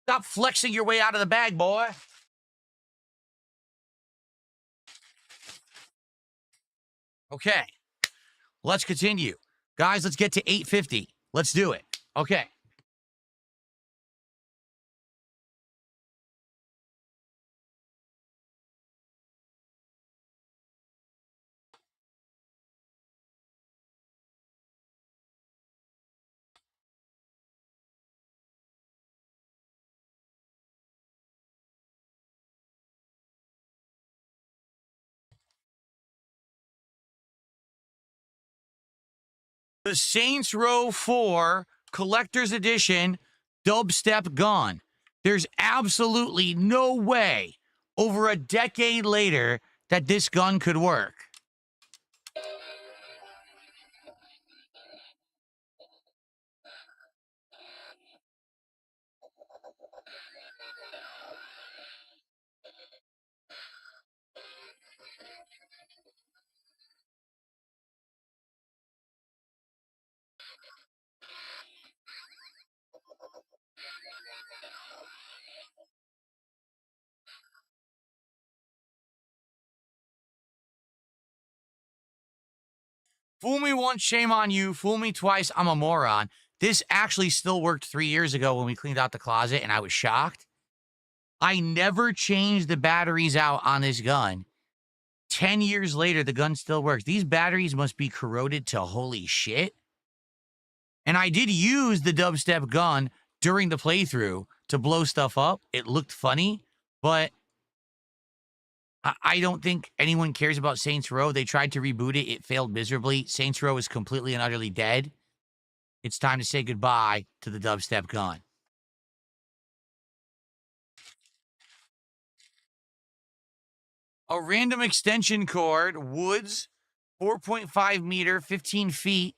Stop flexing your way out of the bag, boy. Okay. Let's continue. Guys, let's get to 850. Let's do it. Okay. The Saints Row 4 Collector's Edition dubstep gun. There's absolutely no way over a decade later that this gun could work. Fool me once, shame on you. Fool me twice, I'm a moron. This actually still worked 3 years ago when we cleaned out the closet, and I was shocked. I never changed the batteries out on this gun. 10 years later, the gun still works. These batteries must be corroded to holy shit. And I did use the dubstep gun during the playthrough to blow stuff up. It looked funny, but I don't think anyone cares about Saints Row. They tried to reboot it. It failed miserably. Saints Row is completely and utterly dead. It's time to say goodbye to the dubstep gun. A random extension cord, Woods, 4.5 meter, 15 feet.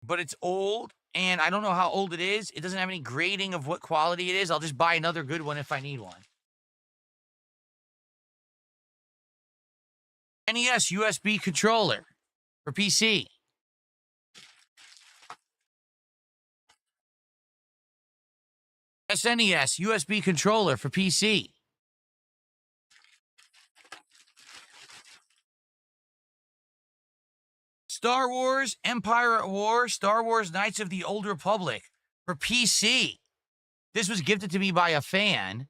But it's old, and I don't know how old it is. It doesn't have any grading of what quality it is. I'll just buy another good one if I need one. NES USB controller for PC. SNES USB controller for PC. Star Wars Empire at War, Star Wars Knights of the Old Republic for PC. This was gifted to me by a fan.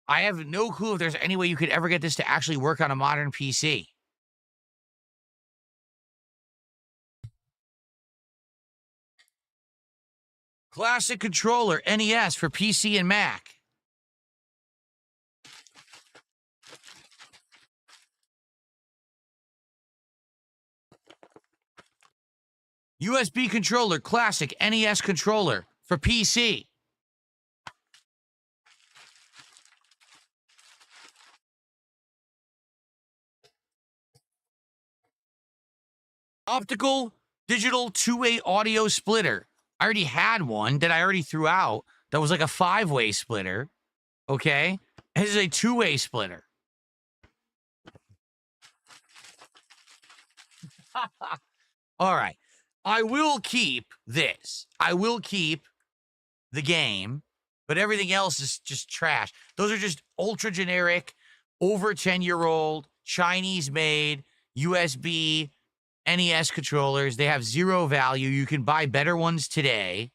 I have no clue if there's any way you could ever get this to actually work on a modern PC. Classic controller, NES for PC and Mac. USB controller, classic NES controller for PC. Optical digital two-way audio splitter. I already had one that I already threw out. That was like a 5-way splitter. Okay? This is a 2-way splitter. All right. I will keep this. I will keep the game but everything else is just trash. Those are just ultra generic, over 10-year-old, Chinese-made, USB, NES controllers. They have zero value. You can buy better ones today.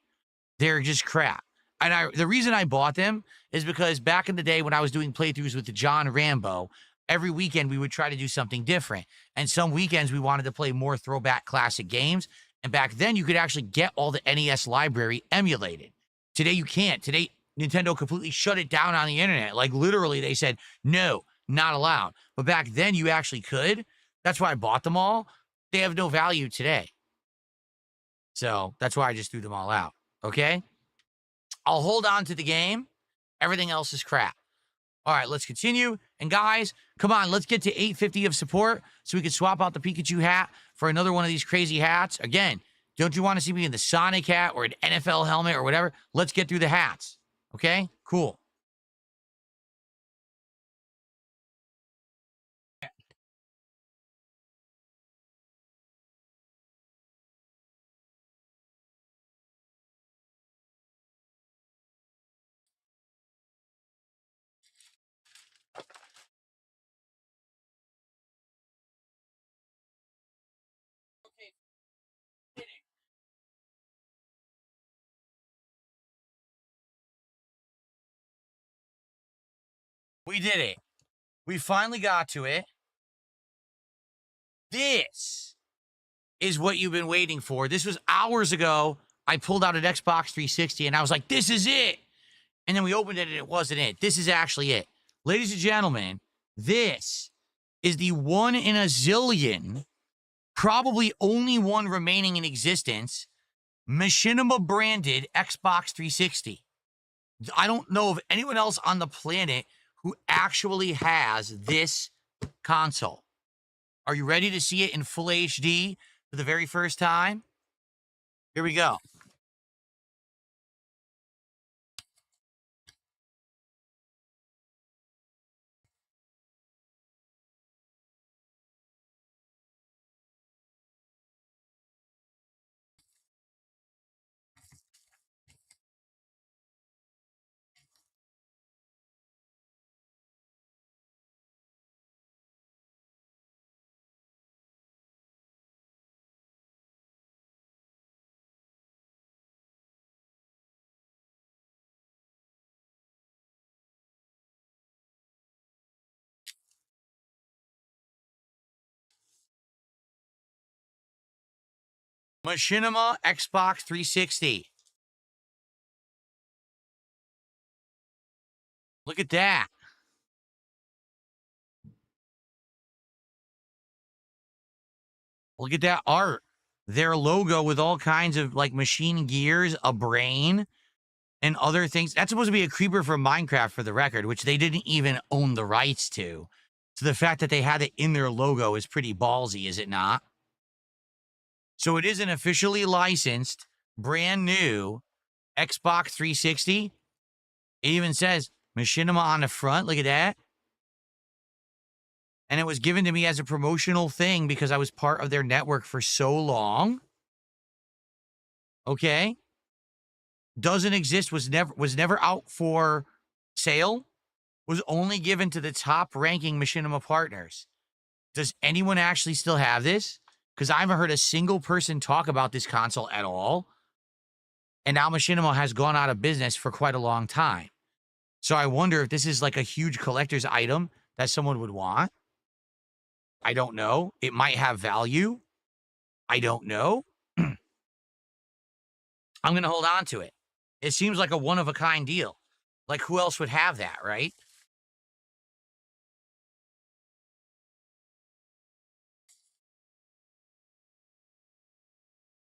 They're just crap. And the reason I bought them is because back in the day when I was doing playthroughs with the John Rambo, every weekend we would try to do something different. And some weekends we wanted to play more throwback classic games. And back then you could actually get all the NES library emulated. Today you can't. Today Nintendo completely shut it down on the internet. Like literally they said, no, not allowed. But back then you actually could. That's why I bought them all. They have no value today. So that's why I just threw them all out. Okay? I'll hold on to the game. Everything else is crap. All right, let's continue. And guys, come on, let's get to 850 of support so we can swap out the Pikachu hat for another one of these crazy hats. Again, don't you want to see me in the Sonic hat or an NFL helmet or whatever? Let's get through the hats. Okay? Cool. We did it. We finally got to it. This is what you've been waiting for. This was hours ago. I pulled out an Xbox 360 and I was like, this is it. And then we opened it and it wasn't it. This is actually it. Ladies and gentlemen, this is the one in a zillion, probably only one remaining in existence, Machinima branded Xbox 360. I don't know of anyone else on the planet who actually has this console. Are you ready to see it in full HD for the very first time? Here we go. Machinima Xbox 360. Look at that. Look at that art. Their logo with all kinds of like machine gears, a brain, and other things. That's supposed to be a creeper from Minecraft for the record, which they didn't even own the rights to. So the fact that they had it in their logo is pretty ballsy, is it not? So it is an officially licensed, brand new Xbox 360. It even says Machinima on the front. Look at that. And it was given to me as a promotional thing because I was part of their network for so long. Okay. Doesn't exist, was never out for sale, was only given to the top ranking Machinima partners. Does anyone actually still have this? Because I haven't heard a single person talk about this console at all. And now Machinima has gone out of business for quite a long time. So I wonder if this is like a huge collector's item that someone would want. I don't know. It might have value. I don't know. I'm going to hold on to it. It seems like a one-of-a-kind deal. Like, who else would have that, right?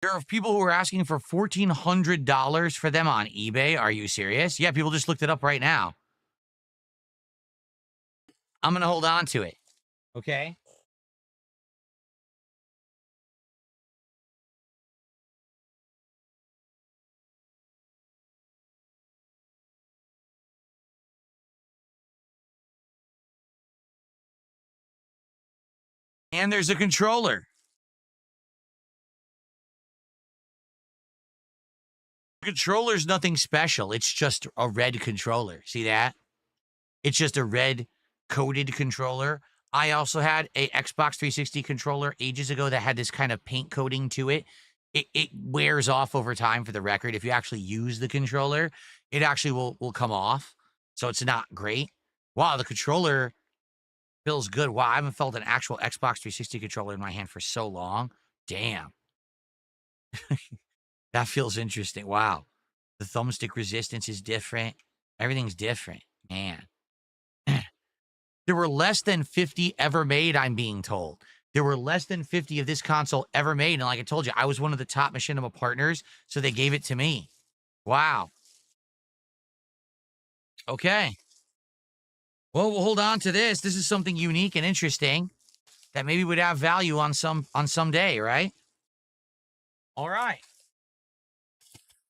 There are people who are asking for $1,400 for them on eBay. Are you serious? Yeah, people just looked it up right now. I'm going to hold on to it. Okay? And there's a controller. Controller's nothing special. It's just a red controller. See that? It's just a red coated controller. I also had a Xbox 360 controller ages ago that had this kind of paint coating to it. It wears off over time, for the record. If you actually use the controller, it actually will come off. So it's not great. Wow, the controller feels good. Wow, I haven't felt an actual Xbox 360 controller in my hand for so long. Damn. That feels interesting. Wow. The thumbstick resistance is different. Everything's different. Man. There were less than 50 ever made, I'm being told. There were less than 50 of this console ever made. And like I told you, I was one of the top Machinima partners, so they gave it to me. Wow. Okay. Well, we'll hold on to this. This is something unique and interesting that maybe would have value on some day, right? All right.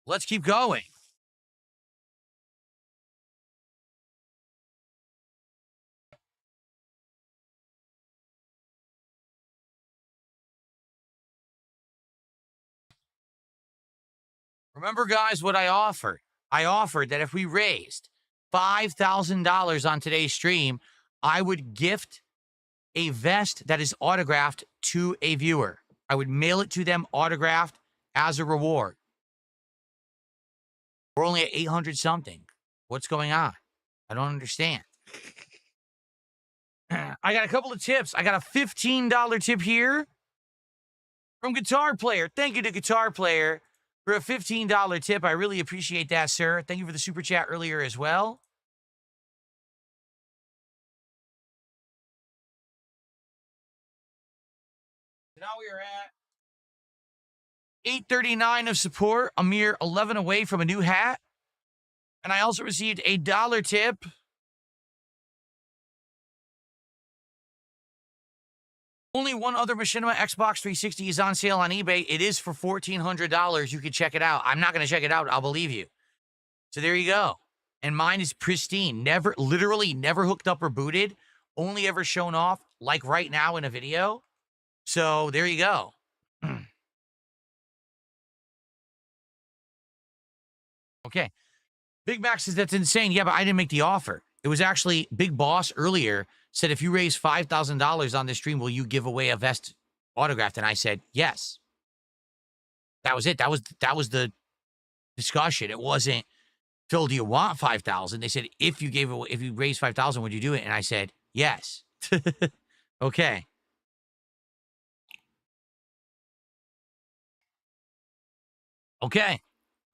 Let's keep going. Remember, guys, what I offered? I offered that if we raised $5,000 on today's stream, I would gift a vest that is autographed to a viewer. I would mail it to them autographed as a reward. We're only at 800 something. What's going on? I don't understand. I got a couple of tips. I got a $15 tip here from Guitar Player. Thank you to Guitar Player for a $15 tip. I really appreciate that, sir. Thank you for the super chat earlier as well. Now we are at 839 of support, a mere 11 away from a new hat. And I also received a $1 tip. Only one other Machinima Xbox 360 is on sale on eBay. It is for $1,400. You can check it out. I'm not going to check it out. I'll believe you. So there you go. And mine is pristine. Literally never hooked up or booted. Only ever shown off, like right now in a video. So there you go. Okay. Big Mac says that's insane. Yeah, but I didn't make the offer. It was actually Big Boss earlier said, if you raise $5,000 on this stream, will you give away a vest autographed? And I said, yes. That was it. That was the discussion. It wasn't, Phil, do you want 5,000? They said, if you raise 5,000, would you do it? And I said, yes. Okay. Okay.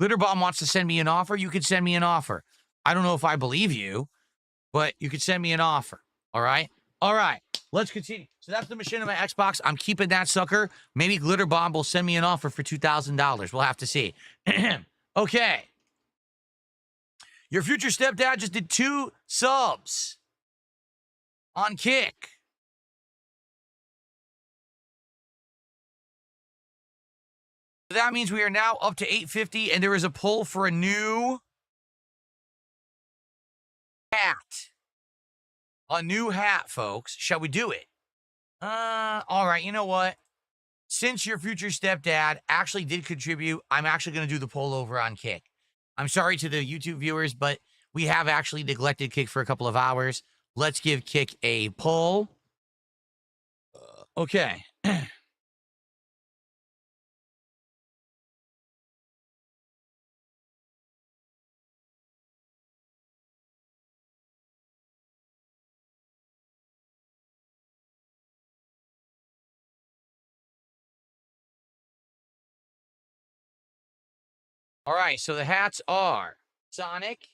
Glitterbomb wants to send me an offer. You could send me an offer. I don't know if I believe you, but you could send me an offer. All right? All right. Let's continue. So that's the Machinima Xbox. I'm keeping that sucker. Maybe Glitterbomb will send me an offer for $2,000. We'll have to see. Okay. Your future stepdad just did 2 subs on Kick. That means we are now up to 850, and there is a poll for a new hat. A new hat, folks. Shall we do it? All right, you know what? Since your future stepdad actually did contribute, I'm actually going to do the poll over on Kick. I'm sorry to the YouTube viewers, but we have actually neglected Kick for a couple of hours. Let's give Kick a poll. Okay. All right, so the hats are Sonic,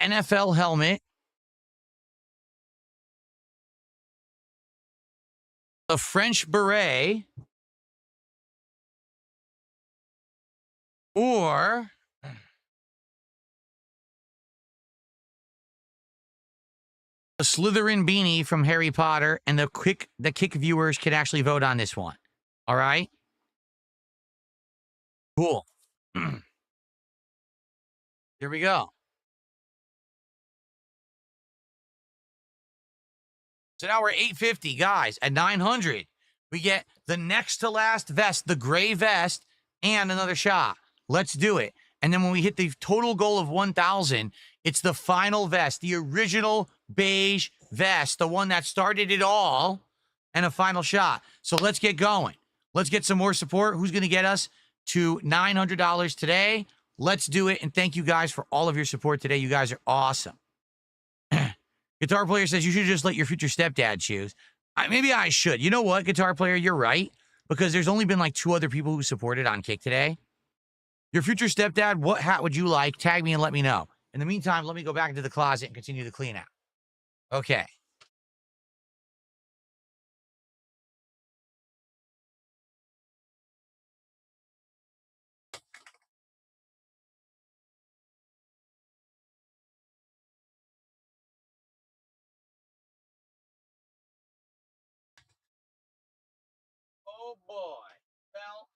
NFL helmet, a French beret, or a Slytherin beanie from Harry Potter, and the Kick viewers can actually vote on this one. All right? Cool. Here we go. So now we're 850, guys. At 900, We get the next to last vest, the gray vest, and another shot. Let's do it. And then when we hit the total goal of 1,000, it's the final vest, the original beige vest, the one that started it all, and a final shot. So let's get going. Let's get some more support. Who's going to get us to $900 today? Let's do it. And thank you guys for all of your support today. You guys are awesome. Guitar Player says you should just let your future stepdad choose. Maybe I should. You know what, Guitar Player? You're right. Because there's only been like 2 other people who supported on Kick today. Your future stepdad, what hat would you like? Tag me and let me know. In the meantime, let me go back into the closet and continue the clean out. Okay. Oh boy. Well,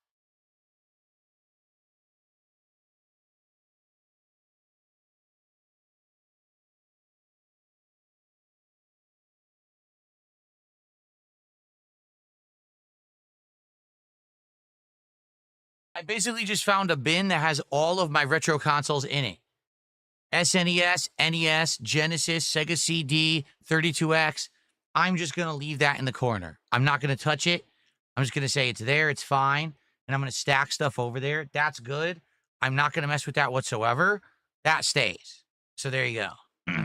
I basically just found a bin that has all of my retro consoles in it. SNES, NES, Genesis, Sega CD, 32X. I'm just going to leave that in the corner. I'm not going to touch it. I'm just going to say it's there, it's fine, and I'm going to stack stuff over there. That's good. I'm not going to mess with that whatsoever. That stays. So there you go.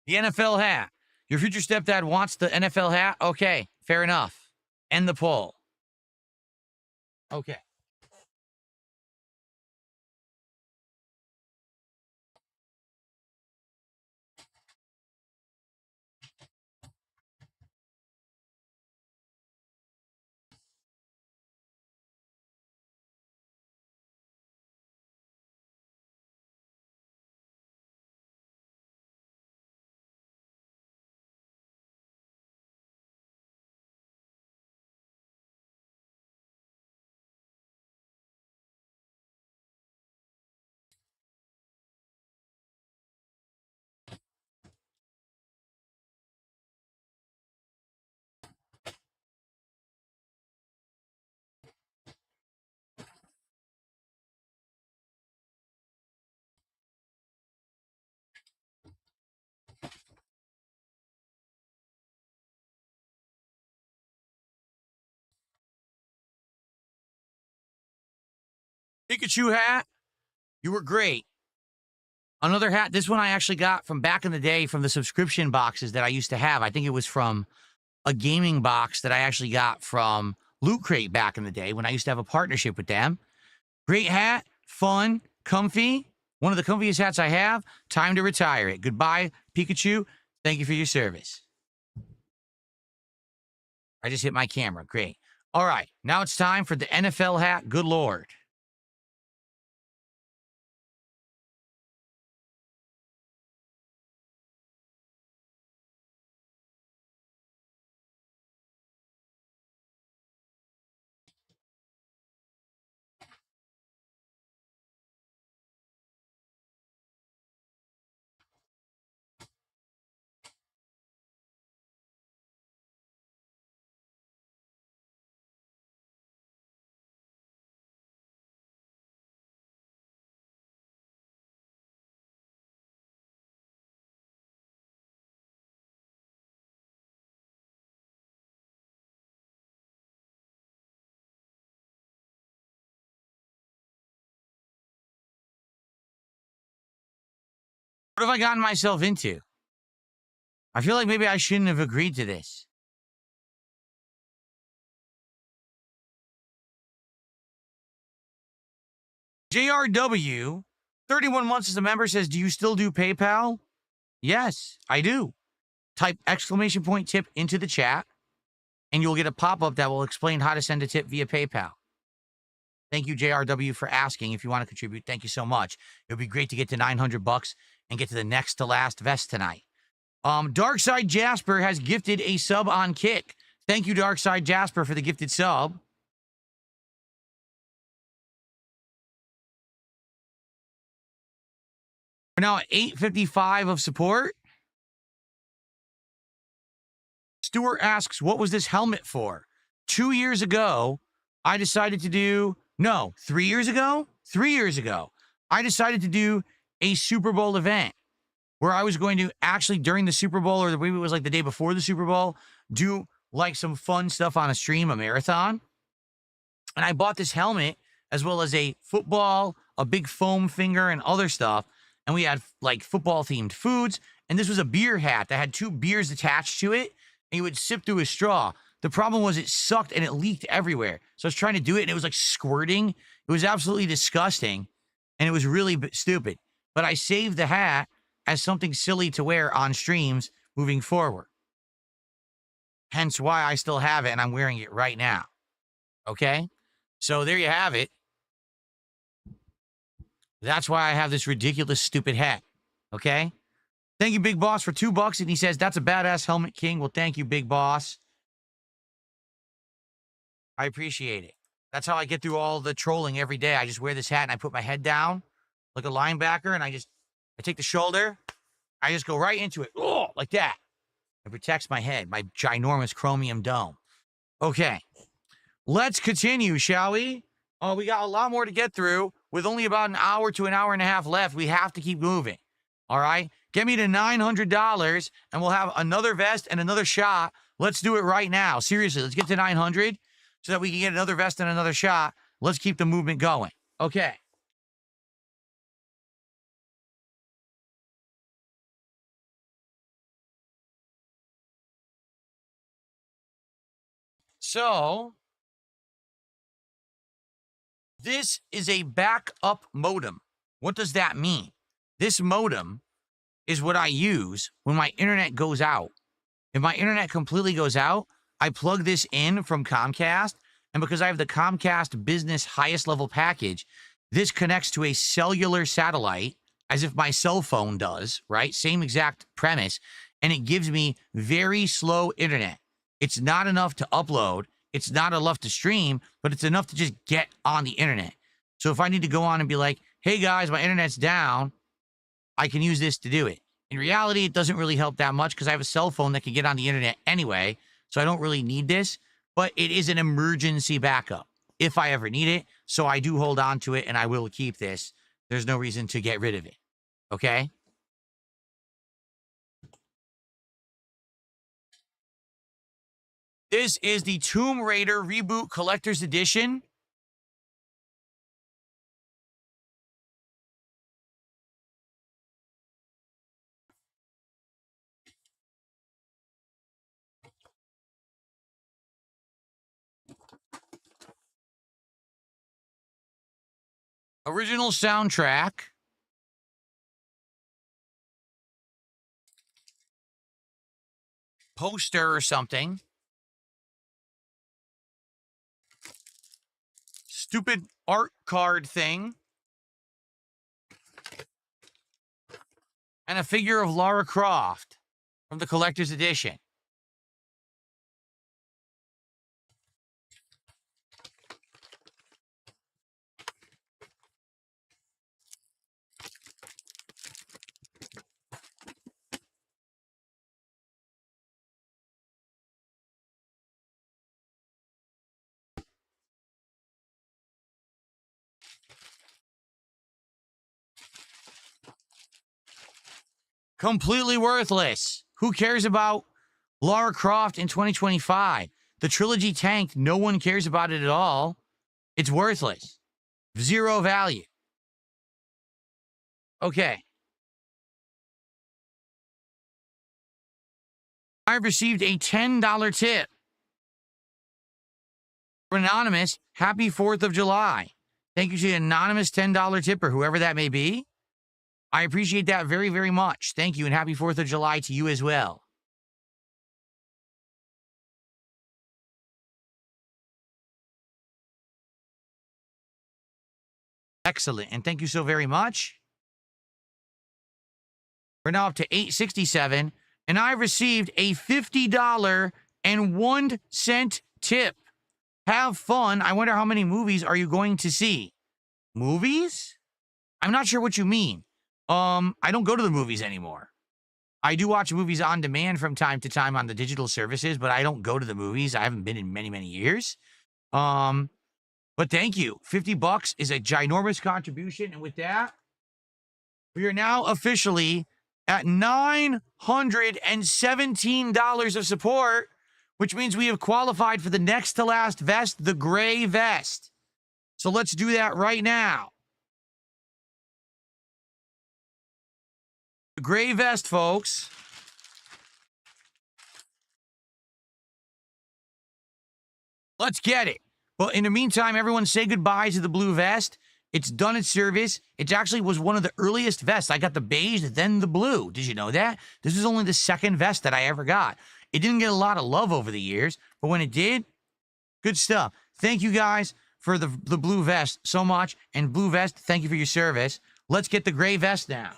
The NFL hat. Your future stepdad wants the NFL hat? Okay, fair enough. End the poll. Okay. Pikachu hat. You were great. Another hat. This one I actually got from back in the day from the subscription boxes that I used to have. I think it was from a gaming box that I actually got from Loot Crate back in the day when I used to have a partnership with them. Great hat. Fun. Comfy. One of the comfiest hats I have. Time to retire it. Goodbye, Pikachu. Thank you for your service. I just hit my camera. Great. All right. Now it's time for the NFL hat. Good Lord. What have I gotten myself into? I feel like maybe I shouldn't have agreed to this. JRW, 31 months as a member, says, do you still do PayPal? Yes, I do. Type exclamation point tip into the chat, and you'll get a pop-up that will explain how to send a tip via PayPal. Thank you, JRW, for asking. If you want to contribute, thank you so much. It would be great to get to $900 and get to the next to last vest tonight. Darkside Jasper has gifted a sub on Kick. Thank you, Darkside Jasper, for the gifted sub. We're now at 855 of support. Stuart asks, what was this helmet for? 2 years ago, I decided to do, no, 3 years ago? 3 years ago, I decided to do a Super Bowl event where I was going to actually, during the Super Bowl, or maybe it was like the day before the Super Bowl, do like some fun stuff on a stream, a marathon. And I bought this helmet as well as a football, a big foam finger, and other stuff. And we had like football themed foods. And this was a beer hat that had 2 beers attached to it. And you would sip through a straw. The problem was it sucked and it leaked everywhere. So I was trying to do it and it was like squirting. It was absolutely disgusting. And it was really stupid. But I saved the hat as something silly to wear on streams moving forward. Hence why I still have it and I'm wearing it right now. Okay? So there you have it. That's why I have this ridiculous, stupid hat. Okay? Thank you, Big Boss, for $2. And he says, that's a badass helmet, King. Well, thank you, Big Boss. I appreciate it. That's how I get through all the trolling every day. I just wear this hat and I put my head down like a linebacker and I take the shoulder. I just go right into it. Oh, like that. It protects my head, my ginormous chromium dome. Okay. Let's continue, shall we? Oh, we got a lot more to get through. With only about an hour to an hour and a half left, we have to keep moving. All right? Get me to $900 and we'll have another vest and another shot. Let's do it right now. Seriously, let's get to 900 so that we can get another vest and another shot. Let's keep the movement going. Okay. So, this is a backup modem. What does that mean? This modem is what I use when my internet goes out. If my internet completely goes out, I plug this in from Comcast, and because I have the Comcast Business highest level package, this connects to a cellular satellite as if my cell phone does, right? Same exact premise, and it gives me very slow internet. It's not enough to upload. It's not enough to stream, but it's enough to just get on the internet. So if I need to go on and be like, hey guys, my internet's down, I can use this to do it. In reality, it doesn't really help that much because I have a cell phone that can get on the internet anyway, so I don't really need this, but it is an emergency backup if I ever need it. So I do hold on to it and I will keep this. There's no reason to get rid of it. Okay? This is the Tomb Raider Reboot Collector's Edition. Original soundtrack. Poster or something. Stupid art card thing. And a figure of Lara Croft from the collector's edition. Completely worthless. Who cares about Lara Croft in 2025? The trilogy tanked. No one cares about it at all. It's worthless. Zero value. Okay. I've received a $10 tip. Anonymous, happy 4th of July. Thank you to the anonymous $10 tipper, whoever that may be. I appreciate that very, very much. Thank you, and happy 4th of July to you as well. Excellent, and thank you so very much. We're now up to 867, and I received a $50 and 1 cent tip. Have fun. I wonder how many movies are you going to see? Movies? I'm not sure what you mean. I don't go to the movies anymore. I do watch movies on demand from time to time on the digital services, but I don't go to the movies. I haven't been in many, many years. But thank you. $50 is a ginormous contribution. And with that, we are now officially at $917 of support, which means we have qualified for the next to last vest, the gray vest. So let's do that right now. The gray vest, folks. Let's get it. Well, in the meantime, everyone say goodbye to the blue vest. It's done its service. It actually was one of the earliest vests. I got the beige, then the blue. Did you know that? This is only the second vest that I ever got. It didn't get a lot of love over the years, but when it did, good stuff. Thank you guys for the blue vest so much. And blue vest, thank you for your service. Let's get the gray vest now.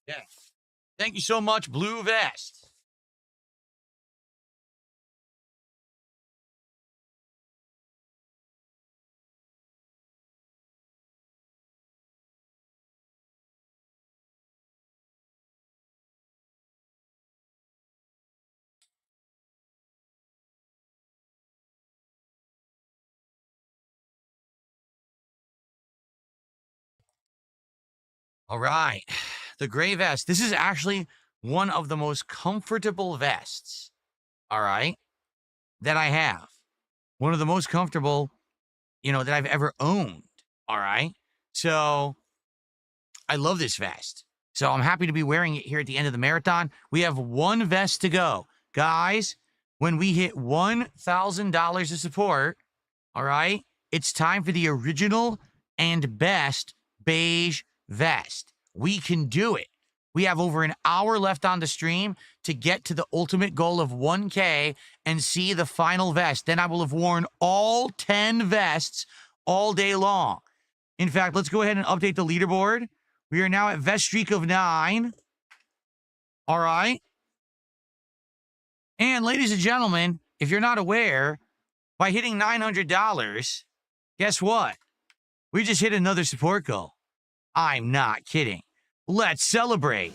Yeah. Thank you so much, blue vest. All right. The gray vest. This is actually one of the most comfortable vests, all right, that I have. One of the most comfortable, that I've ever owned, all right? So I love this vest. So I'm happy to be wearing it here at the end of the marathon. We have one vest to go. Guys, when we hit $1,000 of support, all right, it's time for the original and best beige vest. We can do it. We have over an hour left on the stream to get to the ultimate goal of 1K and see the final vest. Then I will have worn all 10 vests all day long. In fact, let's go ahead and update the leaderboard. We are now at vest streak of 9. All right. And ladies and gentlemen, if you're not aware, by hitting $900, guess what? We just hit another support goal. I'm not kidding. Let's celebrate.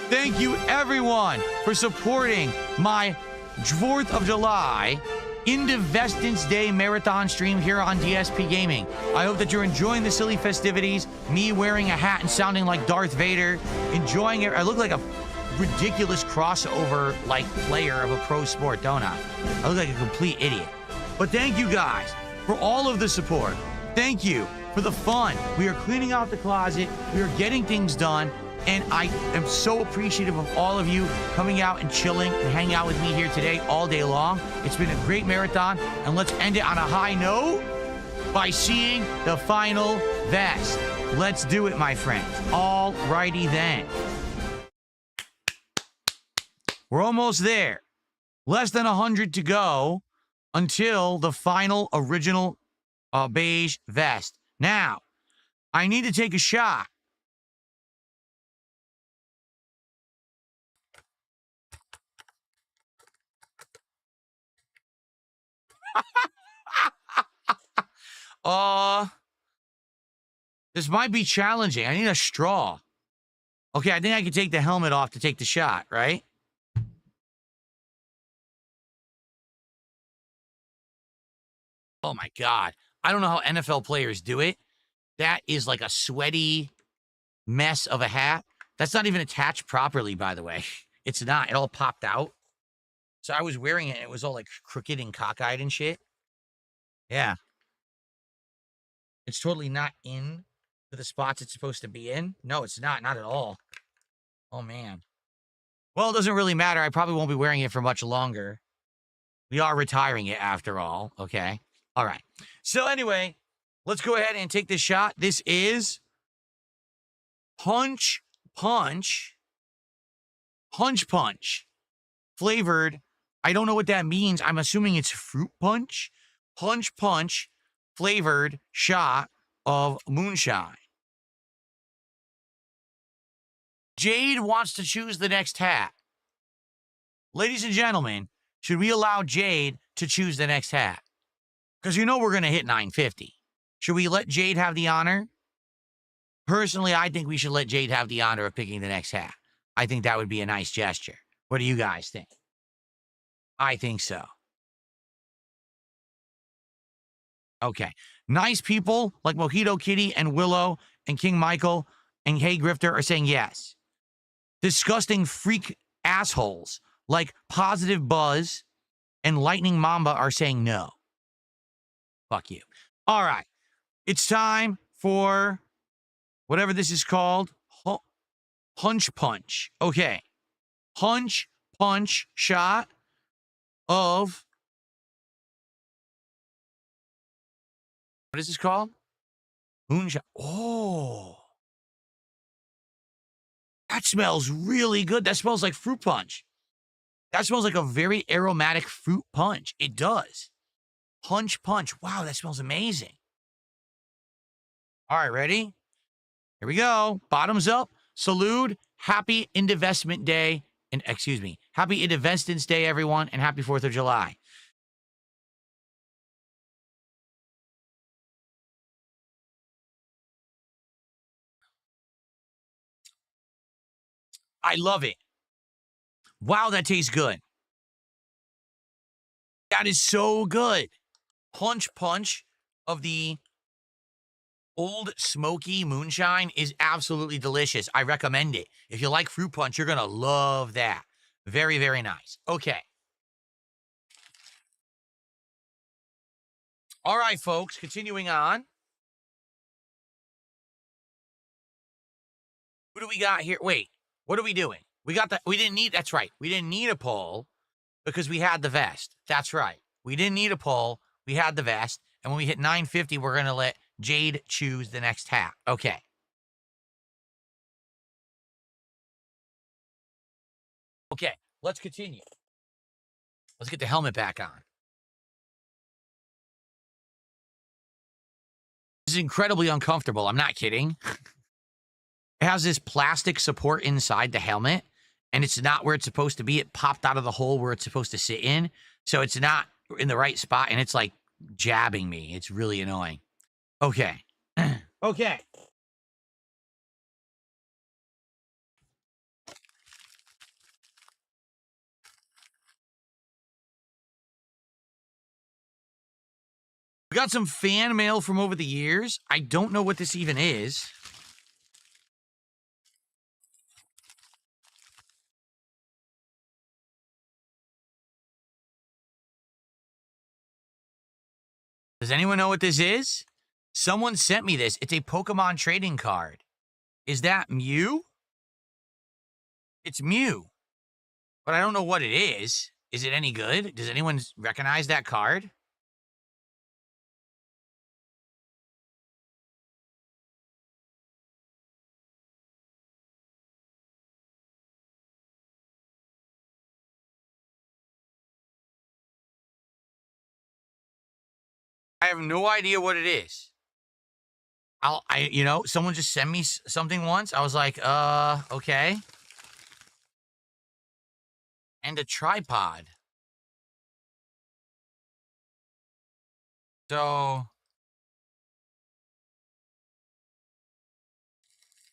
Thank you, everyone, for supporting my 4th of July Indivestance Day marathon stream here on DSP Gaming. I hope that you're enjoying the silly festivities, me wearing a hat and sounding like Darth Vader, enjoying it. I look like a ridiculous crossover player of a pro sport, don't I? I look like a complete idiot. But thank you guys for all of the support. Thank you for the fun. We are cleaning out the closet. We are getting things done. And I am so appreciative of all of you coming out and chilling and hanging out with me here today all day long. It's been a great marathon. And let's end it on a high note by seeing the final vest. Let's do it, my friends. All righty then. We're almost there. Less than 100 to go until the final original beige vest. Now, I need to take a shot. This might be challenging. I need a straw. Okay, I think I can take the helmet off to take the shot, right? Oh my God. I don't know how NFL players do it. That is like a sweaty mess of a hat. That's not even attached properly, by the way. It's not. It all popped out. So I was wearing it and it was all like crooked and cockeyed and shit. Yeah. It's totally not in to the spots it's supposed to be in. No, it's not. Not at all. Oh, man. Well, it doesn't really matter. I probably won't be wearing it for much longer. We are retiring it after all. Okay. All right. So anyway, let's go ahead and take this shot. This is Punch Punch flavored. I don't know what that means. I'm assuming it's fruit punch. Punch Punch flavored shot of moonshine. Jade wants to choose the next hat. Ladies and gentlemen, should we allow Jade to choose the next hat? Because you know we're going to hit 950. Should we let Jade have the honor? Personally, I think we should let Jade have the honor of picking the next hat. I think that would be a nice gesture. What do you guys think? I think so. Okay. Nice people like Mojito Kitty and Willow and King Michael and Hey Grifter are saying yes. Disgusting freak assholes like Positive Buzz and Lightning Mamba are saying no. Fuck you. All right. It's time for whatever this is called. Hunch punch. Okay. Hunch punch shot of... What is this called? Moonshine. Oh. That smells really good. That smells like fruit punch. That smells like a very aromatic fruit punch. It does. Hunch punch. Wow, that smells amazing. All right, ready? Here we go. Bottoms up. Salute. Happy Indivestment Day. And excuse me. Happy Indivestments Day, everyone, and happy 4th of July. I love it. Wow, that tastes good. That is so good. Hunch punch of the Old Smoky Moonshine is absolutely delicious. I recommend it. If you like fruit punch, you're going to love that. Very, very nice. Okay. All right, folks, continuing on. Who do we got here? Wait, what are we doing? We got that. We didn't need, that's right. We didn't need a poll because we had the vest. That's right. We didn't need a poll. We had the vest. And when we hit 950, we're going to let Jade choose the next hat. Okay. Okay, let's continue. Let's get the helmet back on. This is incredibly uncomfortable. I'm not kidding. It has this plastic support inside the helmet, and it's not where it's supposed to be. It popped out of the hole where it's supposed to sit in, so it's not in the right spot, and it's like jabbing me. It's really annoying. Okay. Okay. We got some fan mail from over the years. I don't know what this even is. Does anyone know what this is? Someone sent me this. It's a Pokemon trading card. Is that Mew? It's Mew. But I don't know what it is. Is it any good? Does anyone recognize that card? I have no idea what it is. Someone just sent me something once. I was like, okay. And a tripod. So,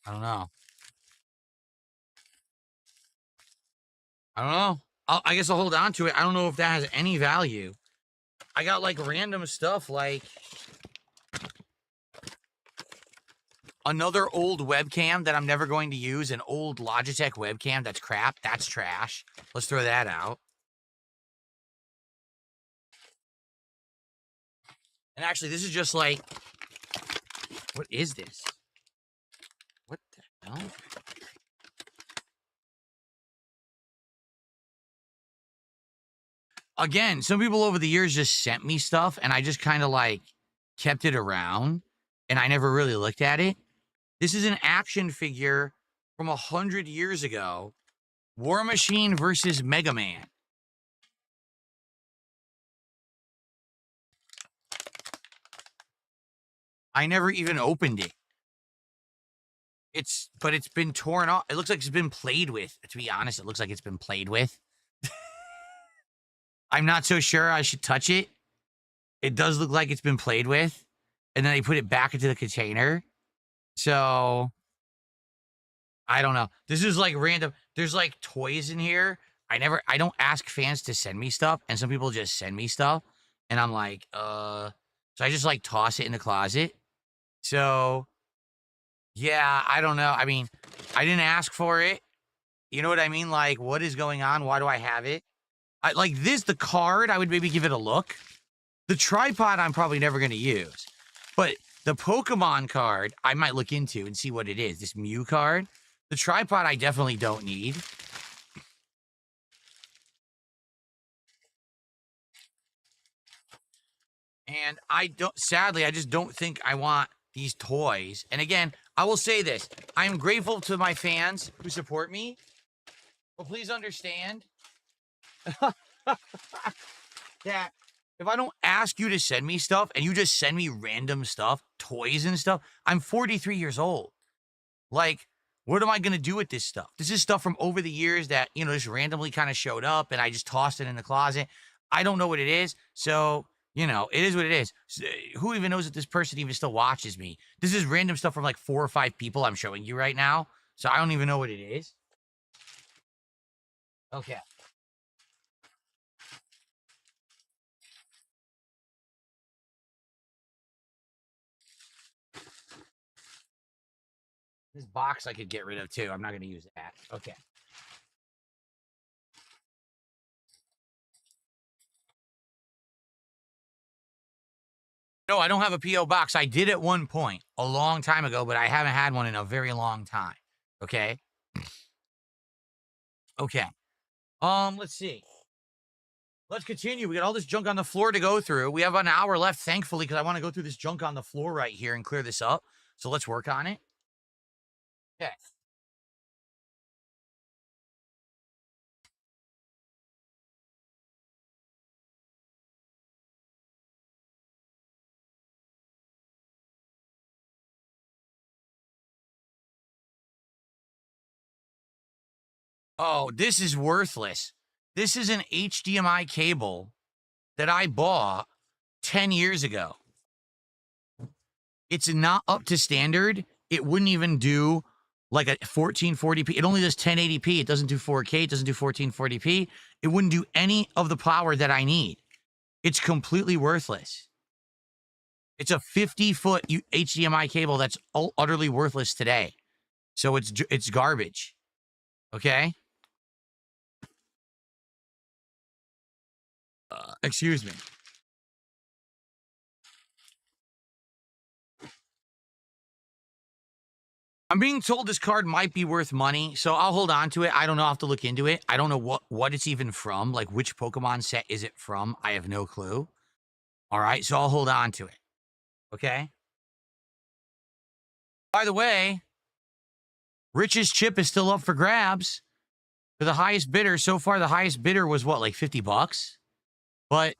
I don't know. I guess I'll hold on to it. I don't know if that has any value. I got like random stuff like another old webcam that I'm never going to use, an old Logitech webcam that's crap. That's trash. Let's throw that out. And actually, this is just like, what is this? What the hell? Again, some people over the years just sent me stuff, and I just kind of like kept it around, and I never really looked at it. This is an action figure from 100 years ago. War Machine versus Mega Man. I never even opened it. But it's been torn off. It looks like it's been played with. To be honest, it looks like it's been played with. I'm not so sure I should touch it. it does look like it's been played with, and then they put it back into the container. So I don't know. This is like random. There's like toys in here. I don't ask fans to send me stuff, and some people just send me stuff, and I'm like, so I just like toss it in the closet. So yeah, I don't know. I mean, I didn't ask for it. You know what I mean? Like, what is going on? Why do I have it? Like this, the card, I would maybe give it a look. The tripod, I'm probably never going to use. But the Pokemon card, I might look into and see what it is. This Mew card. The tripod, I definitely don't need. And sadly, I just don't think I want these toys. And again, I will say this. I am grateful to my fans who support me. But please understand that if I don't ask you to send me stuff and you just send me random stuff, toys and stuff, I'm 43 years old. Like, what am I going to do with this stuff? This is stuff from over the years that, you know, just randomly kind of showed up and I just tossed it in the closet. I don't know what it is. So, you know, it is what it is. Who even knows that this person even still watches me? This is random stuff from like 4 or 5 people I'm showing you right now. So I don't even know what it is. Okay. This box I could get rid of too. I'm not going to use that. Okay. No, I don't have a P.O. box. I did at one point a long time ago, but I haven't had one in a very long time. Okay. Okay. Let's see. Let's continue. We got all this junk on the floor to go through. We have an hour left, thankfully, because I want to go through this junk on the floor right here and clear this up. So let's work on it. Okay. Oh, this is worthless. This is an HDMI cable that I bought 10 years ago. It's not up to standard. It wouldn't even do like a 1440p. It only does 1080p. It doesn't do 4K. It doesn't do 1440p. It wouldn't do any of the power that I need. It's completely worthless. It's a 50-foot HDMI cable that's utterly worthless today. So it's garbage. Okay? Excuse me. I'm being told this card might be worth money, so I'll hold on to it. I don't know. I'll have to look into it. I don't know what it's even from. Like, which Pokemon set is it from? I have no clue. All right, so I'll hold on to it. Okay? By the way, Rich's chip is still up for grabs. For the highest bidder, so far the highest bidder was what, like $50? But,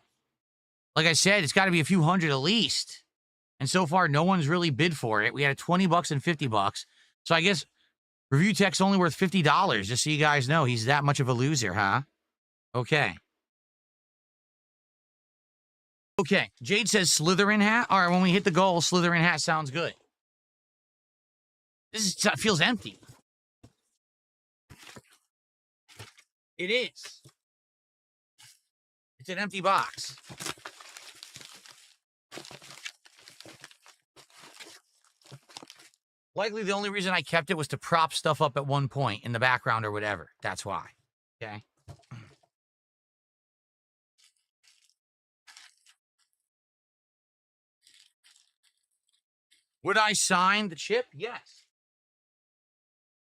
like I said, it's got to be a few hundred at least. And so far, no one's really bid for it. We had $20 and $50. So I guess Review Tech's only worth $50, just so you guys know. He's that much of a loser, huh? Okay. Okay. Jade says Slytherin hat. All right, when we hit the goal, Slytherin hat sounds good. Feels empty. It is. It's an empty box. Likely the only reason I kept it was to prop stuff up at one point in the background or whatever. That's why. Okay. Would I sign the chip? Yes.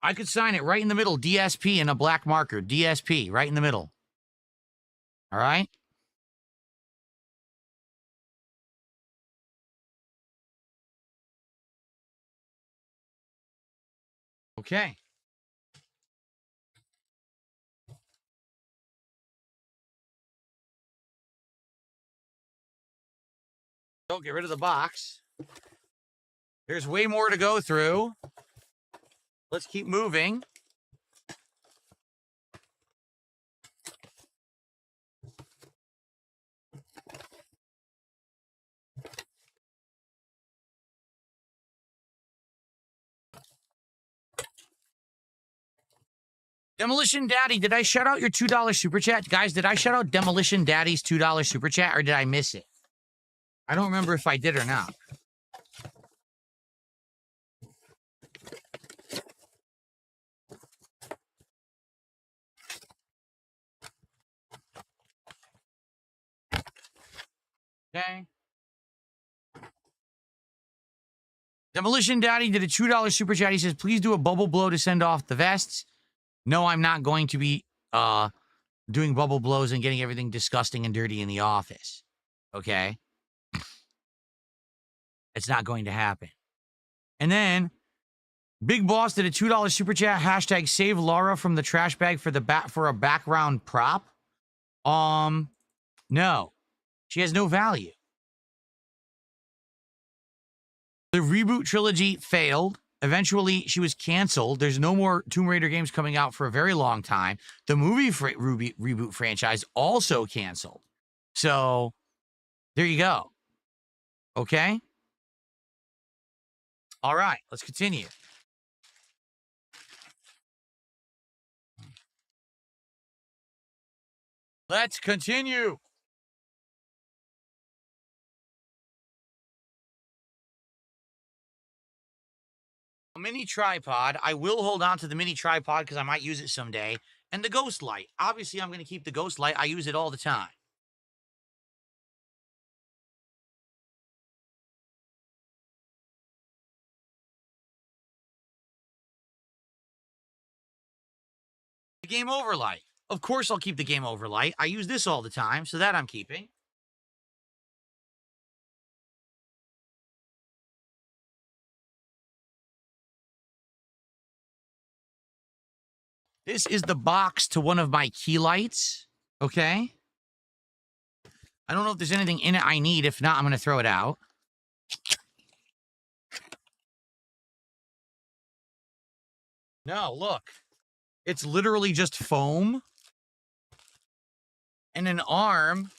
I could sign it right in the middle. DSP in a black marker. DSP right in the middle. All right. Okay. Don't get rid of the box. There's way more to go through. Let's keep moving. Demolition Daddy, did I shout out your $2 super chat? Guys, did I shout out Demolition Daddy's $2 super chat or did I miss it? I don't remember if I did or not. Okay. Demolition Daddy did a $2 super chat. He says, please do a bubble blow to send off the vests. No, I'm not going to be doing bubble blows and getting everything disgusting and dirty in the office. Okay? It's not going to happen. And then Big Boss did a $2 super chat. Hashtag save Laura from the trash bag for a background prop. No. She has no value. The reboot trilogy failed. Eventually, she was canceled. There's no more Tomb Raider games coming out for a very long time. The movie reboot franchise also canceled. So, there you go. Okay? All right, let's continue. Let's continue. A mini tripod. I will hold on to the mini tripod because I might use it someday. And the ghost light. Obviously, I'm going to keep the ghost light. I use it all the time. The game over light. Of course, I'll keep the game over light. I use this all the time, so that I'm keeping. This is the box to one of my key lights. Okay. I don't know if there's anything in it I need. If not, I'm going to throw it out. No, look. It's literally just foam and an arm.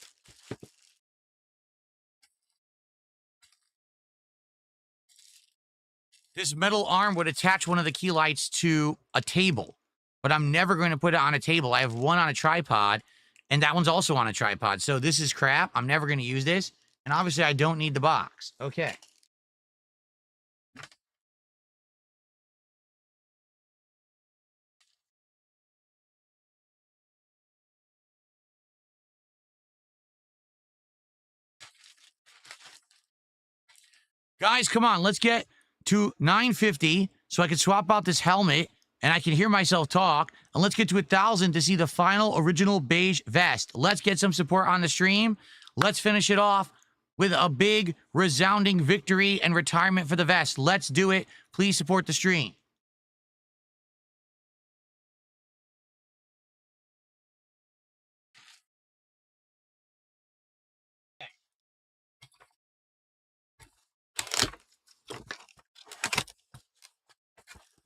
This metal arm would attach one of the key lights to a table, but I'm never going to put it on a table. I have one on a tripod, and that one's also on a tripod. So this is crap. I'm never going to use this. And obviously, I don't need the box. Okay. Guys, come on. Let's get to 950 so I can swap out this helmet and I can hear myself talk. And let's get to 1,000 to see the final original beige vest. Let's get some support on the stream. Let's finish it off with a big resounding victory and retirement for the vest. Let's do it. Please support the stream.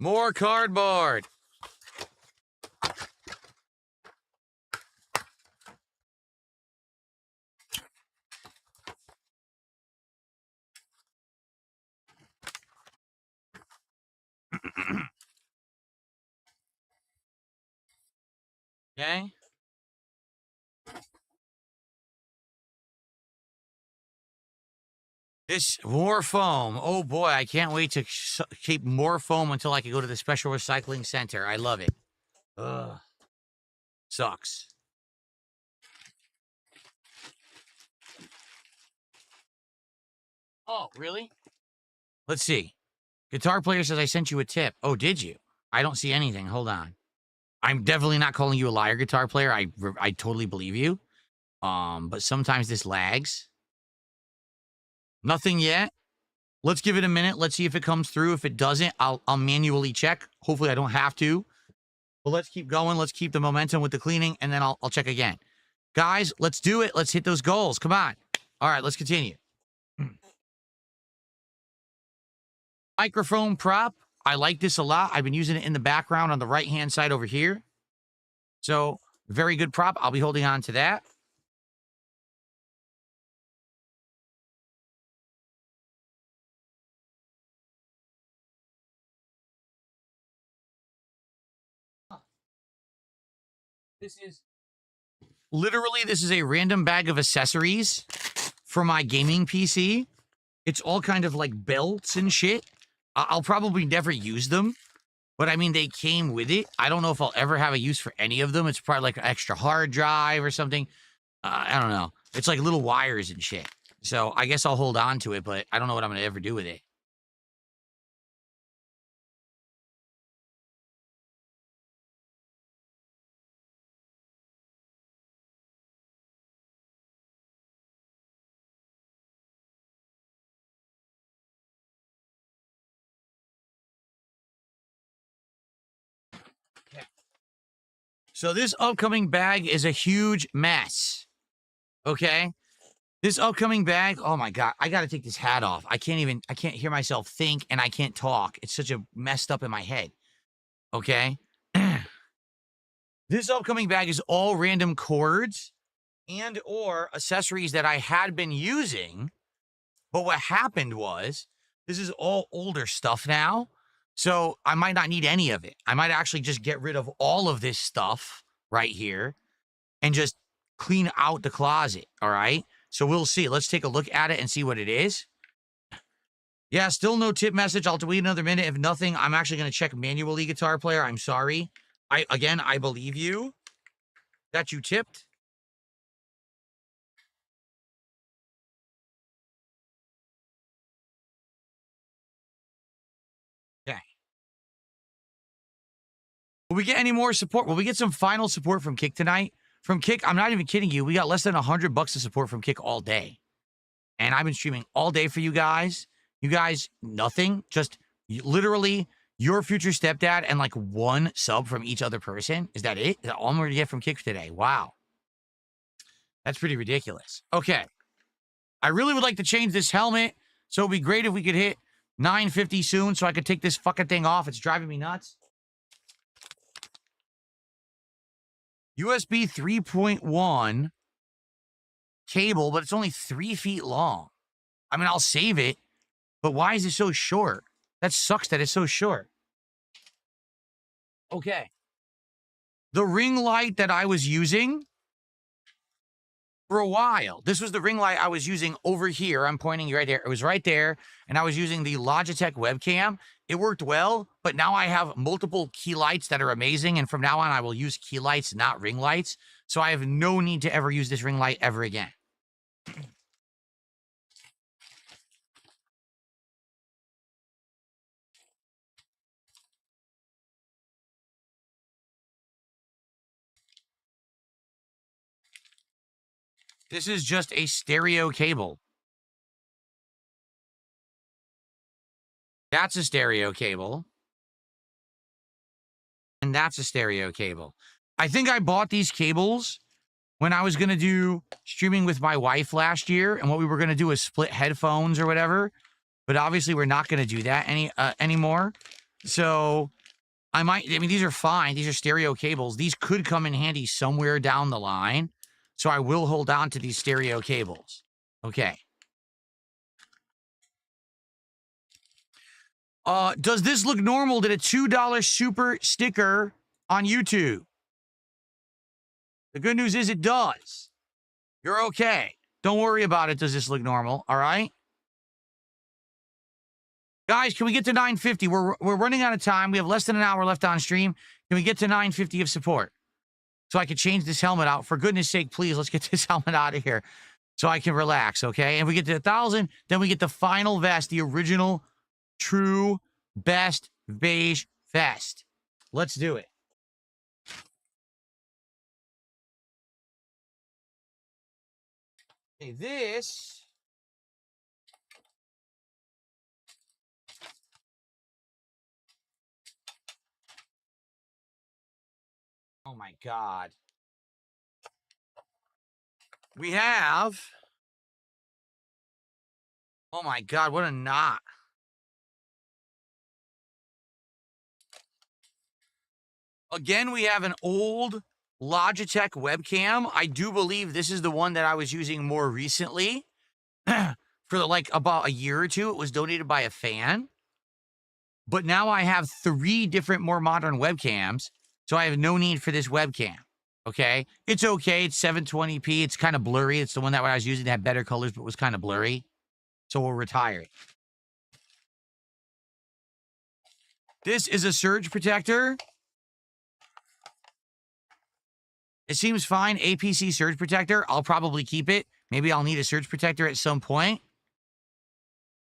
More cardboard. Okay. This more foam. Oh boy, I can't wait to keep more foam until I can go to the special recycling center. I love it. Ugh. Sucks. Oh, really? Let's see. Guitar player says I sent you a tip. Oh, did you? I don't see anything. Hold on. I'm definitely not calling you a liar, guitar player. I totally believe you. But sometimes this lags. Nothing yet. Let's give it a minute. Let's see if it comes through. If it doesn't, I'll manually check. Hopefully I don't have to. But let's keep going. Let's keep the momentum with the cleaning, and then I'll check again. Guys, let's do it. Let's hit those goals. Come on. All right, let's continue. Microphone prop. I like this a lot. I've been using it in the background on the right-hand side over here. So, very good prop. I'll be holding on to that. This is a random bag of accessories for my gaming PC. It's all kind of like belts and shit. I'll probably never use them, but I mean, they came with it. I don't know if I'll ever have a use for any of them. It's probably like an extra hard drive or something. I don't know. It's like little wires and shit. So I guess I'll hold on to it, but I don't know what I'm going to ever do with it. So this upcoming bag is a huge mess. Okay? This upcoming bag, oh my God, I got to take this hat off. I can't hear myself think, and I can't talk. It's such a messed up in my head. Okay? This upcoming bag is all random cords and or accessories that I had been using. But what happened was, this is all older stuff now. So I might not need any of it. I might actually just get rid of all of this stuff right here and just clean out the closet. All right. So we'll see. Let's take a look at it and see what it is. Yeah, still no tip message. I'll wait another minute. If nothing, I'm actually going to check manually, Guitar Player. I'm sorry. I believe you that you tipped. Okay. Will we get any more support? Will we get some final support from Kick tonight? From Kick, I'm not even kidding you. We got less than $100 of support from Kick all day. And I've been streaming all day for you guys. You guys, nothing. Just literally your future stepdad and like one sub from each other person. Is that it? Is that all I'm going to get from Kick today? Wow. That's pretty ridiculous. Okay. I really would like to change this helmet. So it'd be great if we could hit 950 soon so I could take this fucking thing off. It's driving me nuts. USB 3.1 cable, but it's only 3 feet long. I mean, I'll save it, but why is it so short? That sucks that it's so short. Okay. The ring light that I was using for a while, this was the ring light I was using over here. I'm pointing right there. It was right there, and I was using the Logitech webcam. It worked well, but now I have multiple key lights that are amazing, and from now on, I will use key lights, not ring lights. So I have no need to ever use this ring light ever again. This is just a stereo cable. That's a stereo cable. And that's a stereo cable. I think I bought these cables when I was going to do streaming with my wife last year. And what we were going to do is split headphones or whatever. But obviously, we're not going to do that anymore. So I mean, these are fine. These are stereo cables. These could come in handy somewhere down the line. So I will hold on to these stereo cables. Okay. Does this look normal? Did a $2 super sticker on YouTube? The good news is it does. You're okay. Don't worry about it. Does this look normal? All right. Guys, can we get to 950? We're running out of time. We have less than an hour left on stream. Can we get to 950 of support? So I can change this helmet out. For goodness sake, please, let's get this helmet out of here so I can relax, okay? And we get to 1,000, then we get the final vest, the original, true, best beige vest. Let's do it. Okay, this... Oh my God. We have... Oh my God, what a knot. Again, we have an old Logitech webcam. I do believe this is the one that I was using more recently. For like about a year or two. It was donated by a fan. But now I have 3 different more modern webcams. So I have no need for this webcam. Okay, it's okay. It's 720p. It's kind of blurry. It's the one that I was using that had better colors, but was kind of blurry. So we'll retire it. This is a surge protector. It seems fine. APC surge protector. I'll probably keep it. Maybe I'll need a surge protector at some point.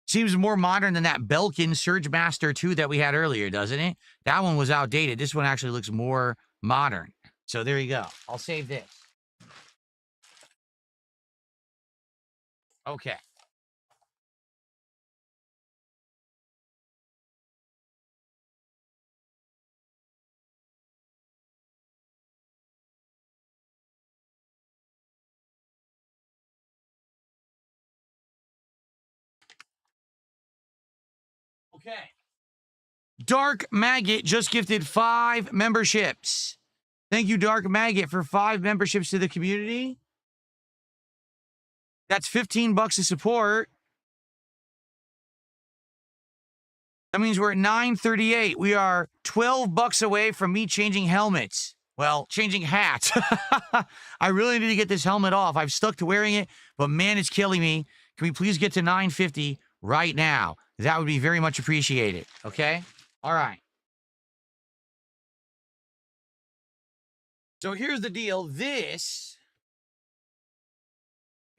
Seems more modern than that Belkin Surge Master 2 that we had earlier, doesn't it? That one was outdated. This one actually looks more modern. So there you go. I'll save this. Okay. Okay. Dark Maggot just gifted 5 memberships. Thank you, Dark Maggot, for 5 memberships to the community. That's $15 to support. That means we're at 938. We are $12 away from me changing helmets. Well, changing hats. I really need to get this helmet off. I've stuck to wearing it, but man, it's killing me. Can we please get to 950 right now? That would be very much appreciated. Okay? All right. So here's the deal. This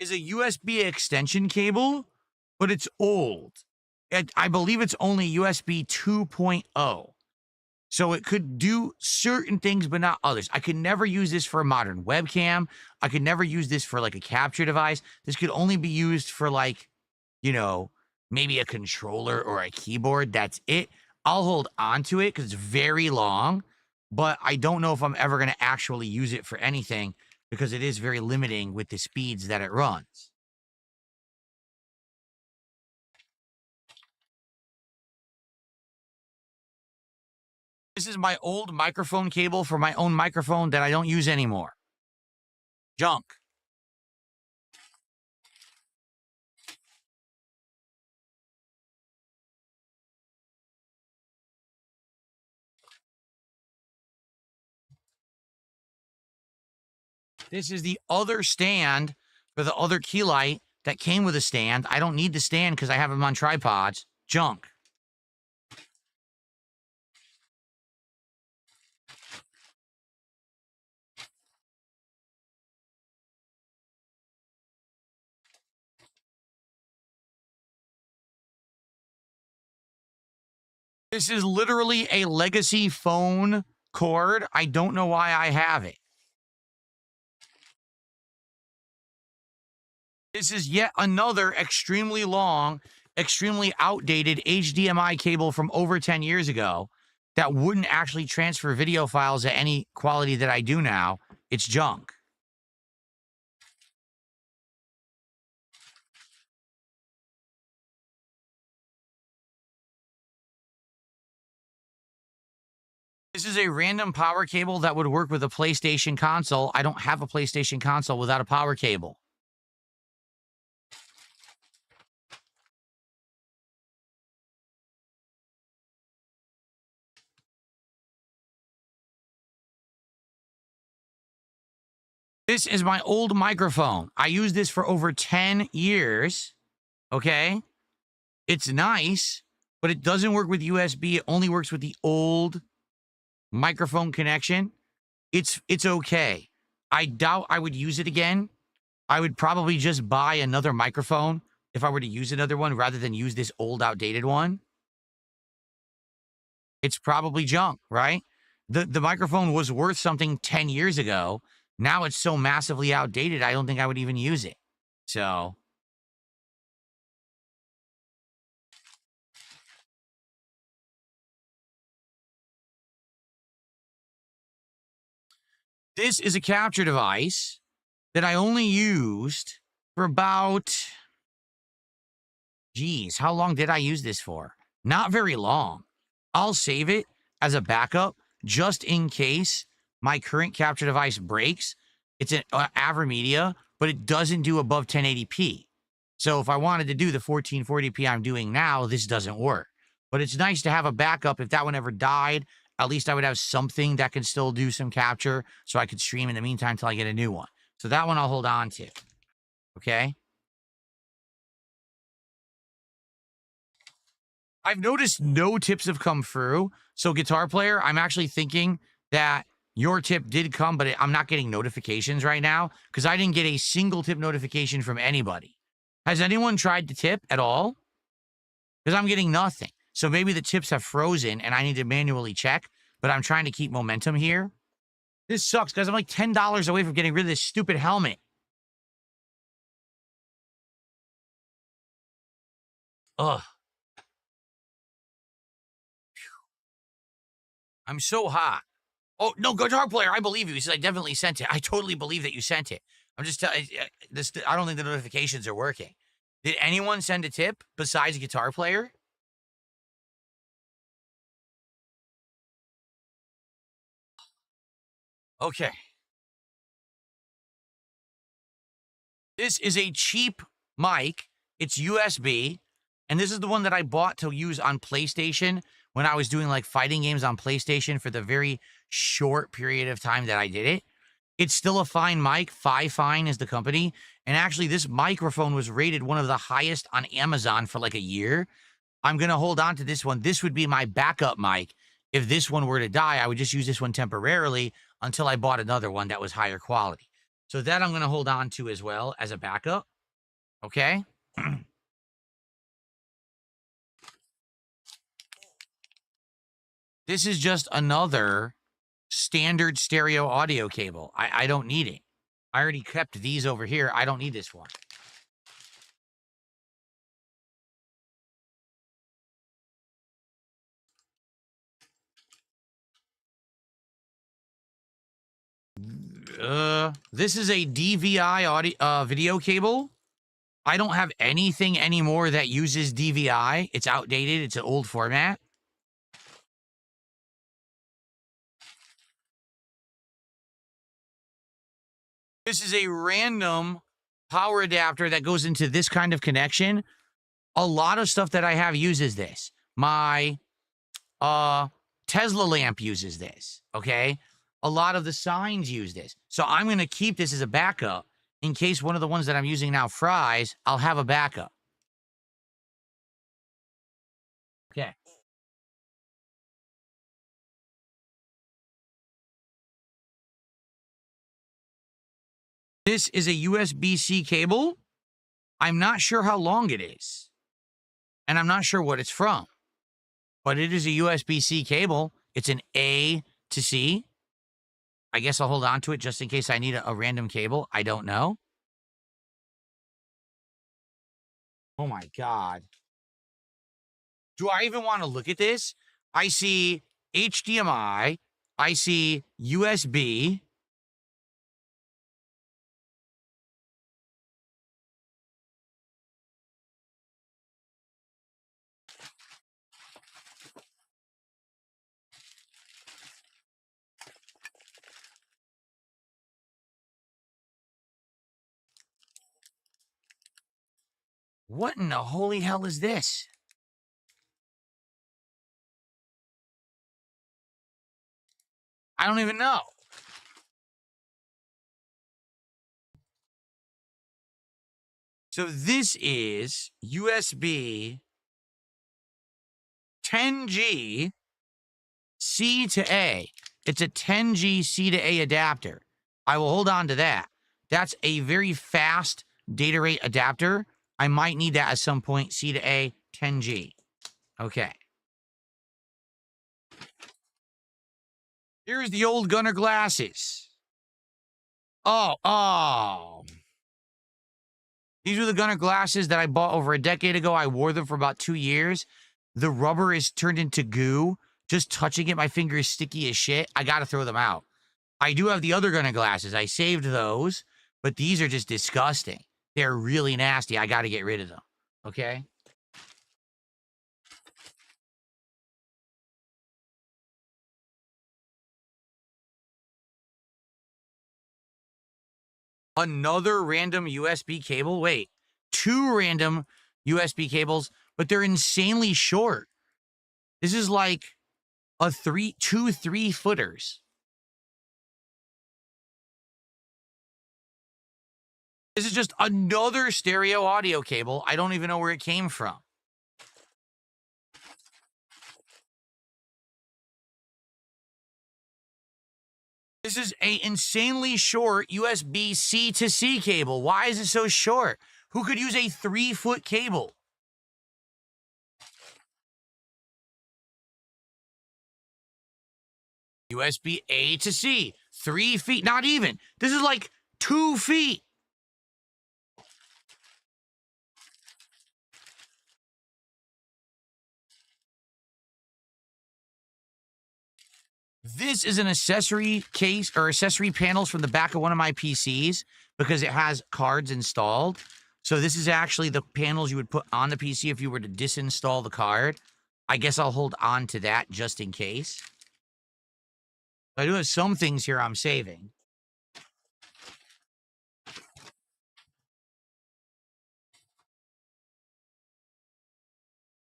is a USB extension cable, but it's old. I believe it's only USB 2.0. So it could do certain things, but not others. I could never use this for a modern webcam. I could never use this for like a capture device. This could only be used for like, you know, maybe a controller or a keyboard. That's it. I'll hold on to it because it's very long, but I don't know if I'm ever going to actually use it for anything because it is very limiting with the speeds that it runs. This is my old microphone cable for my own microphone that I don't use anymore. Junk. This is the other stand for the other key light that came with a stand. I don't need the stand because I have them on tripods. Junk. This is literally a legacy phone cord. I don't know why I have it. This is yet another extremely long, extremely outdated HDMI cable from over 10 years ago that wouldn't actually transfer video files at any quality that I do now. It's junk. This is a random power cable that would work with a PlayStation console. I don't have a PlayStation console without a power cable. This is my old microphone. I used this for over 10 years. Okay? It's nice, but it doesn't work with USB. It only works with the old microphone connection. It's okay. I doubt I would use it again. I would probably just buy another microphone if I were to use another one rather than use this old outdated one. It's probably junk, right? The microphone was worth something 10 years ago. Now it's so massively outdated, I don't think I would even use it. So this is a capture device that I only used for about, geez, how long did I use this for? Not very long. I'll save it as a backup just in case my current capture device breaks. It's an AverMedia, but it doesn't do above 1080p. So if I wanted to do the 1440p I'm doing now, this doesn't work. But it's nice to have a backup if that one ever died at least I would have something that can still do some capture so I could stream in the meantime till I get a new one. So that one I'll hold on to. Okay. I've noticed no tips have come through. So guitar player, I'm actually thinking that your tip did come, but I'm not getting notifications right now because I didn't get a single tip notification from anybody. Has anyone tried to tip at all? Because I'm getting nothing. So maybe the tips have frozen and I need to manually check, but I'm trying to keep momentum here. This sucks because I'm like $10 away from getting rid of this stupid helmet. Ugh. I'm so hot. Oh, no, guitar player, I believe you. He says, I definitely sent it. I totally believe that you sent it. I'm just telling this. I don't think the notifications are working. Did anyone send a tip besides guitar player? Okay. This is a cheap mic. It's USB. And this is the one that I bought to use on PlayStation when I was doing like fighting games on PlayStation for the very short period of time that I did it. It's still a fine mic. Fine is the company. And actually, this microphone was rated one of the highest on Amazon for like a year. I'm going to hold on to this one. This would be my backup mic. If this one were to die, I would just use this one temporarily until I bought another one that was higher quality. So that I'm going to hold on to as well as a backup. Okay? This is just another standard stereo audio cable. I don't need it. I already kept these over here. I don't need this one. This is a DVI audio video cable. I don't have anything anymore that uses DVI. It's outdated. It's an old format. This is a random power adapter that goes into this kind of connection. A lot of stuff that I have uses this. My Tesla lamp uses this, okay? A lot of the signs use this. So I'm going to keep this as a backup. In case one of the ones that I'm using now fries, I'll have a backup. Okay. This is a USB-C cable. I'm not sure how long it is. And I'm not sure what it's from. But it is a USB-C cable. It's an A to C. I guess I'll hold on to it just in case I need a random cable. I don't know. Oh my God. Do I even want to look at this? I see HDMI. I see USB. What in the holy hell is this? I don't even know. So this is USB 10G C to A. It's a 10G C to A adapter. I will hold on to that. That's a very fast data rate adapter. I might need that at some point. C to A, 10G. Okay. Here's the old Gunner glasses. Oh. These are the Gunner glasses that I bought over a decade ago. I wore them for about 2 years. The rubber is turned into goo. Just touching it, my finger is sticky as shit. I got to throw them out. I do have the other Gunner glasses. I saved those, but these are just disgusting. They're really nasty. I got to get rid of them. Okay? Another random USB cable. Wait, 2 random USB cables, but they're insanely short. This is like two 3-footers. This is just another stereo audio cable. I don't even know where it came from. This is an insanely short USB-C to C cable. Why is it so short? Who could use a 3-foot cable? USB-A to C. 3 feet. Not even. This is like 2 feet. This is an accessory case or accessory panels from the back of one of my PCs because it has cards installed. So this is actually the panels you would put on the PC if you were to disinstall the card. I guess I'll hold on to that just in case. I do have some things here I'm saving.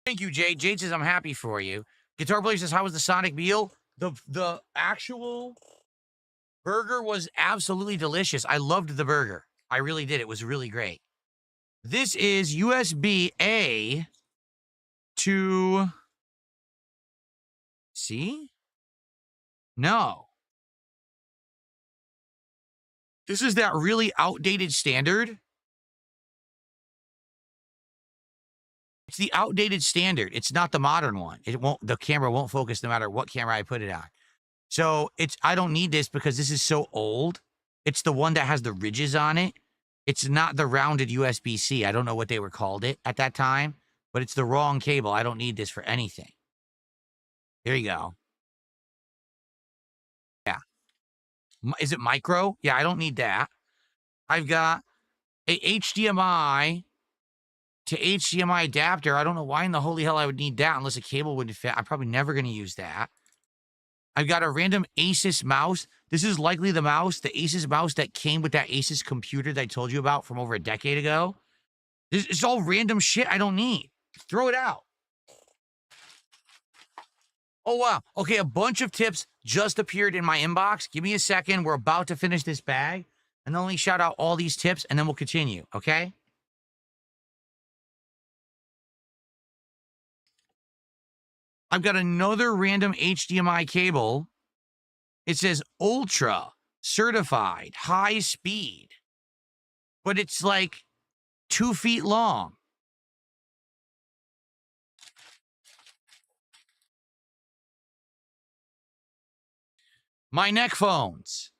Thank you, Jade. Jade says, I'm happy for you. Guitar Player says, how was the Sonic meal? The actual burger was absolutely delicious. I loved the burger. I really did. It was really great. This is USB-A to C? No. This is that really outdated standard. It's the outdated standard. It's not the modern one. The camera won't focus no matter what camera I put it on. So I don't need this because this is so old. It's the one that has the ridges on it. It's not the rounded USB-C. I don't know what they were called it at that time, but it's the wrong cable. I don't need this for anything. Here you go. Yeah. Is it micro? Yeah, I don't need that. I've got a HDMI to HDMI adapter. I don't know why in the holy hell I would need that unless a cable wouldn't fit. I'm probably never going to use that. I've got a random Asus mouse. This is likely the Asus mouse that came with that Asus computer that I told you about from over a decade ago. It's all random shit I don't need. Throw it out. Oh, wow. Okay, a bunch of tips just appeared in my inbox. Give me a second. We're about to finish this bag. And then let me shout out all these tips, and then we'll continue, okay? I've got another random HDMI cable. It says Ultra Certified High Speed. But it's like 2 feet long. My neck phones,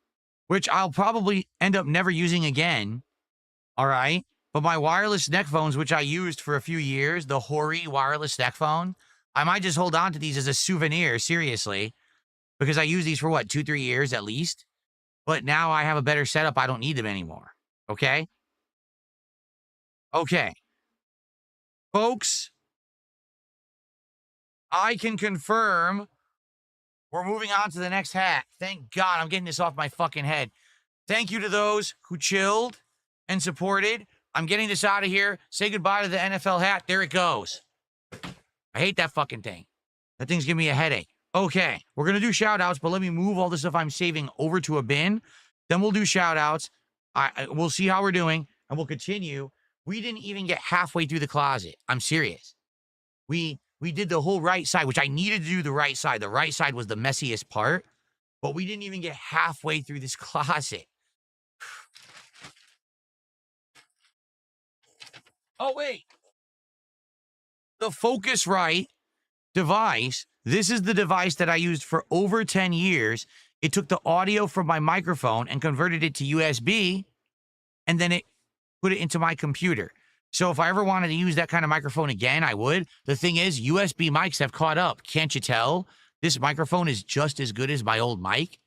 which I'll probably end up never using again. All right. But my wireless neck phones, which I used for a few years, the Hori wireless neck phone, I might just hold on to these as a souvenir, seriously, because I use these for what, 2-3 years at least. But now I have a better setup. I don't need them anymore. Okay. Okay. Folks, I can confirm we're moving on to the next hat. Thank God I'm getting this off my fucking head. Thank you to those who chilled and supported. I'm getting this out of here. Say goodbye to the NFL hat. There it goes. I hate that fucking thing. That thing's giving me a headache. Okay, we're going to do shout-outs, but let me move all the stuff I'm saving over to a bin. Then we'll do shout-outs. We'll see how we're doing, and we'll continue. We didn't even get halfway through the closet. I'm serious. We did the whole right side, which I needed to do the right side. The right side was the messiest part, but we didn't even get halfway through this closet. Oh, wait. The Focusrite device, this is the device that I used for over 10 years. It took the audio from my microphone and converted it to USB, and then it put it into my computer. So if I ever wanted to use that kind of microphone again, I would. The thing is, USB mics have caught up. Can't you tell? This microphone is just as good as my old mic.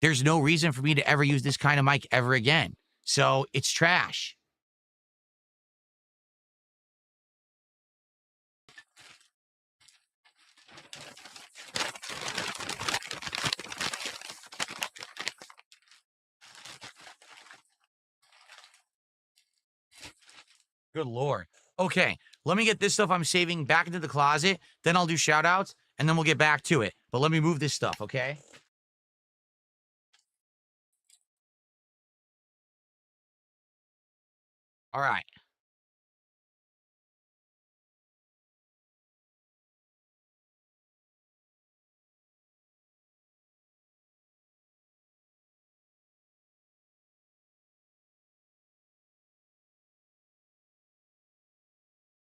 There's no reason for me to ever use this kind of mic ever again. So it's trash. Good Lord. Okay, let me get this stuff I'm saving back into the closet. Then I'll do shout outs, and then we'll get back to it. But let me move this stuff, okay? All right.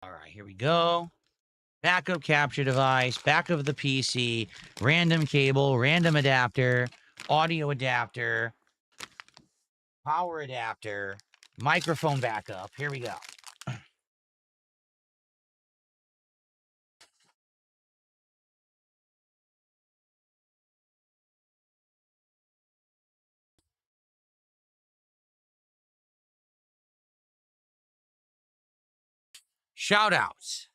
All right, here we go. Backup capture device, back of the PC, random cable, random adapter, audio adapter, power adapter, microphone backup. Here we go. Shout outs.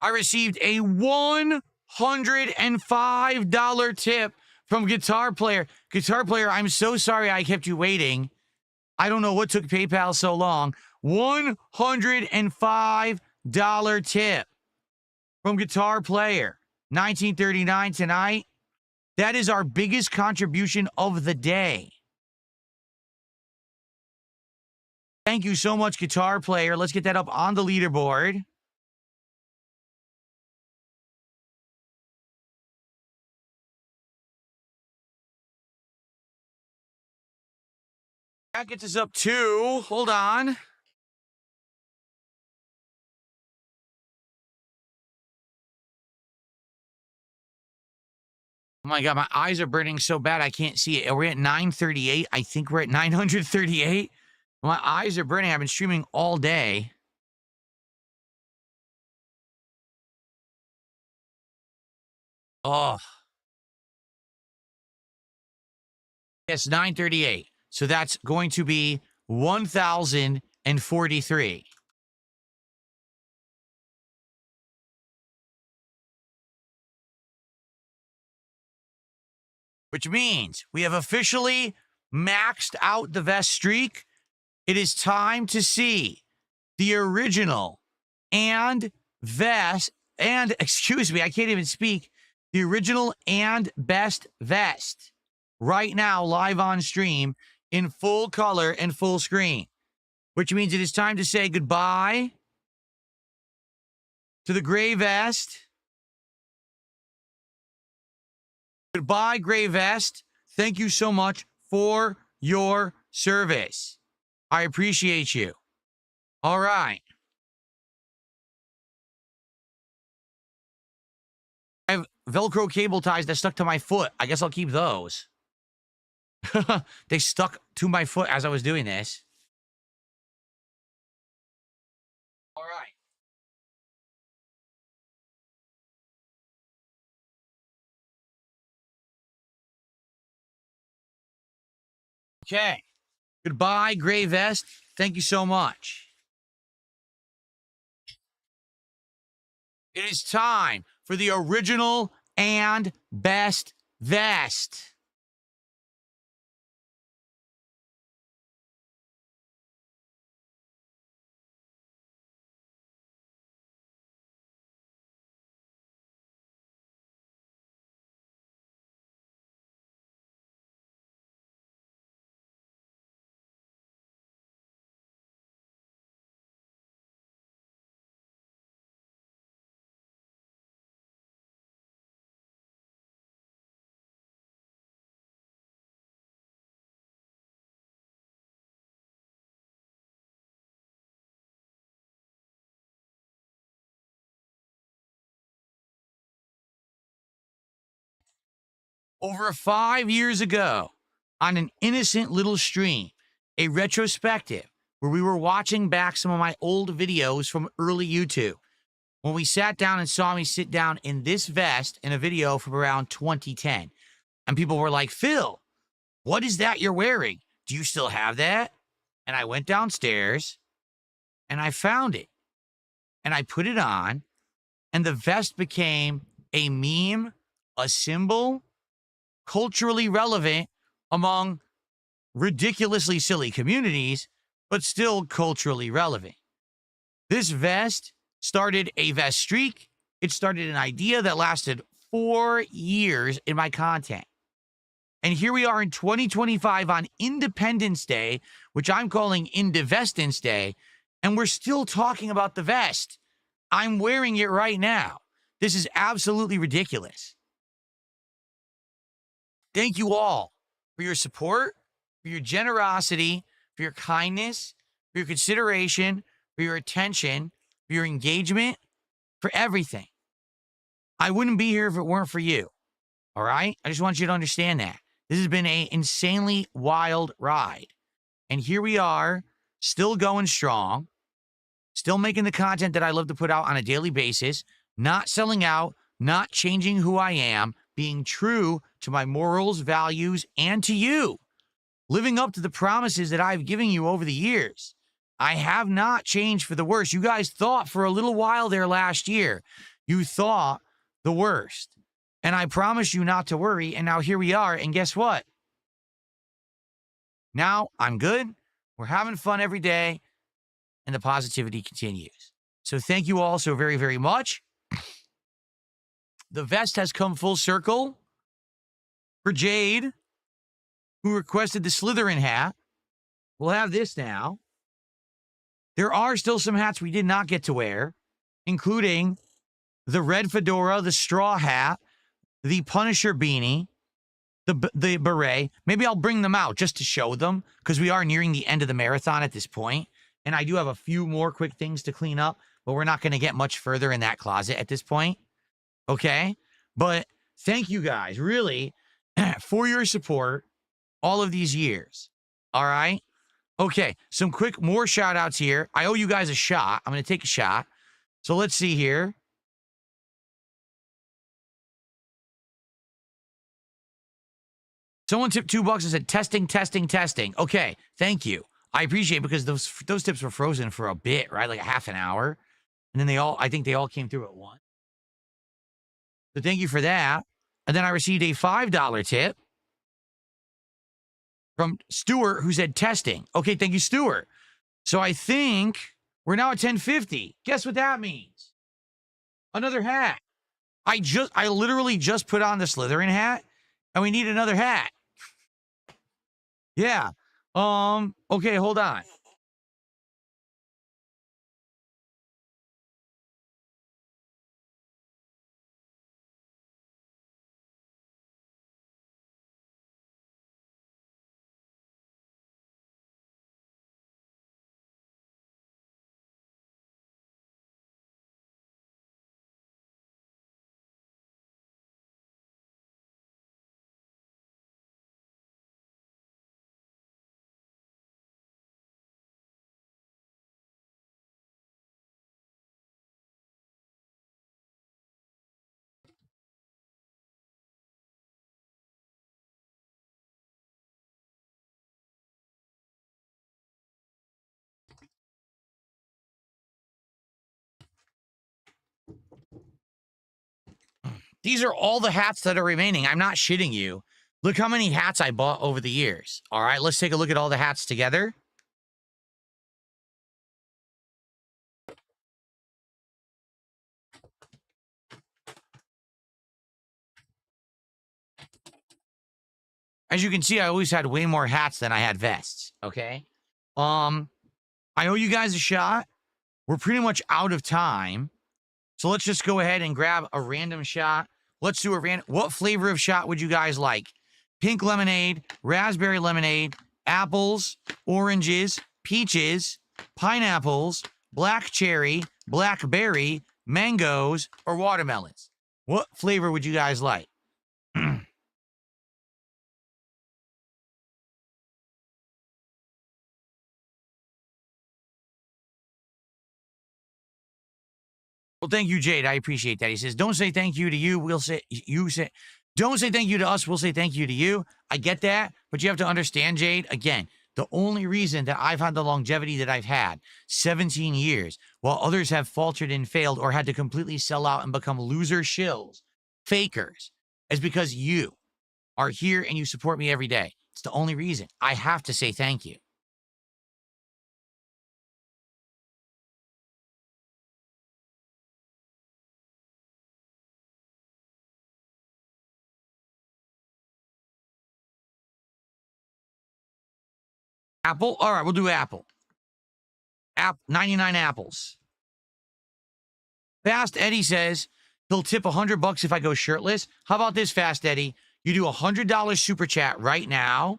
I received a $105 tip from Guitar Player. Guitar Player, I'm so sorry I kept you waiting. I don't know what took PayPal so long. $105 tip from Guitar Player. 1939 tonight. That is our biggest contribution of the day. Thank you so much, Guitar Player. Let's get that up on the leaderboard. That gets us up to, hold on. Oh my God, my eyes are burning so bad I can't see it. Are we at 938? I think we're at 938. My eyes are burning. I've been streaming all day. Oh. Yes, 938. So that's going to be 1,043. Which means we have officially maxed out the vest streak. It is time to see the original and vest, and, excuse me, I can't even speak, the original and best vest right now live on stream in full color and full screen, which means it is time to say goodbye to the gray vest. Goodbye, gray vest. Thank you so much for your service. I appreciate you. All right. I have Velcro cable ties that stuck to my foot. I guess I'll keep those. They stuck to my foot as I was doing this. All right. Okay. Goodbye, gray vest. Thank you so much. It is time for the original and best vest. Over 5 years ago, on an innocent little stream, a retrospective where we were watching back some of my old videos from early YouTube, when we sat down and saw me sit down in this vest in a video from around 2010. And people were like, Phil, what is that you're wearing? Do you still have that? And I went downstairs and I found it and I put it on, and the vest became a meme, a symbol, culturally relevant among ridiculously silly communities, but still culturally relevant. This vest started a vest streak. It started an idea that lasted 4 years in my content. And here we are in 2025 on Independence Day, which I'm calling Indivestance Day, and we're still talking about the vest. I'm wearing it right now. This is absolutely ridiculous. Thank you all for your support, for your generosity, for your kindness, for your consideration, for your attention, for your engagement, for everything. I wouldn't be here if it weren't for you. All right? I just want you to understand that. This has been an insanely wild ride. And here we are, still going strong, still making the content that I love to put out on a daily basis, not selling out, not changing who I am, being true to my morals, values, and to you, living up to the promises that I've given you over the years. I have not changed for the worse. You guys thought for a little while there last year, you thought the worst. And I promised you not to worry, and now here we are, and guess what? Now I'm good, we're having fun every day, and the positivity continues. So thank you all so very, very much. The vest has come full circle for Jade, who requested the Slytherin hat. We'll have this now. There are still some hats we did not get to wear, including the red fedora, the straw hat, the Punisher beanie, the beret. Maybe I'll bring them out just to show them, because we are nearing the end of the marathon at this point, and I do have a few more quick things to clean up, but we're not going to get much further in that closet at this point. Okay? But thank you guys, really, for your support all of these years. All right? Okay, some quick more shout outs here. I owe you guys a shot. I'm going to take a shot. So let's see here. Someone tipped $2 and said, testing, testing, testing. Okay, thank you. I appreciate it, because those tips were frozen for a bit, right? Like a half an hour. And then I think they all came through at once. So thank you for that. And then I received a $5 tip from Stuart, who said testing. Okay, thank you, Stuart. So I think we're now at 1050. Guess what that means? Another hat. I literally just put on the Slytherin hat, and we need another hat. Yeah. Okay, hold on. These are all the hats that are remaining. I'm not shitting you. Look how many hats I bought over the years. All right, let's take a look at all the hats together. As you can see, I always had way more hats than I had vests, okay? I owe you guys a shot. We're pretty much out of time. So let's just go ahead and grab a random shot. Let's do a random. What flavor of shot would you guys like? Pink lemonade, raspberry lemonade, apples, oranges, peaches, pineapples, black cherry, blackberry, mangoes, or watermelons? What flavor would you guys like? Well, thank you, Jade. I appreciate that. He says, don't say thank you to you. We'll say, don't say thank you to us. We'll say thank you to you. I get that. But you have to understand, Jade, again, the only reason that I've had the longevity that I've had, 17 years, while others have faltered and failed or had to completely sell out and become loser shills, fakers, is because you are here and you support me every day. It's the only reason. I have to say thank you. Apple? All right, we'll do apple. 99 apples. Fast Eddie says he'll tip $100 if I go shirtless. How about this, Fast Eddie? You do $100 super chat right now,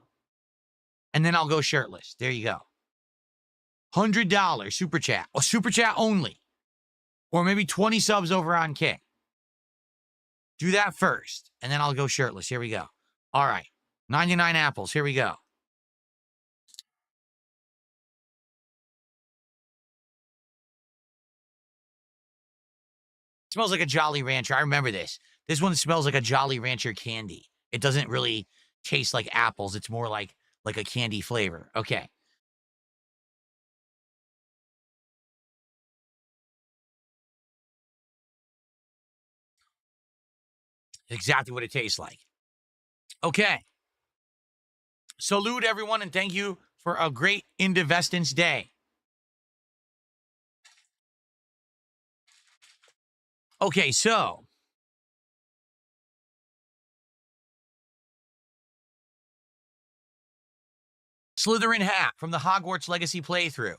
and then I'll go shirtless. There you go. $100 super chat. Or super chat only. Or maybe 20 subs over on Kick. Do that first, and then I'll go shirtless. Here we go. All right. 99 apples. Here we go. Smells like a Jolly Rancher. I remember this. This one smells like a Jolly Rancher candy. It doesn't really taste like apples. It's more like a candy flavor. Okay. Exactly what it tastes like. Okay. Salute, everyone, and thank you for a great Indivestance day. Okay, so Slytherin hat from the Hogwarts Legacy playthrough.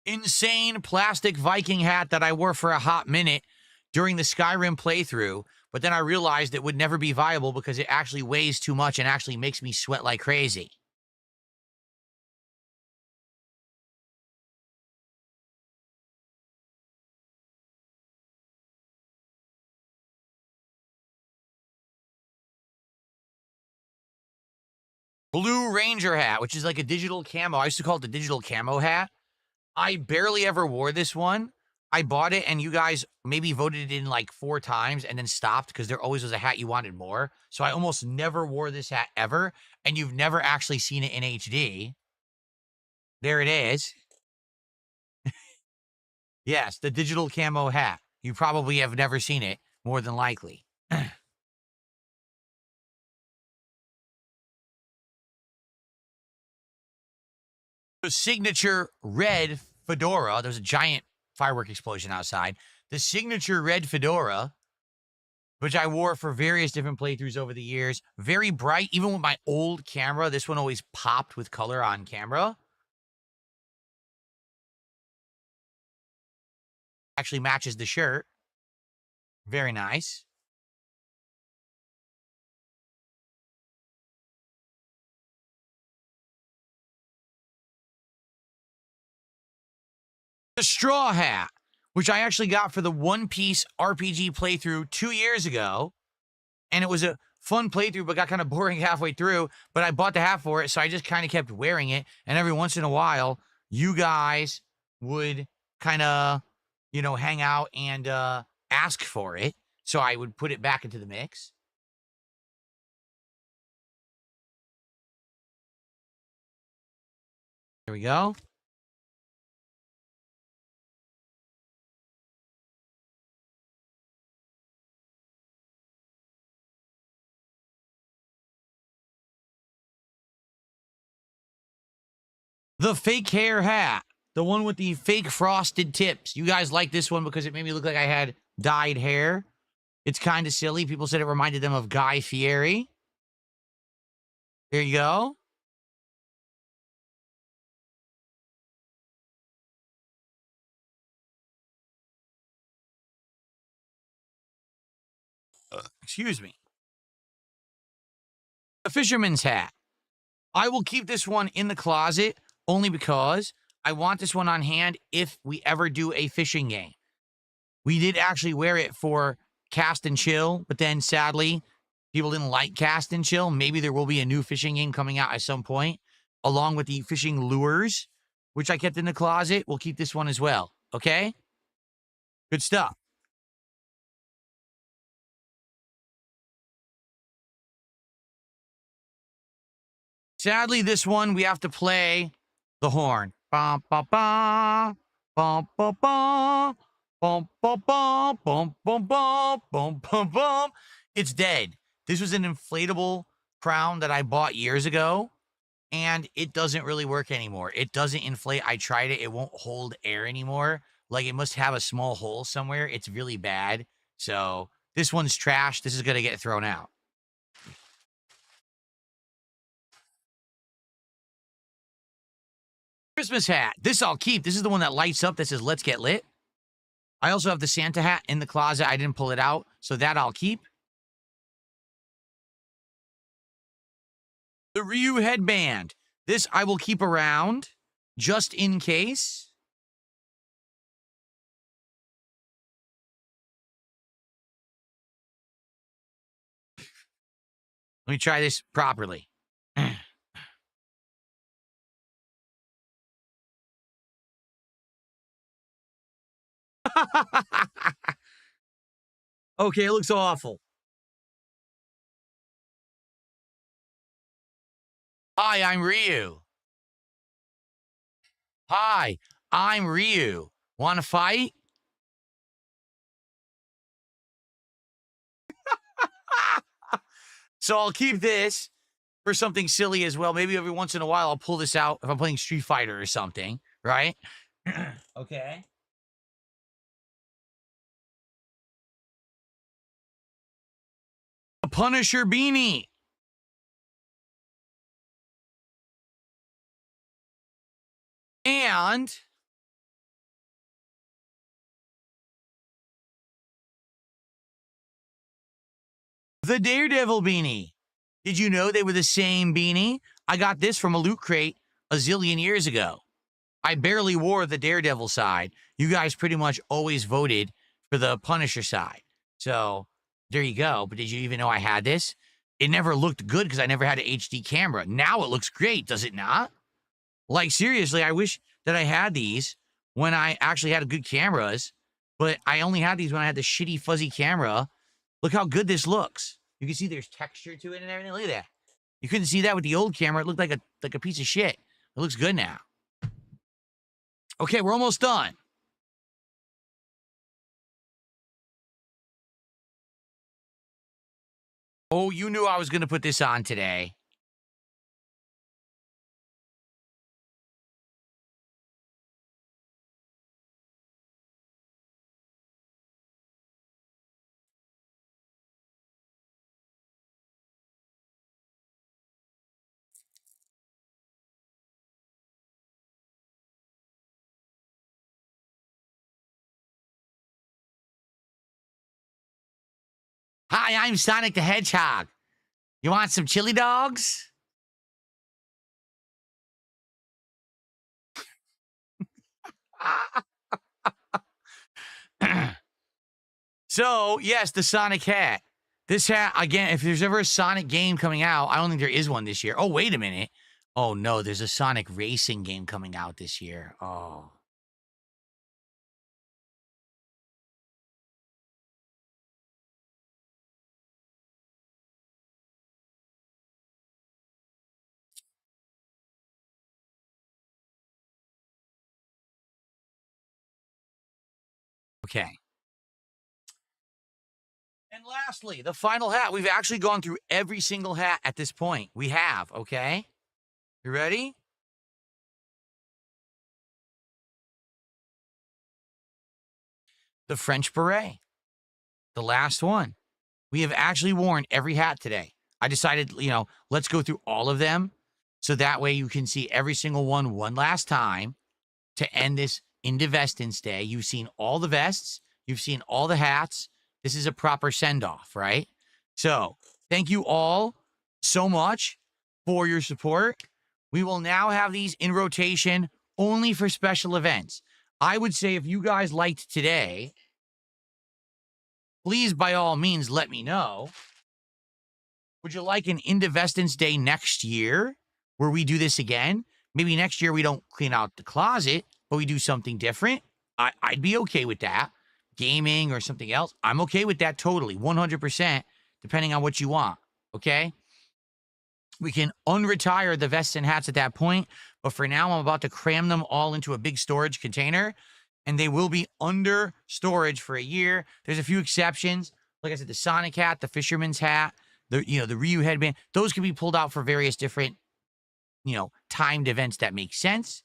Insane plastic Viking hat that I wore for a hot minute during the Skyrim playthrough, but then I realized it would never be viable because it actually weighs too much and actually makes me sweat like crazy. Blue Ranger hat, which is like a digital camo. I used to call it the digital camo hat. I barely ever wore this one. I bought it, and you guys maybe voted it in like 4 times and then stopped because there always was a hat you wanted more. So I almost never wore this hat ever, and you've never actually seen it in HD. There it is. Yes, the digital camo hat. You probably have never seen it, more than likely. The signature red fedora. There's a giant firework explosion outside. The signature red fedora, which I wore for various different playthroughs over the years. Very bright. Even with my old camera, this one always popped with color on camera. Actually matches the shirt. Very nice. The straw hat, which I actually got for the One Piece RPG playthrough 2 years ago. And it was a fun playthrough, but got kind of boring halfway through. But I bought the hat for it, so I just kind of kept wearing it. And every once in a while, you guys would kind of, you know, hang out and ask for it. So I would put it back into the mix. There we go. The fake hair hat. The one with the fake frosted tips. You guys like this one because it made me look like I had dyed hair. It's kind of silly. People said it reminded them of Guy Fieri. There you go. Excuse me. A fisherman's hat. I will keep this one in the closet only because I want this one on hand if we ever do a fishing game. We did actually wear it for Cast and Chill, but then sadly, people didn't like Cast and Chill. Maybe there will be a new fishing game coming out at some point, along with the fishing lures, which I kept in the closet. We'll keep this one as well, okay? Good stuff. Sadly, this one, we have to play the horn. Bum, bum, bum, bum, bum, bum, bum, bum, bum, bum, bum, bum, bum, bum, bum. It's dead. This was an inflatable crown that I bought years ago, and it doesn't really work anymore. It doesn't inflate. I tried it. It won't hold air anymore. Like, it must have a small hole somewhere. It's really bad. So This one's trash. This is going to get thrown out. Christmas hat. This I'll keep. This is the one that lights up that says, let's get lit. I also have the Santa hat in the closet. I didn't pull it out, so that I'll keep. The Ryu headband. This I will keep around just in case. Let me try this properly. Okay, it looks awful. Hi, I'm Ryu. Hi, I'm Ryu. Want to fight? So I'll keep this for something silly as well. Maybe every once in a while I'll pull this out if I'm playing Street Fighter or something, right? Okay. A Punisher beanie. And the Daredevil beanie. Did you know they were the same beanie? I got this from a loot crate a zillion years ago. I barely wore the Daredevil side. You guys pretty much always voted for the Punisher side. So there you go. But did you even know I had this? It never looked good because I never had an HD camera. Now it looks great, does it not? Like, seriously, I wish that I had these when I actually had good cameras, but I only had these when I had the shitty fuzzy camera. Look how good this looks. You can see there's texture to it and everything. Look at that. You couldn't see that with the old camera. It looked like a piece of shit. It looks good now. Okay, we're almost done. Oh, you knew I was going to put this on today. Hi, I'm Sonic the Hedgehog. You want some chili dogs? So, yes, the Sonic hat. This hat, again, if there's ever a Sonic game coming out, I don't think there is one this year. Oh, wait a minute. Oh, no, there's a Sonic racing game coming out this year. Oh. Okay. And lastly, the final hat. We've actually gone through every single hat at this point. We have, okay? You ready? The French beret. The last one. We have actually worn every hat today. I decided, let's go through all of them so that way you can see every single one last time to end this Indivestance Day. You've seen all the vests. You've seen all the hats. This is a proper send-off, right? So thank you all so much for your support. We will now have these in rotation only for special events. I would say if you guys liked today, please, by all means, let me know. Would you like an Indivestance Day next year where we do this again? Maybe next year we don't clean out the closet, but we do something different. I'd be okay with that. Gaming or something else. I'm okay with that totally, 100%, depending on what you want, okay? We can unretire the vests and hats at that point, but for now, I'm about to cram them all into a big storage container, and they will be under storage for a year. There's a few exceptions. Like I said, the Sonic hat, the Fisherman's hat, the Ryu headband, those can be pulled out for various different, timed events that make sense.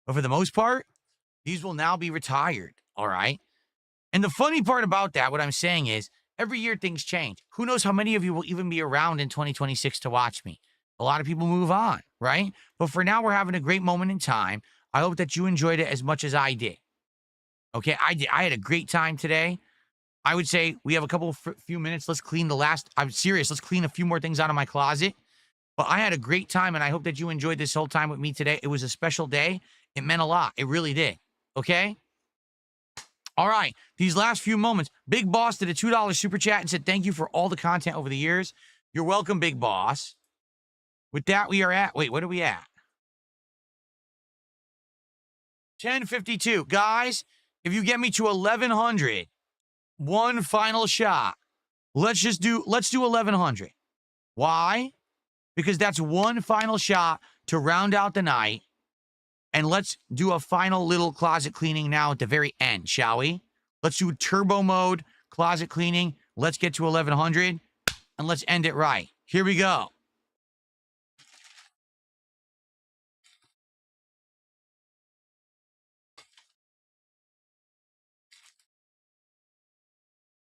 But for the most part, these will now be retired, all right? And the funny part about that, what I'm saying is, Every year things change. Who knows how many of you will even be around in 2026 to watch me? A lot of people move on, right? But for now, we're having a great moment in time. I hope that you enjoyed it as much as I did. Okay, I did. I had a great time today. I would say we have a couple few minutes. Let's clean the last. I'm serious. Let's clean a few more things out of my closet. But I had a great time, and I hope that you enjoyed this whole time with me today. It was a special day. It meant a lot. It really did. Okay? All right. These last few moments, Big Boss did a $2 super chat and said, thank you for all the content over the years. You're welcome, Big Boss. With that, we are at, wait, what are we at? 10:52. Guys, if you get me to 1,100, one final shot. Let's do 1,100. Why? Because that's one final shot to round out the night. And let's do a final little closet cleaning now at the very end, shall we? Let's do turbo mode, closet cleaning. Let's get to 1,100, and let's end it right. Here we go.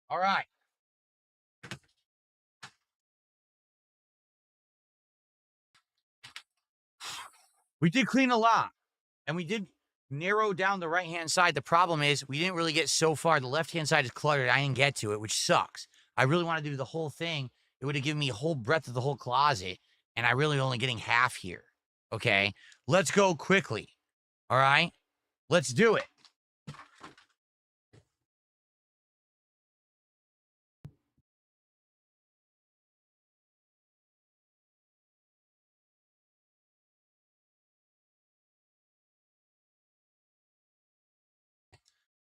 All right. We did clean a lot, and we did narrow down the right-hand side. The problem is we didn't really get so far. The left-hand side is cluttered. I didn't get to it, which sucks. I really want to do the whole thing. It would have given me a whole breadth of the whole closet, and I really only getting half here. Okay? Let's go quickly. All right? Let's do it.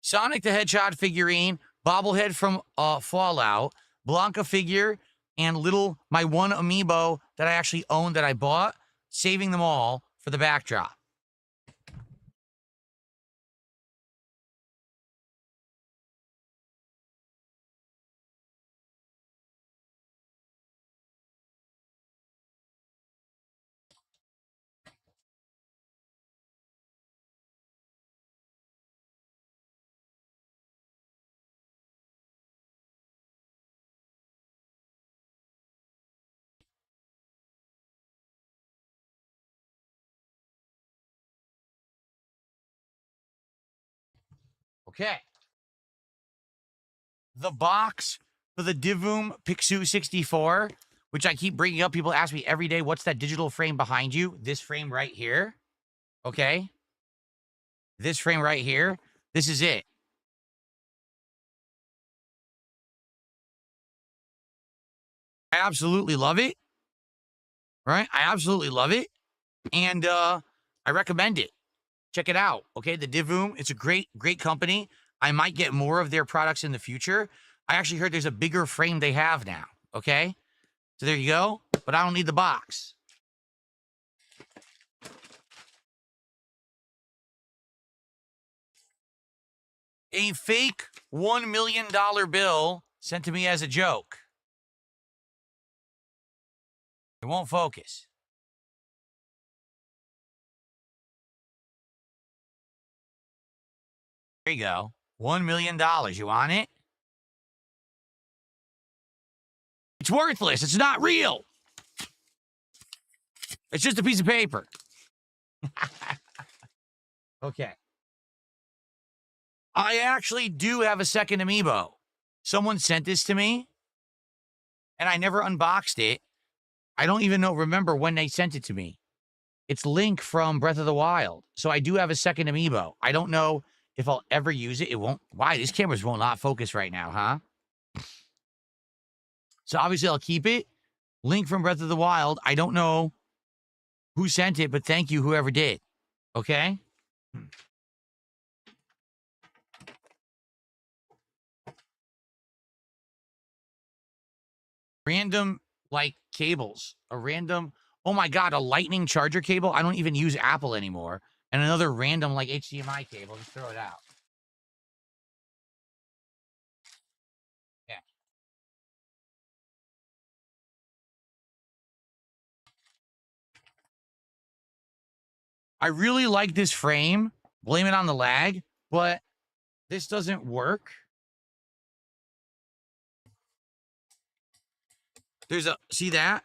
Sonic the Hedgehog figurine, bobblehead from Fallout, Blanca figure, and my one amiibo that I actually own that I bought, saving them all for the backdrop. Okay. The box for the Divum Pixu 64, which I keep bringing up. People ask me every day, what's that digital frame behind you? This frame right here. Okay. This frame right here. This is it. I absolutely love it. Right? I absolutely love it. And I recommend it. Check it out. Okay. The Divum. It's a great, great company. I might get more of their products in the future. I actually heard there's a bigger frame they have now. Okay. So there you go. But I don't need the box. A fake $1 million bill sent to me as a joke. It won't focus. There you go. $1 million. You want it? It's worthless. It's not real. It's just a piece of paper. Okay. I actually do have a second amiibo. Someone sent this to me, and I never unboxed it. I don't even remember when they sent it to me. It's Link from Breath of the Wild. So I do have a second amiibo. I don't know if I'll ever use it. It won't. Why? These cameras will not focus right now, huh? So obviously I'll keep it. Link from Breath of the Wild. I don't know who sent it, but thank you, whoever did. Okay? Random, cables. A random, oh my God, a lightning charger cable? I don't even use Apple anymore. And another random, HDMI cable. Just throw it out. Yeah. I really like this frame. Blame it on the lag, but this doesn't work. There's a, see that?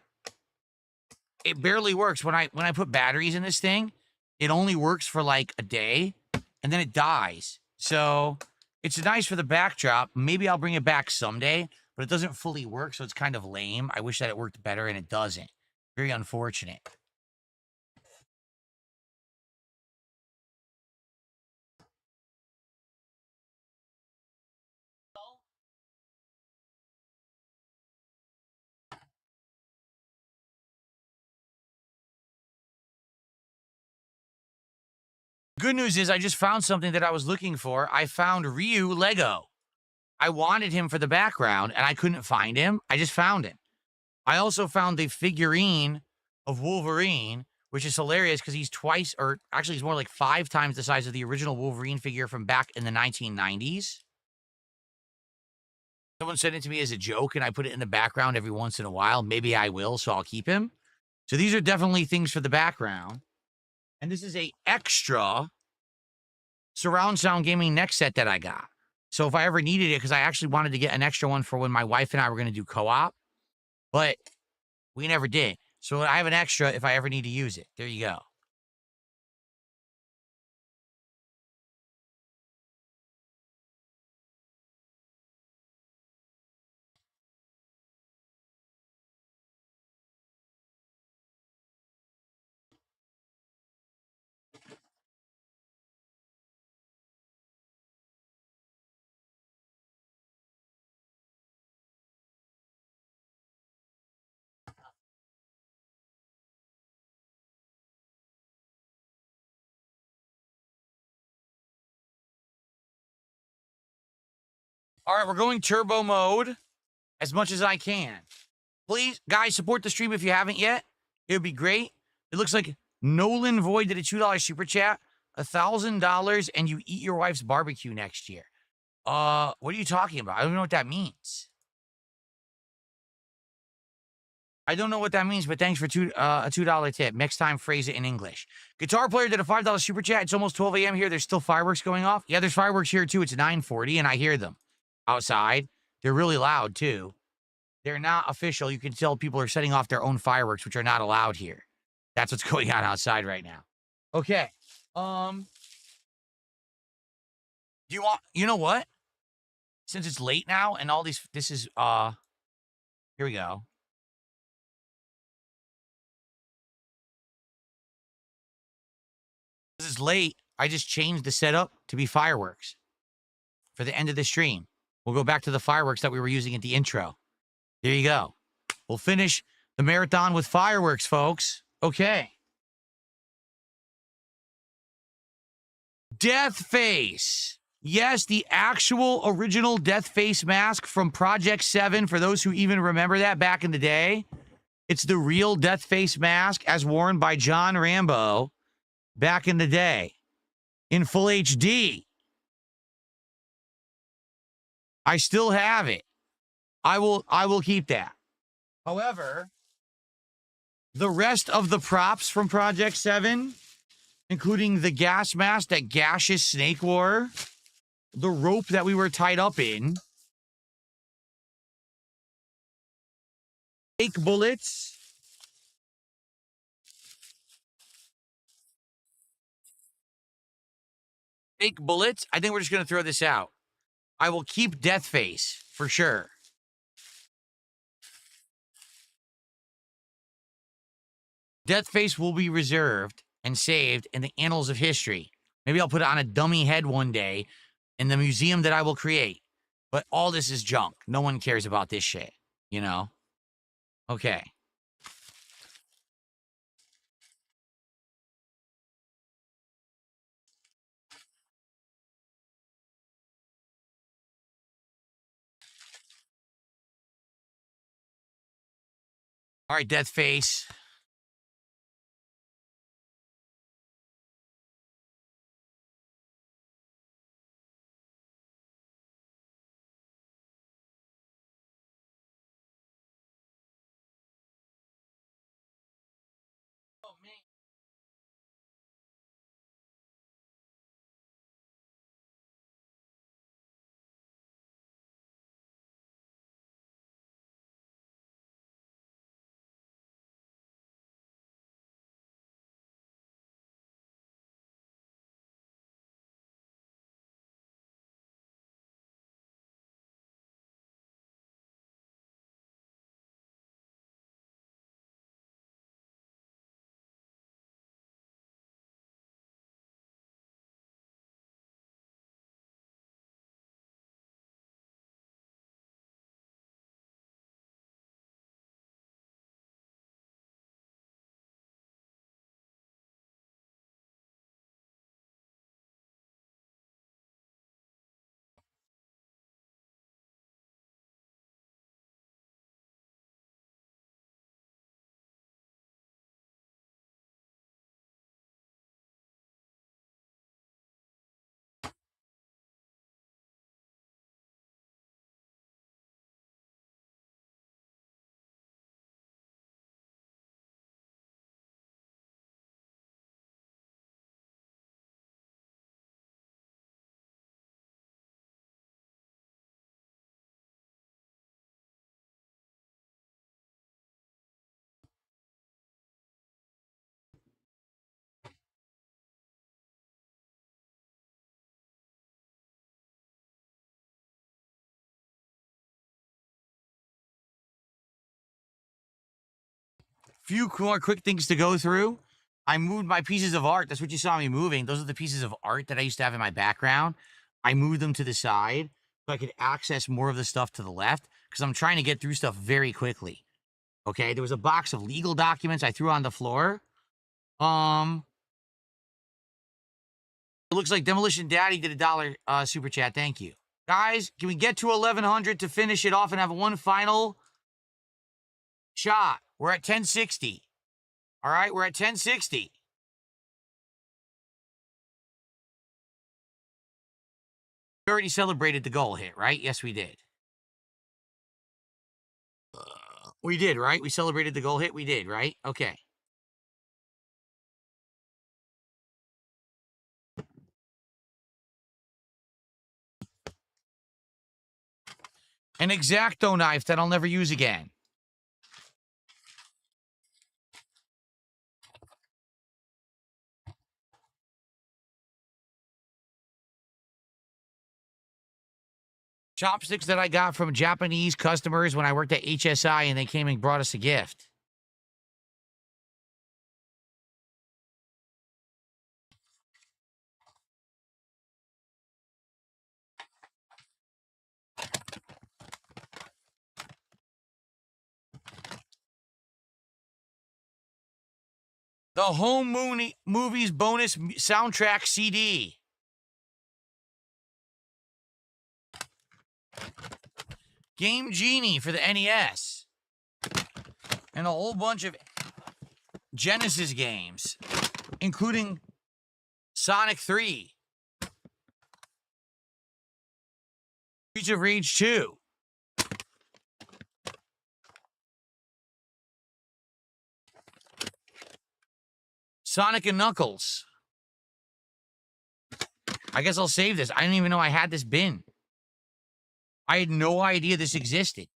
It barely works. When I put batteries in this thing, it only works for like a day and then it dies. So it's nice for the backdrop. Maybe I'll bring it back someday, but it doesn't fully work, so it's kind of lame. I wish that it worked better and it doesn't. Very unfortunate. Good news is I just found something that I was looking for. I found Ryu Lego. I wanted him for the background, and I couldn't find him. I just found him. I also found the figurine of Wolverine, which is hilarious because he's twice, or actually he's more like 5 times the size of the original Wolverine figure from back in the 1990s. Someone sent it to me as a joke, and I put it in the background every once in a while. Maybe I will, so I'll keep him. So these are definitely things for the background. And this is a extra surround sound gaming neck set that I got. So if I ever needed it, because I actually wanted to get an extra one for when my wife and I were going to do co-op, but we never did. So I have an extra if I ever need to use it. There you go. All right, we're going turbo mode as much as I can. Please, guys, support the stream if you haven't yet. It would be great. It looks like Nolan Void did a $2 super chat. $1,000 and you eat your wife's barbecue next year. What are you talking about? I don't know what that means. I don't know what that means, but thanks for a $2 tip. Next time, phrase it in English. Guitar Player did a $5 super chat. It's almost 12 a.m. here. There's still fireworks going off. Yeah, there's fireworks here, too. It's 9:40, and I hear them outside. They're really loud, too. They're not official. You can tell people are setting off their own fireworks, which are not allowed here. That's what's going on outside right now. Okay. Do you want, you know what? Since it's late now and all these, this is, here we go. This is late. I just changed the setup to be fireworks for the end of the stream. We'll go back to the fireworks that we were using at the intro. There you go. We'll finish the marathon with fireworks, folks. Okay. Death Face. Yes, the actual original Death Face mask from Project 7, for those who even remember that back in the day. It's the real Death Face mask as worn by John Rambo back in the day in full HD. I still have it. I will keep that. However, the rest of the props from Project 7, including the gas mask that Gaseous Snake wore, the rope that we were tied up in, fake bullets, I think we're just going to throw this out. I will keep Death Face for sure. Death Face will be reserved and saved in the annals of history. Maybe I'll put it on a dummy head one day in the museum that I will create. But all this is junk. No one cares about this shit, you know? Okay. All right, Death Face. few more quick things to go through. I moved my pieces of art. That's what you saw me moving. Those are the pieces of art that I used to have in my background. I moved them to the side so I could access more of the stuff to the left because I'm trying to get through stuff very quickly. Okay, there was a box of legal documents I threw on the floor. It looks like Demolition Daddy did $1 super chat. Thank you. Guys, can we get to 1100 to finish it off and have one final shot? We're at 1060. All right, we're at 1060. We already celebrated the goal hit, right? Yes, we did. We did, right? We celebrated the goal hit. We did, right? Okay. An X-Acto knife that I'll never use again. Chopsticks that I got from Japanese customers when I worked at HSI and they came and brought us a gift. The Home Movies bonus soundtrack CD. Game Genie for the NES. And a whole bunch of Genesis games, including Sonic 3. Streets of Rage 2. Sonic and Knuckles. I guess I'll save this. I didn't even know I had this bin. I had no idea this existed.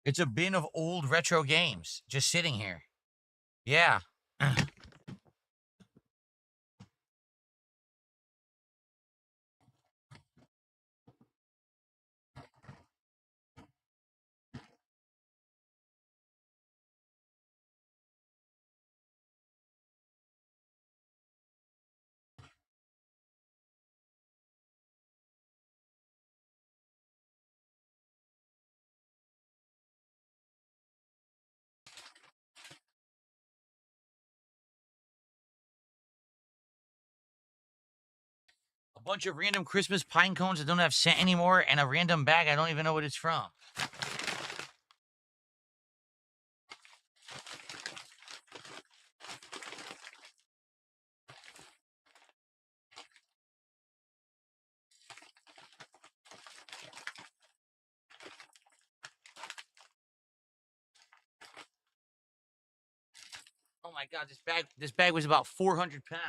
It's a bin of old retro games just sitting here. Yeah. A bunch of random Christmas pine cones that don't have scent anymore, and a random bag I don't even know what it's from. Oh my God, this bag was about 400 pounds.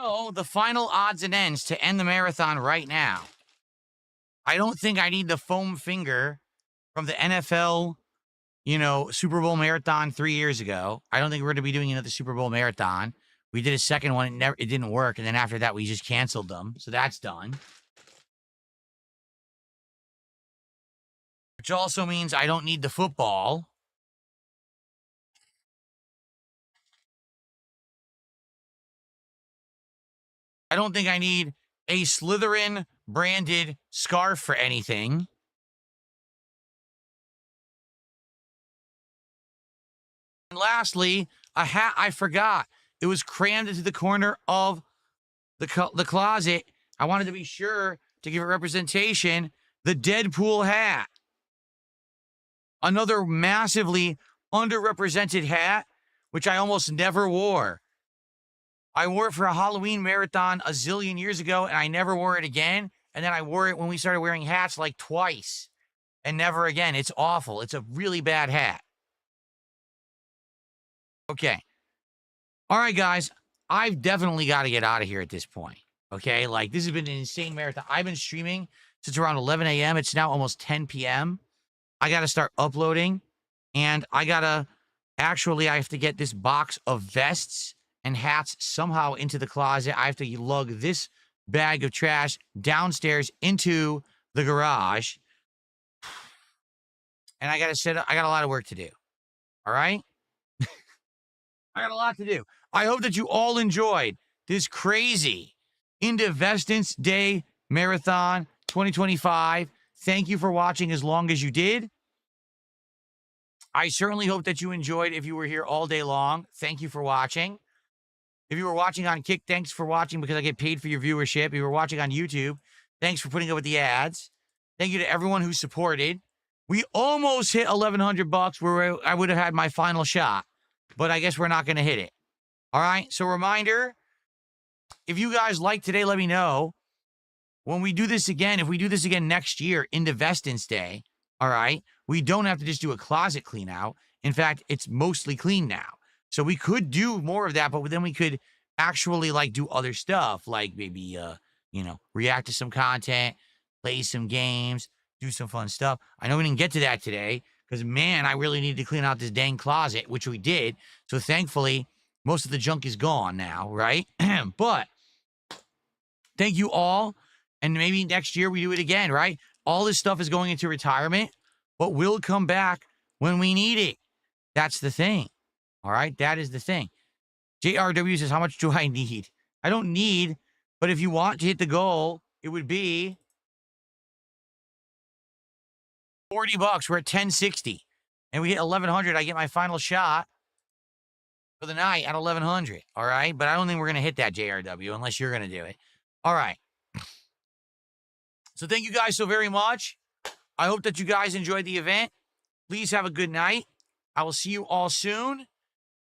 So, the final odds and ends to end the marathon right now. I don't think I need the foam finger from the NFL, Super Bowl marathon 3 years ago. I don't think we're going to be doing another Super Bowl marathon. We did a second one. It didn't work. And then after that, we just canceled them. So that's done. Which also means I don't need the football. I don't think I need a Slytherin branded scarf for anything. And lastly, a hat I forgot. It was crammed into the corner of the closet. I wanted to be sure to give it representation. The Deadpool hat. Another massively underrepresented hat, which I almost never wore. I wore it for a Halloween marathon a zillion years ago, and I never wore it again. And then I wore it when we started wearing hats like twice, and never again. It's awful. It's a really bad hat. Okay. All right, guys. I've definitely got to get out of here at this point. Okay? Like, this has been an insane marathon. I've been streaming since around 11 a.m. It's now almost 10 p.m. I got to start uploading, and I have to get this box of vests and hats somehow into the closet. I have to lug this bag of trash downstairs into the garage. And I got a lot of work to do. All right? I got a lot to do. I hope that you all enjoyed this crazy Indivestance Day Marathon 2025. Thank you for watching as long as you did. I certainly hope that you enjoyed if you were here all day long. Thank you for watching. If you were watching on Kick, thanks for watching because I get paid for your viewership. If you were watching on YouTube, thanks for putting up with the ads. Thank you to everyone who supported. We almost hit $1,100 where I would have had my final shot, but I guess we're not going to hit it. All right. So reminder, if you guys like today, let me know. When we do this again, if we do this again next year, Indivestance Day, all right, we don't have to just do a closet clean out. In fact, it's mostly clean now. So we could do more of that, but then we could actually like do other stuff, like maybe, react to some content, play some games, do some fun stuff. I know we didn't get to that today because, man, I really need to clean out this dang closet, which we did. So thankfully, most of the junk is gone now, right? But thank you all. And maybe next year we do it again, right? All this stuff is going into retirement, but we'll come back when we need it. That's the thing. All right? That is the thing. JRW says, how much do I need? I don't need, but if you want to hit the goal, it would be $40. We're at 1060. And we hit 1100. I get my final shot for the night at 1100. All right? But I don't think we're going to hit that, JRW, unless you're going to do it. All right. So thank you guys so very much. I hope that you guys enjoyed the event. Please have a good night. I will see you all soon.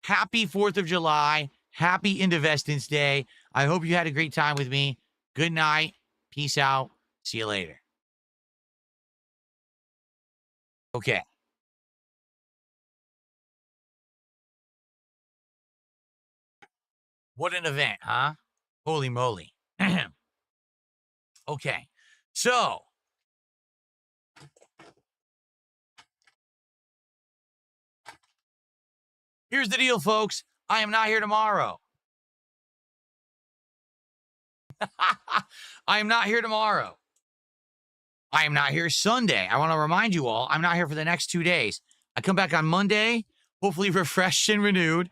Happy 4th of July. Happy Indivestance Day. I hope you had a great time with me. Good night. Peace out. See you later. Okay. What an event, huh? Holy moly. Okay. So, here's the deal, folks. I am not here tomorrow. I am not here tomorrow. I am not here Sunday. I want to remind you all, I'm not here for the next 2 days. I come back on Monday, hopefully refreshed and renewed,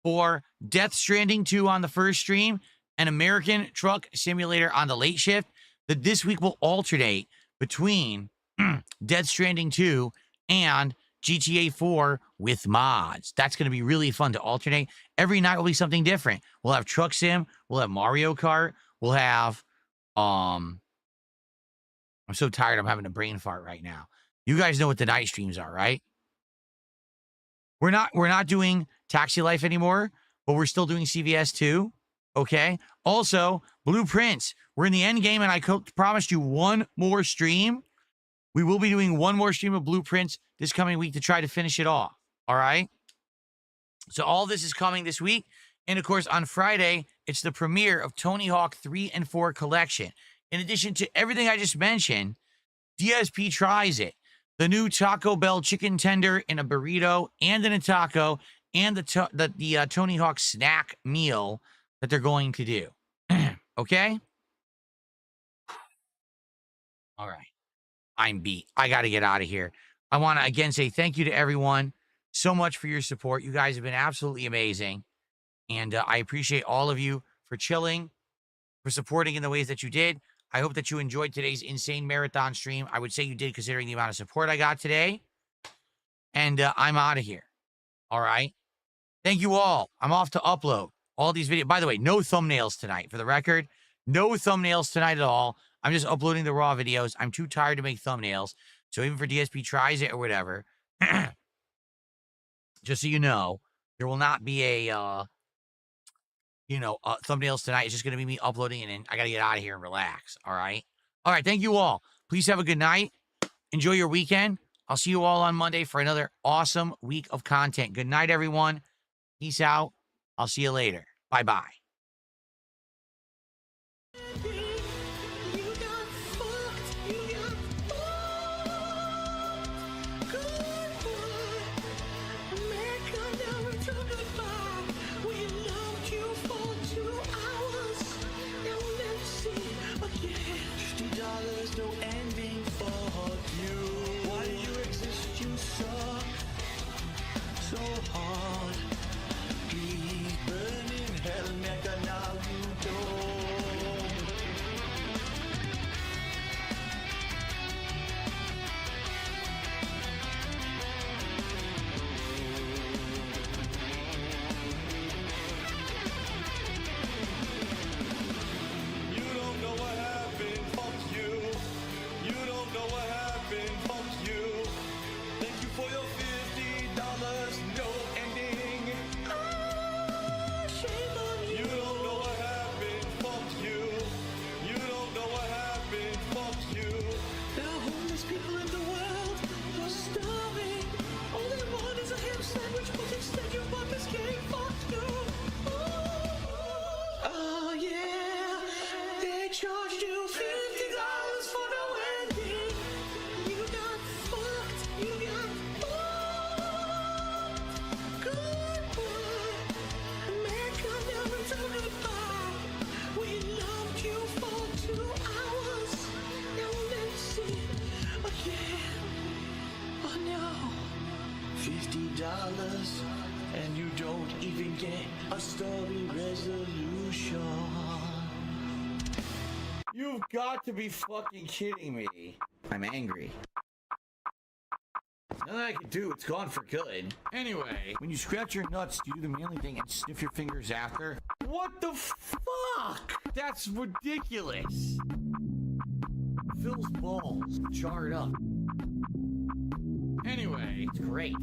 for Death Stranding 2 on the first stream and American Truck Simulator on the late shift. That this week will alternate between Death Stranding 2 and GTA 4 with mods. That's going to be really fun to alternate. Every night will be something different. We'll have Truck Sim. We'll have Mario Kart. We'll have, I'm so tired. I'm having a brain fart right now. You guys know what the night streams are, right? We're not doing Taxi Life anymore, but we're still doing CVS 2. Okay. Also, Blueprints. We're in the end game, and I promised you one more stream. We will be doing one more stream of Blueprints this coming week to try to finish it off. All right. So all this is coming this week. And of course, on Friday, it's the premiere of Tony Hawk 3 and 4 Collection. In addition to everything I just mentioned, DSP tries it. The new Taco Bell chicken tender in a burrito and in a taco, and the Tony Hawk snack meal that they're going to do. Okay? All right. I'm beat. I got to get out of here. I want to again say thank you to everyone so much for your support. You guys have been absolutely amazing. And I appreciate all of you for chilling, for supporting in the ways that you did. I hope that you enjoyed today's insane marathon stream. I would say you did, considering the amount of support I got today. And I'm out of here. All right? Thank you all. I'm off to upload all these videos. By the way, no thumbnails tonight. For the record, no thumbnails tonight at all. I'm just uploading the raw videos. I'm too tired to make thumbnails. So even for DSP tries it or whatever, just so you know, there will not be a, thumbnails tonight. It's just going to be me uploading, and then I got to get out of here and relax. All right. All right. Thank you all. Please have a good night. Enjoy your weekend. I'll see you all on Monday for another awesome week of content. Good night, everyone. Peace out. I'll see you later. Bye-bye. $50, no ending for you. Why do you exist? You suck so hard. Please burn in hell, Mecca, now you don't. You don't know what happened, fuck you. You don't know what happened, fuck you. Thank you for your $50, no ending. Shame on you. You don't know what happened, fuck you. You don't know what happened, fuck you. There are homeless people in the world who are starving. All they want is a ham sandwich, but instead you want this game. Fuck you. Oh yeah, they charged you $50 for no ending. You got fucked. You got fucked. Goodbye. Man, come down and tell goodbye. We loved you for 2 hours. Now we'll never see again. Oh no. $50 and you don't even get a story resolution. You've got to be fucking kidding me. I'm angry. Nothing I can do, it's gone for good. Anyway, when you scratch your nuts, do you do the manly thing and sniff your fingers after? What the fuck? That's ridiculous. Phil's balls jarred up. Anyway, it's great.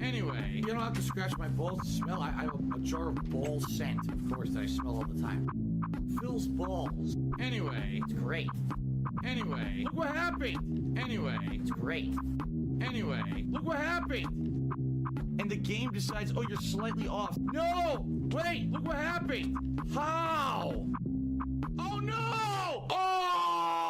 Anyway, you don't have to scratch my balls to smell. I have a jar of ball scent, of course, that I smell all the time. Phil's balls. Anyway, it's great. Anyway, look what happened. Anyway, it's great. Anyway, look what happened. And the game decides, oh, you're slightly off. No! Wait, look what happened. How? Oh, no! Oh!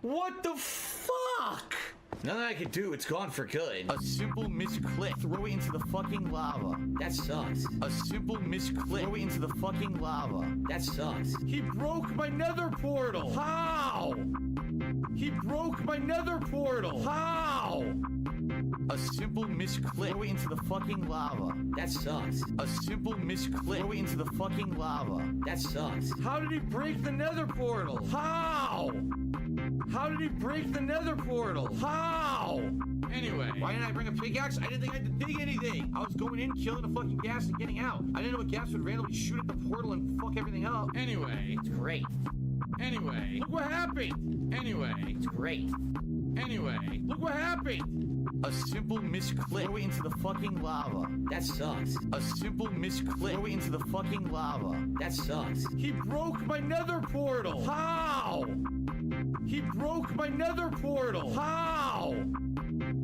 What the fuck? Nothing I can do, it's gone for good. A simple misclick. Throw it into the fucking lava. That sucks. A simple misclick. Throw it into the fucking lava. That sucks. He broke my nether portal. How? He broke my nether portal. How? A simple misclick. Throw it into the fucking lava. That sucks. A simple misclick. Throw it into the fucking lava. That sucks. How did he break the nether portal? How? How did he break the nether portal? How? Anyway, why didn't I bring a pickaxe? I didn't think I had to dig anything. I was going in, killing the fucking gas and getting out. I didn't know a gas would randomly shoot at the portal and fuck everything up. Anyway, it's great. Anyway, look what happened. Anyway, it's great. Anyway, look what happened. A simple misclick. Throw it into the fucking lava. That sucks. A simple misclick. Throw it into the fucking lava. That sucks. He broke my nether portal. How? He broke my nether portal. How?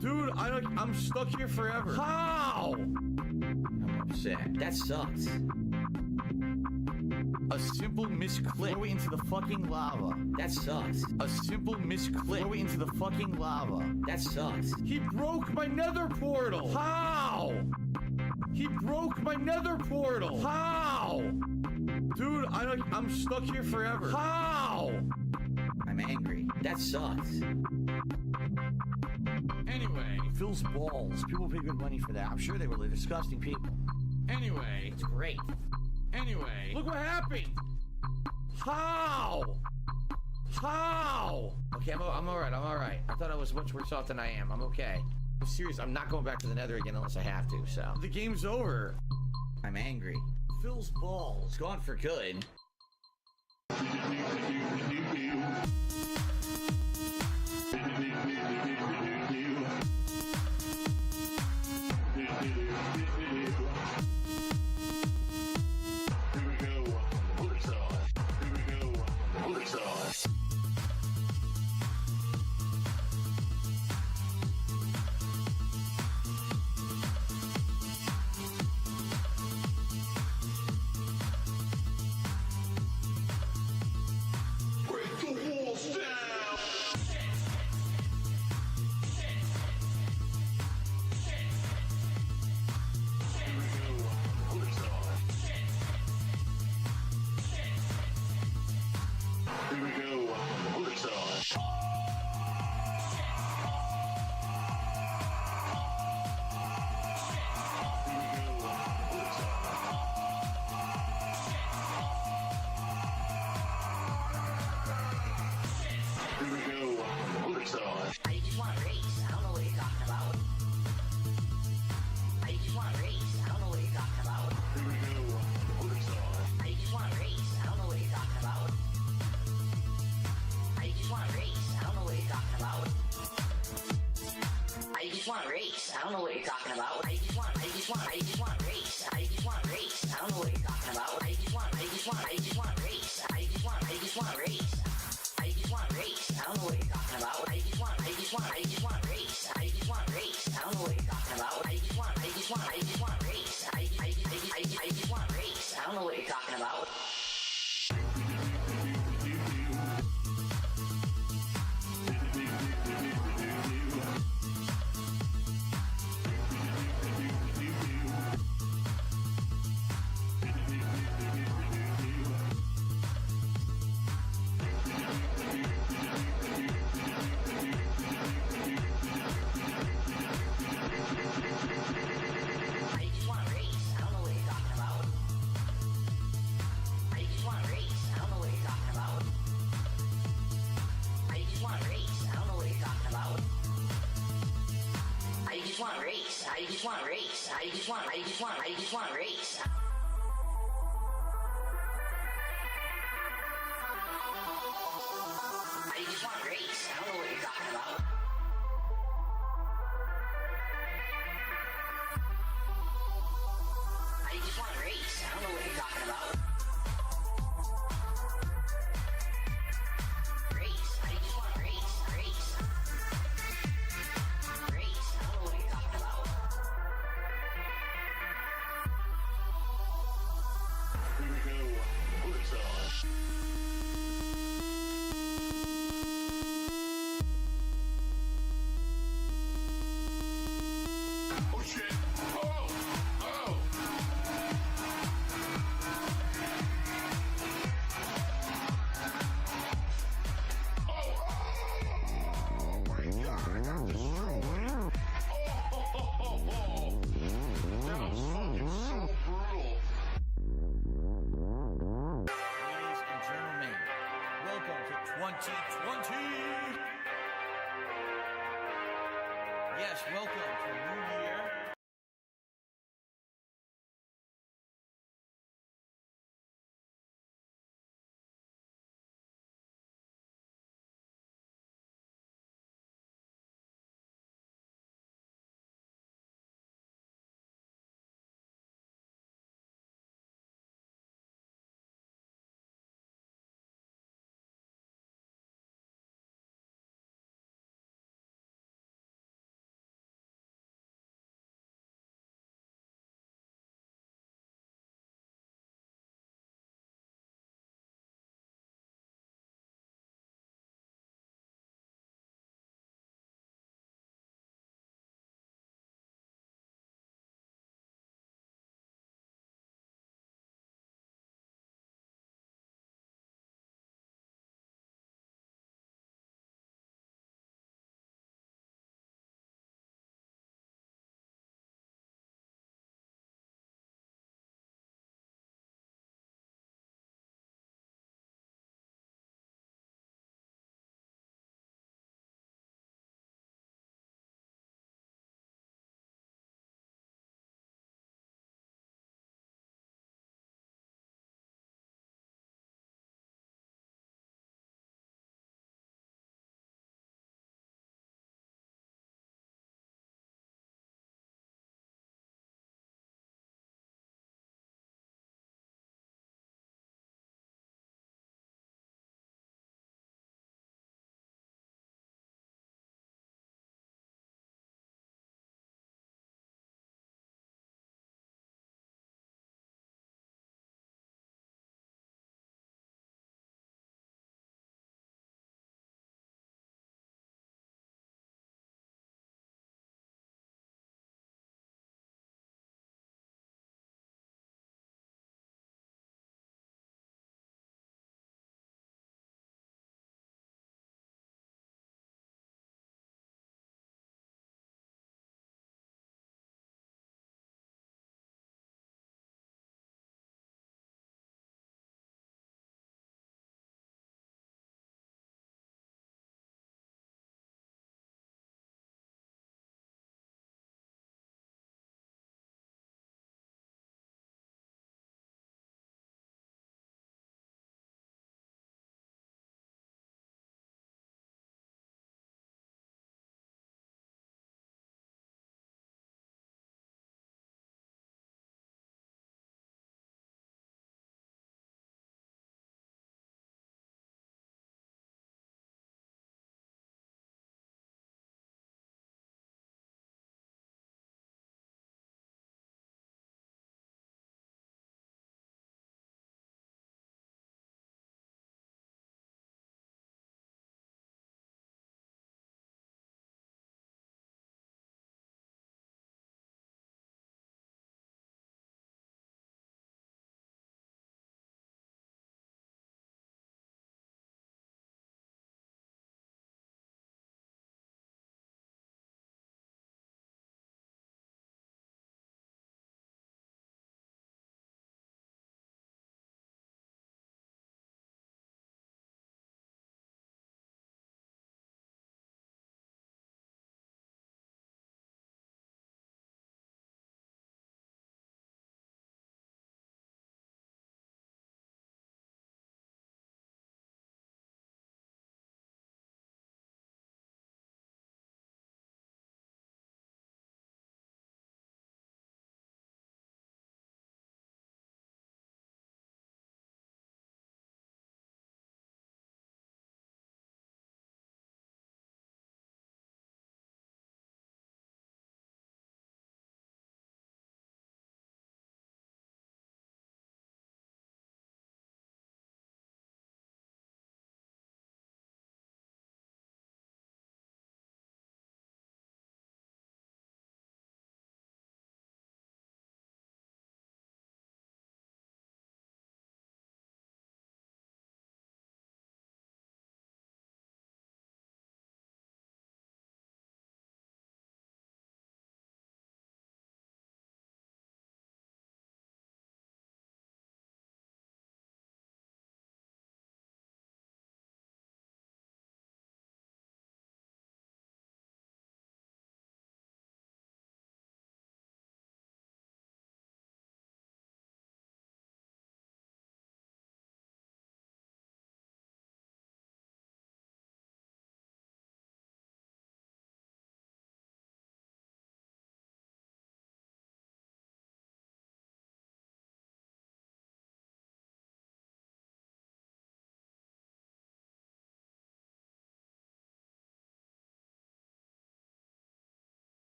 Dude, I'm stuck here forever. How? I'm upset. That sucks. A simple misclick. Go into the fucking lava. That sucks. A simple misclick. Go into the fucking lava. That sucks. He broke my nether portal. How? He broke my nether portal. How? Dude, I'm stuck here forever. How? I'm angry. That sucks. Anyway, Phil's balls. People pay good money for that. I'm sure they were disgusting people. Anyway, it's great. Anyway, look what happened. How? How? Okay, I'm all right. I'm all right. I thought I was much worse off than I am. I'm okay. I'm serious. I'm not going back to the nether again unless I have to, so. The game's over. I'm angry. Phil's balls. Gone for good. I don't know what you're talking about. I just want race. I just want race. I don't know what you're talking about. I just want race. I just want race. I don't know what you're talking about. I just want race. I don't know what you're talking about. I just want race.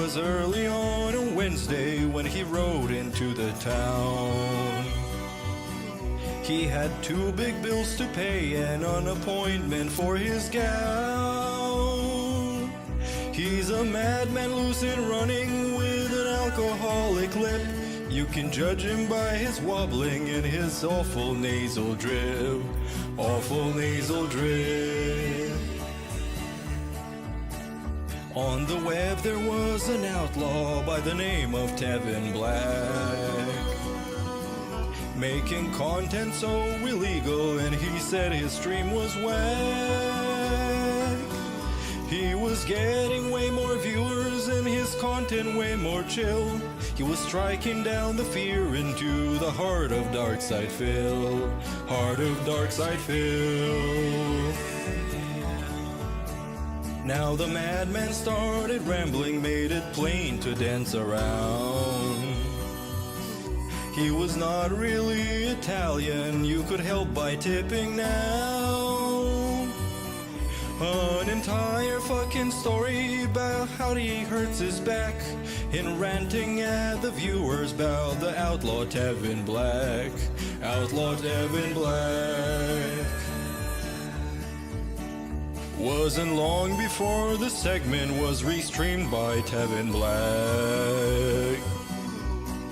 was early on a Wednesday when he rode into the town. He had 2 big bills to pay and an appointment for his gal. He's a madman loose and running with an alcoholic lip. You can judge him by his wobbling and his awful nasal drip. Awful nasal drip. On the web there was an outlaw by the name of Tevin Black, making content so illegal, and he said his stream was whack. He was getting way more viewers and his content way more chill. He was striking down the fear into the heart of Darkside Phil. Heart of Darkside Phil. Now the madman started rambling, made it plain to dance around. He was not really Italian, you could help by tipping now. An entire fucking story about how he hurts his back in ranting at the viewers about the outlaw Tevin Black. Outlaw Tevin Black. Wasn't long before the segment was restreamed by Tevin Black.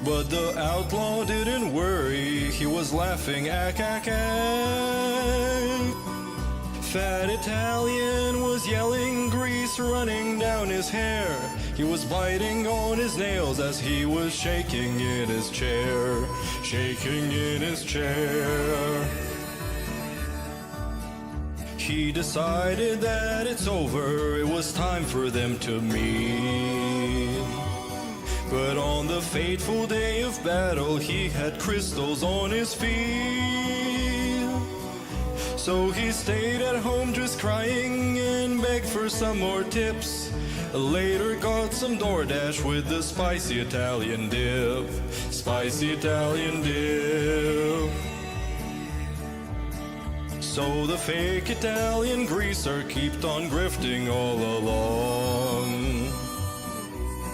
But the outlaw didn't worry, he was laughing ack. Fat Italian was yelling, grease running down his hair. He was biting on his nails as he was shaking in his chair. Shaking in his chair. He decided that it's over, it was time for them to meet. But on the fateful day of battle, he had crystals on his feet. So he stayed at home just crying and begged for some more tips. Later got some DoorDash with the spicy Italian dip. Spicy Italian dip. So the fake Italian greaser kept on grifting all along,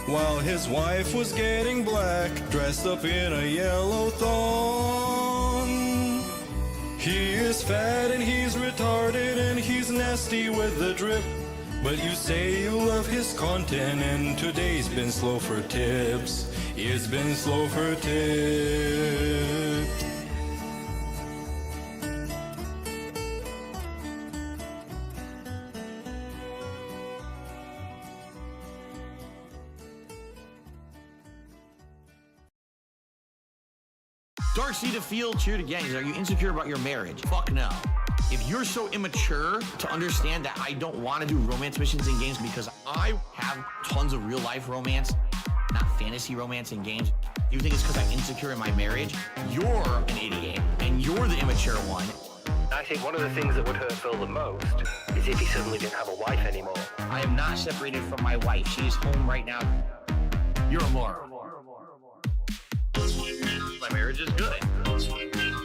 while his wife was getting black, dressed up in a yellow thong. He is fat and he's retarded and he's nasty with the drip. But you say you love his content and today's been slow for tips. It's been slow for tips. Dark Seed of Field cheered again. Are you insecure about your marriage? Fuck no. If you're so immature to understand that I don't want to do romance missions in games because I have tons of real life romance, not fantasy romance in games, you think it's because I'm insecure in my marriage? You're an idiot and you're the immature one. I think one of the things that would hurt Phil the most is if he suddenly didn't have a wife anymore. I am not separated from my wife. She is home right now. You're a moron. My marriage is good.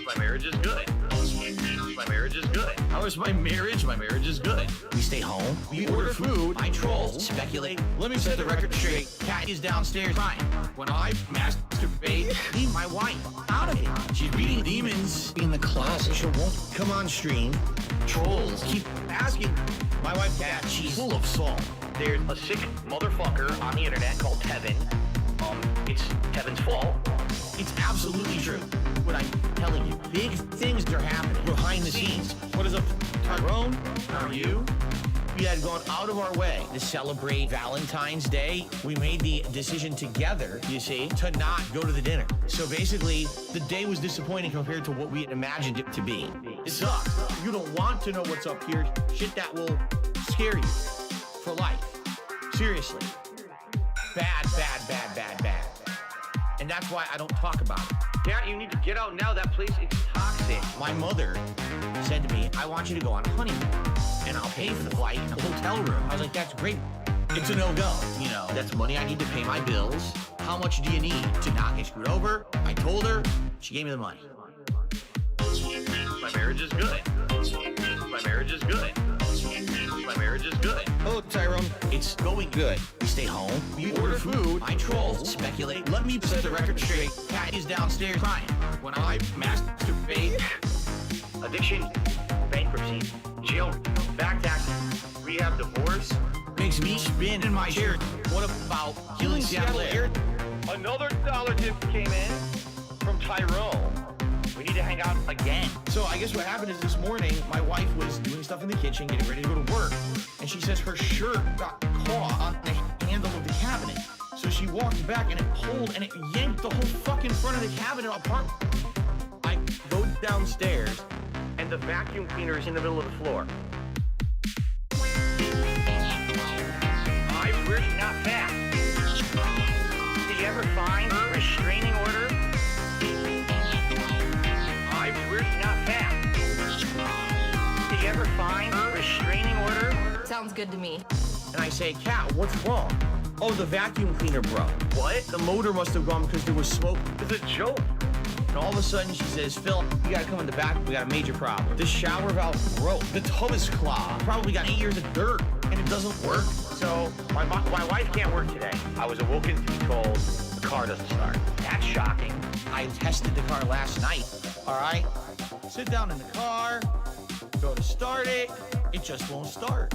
My marriage is good. My marriage is good. How is my marriage? My marriage is good. We stay home. We order food. I troll. Speculate. Let me set the record straight. Cat is downstairs crying. When I masturbate, leave my wife out of it. She's beating demons in the closet. She won't come on stream. Trolls keep asking. My wife, Cat, she's full of salt. There's a sick motherfucker on the internet called Tevin. It's Kevin's fault. It's absolutely true. What I'm telling you, big things are happening behind the scenes. What is up, Tyrone? How are you? We had gone out of our way to celebrate Valentine's Day. We made the decision together, you see, to not go to the dinner. So basically, the day was disappointing compared to what we had imagined it to be. It sucks. You don't want to know what's up here. Shit that will scare you for life. Seriously. Bad, bad, bad, bad, bad. And that's why I don't talk about it. Dad, you need to get out now. That place is toxic. My mother said to me, I want you to go on a honeymoon and I'll pay for the flight and the hotel room. I was like, that's great. It's a no-go. You know, that's money I need to pay my bills. How much do you need to not get screwed over? I told her, she gave me the money. My marriage is good. My marriage is good. My marriage is good. Hello, Tyrone. It's going good. We stay home. We order food. I troll. Speculate. Let me set the record straight. Cat is downstairs crying. When I masturbate. Addiction, bankruptcy, jail, back taxes, rehab, divorce. Makes me spin in my chair. What about killing Seattle Air? Another dollar tip came in from Tyrone. We need to hang out again. So I guess what happened is this morning, my wife was doing stuff in the kitchen, getting ready to go to work, and she says her shirt got caught on the handle of the cabinet. So she walked back and it pulled and it yanked the whole fucking front of the cabinet apart. I go downstairs and the vacuum cleaner is in the middle of the floor. I'm really not fast. Did you ever find a restraining order? I'm really not fast. Did you ever find a restraining order? Sounds good to me. And I say, Cat, what's wrong? Oh, the vacuum cleaner broke. What? The motor must have gone because there was smoke. It's a joke. And all of a sudden she says, Phil, you gotta come in the back, we got a major problem. The shower valve broke. The tub is clogged. Probably got 8 years of dirt, and it doesn't work. So, my wife can't work today. I was awoken to be told the car doesn't start. That's shocking. I tested the car last night, all right? Sit down in the car, go to start it, it just won't start.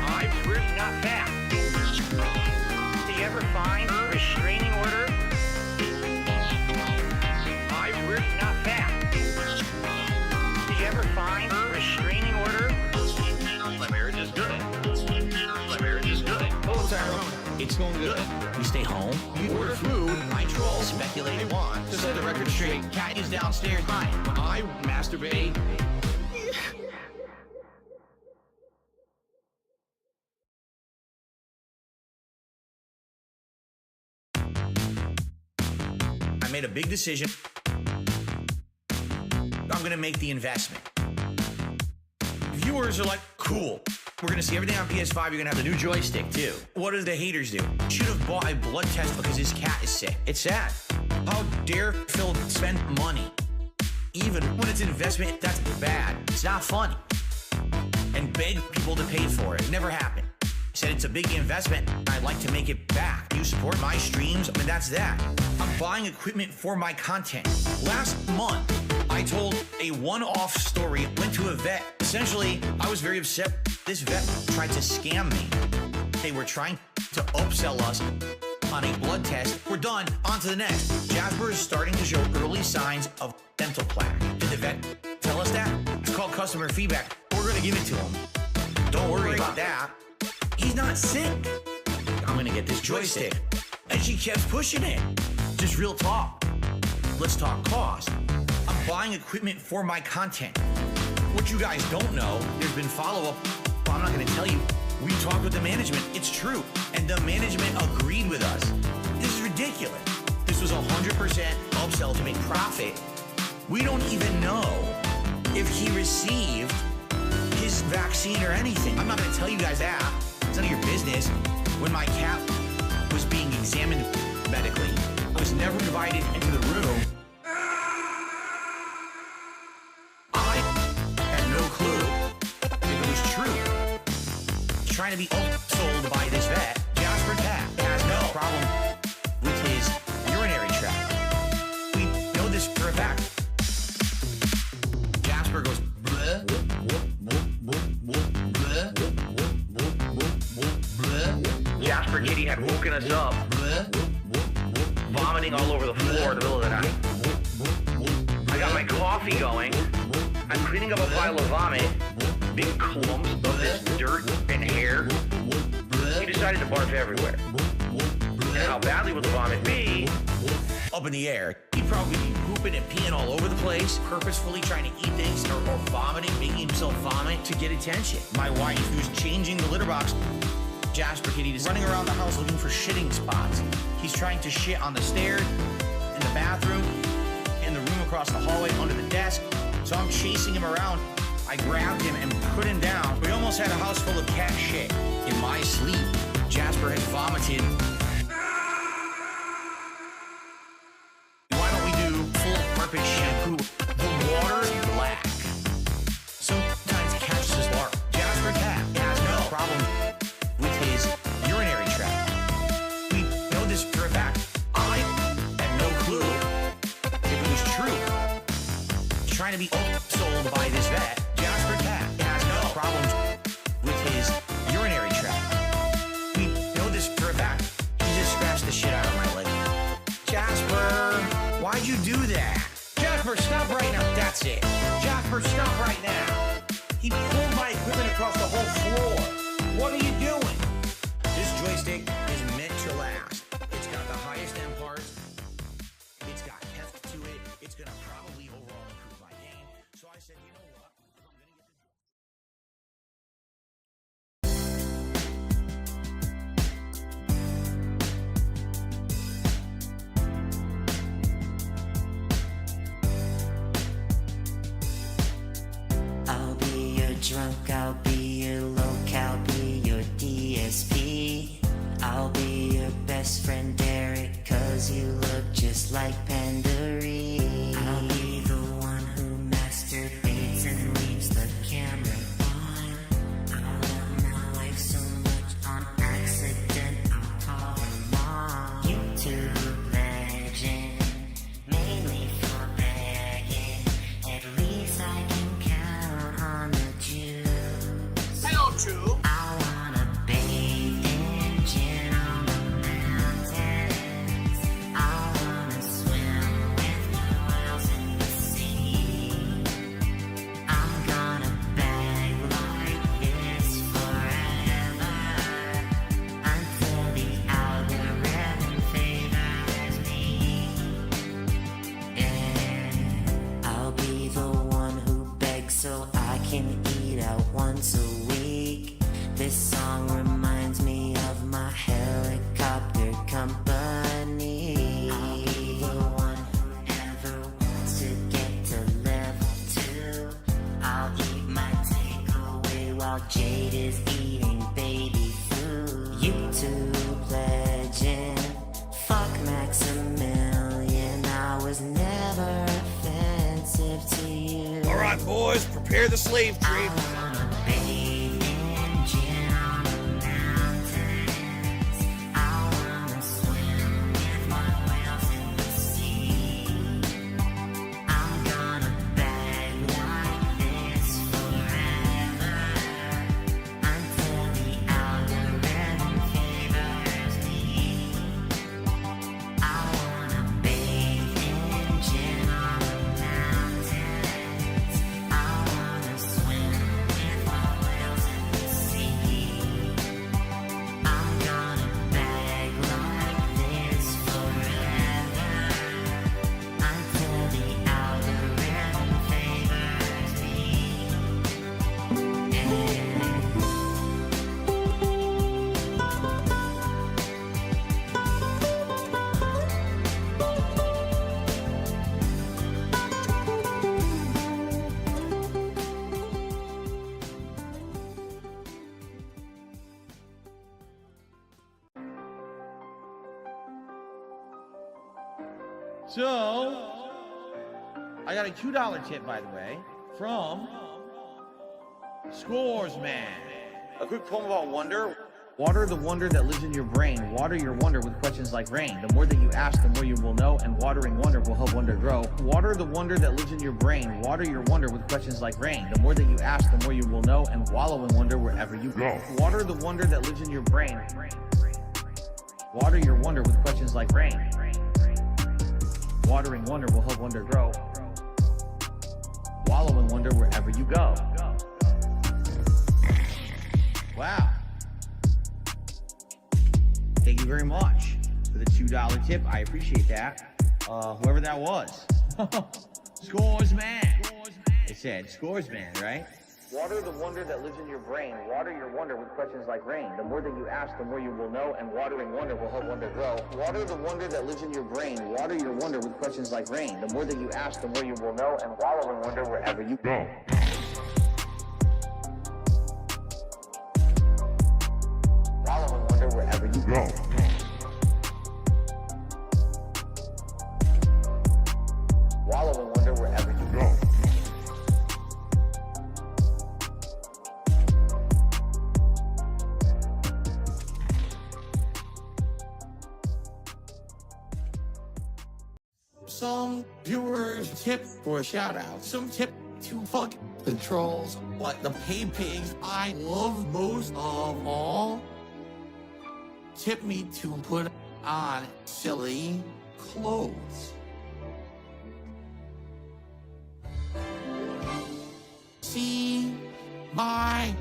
I'm really not fast. Did you ever find a restraining order? I'm really not fast. Did you ever find a restraining order? My marriage is good. My marriage is good. Oh, Tyrone, it's going good. We stay home, we order food, I troll, speculate, I want to set the record straight. Cat is downstairs crying. I masturbate. I made a big decision. I'm gonna make the investment. Viewers are like, cool. We're gonna see everything on PS5. You're gonna have the new joystick too. What do the haters do? Should have bought a blood test because his cat is sick. It's sad. How dare Phil spend money? Even when it's an investment, that's bad. It's not funny. And beg people to pay for it. It never happened. Said it's a big investment. I'd like to make it back. You support my streams, I mean, that's that. I'm buying equipment for my content. Last month, I told a one-off story, went to a vet. Essentially, I was very upset. This vet tried to scam me. They were trying to upsell us on a blood test. We're done, on to the next. Jasper is starting to show early signs of dental plaque. Did the vet tell us that? It's called customer feedback. We're gonna give it to him. Don't worry about that. He's not sick. I'm gonna get this joystick. And she kept pushing it. Just real talk. Let's talk cost. I'm buying equipment for my content. What you guys don't know, there's been follow-up, but I'm not gonna tell you. We talked with the management, it's true. And the management agreed with us. This is ridiculous. This was 100% upsell to make profit. We don't even know if he received his vaccine or anything. I'm not gonna tell you guys that. It's none of your business. When my cat was being examined medically, I was never invited into the room. I had no clue if it was true. Trying to be sold by this vet. Jasper Cat has no problem with his urinary tract. We know this for a fact. Jasper goes bleh, Jasper Kitty had woken us up, vomiting all over the floor in the middle of the night. I got my coffee going. I'm cleaning up a pile of vomit, big clumps of this dirt and hair. He decided to barf everywhere. And how badly would the vomit be? Up in the air. He'd probably be pooping and peeing all over the place, purposefully trying to eat things or vomiting, making himself vomit to get attention. My wife, who's changing the litter box, Jasper Kitty, is running around the house looking for shitting spots. He's trying to shit on the stairs, in the bathroom, in the room across the hallway, under the desk. So I'm chasing him around. I grabbed him and put him down. We almost had a house full of cat shit. In my sleep, Jasper had vomited be sold by this vet, Jasper Cat, has no problems with his urinary tract. We know this for a fact. He just scratched the shit out of my leg. Jasper, why'd you do that? Jasper, stop right now. That's it. Jasper, stop right now. He pulled my equipment across the whole floor. What are you doing? This joystick is meant to last. It's got the highest end parts. It's got heft to it. It's going to probably overall improve my game. So I said, you know what? I'm going to get the... I'll be your drunk, I'll be your loc, I'll be your DSP. I'll be your best friend Derek, cause you look just like Pandora. I'll be the one who masturbates and leaves the camera on. I love my wife so much on accident, I'll call her mom. YouTube legend, mainly for begging. At least I can count on the Jews. Hello, Jew. I wanna bathe in gin on the mountains. I wanna swim with the whales in the sea. I'm gonna beg like this forever until the algorithm favors me. Yeah, I'll be the one who begs so I can eat out once a week. This song reminds me of my helicopter company. I'll be the one who never wants to get to level 2. I'll eat my takeaway while Jade is eating baby food. YouTube legend, fuck Maximilian. I was never offensive to you. All right, boys, prepare the slave trade. I wanna bathe in gin on the mountains. I wanna swim with my whales in the sea. I'm gonna beg like this forever until the algorithm favors me. I wanna bathe in gin on the mountains. I wanna swim with my whales in the sea. I'm gonna beg like this forever until the algorithm favors me. Yeah. So, I got a $2 tip, by the way, from Scores Man. A quick poem about wonder. Water the wonder that lives in your brain. Water your wonder with questions like rain. The more that you ask, the more you will know, and watering wonder will help wonder grow. Water the wonder that lives in your brain. Water your wonder with questions like rain. The more that you ask, the more you will know, and wallow in wonder wherever you go. Water the wonder that lives in your brain. Water your wonder with questions like rain. Watering wonder will help wonder grow. Wallow in wonder wherever you go. Wow. Thank you very much for the $2 tip. I appreciate that. Whoever that was. Scores Man. It said Scores Man, right? Water the wonder that lives in your brain. Water your wonder with questions like rain. The more that you ask, the more you will know, and watering wonder will help wonder grow. Water the wonder that lives in your brain. Water your wonder with questions like rain. The more that you ask, the more you will know, and wallow in wonder wherever you go. Wallow in wonder wherever you go. Wallow in wonder wherever you go. Some viewers tip for a shout out. Some tip to fuck the trolls. But the pay pigs I love most of all tip me to put on silly clothes. See my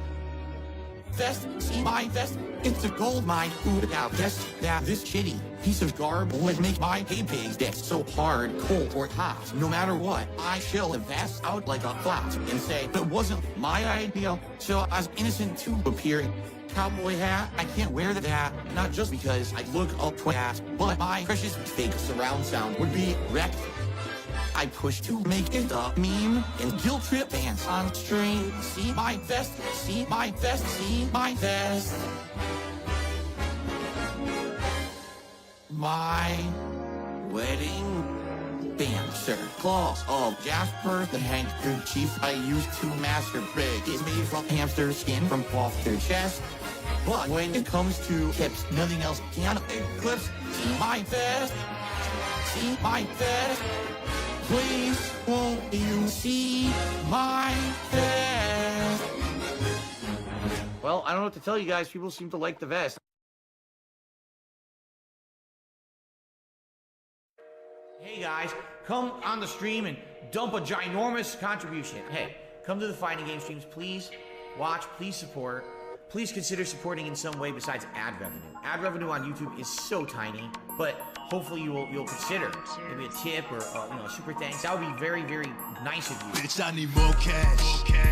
vest, see my vest. It's a gold mine. Who would have guessed that this shitty piece of garb would make my hay pigs dick so hard, cold, or hot? No matter what, I shall the vest out like a flat and say it wasn't my idea. So I was innocent to appear. Cowboy hat, I can't wear that, not just because I look up twat, but my precious fake surround sound would be wrecked. I push to make it a meme and guilt trip dance on stream. See my vest, see my vest, see my vest. My wedding dancer, claws of Jasper the handkerchief I used to masturbate is made from hamster skin from off their chest. But when it comes to tips, nothing else can eclipse. See my vest, see my vest. Please, won't you see my vest? Well, I don't know what to tell you guys. People seem to like the vest. Hey guys, come on the stream and dump a ginormous contribution. Hey, come to the Fighting Game streams, please. Watch, please support. Please consider supporting in some way besides ad revenue. Ad revenue on YouTube is so tiny, but hopefully you'll consider maybe a tip or a super thanks. That would be very, very nice of you. Bitch, I need more cash.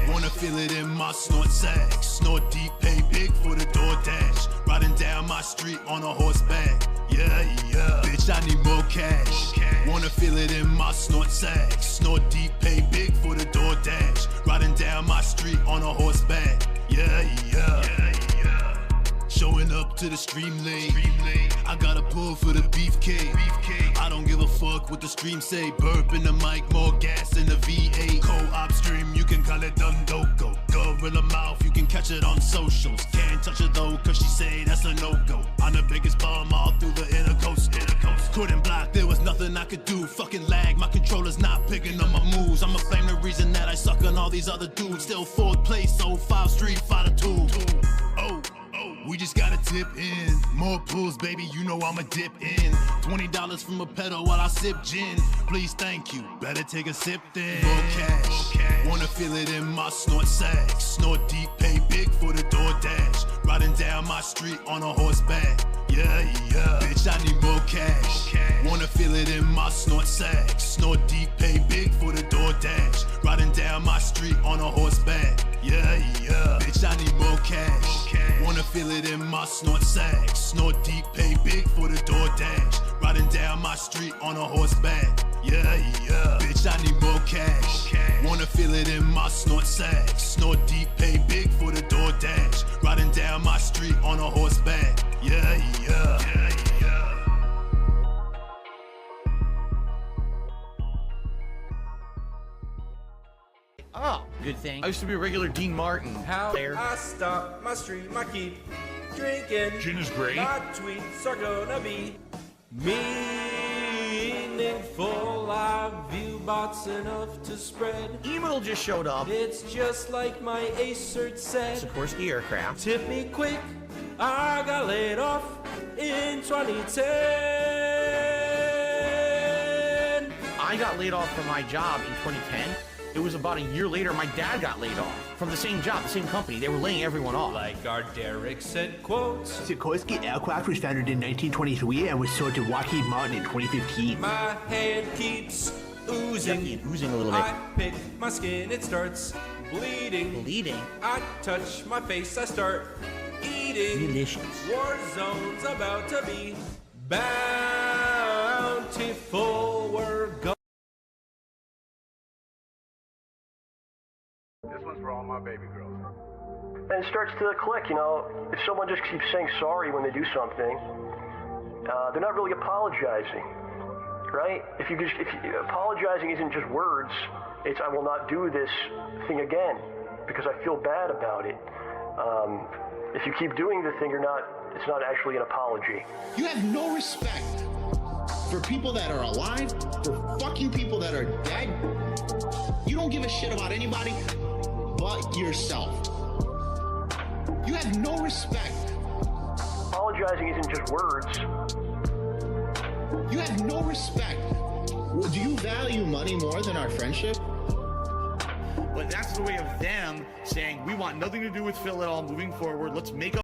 Wanna feel it in my snort sack. Snort deep, pay big for the DoorDash. Riding down my street on a horseback. Yeah, yeah. Bitch, I need more cash. Wanna feel it in my snort sack. Snort deep, pay big for the DoorDash. Riding down my street on a horseback. Yeah, yeah. Showing up to the stream lane. I got a pull for the beefcake. I don't give a fuck what the stream say. Burp in the mic, more gas in the V8. Co-op stream, you can call it Dundoko. Gorilla mouth, you can catch it on socials. Can't touch it though, cause she say that's a no-go. I'm the biggest bum all through the intercoast. Couldn't block, there was nothing I could do. Fucking lag, my controller's not picking up my moves. I'ma blame the reason that I suck on all these other dudes. Still 4th place, 05 Street Fighter 2. Oh. We just gotta tip in. More pulls, baby, you know I'ma dip in. $20 from a pedal while I sip gin. Please, thank you. Better take a sip then. More cash. Wanna feel it in my snort sack. Snort deep, pay big for the DoorDash. Riding down my street on a horseback. Yeah, yeah. Bitch, I need more cash. Wanna feel it in my snort sack. Snort deep, pay big for the DoorDash. Riding down my street on a horseback. Yeah, yeah. Bitch, I need more cash. Wanna feel it in my snort sack. Snort deep, pay big for the DoorDash. Riding down my street on a horseback. Yeah, yeah. Bitch, I need more cash. Wanna feel it in my snort sack. Snort deep, pay big for the DoorDash. Riding down my street on a horseback. Yeah, yeah. Oh, good thing. I used to be a regular Dean Martin. How I stop my stream, I keep drinking. Gin is great. My tweets are gonna be meaningful. I view bots enough to spread. Email just showed up. It's just like my Acert said. Sikorsky Aircraft. Tip me quick. I got laid off in 2010. I got laid off from my job in 2010. It was about a year later, my dad got laid off from the same job, the same company. They were laying everyone off. Like our Derek said, quotes. Sikorsky Aircraft was founded in 1923 and was sold to Lockheed Martin in 2015. My hand keeps oozing. Oozing a little bit. I pick my skin, it starts bleeding. Bleeding? I touch my face, I start eating. Delicious. War zone's about to be bountiful. We're going. This one's for all my baby girls. And it starts to click, you know, if someone just keeps saying sorry when they do something, they're not really apologizing, right? If apologizing isn't just words, it's I will not do this thing again because I feel bad about it. If you keep doing the thing, it's not actually an apology. You have no respect for people that are alive, for fucking people that are dead. You don't give a shit about anybody but yourself. You have no respect. Apologizing isn't just words. You have no respect. Well, do you value money more than our friendship? But that's the way of them saying, we want nothing to do with Phil at all moving forward. Let's make up